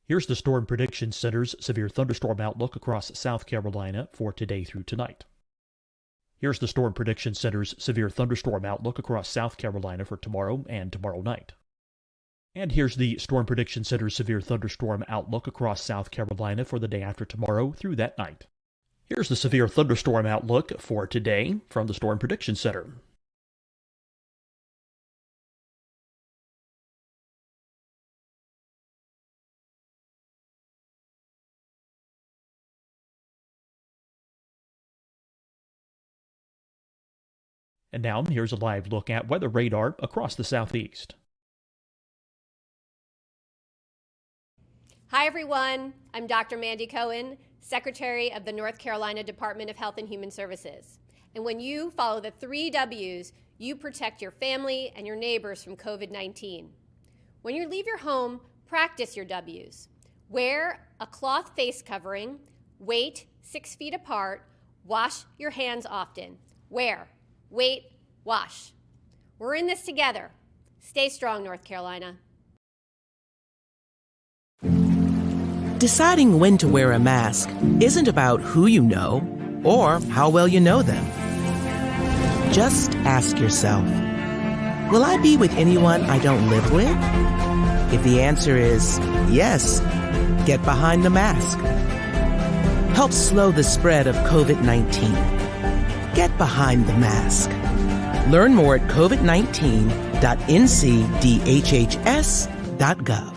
Here's the Storm Prediction Center's severe thunderstorm outlook across South Carolina for today through tonight. Here's the Storm Prediction Center's severe thunderstorm outlook across South Carolina for tomorrow and tomorrow night. And here's the Storm Prediction Center's severe thunderstorm outlook across South Carolina for the day after tomorrow through that night. Here's the severe thunderstorm outlook for today from the Storm Prediction Center. And now, here's a live look at weather radar across the southeast. Hi, everyone. I'm Dr. Mandy Cohen, Secretary of the North Carolina Department of Health and Human Services. And when you follow the 3 W's, you protect your family and your neighbors from COVID-19. When you leave your home, practice your W's. Wear a cloth face covering, wait 6 feet apart, wash your hands often. Wear, wait, wash. We're in this together. Stay strong, North Carolina. Deciding when to wear a mask isn't about who you know or how well you know them. Just ask yourself, will I be with anyone I don't live with? If the answer is yes, get behind the mask. Help slow the spread of COVID-19. Get behind the mask. Learn more at covid19.ncdhhs.gov.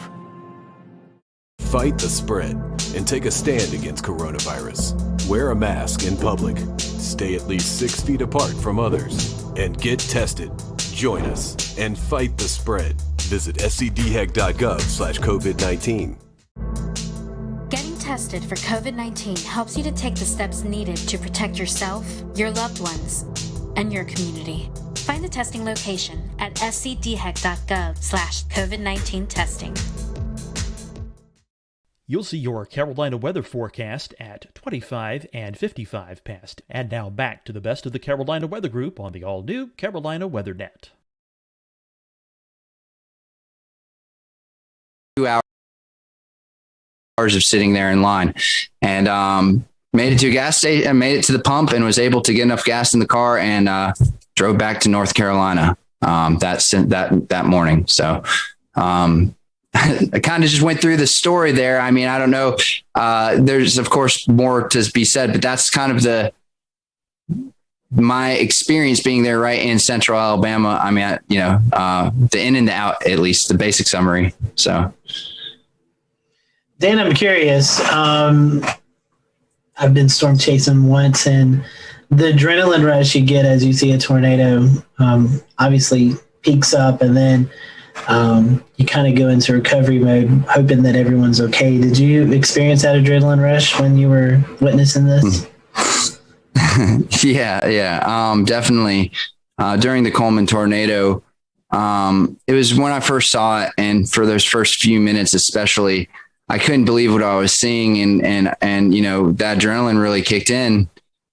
Fight the spread and take a stand against coronavirus. Wear a mask in public. Stay at least 6 feet apart from others. And get tested. Join us and fight the spread. Visit scdhec.gov/COVID-19. Getting tested for COVID-19 helps you to take the steps needed to protect yourself, your loved ones, and your community. Find the testing location at scdhec.gov/COVID-19 testing. You'll see your Carolina weather forecast at 25 and 55 past. And now back to the best of the Carolina Weather Group on the all-new Carolina WeatherNet. 2 hours of sitting there in line, and made it to a gas station, made it to the pump, and was able to get enough gas in the car, and drove back to North Carolina that morning. So I kind of just went through the story there. I mean, I don't know. There's of course more to be said, but that's kind of my experience being there right in central Alabama. I mean, the in and the out, at least the basic summary. So, Dan, I'm curious. I've been storm chasing once, and the adrenaline rush you get as you see a tornado obviously peaks up, and then you kind of go into recovery mode, hoping that everyone's okay. Did you experience that adrenaline rush when you were witnessing this? Yeah, definitely. During the Coleman tornado, it was when I first saw it, and for those first few minutes especially, I couldn't believe what I was seeing, and that adrenaline really kicked in.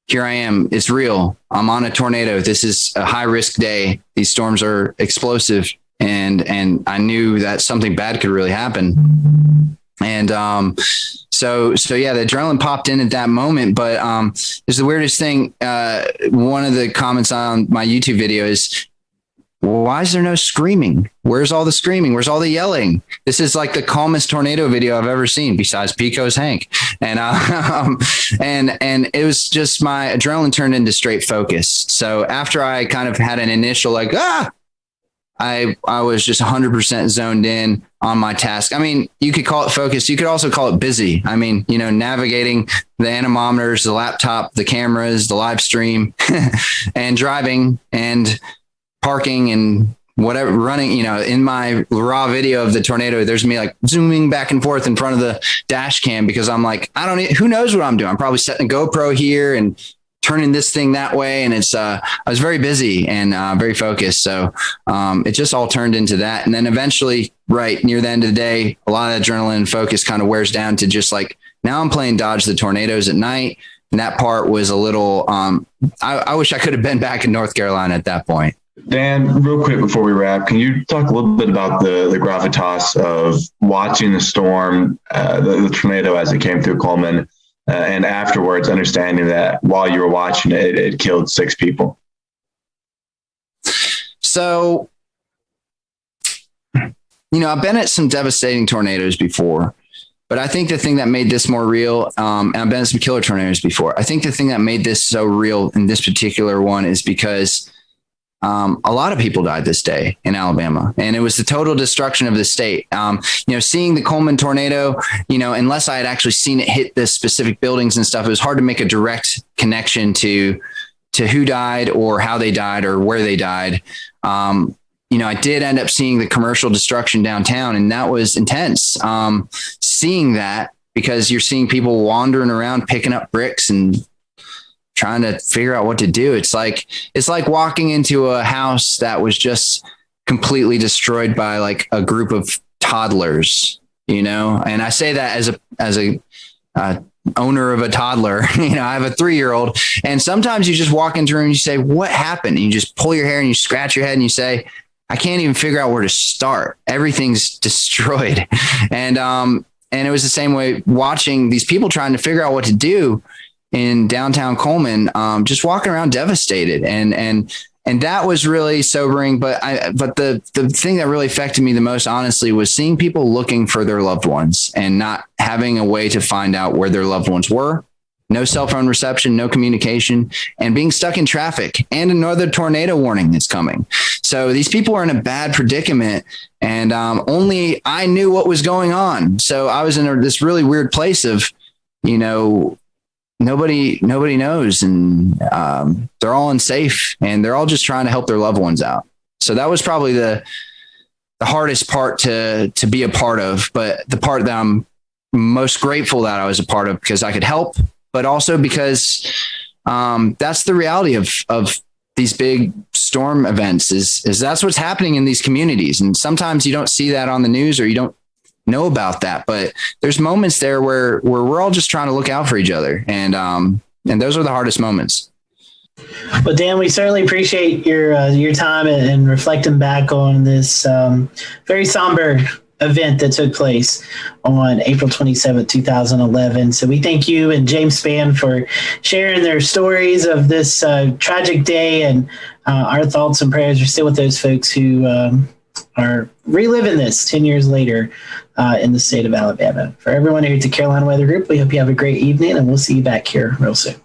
Here I am. It's real. I'm on a tornado. This is a high risk day. These storms are explosive. And I knew that something bad could really happen. And so yeah, the adrenaline popped in at that moment. But it's the weirdest thing. One of the comments on my YouTube video is, why is there no screaming? Where's all the screaming? Where's all the yelling? This is like the calmest tornado video I've ever seen, besides Pico's Hank. And and it was just my adrenaline turned into straight focus. So after I kind of had an initial like I was just 100% zoned in on my task. I mean, you could call it focused. You could also call it busy. I mean, navigating the anemometers, the laptop, the cameras, the live stream, and driving and parking and whatever, running, in my raw video of the tornado, there's me like zooming back and forth in front of the dash cam because I'm like, who knows what I'm doing? I'm probably setting a GoPro here and turning this thing that way. And I was very busy and very focused. So it just all turned into that. And then eventually, right near the end of the day, a lot of adrenaline and focus kind of wears down to just like, now I'm playing dodge the tornadoes at night. And that part was a little, I wish I could have been back in North Carolina at that point. Dan, real quick before we wrap, can you talk a little bit about the gravitas of watching the storm, the tornado as it came through Coleman, and afterwards understanding that while you were watching it, it killed 6 people? So, I've been at some devastating tornadoes before, but I think the thing that made this more real, and I've been at some killer tornadoes before. I think the thing that made this so real in this particular one is because a lot of people died this day in Alabama, and it was the total destruction of the state. Seeing the Coleman tornado, unless I had actually seen it hit the specific buildings and stuff, it was hard to make a direct connection to who died or how they died or where they died. I did end up seeing the commercial destruction downtown, and that was intense. Seeing that, because you're seeing people wandering around, picking up bricks and trying to figure out what to do. It's like walking into a house that was just completely destroyed by like a group of toddlers, and I say that as a owner of a toddler. I have a 3-year-old, and sometimes you just walk into a room and you say, what happened? And you just pull your hair and you scratch your head and you say, I can't even figure out where to start. Everything's destroyed. And it was the same way watching these people trying to figure out what to do in downtown Coleman, just walking around devastated. And that was really sobering. But the thing that really affected me the most, honestly, was seeing people looking for their loved ones and not having a way to find out where their loved ones were. No cell phone reception, no communication, and being stuck in traffic, and another tornado warning that's coming. So these people are in a bad predicament, and only I knew what was going on. So I was in this really weird place of, nobody knows, and they're all unsafe, and they're all just trying to help their loved ones out. So that was probably the hardest part to be a part of, but the part that I'm most grateful that I was a part of, because I could help, but also because that's the reality of these big storm events is that's what's happening in these communities. And sometimes you don't see that on the news, or you don't know about that, but there's moments there where we're all just trying to look out for each other. And those are the hardest moments. Well, Dan, we certainly appreciate your time and reflecting back on this very somber event that took place on April 27th, 2011. So we thank you and James Spann for sharing their stories of this tragic day, and our thoughts and prayers are still with those folks who are reliving this 10 years later in the state of Alabama. For everyone here at the Carolina Weather Group, we hope you have a great evening, and we'll see you back here real soon.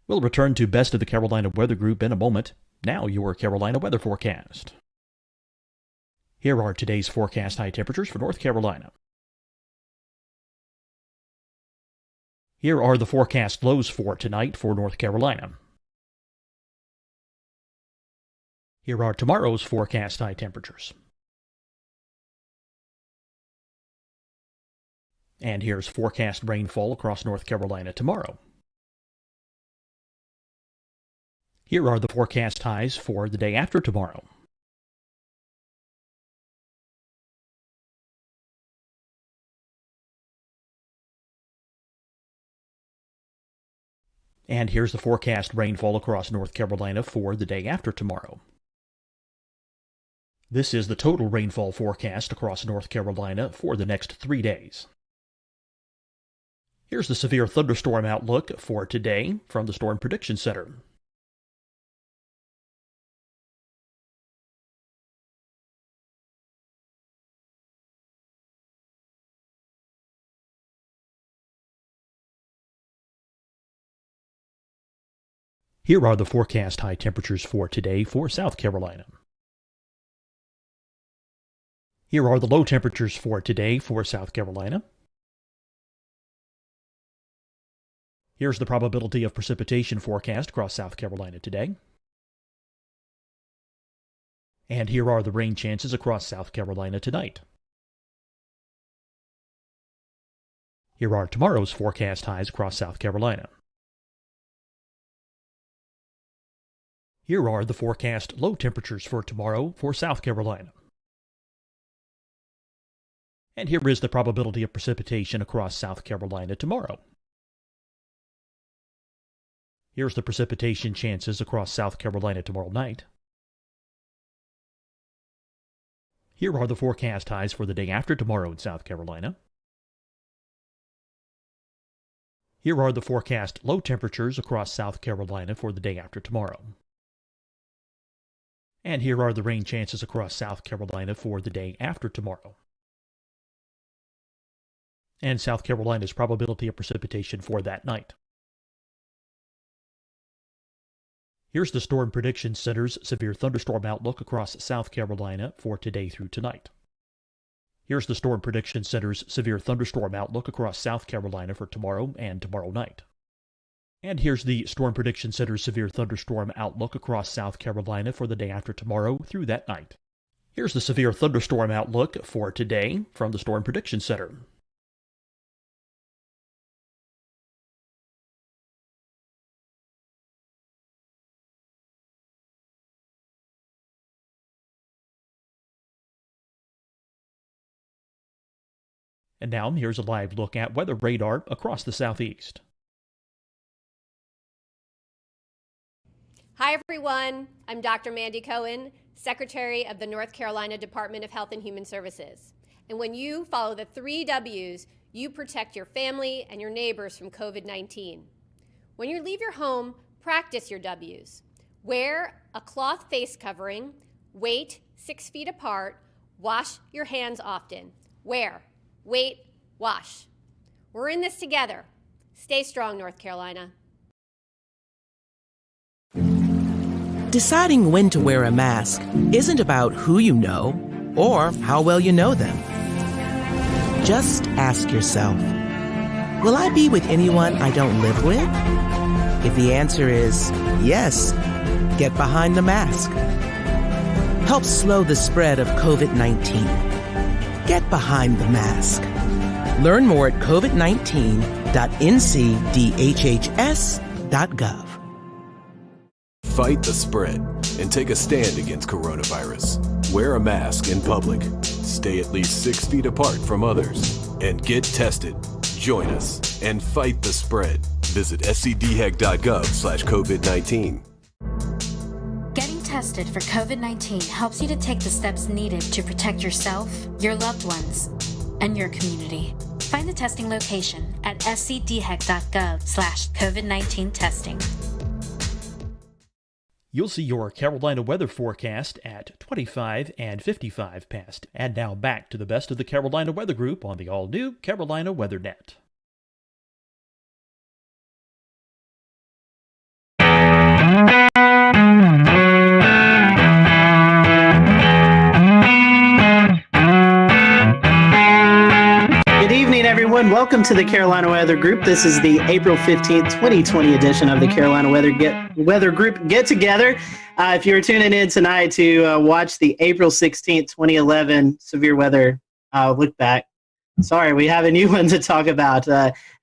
We'll return to Best of the Carolina Weather Group in a moment. Now your Carolina weather forecast. Here are today's forecast high temperatures for North Carolina. Here are the forecast lows for tonight for North Carolina. Here are tomorrow's forecast high temperatures. And here's forecast rainfall across North Carolina tomorrow. Here are the forecast highs for the day after tomorrow. And here's the forecast rainfall across North Carolina for the day after tomorrow. This is the total rainfall forecast across North Carolina for the next 3 days. Here's the severe thunderstorm outlook for today from the Storm Prediction Center. Here are the forecast high temperatures for today for South Carolina. Here are the low temperatures for today for South Carolina. Here's the probability of precipitation forecast across South Carolina today. And here are the rain chances across South Carolina tonight. Here are tomorrow's forecast highs across South Carolina. Here are the forecast low temperatures for tomorrow for South Carolina. And here is the probability of precipitation across South Carolina tomorrow. Here's the precipitation chances across South Carolina tomorrow night. Here are the forecast highs for the day after tomorrow in South Carolina. Here are the forecast low temperatures across South Carolina for the day after tomorrow. And here are the rain chances across South Carolina for the day after tomorrow. And South Carolina's probability of precipitation for that night. Here's the Storm Prediction Center's severe thunderstorm outlook across South Carolina for today through tonight. Here's the Storm Prediction Center's severe thunderstorm outlook across South Carolina for tomorrow and tomorrow night. And here's the Storm Prediction Center's severe thunderstorm outlook across South Carolina for the day after tomorrow through that night. Here's the severe thunderstorm outlook for today from the Storm Prediction Center. And now here's a live look at weather radar across the southeast. Hi, everyone. I'm Dr. Mandy Cohen, Secretary of the North Carolina Department of Health and Human Services. And when you follow the 3 W's, you protect your family and your neighbors from COVID-19. When you leave your home, practice your W's. Wear a cloth face covering, wait 6 feet apart, wash your hands often. Wear, wait, wash. We're in this together. Stay strong, North Carolina. Deciding when to wear a mask isn't about who you know or how well you know them. Just ask yourself, will I be with anyone I don't live with? If the answer is yes, get behind the mask. Help slow the spread of COVID-19. Get behind the mask. Learn more at covid19.ncdhhs.gov. Fight the spread and take a stand against coronavirus. Wear a mask in public. Stay at least 6 feet apart from others. And get tested. Join us and fight the spread. Visit scdhec.gov/COVID-19. Getting tested for COVID-19 helps you to take the steps needed to protect yourself, your loved ones, and your community. Find the testing location at scdhec.gov/COVID-19 testing. You'll see your Carolina weather forecast at 25 and 55 past. And now back to the Best of the Carolina Weather Group on the all-new Carolina WeatherNet. Good evening, everyone. Welcome to the Carolina Weather Group. This is the April 15th, 2020 edition of the Carolina Weather Group Get Together. If you're tuning in tonight to watch the April 16th, 2011 severe weather look back, sorry, we have a new one to talk about.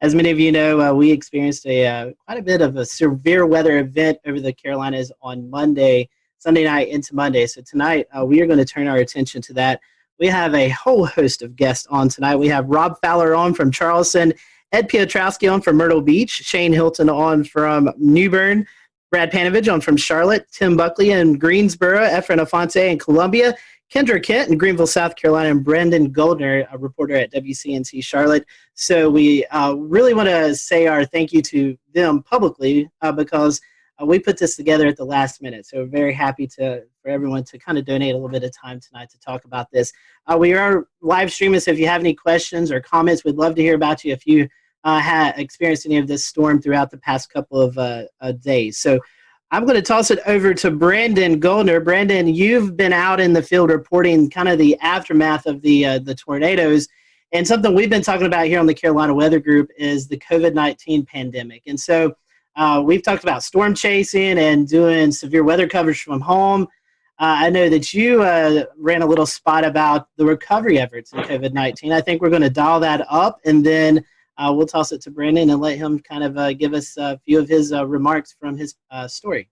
As many of you know, we experienced quite a bit of a severe weather event over the Carolinas on Sunday night into Monday. So tonight, we are going to turn our attention to that. We have a whole host of guests on tonight. We have Rob Fowler on from Charleston, Ed Piotrowski on from Myrtle Beach, Shane Hilton on from New Bern, Brad Panovich on from Charlotte, Tim Buckley in Greensboro, Efren Afonte in Columbia, Kendra Kent in Greenville, South Carolina, and Brendan Goldner, a reporter at WCNC Charlotte. So we really want to say our thank you to them publicly because we put this together at the last minute. So we're very happy for everyone to kind of donate a little bit of time tonight to talk about this. We are live streaming, so if you have any questions or comments, we'd love to hear about you if you had experienced any of this storm throughout the past couple of days. So I'm going to toss it over to Brandon Goldner. Brandon, you've been out in the field reporting kind of the aftermath of the tornadoes. And something we've been talking about here on the Carolina Weather Group is the COVID-19 pandemic. And so we've talked about storm chasing and doing severe weather coverage from home. I know that you ran a little spot about the recovery efforts in COVID-19. I think we're going to dial that up, and then we'll toss it to Brandon and let him kind of give us a few of his remarks from his story.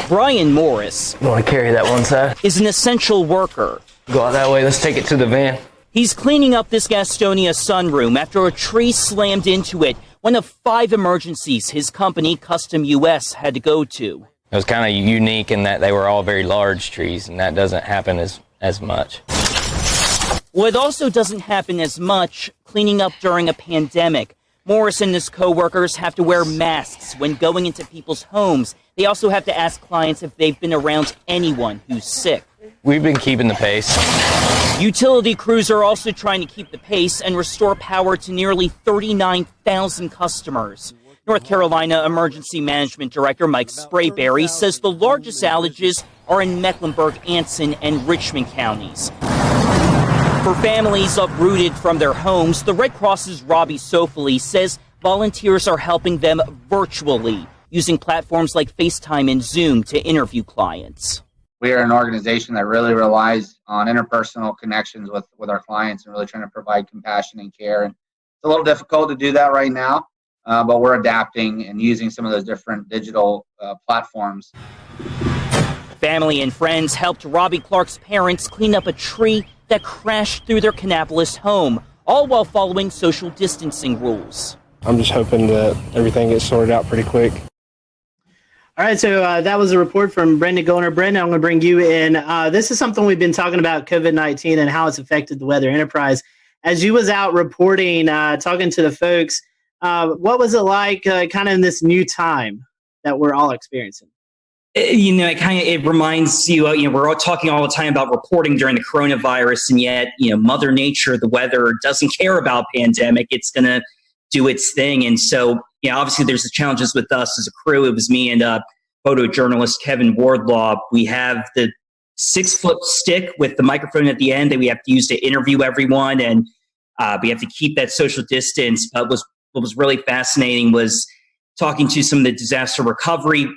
Brian Morris. You want to carry that one side? Is an essential worker. Go out that way. Let's take it to the van. He's cleaning up this Gastonia sunroom after a tree slammed into it, one of 5 emergencies his company, Custom US, had to go to. It was kind of unique in that they were all very large trees, and that doesn't happen as much. Well, it also doesn't happen as much cleaning up during a pandemic. Morris and his co-workers have to wear masks when going into people's homes. They also have to ask clients if they've been around anyone who's sick. We've been keeping the pace. Utility crews are also trying to keep the pace and restore power to nearly 39,000 customers. North Carolina Emergency Management Director Mike Sprayberry says the largest outages are in Mecklenburg, Anson, and Richmond counties. For families uprooted from their homes, the Red Cross's Robbie Sofoli says volunteers are helping them virtually, using platforms like FaceTime and Zoom to interview clients. We are an organization that really relies on interpersonal connections with our clients and really trying to provide compassion and care. And it's a little difficult to do that right now, but we're adapting and using some of those different digital platforms. Family and friends helped Robbie Clark's parents clean up a tree that crashed through their Kannapolis home, all while following social distancing rules. I'm just hoping that everything gets sorted out pretty quick. All right, so that was a report from Brendan Goldner. Brendan, I'm going to bring you in. This is something we've been talking about, COVID-19 and how it's affected the weather enterprise. As you was out reporting, talking to the folks, what was it like kind of in this new time that we're all experiencing? It reminds you, we're all talking all the time about reporting during the coronavirus, and yet, Mother Nature, the weather, doesn't care about pandemic. It's going to do its thing. And so, obviously there's the challenges with us as a crew. It was me and photojournalist Kevin Wardlaw. We have the 6-foot stick with the microphone at the end that we have to use to interview everyone. And we have to keep that social distance. But what was really fascinating was talking to some of the disaster recovery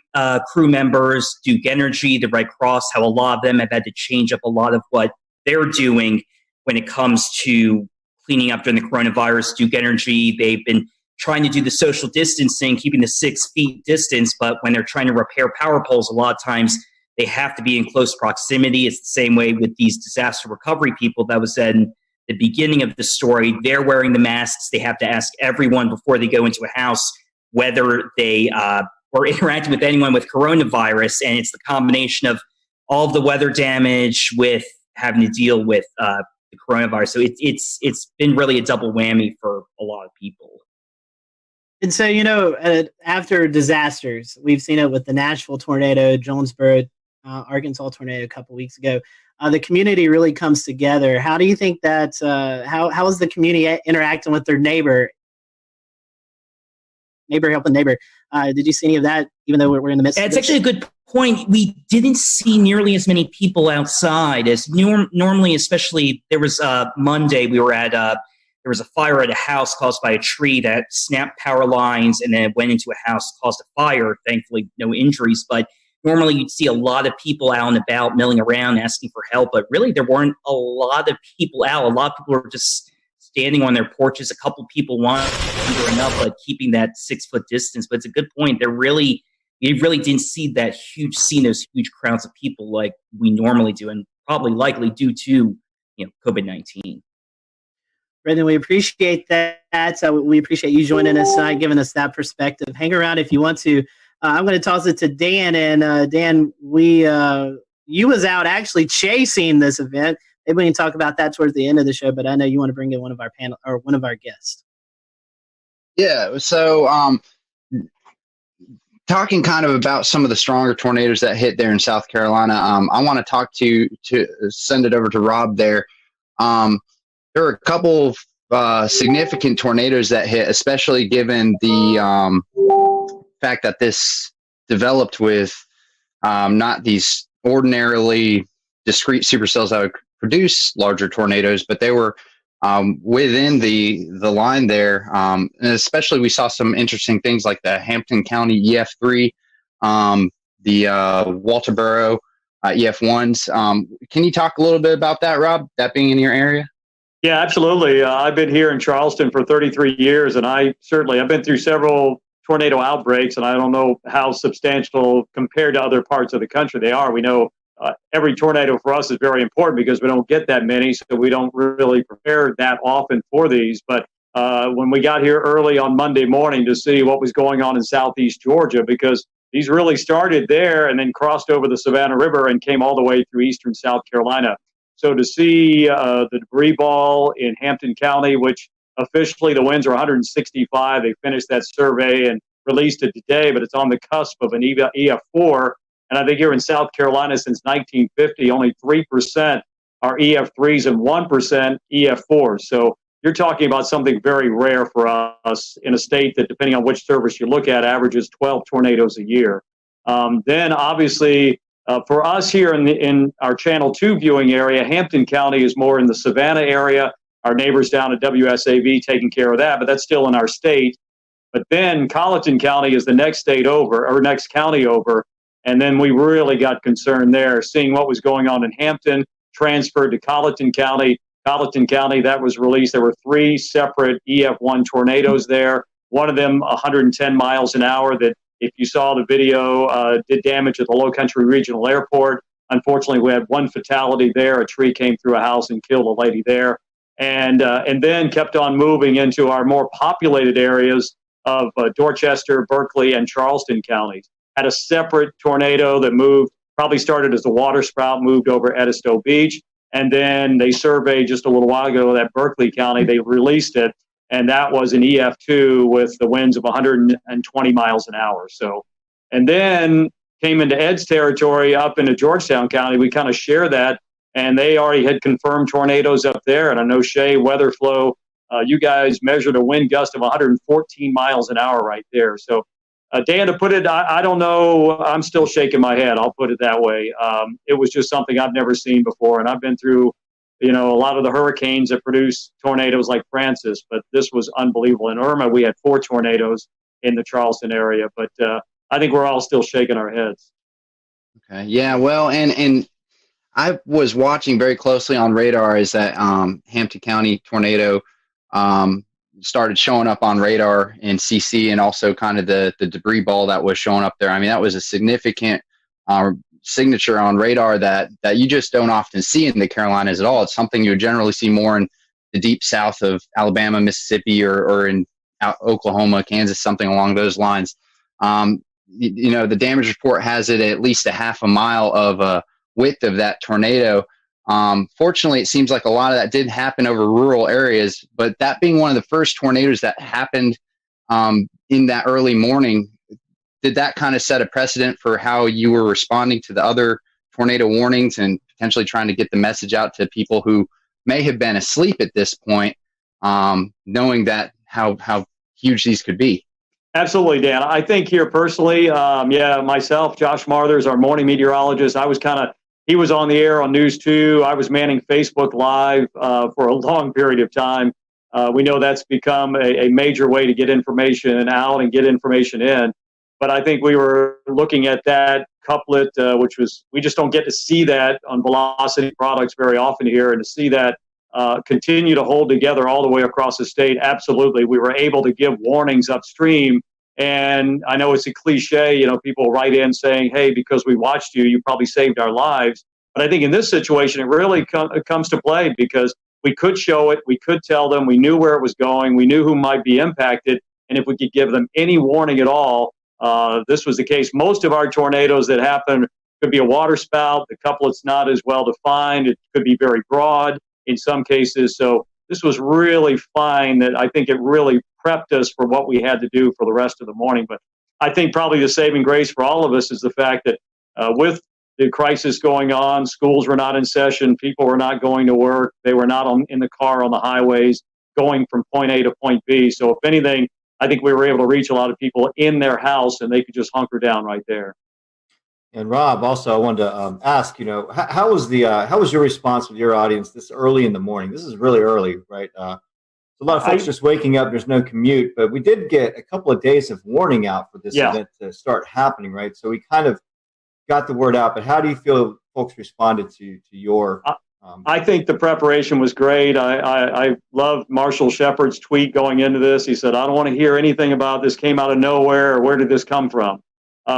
crew members, Duke Energy, the Red Cross, how a lot of them have had to change up a lot of what they're doing when it comes to cleaning up during the coronavirus. Duke Energy, they've been trying to do the social distancing, keeping the 6 feet distance, but when they're trying to repair power poles, a lot of times they have to be in close proximity. It's the same way with these disaster recovery people that was in the beginning of the story. They're wearing the masks. They have to ask everyone before they go into a house whether they were interacting with anyone with coronavirus, and it's the combination of all of the weather damage with having to deal with the coronavirus. So it's been really a double whammy for a lot of people. And so, after disasters, we've seen it with the Nashville tornado, Jonesboro, Arkansas tornado a couple weeks ago. The community really comes together. How do you think that, how is the community interacting with their neighbor helping neighbor Did you see any of that, even though we're in the midst of It's this? actually a good point. We didn't see nearly as many people outside as normally, especially there was Monday, we were at there was a fire at a house caused by a tree that snapped power lines and then it went into a house, caused a fire. Thankfully, no injuries, but normally you'd see a lot of people out and about milling around asking for help, but really there weren't a lot of people out. A lot of people were just standing on their porches. A couple people wandering up, but keeping that 6-foot distance. But it's a good point. You really didn't see those huge crowds of people like we normally do, and probably likely due to COVID-19. Brendan, we appreciate that. So we appreciate you joining us tonight, giving us that perspective. Hang around if you want to. I'm going to toss it to Dan, and Dan, you was out actually chasing this event. Maybe we can talk about that towards the end of the show, but I know you want to bring in one of our panel or one of our guests. Yeah. So, talking kind of about some of the stronger tornadoes that hit there in South Carolina, I want to send it over to Rob there. There were a couple of significant tornadoes that hit, especially given the fact that this developed with not these ordinarily discrete supercells that would produce larger tornadoes, but they were within the line there. And especially we saw some interesting things like the Hampton County EF3, the Walterboro EF1s. Can you talk a little bit about that, Rob, that being in your area? Yeah, absolutely. I've been here in Charleston for 33 years, and I've been through several tornado outbreaks, and I don't know how substantial compared to other parts of the country they are. We know every tornado for us is very important because we don't get that many, so we don't really prepare that often for these. But when we got here early on Monday morning to see what was going on in southeast Georgia, because these really started there and then crossed over the Savannah River and came all the way through eastern South Carolina. So to see the debris ball in Hampton County, which officially the winds are 165, they finished that survey and released it today, but it's on the cusp of an EF4. And I think here in South Carolina since 1950, only 3% are EF3s and 1% EF4s. So you're talking about something very rare for us in a state that, depending on which service you look at, averages 12 tornadoes a year. Then obviously, for us here in our Channel 2 viewing area, Hampton County is more in the Savannah area. Our neighbors down at WSAV taking care of that, but that's still in our state. But then Colleton County is the next state over, or next county over. And then we really got concerned there, seeing what was going on in Hampton, transferred to Colleton County. Colleton County, that was released. There were 3 separate EF1 tornadoes there. One of them 110 miles an hour that, if you saw the video, did damage at the Low Country Regional Airport. Unfortunately, we had 1 fatality there. A tree came through a house and killed a lady there. And then kept on moving into our more populated areas of Dorchester, Berkeley, and Charleston counties. Had a separate tornado that moved, probably started as a water spout, moved over Edisto Beach. And then they surveyed just a little while ago that Berkeley County, they released it. And that was an EF2 with the winds of 120 miles an hour. So, and then came into Ed's territory up into Georgetown County. We kind of share that, and they already had confirmed tornadoes up there. And I know Shay, Weatherflow, you guys measured a wind gust of 114 miles an hour right there. So, Dan, to put it, I don't know. I'm still shaking my head. I'll put it that way. It was just something I've never seen before. And I've been through, a lot of the hurricanes that produce tornadoes like Francis, but this was unbelievable. In Irma, we had 4 tornadoes in the Charleston area, but I think we're all still shaking our heads. Okay. Yeah. Well, and I was watching very closely on radar as that Hampton County tornado started showing up on radar in CC, and also kind of the debris ball that was showing up there. I mean, that was a significant signature on radar that you just don't often see in the Carolinas at all. It's something you would generally see more in the deep south of Alabama, Mississippi, or in Oklahoma, Kansas, something along those lines. The damage report has it at least a half a mile of width of that tornado. Fortunately, it seems like a lot of that did happen over rural areas, but that being one of the first tornadoes that happened in that early morning, did that kind of set a precedent for how you were responding to the other tornado warnings and potentially trying to get the message out to people who may have been asleep at this point, knowing that how huge these could be? Absolutely, Dan. I think here personally, myself, Josh Marthers, our morning meteorologist, he was on the air on News 2. I was manning Facebook Live for a long period of time. We know that's become a major way to get information out and get information in. But I think we were looking at that couplet, which was, we just don't get to see that on Velocity products very often here, and to see that continue to hold together all the way across the state. Absolutely. We were able to give warnings upstream. And I know it's a cliche, people write in saying, hey, because we watched you, you probably saved our lives. But I think in this situation, it really comes to play, because we could show it, we could tell them, we knew where it was going, we knew who might be impacted. And if we could give them any warning at all, this was the case. Most of our tornadoes that happen could be a water spout. The couplet's not as well defined. It could be very broad in some cases. So this was really fine. That I think it really prepped us for what we had to do for the rest of the morning. But I think probably the saving grace for all of us is the fact that with the crisis going on, schools were not in session, people were not going to work, they were not in the car on the highways going from point A to point B. So if anything, I think we were able to reach a lot of people in their house, and they could just hunker down right there. And Rob, also, I wanted to ask, how was your response with your audience this early in the morning? This is really early, right? A lot of folks just waking up. There's no commute, but we did get a couple of days of warning out for this event to start happening, right? So we kind of got the word out. But how do you feel folks responded to your? I think the preparation was great. I loved Marshall Shepard's tweet going into this. He said, "I don't want to hear anything about this came out of nowhere, or where did this come from?"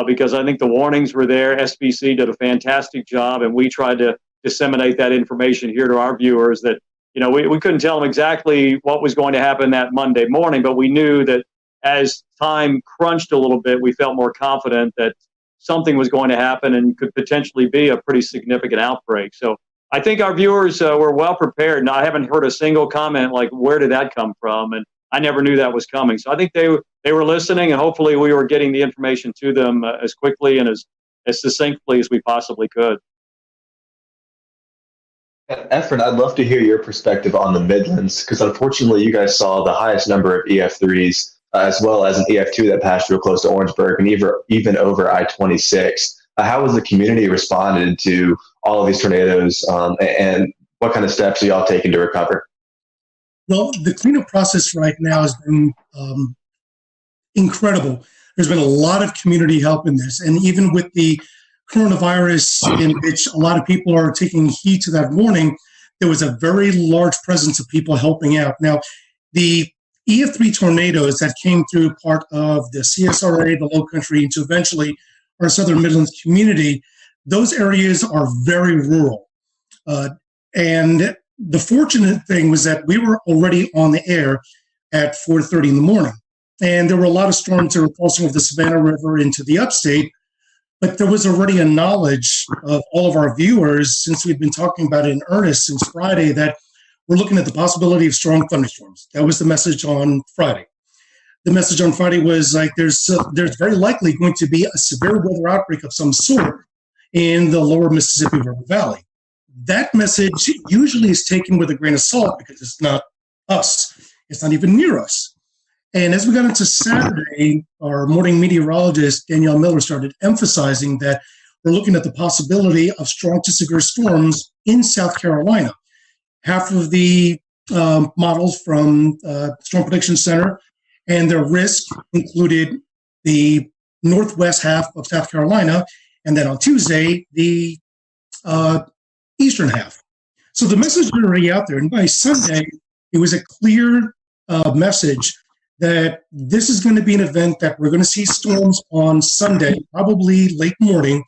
Because I think the warnings were there. SBC did a fantastic job, and we tried to disseminate that information here to our viewers that, we couldn't tell them exactly what was going to happen that Monday morning, but we knew that as time crunched a little bit, we felt more confident that something was going to happen and could potentially be a pretty significant outbreak. So I think our viewers were well prepared, and I haven't heard a single comment like, where did that come from? And I never knew that was coming. So I think they were listening, and hopefully we were getting the information to them as quickly and as succinctly as we possibly could. Efren, I'd love to hear your perspective on the Midlands, because unfortunately you guys saw the highest number of EF3s as well as an EF2 that passed real close to Orangeburg and even over I-26. How has the community responded to all of these tornadoes, and what kind of steps are y'all taking to recover? Well, the cleanup process right now has been incredible. There's been a lot of community help in this. And even with the coronavirus, in which a lot of people are taking heed to that warning, there was a very large presence of people helping out. Now, the EF3 tornadoes that came through part of the CSRA, the Low Country, into eventually our Southern Midlands community, those areas are very rural. And the fortunate thing was that we were already on the air at 4:30 in the morning. And there were a lot of storms that were crossing over the Savannah River into the upstate, but there was already a knowledge of all of our viewers, since we've been talking about it in earnest since Friday, that we're looking at the possibility of strong thunderstorms. That was the message on Friday. The message on Friday was like, there's very likely going to be a severe weather outbreak of some sort in the lower Mississippi River Valley. That message usually is taken with a grain of salt because it's not us. It's not even near us. And as we got into Saturday, our morning meteorologist, Danielle Miller, started emphasizing that we're looking at the possibility of strong to severe storms in South Carolina. Half of the models from Storm Prediction Center and their risk included the northwest half of South Carolina, and then on Tuesday, the eastern half. So the message was already out there, and by Sunday, it was a clear message that this is going to be an event that we're going to see storms on Sunday, probably late morning,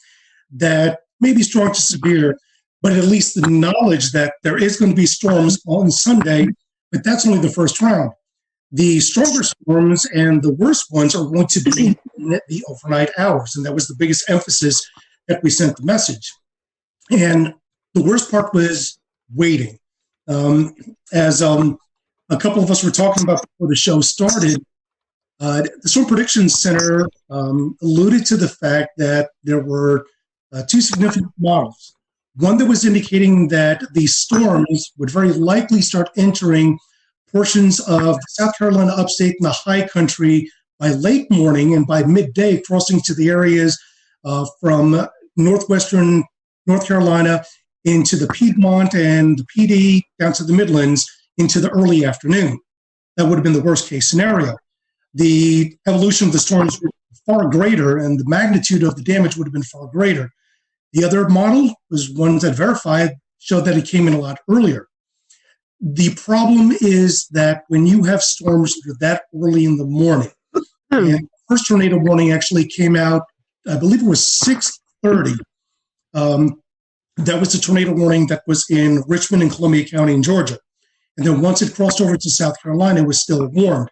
that may be strong to severe, but at least the knowledge that there is going to be storms on Sunday, but that's only the first round. The stronger storms and the worst ones are going to be in the overnight hours, and that was the biggest emphasis that we sent the message. And the worst part was waiting. As a couple of us were talking about before the show started, the Storm Prediction Center alluded to the fact that there were two significant models. One that was indicating that the storms would very likely start entering portions of South Carolina upstate and the high country by late morning and by midday crossing to the areas from northwestern North Carolina into the Piedmont and the PD down to the Midlands into the early afternoon. That would have been the worst case scenario. The evolution of the storms were far greater and the magnitude of the damage would have been far greater. The other model was one that verified, showed that it came in a lot earlier. The problem is that when you have storms that early in the morning, and the first tornado warning actually came out, I believe it was 6:30. That was the tornado warning that was in Richmond and Columbia County in Georgia. And then once it crossed over to South Carolina, it was still warned.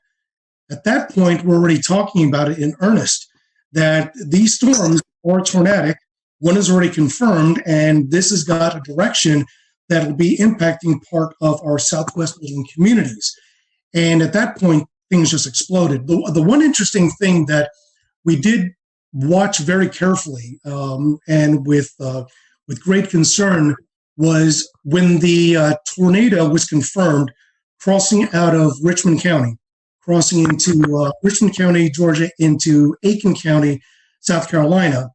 At that point, we're already talking about it in earnest, that these storms are tornadic. One is already confirmed, and this has got a direction that will be impacting part of our southwestern communities. And at that point, things just exploded. The one interesting thing that we did watch very carefully and with great concern was when the tornado was confirmed crossing out of Richmond County, crossing into Richmond County, Georgia, into Aiken County, South Carolina.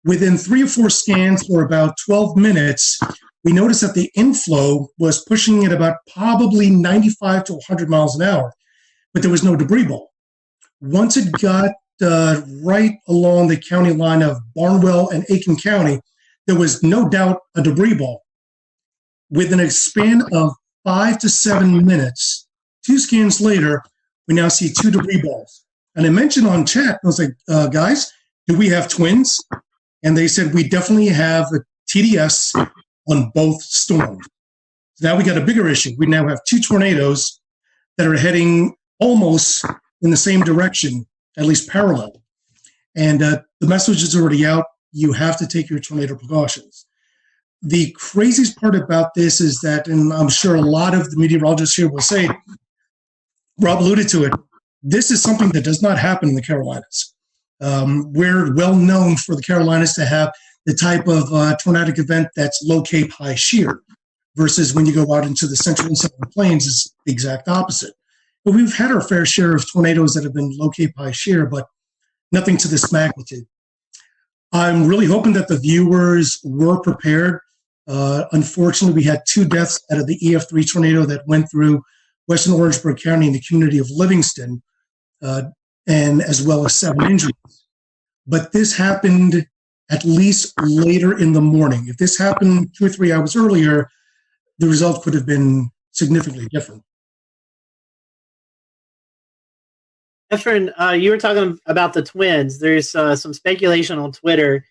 Within 3 or 4 scans for about 12 minutes, we noticed that the inflow was pushing at about probably 95 to 100 miles an hour, but there was no debris ball. Once it got right along the county line of Barnwell and Aiken County, there was no doubt a debris ball. Within a span of 5 to 7 minutes, 2 scans later, we now see 2 debris balls. And I mentioned on chat, I was like, guys, do we have twins? And they said, we definitely have a TDS on both storms. So now we got a bigger issue. We now have 2 tornadoes that are heading almost in the same direction, at least parallel. And the message is already out. You have to take your tornado precautions. The craziest part about this is that, and I'm sure a lot of the meteorologists here will say, Rob alluded to it, this is something that does not happen in the Carolinas. We're well known for the Carolinas to have the type of tornadic event that's low cape, high shear, versus when you go out into the central and southern plains, it's the exact opposite. But we've had our fair share of tornadoes that have been low cape, high shear, but nothing to this magnitude. I'm really hoping that the viewers were prepared. Unfortunately, we had 2 deaths out of the EF3 tornado that went through western Orangeburg County in the community of Livingston, and as well as 7 injuries. But this happened at least later in the morning. If this happened 2 or 3 hours earlier, the result could have been significantly different. Efren, you were talking about the twins. There's some speculation on Twitter,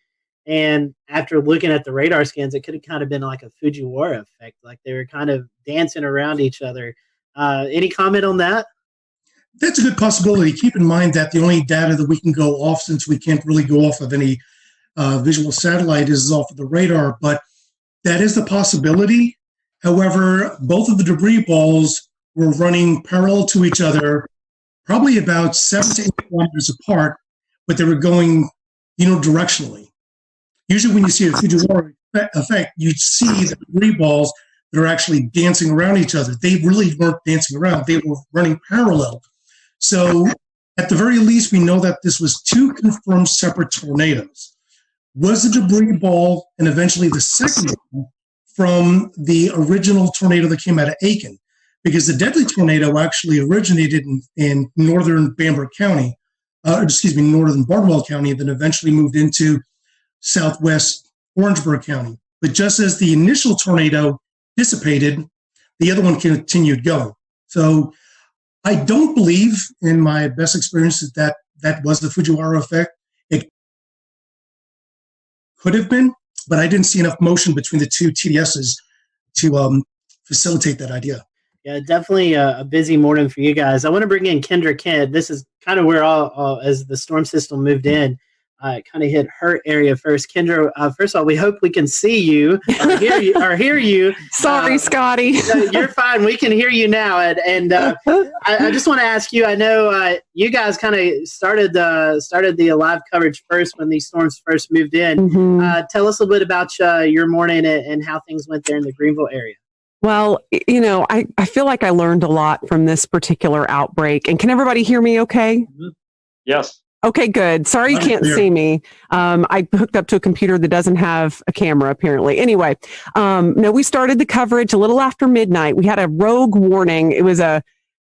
and after looking at the radar scans, it could have kind of been like a Fujiwara effect, like they were kind of dancing around each other. Any comment on that? That's a good possibility. Keep in mind that the only data that we can go off, since we can't really go off of any visual satellite, is off of the radar, but that is the possibility. However, both of the debris balls were running parallel to each other, probably about 7 to 8 kilometers apart, but they were going, directionally. Usually when you see a Fujiwara effect, you'd see the debris balls that are actually dancing around each other. They really weren't dancing around. They were running parallel. So at the very least, we know that this was 2 confirmed separate tornadoes. Was the debris ball and eventually the second one from the original tornado that came out of Aiken? Because the deadly tornado actually originated in northern Bamberg County, northern Barnwell County, then eventually moved into southwest Orangeburg County. But just as the initial tornado dissipated, the other one continued going. So I don't believe, in my best experience, that was the Fujiwara effect. It could have been, but I didn't see enough motion between the 2 TDSs to facilitate that idea. Yeah, definitely a busy morning for you guys. I want to bring in Kendra Kent. This is kind of where as the storm system moved in, it kind of hit her area first. Kendra, first of all, we hope we can see you or hear you. Sorry, Scotty. You're fine. We can hear you now. And I just want to ask you, I know you guys kind of started the live coverage first when these storms first moved in. Mm-hmm. Tell us a little bit about your morning and how things went there in the Greenville area. Well, I feel like I learned a lot from this particular outbreak. And can everybody hear me okay? Mm-hmm. Yes. Okay, good. Sorry you can't see me. I hooked up to a computer that doesn't have a camera, apparently. Anyway, no, we started the coverage a little after midnight. We had a rogue warning. It was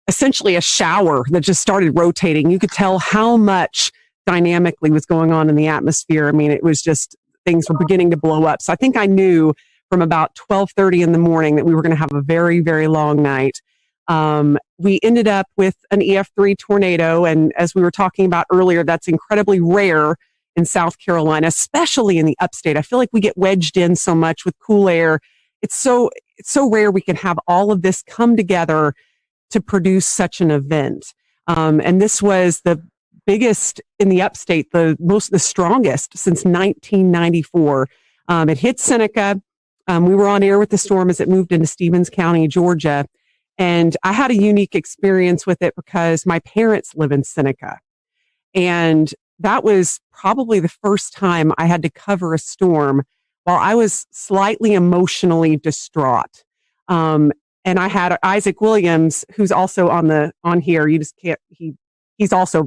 essentially a shower that just started rotating. You could tell how much dynamically was going on in the atmosphere. I mean, it was just things were beginning to blow up. So I think I knew from about 12:30 in the morning that we were going to have a very, very long night. We ended up with an EF3 tornado. And as we were talking about earlier, that's incredibly rare in South Carolina, especially in the upstate. I feel like we get wedged in so much with cool air. It's so rare we can have all of this come together to produce such an event. And this was the biggest in the upstate, the strongest since 1994. It hit Seneca. We were on air with the storm as it moved into Stevens County, Georgia. And I had a unique experience with it because my parents live in Seneca. And that was probably the first time I had to cover a storm while I was slightly emotionally distraught. And I had Isaac Williams, who's also on here. You just can't, he's also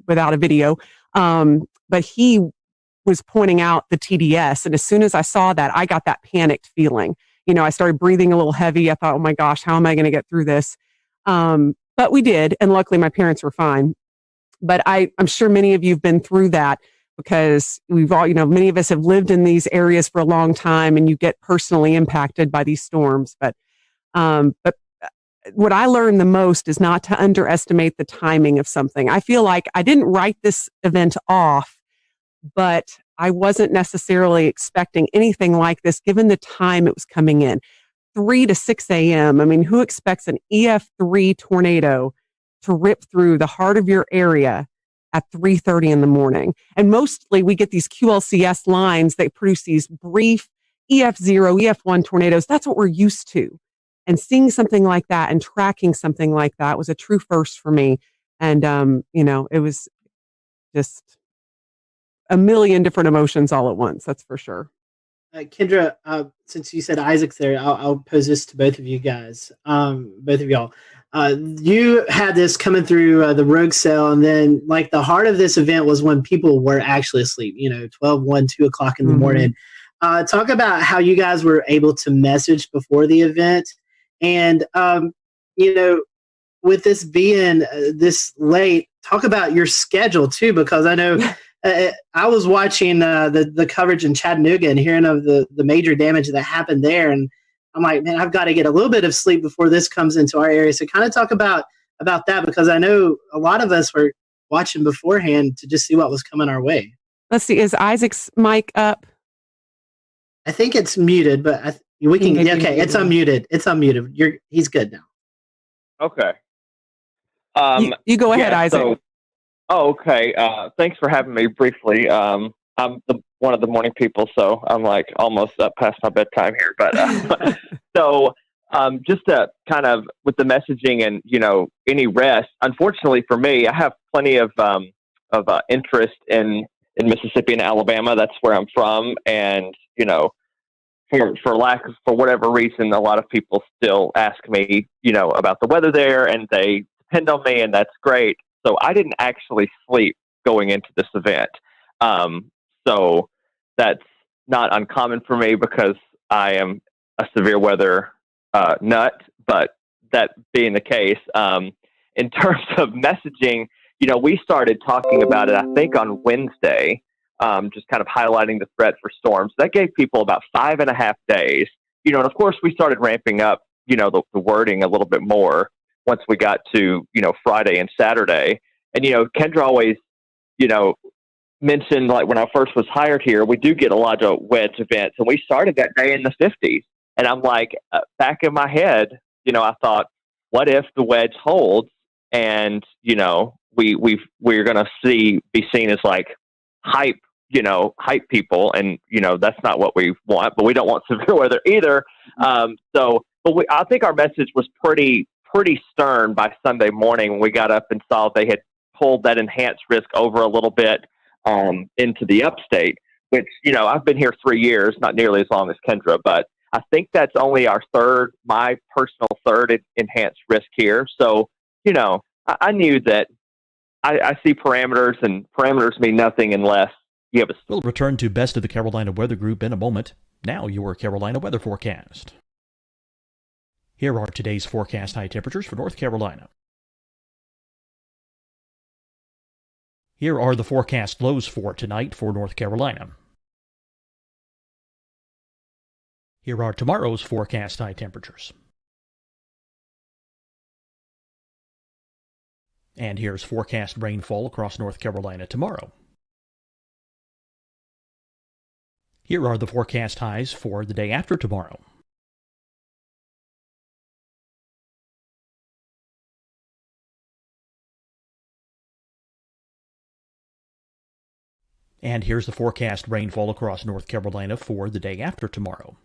without a video. But he was pointing out the TDS. And as soon as I saw that, I got that panicked feeling. You know, I started breathing a little heavy. I thought, oh my gosh, how am I going to get through this? But we did. And luckily my parents were fine. But I'm sure many of you have been through that because we've all, many of us have lived in these areas for a long time and you get personally impacted by these storms. But what I learned the most is not to underestimate the timing of something. I feel like I didn't write this event off, but I wasn't necessarily expecting anything like this given the time it was coming in. 3 to 6 a.m. I mean, who expects an EF3 tornado to rip through the heart of your area at 3:30 in the morning? And mostly we get these QLCS lines that produce these brief EF0, EF1 tornadoes. That's what we're used to. And seeing something like that and tracking something like that was a true first for me. And, it was just a million different emotions all at once. That's for sure. Kendra, since you said Isaac's there, I'll pose this to both of you guys, both of y'all. You had this coming through the rogue cell, and then like the heart of this event was when people were actually asleep, 12, 1, 2 o'clock in the morning. Talk about how you guys were able to message before the event. And, with this being this late, talk about your schedule too, because I know I was watching the coverage in Chattanooga and hearing of the major damage that happened there. And I'm like, man, I've got to get a little bit of sleep before this comes into our area. So kind of talk about that, because I know a lot of us were watching beforehand to just see what was coming our way. Let's see. Is Isaac's mic up? I think it's muted, but we can. Okay, it's unmuted. It's unmuted. He's good now. Okay. You go ahead, Isaac. Okay. Thanks for having me briefly. I'm one of the morning people, so I'm like almost up past my bedtime here. But so just to kind of with the messaging and any rest. Unfortunately for me, I have plenty of interest in Mississippi and Alabama. That's where I'm from, and for whatever reason, a lot of people still ask me, about the weather there, and they depend on me, and that's great. So I didn't actually sleep going into this event. So that's not uncommon for me because I am a severe weather nut. But that being the case, in terms of messaging, we started talking about it, I think, on Wednesday. Just kind of highlighting the threat for storms. That gave people about 5.5 days, and of course we started ramping up, the wording a little bit more once we got to, Friday and Saturday. And, Kendra always, mentioned, like when I first was hired here, we do get a lot of wedge events, and we started that day in the 50s. And I'm like, back in my head, I thought, what if the wedge holds and, we're going to be seen as like hype people, and that's not what we want, but we don't want severe weather either. I think our message was pretty stern by Sunday morning when we got up and saw they had pulled that enhanced risk over a little bit into the upstate, which I've been here 3 years, not nearly as long as Kendra, but I think that's only my personal third enhanced risk here. So I knew that I see parameters, and parameters mean nothing unless you have a. We'll return to Best of the Carolina Weather Group in a moment. Now your Carolina weather forecast. Here are today's forecast high temperatures for North Carolina. Here are the forecast lows for tonight for North Carolina. Here are tomorrow's forecast high temperatures. And here's forecast rainfall across North Carolina tomorrow. Here are the forecast highs for the day after tomorrow. And here's the forecast rainfall across North Carolina for the day after tomorrow.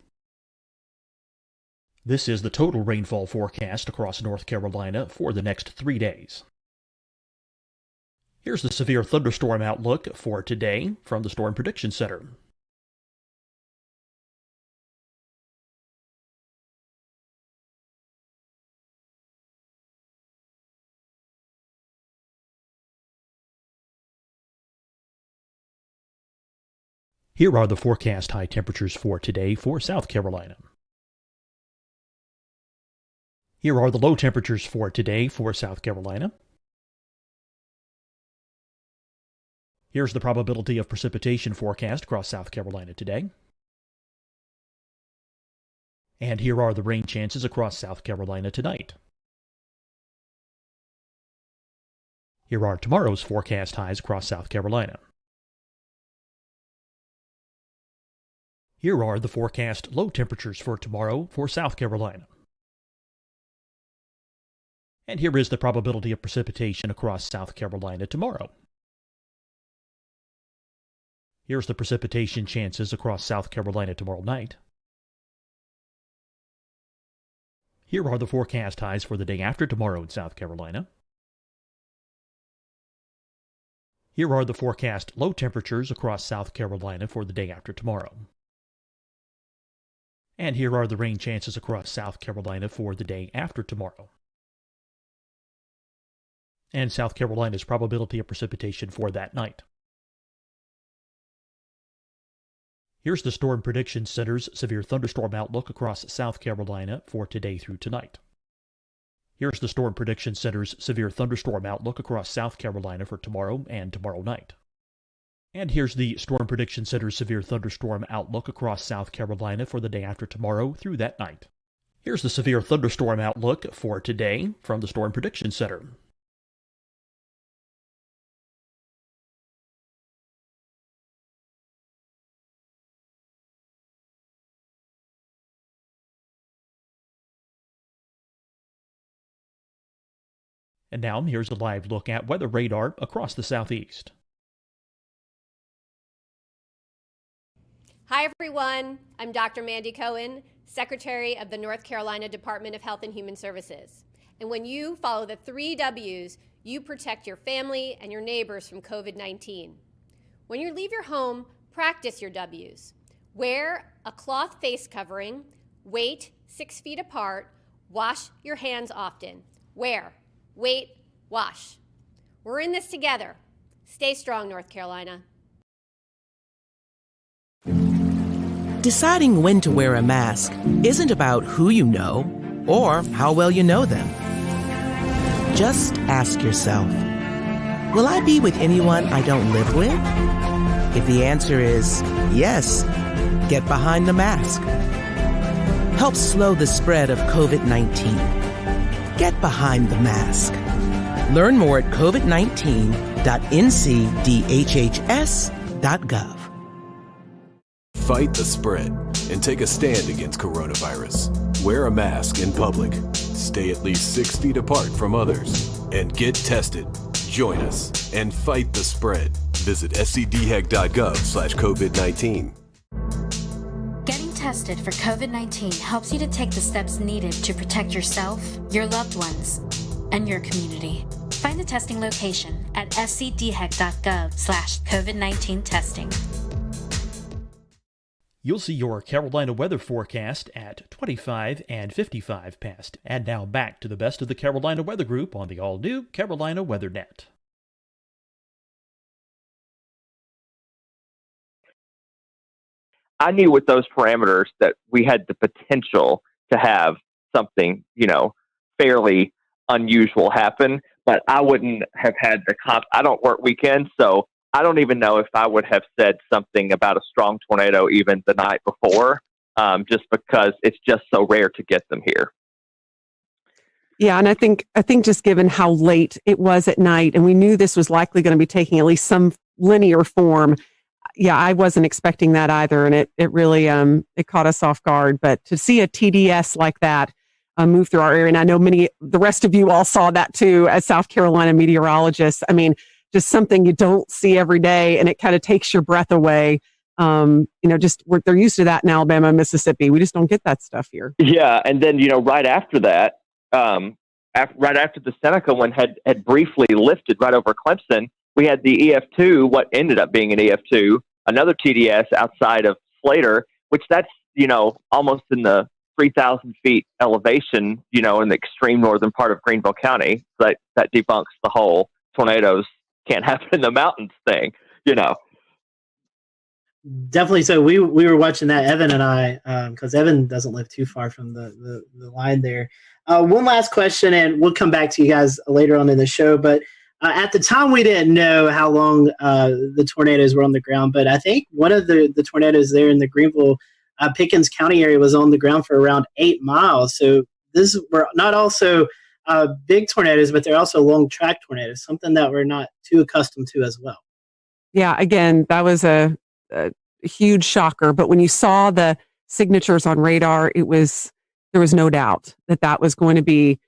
This is the total rainfall forecast across North Carolina for the next 3 days. Here's the severe thunderstorm outlook for today from the Storm Prediction Center. Here are the forecast high temperatures for today for South Carolina. Here are the low temperatures for today for South Carolina. Here's the probability of precipitation forecast across South Carolina today. And here are the rain chances across South Carolina tonight. Here are tomorrow's forecast highs across South Carolina. Here are the forecast low temperatures for tomorrow for South Carolina. And here is the probability of precipitation across South Carolina tomorrow. Here's the precipitation chances across South Carolina tomorrow night. Here are the forecast highs for the day after tomorrow in South Carolina. Here are the forecast low temperatures across South Carolina for the day after tomorrow. And here are the rain chances across South Carolina for the day after tomorrow. And South Carolina's probability of precipitation for that night. Here's the Storm Prediction Center's severe thunderstorm outlook across South Carolina for today through tonight. Here's the Storm Prediction Center's severe thunderstorm outlook across South Carolina for tomorrow and tomorrow night. And here's the Storm Prediction Center's severe thunderstorm outlook across South Carolina for the day after tomorrow through that night. Here's the severe thunderstorm outlook for today from the Storm Prediction Center. And now here's a live look at weather radar across the southeast. Hi, everyone. I'm Dr. Mandy Cohen, Secretary of the North Carolina Department of Health and Human Services. And when you follow the 3 W's, you protect your family and your neighbors from COVID-19. When you leave your home, practice your W's. Wear a cloth face covering, wait 6 feet apart, wash your hands often. Wear, wait, wash. We're in this together. Stay strong, North Carolina. Deciding when to wear a mask isn't about who you know or how well you know them. Just ask yourself, will I be with anyone I don't live with? If the answer is yes, get behind the mask. Help slow the spread of COVID-19. Get behind the mask. Learn more at covid19.ncdhhs.gov. Fight the spread and take a stand against coronavirus. Wear a mask in public. Stay at least 6 feet apart from others. And get tested. Join us and fight the spread. Visit scdhec.gov/COVID-19. Getting tested for COVID-19 helps you to take the steps needed to protect yourself, your loved ones, and your community. Find the testing location at scdhec.gov/COVID-19 testing. You'll see your Carolina weather forecast at 25 and 55 past. And now back to the Best of the Carolina Weather Group on the all-new Carolina WeatherNet. I knew with those parameters that we had the potential to have something, fairly unusual happen, but I wouldn't have had I don't work weekends, so I don't even know if I would have said something about a strong tornado even the night before, just because it's just so rare to get them here. Yeah, and I think just given how late it was at night, and we knew this was likely going to be taking at least some linear form. Yeah, I wasn't expecting that either, and it really it caught us off guard. But to see a TDS like that move through our area, and I know the rest of you all saw that too as South Carolina meteorologists. I mean, just something you don't see every day, and it kind of takes your breath away. They're used to that in Alabama and Mississippi. We just don't get that stuff here. Yeah, and then right after that. Right after the Seneca one had briefly lifted right over Clemson, we had the EF2, what ended up being an EF2, another TDS outside of Slater, which that's, almost in the 3,000 feet elevation, in the extreme northern part of Greenville County. That debunks the whole tornadoes can't happen in the mountains thing, Definitely. So we were watching that, Evan and I, because Evan doesn't live too far from the line there. One last question, and we'll come back to you guys later on in the show. But at the time, we didn't know how long the tornadoes were on the ground. But I think one of the tornadoes there in the Greenville, Pickens County area was on the ground for around 8 miles. So this were not also big tornadoes, but they're also long track tornadoes, something that we're not too accustomed to as well. Yeah, again, that was a huge shocker. But when you saw the signatures on radar, there was no doubt that was going to be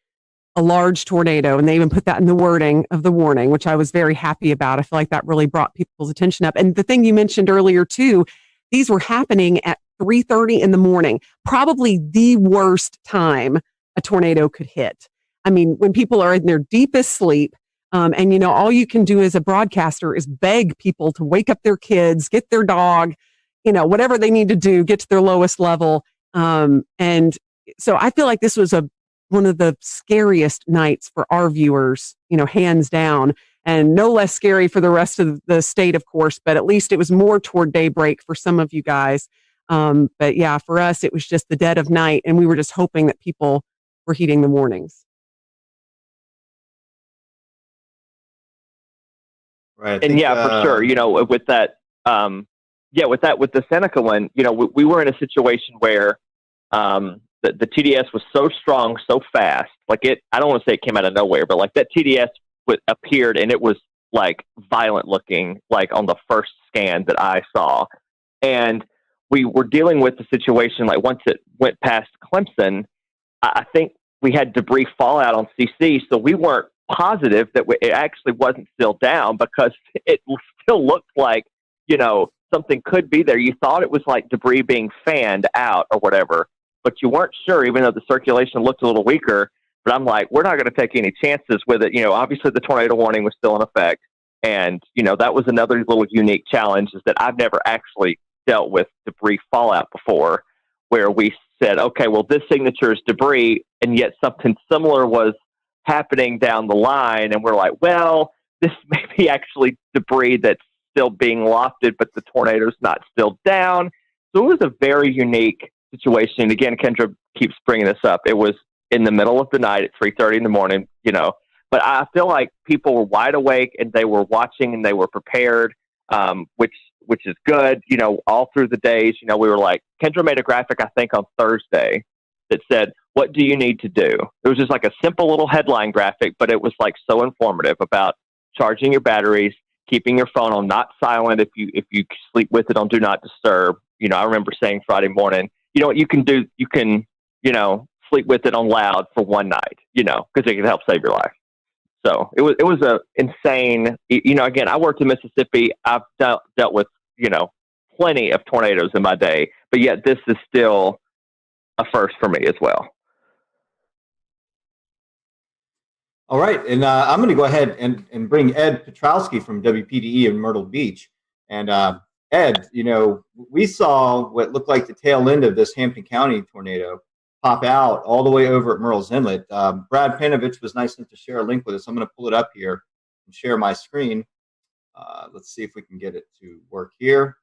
a large tornado. And they even put that in the wording of the warning, which I was very happy about. I feel like that really brought people's attention up. And the thing you mentioned earlier too, these were happening at 3:30 in the morning, probably the worst time a tornado could hit. I mean, when people are in their deepest sleep, and all you can do as a broadcaster is beg people to wake up their kids, get their dog, whatever they need to do, get to their lowest level. And so I feel like this was one of the scariest nights for our viewers, hands down, and no less scary for the rest of the state, of course, but at least it was more toward daybreak for some of you guys. But yeah, for us, it was just the dead of night, and we were just hoping that people were heeding the warnings. Right. And for sure, with that, with the Seneca one, we were in a situation where the TDS was so strong, so fast. Like I don't want to say it came out of nowhere, but like that TDS appeared and it was like violent looking, like on the first scan that I saw. And we were dealing with the situation, like once it went past Clemson, I think we had debris fallout on CC. So we weren't positive that it actually wasn't still down because it still looked like, something could be there. You thought it was like debris being fanned out or whatever, but you weren't sure, even though the circulation looked a little weaker. But I'm like, we're not going to take any chances with it. Obviously the tornado warning was still in effect. And, that was another little unique challenge, is that I've never actually dealt with debris fallout before, where we said, okay, well, this signature is debris, and yet something similar was happening down the line. And we're like, well, this may be actually debris that's still being lofted, but the tornado's not still down. So it was a very unique situation. And again, Kendra keeps bringing this up. It was in the middle of the night at 3:30 in the morning, but I feel like people were wide awake and they were watching and they were prepared, which is good. All through the days, we were like, Kendra made a graphic, I think on Thursday, that said, what do you need to do? It was just like a simple little headline graphic, but it was like so informative about charging your batteries, keeping your phone on not silent if you sleep with it on do not disturb. I remember saying Friday morning, what you can do, you can, sleep with it on loud for one night, because it can help save your life. So it was a insane, again, I worked in Mississippi. I've dealt with, plenty of tornadoes in my day, but yet this is still a first for me as well. All right, and I'm going to go ahead and bring Ed Petrowski from WPDE in Myrtle Beach. And Ed, we saw what looked like the tail end of this Hampton County tornado pop out all the way over at Murrells Inlet. Brad Panovich was nice enough to share a link with us. I'm going to pull it up here and share my screen. Let's see if we can get it to work here.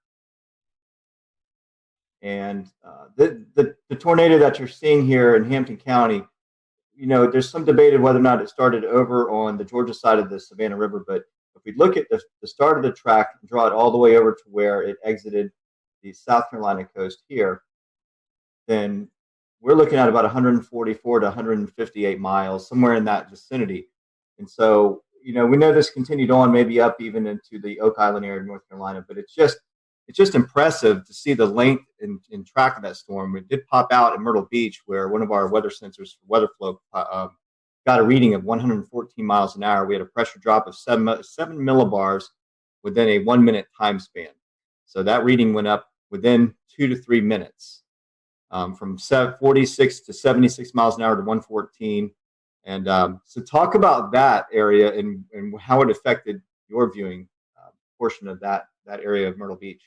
And the tornado that you're seeing here in Hampton County, you know, there's some debate of whether or not it started over on the Georgia side of the Savannah River. But if we look at the start of the track and draw it all the way over to where it exited the South Carolina coast here, then we're looking at about 144 to 158 miles, somewhere in that vicinity. And so, you know, we know this continued on maybe up even into the Oak Island area of North Carolina, but it's just impressive to see the length and track of that storm. It did pop out at Myrtle Beach, where one of our weather sensors for weather flow got a reading of 114 miles an hour. We had a pressure drop of 7 millibars within a 1 minute time span. So that reading went up within 2 to 3 minutes, from 46 to 76 miles an hour to 114. And so talk about that area and how it affected your viewing portion of that area of Myrtle Beach.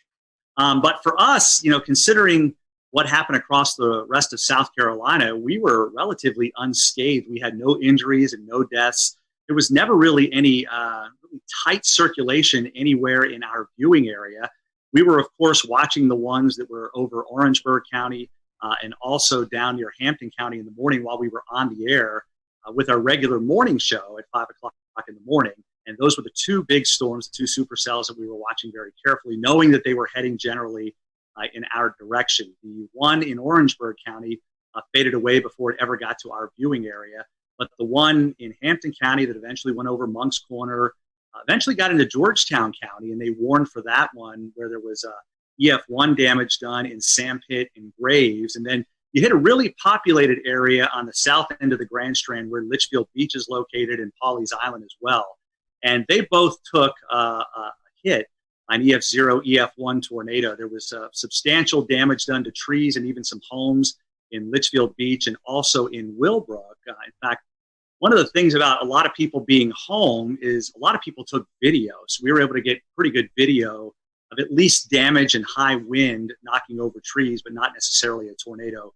But for us, you know, considering what happened across the rest of South Carolina, we were relatively unscathed. We had no injuries and no deaths. There was never really any really tight circulation anywhere in our viewing area. We were, of course, watching the ones that were over Orangeburg County and also down near Hampton County in the morning while we were on the air with our regular morning show at 5 o'clock in the morning. And those were the two big storms, the two supercells that we were watching very carefully, knowing that they were heading generally in our direction. The one in Orangeburg County faded away before it ever got to our viewing area. But the one in Hampton County that eventually went over Monk's Corner, eventually got into Georgetown County, and they warned for that one where there was EF1 damage done in Sandpit and Graves. And then you hit a really populated area on the south end of the Grand Strand where Litchfield Beach is located and Pawleys Island as well. And they both took a hit on EF0, EF1 tornado. There was substantial damage done to trees and even some homes in Litchfield Beach and also in Willbrook. In fact, one of the things about a lot of people being home is a lot of people took videos. We were able to get pretty good video of at least damage and high wind knocking over trees, but not necessarily a tornado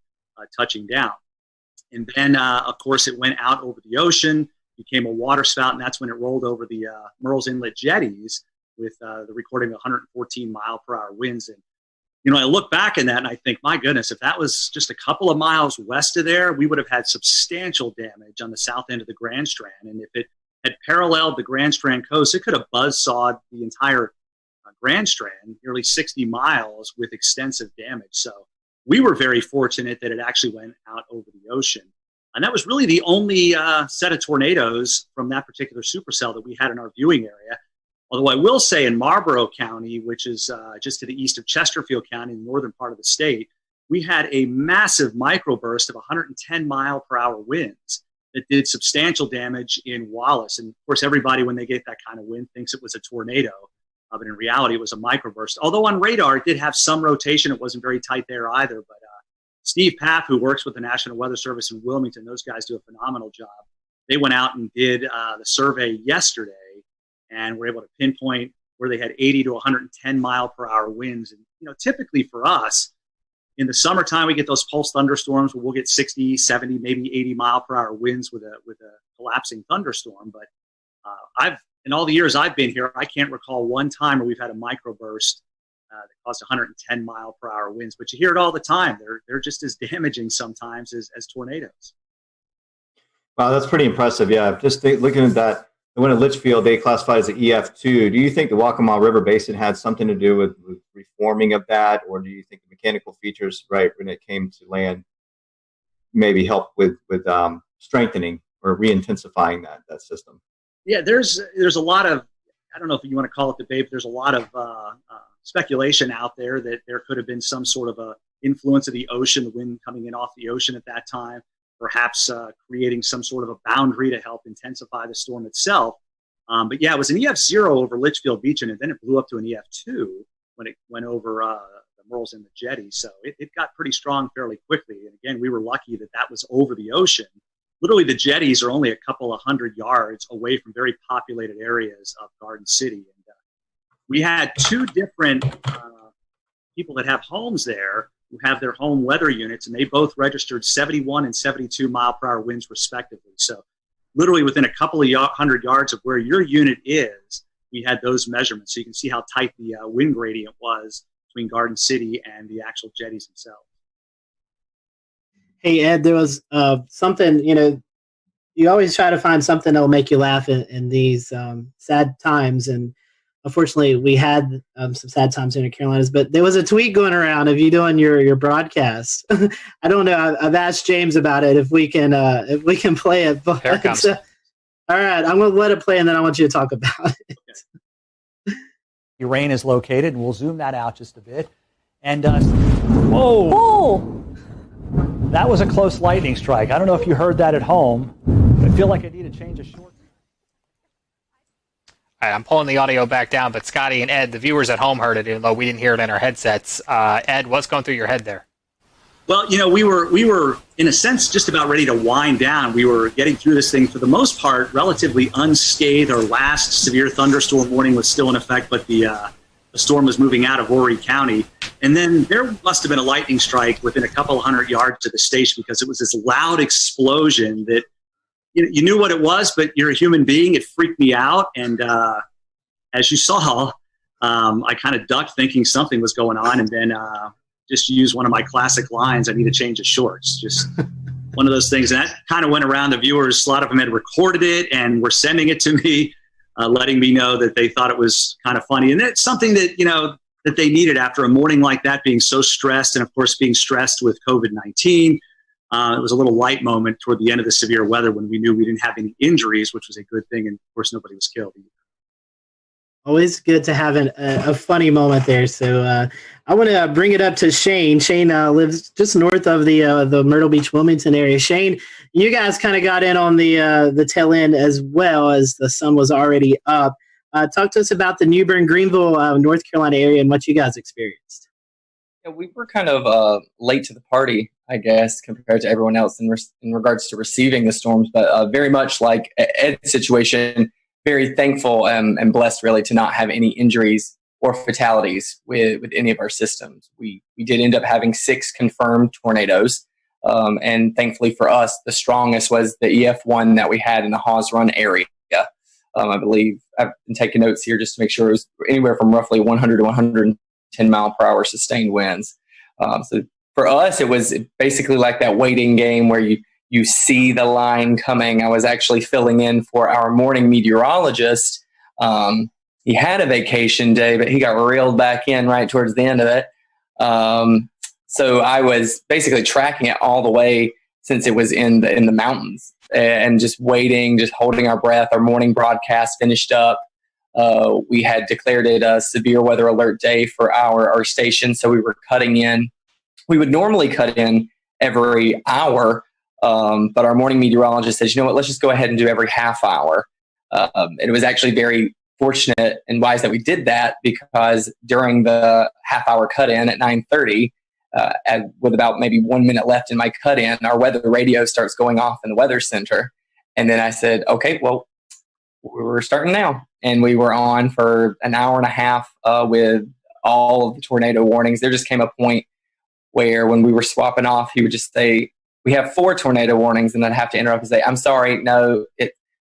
touching down. And then, of course, it went out over the ocean, became a water spout, and that's when it rolled over the Murrells Inlet jetties with the recording of 114 mile per hour winds. And, you know, I look back in that and I think, my goodness, if that was just a couple of miles west of there, we would have had substantial damage on the south end of the Grand Strand. And if it had paralleled the Grand Strand coast, it could have buzzsawed the entire Grand Strand, nearly 60 miles with extensive damage. So we were very fortunate that it actually went out over the ocean. And that was really the only set of tornadoes from that particular supercell that we had in our viewing area. Although I will say in Marlborough County, which is just to the east of Chesterfield County in the northern part of the state, we had a massive microburst of 110 mile per hour winds that did substantial damage in Wallace. And of course, everybody, when they get that kind of wind, thinks it was a tornado. But in reality, it was a microburst. Although on radar, it did have some rotation. It wasn't very tight there either. But Steve Paff, who works with the National Weather Service in Wilmington, those guys do a phenomenal job. They went out and did the survey yesterday and were able to pinpoint where they had 80 to 110 mile per hour winds. And, you know, typically for us, in the summertime, we get those pulse thunderstorms where we'll get 60, 70, maybe 80 mile per hour winds with a collapsing thunderstorm. But in all the years I've been here, I can't recall one time where we've had a microburst that caused 110 mile per hour winds. But you hear it all the time. They're just as damaging sometimes as tornadoes. Wow, that's pretty impressive. Yeah, just looking at that, the one at Litchfield, they classified as an EF2. Do you think the Waccamaw River Basin had something to do with reforming of that, or do you think the mechanical features, right, when it came to land, maybe helped with strengthening or re-intensifying that system? Yeah, there's a lot of, I don't know if you want to call it debate, but there's a lot of speculation out there that there could have been some sort of a influence of the ocean, the wind coming in off the ocean at that time, perhaps creating some sort of a boundary to help intensify the storm itself. But yeah, it was an EF0 over Litchfield Beach, and then it blew up to an EF2 when it went over the Murrells and the jetty. So it got pretty strong fairly quickly. And again, we were lucky that was over the ocean. Literally, the jetties are only a couple of 100 yards away from very populated areas of Garden City. And we had two different people that have homes there who have their home weather units, and they both registered 71 and 72 mile per hour winds respectively. So literally within a couple of 100 yards of where your unit is, we had those measurements. So you can see how tight the wind gradient was between Garden City and the actual jetties themselves. Hey, Ed, there was something, you always try to find something that will make you laugh in these sad times. And unfortunately, we had some sad times in the Carolinas, but there was a tweet going around of you doing your broadcast. I don't know. I've asked James about it, if we can play it. But, Here it comes. all right, I'm going to let it play, and then I want you to talk about it. The rain is located, and we'll zoom that out just a bit. And, whoa! Oh! That was a close lightning strike. I don't know if you heard that at home. I feel like I need to change a short. All right, I'm pulling the audio back down, but Scotty and Ed, the viewers at home heard it, even though we didn't hear it in our headsets. Ed, what's going through your head there? Well, we were in a sense just about ready to wind down. We were getting through this thing for the most part relatively unscathed. Our last severe thunderstorm warning was still in effect, but the storm was moving out of Horry County. And then there must have been a lightning strike within a couple hundred yards of the station, because it was this loud explosion that you knew what it was, but you're a human being. It freaked me out. And as you saw, I kind of ducked thinking something was going on, and then just used one of my classic lines, I need to change the shorts. Just one of those things. And that kind of went around the viewers. A lot of them had recorded it and were sending it to me, letting me know that they thought it was kind of funny. And it's something that, that they needed after a morning like that, being so stressed, and of course being stressed with COVID-19. It was a little light moment toward the end of the severe weather when we knew we didn't have any injuries, which was a good thing. And of course, nobody was killed either. Always good to have a funny moment there. So I want to bring it up to Shane. Shane lives just north of the Myrtle Beach, Wilmington area. Shane, you guys kind of got in on the tail end as well, as the sun was already up. Talk to us about the New Bern, Greenville, North Carolina area and what you guys experienced. Yeah, we were kind of late to the party, I guess, compared to everyone else in regards to receiving the storms, but very much like Ed's situation, very thankful and blessed really to not have any injuries or fatalities with any of our systems. We did end up having 6 confirmed tornadoes, and thankfully for us, the strongest was the EF1 that we had in the Hawes Run area. I believe I've been taking notes here just to make sure it was anywhere from roughly 100 to 110 mile per hour sustained winds. So for us, it was basically like that waiting game where you see the line coming. I was actually filling in for our morning meteorologist. He had a vacation day, but he got reeled back in right towards the end of it. So I was basically tracking it all the way since it was in the mountains, and just waiting, just holding our breath. Our morning broadcast finished up. We had declared it a severe weather alert day for our station, so we were cutting in. We would normally cut in every hour, but our morning meteorologist says, you know what, let's just go ahead and do every half hour. And it was actually very fortunate and wise that we did that, because during the half hour cut in at 9:30, with about maybe 1 minute left in my cut in, our weather radio starts going off in the weather center. And then I said, okay, well, we're starting now. And we were on for an hour and a half with all of the tornado warnings. There just came a point where when we were swapping off, he would just say, we have 4 tornado warnings. And then I'd have to interrupt and say, I'm sorry, no,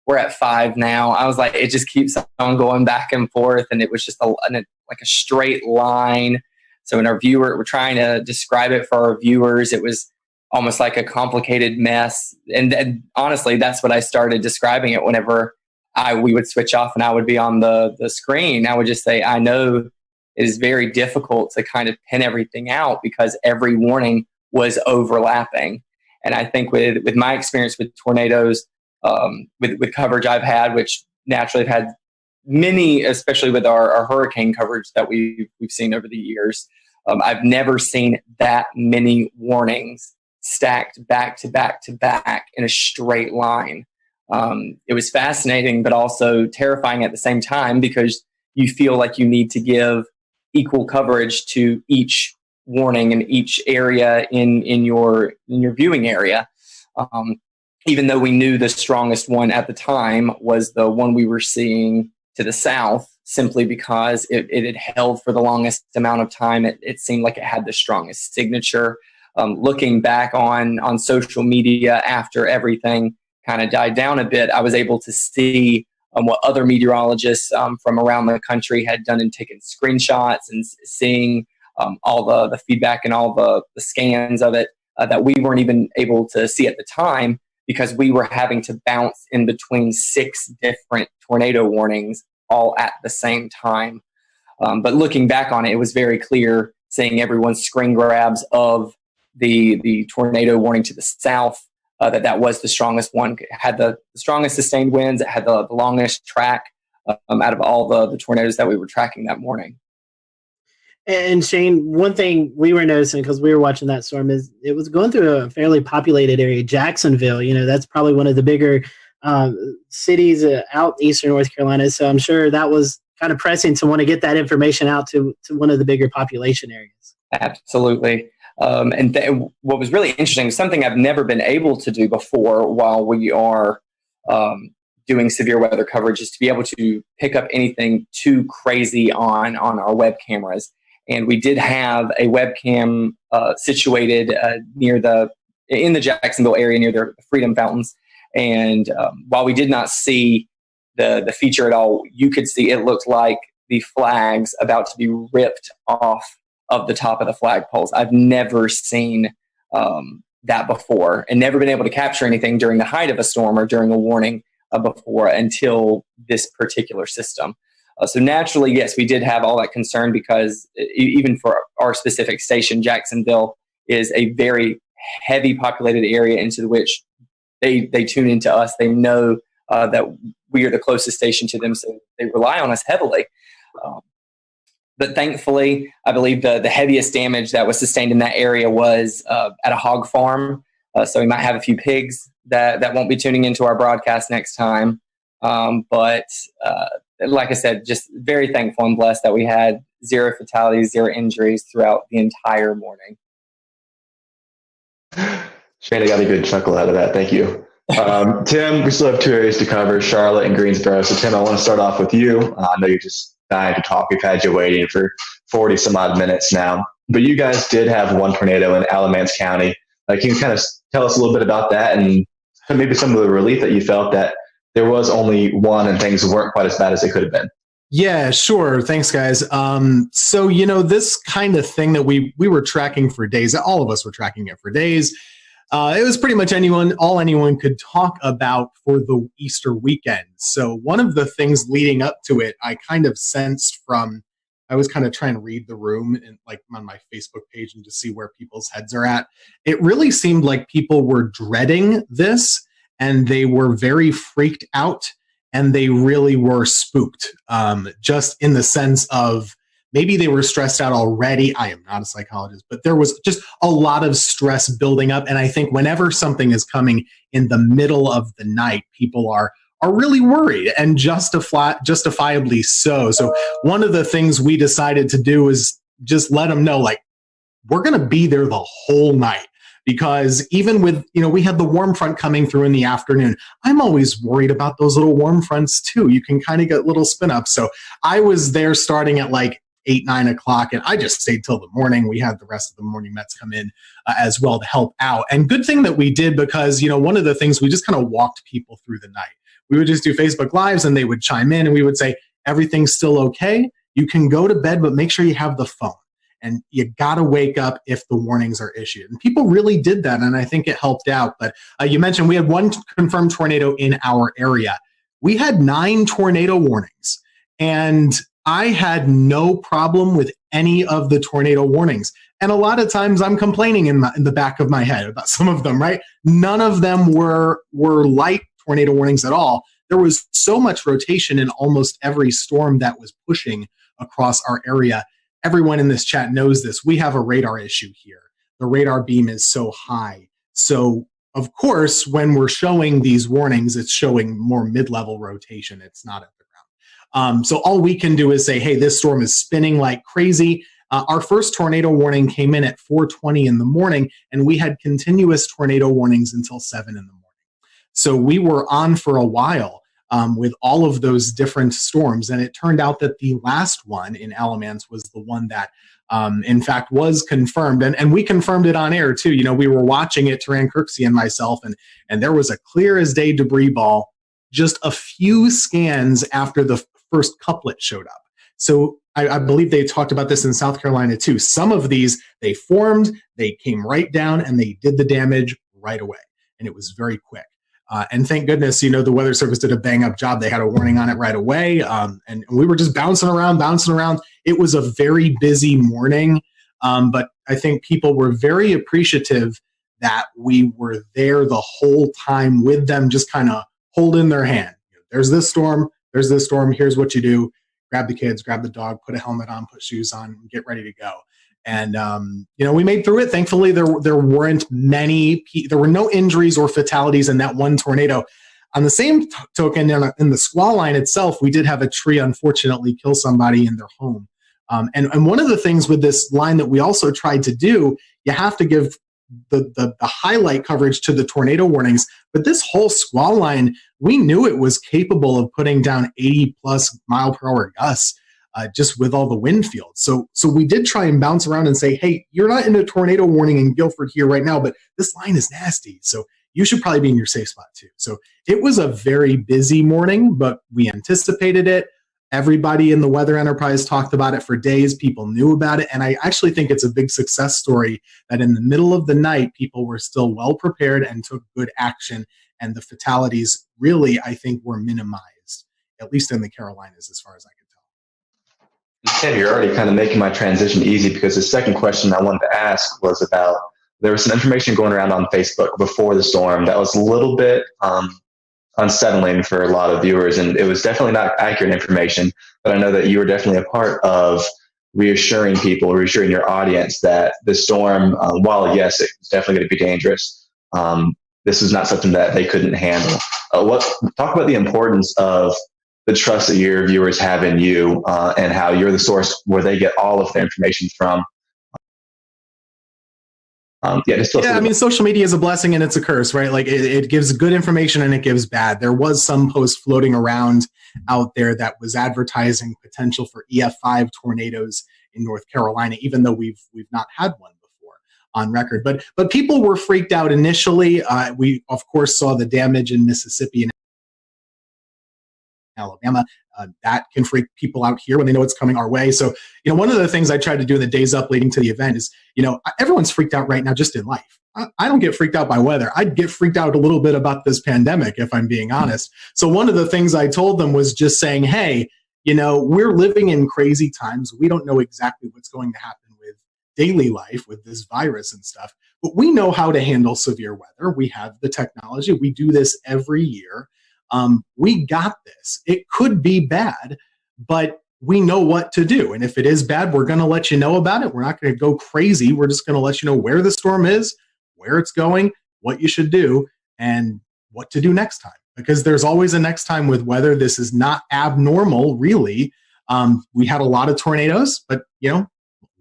we're at 5 now. I was like, it just keeps on going back and forth. And it was just like a straight line. So when we're trying to describe it for our viewers, it was almost like a complicated mess. And honestly, that's what I started describing it whenever we would switch off and I would be on the screen. I would just say, I know it is very difficult to kind of pin everything out because every warning was overlapping. And I think with my experience with tornadoes, with coverage I've had, which naturally I've had many, especially with our hurricane coverage that we've seen over the years, I've never seen that many warnings stacked back to back to back in a straight line. It was fascinating, but also terrifying at the same time, because you feel like you need to give equal coverage to each warning in each area in your viewing area. Even though we knew the strongest one at the time was the one we were seeing to the south, simply because it had held for the longest amount of time. It seemed like it had the strongest signature. Looking back on social media after everything kind of died down a bit, I was able to see what other meteorologists from around the country had done and taken screenshots, and seeing all the feedback and all the scans of it that we weren't even able to see at the time because we were having to bounce in between 6 different tornado warnings all at the same time. But looking back on it, it was very clear seeing everyone's screen grabs of the tornado warning to the south, that was the strongest one. It had the strongest sustained winds. It had the longest track out of all the tornadoes that we were tracking that morning. And Shane, one thing we were noticing because we were watching that storm is it was going through a fairly populated area, Jacksonville. That's probably one of the bigger cities out eastern North Carolina. So I'm sure that was kind of pressing to want to get that information out to one of the bigger population areas. Absolutely. What was really interesting, something I've never been able to do before while we are doing severe weather coverage, is to be able to pick up anything too crazy on our web cameras. And we did have a webcam situated in the Jacksonville area near the Freedom Fountains. And while we did not see the feature at all, you could see it looked like the flags about to be ripped off of the top of the flagpoles. I've never seen that before, and never been able to capture anything during the height of a storm or during a warning before until this particular system. So naturally, yes, we did have all that concern because even for our specific station, Jacksonville is a very heavy populated area into which they tune into us. They know that we are the closest station to them, so they rely on us heavily. But thankfully, I believe the heaviest damage that was sustained in that area was at a hog farm. So we might have a few pigs that won't be tuning into our broadcast next time. But like I said, just very thankful and blessed that we had 0 fatalities, 0 injuries throughout the entire morning. Shane, I got a good chuckle out of that. Thank you. Tim, we still have 2 areas to cover, Charlotte and Greensboro. So Tim, I want to start off with you. I know you're just dying to talk. We've had you waiting for 40 some odd minutes now, but you guys did have 1 tornado in Alamance County. Can you kind of tell us a little bit about that and maybe some of the relief that you felt that there was only 1 and things weren't quite as bad as they could have been? Yeah, sure. Thanks, guys. So, this kind of thing that we were tracking for days, all of us were tracking it for days. It was pretty much all anyone could talk about for the Easter weekend. So one of the things leading up to it, I kind of sensed I was kind of trying to read the room and on my Facebook page and to see where people's heads are at. It really seemed like people were dreading this and they were very freaked out and they really were spooked, just in the sense of maybe they were stressed out already. I am not a psychologist, but there was just a lot of stress building up. And I think whenever something is coming in the middle of the night, people are really worried, and justifiably so. So one of the things we decided to do is just let them know, we're going to be there the whole night. Because even with, we had the warm front coming through in the afternoon. I'm always worried about those little warm fronts too. You can kind of get little spin ups. So I was there starting at 8, 9 o'clock, and I just stayed till the morning. We had the rest of the morning Mets come in as well to help out. And good thing that we did, because, one of the things, we just kind of walked people through the night. We would just do Facebook Lives and they would chime in and we would say, everything's still okay. You can go to bed, but make sure you have the phone. And you got to wake up if the warnings are issued. And people really did that, and I think it helped out. But you mentioned we had 1 confirmed tornado in our area. We had 9 tornado warnings, and I had no problem with any of the tornado warnings. And a lot of times I'm complaining in the back of my head about some of them, right? None of them were light tornado warnings at all. There was so much rotation in almost every storm that was pushing across our area. Everyone in this chat knows this. We have a radar issue here. The radar beam is so high. So, of course, when we're showing these warnings, it's showing more mid-level rotation. It's not at the ground. So all we can do is say, hey, this storm is spinning like crazy. Our first tornado warning came in at 4:20 in the morning, and we had continuous tornado warnings until 7 in the morning. So we were on for a while with all of those different storms. And it turned out that the last one in Alamance was the one that, in fact, was confirmed. And we confirmed it on air, too. We were watching it, Taran Kirksey and myself, and there was a clear as day debris ball just a few scans after the first couplet showed up. So I believe they talked about this in South Carolina too. Some of these, they formed, they came right down, and they did the damage right away. And it was very quick. And thank goodness, the Weather Service did a bang-up job. They had a warning on it right away. And we were just bouncing around. It was a very busy morning. But I think people were very appreciative that we were there the whole time with them, just kind of holding their hand. There's this storm. Here's what you do. Grab the kids, grab the dog, put a helmet on, put shoes on, and get ready to go. And, we made through it. Thankfully, there weren't there were no injuries or fatalities in that one tornado. On the same token, in the squall line itself, we did have a tree, unfortunately, kill somebody in their home. And one of the things with this line that we also tried to do, you have to give the highlight coverage to the tornado warnings. But this whole squall line, we knew it was capable of putting down 80+ mile per hour gusts. Just with all the wind fields. So we did try and bounce around and say, hey, you're not in a tornado warning in Guilford here right now, but this line is nasty. So you should probably be in your safe spot too. So it was a very busy morning, but we anticipated it. Everybody in the weather enterprise talked about it for days. People knew about it. And I actually think it's a big success story that in the middle of the night, people were still well prepared and took good action. And the fatalities really, I think, were minimized, at least in the Carolinas, as far as I can. Ted, you're already kind of making my transition easy, because the second question I wanted to ask was about, there was some information going around on Facebook before the storm that was a little bit unsettling for a lot of viewers, and it was definitely not accurate information, but I know that you were definitely a part of reassuring your audience that the storm, while yes, it's definitely going to be dangerous, this is not something that they couldn't handle. Talk about the importance of the trust that your viewers have in you, and how you're the source where they get all of the information from. Social media is a blessing and it's a curse, right? Like it gives good information and it gives bad. There was some post floating around out there that was advertising potential for EF5 tornadoes in North Carolina, even though we've not had one before on record. But people were freaked out initially. We of course saw the damage in Mississippi and Alabama. That can freak people out here when they know it's coming our way. So, one of the things I tried to do in the days up leading to the event is, everyone's freaked out right now just in life. I don't get freaked out by weather. I'd get freaked out a little bit about this pandemic, if I'm being honest. So one of the things I told them was just saying, hey, we're living in crazy times. We don't know exactly what's going to happen with daily life with this virus and stuff, but we know how to handle severe weather. We have the technology. We do this every year. We got this. It could be bad, but we know what to do. And if it is bad, we're going to let you know about it. We're not going to go crazy. We're just going to let you know where the storm is, where it's going, what you should do, and what to do next time. Because there's always a next time with weather. This is not abnormal, really. We had a lot of tornadoes, but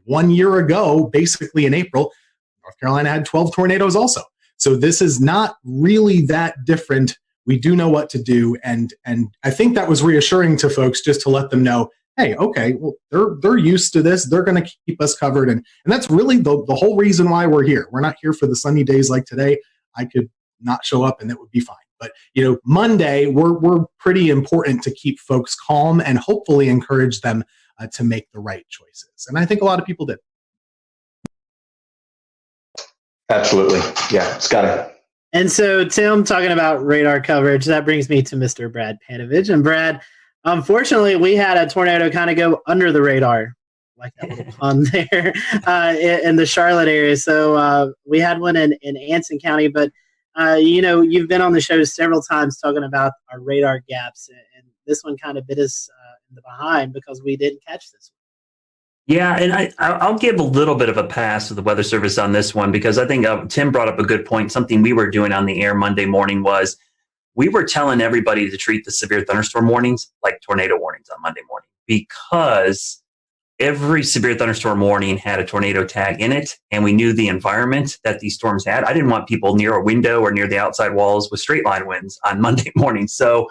1 year ago, basically in April, North Carolina had 12 tornadoes also. So this is not really that different. We do know what to do, and I think that was reassuring to folks, just to let them know, hey, okay, well, they're used to this. They're going to keep us covered, and that's really the whole reason why we're here. We're not here for the sunny days like today. I could not show up, and it would be fine. But Monday, we're pretty important to keep folks calm and hopefully encourage them to make the right choices. And I think a lot of people did. Absolutely, yeah, Scotty. And so, Tim, talking about radar coverage, that brings me to Mr. Brad Panovich. And Brad, unfortunately, we had a tornado kind of go under the radar, like that little pun there, in the Charlotte area. So we had one in Anson County. But, you've been on the show several times talking about our radar gaps. And this one kind of bit us in the behind because we didn't catch this one. Yeah, and I'll give a little bit of a pass to the Weather Service on this one, because I think Tim brought up a good point. Something we were doing on the air Monday morning was we were telling everybody to treat the severe thunderstorm warnings like tornado warnings on Monday morning, because every severe thunderstorm warning had a tornado tag in it, and we knew the environment that these storms had. I didn't want people near a window or near the outside walls with straight line winds on Monday morning. So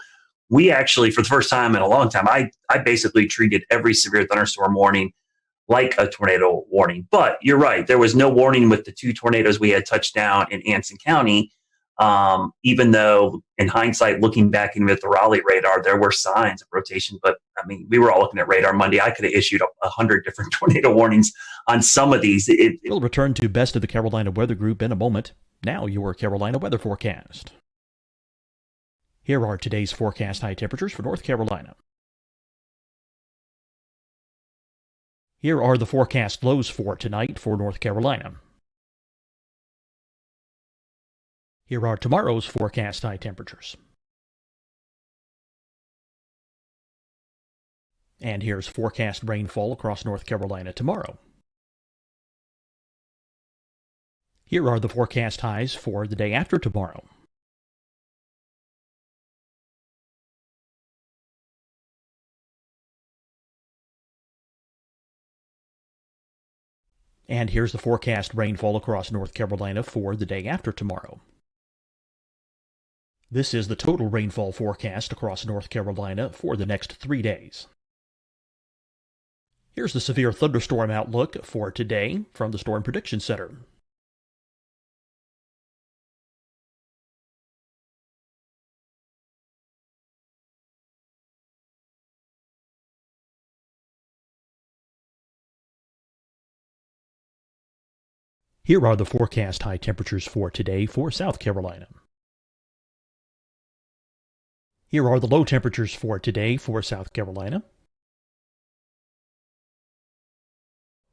we actually, for the first time in a long time, I basically treated every severe thunderstorm warning like a tornado warning. But you're right, there was no warning with the 2 tornadoes we had touched down in Anson County. Even though in hindsight, looking back even at the Raleigh radar, there were signs of rotation. But I mean, we were all looking at radar Monday. I could have issued 100 different tornado warnings on some of these. We'll return to Best of the Carolina Weather Group in a moment. Now your Carolina weather forecast. Here are today's forecast high temperatures for North Carolina. Here are the forecast lows for tonight for North Carolina. Here are tomorrow's forecast high temperatures. And here's forecast rainfall across North Carolina tomorrow. Here are the forecast highs for the day after tomorrow. And here's the forecast rainfall across North Carolina for the day after tomorrow. This is the total rainfall forecast across North Carolina for the next 3 days. Here's the severe thunderstorm outlook for today from the Storm Prediction Center. Here are the forecast high temperatures for today for South Carolina. Here are the low temperatures for today for South Carolina.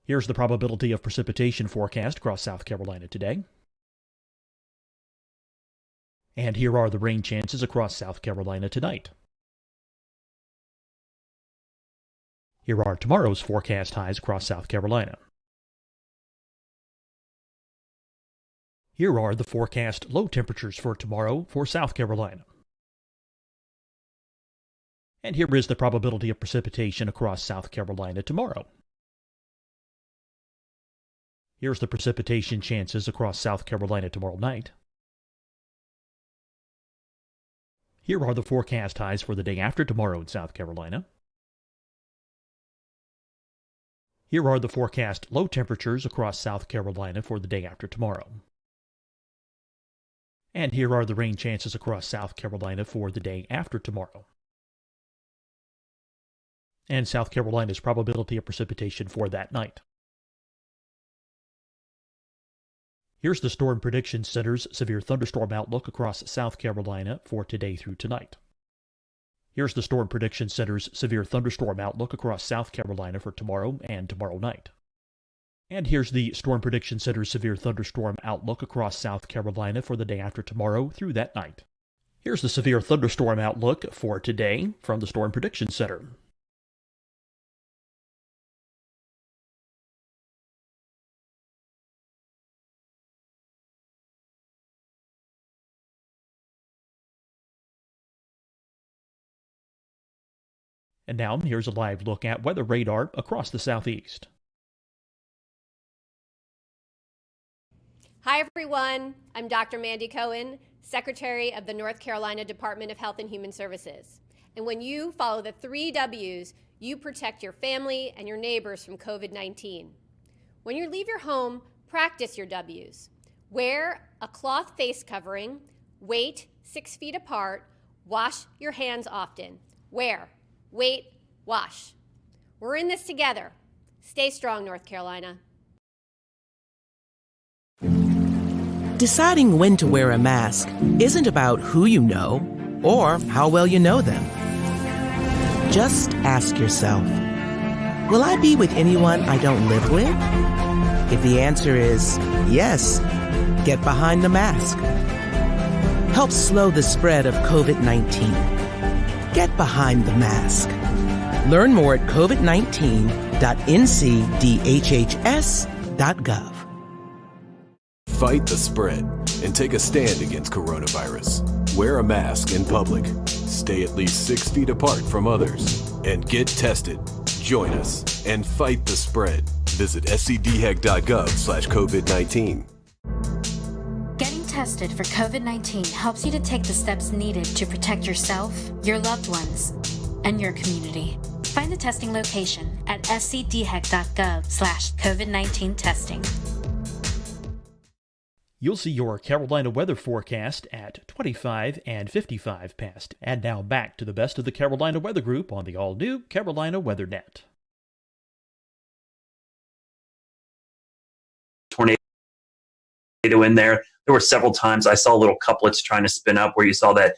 Here's the probability of precipitation forecast across South Carolina today. And here are the rain chances across South Carolina tonight. Here are tomorrow's forecast highs across South Carolina. Here are the forecast low temperatures for tomorrow for South Carolina. And here is the probability of precipitation across South Carolina tomorrow. Here's the precipitation chances across South Carolina tomorrow night. Here are the forecast highs for the day after tomorrow in South Carolina. Here are the forecast low temperatures across South Carolina for the day after tomorrow. And here are the rain chances across South Carolina for the day after tomorrow. And South Carolina's probability of precipitation for that night. Here's the Storm Prediction Center's severe thunderstorm outlook across South Carolina for today through tonight. Here's the Storm Prediction Center's severe thunderstorm outlook across South Carolina for tomorrow and tomorrow night. And here's the Storm Prediction Center's severe thunderstorm outlook across South Carolina for the day after tomorrow through that night. Here's the severe thunderstorm outlook for today from the Storm Prediction Center. And now here's a live look at weather radar across the southeast. Hi, everyone. I'm Dr. Mandy Cohen, Secretary of the North Carolina Department of Health and Human Services. And when you follow the 3 W's, you protect your family and your neighbors from COVID-19. When you leave your home, practice your W's. Wear a cloth face covering, wait 6 feet apart, wash your hands often. Wear, wait, wash. We're in this together. Stay strong, North Carolina. Deciding when to wear a mask isn't about who you know or how well you know them. Just ask yourself, will I be with anyone I don't live with? If the answer is yes, get behind the mask. Help slow the spread of COVID-19. Get behind the mask. Learn more at covid19.ncdhhs.gov. Fight the spread and take a stand against coronavirus. Wear a mask in public. Stay at least 6 feet apart from others. And get tested. Join us and fight the spread. Visit scdhec.gov/COVID-19. Getting tested for COVID-19 helps you to take the steps needed to protect yourself, your loved ones, and your community. Find the testing location at scdhec.gov/COVID-19 testing. You'll see your Carolina weather forecast at 25 and 55 past. And now back to the best of the Carolina Weather Group on the all-new Carolina Weather Net. Tornado in there. There were several times I saw little couplets trying to spin up where you saw that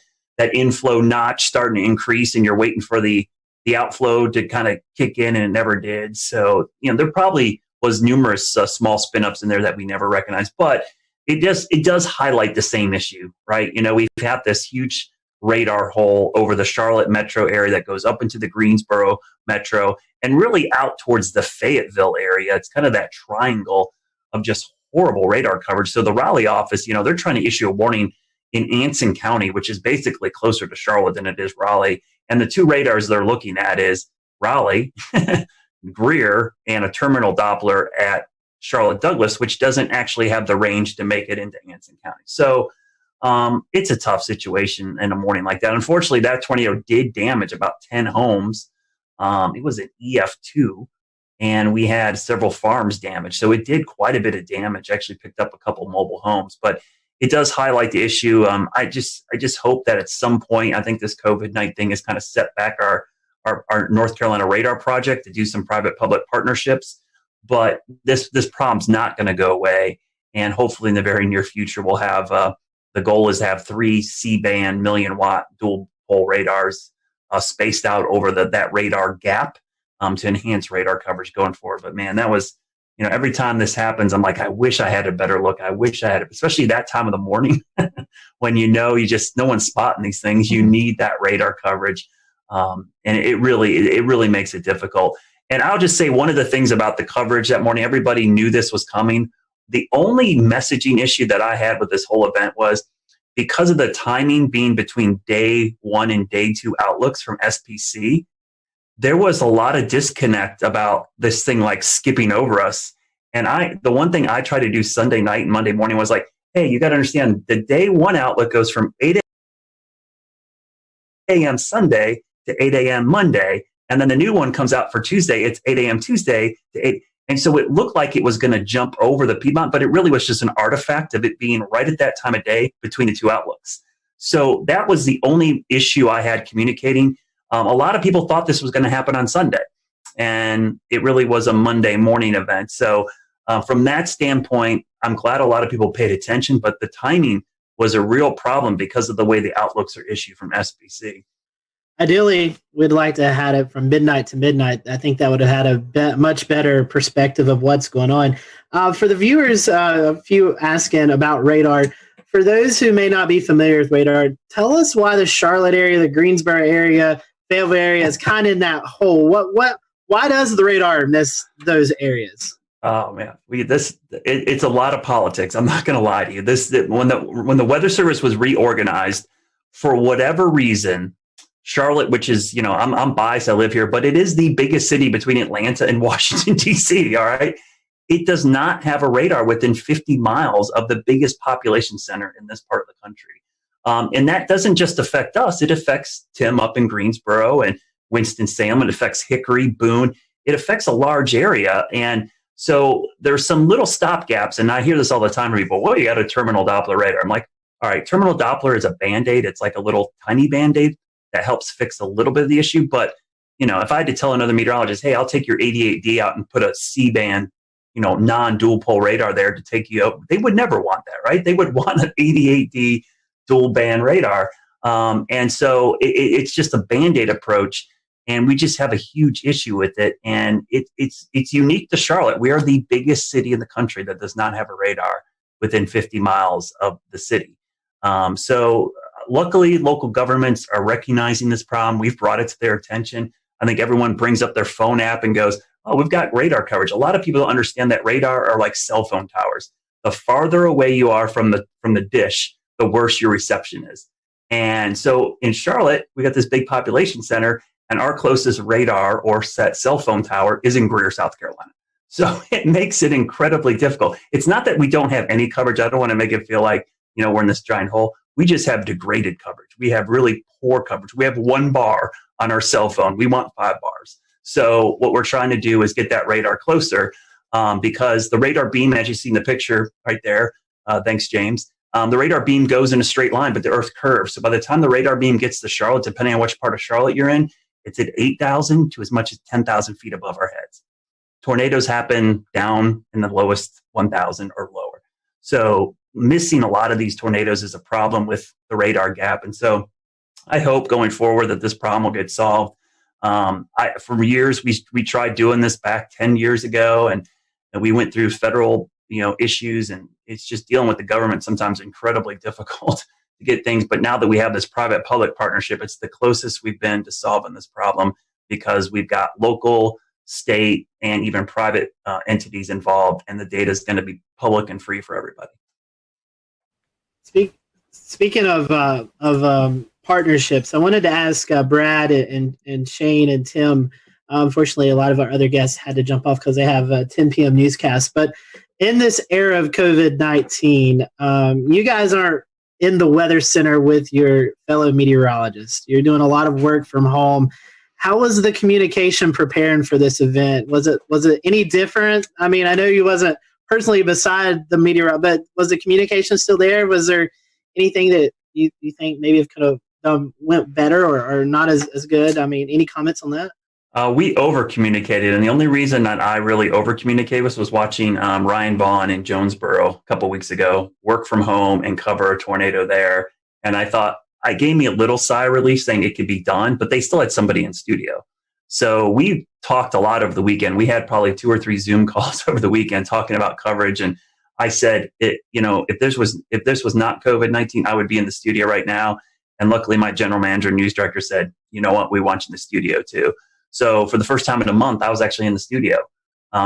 inflow notch starting to increase, and you're waiting for the outflow to kind of kick in, and it never did. So, there probably was numerous small spin ups in there that we never recognized, but it does highlight the same issue, right? We've had this huge radar hole over the Charlotte metro area that goes up into the Greensboro metro and really out towards the Fayetteville area. It's kind of that triangle of just horrible radar coverage. So the Raleigh office, they're trying to issue a warning in Anson County, which is basically closer to Charlotte than it is Raleigh. And the two radars they're looking at is Raleigh, Greer, and a terminal Doppler at Charlotte Douglas, which doesn't actually have the range to make it into Anson County. So it's a tough situation in a morning like that. Unfortunately, that tornado did damage about 10 homes. It was an EF2, and we had several farms damaged. So it did quite a bit of damage, actually picked up a couple mobile homes. But it does highlight the issue. I just hope that at some point, I think this COVID-19 thing has kind of set back our North Carolina radar project to do some private-public partnerships. But this problem's not going to go away. And hopefully in the very near future, we'll have the goal is to have 3 C-band million-watt dual-pole radars spaced out over that radar gap to enhance radar coverage going forward. But man, that was, every time this happens, I'm like, I wish I had a better look. I wish I had it, especially that time of the morning when no one's spotting these things. You need that radar coverage. And it really makes it difficult. And I'll just say one of the things about the coverage that morning, everybody knew this was coming. The only messaging issue that I had with this whole event was because of the timing being between day 1 and day 2 outlooks from SPC, there was a lot of disconnect about this thing like skipping over us. And the one thing I tried to do Sunday night and Monday morning was like, hey, you got to understand the day 1 outlook goes from 8 a.m. Sunday to 8 a.m. Monday. And then the new one comes out for Tuesday. It's 8 a.m. Tuesday to 8. And so it looked like it was going to jump over the Piedmont, but it really was just an artifact of it being right at that time of day between the 2 outlooks. So that was the only issue I had communicating. A lot of people thought this was going to happen on Sunday, and it really was a Monday morning event. So from that standpoint, I'm glad a lot of people paid attention, but the timing was a real problem because of the way the outlooks are issued from SPC. Ideally, we'd like to have had it from midnight to midnight. I think that would have had a much better perspective of what's going on. For the viewers, a few asking about radar. For those who may not be familiar with radar, tell us why the Charlotte area, the Greensboro area, Fayetteville area is kind of in that hole. Why does the radar miss those areas? Oh man, it's a lot of politics. I'm not going to lie to you. When the Weather Service was reorganized, for whatever reason, Charlotte, which is, I'm biased, I live here, but it is the biggest city between Atlanta and Washington, D.C., all right? It does not have a radar within 50 miles of the biggest population center in this part of the country. And that doesn't just affect us. It affects Tim up in Greensboro and Winston-Salem. It affects Hickory, Boone. It affects a large area. And so there's some little stopgaps. And I hear this all the time from people, well, you got a terminal Doppler radar. I'm like, all right, terminal Doppler is a Band-Aid. It's like a little tiny Band-Aid that helps fix a little bit of the issue. But, if I had to tell another meteorologist, hey, I'll take your 88D out and put a C-band, non-dual pole radar there to take you out, they would never want that, right? They would want an 88D dual band radar. And so it's just a Band-Aid approach. And we just have a huge issue with it. And it's unique to Charlotte. We are the biggest city in the country that does not have a radar within 50 miles of the city. So luckily, local governments are recognizing this problem. We've brought it to their attention. I think everyone brings up their phone app and goes, oh, we've got radar coverage. A lot of people don't understand that radar are like cell phone towers. The farther away you are from the dish, the worse your reception is. And so in Charlotte, we got this big population center, and our closest radar or set cell phone tower is in Greer, South Carolina. So it makes it incredibly difficult. It's not that we don't have any coverage. I don't want to make it feel like, we're in this giant hole. We just have degraded coverage. We have really poor coverage. We have 1 bar on our cell phone. We want 5 bars. So what we're trying to do is get that radar closer because the radar beam, as you see in the picture right there, Thanks, James. The radar beam goes in a straight line, but the Earth curves. So by the time the radar beam gets to Charlotte, depending on which part of Charlotte you're in, it's at 8,000 to as much as 10,000 feet above our heads. Tornadoes happen down in the lowest 1,000 or lower. So missing a lot of these tornadoes is a problem with the radar gap. And so I hope going forward that this problem will get solved. For years, we tried doing this back 10 years ago, and we went through federal issues, and it's just dealing with the government sometimes incredibly difficult to get things. But now that we have this private-public partnership, it's the closest we've been to solving this problem, because we've got local, state, and even private entities involved, and the data is going to be public and free for everybody. Speaking of partnerships, I wanted to ask Brad and Shane and Tim. Unfortunately, a lot of our other guests had to jump off because they have a 10 p.m. newscast. But in this era of COVID-19, you guys aren't in the weather center with your fellow meteorologists. You're doing a lot of work from home. How was the communication preparing for this event? Was it any different? I mean, I know you wasn't personally beside the meteorologist, but was the communication still there? Was there anything that you think maybe it could have went better or not as good? I mean, any comments on that? We over-communicated, and the only reason that I really over-communicated was watching Ryan Vaughn in Jonesboro a couple weeks ago work from home and cover a tornado there. And I thought, it gave me a little sigh of relief saying it could be done, but they still had somebody in studio. So we talked a lot over the weekend. We had probably 2 or 3 Zoom calls over the weekend talking about coverage. And I said, if this was not COVID-19, I would be in the studio right now. And luckily, my general manager and news director said, you know what, we want you in the studio too. So for the first time in a month, I was actually in the studio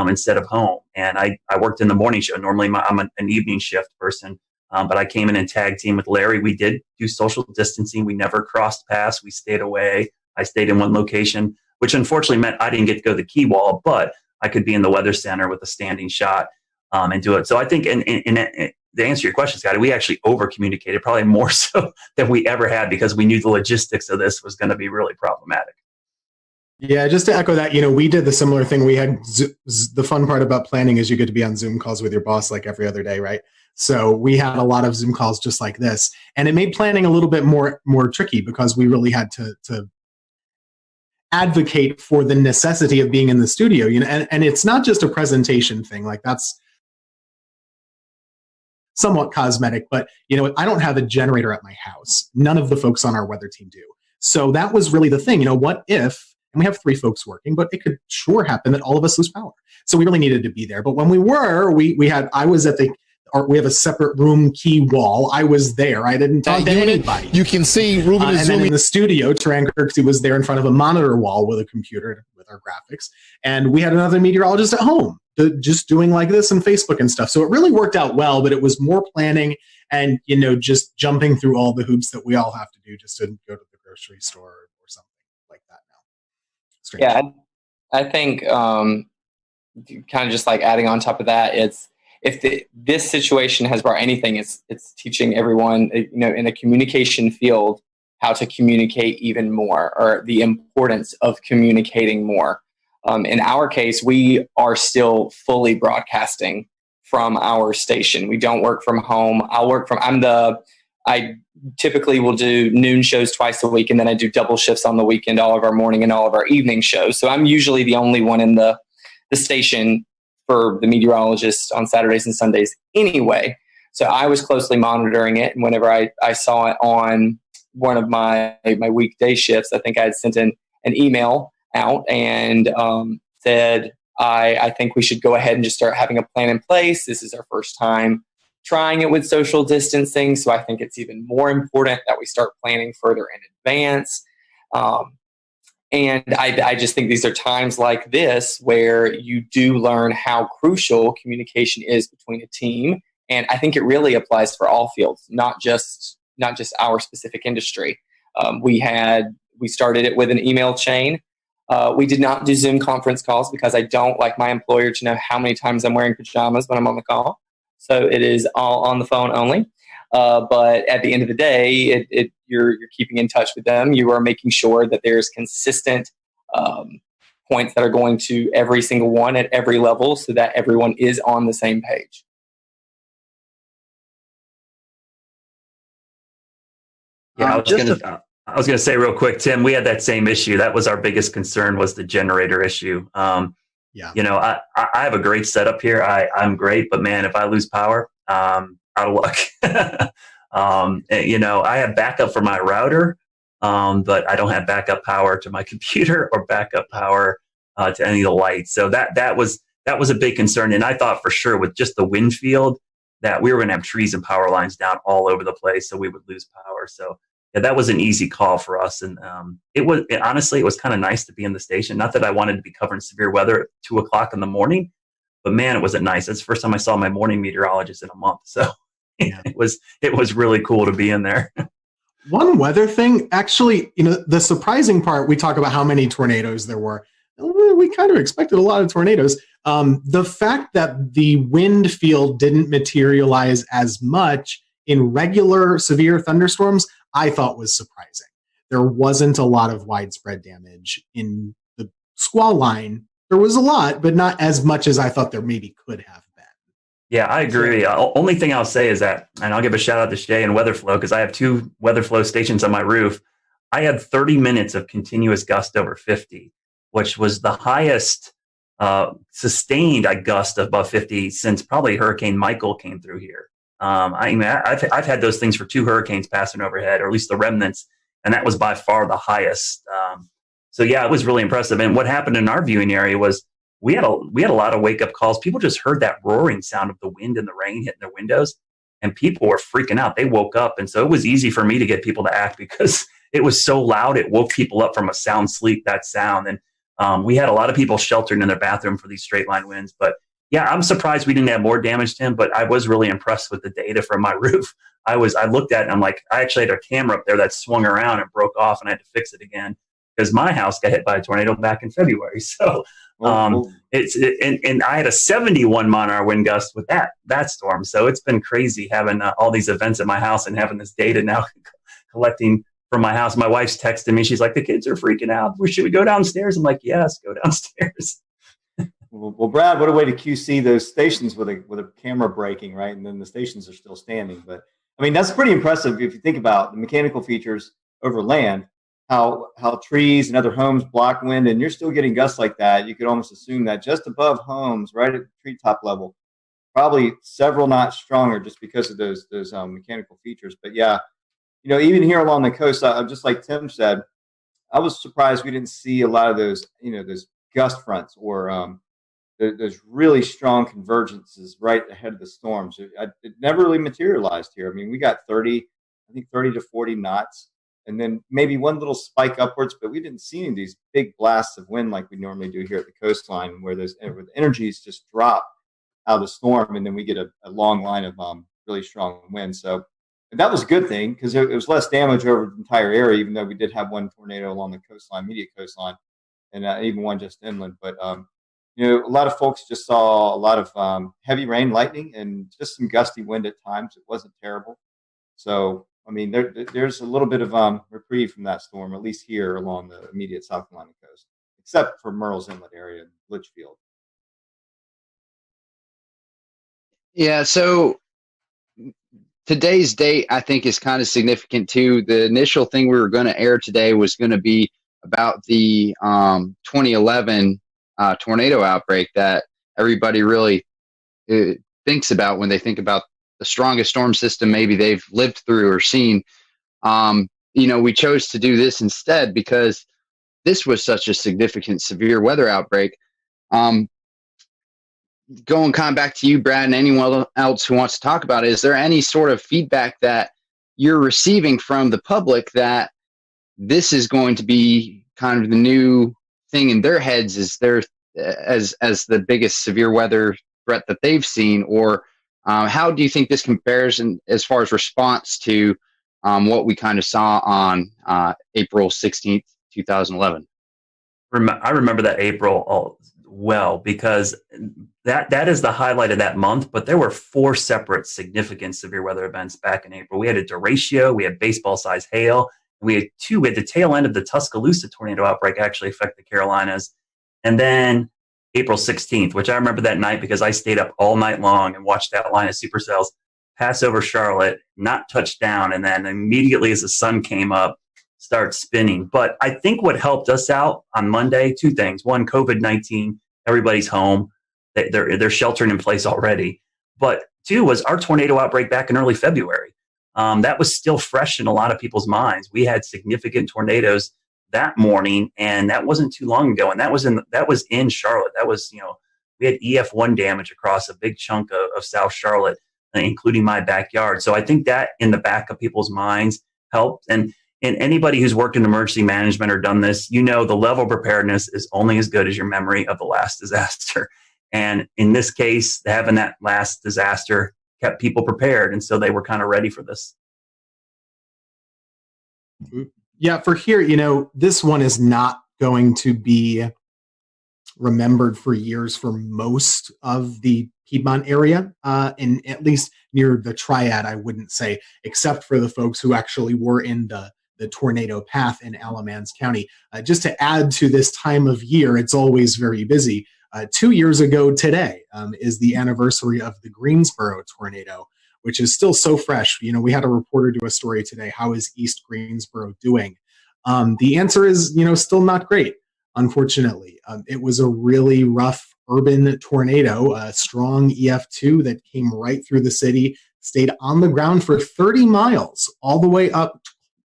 instead of home. And I worked in the morning show. Normally, I'm an evening shift person. But I came in and tag team with Larry. We did do social distancing. We never crossed paths. We stayed away. I stayed in one location, which unfortunately meant I didn't get to go to the key wall, but I could be in the weather center with a standing shot and do it. So I think, and to answer your question, Scotty, we actually over-communicated, probably more so than we ever had, because we knew the logistics of this was going to be really problematic. Yeah, just to echo that, we did the similar thing. We had the fun part about planning is you get to be on Zoom calls with your boss like every other day, right? So we had a lot of Zoom calls just like this, and it made planning a little bit more tricky, because we really had to advocate for the necessity of being in the studio. And it's not just a presentation thing, like that's somewhat cosmetic, but I don't have a generator at my house. None of the folks on our weather team do. So that was really the thing. What if? And we have 3 folks working, but it could sure happen that all of us lose power. So we really needed to be there. But when we were, I was at we have a separate room key wall. I was there. I didn't talk to anybody. You can see Ruben is and zooming. then in the studio, Taran Kirksey was there in front of a monitor wall with a computer with our graphics. And we had another meteorologist at home just doing like this on Facebook and stuff. So it really worked out well, but it was more planning and, just jumping through all the hoops that we all have to do just to go to the grocery store or something like that now. Strange. Yeah, I think kind of just like adding on top of that, this situation has brought anything, it's teaching everyone, in a communication field, how to communicate even more, or the importance of communicating more. In our case, we are still fully broadcasting from our station. We don't work from home. I typically will do noon shows twice a week, and then I do double shifts on the weekend, all of our morning and all of our evening shows. So I'm usually the only one in the station for the meteorologists on Saturdays and Sundays anyway. So I was closely monitoring it. And whenever I saw it on one of my weekday shifts, I think I had sent an email out and said, I think we should go ahead and just start having a plan in place. This is our first time trying it with social distancing. So I think it's even more important that we start planning further in advance. And I just think these are times like this where you do learn how crucial communication is between a team. And I think it really applies for all fields, not just our specific industry. We started it with an email chain. We did not do Zoom conference calls because I don't like my employer to know how many times I'm wearing pajamas when I'm on the call. So it is all on the phone only. But at the end of the day, you're keeping in touch with them. You are making sure that there's consistent points that are going to every single one at every level so that everyone is on the same page. Yeah, I was gonna say real quick, Tim, we had that same issue. That was our biggest concern, was the generator issue. Yeah. You know, I have a great setup here. I'm great, but man, if I lose power, out of luck. You know, I have backup for my router, but I don't have backup power to my computer or backup power to any of the lights. So that was a big concern. And I thought for sure with just the wind field that we were going to have trees and power lines down all over the place, so we would lose power. So yeah, that was an easy call for us. And honestly, it was kind of nice to be in the station. Not that I wanted to be covering severe weather at 2:00 in the morning, but man, it wasn't nice. That's the first time I saw my morning meteorologist in a month. So yeah. it was really cool to be in there. One weather thing, actually, you know, the surprising part, we talk about how many tornadoes there were. We kind of expected a lot of tornadoes. The fact that the wind field didn't materialize as much in regular severe thunderstorms, I thought was surprising. There wasn't a lot of widespread damage in the squall line. There was a lot, but not as much as I thought there maybe could have been. Yeah, I agree. Only thing I'll say is that, and I'll give a shout out to Shay and Weatherflow, because I have 2 Weatherflow stations on my roof. I had 30 minutes of continuous gust over 50, which was the highest sustained gust above 50 since probably Hurricane Michael came through here. I've had those things for 2 hurricanes passing overhead, or at least the remnants, and that was by far the highest. So yeah, it was really impressive. And what happened in our viewing area was we had a lot of wake up calls. People just heard that roaring sound of the wind and the rain hitting their windows, and people were freaking out. They woke up, and so it was easy for me to get people to act because it was so loud. It woke people up from a sound sleep. That sound, and we had a lot of people sheltered in their bathroom for these straight line winds, but. Yeah, I'm surprised we didn't have more damage, Tim, but I was really impressed with the data from my roof. I looked at it and I'm like, I actually had a camera up there that swung around and broke off, and I had to fix it again because my house got hit by a tornado back in February. So and I had a 71 mile-an-hour wind gust with that storm. So it's been crazy having all these events at my house and having this data now collecting from my house. My wife's texting me. She's like, the kids are freaking out. Should we go downstairs? I'm like, yes, go downstairs. Well, Brad, what a way to QC those stations with a camera breaking, right? And then the stations are still standing. But I mean, that's pretty impressive if you think about the mechanical features over land, how trees and other homes block wind, and you're still getting gusts like that. You could almost assume that just above homes, right at the treetop level, probably several notch stronger just because of those mechanical features. But yeah, you know, even here along the coast, just like Tim said, I was surprised we didn't see a lot of those, you know, those gust fronts or there's really strong convergences right ahead of the storms. It never really materialized here. I mean, we got 30 to 40 knots, and then maybe one little spike upwards, but we didn't see any of these big blasts of wind like we normally do here at the coastline, where the energies just drop out of the storm, and then we get a long line of really strong wind. So that was a good thing because it was less damage over the entire area, even though we did have one tornado along the coastline, immediate coastline, and even one just inland. But you know, a lot of folks just saw a lot of heavy rain, lightning, and just some gusty wind at times. It wasn't terrible. So, I mean, there's a little bit of reprieve from that storm, at least here along the immediate South Carolina coast, except for Murrells Inlet area and Litchfield. Yeah, so today's date, I think, is kind of significant, too. The initial thing we were going to air today was going to be about the 2011 tornado outbreak that everybody really thinks about when they think about the strongest storm system maybe they've lived through or seen. You know, we chose to do this instead because this was such a significant severe weather outbreak. Going kind of back to you, Brad, and anyone else who wants to talk about it, is there any sort of feedback that you're receiving from the public that this is going to be kind of the new thing in their heads as the biggest severe weather threat that they've seen, or how do you think this compares as far as response to what we kind of saw on April 16th, 2011? I remember that April well because that is the highlight of that month, but there were 4 separate significant severe weather events back in April. We had a derecho, we had baseball-sized hail, we had the tail end of the Tuscaloosa tornado outbreak actually affect the Carolinas. And then April 16th, which I remember that night because I stayed up all night long and watched that line of supercells pass over Charlotte, not touch down, and then immediately as the sun came up, start spinning. But I think what helped us out on Monday, two things. One, COVID-19, everybody's home. They're sheltering in place already. But two was our tornado outbreak back in early February. That was still fresh in a lot of people's minds. We had significant tornadoes that morning, and that wasn't too long ago. And that was in Charlotte. That was, we had EF1 damage across a big chunk of South Charlotte, including my backyard. So I think that in the back of people's minds helped. And anybody who's worked in emergency management or done this, the level of preparedness is only as good as your memory of the last disaster. And in this case, having that last disaster kept people prepared. And so they were kind of ready for this. Yeah, for here, this one is not going to be remembered for years for most of the Piedmont area, and at least near the Triad, I wouldn't say, except for the folks who actually were in the tornado path in Alamance County. Just to add to this time of year, it's always very busy. 2 years ago today is the anniversary of the Greensboro tornado, which is still so fresh. We had a reporter do a story today. How is East Greensboro doing? The answer is, still not great, unfortunately. It was a really rough urban tornado, a strong EF2 that came right through the city, stayed on the ground for 30 miles, all the way up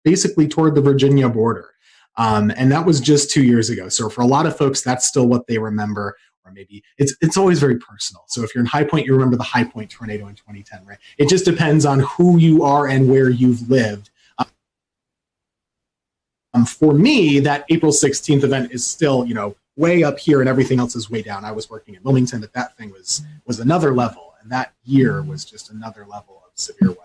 basically toward the Virginia border. And that was just 2 years ago. So for a lot of folks, that's still what they remember. Or maybe it's always very personal. So if you're in High Point, you remember the High Point tornado in 2010, right? It just depends on who you are and where you've lived. For me, that April 16th event is still, way up here and everything else is way down. I was working in Wilmington, but that thing was another level. And that year was just another level of severe weather.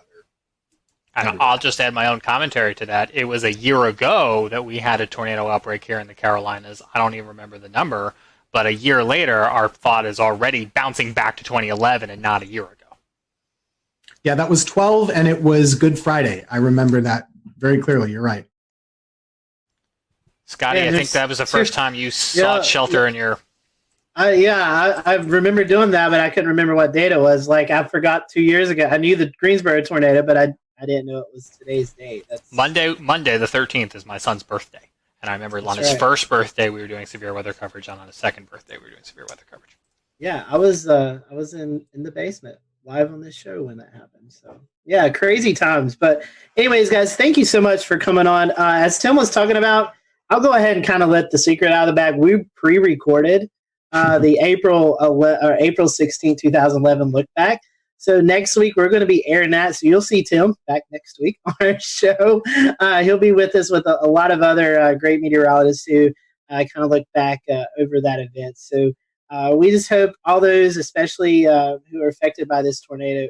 And I'll just add my own commentary to that. It was a year ago that we had a tornado outbreak here in the Carolinas. I don't even remember the number, but a year later, our thought is already bouncing back to 2011 and not a year ago. Yeah, that was 12, and it was Good Friday. I remember that very clearly. You're right. Scotty, I think that was the first time you sought shelter in your... I remember doing that, but I couldn't remember what date it was. Like, I forgot 2 years ago. I knew the Greensboro tornado, but I didn't know it was today's date. That's Monday the 13th is my son's birthday. And I remember on his first birthday, we were doing severe weather coverage. And on his second birthday, we were doing severe weather coverage. Yeah, I was in the basement live on this show when that happened. So, yeah, crazy times. But anyways, guys, thank you so much for coming on. As Tim was talking about, I'll go ahead and kind of let the secret out of the bag. We pre-recorded the April 16, 2011 look back. So next week, we're going to be airing that. So you'll see Tim back next week on our show. He'll be with us with a lot of other great meteorologists who kind of look back over that event. So we just hope all those, especially who are affected by this tornado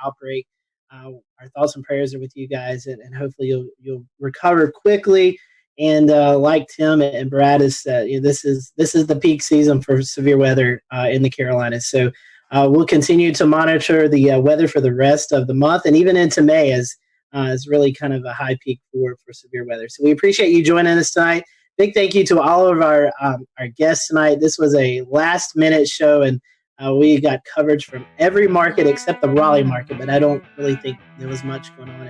outbreak, our thoughts and prayers are with you guys, and hopefully you'll recover quickly. And like Tim and Brad has said, this is the peak season for severe weather in the Carolinas. So we'll continue to monitor the weather for the rest of the month and even into May as is really kind of a high peak for severe weather. So we appreciate you joining us tonight. Big thank you to all of our guests tonight. This was a last-minute show, and we got coverage from every market except the Raleigh market, but I don't really think there was much going on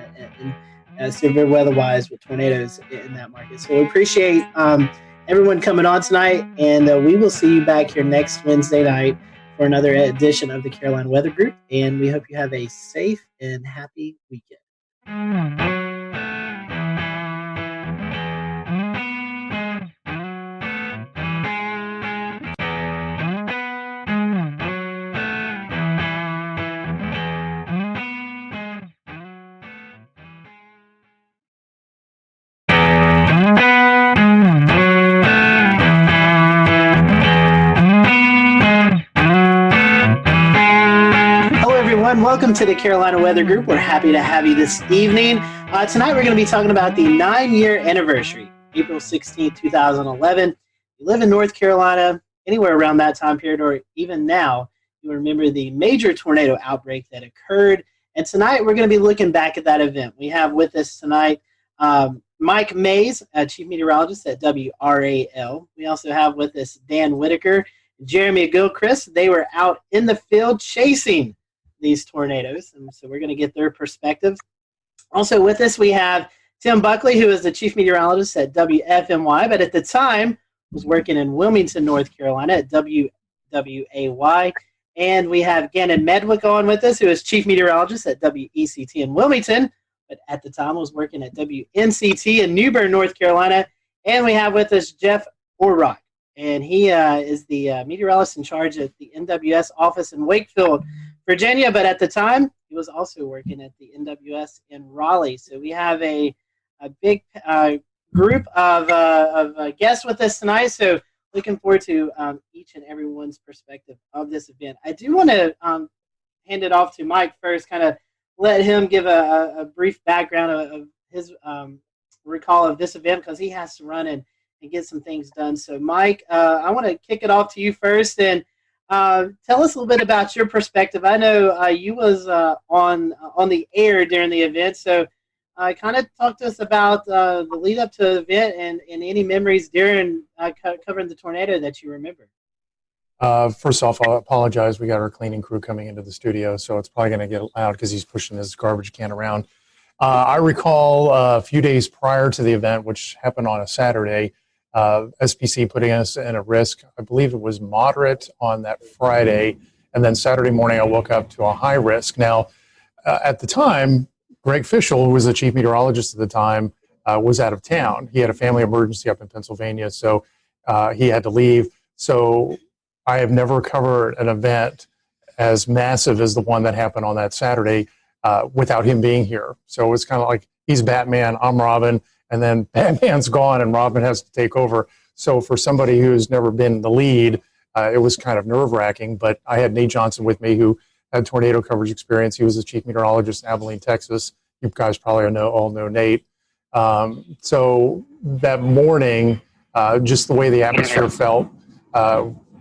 in severe weather-wise with tornadoes in that market. So we appreciate everyone coming on tonight, and we will see you back here next Wednesday night for another edition of the Carolina Weather Group, and we hope you have a safe and happy weekend. Welcome to the Carolina Weather Group. We're happy to have you this evening. Tonight we're going to be talking about the 9-year anniversary, April 16, 2011. You live in North Carolina, anywhere around that time period, or even now, you remember the major tornado outbreak that occurred. And tonight we're going to be looking back at that event. We have with us tonight Mike Mays, Chief Meteorologist at WRAL. We also have with us Dan Whitaker, Jeremy Gilchrist. They were out in the field chasing these tornadoes, and so we're going to get their perspective. Also with us, we have Tim Buckley, who is the chief meteorologist at WFMY, but at the time was working in Wilmington, North Carolina at WWAY. And we have Gannon Medwick on with us, who is chief meteorologist at WECT in Wilmington, but at the time was working at WNCT in New Bern, North Carolina. And we have with us Jeff Orrock, and he is the meteorologist in charge at the NWS office in Wakefield, Virginia, but at the time he was also working at the NWS in Raleigh. So we have a big group of guests with us tonight, so looking forward to each and everyone's perspective of this event. I do want to hand it off to Mike first, kind of let him give a brief background of his recall of this event, because he has to run and get some things done. So Mike, I want to kick it off to you first, and tell us a little bit about your perspective. I know you was on the air during the event, so kind of talk to us about the lead up to the event and any memories during covering the tornado that you remember. First off, I'll apologize. We got our cleaning crew coming into the studio, so it's probably going to get loud because he's pushing his garbage can around. I recall a few days prior to the event, which happened on a Saturday, SPC putting us in a risk. I believe it was moderate on that Friday, and then Saturday morning I woke up to a high risk. Now, at the time, Greg Fischel, who was the chief meteorologist at the time, was out of town. He had a family emergency up in Pennsylvania, so he had to leave. So I have never covered an event as massive as the one that happened on that Saturday without him being here. So it's kind of like he's Batman, I'm Robin, and then Batman's gone and Robin has to take over. So for somebody who's never been the lead, it was kind of nerve-wracking. But I had Nate Johnson with me, who had tornado coverage experience. He was the chief meteorologist in Abilene, Texas. You guys probably all know Nate. So that morning, just the way the atmosphere felt,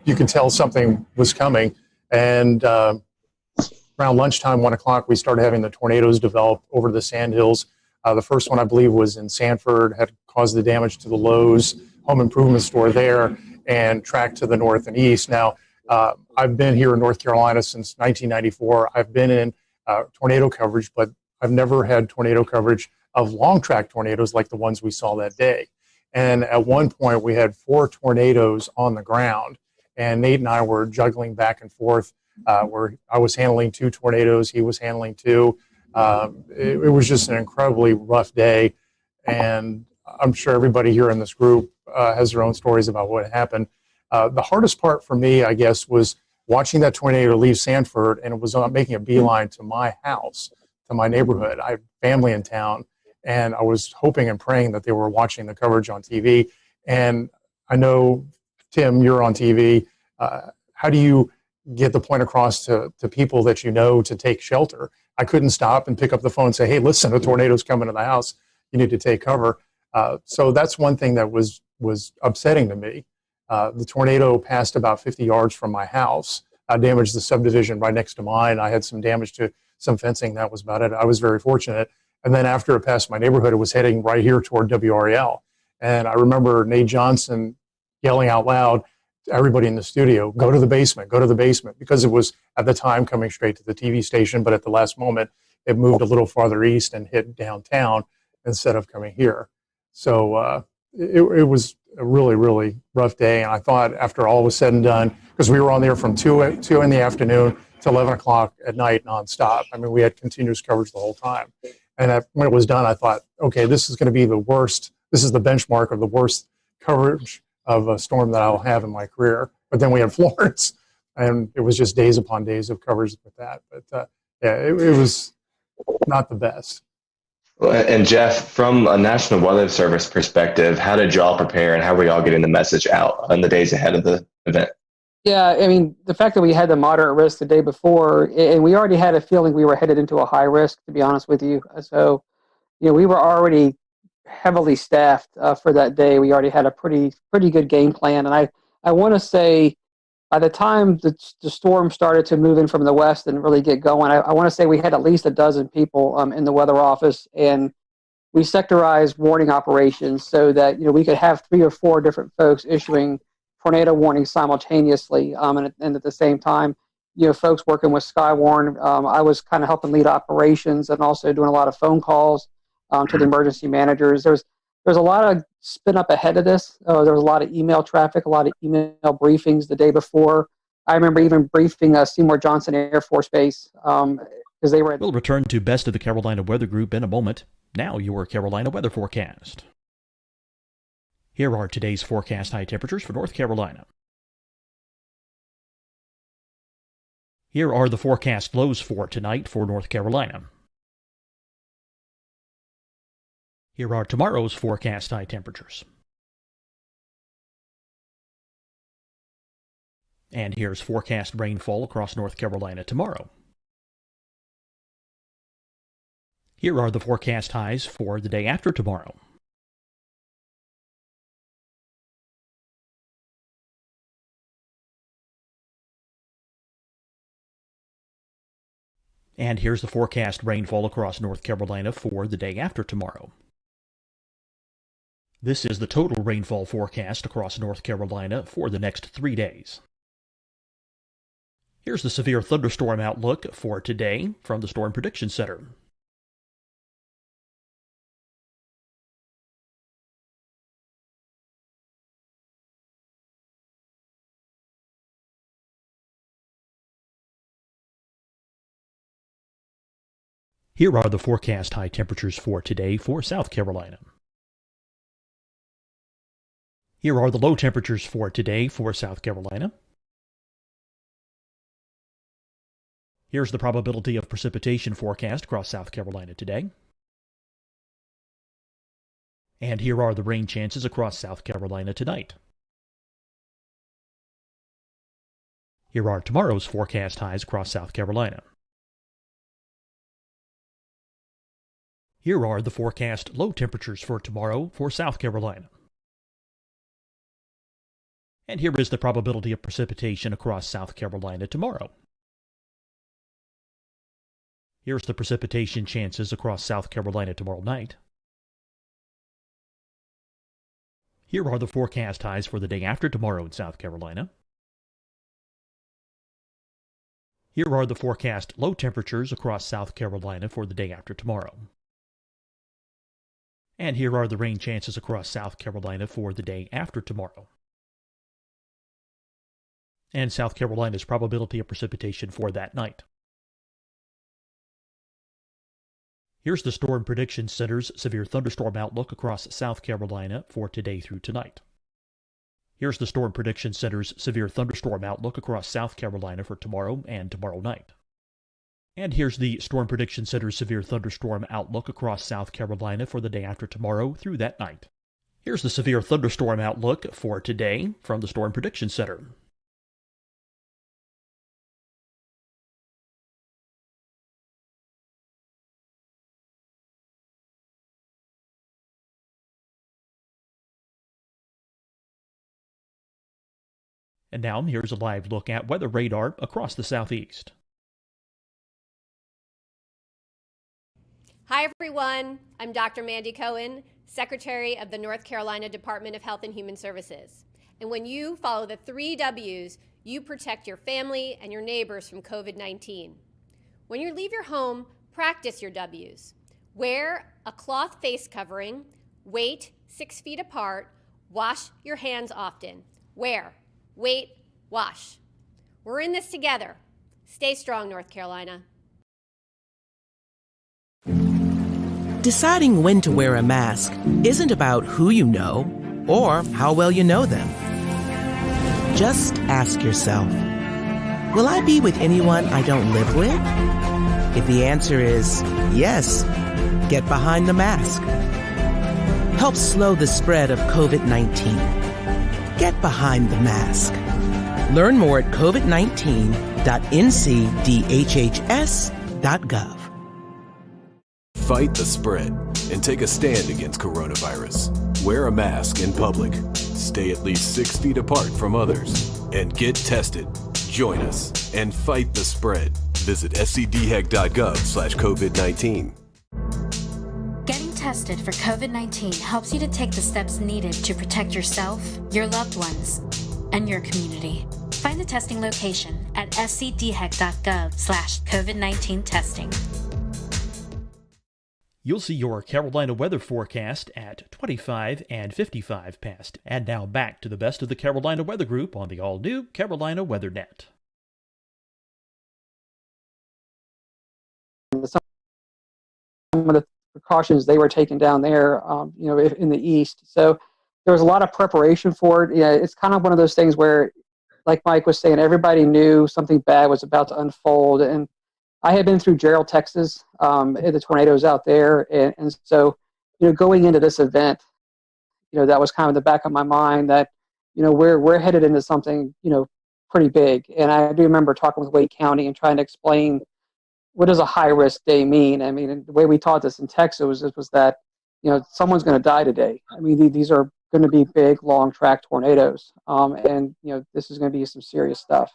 you could tell something was coming. And around lunchtime, 1 o'clock, we started having the tornadoes develop over the Sandhills. The first one, I believe, was in Sanford, had caused the damage to the Lowe's home improvement store there and tracked to the north and east. Now, I've been here in North Carolina since 1994. I've been in tornado coverage, but I've never had tornado coverage of long track tornadoes like the ones we saw that day. And at one point, we had 4 tornadoes on the ground, and Nate and I were juggling back and forth, where I was handling 2 tornadoes, he was handling 2. It was just an incredibly rough day, and I'm sure everybody here in this group has their own stories about what happened. The hardest part for me, I guess, was watching that tornado leave Sanford, and it was making a beeline to my house, to my neighborhood. I have family in town, and I was hoping and praying that they were watching the coverage on TV. And I know, Tim, you're on TV. How do you get the point across to people that you know to take shelter? I couldn't stop and pick up the phone and say, hey, listen, a tornado's coming to the house. You need to take cover. So that's one thing that was upsetting to me. The tornado passed about 50 yards from my house. I damaged the subdivision right next to mine. I had some damage to some fencing. That was about it. I was very fortunate. And then after it passed my neighborhood, it was heading right here toward WREL. And I remember Nate Johnson yelling out loud to everybody in the studio, go to the basement, because it was at the time coming straight to the TV station, but at the last moment, it moved a little farther east and hit downtown instead of coming here. So it was a really, really rough day. And I thought after all was said and done, because we were on there from 2 in the afternoon to 11 o'clock at night nonstop. I mean, we had continuous coverage the whole time. And when it was done, I thought, okay, this is going to be the worst. This is the benchmark of the worst coverage of a storm that I'll have in my career. But then we had Florence, and it was just days upon days of coverage with that. But yeah, it was not the best. Well, and Jeff, from a National Weather Service perspective, how did y'all prepare, and how were y'all getting the message out in the days ahead of the event? Yeah, I mean, the fact that we had the moderate risk the day before, and we already had a feeling we were headed into a high risk, to be honest with you. So, you know, we were already heavily staffed for that day. We already had a pretty good game plan. And I want to say by the time the storm started to move in from the west and really get going, I want to say we had at least a dozen people in the weather office, and we sectorized warning operations so that, you know, we could have 3 or 4 different folks issuing tornado warnings simultaneously, and at the same time, folks working with Skywarn. I was kind of helping lead operations and also doing a lot of phone calls to the emergency managers. There's a lot of spin up ahead of this. There was a lot of email traffic, a lot of email briefings the day before. I remember even briefing Seymour Johnson Air Force Base because they were. We'll return to Best of the Carolina Weather Group in a moment. Now your Carolina weather forecast. Here are today's forecast high temperatures for North Carolina. Here are the forecast lows for tonight for North Carolina. Here are tomorrow's forecast high temperatures. And here's forecast rainfall across North Carolina tomorrow. Here are the forecast highs for the day after tomorrow. And here's the forecast rainfall across North Carolina for the day after tomorrow. This is the total rainfall forecast across North Carolina for the next 3 days. Here's the severe thunderstorm outlook for today from the Storm Prediction Center. Here are the forecast high temperatures for today for South Carolina. Here are the low temperatures for today for South Carolina. Here's the probability of precipitation forecast across South Carolina today. And here are the rain chances across South Carolina tonight. Here are tomorrow's forecast highs across South Carolina. Here are the forecast low temperatures for tomorrow for South Carolina. And here is the probability of precipitation across South Carolina tomorrow. Here's the precipitation chances across South Carolina tomorrow night. Here are the forecast highs for the day after tomorrow in South Carolina. Here are the forecast low temperatures across South Carolina for the day after tomorrow. And here are the rain chances across South Carolina for the day after tomorrow. And South Carolina's probability of precipitation for that night. Here's the Storm Prediction Center's severe thunderstorm outlook across South Carolina for today through tonight. Here's the Storm Prediction Center's severe thunderstorm outlook across South Carolina for tomorrow and tomorrow night. And here's the Storm Prediction Center's severe thunderstorm outlook across South Carolina for the day after tomorrow through that night. Here's the severe thunderstorm outlook for today from the Storm Prediction Center. And now here's a live look at weather radar across the southeast. Hi, everyone. I'm Dr. Mandy Cohen, Secretary of the North Carolina Department of Health and Human Services. And when you follow the 3 W's, you protect your family and your neighbors from COVID-19. When you leave your home, practice your W's. Wear a cloth face covering, wait 6 feet apart, wash your hands often. Wear, wait, wash. We're in this together. Stay strong, North Carolina. Deciding when to wear a mask isn't about who you know or how well you know them. Just ask yourself, will I be with anyone I don't live with? If the answer is yes, get behind the mask. Help slow the spread of COVID-19. Get behind the mask. Learn more at covid19.ncdhhs.gov. Fight the spread and take a stand against coronavirus. Wear a mask in public. Stay at least 6 feet apart from others. And get tested. Join us and fight the spread. Visit scdhec.gov/COVID-19. Getting tested for COVID-19 helps you to take the steps needed to protect yourself, your loved ones, and your community. Find a testing location at scdhec.gov/COVID-19 testing. You'll see your Carolina weather forecast at 25 and 55 past. And now back to the best of the Carolina Weather Group on the all-new Carolina Weather Net. Some of the precautions they were taking down there, in the east. So there was a lot of preparation for it. Yeah, it's kind of one of those things where, like Mike was saying, everybody knew something bad was about to unfold. And I had been through Gerald, Texas, the tornadoes out there. And so, going into this event, that was kind of the back of my mind that, we're headed into something, pretty big. And I do remember talking with Wake County and trying to explain what does a high-risk day mean. I mean, the way we taught this in Texas was that, someone's going to die today. I mean, these are going to be big, long-track tornadoes. And, this is going to be some serious stuff.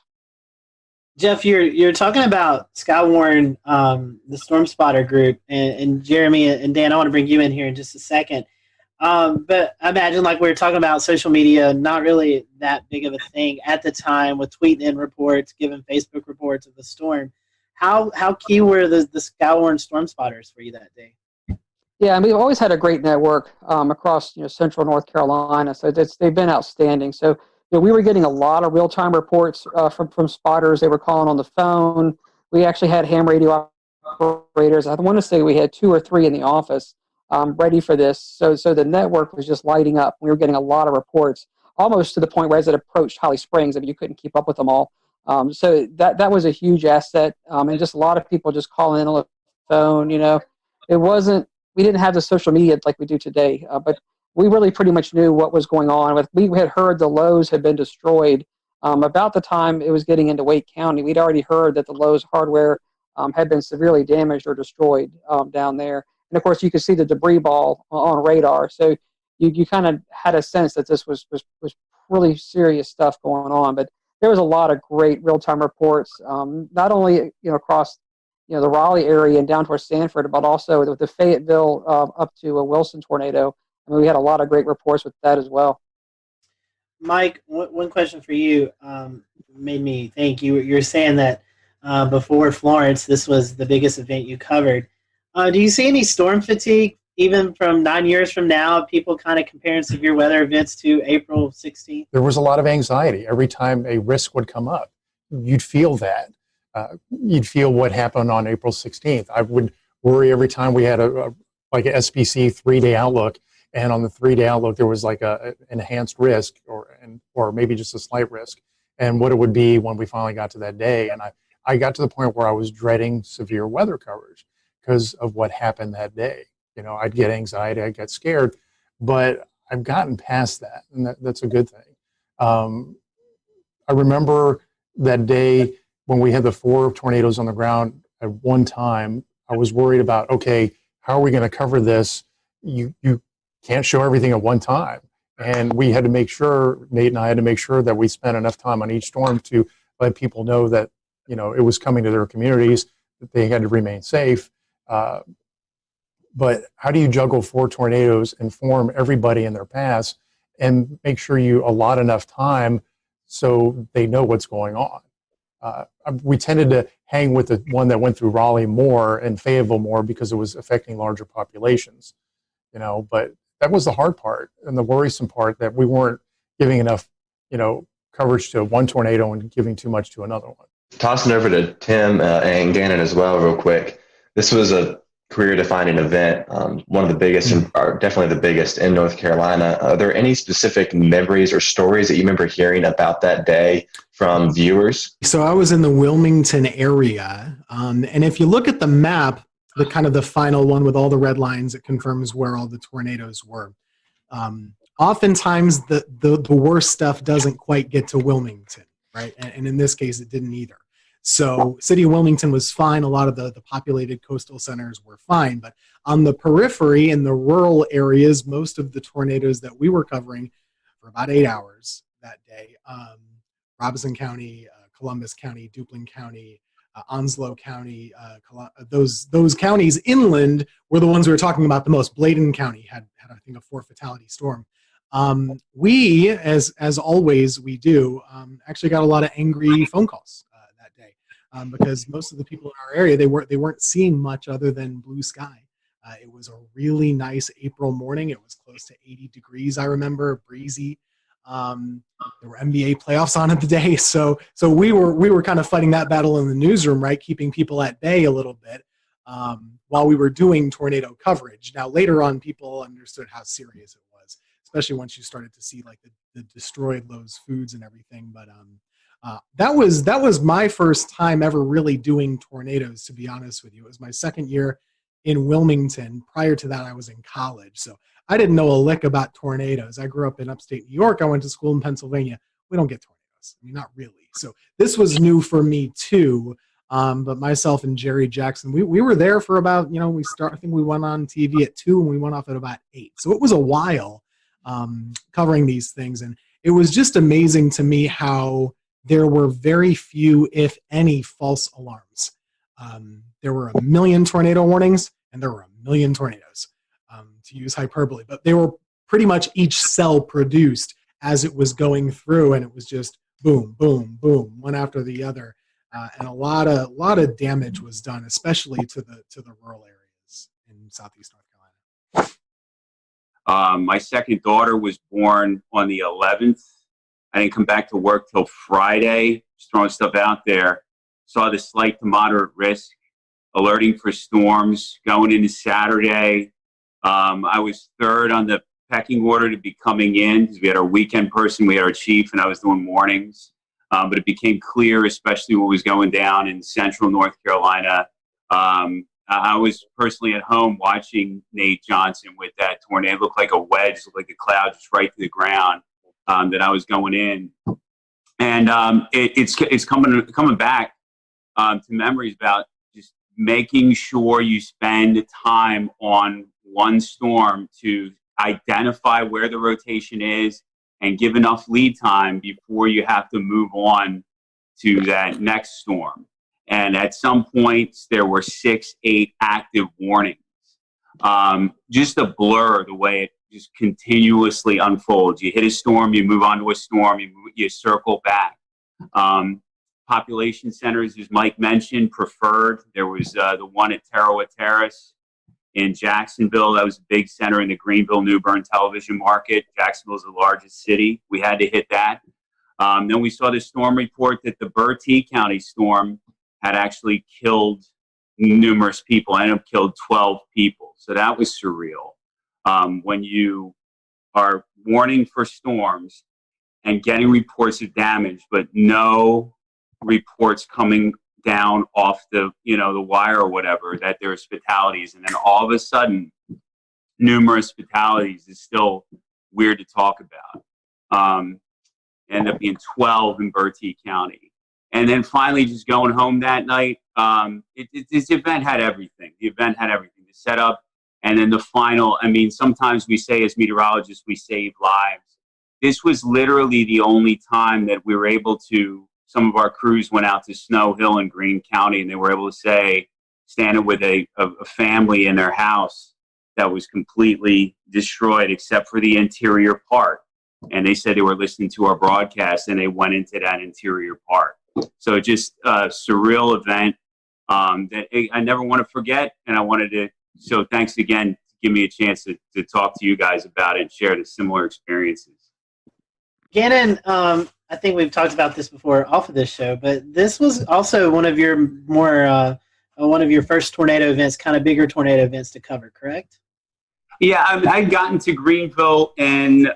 Jeff, you're talking about Skywarn, the Storm Spotter group, and Jeremy and Dan, I want to bring you in here in just a second. But I imagine, like we were talking about, social media, not really that big of a thing at the time with tweeting in reports, giving Facebook reports of the storm. How key were the Skywarn Storm Spotters for you that day? Yeah, I mean, we've always had a great network across central North Carolina, so they've been outstanding. So we were getting a lot of real-time reports from spotters. They were calling on the phone. We actually had ham radio operators. I want to say we had 2 or 3 in the office ready for this. So the network was just lighting up. We were getting a lot of reports, almost to the point where as it approached Holly Springs, I mean, you couldn't keep up with them all. So that was a huge asset, and just a lot of people just calling in on the phone. We didn't have the social media like we do today, but we really pretty much knew what was going on. We had heard the Lowe's had been destroyed about the time it was getting into Wake County. We'd already heard that the Lowe's hardware had been severely damaged or destroyed down there. And of course, you could see the debris ball on radar. So you kind of had a sense that this was really serious stuff going on. But there was a lot of great real-time reports, not only across the Raleigh area and down towards Sanford, but also with the Fayetteville up to a Wilson tornado. I mean, we had a lot of great reports with that as well. Mike, one question for you made me think. You're saying that before Florence, this was the biggest event you covered. Do you see any storm fatigue, even from 9 years from now, people kind of comparing severe weather events to April 16th? There was a lot of anxiety every time a risk would come up. You'd feel that. You'd feel what happened on April 16th. I would worry every time we had a SPC 3-day outlook. And on the 3-day outlook, there was like an enhanced risk or maybe just a slight risk, and what it would be when we finally got to that day. And I got to the point where I was dreading severe weather coverage because of what happened that day. I'd get anxiety, I'd get scared, but I've gotten past that, and that's a good thing. I remember that day when we had the 4 tornadoes on the ground at one time. I was worried about, okay, how are we going to cover this? You can't show everything at one time. And we had to make sure, Nate and I had to make sure that we spent enough time on each storm to let people know that, it was coming to their communities, that they had to remain safe. But how do you juggle 4 tornadoes, inform everybody in their paths, and make sure you allot enough time so they know what's going on? We tended to hang with the one that went through Raleigh more and Fayetteville more because it was affecting larger populations, but that was the hard part and the worrisome part, that we weren't giving enough, coverage to one tornado and giving too much to another one. Tossing over to Tim and Gannon as well, real quick. This was a career-defining event, one of the biggest, or definitely the biggest in North Carolina. Are there any specific memories or stories that you remember hearing about that day from viewers? So I was in the Wilmington area, and if you look at the map, the kind of the final one with all the red lines, it confirms where all the tornadoes were. Oftentimes, the worst stuff doesn't quite get to Wilmington, right? And in this case, it didn't either. So city of Wilmington was fine. A lot of the populated coastal centers were fine. But on the periphery in the rural areas, most of the tornadoes that we were covering for about 8 hours that day, Robeson County, Columbus County, Duplin County, Onslow County, those counties inland were the ones we were talking about the most. Bladen County had I think, a 4 fatality storm. We, as always we do, actually got a lot of angry phone calls because most of the people in our area, they weren't seeing much other than blue sky. It was a really nice April morning. It was close to 80 degrees, I remember, breezy. There were NBA playoffs on at the day, so we were kind of fighting that battle in the newsroom, right, keeping people at bay a little bit while we were doing tornado coverage. Now later on, people understood how serious it was, especially once you started to see like the destroyed Lowe's foods and everything. But that was my first time ever really doing tornadoes, to be honest with you. It was my second year in Wilmington. Prior to that, I was in college, so I didn't know a lick about tornadoes. I grew up in upstate New York. I went to school in Pennsylvania. We don't get tornadoes. I mean, not really. So this was new for me too. But myself and Jerry Jackson, we were there for about, I think we went on TV at 2 and we went off at about 8. So it was a while covering these things. And it was just amazing to me how there were very few, if any, false alarms. There were a million tornado warnings and there were a million tornadoes, to use hyperbole. But they were pretty much each cell produced as it was going through, and it was just boom, boom, boom, one after the other. And a lot of damage was done, especially to the rural areas in southeast North Carolina. My second daughter was born on the 11th. I didn't come back to work till Friday. Just throwing stuff out there. Saw the slight to moderate risk, alerting for storms going into Saturday. I was third on the pecking order to be coming in because we had our weekend person, we had our chief, and I was doing mornings. But it became clear, especially what was going down in central North Carolina. I was personally at home watching Nate Johnson with that tornado. It looked like a wedge, looked like a cloud just right to the ground that I was going in. And it's coming back to memories about just making sure you spend time on one storm to identify where the rotation is and give enough lead time before you have to move on to that next storm. And at some points, there were 6, 8 active warnings. Just a blur the way it just continuously unfolds. You hit a storm, you move on to a storm, you circle back. Population centers, as Mike mentioned, preferred. There was the one at Tarawa Terrace in Jacksonville. That was a big center in the Greenville-New Bern television market. Jacksonville is the largest city. We had to hit that. Then we saw the storm report that the Bertie County storm had actually killed numerous people. I ended up killed 12 people. So that was surreal. When you are warning for storms and getting reports of damage, but no reports coming down off the wire or whatever, that there's fatalities, and then all of a sudden numerous fatalities is still weird to talk about. Ended up being 12 in Bertie County. And then finally just going home that night, this event had everything. The event had everything. The setup, and then the final. I mean, sometimes we say as meteorologists, we save lives. This was literally the only time that we were able to, some of our crews went out to Snow Hill in Greene County, and they were able to say, standing with a family in their house that was completely destroyed except for the interior part. And they said they were listening to our broadcast and they went into that interior part. So just a surreal event that I never want to forget. And I wanted to, so thanks again to give me a chance to talk to you guys about it and share the similar experiences. Gannon, I think we've talked about this before off of this show, but this was also one of your one of your first tornado events, kind of bigger tornado events to cover, correct? Yeah, I'd gotten to Greenville in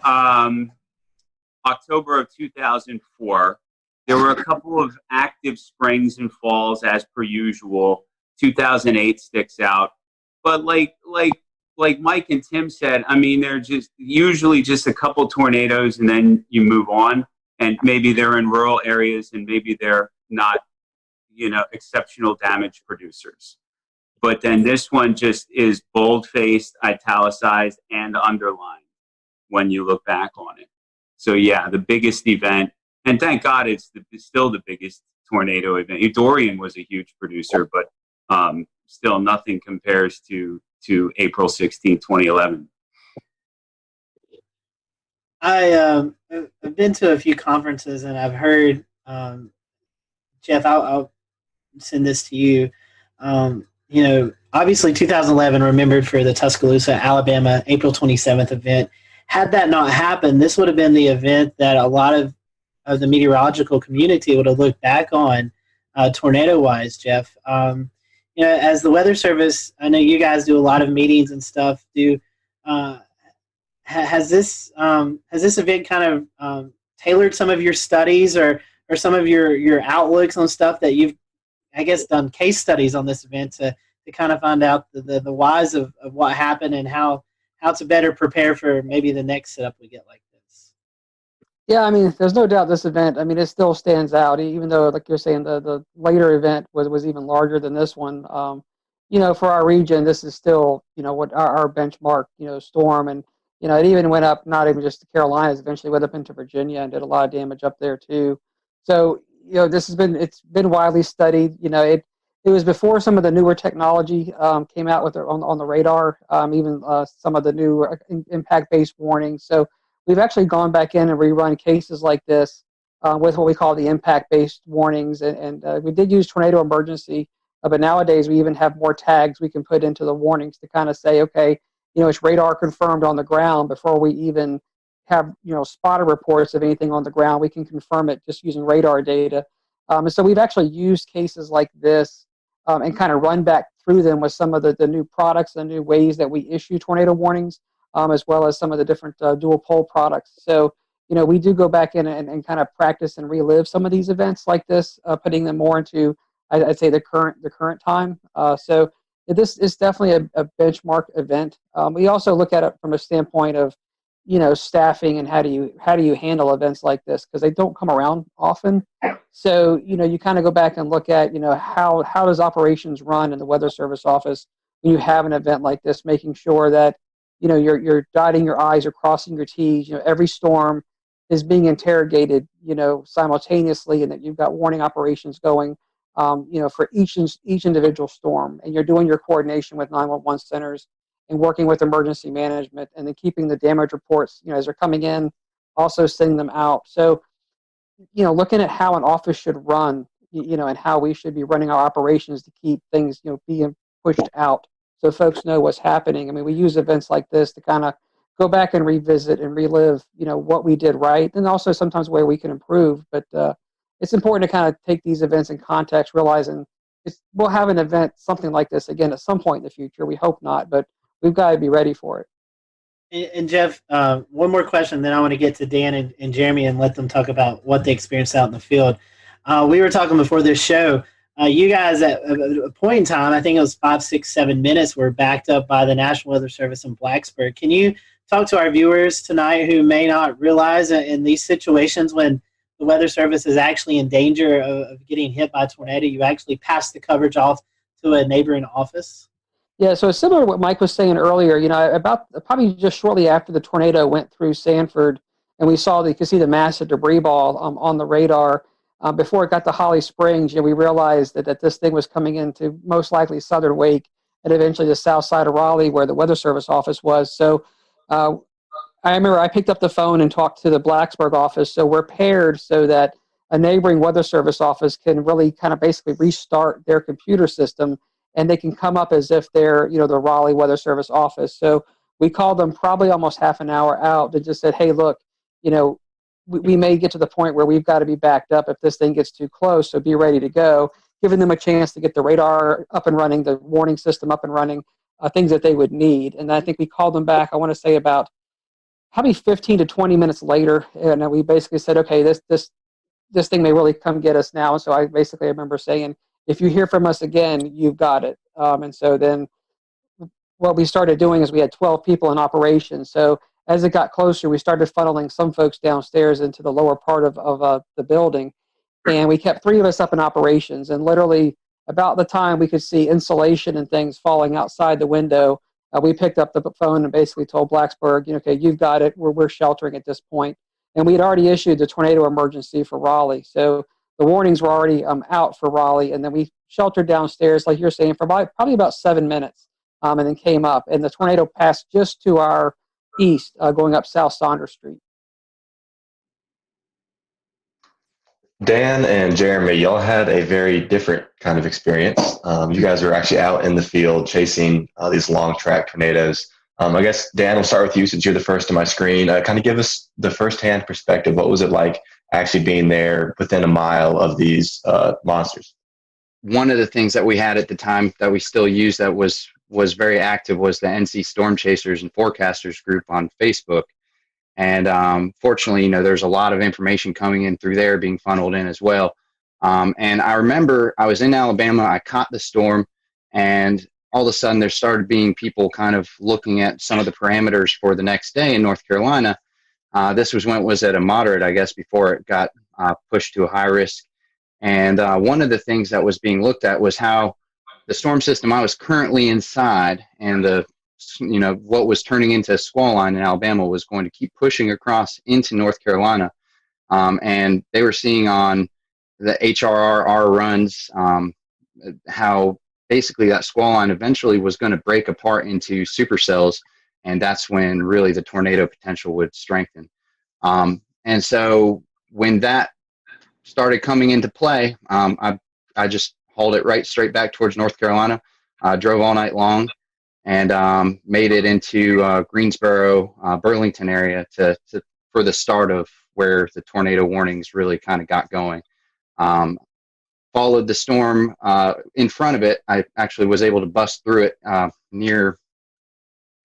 October of 2004. There were a couple of active springs and falls as per usual. 2008 sticks out, but like Mike and Tim said, I mean, they're just usually just a couple tornadoes and then you move on, and maybe they're in rural areas and maybe they're not, exceptional damage producers. But then this one just is bold-faced, italicized, and underlined when you look back on it. So yeah, the biggest event, and thank God it's still the biggest tornado event. Dorian was a huge producer, but still nothing compares to April 16, 2011. I've been to a few conferences and I've heard, Jeff, send this to you. Obviously 2011 remembered for the Tuscaloosa, Alabama, April 27th event. Had that not happened, this would have been the event that a lot of the meteorological community would have looked back on tornado-wise, Jeff. As the Weather Service, I know you guys do a lot of meetings and stuff. Has this event kind of tailored some of your studies or some of your outlooks on stuff that you've, I guess, done case studies on this event to kind of find out the whys of what happened and how to better prepare for maybe the next setup we get like this? Yeah, I mean, there's no doubt this event, I mean, it still stands out, even though, like you're saying, the later event was even larger than this one. For our region, this is still, what our benchmark, storm. And, it even went up, not even just the Carolinas, eventually went up into Virginia and did a lot of damage up there too. So, it's been widely studied. It was before some of the newer technology came out with on the radar, even some of the new impact-based warnings. So we've actually gone back in and rerun cases like this with what we call the impact-based warnings. And we did use tornado emergency, but nowadays we even have more tags we can put into the warnings to kind of say, okay, it's radar confirmed on the ground before we even have, spotter reports of anything on the ground. We can confirm it just using radar data. And so we've actually used cases like this and kind of run back through them with some of the new products and new ways that we issue tornado warnings, as well as some of the different dual pole products. So, we do go back in and kind of practice and relive some of these events like this, putting them more into, I'd say, the current time. So this is definitely a benchmark event. We also look at it from a standpoint of, staffing and how do you handle events like this, because they don't come around often. So, you kind of go back and look at, how does operations run in the Weather Service office when you have an event like this, making sure that, you're dotting your I's or crossing your T's. Every storm is being interrogated, simultaneously, and that you've got warning operations going, for each individual storm, and you're doing your coordination with 911 centers and working with emergency management, and then keeping the damage reports, as they're coming in, also sending them out. So, looking at how an office should run, and how we should be running our operations to keep things, being pushed out so folks know what's happening. I mean, we use events like this to kind of go back and revisit and relive, what we did right, and also sometimes where we can improve. But it's important to kind of take these events in context, realizing we'll have an event, something like this again at some point in the future. We hope not, but we've got to be ready for it. And Jeff, one more question, then I want to get to Dan and Jeremy and let them talk about what they experienced out in the field. We were talking before this show. You guys, at a point in time, I think it was 5, 6, 7 minutes, were backed up by the National Weather Service in Blacksburg. Can you talk to our viewers tonight who may not realize that in these situations when the Weather Service is actually in danger of getting hit by a tornado, you actually pass the coverage off to a neighboring office? Yeah, so it's similar to what Mike was saying earlier. About probably just shortly after the tornado went through Sanford, and you could see the massive debris ball on the radar. Before it got to Holly Springs, we realized that this thing was coming into most likely southern Wake and eventually the south side of Raleigh, where the Weather Service office was. So I remember I picked up the phone and talked to the Blacksburg office. So we're paired so that a neighboring Weather Service office can really kind of basically restart their computer system, and they can come up as if they're, the Raleigh Weather Service office. So we called them probably almost half an hour out and just said, hey, look, we may get to the point where we've got to be backed up if this thing gets too close, so be ready to go, giving them a chance to get the radar up and running, the warning system up and running, things that they would need. And I think we called them back, I want to say about probably 15 to 20 minutes later, and we basically said, okay, this thing may really come get us now. And so I remember saying, if you hear from us again, you've got it. And so then what we started doing is we had 12 people in operation. So as it got closer, we started funneling some folks downstairs into the lower part of the building. And we kept 3 of us up in operations. And literally about the time we could see insulation and things falling outside the window, we picked up the phone and basically told Blacksburg, okay, you've got it. We're sheltering at this point. And we had already issued the tornado emergency for Raleigh. So the warnings were already out for Raleigh. And then we sheltered downstairs, like you're saying, for probably about 7 minutes, and then came up. And the tornado passed just to our east, going up South Saunders Street. Dan and Jeremy, y'all had a very different kind of experience. You guys were actually out in the field chasing these long track tornadoes. I guess, Dan, we'll start with you since you're the first on my screen. Kind of give us the firsthand perspective. What was it like actually being there within a mile of these monsters? One of the things that we had at the time that we still use that was very active was the NC Storm Chasers and Forecasters group on Facebook. And fortunately, there's a lot of information coming in through there being funneled in as well. And I remember I was in Alabama, I caught the storm, and all of a sudden there started being people kind of looking at some of the parameters for the next day in North Carolina. This was when it was at a moderate, I guess, before it got pushed to a high risk. And one of the things that was being looked at was how the storm system I was currently inside and what was turning into a squall line in Alabama was going to keep pushing across into North Carolina. And they were seeing on the HRR runs how basically that squall line eventually was going to break apart into supercells, and that's when really the tornado potential would strengthen. And so when that started coming into play, I just hauled it straight back towards North Carolina, drove all night long, and made it into Greensboro, Burlington area for the start of where the tornado warnings really kind of got going. Followed the storm in front of it. I actually was able to bust through it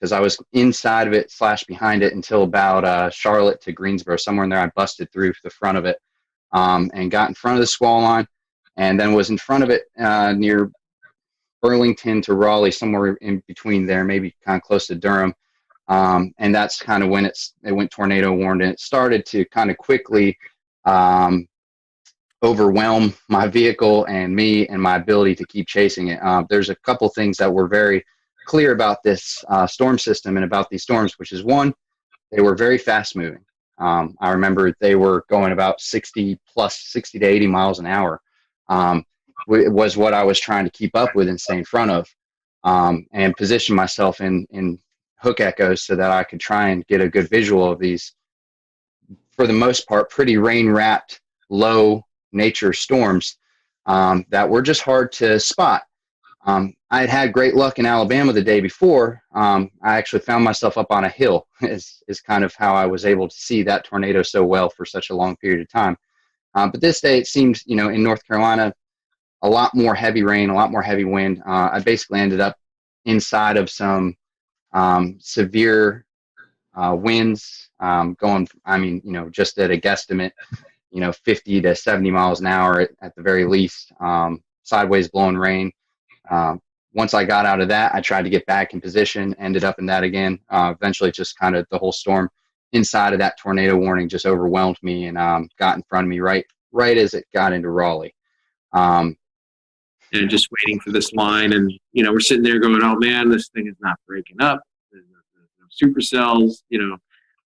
because I was inside of it / behind it until about Charlotte to Greensboro. Somewhere in there, I busted through the front of it and got in front of the squall line, and then was in front of it near Burlington to Raleigh, somewhere in between there, maybe kind of close to Durham. And that's kind of when it went tornado warned, and it started to kind of quickly overwhelm my vehicle and me and my ability to keep chasing it. There's a couple things that were very clear about this storm system and about these storms, which is one, they were very fast moving. I remember they were going about 60 to 80 miles an hour. It was what I was trying to keep up with and stay in front of, and position myself in hook echoes so that I could try and get a good visual of these, for the most part, pretty rain-wrapped, low nature storms that were just hard to spot. I had had great luck in Alabama the day before. I actually found myself up on a hill is kind of how I was able to see that tornado so well for such a long period of time. But this day it seems, in North Carolina, a lot more heavy rain, a lot more heavy wind. I basically ended up inside of some severe winds going, just at a guesstimate, 50 to 70 miles an hour at the very least, sideways blowing rain. Once I got out of that, I tried to get back in position, ended up in that again. Eventually just kind of the whole storm inside of that tornado warning just overwhelmed me and got in front of me right as it got into Raleigh. And just waiting for this line, and we're sitting there going, "Oh man, this thing is not breaking up. There's no supercells.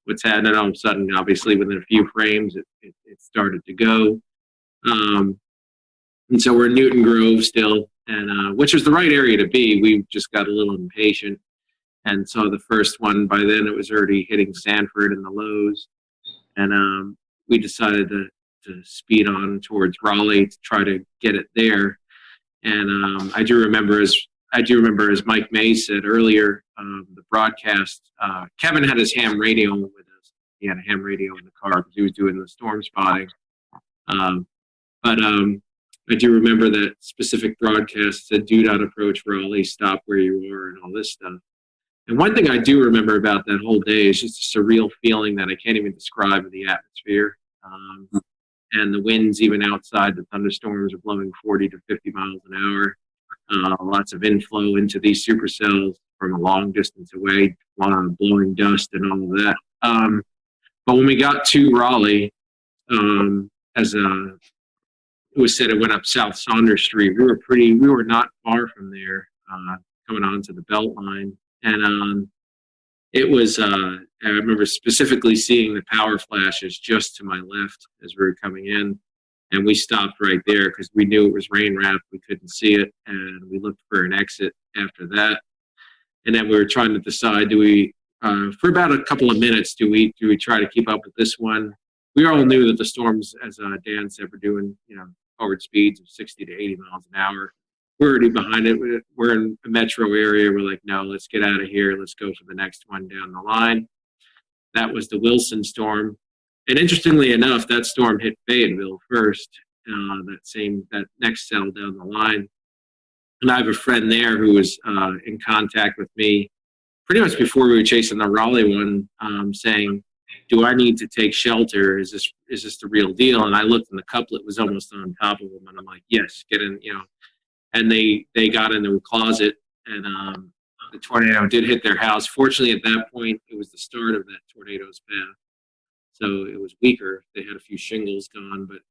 What's happening?" All of a sudden, obviously, within a few frames, it started to go. And so we're in Newton Grove still, and which was the right area to be. We just got a little impatient, and so the first one, by then it was already hitting Sanford and the lows, and we decided to speed on towards Raleigh to try to get it there. And I do remember, as Mike May said earlier, the broadcast, Kevin had his ham radio with us. He had a ham radio in the car because he was doing the storm spotting. But I do remember that specific broadcast said, "Do not approach Raleigh, stop where you are," and all this stuff. And one thing I do remember about that whole day is just a surreal feeling that I can't even describe in the atmosphere. And the winds, even outside, the thunderstorms are blowing 40 to 50 miles an hour. Lots of inflow into these supercells from a long distance away, blowing dust and all of that. But when we got to Raleigh, as it was said, it went up South Saunders Street. We were not far from there, coming onto the Beltline. And it was, I remember specifically seeing the power flashes just to my left as we were coming in. And we stopped right there because we knew it was rain wrapped. We couldn't see it. And we looked for an exit after that. And then we were trying to decide, do we, for about a couple of minutes, do we try to keep up with this one? we all knew that the storms, as Dan said, were doing, forward speeds of 60 to 80 miles an hour. We're already behind it. We're in a metro area. We're like, no, let's get out of here. Let's go for the next one down the line. That was the Wilson storm. And interestingly enough, that storm hit Fayetteville first, that next cell down the line. And I have a friend there who was in contact with me pretty much before we were chasing the Raleigh one, saying, do I need to take shelter? Is this the real deal? And I looked, and the couplet was almost on top of them. And I'm like, yes, get in, And they got into a closet, and the tornado did hit their house. Fortunately, at that point, it was the start of that tornado's path. So it was weaker. They had a few shingles gone, but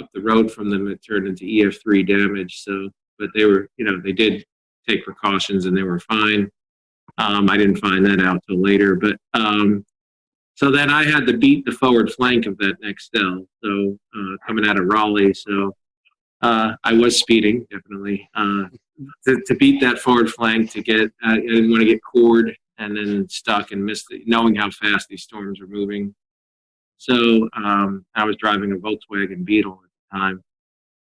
up the road from them, it turned into EF3 damage. So, but they were, they did take precautions, and they were fine. I didn't find that out till later, but so then I had to beat the forward flank of that next cell. So coming out of Raleigh, so I was speeding definitely to beat that forward flank to get. I didn't want to get cored and then stuck and miss knowing how fast these storms were moving. So I was driving a Volkswagen Beetle at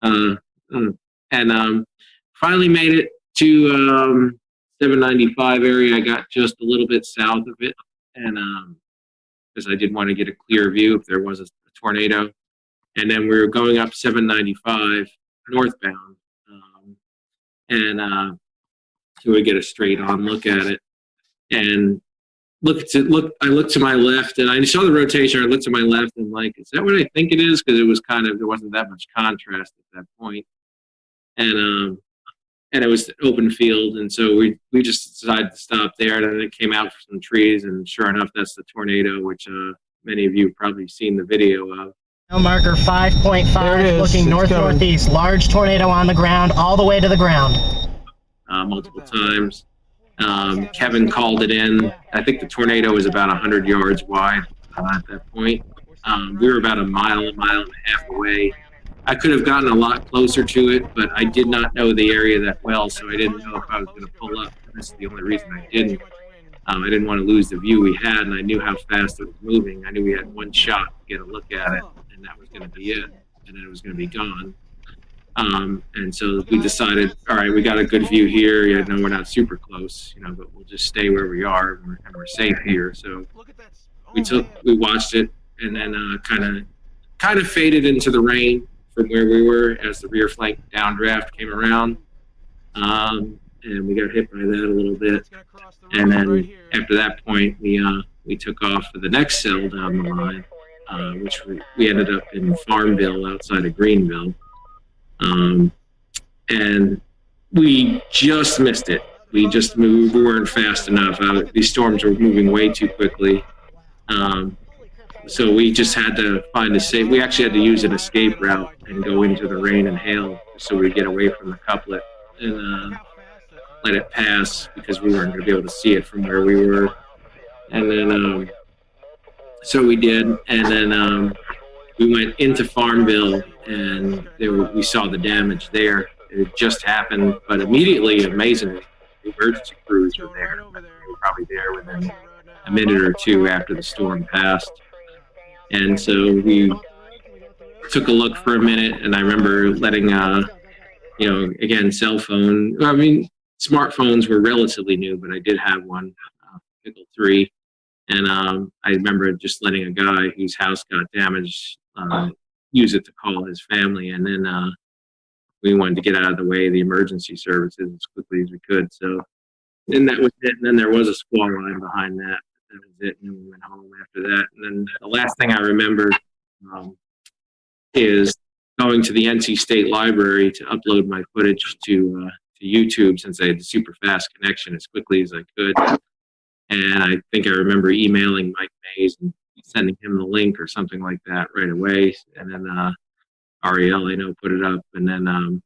the time, and finally made it to 795 area. I got just a little bit south of it, and because I did want to get a clear view if there was a tornado. And then we were going up 795 northbound, so we get a straight on look at it, and I looked to my left, and I saw the rotation. I looked to my left, and like, is that what I think it is? Because it was there wasn't that much contrast at that point, and it was open field, and so we just decided to stop there. And then it came out from some trees, and sure enough, that's the tornado, which many of you have probably seen the video of. Marker 5.5, looking north-northeast. Large tornado on the ground, all the way to the ground. Multiple times. Kevin called it in. I think the tornado was about 100 yards wide at that point. We were about a mile and a half away. I could have gotten a lot closer to it, but I did not know the area that well, so I didn't know if I was going to pull up. This is the only reason I didn't. I didn't want to lose the view we had, and I knew how fast it was moving. I knew we had one shot to get a look at it, and that was going to be it, and then it was going to be gone. And so we decided, all right, we got a good view here. We're not super close, but we'll just stay where we are, and we're safe here. So we watched it, and then kind of faded into the rain from where we were as the rear flank downdraft came around. And we got hit by that a little bit. And then after that point, we took off for the next cell down the line, which we ended up in Farmville outside of Greenville. And we just missed it. We just moved. We weren't fast enough. These storms were moving way too quickly. So we just had to find a safe. We actually had to use an escape route and go into the rain and hail so we get away from the couplet and let it pass because we weren't going to be able to see it from where we were. And then, so we did. And then we went into Farmville, and we saw the damage there. It just happened, but immediately, amazingly, the emergency crews were there. They were probably there within a minute or two after the storm passed. And so we took a look for a minute, and I remember letting, again, cell phone. I mean, smartphones were relatively new, but I did have one, Pickle 3. And I remember just letting a guy whose house got damaged use it to call his family. And then we wanted to get out of the way of the emergency services as quickly as we could. So then that was it. And then there was a squall line behind that. That was it. And then we went home after that. And then the last thing I remember is going to the NC State Library to upload my footage to YouTube, since I had the super fast connection, as quickly as I could. And I think I remember emailing Mike Mays and sending him the link or something like that right away. And then Ariel, I know, put it up. And then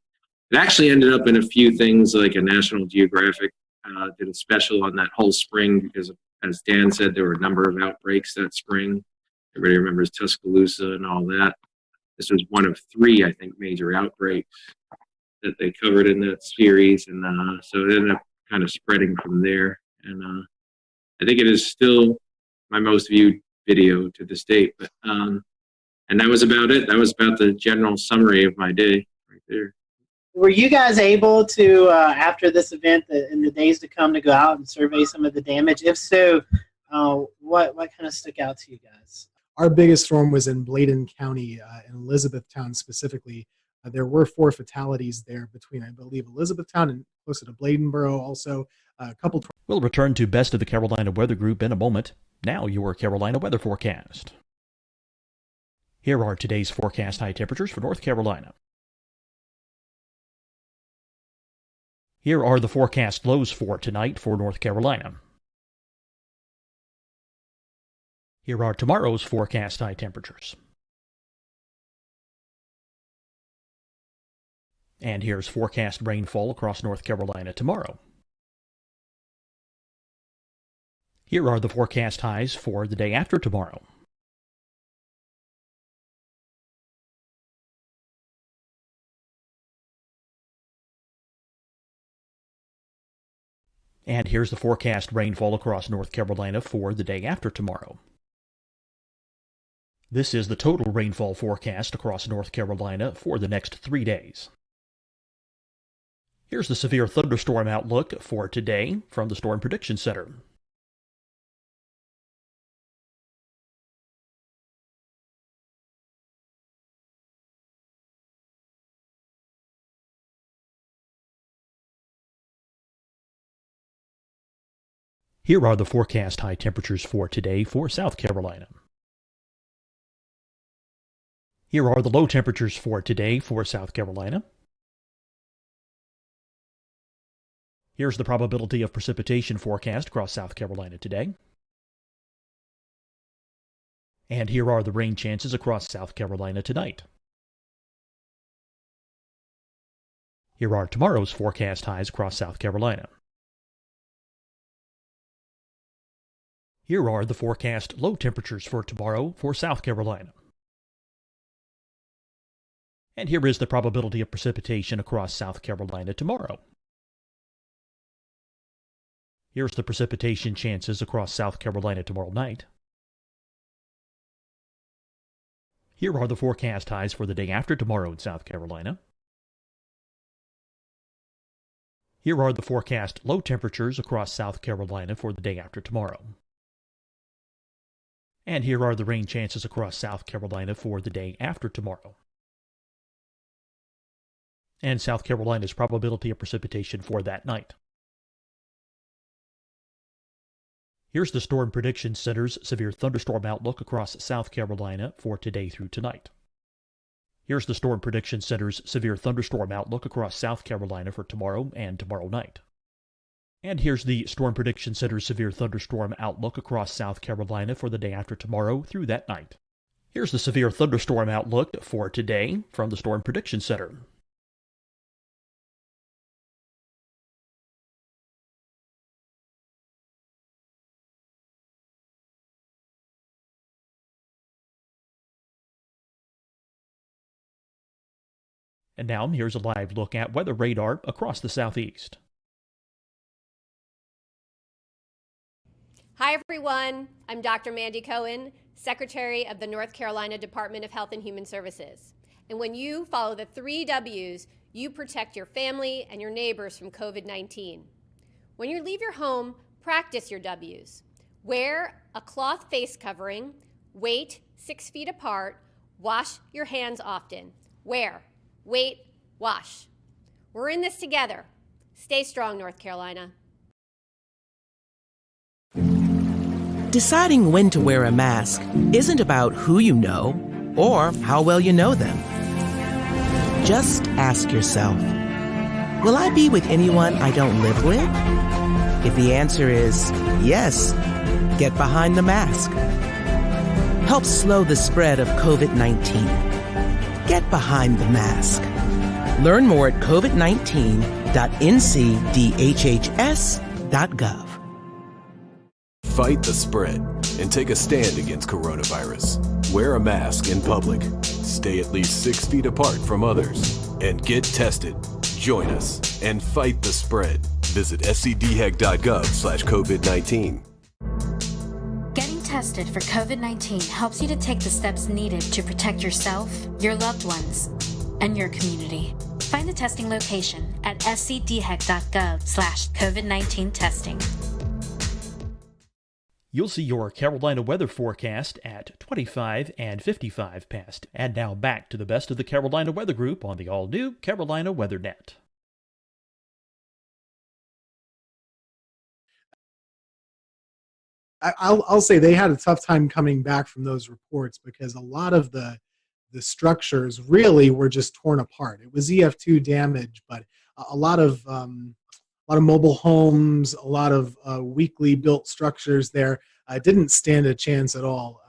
it actually ended up in a few things, like a National Geographic did a special on that whole spring because, as Dan said, there were a number of outbreaks that spring. Everybody remembers Tuscaloosa and all that. This was one of 3, I think, major outbreaks that they covered in that series. And so it ended up kind of spreading from there. And I think it is still my most viewed video to this date. But And that was about it. That was about the general summary of my day right there. Were you guys able to, after this event, in the days to come, to go out and survey some of the damage? If so, what kind of stuck out to you guys? Our biggest storm was in Bladen County, in Elizabethtown specifically. There were 4 fatalities there between, I believe, Elizabethtown and closer to Bladenboro. Also, a couple. We'll return to Best of the Carolina Weather Group in a moment. Now your Carolina weather forecast. Here are today's forecast high temperatures for North Carolina. Here are the forecast lows for tonight for North Carolina. Here are tomorrow's forecast high temperatures. And here's forecast rainfall across North Carolina tomorrow. Here are the forecast highs for the day after tomorrow. And here's the forecast rainfall across North Carolina for the day after tomorrow. This is the total rainfall forecast across North Carolina for the next 3 days. Here's the severe thunderstorm outlook for today from the Storm Prediction Center. Here are the forecast high temperatures for today for South Carolina. Here are the low temperatures for today for South Carolina. Here's the probability of precipitation forecast across South Carolina today. And here are the rain chances across South Carolina tonight. Here are tomorrow's forecast highs across South Carolina. Here are the forecast low temperatures for tomorrow for South Carolina. And here is the probability of precipitation across South Carolina tomorrow. Here's the precipitation chances across South Carolina tomorrow night. Here are the forecast highs for the day after tomorrow in South Carolina. Here are the forecast low temperatures across South Carolina for the day after tomorrow. And here are the rain chances across South Carolina for the day after tomorrow. And South Carolina's probability of precipitation for that night. Here's the Storm Prediction Center's severe thunderstorm outlook across South Carolina for today through tonight. Here's the Storm Prediction Center's severe thunderstorm outlook across South Carolina for tomorrow and tomorrow night. And here's the Storm Prediction Center's severe thunderstorm outlook across South Carolina for the day after tomorrow through that night. Here's the severe thunderstorm outlook for today from the Storm Prediction Center. And now here's a live look at weather radar across the southeast. Hi, everyone. I'm Dr. Mandy Cohen, Secretary of the North Carolina Department of Health and Human Services. And when you follow the 3 W's, you protect your family and your neighbors from COVID-19. When you leave your home, practice your W's. Wear a cloth face covering, wait 6 feet apart, wash your hands often. Wear, wait, wash. We're in this together. Stay strong, North Carolina. Deciding when to wear a mask isn't about who you know or how well you know them. Just ask yourself, will I be with anyone I don't live with? If the answer is yes, get behind the mask. Help slow the spread of COVID-19. Get behind the mask. Learn more at covid19.ncdhhs.gov. Fight the spread and take a stand against coronavirus. Wear a mask in public. Stay at least 6 feet apart from others. And get tested. Join us and fight the spread. Visit scdhec.gov/COVID-19. Getting tested for COVID-19 helps you to take the steps needed to protect yourself, your loved ones, and your community. Find the testing location at scdhec.gov/COVID-19 testing. You'll see your Carolina weather forecast at 25 and 55 past. And now back to the best of the Carolina Weather Group on the all-new Carolina WeatherNet. I'll say they had a tough time coming back from those reports because a lot of the structures really were just torn apart. It was EF2 damage, but a lot of mobile homes, a lot of weakly built structures there didn't stand a chance at all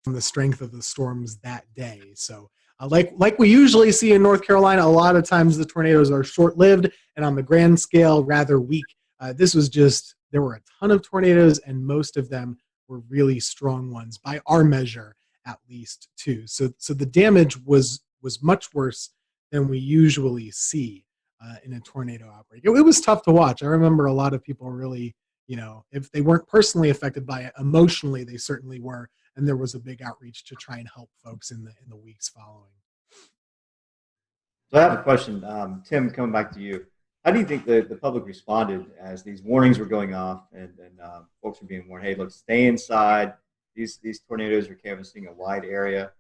from the strength of the storms that day. So like we usually see in North Carolina, a lot of times the tornadoes are short-lived and on the grand scale rather weak. This was just, there were a ton of tornadoes and most of them were really strong ones by our measure, at least too. So the damage was much worse than we usually see in a tornado outbreak. It was tough to watch. I remember a lot of people really, if they weren't personally affected by it, emotionally they certainly were, and there was a big outreach to try and help folks in the weeks following. So I have a question, Tim, coming back to you. How do you think the public responded as these warnings were going off and folks were being warned, hey, look, stay inside. These tornadoes are canvassing a wide area.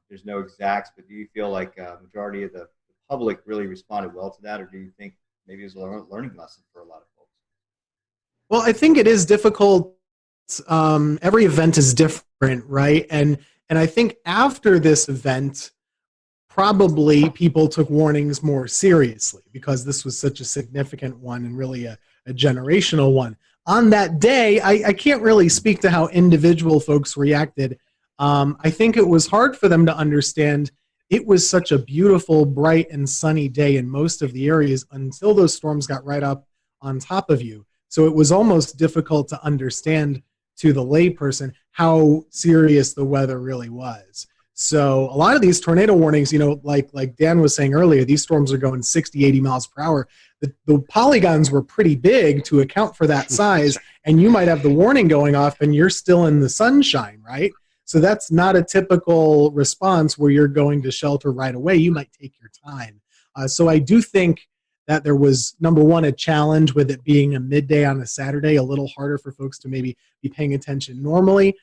There's no exacts, but do you feel like a majority of the public really responded well to that, or do you think maybe it was a learning lesson for a lot of folks? Well, I think it is difficult. Every event is different, right? And I think after this event, probably people took warnings more seriously because this was such a significant one and really a generational one. On that day, I can't really speak to how individual folks reacted. I think it was hard for them to understand. It was such a beautiful, bright, and sunny day in most of the areas until those storms got right up on top of you. So it was almost difficult to understand to the layperson how serious the weather really was. So a lot of these tornado warnings, like Dan was saying earlier, these storms are going 60, 80 miles per hour. The polygons were pretty big to account for that size, and you might have the warning going off and you're still in the sunshine, right? So that's not a typical response where you're going to shelter right away. You might take your time. So I do think that there was, number one, a challenge with it being a midday on a Saturday, a little harder for folks to maybe be paying attention normally.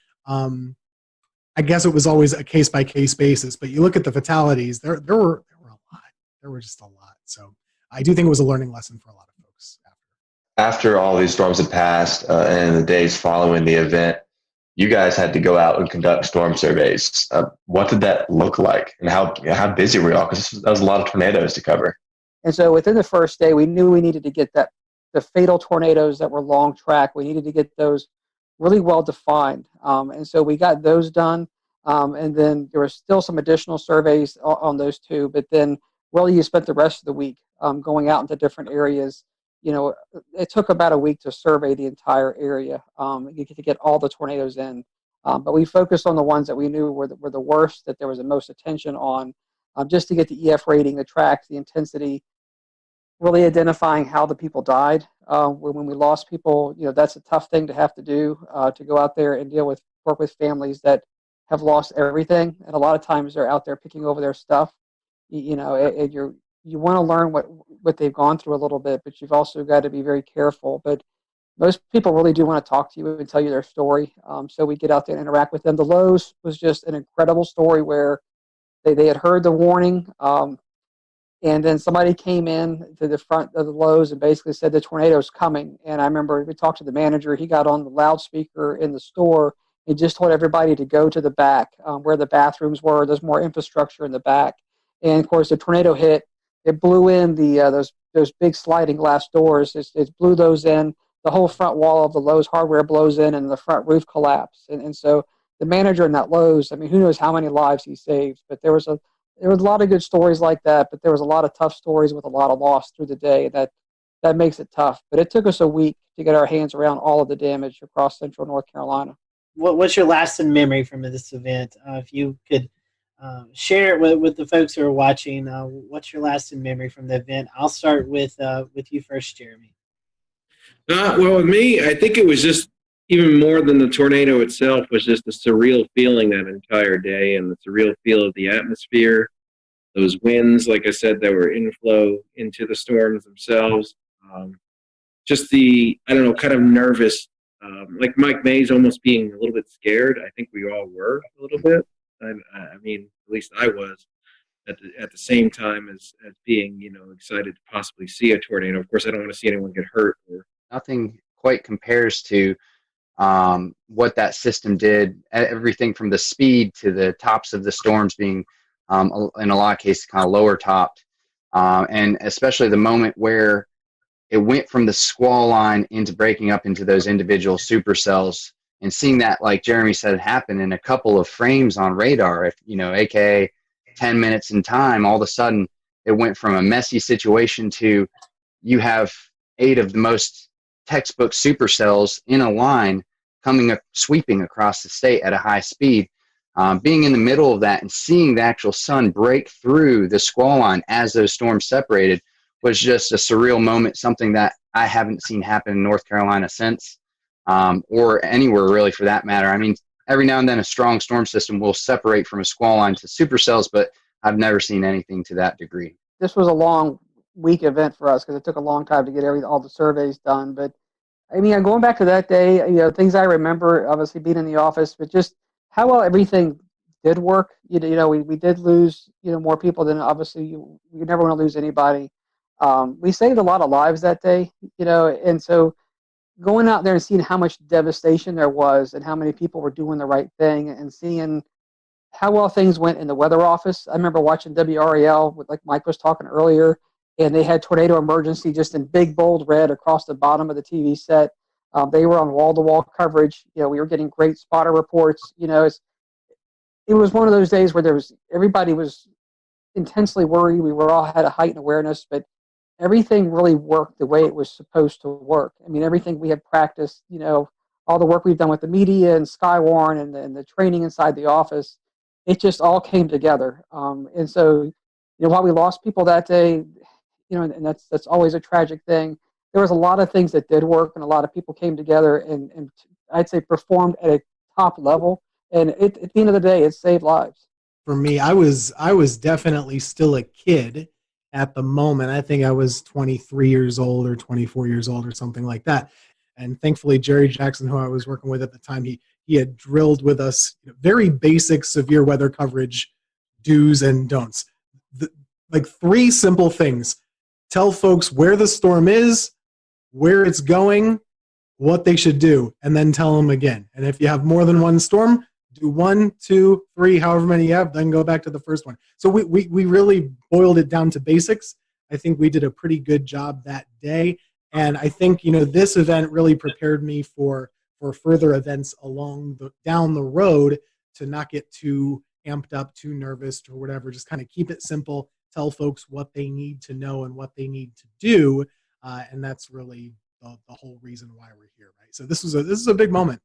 I guess it was always a case-by-case basis, but you look at the fatalities, there were a lot. There were just a lot. So I do think it was a learning lesson for a lot of folks. After all these storms had passed and the days following the event, you guys had to go out and conduct storm surveys. What did that look like, and how busy were y'all? Because that was a lot of tornadoes to cover. And so within the first day, we knew we needed to get the fatal tornadoes that were long track. We needed to get those really well defined. And so we got those done. And then there were still some additional surveys on those two. But then really you spent the rest of the week going out into different areas. It took about a week to survey the entire area to get all the tornadoes in. But we focused on the ones that we knew were the worst, that there was the most attention on, just to get the EF rating, the tracks, the intensity, really identifying how the people died. When we lost people, that's a tough thing to have to do, to go out there and work with families that have lost everything. And a lot of times they're out there picking over their stuff. You want to learn what they've gone through a little bit, but you've also got to be very careful. But most people really do want to talk to you and tell you their story. So we get out there and interact with them. The Lowe's was just an incredible story where they had heard the warning, and then somebody came in to the front of the Lowe's and basically said the tornado's coming. And I remember we talked to the manager. He got on the loudspeaker in the store and just told everybody to go to the back where the bathrooms were. There's more infrastructure in the back. And, of course, the tornado hit. It blew in those big sliding glass doors. It blew those in. The whole front wall of the Lowe's hardware blows in, and the front roof collapsed. And so the manager in that Lowe's, who knows how many lives he saved. But there was a lot of good stories like that, but there was a lot of tough stories with a lot of loss through the day. That makes it tough. But it took us a week to get our hands around all of the damage across central North Carolina. What's your lasting memory from this event? If you could share it with the folks who are watching, what's your lasting memory from the event? I'll start with you first, Jeremy. Well, with me, I think it was just, even more than the tornado itself was just a surreal feeling that entire day, and the surreal feel of the atmosphere, those winds, like I said, that were inflow into the storms themselves. Just the, I don't know, kind of nervous, like Mike Mays almost being a little bit scared. I think we all were a little bit. I mean, at least I was at the same time as being, excited to possibly see a tornado. Of course, I don't want to see anyone get hurt. Nothing quite compares to what that system did. Everything from the speed to the tops of the storms being, in a lot of cases, kind of lower topped, and especially the moment where it went from the squall line into breaking up into those individual supercells, and seeing that, like Jeremy said, happen in a couple of frames on radar, aka 10 minutes in time. All of a sudden, it went from a messy situation to you have 8 of the most textbook supercells in a line sweeping across the state at a high speed. Being in the middle of that and seeing the actual sun break through the squall line as those storms separated was just a surreal moment, something that I haven't seen happen in North Carolina since, or anywhere really for that matter. I mean, every now and then a strong storm system will separate from a squall line to supercells, but I've never seen anything to that degree. This was a long week event for us because it took a long time to get all the surveys done. But I mean, going back to that day, things I remember, obviously being in the office, but just how well everything did work. We did lose, more people than obviously you never want to lose anybody. We saved a lot of lives that day, and so going out there and seeing how much devastation there was and how many people were doing the right thing and seeing how well things went in the weather office. I remember watching WRAL, like Mike was talking earlier, and they had tornado emergency just in big, bold red across the bottom of the TV set. They were on wall-to-wall coverage. We were getting great spotter reports. It was one of those days where everybody was intensely worried. We all had a heightened awareness, but everything really worked the way it was supposed to work. I mean, everything we had practiced, all the work we've done with the media and Skywarn and the training inside the office, it just all came together. And so, while we lost people that day, and that's always a tragic thing, there was a lot of things that did work, and a lot of people came together and I'd say performed at a top level. And at the end of the day, it saved lives. For me, I was definitely still a kid at the moment. I think I was 23 years old or 24 years old or something like that. And thankfully, Jerry Jackson, who I was working with at the time, he had drilled with us very basic severe weather coverage do's and don'ts. Like 3 simple things. Tell folks where the storm is, where it's going, what they should do, and then tell them again. And if you have more than one storm, do 1, 2, 3, however many you have, then go back to the first one. So we really boiled it down to basics. I think we did a pretty good job that day. And I think, this event really prepared me for further events down the road, to not get too amped up, too nervous or whatever. Just kind of keep it simple, tell folks what they need to know and what they need to do. And that's really the whole reason why we're here, right? So this is a big moment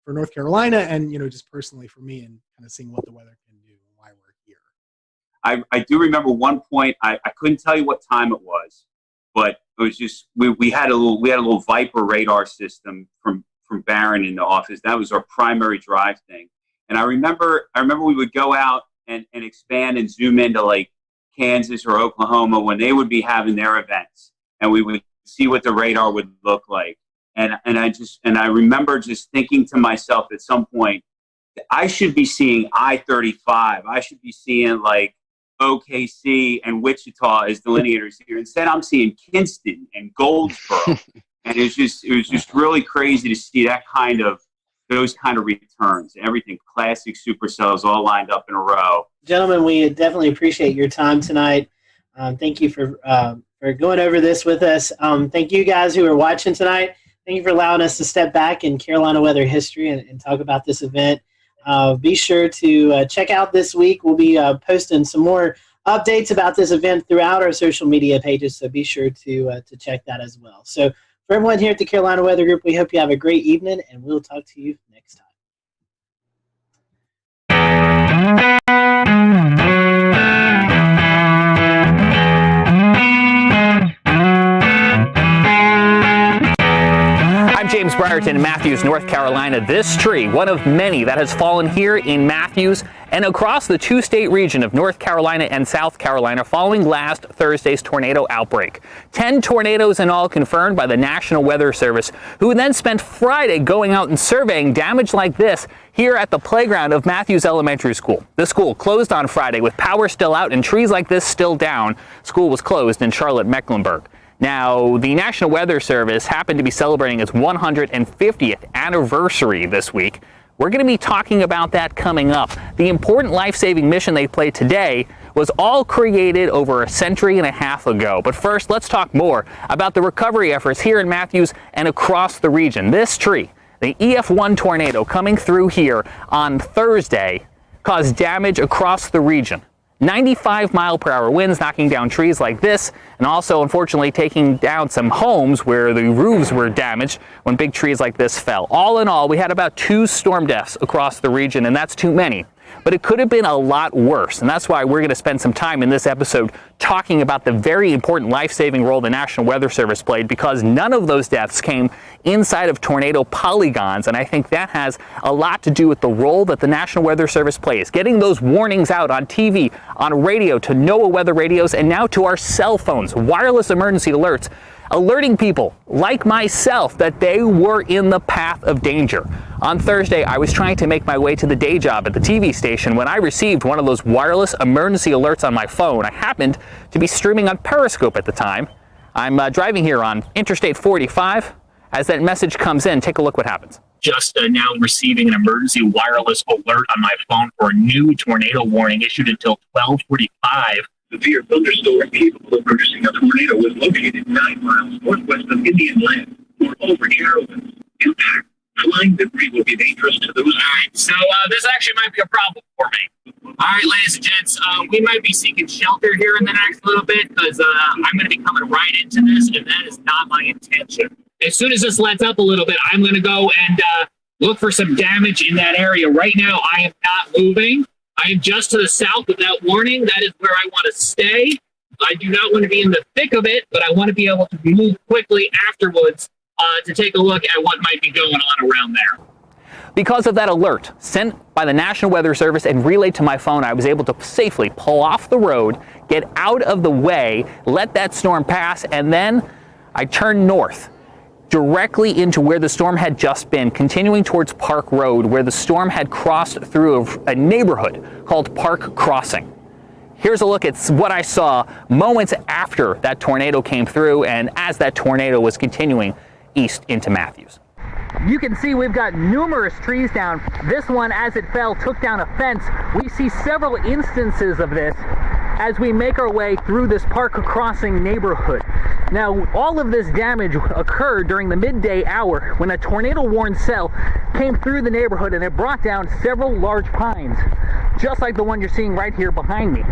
for North Carolina, and just personally for me, and kind of seeing what the weather can do and why we're here. I do remember one point. I couldn't tell you what time it was, but it was just we had a little Viper radar system from Barron in the office. That was our primary drive thing. And I remember we would go out and expand and zoom into like Kansas or Oklahoma when they would be having their events, and we would see what the radar would look like. And I remember just thinking to myself at some point, I should be seeing I-35. I should be seeing like OKC and Wichita as delineators here. Instead, I'm seeing Kinston and Goldsboro. And it was just really crazy to see those kind of returns. Everything, classic supercells all lined up in a row. Gentlemen, we definitely appreciate your time tonight. Thank you for going over this with us. Thank you guys who are watching tonight. Thank you for allowing us to step back in Carolina weather history and talk about this event. Be sure to check out this week. We'll be posting some more updates about this event throughout our social media pages, so be sure to check that as well. So for everyone here at the Carolina Weather Group, we hope you have a great evening, and we'll talk to you next time. I'm James Brierton, Matthews, North Carolina. This tree, one of many that has fallen here in Matthews and across the two-state region of North Carolina and South Carolina following last Thursday's tornado outbreak. 10 tornadoes in all confirmed by the National Weather Service, who then spent Friday going out and surveying damage like this here at the playground of Matthews Elementary School. The school closed on Friday with power still out and trees like this still down. School was closed in Charlotte, Mecklenburg. Now, the National Weather Service happened to be celebrating its 150th anniversary this week. We're going to be talking about that coming up. The important life-saving mission they played today was all created over a century and a half ago. But first, let's talk more about the recovery efforts here in Matthews and across the region. This tree, the EF1 tornado coming through here on Thursday, caused damage across the region. 95-mile-per-hour winds knocking down trees like this, and also, unfortunately, taking down some homes where the roofs were damaged when big trees like this fell. All in all, we had about 2 storm deaths across the region, and that's too many. But it could have been a lot worse, and that's why we're going to spend some time in this episode talking about the very important life-saving role the National Weather Service played, because none of those deaths came inside of tornado polygons, and I think that has a lot to do with the role that the National Weather Service plays, getting those warnings out on TV, on radio, to NOAA weather radios, and now to our cell phones, wireless emergency alerts, alerting people like myself that they were in the path of danger. On Thursday, I was trying to make my way to the day job at the TV station when I received one of those wireless emergency alerts on my phone. I happened to be streaming on Periscope at the time. I'm driving here on Interstate 45. As that message comes in, take a look what happens. Just now receiving an emergency wireless alert on my phone for a new tornado warning issued until 12:45. Severe thunderstorm capable of producing a tornado was located 9 miles northwest of Indian Land or over Carrollton. Impact. Flying debris will be dangerous to those. All right, so this actually might be a problem for me. All right, ladies and gents, we might be seeking shelter here in the next little bit because I'm going to be coming right into this, and that is not my intention. As soon as this lets up a little bit, I'm going to go and look for some damage in that area. Right now, I am not moving. I am just to the south of that warning. That is where I want to stay. I do not want to be in the thick of it, but I want to be able to move quickly afterwards to take a look at what might be going on around there. Because of that alert sent by the National Weather Service and relayed to my phone, I was able to safely pull off the road, get out of the way, let that storm pass, and then I turned north, directly into where the storm had just been, continuing towards Park Road, where the storm had crossed through a neighborhood called Park Crossing. Here's a look at what I saw moments after that tornado came through and as that tornado was continuing east into Matthews. You can see we've got numerous trees down. This one, as it fell, took down a fence. We see several instances of this as we make our way through this Park Crossing neighborhood. Now, all of this damage occurred during the midday hour when a tornado-warned cell came through the neighborhood and it brought down several large pines, just like the one you're seeing right here behind me.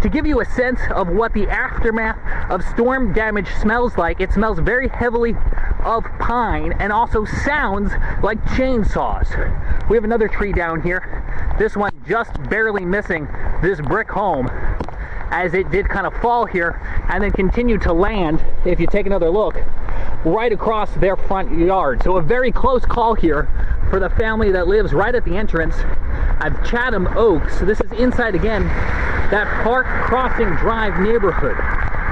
To give you a sense of what the aftermath of storm damage smells like, it smells very heavily of pine and also sounds like chainsaws. We have another tree down here. This one just barely missing this brick home as it did kind of fall here and then continue to land, if you take another look, right across their front yard. So a very close call here for the family that lives right at the entrance of Chatham Oaks. This is inside, again, that Park Crossing Drive neighborhood.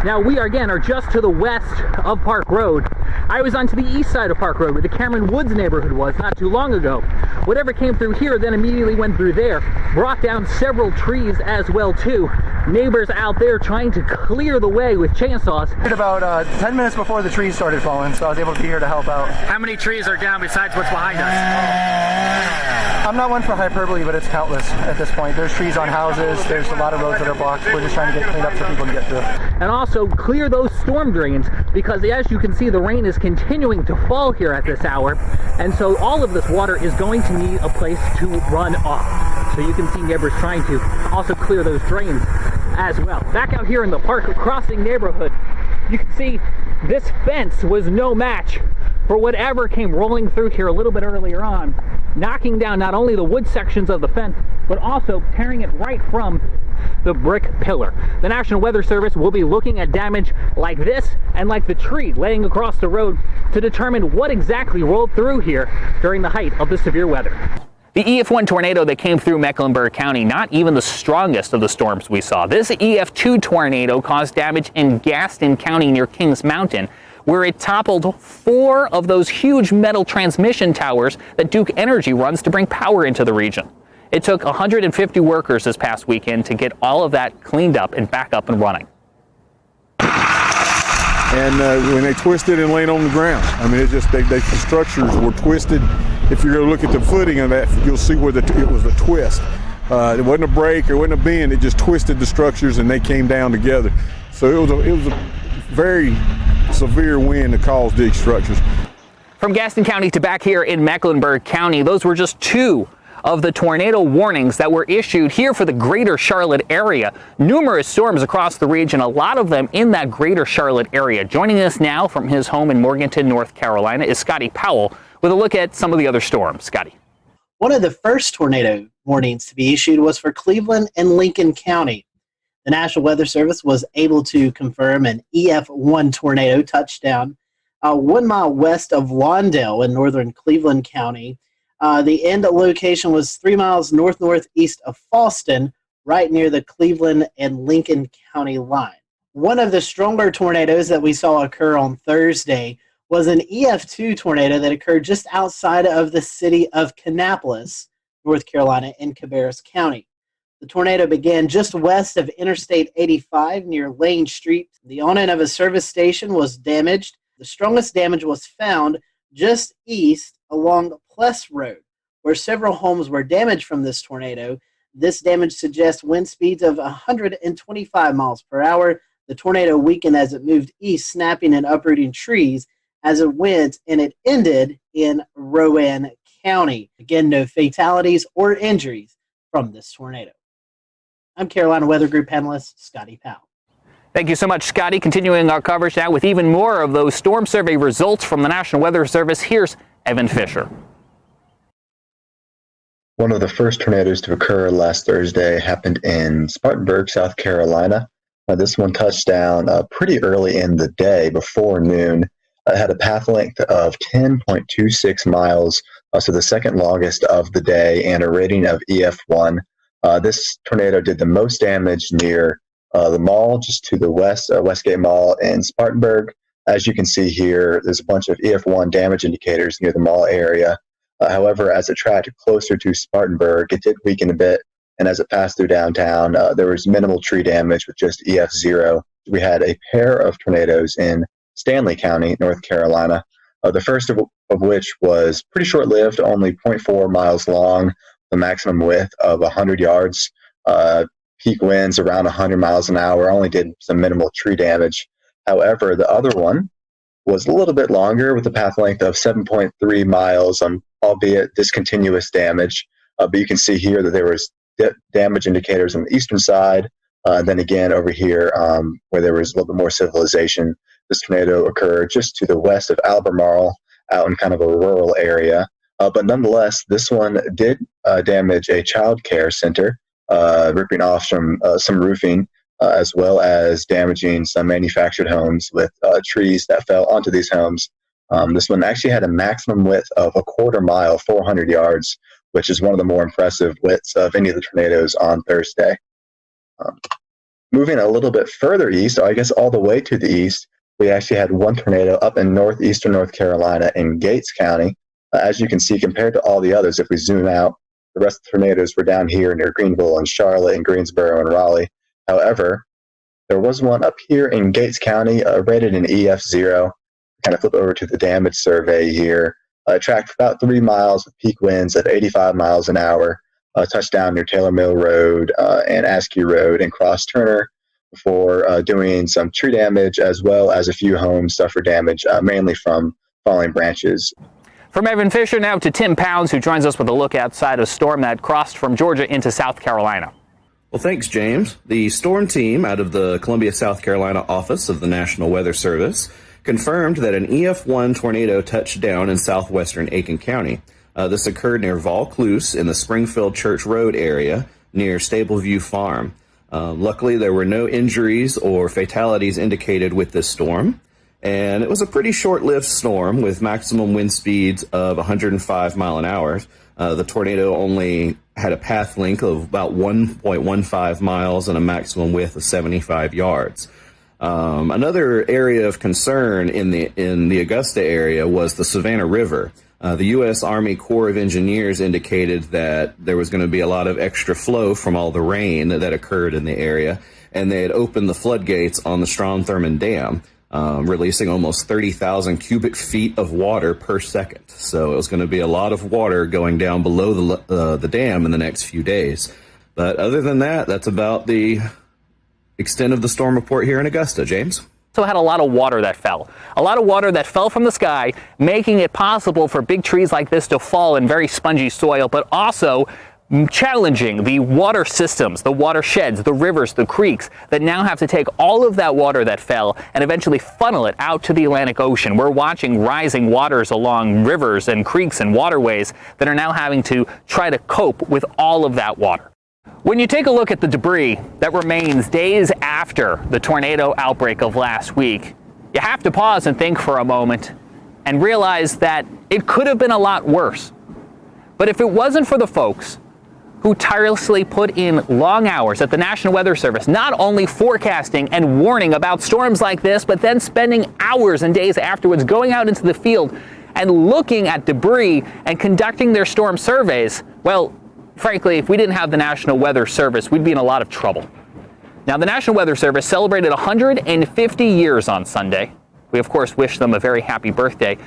Now, we are just to the west of Park Road. I was onto the east side of Park Road, where the Cameron Woods neighborhood was not too long ago. Whatever came through here then immediately went through there, brought down several trees as well, too. Neighbors out there trying to clear the way with chainsaws. About 10 minutes before the trees started falling, so I was able to be here to help out. How many trees are down besides what's behind us? I'm not one for hyperbole, but it's countless at this point. There's trees on houses, there's a lot of roads that are blocked. We're just trying to get cleaned up so people can get through. And also clear those storm drains, because as you can see, the rain is continuing to fall here at this hour, and so all of this water is going to need a place to run off. So you can see neighbors trying to also clear those drains as well. Back out here in the Park Crossing neighborhood, you can see this fence was no match for whatever came rolling through here a little bit earlier on, knocking down not only the wood sections of the fence, but also tearing it right from the brick pillar. The National Weather Service will be looking at damage like this and like the tree laying across the road to determine what exactly rolled through here during the height of the severe weather. The EF1 tornado that came through Mecklenburg County, not even the strongest of the storms we saw. This EF2 tornado caused damage in Gaston County near Kings Mountain, where it toppled 4 of those huge metal transmission towers that Duke Energy runs to bring power into the region. It took 150 workers this past weekend to get all of that cleaned up and back up and running. And when they twisted and laid on the ground, I mean, it just the structures were twisted. If you go look at the footing of that, you'll see where it was a twist. It wasn't a break, it wasn't a bend. It just twisted the structures and they came down together. So it was a very severe wind that caused these structures. From Gaston County to back here in Mecklenburg County, those were just 2 of the tornado warnings that were issued here for the greater Charlotte area. Numerous storms across the region, a lot of them in that greater Charlotte area. Joining us now from his home in Morganton, North Carolina, is Scotty Powell with a look at some of the other storms. Scotty. One of the first tornado warnings to be issued was for Cleveland and Lincoln County. The National Weather Service was able to confirm an EF1 tornado touchdown 1 mile west of Lawndale in northern Cleveland County. The end location was 3 miles northeast of Fallston, right near the Cleveland and Lincoln County line. One of the stronger tornadoes that we saw occur on Thursday was an EF2 tornado that occurred just outside of the city of Kannapolis, North Carolina, in Cabarrus County. The tornado began just west of Interstate 85 near Lane Street. The awning of a service station was damaged. The strongest damage was found just east along Pless Road, where several homes were damaged from this tornado. This damage suggests wind speeds of 125 miles per hour. The tornado weakened as it moved east, snapping and uprooting trees as it went, and it ended in Rowan County. Again, no fatalities or injuries from this tornado. I'm Carolina Weather Group panelist Scotty Powell. Thank you so much, Scotty. Continuing our coverage now with even more of those storm survey results from the National Weather Service. Here's Evan Fisher. One of the first tornadoes to occur last Thursday happened in Spartanburg, South Carolina. This one touched down pretty early in the day, before noon. It had a path length of 10.26 miles, so the second longest of the day, and a rating of EF1. This tornado did the most damage near the mall, just to the west, Westgate Mall in Spartanburg. As you can see here, there's a bunch of EF1 damage indicators near the mall area. However, as it tracked closer to Spartanburg, it did weaken a bit, and as it passed through downtown, there was minimal tree damage with just EF0. We had a pair of tornadoes in Stanley County, North Carolina, the first of which was pretty short-lived, only 0.4 miles long, the maximum width of 100 yards. Peak winds around 100 miles an hour, only did some minimal tree damage. However, the other one was a little bit longer with a path length of 7.3 miles, albeit discontinuous damage. But you can see here that there was damage indicators on the eastern side. Then again, over here, where there was a little bit more civilization, this tornado occurred just to the west of Albemarle, out in kind of a rural area. But nonetheless, this one did damage a child care center, ripping off some roofing, as well as damaging some manufactured homes with trees that fell onto these homes. This one actually had a maximum width of 1/4 mile, 400 yards, which is one of the more impressive widths of any of the tornadoes on Thursday. Moving a little bit further east, I guess all the way to the east, we actually had one tornado up in northeastern North Carolina in Gates County. As you can see, compared to all the others, if we zoom out, the rest of the tornadoes were down here near Greenville and Charlotte and Greensboro and Raleigh. However, there was one up here in Gates County, rated an EF0. Kind of flip over to the damage survey here. Tracked about 3 miles with peak winds at 85 miles an hour. Touched down near Taylor Mill Road and Askew Road, and crossed Turner before doing some tree damage, as well as a few homes suffered damage, mainly from falling branches. From Evan Fisher now to Tim Pounds, who joins us with a look outside a storm that crossed from Georgia into South Carolina. Well, thanks, James. The storm team out of the Columbia, South Carolina office of the National Weather Service confirmed that an EF1 tornado touched down in southwestern Aiken County. This occurred near Vaucluse in the Springfield Church Road area near Stableview Farm. Luckily, there were no injuries or fatalities indicated with this storm, and it was a pretty short-lived storm with maximum wind speeds of 105 mile an hour. The tornado only had a path length of about 1.15 miles and a maximum width of 75 yards. Another area of concern in the Augusta area was the Savannah River. The U.S. Army Corps of Engineers indicated that there was going to be a lot of extra flow from all the rain that occurred in the area, and they had opened the floodgates on the Strom-Thurmond Dam, releasing almost 30,000 cubic feet of water per second. So it was going to be a lot of water going down below the dam in the next few days. But other than that, that's about the extent of the storm report here in Augusta. James? Also had a lot of water that fell. A lot of water that fell from the sky, making it possible for big trees like this to fall in very spongy soil, but also challenging the water systems, the watersheds, the rivers, the creeks that now have to take all of that water that fell and eventually funnel it out to the Atlantic Ocean. We're watching rising waters along rivers and creeks and waterways that are now having to try to cope with all of that water. When you take a look at the debris that remains days after the tornado outbreak of last week, you have to pause and think for a moment and realize that it could have been a lot worse. But if it wasn't for the folks who tirelessly put in long hours at the National Weather Service, not only forecasting and warning about storms like this, but then spending hours and days afterwards going out into the field and looking at debris and conducting their storm surveys, well, frankly, if we didn't have the National Weather Service, we'd be in a lot of trouble. Now, the National Weather Service celebrated 150 years on Sunday. We, of course, wish them a very happy birthday.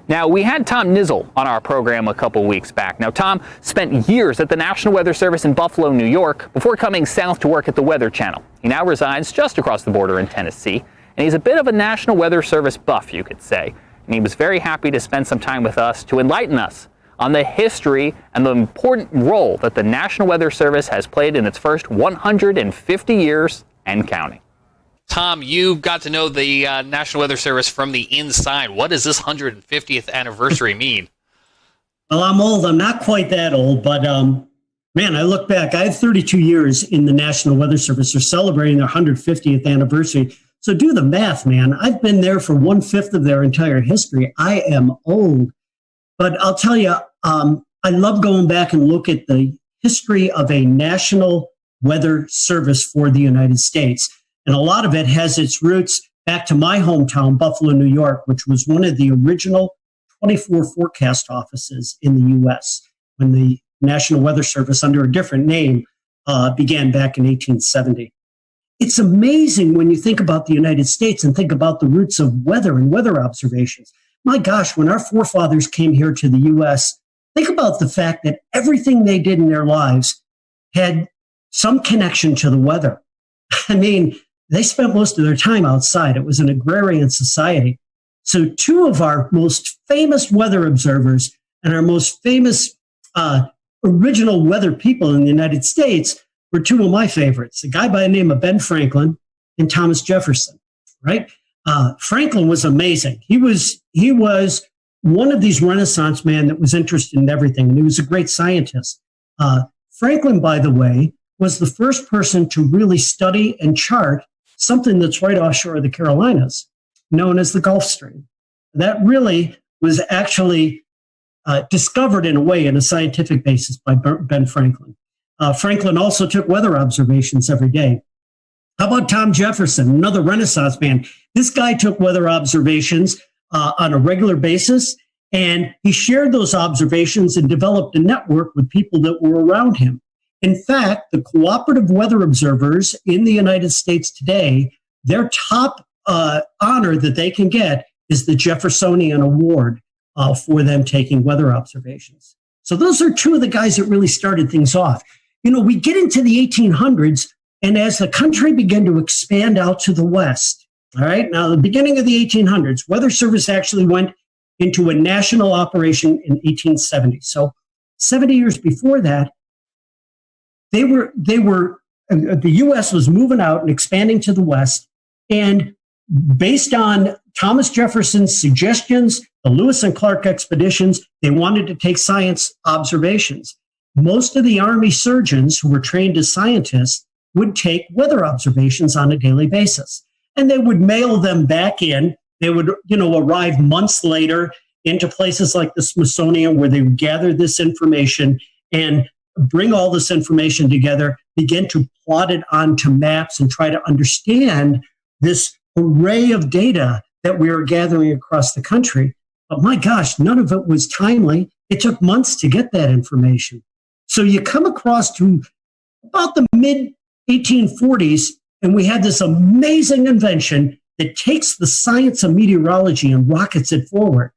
Now, we had Tom Nizzle on our program a couple weeks back. Now, Tom spent years at the National Weather Service in Buffalo, New York, before coming south to work at the Weather Channel. He now resides just across the border in Tennessee, and he's a bit of a National Weather Service buff, you could say. And he was very happy to spend some time with us to enlighten us on the history and the important role that the National Weather Service has played in its first 150 years and counting. Tom, you got to know the National Weather Service from the inside. What does this 150th anniversary mean? Well, I'm old. I'm not quite that old, but man, I look back. I have 32 years in the National Weather Service. They're celebrating their 150th anniversary. So do the math, man. I've been there for 1/5 of their entire history. I am old. But I'll tell you, I love going back and look at the history of a National Weather Service for the United States. And a lot of it has its roots back to my hometown, Buffalo, New York, which was one of the original 24 forecast offices in the U.S. when the National Weather Service, under a different name, began back in 1870. It's amazing when you think about the United States and think about the roots of weather and weather observations. My gosh, when our forefathers came here to the U.S., think about the fact that everything they did in their lives had some connection to the weather. I mean, they spent most of their time outside. It was an agrarian society. So two of our most famous weather observers and our most famous original weather people in the United States were two of my favorites, a guy by the name of Ben Franklin and Thomas Jefferson, right? Franklin was amazing. He was one of these Renaissance men that was interested in everything, and he was a great scientist. Franklin, by the way, was the first person to really study and chart something that's right offshore of the Carolinas, known as the Gulf Stream. That really was actually discovered in a way in a scientific basis by Ben Franklin. Franklin also took weather observations every day. How about Tom Jefferson, another Renaissance man? This guy took weather observations on a regular basis, and he shared those observations and developed a network with people that were around him. In fact, the cooperative weather observers in the United States today, their top honor that they can get is the Jeffersonian Award for them taking weather observations. So those are two of the guys that really started things off. You know, we get into the 1800s, and as the country began to expand out to the west, all right, now the beginning of the 1800s, Weather Service actually went into a national operation in 1870. So 70 years before that, the U.S. was moving out and expanding to the west, and based on Thomas Jefferson's suggestions, the Lewis and Clark expeditions, they wanted to take science observations. Most of the Army surgeons who were trained as scientists would take weather observations on a daily basis. And they would mail them back in. They would, arrive months later into places like the Smithsonian where they would gather this information and bring all this information together, begin to plot it onto maps and try to understand this array of data that we were gathering across the country. But my gosh, none of it was timely. It took months to get that information. So you come across to about the mid-1840s, and we had this amazing invention that takes the science of meteorology and rockets it forward.